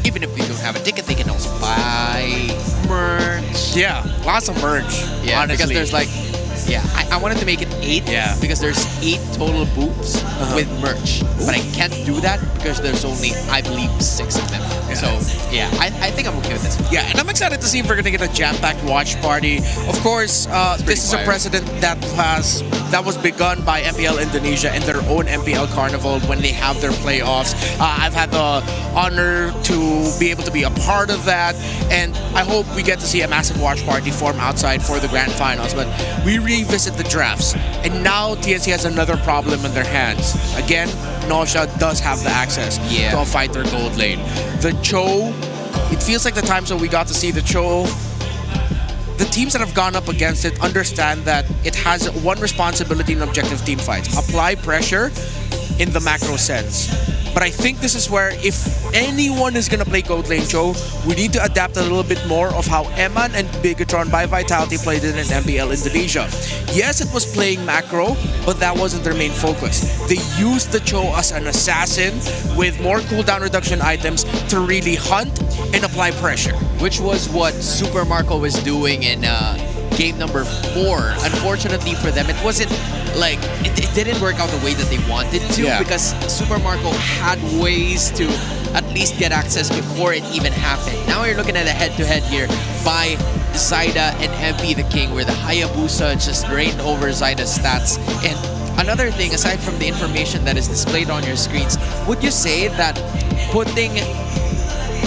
Even if they don't have a ticket, they can also buy merch. Yeah, lots of merch. Yeah, honestly. because there's like, yeah, I wanted to make it 8 because there's 8 total booths with merch. But I can't do that because there's only, I believe, 6 of them. So, yeah, I think I'm okay with this. Yeah, and I'm excited to see if we're gonna get a jam-packed watch party. Of course, this is a precedent that was begun by MPL Indonesia in their own MPL Carnival when they have their playoffs. I've had the honor to be able to be a part of that, and I hope we get to see a massive watch party form outside for the grand finals. But we revisit the drafts, and now TNC has another problem in their hands. Again, Nausea does have the access to a fighter gold lane. The Cho, it feels like the times that we got to see the Cho, the teams that have gone up against it understand that it has one responsibility in objective team fights: apply pressure in the macro sense. But I think this is where, if anyone is going to play Gold Lane Cho, we need to adapt a little bit more of how Eman and Bigatron by Vitality played it in MPL Indonesia. Yes, it was playing macro, but that wasn't their main focus. They used the Cho as an assassin with more cooldown reduction items to really hunt and apply pressure. Which was what Super Marco was doing in game number 4. Unfortunately for them, it wasn't like it didn't work out the way that they wanted to, because Super Marco had ways to at least get access before it even happened. Now you're looking at a head-to-head here by Zyda and MP the King, where the Hayabusa just reigned over Zyda's stats. And another thing, aside from the information that is displayed on your screens, would you say that putting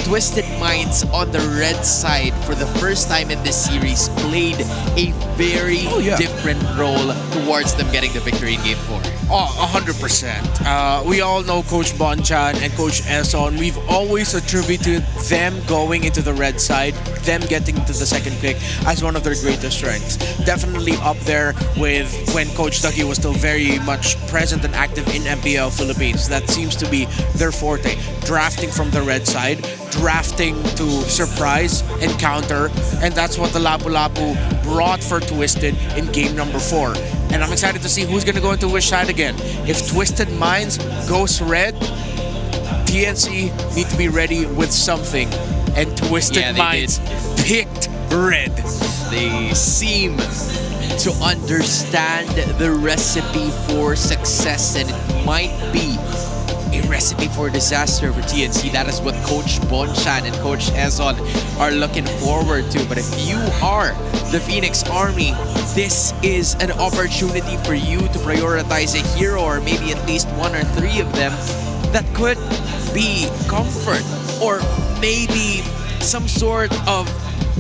Twisted Minds on the red side for the first time in this series played a very different role towards them getting the victory in Game 4? Oh, 100%. We all know Coach Bonchan and Coach Eson. We've always attributed them going into the red side, them getting to the second pick, as one of their greatest strengths. Definitely up there with when Coach Ducky was still very much present and active in MPL Philippines. That seems to be their forte. Drafting from the red side, drafting to surprise and counter, and that's what the Lapu-Lapu brought for Twisted in game number 4. And I'm excited to see who's going to go into which side again. If Twisted Minds goes red, TNC need to be ready with something. And Twisted Minds picked red. They seem to understand the recipe for success, and it might be a recipe for disaster for TNC. That is what Coach Bonchan and Coach Ezon are looking forward to. But if you are the Phoenix Army, this is an opportunity for you to prioritize a hero, or maybe at least 1 or 3 of them, that could be Comfort, or maybe some sort of,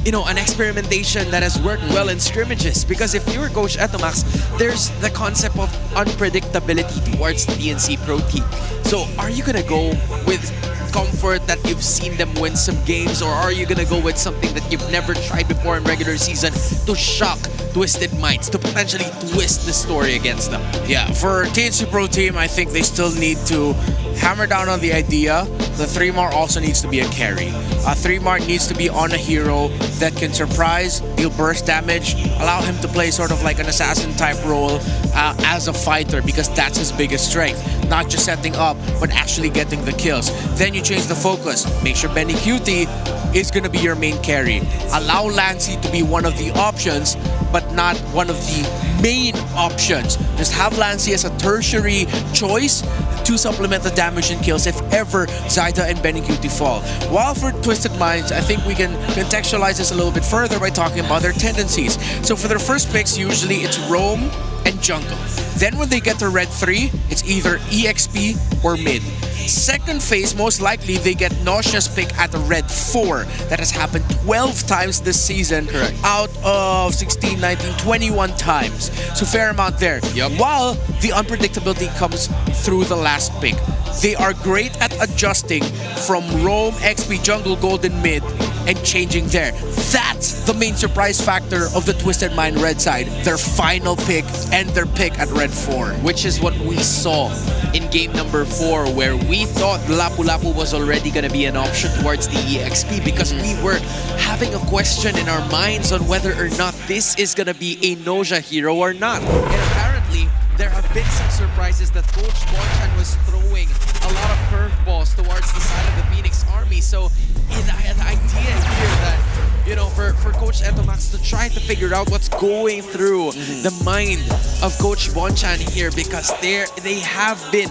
you know, an experimentation that has worked well in scrimmages. Because if you're Coach Etomax, there's the concept of unpredictability towards the TNC Pro Team. So are you gonna go with Comfort that you've seen them win some games, or are you gonna go with something that you've never tried before in regular season to shock Twisted Minds, to potentially twist the story against them? Yeah, for TNC Pro Team, I think they still need to hammer down on the idea. The 3-Mar also needs to be a carry. 3-Mar needs to be on a hero that can surprise, deal burst damage, allow him to play sort of like an assassin type role as a fighter, because that's his biggest strength. Not just setting up, but actually getting the kills. Then you change the focus. Make sure Benny Cutie is going to be your main carry. Allow Lancy to be one of the options, but not one of the main options. Just have Lancy as a tertiary choice to supplement the damage and kills if ever Zyda and Benny Cutie fall. While for Twisted Minds, I think we can contextualize this a little bit further by talking about their tendencies. So for their first picks, usually it's Roam and Jungle. Then when they get to Red 3, it's either EXP or mid. Second phase, most likely they get Nausea's pick at the Red 4. That has happened 12 times this season. Correct. Out of 16, 19, 21 times. So fair amount there. While the unpredictability comes through the last pick. They are great at adjusting from Roam, XP, Jungle, Golden, Mid, and changing there. That's the main surprise factor of the Twisted Mind Red side. Their final pick and their pick at Red 4. Which is what we saw in game number 4, where we thought Lapu-Lapu was already going to be an option towards the EXP, because we were having a question in our minds on whether or not this is going to be a Nausea hero or not. And apparently, there have been some surprises that Coach Bonchan was throwing a lot of curveballs towards the side of the Phoenix Army. So the idea here that, you know, for Coach Etomax to try to figure out what's going through the mind of Coach Bonchan here, because they have been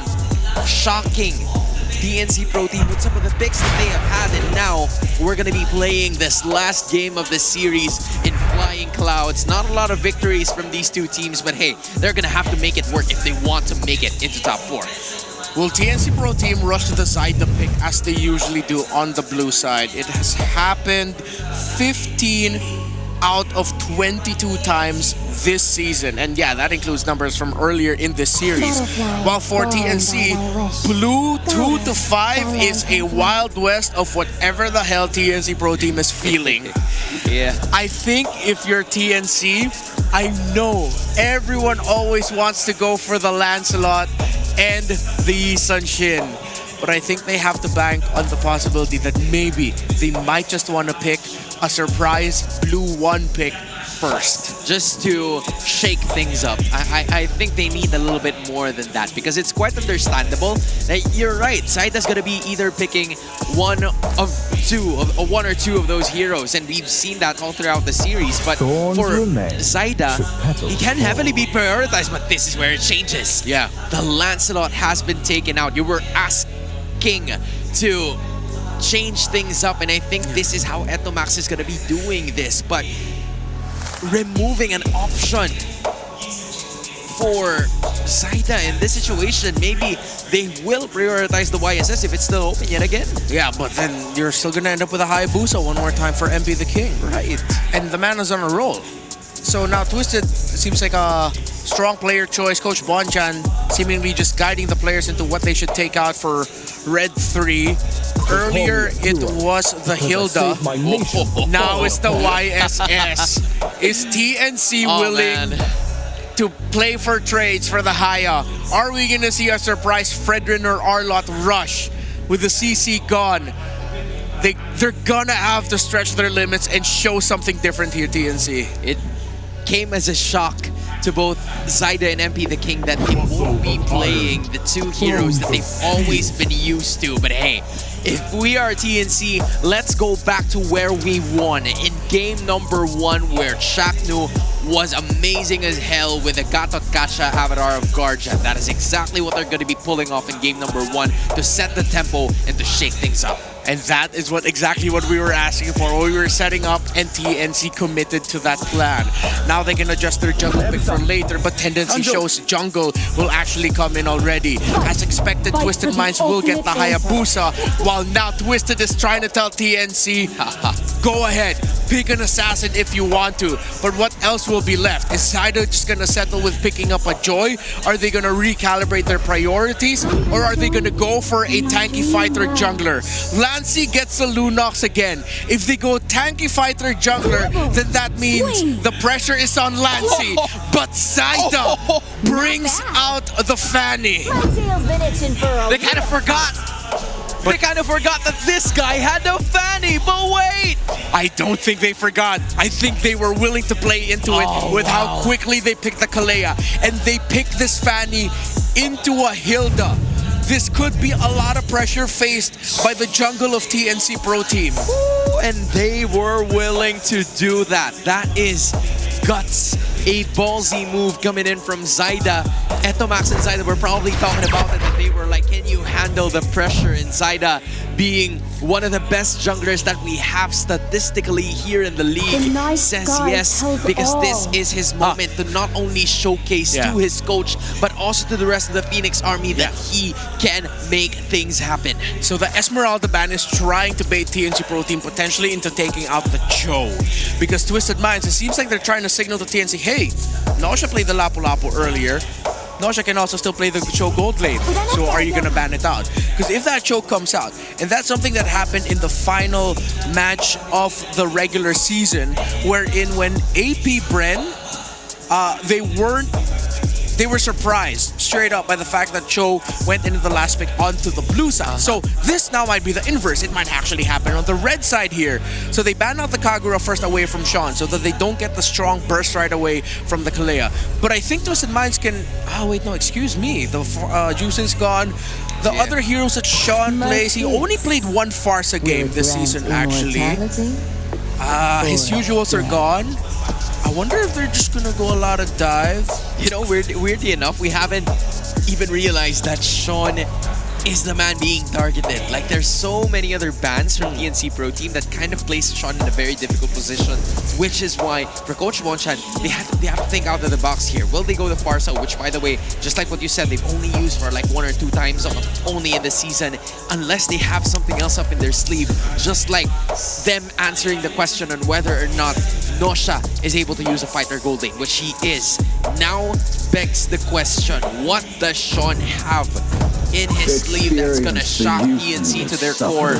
shocking DNC Pro Team with some of the picks that they have had, and now we're gonna be playing this last game of the series in flying clouds. Not a lot of victories from these two teams, but hey, they're gonna have to make it work if they want to make it into top 4. Will TNC Pro Team rush to the side the pick as they usually do on the blue side? It has happened 15 out of 22 times this season. And yeah, that includes numbers from earlier in this series. While for TNC, blue 2 to 5 is a wild west of whatever the hell TNC Pro Team is feeling. Yeah. I think if you're TNC, I know everyone always wants to go for the Lancelot and the Sunshin. But I think they have to bank on the possibility that maybe they might just want to pick a surprise blue 1 pick first. Just to shake things up. I think they need a little bit more than that, because it's quite understandable that you're right. Zaida's gonna be either picking one or two of those heroes, and we've seen that all throughout the series. But for Zaida, he can heavily be prioritized, but this is where it changes. Yeah. The Lancelot has been taken out. You were asking to change things up, and I think this is how Etomax is gonna be doing this, but removing an option for Zaida in this situation, maybe they will prioritize the YSS if it's still open yet again. Yeah, but then you're still gonna end up with a Hayabusa one more time for MP the King. Right. And the man is on a roll. So now Twisted seems like a strong player choice. Coach Bonchan seemingly just guiding the players into what they should take out for Red 3. Earlier, it was the Hilda. Now it's the YSS. Is TNC willing to play for trades for the Haya? Are we going to see a surprise Fredrin or Arlot rush with the CC gone? They're gonna have to stretch their limits and show something different here, TNC. It came as a shock to both Zaida and MP the King that they won't be playing the two heroes that they've always been used to. But hey, if we are TNC, let's go back to where we won in game number 1, where Shaknu was amazing as hell with a Gatot Kacha Avatar of Garja. That is exactly what they're going to be pulling off in game number 1 to set the tempo and to shake things up. And that is exactly what we were asking for. We were setting up, and TNC committed to that plan. Now they can adjust their jungle pick for later, but tendency shows jungle will actually come in already. As expected, Twisted Minds will get the Hayabusa, while now Twisted is trying to tell TNC, go ahead, pick an assassin if you want to. But what else will be left? Is Zaida just gonna settle with picking up a Joy? Are they gonna recalibrate their priorities? Or are they gonna go for a tanky fighter jungler? Lancey gets the Lunox again. If they go tanky fighter jungler, then that means the pressure is on Lancey. But Zaida brings out the Fanny. They kind of forgot. They kind of forgot that this guy had no Fanny, but wait! I don't think they forgot. I think they were willing to play into it with how quickly they picked the Kalea. And they picked this Fanny into a Hilda. This could be a lot of pressure faced by the jungle of TNC Pro Team. Ooh, and they were willing to do that. That is guts. A ballsy move coming in from Zaida. Etomax and Zaida were probably talking about it, and they were like, can you handle the pressure? And Zaida, being one of the best junglers that we have statistically here in the league, says yes, because this is his moment to not only showcase to his coach, but also to the rest of the Phoenix army that he can make things happen. So the Esmeralda ban is trying to bait TNC Pro Team potentially into taking out the Cho. Because Twisted Minds, it seems like they're trying to signal to TNC, hey, Nosha played the Lapu Lapu earlier. Nosha can also still play the Cho Gold lane. So are you gonna ban it out? Because if that Cho comes out, and that's something that happened in the final match of the regular season, wherein when AP Bren, they were surprised straight up by the fact that Cho went into the last pick onto the blue side. So this now might be the inverse. It might actually happen on the red side here. So they ban out the Kagura first away from Sean so that they don't get the strong burst right away from the Kalea. But I think Twisted Minds can... Oh, wait, no, excuse me. The Juicin's gone. The other heroes that Sean plays, he only played one Farsa game this season, actually. His usuals are gone. I wonder if they're just gonna go a lot of dive. You know, weirdly enough, we haven't even realized that Sean is the man being targeted. Like, there's so many other bans from PNC Pro Team that kind of place Sean in a very difficult position, which is why for Coach Bonchan, they have to think out of the box here. Will they go the far side, which, by the way, just like what you said, they've only used for like 1 or 2 times only in the season, unless they have something else up in their sleeve, just like them answering the question on whether or not Nosha is able to use a fighter gold lane, which he is. Now begs the question, what does Sean have in his sleeve that's gonna shock PNC to their core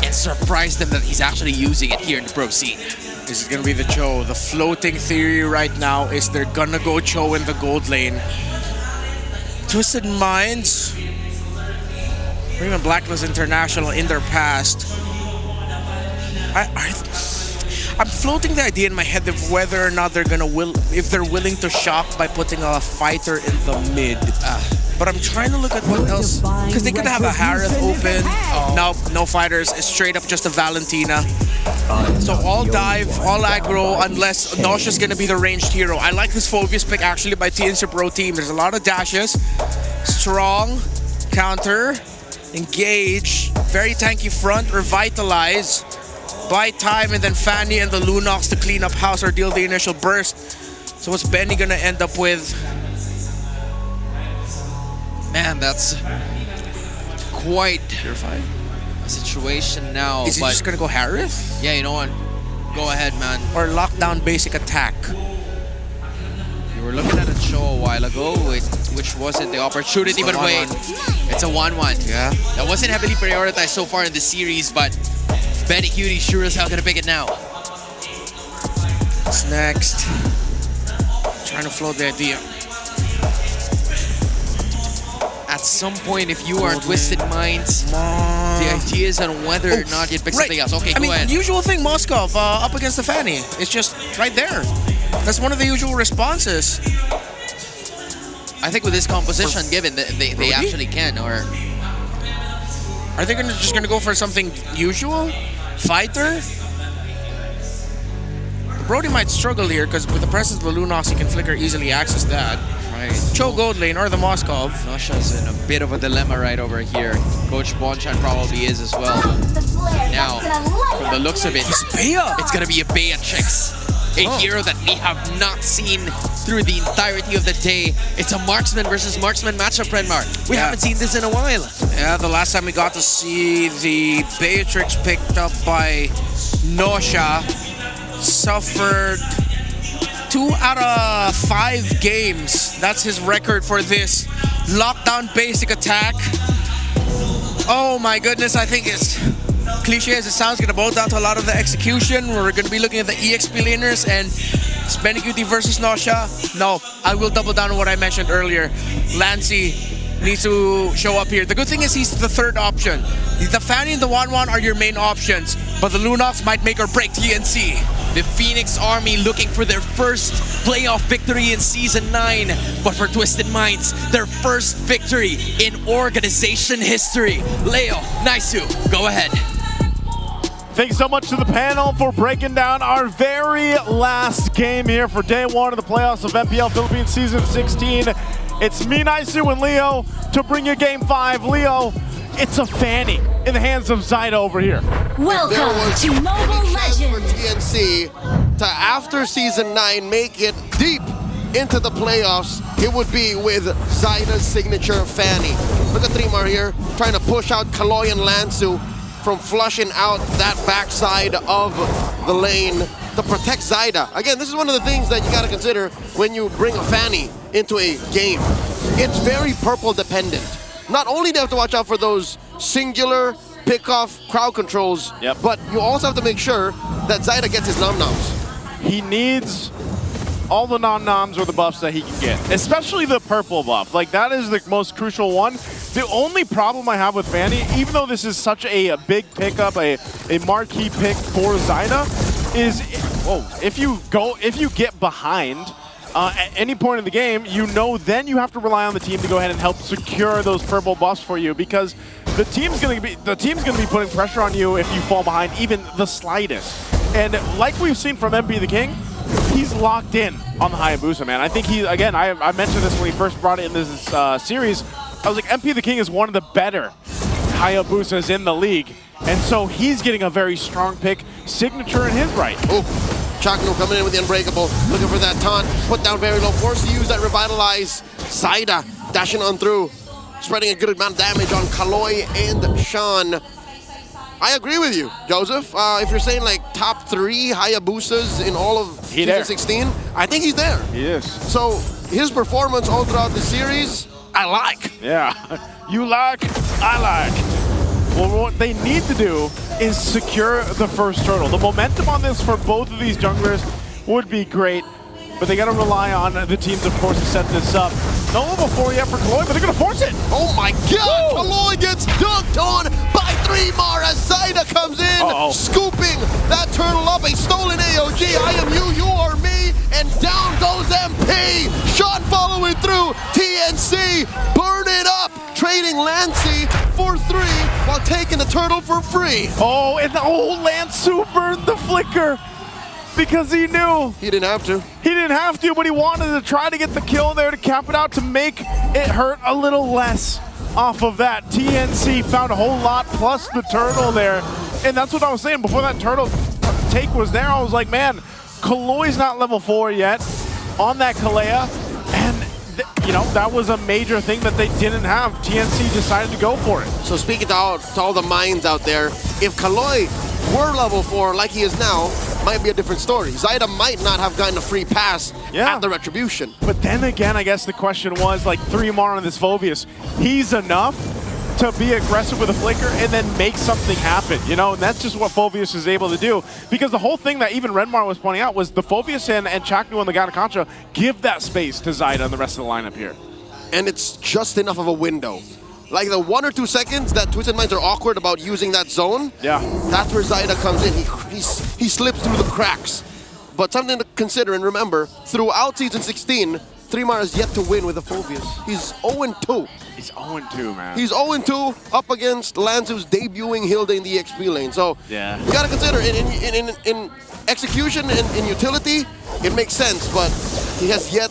and surprise them that he's actually using it here in the pro scene? This is gonna be the Cho. The floating theory right now is they're gonna go Cho in the gold lane. Twisted Minds, or even Blacklist International in their past. I'm floating the idea in my head of whether or not they're gonna if they're willing to shock by putting a fighter in the mid. But I'm trying to look at what else, because they could have a Harith open. No fighters. It's straight up just a Valentina. So all dive, all aggro, unless Nosha's gonna be the ranged hero. I like this Phobius pick actually by TNC Pro Team. There's a lot of dashes, strong counter, engage, very tanky front, revitalize, buy time, and then Fanny and the Lunox to clean up house or deal the initial burst. So what's Benny gonna end up with? Man, that's quite a situation now. Is he just gonna go Harith? Yeah, you know what? Go ahead, man. Or lockdown basic attack. You were looking at a show a while ago, which wasn't the opportunity, but wait, it's a 1-1. Yeah. That wasn't heavily prioritized so far in the series, but Benny Cutie sure as hell gonna pick it now. What's next? Trying to float the idea. At some point, if you are Twisted Minds, the idea is on whether or not you'd pick something else. Okay, go ahead. Usual thing, Moskov up against the Fanny. It's just right there. That's one of the usual responses. I think with this composition, given that they actually can, or are they just gonna go for something usual? Fighter? Brody might struggle here because with the presence of the Lunox, he can flicker easily access that. Right. Cho gold lane or the Moskov. Nosha's in a bit of a dilemma right over here. Coach Bonchan probably is as well. Now, from the looks of it, it's gonna be a Beatrix. A hero that we have not seen through the entirety of the day. It's a marksman versus marksman matchup, Renmar. We haven't seen this in a while. Yeah, the last time we got to see the Beatrix picked up by Nosha, suffered 2 out of 5 games. That's his record for this lockdown basic attack. Oh my goodness, I think it's cliche as it sounds, gonna boil down to a lot of the execution. We're gonna be looking at the EXP laners and Spenikuti versus Nosha. No, I will double down on what I mentioned earlier. Lancey needs to show up here. The good thing is he's the third option. The Fanny and the 1-1 are your main options, but the Lunox might make or break TNC. The Phoenix Army looking for their first playoff victory in Season 9, but for Twisted Minds, their first victory in organization history. Leo, Naisu, go ahead. Thanks so much to the panel for breaking down our very last game here for day 1 of the playoffs of MPL Philippines Season 16. It's me, Naisu, and Leo to bring you Game 5. Leo, it's a Fanny in the hands of Zyda over here. Welcome to Mobile Legends for TNC to, after Season 9, make it deep into the playoffs. It would be with Zyda's signature Fanny. Look at Trimar here, trying to push out Kaloy and Lansu from flushing out that backside of the lane to protect Zyda. Again, this is one of the things that you gotta consider when you bring a Fanny into a game. It's very purple dependent. Not only do you have to watch out for those singular pick-off crowd controls, but you also have to make sure that Zyda gets his nom-noms. He needs all the nom-noms or the buffs that he can get, especially the purple buff. Like, that is the most crucial one. The only problem I have with Fanny, even though this is such a big pickup, a marquee pick for Zyda, is if you get behind at any point in the game, then you have to rely on the team to go ahead and help secure those purple buffs for you, because the team's gonna be putting pressure on you if you fall behind even the slightest. And like we've seen from MP the King, he's locked in on the Hayabusa, man. I think I mentioned this when he first brought it in this series. I was like, MP the King is one of the better Hayabusas in the league. And so he's getting a very strong pick, signature in his right. Oh, Chakno coming in with the Unbreakable, looking for that taunt, put down very low, forced to use that Revitalize. Zaida dashing on through, spreading a good amount of damage on Kaloy and Sean. I agree with you, Joseph. If you're saying like top 3 Hayabusas in all of Season 16, I think he's there. He is. So his performance all throughout the series, I like. Yeah, you like, I like. Well, what they need to do is secure the first turtle. The momentum on this for both of these junglers would be great, but they got to rely on the teams, of course, to set this up. No level 4 yet for Kaloy, but they're going to force it. Oh my God, Kaloy gets dunked on by 3mar as Zaida comes in, scooping that turtle up, a stolen AOG. I am you, you are me, and down goes MP. Sean following through, TNC, burn it up, trading Lancey for 3 while taking the turtle for free. Oh, and the old Lansu burned the flicker because he knew. He didn't have to. He didn't have to, but he wanted to try to get the kill there to cap it out to make it hurt a little less off of that. TNC found a whole lot plus the turtle there. And that's what I was saying before that turtle take was there. I was like, man, Kaloy's not level 4 yet on that Kalea. And you know, that was a major thing that they didn't have. TNC decided to go for it. So speaking to all the minds out there, if Kaloy were level 4 like he is now, might be a different story. Zaida might not have gotten a free pass at the Retribution. But then again, I guess the question was, like, 3mar on this Phoveus, he's enough to be aggressive with a flicker and then make something happen, you know? And that's just what Phoveus is able to do. Because the whole thing that even Redmar was pointing out was the Phoveus and Chaknu and the Ganakancha give that space to Zaida and the rest of the lineup here. And it's just enough of a window. Like the 1 or 2 seconds that Twisted Minds are awkward about using that zone, that's where Zaida comes in. He slips through the cracks. But something to consider and remember, throughout Season 16, 3mar has yet to win with a Phoveus. He's 0-2. He's 0-2, man. He's 0-2 up against Lanzu's debuting Hilda in the XP lane. So you gotta consider in execution and in utility, it makes sense, but he has yet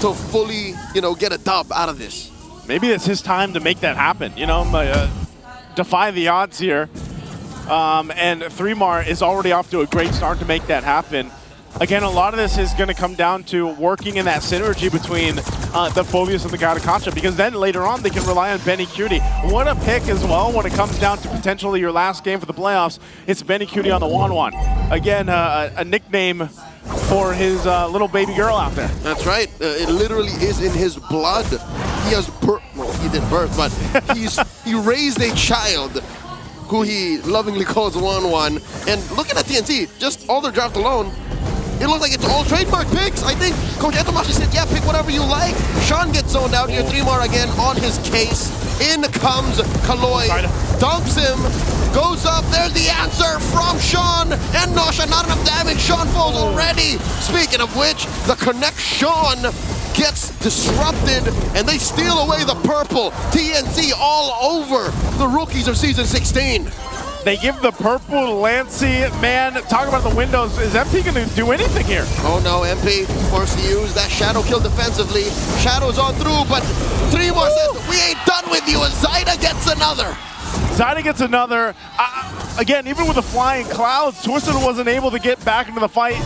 to fully, you know, get a dub out of this. Maybe it's his time to make that happen, you know, defy the odds here. And 3mar is already off to a great start to make that happen. Again, a lot of this is going to come down to working in that synergy between the Phoveus and the Ganakancha, because then later on they can rely on Benny Cutie. What a pick as well when it comes down to potentially your last game for the playoffs. It's Benny Cutie on the 1-1. Again, a nickname for his little baby girl out there. That's right. It literally is in his blood. He has well, he didn't birth, but he raised a child who he lovingly calls 1-1. And looking at TNC, just all their draft alone, it looks like it's all trademark picks. I think Coach Etomashi said, yeah, pick whatever you like. Sean gets zoned out here. 3mar again on his case. In comes Kaloy. Dumps him. Goes up. There's the answer from Sean. And Nosha, not enough damage. Sean falls already. Speaking of which, the Connect Sean gets disrupted. And they steal away the purple. TNC all over the rookies of Season 16. They give the purple to Lancey. Man, talk about the windows. Is MP going to do anything here? Oh no, MP forced to use that Shadow kill defensively. Shadow's on through, but 3mar says, we ain't done with you, and Zaida gets another. Zaida gets another. Again, even with the flying clouds, Twisted wasn't able to get back into the fight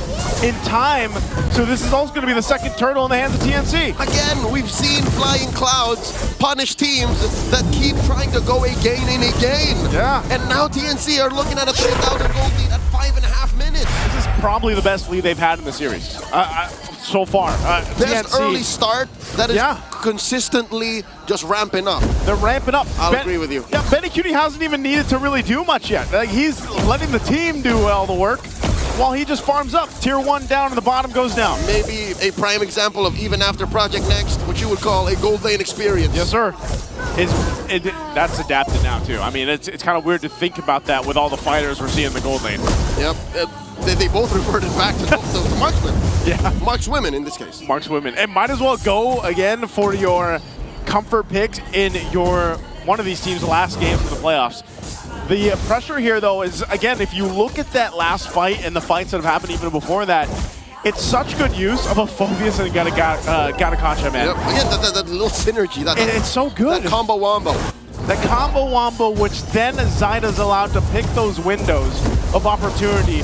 in time. So this is also going to be the second turtle in the hands of TNC. Again, we've seen flying clouds punish teams that keep trying to go again and again. Yeah. And now TNC are looking at a 3,000 gold lead at 5.5 minutes. This is probably the best lead they've had in the series so far. Best TNC. early start that is consistently just ramping up. They're ramping up. I'll agree with you. Yeah, Benny Cutie hasn't even needed to really do much yet. Like, he's letting the team do all the work while he just farms up. Tier 1 down and the bottom goes down. Maybe a prime example of even after Project Next, what you would call a gold lane experience. Yes, sir. That's adapted now, too. I mean, it's kind of weird to think about that with all the fighters we're seeing in the gold lane. Yep. They both reverted back to marksmen. Yeah. Markswomen in this case. Markswomen. And might as well go again for your comfort picks in your one of these teams' last games of the playoffs. The pressure here, though, is, again, if you look at that last fight and the fights that have happened even before that, it's such good use of a Phobius and Gatakacha, man. Yep. Again, that little synergy. It's so good. That combo wombo. The combo wombo, which then Zaida's allowed to pick those windows of opportunity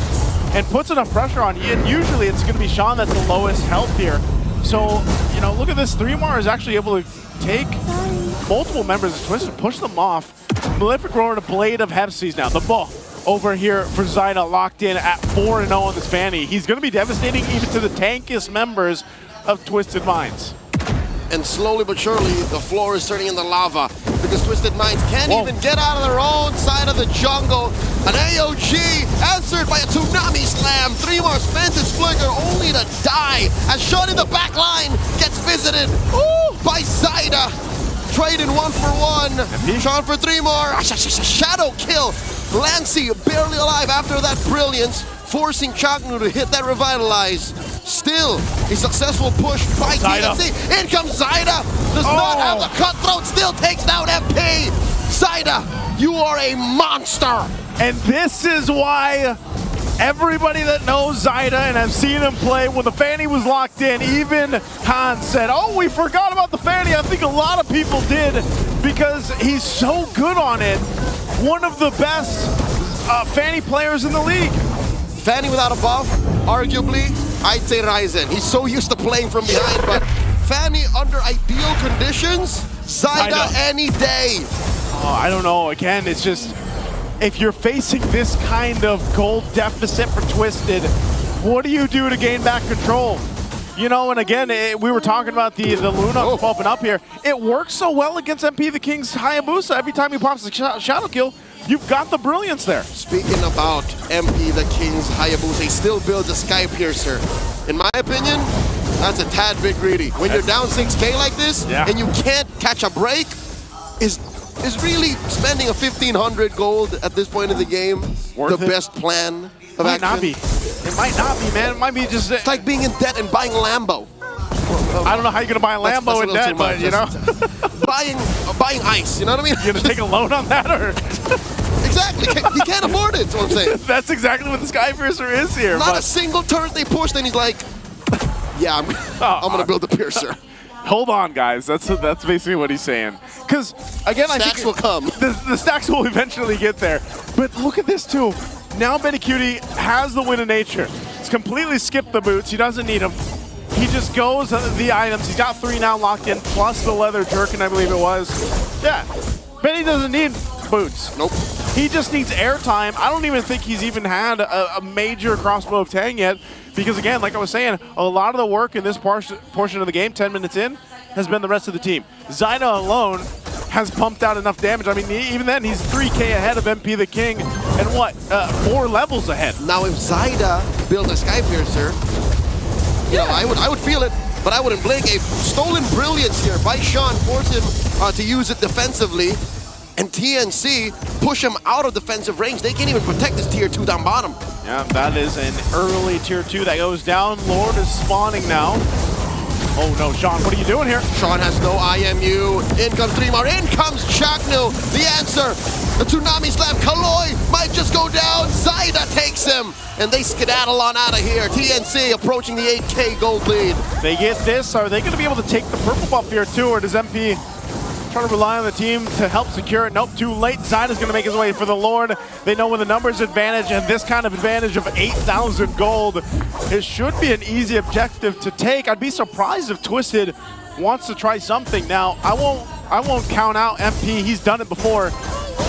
and puts enough pressure on you. And usually it's going to be Sean that's the lowest health here. So, you know, look at this. 3mar is actually able to take multiple members of TWIS and push them off. Malefic Roar to Blade of Hepsies now. The ball over here for Zaida, locked in at 4-0 on this Fanny. He's going to be devastating even to the tankiest members of Twisted Minds. And slowly but surely, the floor is turning into lava because Twisted Minds can't even get out of their own side of the jungle. An AOG answered by a Tsunami Slam. 3mar spends his flicker only to die as Sean in the back line gets visited by Zaida. Trading 1-for-1. Sean for 3mar. Shadow kill. Lancy barely alive after that brilliance, forcing Chaknu to hit that revitalize. Still, a successful push by TNC. In comes Zaida. Does not have the cutthroat. Still takes down MP. Zaida, you are a monster. And this is why everybody that knows Zaida and have seen him play, when the Fanny was locked in, even Hans said, oh, we forgot about the Fanny. I think a lot of people did because he's so good on it. One of the best Fanny players in the league. Fanny without a buff, arguably, I'd say Ryzen. He's so used to playing from behind, but Fanny under ideal conditions, Zaida any day. Oh, I don't know. Again, it's just, if you're facing this kind of gold deficit for Twisted, what do you do to gain back control? You know, and again, we were talking about the Luna popping up here. It works so well against MP the King's Hayabusa. Every time he pops a shadow kill, you've got the brilliance there. Speaking about MP the King's Hayabusa, he still builds a Sky Piercer. In my opinion, that's a tad bit greedy. When you're down 6K like this, and you can't catch a break, is really spending a 1,500 gold at this point in the game the best plan of action? Might not be. It might not be, man. It might be just... It's like being in debt and buying Lambo. I don't know how you're going to buy a Lambo in debt, but, you know. buying ice, you know what I mean? You're going to take a loan on that, or...? Exactly. He can't afford it, that's what I'm saying. That's exactly what the Sky Piercer is here. Not a single turret they push, then he's like, yeah, I'm going to build a Piercer. Hold on, guys. That's basically what he's saying. Because, again, I think... Stacks will come. The stacks will eventually get there. But look at this, too. Now Betty Cutie has the win of nature. He's completely skipped the boots. He doesn't need them. He just goes the items. He's got 3 now locked in, plus the leather jerkin, I believe it was. Yeah. Benny doesn't need boots. Nope. He just needs airtime. I don't even think he's even had a major crossbow of Tang yet. Because again, like I was saying, a lot of the work in this portion of the game, 10 minutes in, has been the rest of the team. Zaida alone has pumped out enough damage. I mean, even then, he's 3K ahead of MP the King, and what, 4 levels ahead. Now, if Zaida built a Sky Piercer, you know, I would feel it, but I wouldn't blink. A stolen brilliance here by Sean, force him to use it defensively, and TNC push him out of defensive range. They can't even protect this tier 2 down bottom. Yeah, that is an early tier 2 that goes down. Lord is spawning now. Oh no, Sean, what are you doing here? Sean has no IMU. In comes 3mar. In comes Chaknu. The answer. The Tsunami Slam. Kaloi might just go down. Zaida takes him. And they skedaddle on out of here. TNC approaching the 8K gold lead. They get this. Are they going to be able to take the purple buff here too? Or does MP try to rely on the team to help secure it? Nope, too late. Zaida's going to make his way for the Lord. They know with the numbers advantage and this kind of advantage of 8,000 gold, it should be an easy objective to take. I'd be surprised if Twisted wants to try something. Now, I won't count out MP. He's done it before.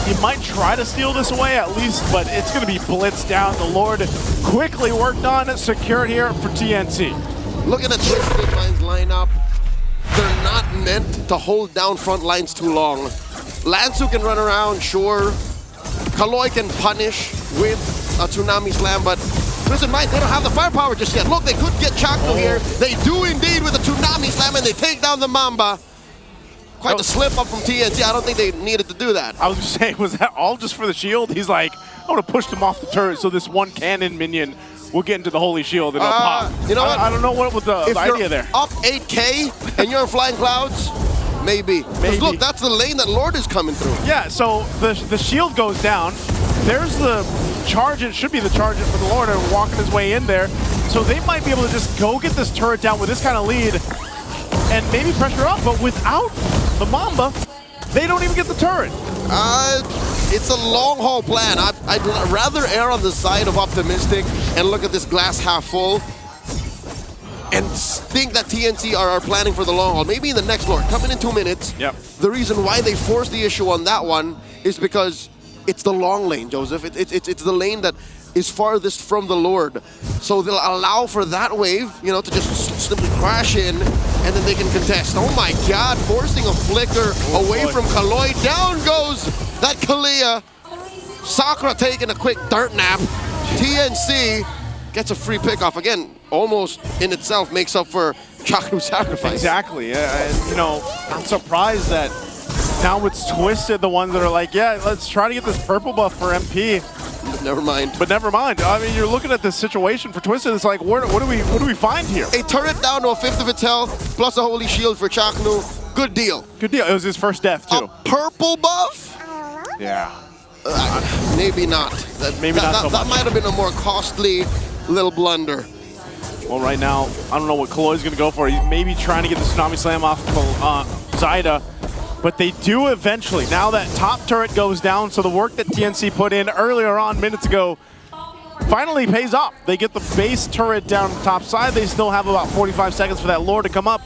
He might try to steal this away at least, but it's going to be blitzed down. The Lord quickly worked on it, secured here for TNC. Look at the Twisted Minds lineup. They're not meant to hold down front lines too long. Lansu can run around, sure. Kaloi can punish with a Tsunami Slam, but Twisted Minds, they don't have the firepower just yet. Look, they could get Chaknu here. They do indeed with a Tsunami Slam, and they take down the Mamba. Quite the slip up from TNT. I don't think they needed to do that. I was just saying, was that all just for the shield? He's like, I'm going to push them off the turret so this one cannon minion will get into the Holy Shield and it'll pop. You know what? I don't know what was the idea there. Up 8K and you're in Flying Clouds, maybe. Look, that's the lane that Lord is coming through. Yeah, so the shield goes down. There's the charge. It should be the charge for the Lord and walking his way in there. So they might be able to just go get this turret down with this kind of lead and maybe pressure up, but without the Mamba, they don't even get the turret. It's a long haul plan. I'd rather err on the side of optimistic and look at this glass half full and think that TNC are planning for the long haul. Maybe in the next Lord, coming in 2 minutes. Yep. The reason why they forced the issue on that one is because it's the long lane, Joseph. It's the lane that is farthest from the Lord. So they'll allow for that wave, you know, to just simply crash in, and then they can contest. Oh my God, forcing a flicker away from Kaloy. Down goes that Kalia. Sakura taking a quick dirt nap. TNC gets a free pickoff. Again, almost in itself makes up for Chaknu's sacrifice. Exactly. And, you know, I'm surprised that now it's Twisted, the ones that are like, yeah, let's try to get this purple buff for MP. Never mind. But never mind. I mean, you're looking at this situation for Twisted. It's like, what do we find here? A turret down to a fifth of its health, plus a holy shield for Chaknu. Good deal. Good deal. It was his first death too. A purple buff? Yeah. Maybe not. Maybe not so much. That might have been a more costly little blunder. Well, right now, I don't know what Kaloy's going to go for. He's maybe trying to get the Tsunami Slam off Zyda. But they do eventually. Now that top turret goes down, so the work that TNC put in earlier on, minutes ago, finally pays off. They get the base turret down top side. They still have about 45 seconds for that Lord to come up.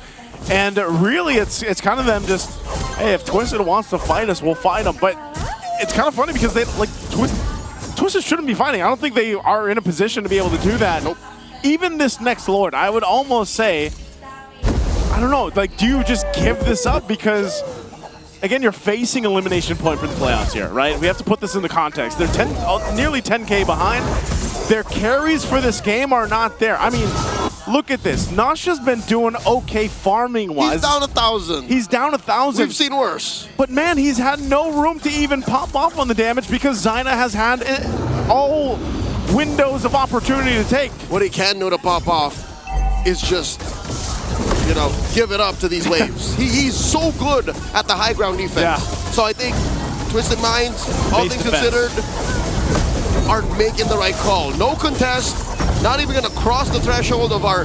And really, it's kind of them just, hey, if Twisted wants to fight us, we'll fight them. But it's kind of funny because they, like, Twisted shouldn't be fighting. I don't think they are in a position to be able to do that. Nope. Even this next Lord, I would almost say, I don't know, like, do you just give this up? Because again, you're facing elimination point for the playoffs here, right? We have to put this into context. They're nearly 10K behind. Their carries for this game are not there. I mean, look at this. Nasha's been doing okay farming-wise. He's down 1,000. He's down 1,000. We've seen worse. But man, he's had no room to even pop off on the damage because Zyna has had all windows of opportunity to take. What he can do to pop off is just, you know, give it up to these waves. He's so good at the high ground defense. Yeah. So I think Twisted Minds, all things considered, are making the right call. No contest, not even gonna cross the threshold of our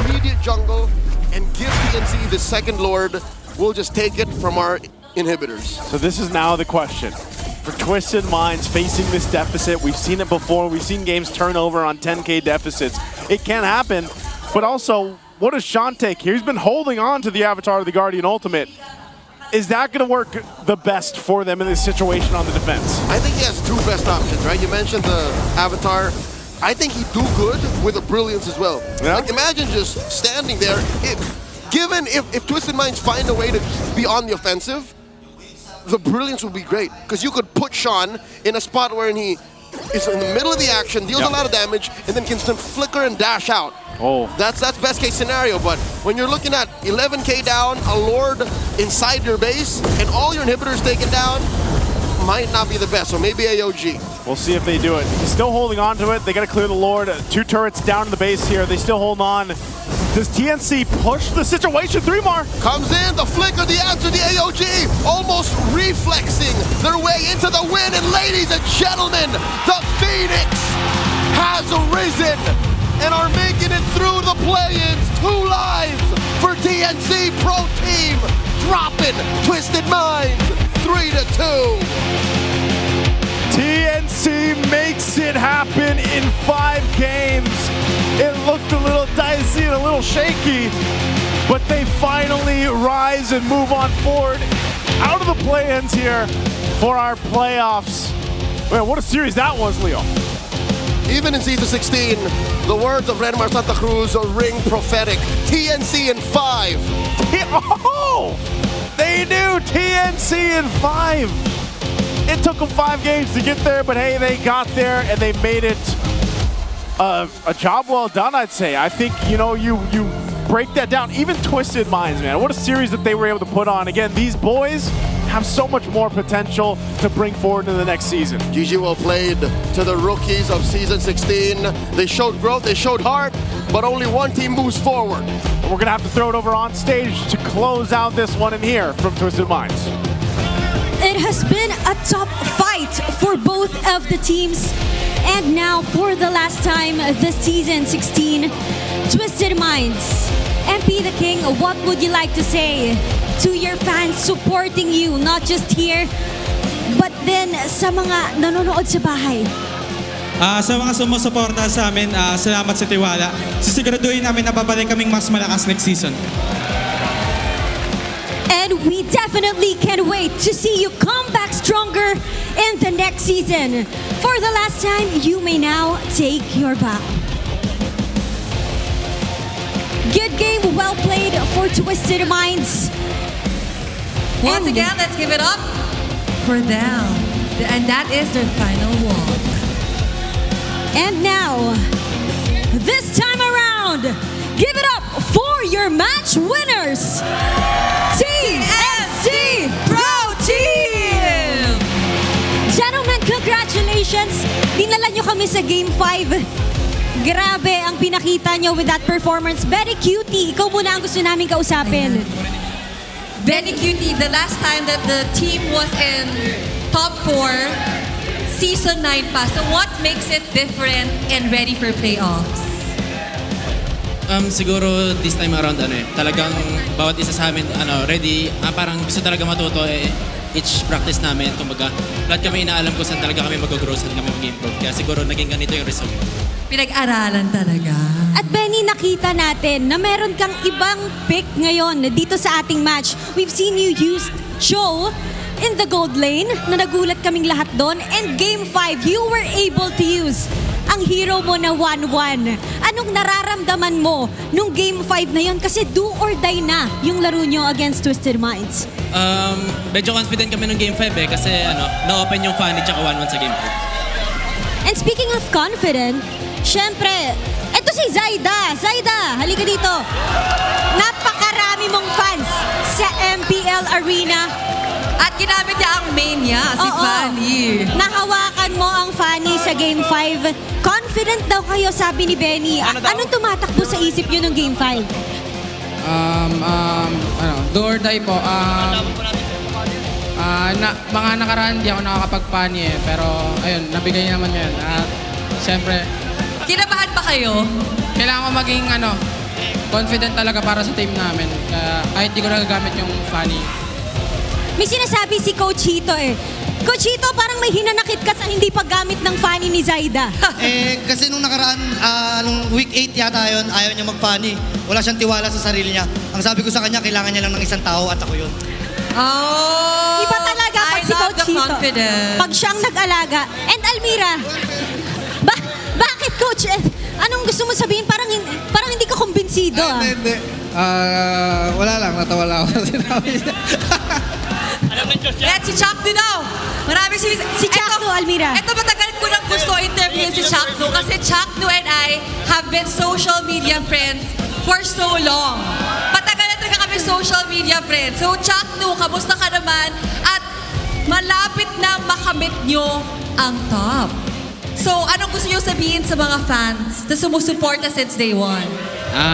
immediate jungle and give TNC the second Lord. We'll just take it from our inhibitors. So this is now the question. For Twisted Minds facing this deficit, we've seen it before. We've seen games turn over on 10K deficits. It can happen, but also, what does Sean take here? He's been holding on to the Avatar of the Guardian Ultimate. Is that going to work the best for them in this situation on the defense? I think he has two best options, right? You mentioned the Avatar. I think he'd do good with a Brilliance as well. Yeah. Like, imagine just standing there. If Twisted Minds find a way to be on the offensive, the Brilliance would be great. Because you could put Sean in a spot where he is in the middle of the action, deals a lot of damage, and then can flicker and dash out. Oh. That's best case scenario, but when you're looking at 11K down, a Lord inside your base, and all your inhibitors taken down, might not be the best, so maybe AOG. We'll see if they do it. He's still holding on to it. They got to clear the Lord. 2 turrets down to the base here. They still hold on. Does TNC push the situation? 3 more. Comes in, the flicker, the answer, the AOG, almost reflexing their way into the win. And ladies and gentlemen, the Phoenix has arisen and are making it through the play-ins. 2 lives for TNC Pro Team, dropping Twisted Minds 3-2. TNC makes it happen in 5 games. It looked a little dicey and a little shaky, but they finally rise and move on forward out of the play-ins here for our playoffs. Man, what a series that was, Leo. Even in Season 16, the words of Renmar Santa Cruz ring prophetic. TNC in 5. Oh! They knew TNC in 5. It took them 5 games to get there, but hey, they got there and they made it a job well done, I'd say. I think, you know, you break that down. Even Twisted Minds, man. What a series that they were able to put on. Again, these boys have so much more potential to bring forward in the next season. GG well played to the rookies of Season 16. They showed growth, they showed heart, but only one team moves forward. We're going to have to throw it over on stage to close out this one in here from Twisted Minds. It has been a top fight for both of the teams. And now, for the last time this season 16, Twisted Minds. MP the King, what would you like to say to your fans supporting you, not just here, but then sa mga nanonood sa bahay? Sa mga sumusuporta sa amin, salamat sa tiwala. Sisiguraduhin namin na babalik kaming mas malakas next season. And we definitely can't wait to see you come back stronger in the next season. For the last time, you may now take your bow. Good game, well played for Twisted Minds. Once again, let's give it up for them. And that is their final walk. And now, this time around, give it up for your match winners, TNC Pro Team! Gentlemen, congratulations! Dinala nyo kami sa Game 5. Grabe ang pinakita nyo with that performance. Very cutie. Ikaw muna ang gusto namin kausapin. Very cutie. The last time that the team was in top 4, Season 9 pa. So what makes it different and ready for playoffs? Siguro this time around talagang bawat isa sa amin ready, parang gusto talaga matuto each practice namin, kumbaga lahat kami inaalam kung saan talaga kami mag-grow, saan kami mag-improve, kaya siguro naging ganito yung result. Pinag-aralan talaga. At Benny, nakita natin na meron kang ibang pick ngayon dito sa ating match. We've seen you use Joe in the gold lane, na nagulat kaming lahat doon. And Game 5, you were able to use ang hero mo na 1-1. Anong nararamdaman mo nung Game 5 na yon? Kasi do or die na yung laro nyo against Twisted Minds. Medyo confident kami nung Game 5 kasi na-open yung Fanny tsaka 1-1 sa Game 5. And speaking of confident, syempre, eto si Zaida. Zaida, halika dito. Napakarami mong fans sa MPL Arena. At ginamit niya ang main niya, si Fanny. Nahawakan mo ang Fanny sa Game 5. Confident daw kayo, sabi ni Benny. Anong tumatakbo sa isip niyo nung Game 5? Do or die po. Mga nakaraan, di ako nakakapag-Fanny Pero, ayun, nabigay naman yan. At, syempre, kinabahan ba kayo? kailangan ko maging, confident talaga para sa team namin. Kaya, kahit di ko nagagamit yung Fanny. May sinasabi si Coach Hito Coach Hito, parang may hinanakit ka sa hindi paggamit ng Fanny ni Zaida. Kasi nung nakaraan, nung week 8 yata yun, ayaw niya mag-Fanny. Wala siyang tiwala sa sarili niya. Ang sabi ko sa kanya, kailangan niya lang ng isang tao at ako yun. Oh! Iba talaga pag si Coach Hito. Pag siyang nag-alaga. And Almira, bakit Coach? Anong gusto mo sabihin? Parang hindi ka kumbinsido. Hindi. Wala lang, natawa lang ako sa sinabi niya. Let's si Chakno daw. Marami si Chakno, Almira. Ito matagal ko nang gusto interview si Chakno kasi Chakno and I have been social media friends for so long. Matagal na talaga kami social media friends. So Chakno, kamusta ka naman? At malapit na makamit nyo ang top. So anong gusto nyo sabihin sa mga fans na sumusuporta since day one?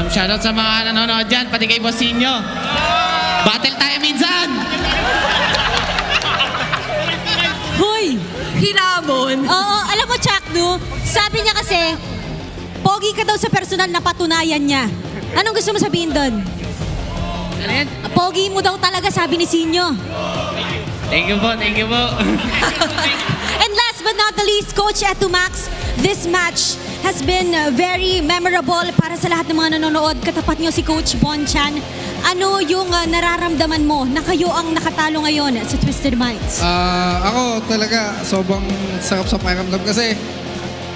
Shoutout sa mga nanonood dyan, pati kay Bossinyo. Battle tayo minsan! Hoy! Hinamon. Oo, alam mo, Chakno, sabi niya kasi, pogi ka daw sa personal na patunayan niya. Anong gusto mo sabihin doon? Ano yan? Pogi mo daw talaga, sabi ni Sinyo. Thank you po, thank you po. And last but not the least, Coach Etumax, this match has been very memorable para sa lahat ng mga nanonood. Katapat niyo si Coach Bonchan. Ano yung nararamdaman mo na kayo ang nakatalo ngayon sa Twisted Minds? Ako talaga, sobrang sarap sa pakiramdam kasi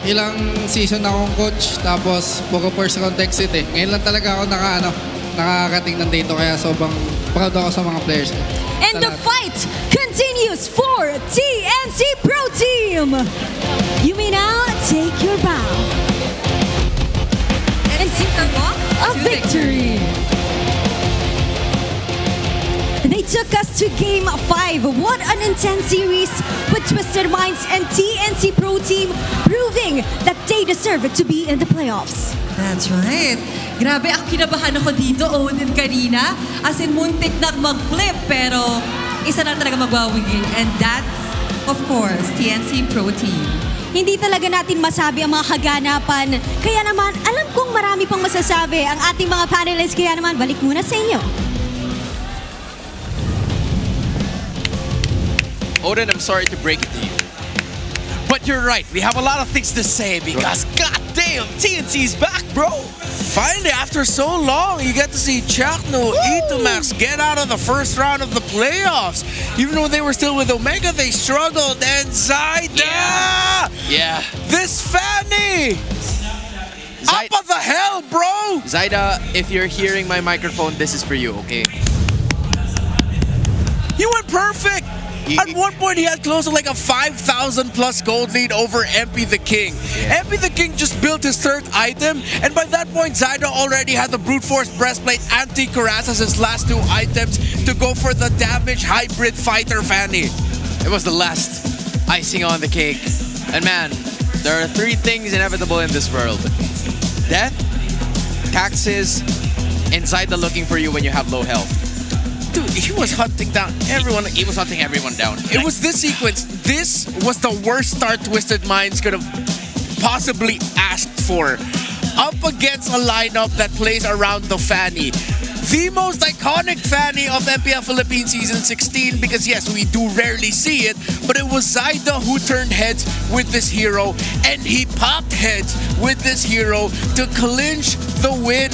ilang season na akong coach tapos puro first round exit Ngayon lang talaga ako nakakating ng dito kaya sobrang proud ako sa mga players. And the fight continues for TNC Pro Team. You may now take your bow. And take the walk of victory. They took us to Game 5. What an intense series with Twisted Minds and TNC Pro Team proving that they deserve to be in the playoffs. That's right. Grabe, ang kinabahan ako dito, Odin, kanina. As in, muntik na mag-flip, pero isa na talaga magwawigil. And that's, of course, TNC Pro Team. Hindi talaga natin masabi ang mga kaganapan. Kaya naman, alam kong marami pang masasabi ang ating mga panelists. Kaya naman, balik muna sa inyo. Odin, I'm sorry to break it to you. But you're right, we have a lot of things to say because goddamn, TNC's back, bro! Finally, after so long, you get to see Chakno, Itomax get out of the first round of the playoffs. Even though they were still with Omega, they struggled. And Zyda! Yeah. This Fanny! Up at the hell, bro! Zyda, if you're hearing my microphone, this is for you, okay? He went perfect! At one point, he had close to like a 5,000 plus gold lead over MP the King. MP the King just built his third item, and by that point, Zyda already had the Brute Force Breastplate and T-Cuirass as his last two items to go for the damage hybrid fighter Fanny. It was the last icing on the cake. And man, there are three things inevitable in this world. Death, taxes, and Zyda looking for you when you have low health. Dude, he was hunting down everyone. He was hunting everyone down. It was this sequence. This was the worst start Twisted Minds could have possibly asked for. Up against a lineup that plays around the Fanny. The most iconic Fanny of MPL Philippines Season 16 because yes, we do rarely see it, but it was Zyda who turned heads with this hero and he popped heads with this hero to clinch the win.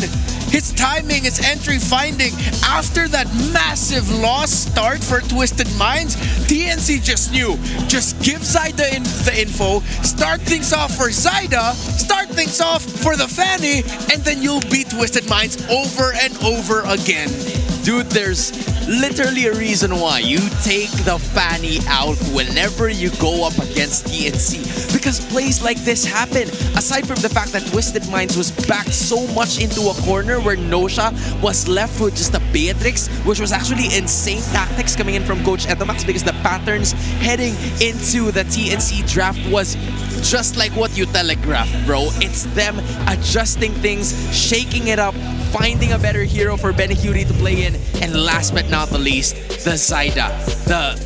His timing, his entry finding, after that massive loss start for Twisted Minds, TNC just knew. Just give Zyda the info, start things off for Zyda, start things off for the Fanny, and then you'll beat Twisted Minds over and over again. Dude, there's literally a reason why you take the Fanny out whenever you go up against TNC. Because plays like this happen. Aside from the fact that Twisted Minds was backed so much into a corner where Nosha was left with just a Beatrix, which was actually insane tactics coming in from Coach Etomax because the patterns heading into the TNC draft was just like what you telegraphed, bro. It's them adjusting things, shaking it up, finding a better hero for Benihuri to play in, and last but not the least, the Zyda, the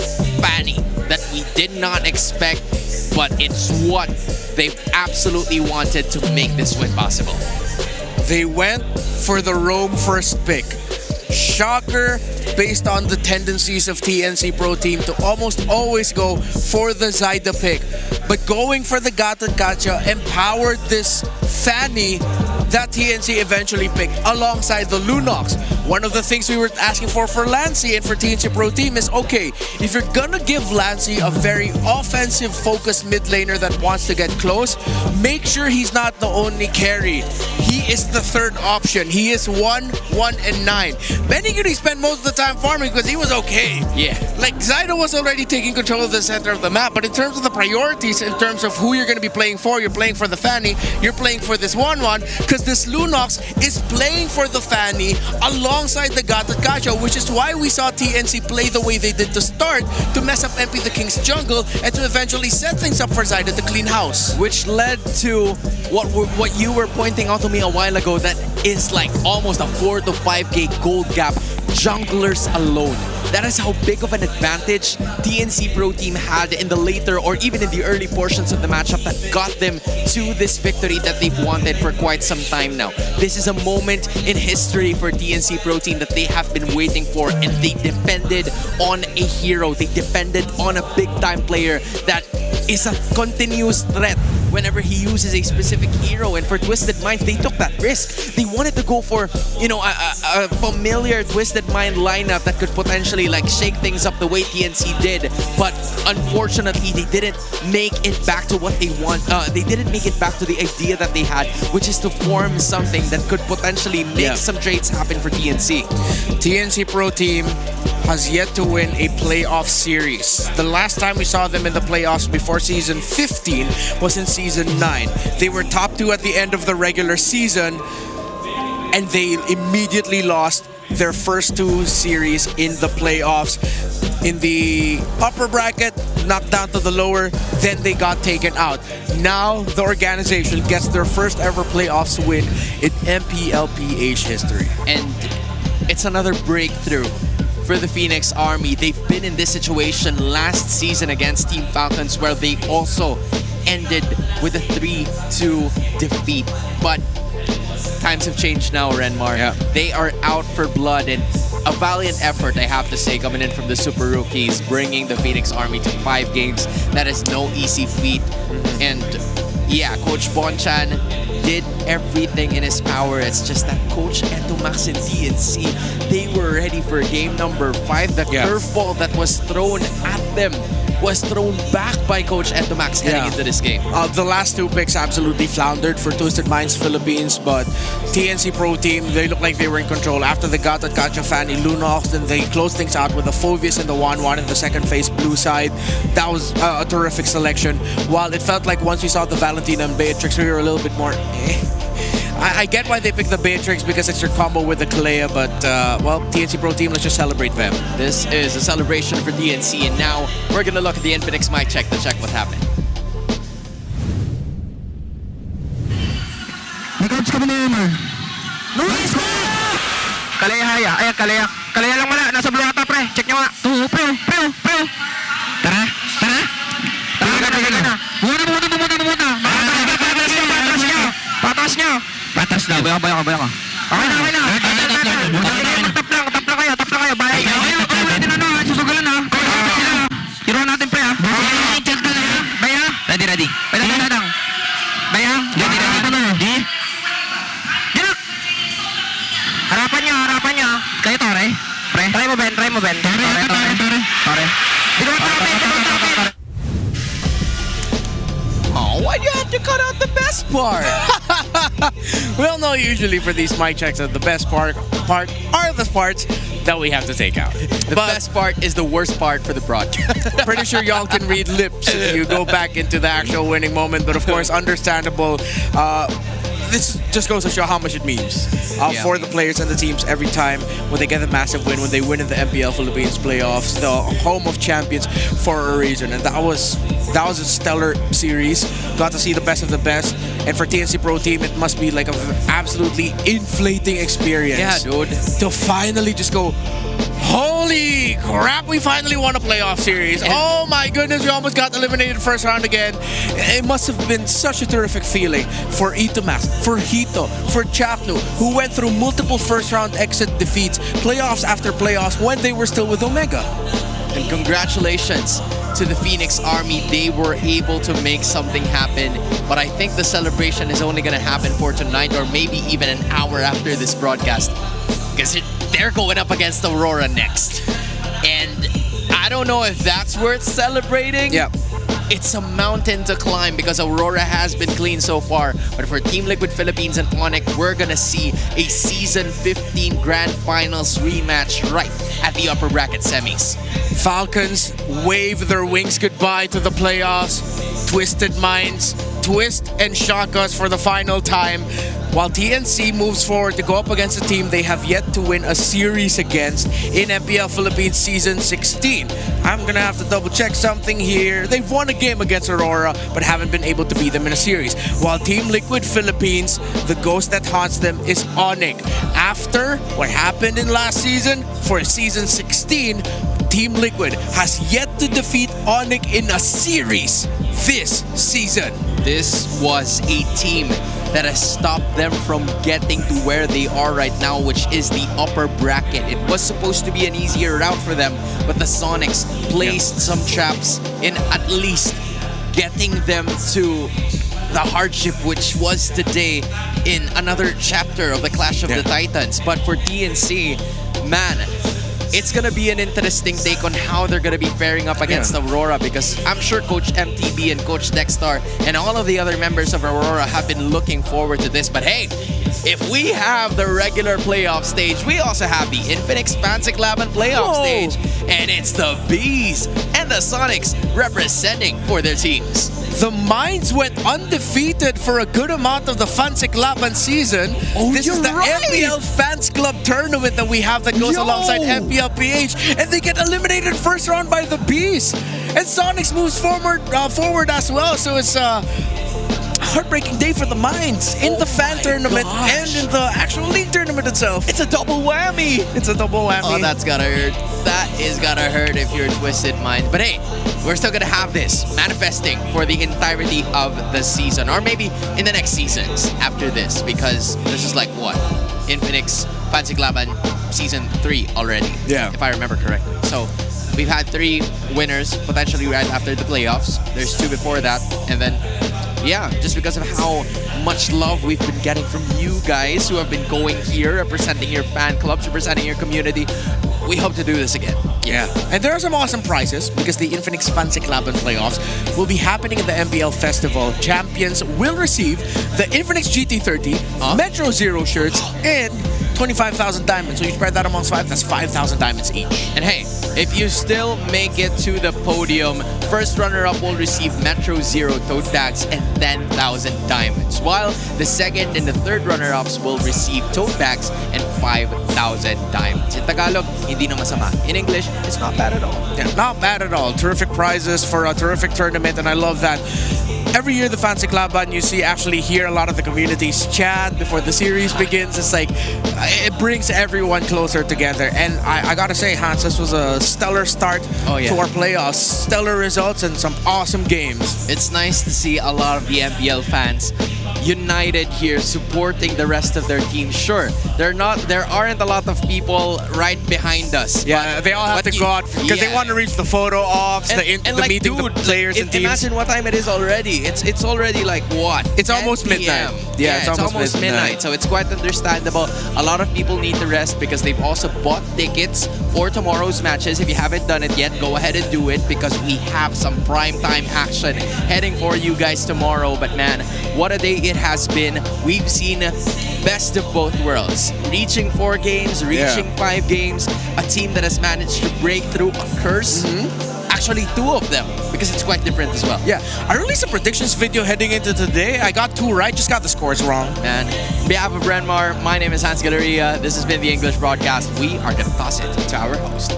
Fanny that we did not expect, but it's what they've absolutely wanted to make this win possible. They went for the Rome first pick. Shocker, based on the tendencies of TNC Pro Team to almost always go for the Zyda pick. But going for the Gacha empowered this Fanny that TNC eventually picked alongside the Lunox. One of the things we were asking for Lancy and for TNC Pro Team is, okay, if you're gonna give Lancy a very offensive focused mid laner that wants to get close, make sure he's not the only carry. He is the third option. He is 1, 1, and 9. Benihuri spent most of the time farming because he was okay. Yeah. Like, Zyda was already taking control of the center of the map, but in terms of the priorities, in terms of who you're going to be playing for, you're playing for the Fanny, you're playing for this 1-1, because this Lunox is playing for the Fanny alongside the Gacha, which is why we saw TNC play the way they did to start, to mess up MP the King's jungle, and to eventually set things up for Zyda to clean house. Which led to what you were pointing out to me a while ago, that is like almost a 4 to 5k gold gap, junglers alone. That is how big of an advantage TNC Pro Team had in the later or even in the early portions of the matchup that got them to this victory that they've wanted for quite some time now. This is a moment in history for TNC Pro Team that they have been waiting for, and they depended on a hero. They depended on a big-time player that is a continuous threat whenever he uses a specific hero. And for Twisted Minds, they took that risk. They wanted to go for, you know, a familiar Twisted Mind lineup that could potentially like shake things up the way TNC did. But unfortunately, they didn't make it back to what they want. They didn't make it back to the idea that they had, which is to form something that could potentially make some trades happen for TNC. TNC Pro Team has yet to win a playoff series. The last time we saw them in the playoffs before season 15 was in season 9. They were top 2 at the end of the regular season, and they immediately lost their first 2 series in the playoffs. In the upper bracket, knocked down to the lower, then they got taken out. Now the organization gets their first ever playoffs win in MPLPH history. And it's another breakthrough for the Phoenix Army. They've been in this situation last season against Team Falcons where they also ended with a 3-2 defeat. But times have changed now, Renmar. Yeah. They are out for blood, and a valiant effort, I have to say, coming in from the Super Rookies, bringing the Phoenix Army to 5 games. That is no easy feat. And yeah, Coach Bonchan did everything in his power. It's just that Coach Entomax and TNC, they were ready for game number 5. The curveball that was thrown at them was thrown back by Coach Entomax heading into this game. The last 2 picks absolutely floundered for Twisted Minds Philippines, but TNC Pro Team, they looked like they were in control. After they got that Fanny Lunox, then they closed things out with the Phovius and the 1-1 in the second phase blue side. That was a terrific selection. While it felt like once we saw the Valentina and Beatrix, we were a little bit more I get why they picked the Beatrix because it's your combo with the Kalea, but well, TNC Pro Team, let's just celebrate them. This is a celebration for TNC, and now we're gonna look at the Infinix mic check to check what happened. Coach kami na Emer. Luis! Kalea haya. Ay, Kalea. Kalea lang wala. Nasa blue ata, pre. Check nyo nga. Pre. Tara. Muna. Patas nyo. Bayang ka. Okay na. Tap lang kayo. Bayang. Susugalan ha. Hero natin pre ha. Bayang. Ready. Bayang. Ready. Harapan nyo. Kayo Tore. Pre. Try mo Ben. Tore. Oh, why'd you have to cut out the best part? Well, no, usually for these mic checks, the best part are the parts that we have to take out. The best part is the worst part for the broadcast. Pretty sure y'all can read lips if you go back into the actual winning moment, but of course, understandable. This just goes to show how much it means for the players and the teams every time when they get a massive win, when they win in the MPL Philippines playoffs, the home of champions for a reason. And that was a stellar series. Got to see the best of the best. And for TNC Pro Team, it must be like an absolutely inflating experience. Yeah, dude. To finally just go, holy crap, we finally won a playoff series. Oh my goodness, we almost got eliminated first round again. It must have been such a terrific feeling for Itomax, for Hito, for Chaknu, who went through multiple first round exit defeats, playoffs after playoffs when they were still with Omega. And congratulations to the Phoenix Army. They were able to make something happen. But I think the celebration is only going to happen for tonight or maybe even an hour after this broadcast. Because they're going up against Aurora next. And I don't know if that's worth celebrating. Yeah. It's a mountain to climb because Aurora has been clean so far. But for Team Liquid Philippines and Onyx, we're gonna see a Season 15 Grand Finals rematch right at the upper bracket semis. Falcons wave their wings goodbye to the playoffs. Twisted Minds twist and shock us for the final time, while TNC moves forward to go up against a team they have yet to win a series against in MPL Philippines Season 16. I'm gonna have to double check something here. They've won a game against Aurora but haven't been able to beat them in a series, while Team Liquid Philippines, the ghost that haunts them is Onyx. After what happened in last season, for Season 16, Team Liquid has yet to defeat Onyx in a series this season. This was a team that has stopped them from getting to where they are right now, which is the upper bracket. It was supposed to be an easier route for them, but the Sonics placed some traps in at least getting them to the hardship, which was today in another chapter of the Clash of the Titans. But for TNC, man, it's gonna be an interesting take on how they're gonna be faring up against Aurora, because I'm sure Coach MTB and Coach Dexter and all of the other members of Aurora have been looking forward to this. But hey, if we have the regular playoff stage, we also have the Infinix Fancic Lab and playoff stage, and it's the Bees and the Sonics representing for their teams. The Minds went undefeated for a good amount of the Fancic Laban season. This is the MPL Fans Club tournament that we have that goes alongside MLBB, and they get eliminated first round by the Bees. And Sonics moves forward as well, so it's heartbreaking day for the Minds in the fan tournament and in the actual league tournament itself. It's a double whammy. It's a double whammy. Oh, that's gotta hurt. That is gotta hurt if you're Twisted Mind. But hey, we're still gonna have this manifesting for the entirety of the season, or maybe in the next seasons after this, because this is like what? Infinix Fancy Laban Season 3 already. Yeah. If I remember correctly. So we've had 3 winners potentially right after the playoffs. There's 2 before that, and then yeah, just because of how much love we've been getting from you guys who have been going here, representing your fan clubs, representing your community, we hope to do this again. Yeah, and there are some awesome prizes because the Infinix Fancy Laban playoffs will be happening in the MPL Festival. Champions will receive the Infinix GT30, Metro Zero shirts, and 25,000 diamonds. So you spread that amongst 5, that's 5,000 diamonds each. And hey, if you still make it to the podium, first runner-up will receive Metro Zero tote bags and 10,000 diamonds, while the second and the third runner-ups will receive tote bags and 5,000 diamonds. In Tagalog, hindi na masama. In English, it's not bad at all. Yeah, not bad at all. Terrific prizes for a terrific tournament, and I love that. Every year the Fancy Laban, you see actually hear a lot of the communities chat before the series begins. It's like, it brings everyone closer together. And I gotta say, Hans, this was a stellar start to our playoffs. Stellar results and some awesome games. It's nice to see a lot of the MPL fans united here, supporting the rest of their team. Sure, there aren't a lot of people right behind us. Yeah, they all have to go out because they want to reach the photo ops, the like, meeting dude, the players and teams. Imagine what time it is already. It's already like what? It's almost midnight. Yeah, it's almost midnight. So it's quite understandable. A lot of people need to rest because they've also bought tickets for tomorrow's matches. If you haven't done it yet, go ahead and do it because we have some primetime action heading for you guys tomorrow. But man, what a day it has been. We've seen best of both worlds. Reaching 4 games, reaching 5 games. A team that has managed to break through a curse. Actually, 2 of them, because it's quite different as well. Yeah, I released a predictions video heading into today. I got 2 right, just got the scores wrong. Man, on behalf of Renmar, my name is Hans Galleria. This has been the English broadcast. We are going to toss it to our host.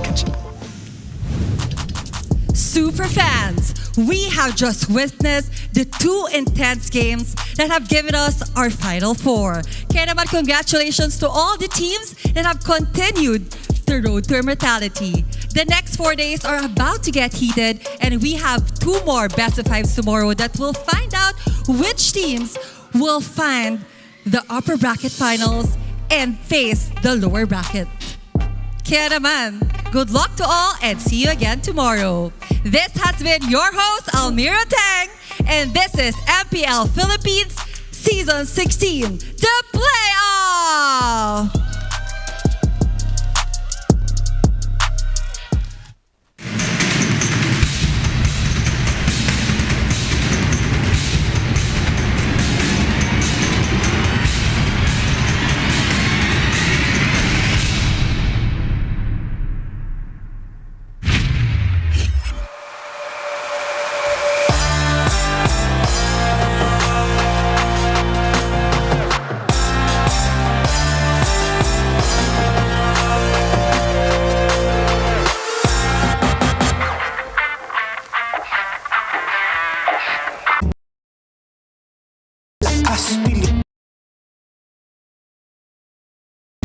Super fans, we have just witnessed the 2 intense games that have given us our Final 4. Kaya naman congratulations to all the teams that have continued the road to immortality. The next 4 days are about to get heated, and we have 2 more best of 5s tomorrow that will find out which teams will find the upper bracket finals and face the lower bracket. Kaya naman, good luck to all and see you again tomorrow. This has been your host, Almira Tang, and this is MPL Philippines Season 16, the playoff!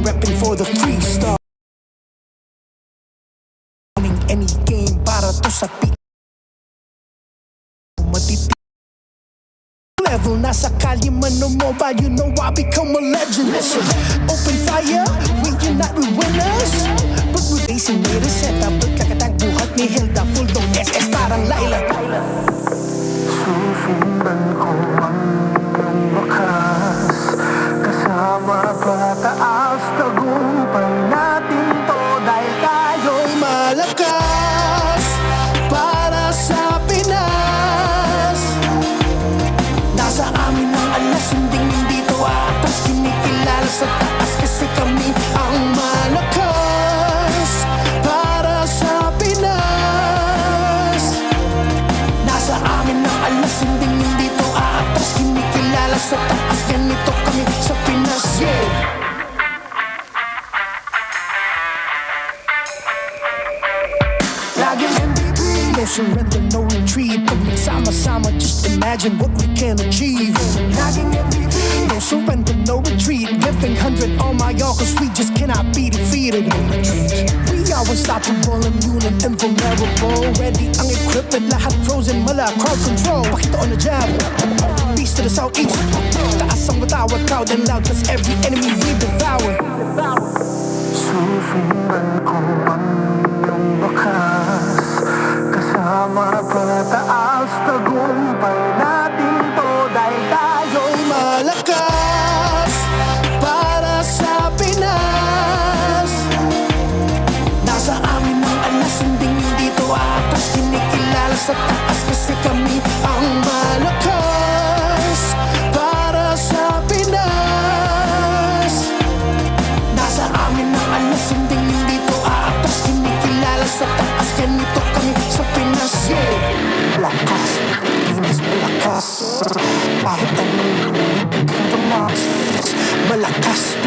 Repping for the freestyle. Any game para to sa level, nasa kalye man o mobile, you know I become a legend. Listen, open fire, we unite with winners. But with Ace and made a setup, but kakatang buhat ni Hilda, full dong SS parang Laila. Susundan ko ang wakas, kasama pataas, tagumpay natin to dahil tayo'y malakas para sa Pinas. Nasa amin ang alas, hindi to atas, kinikilala sa taas kasi kami ang malakas para sa Pinas. Nasa amin ang alas, hindi to atas, kinikilala sa taas, ganito kami sa Pinas. Yeah. Laging MVP, No surrender, no retreat. Pag nagsama-sama, just imagine what we can achieve. Laging MVP. No surrender, no retreat. Giving 100 on my all, cause we just cannot be defeated. We are unstoppable, immune and invulnerable. Ready ang equipment, lahat frozen, mala, crowd control. Pakita on the jab, east to the southeast. Taas ang matawa, crowd and loud, cause every enemy we devour. Susundan ko ang iyong bakas, kasama pataas, tagumpay natin to dahil tayo'y malakas. Para sa Pinas, nasa amin ang alas, hindi dito atas. Kinikilala sa taas kasi kami ang malakas. Para sa Pinas, nasa amin ang alas, hindi dito atas. Kinikilala sa taas, ganito kami sa Pinas. Lakas, Pinas malakas. Kahit anong malakas.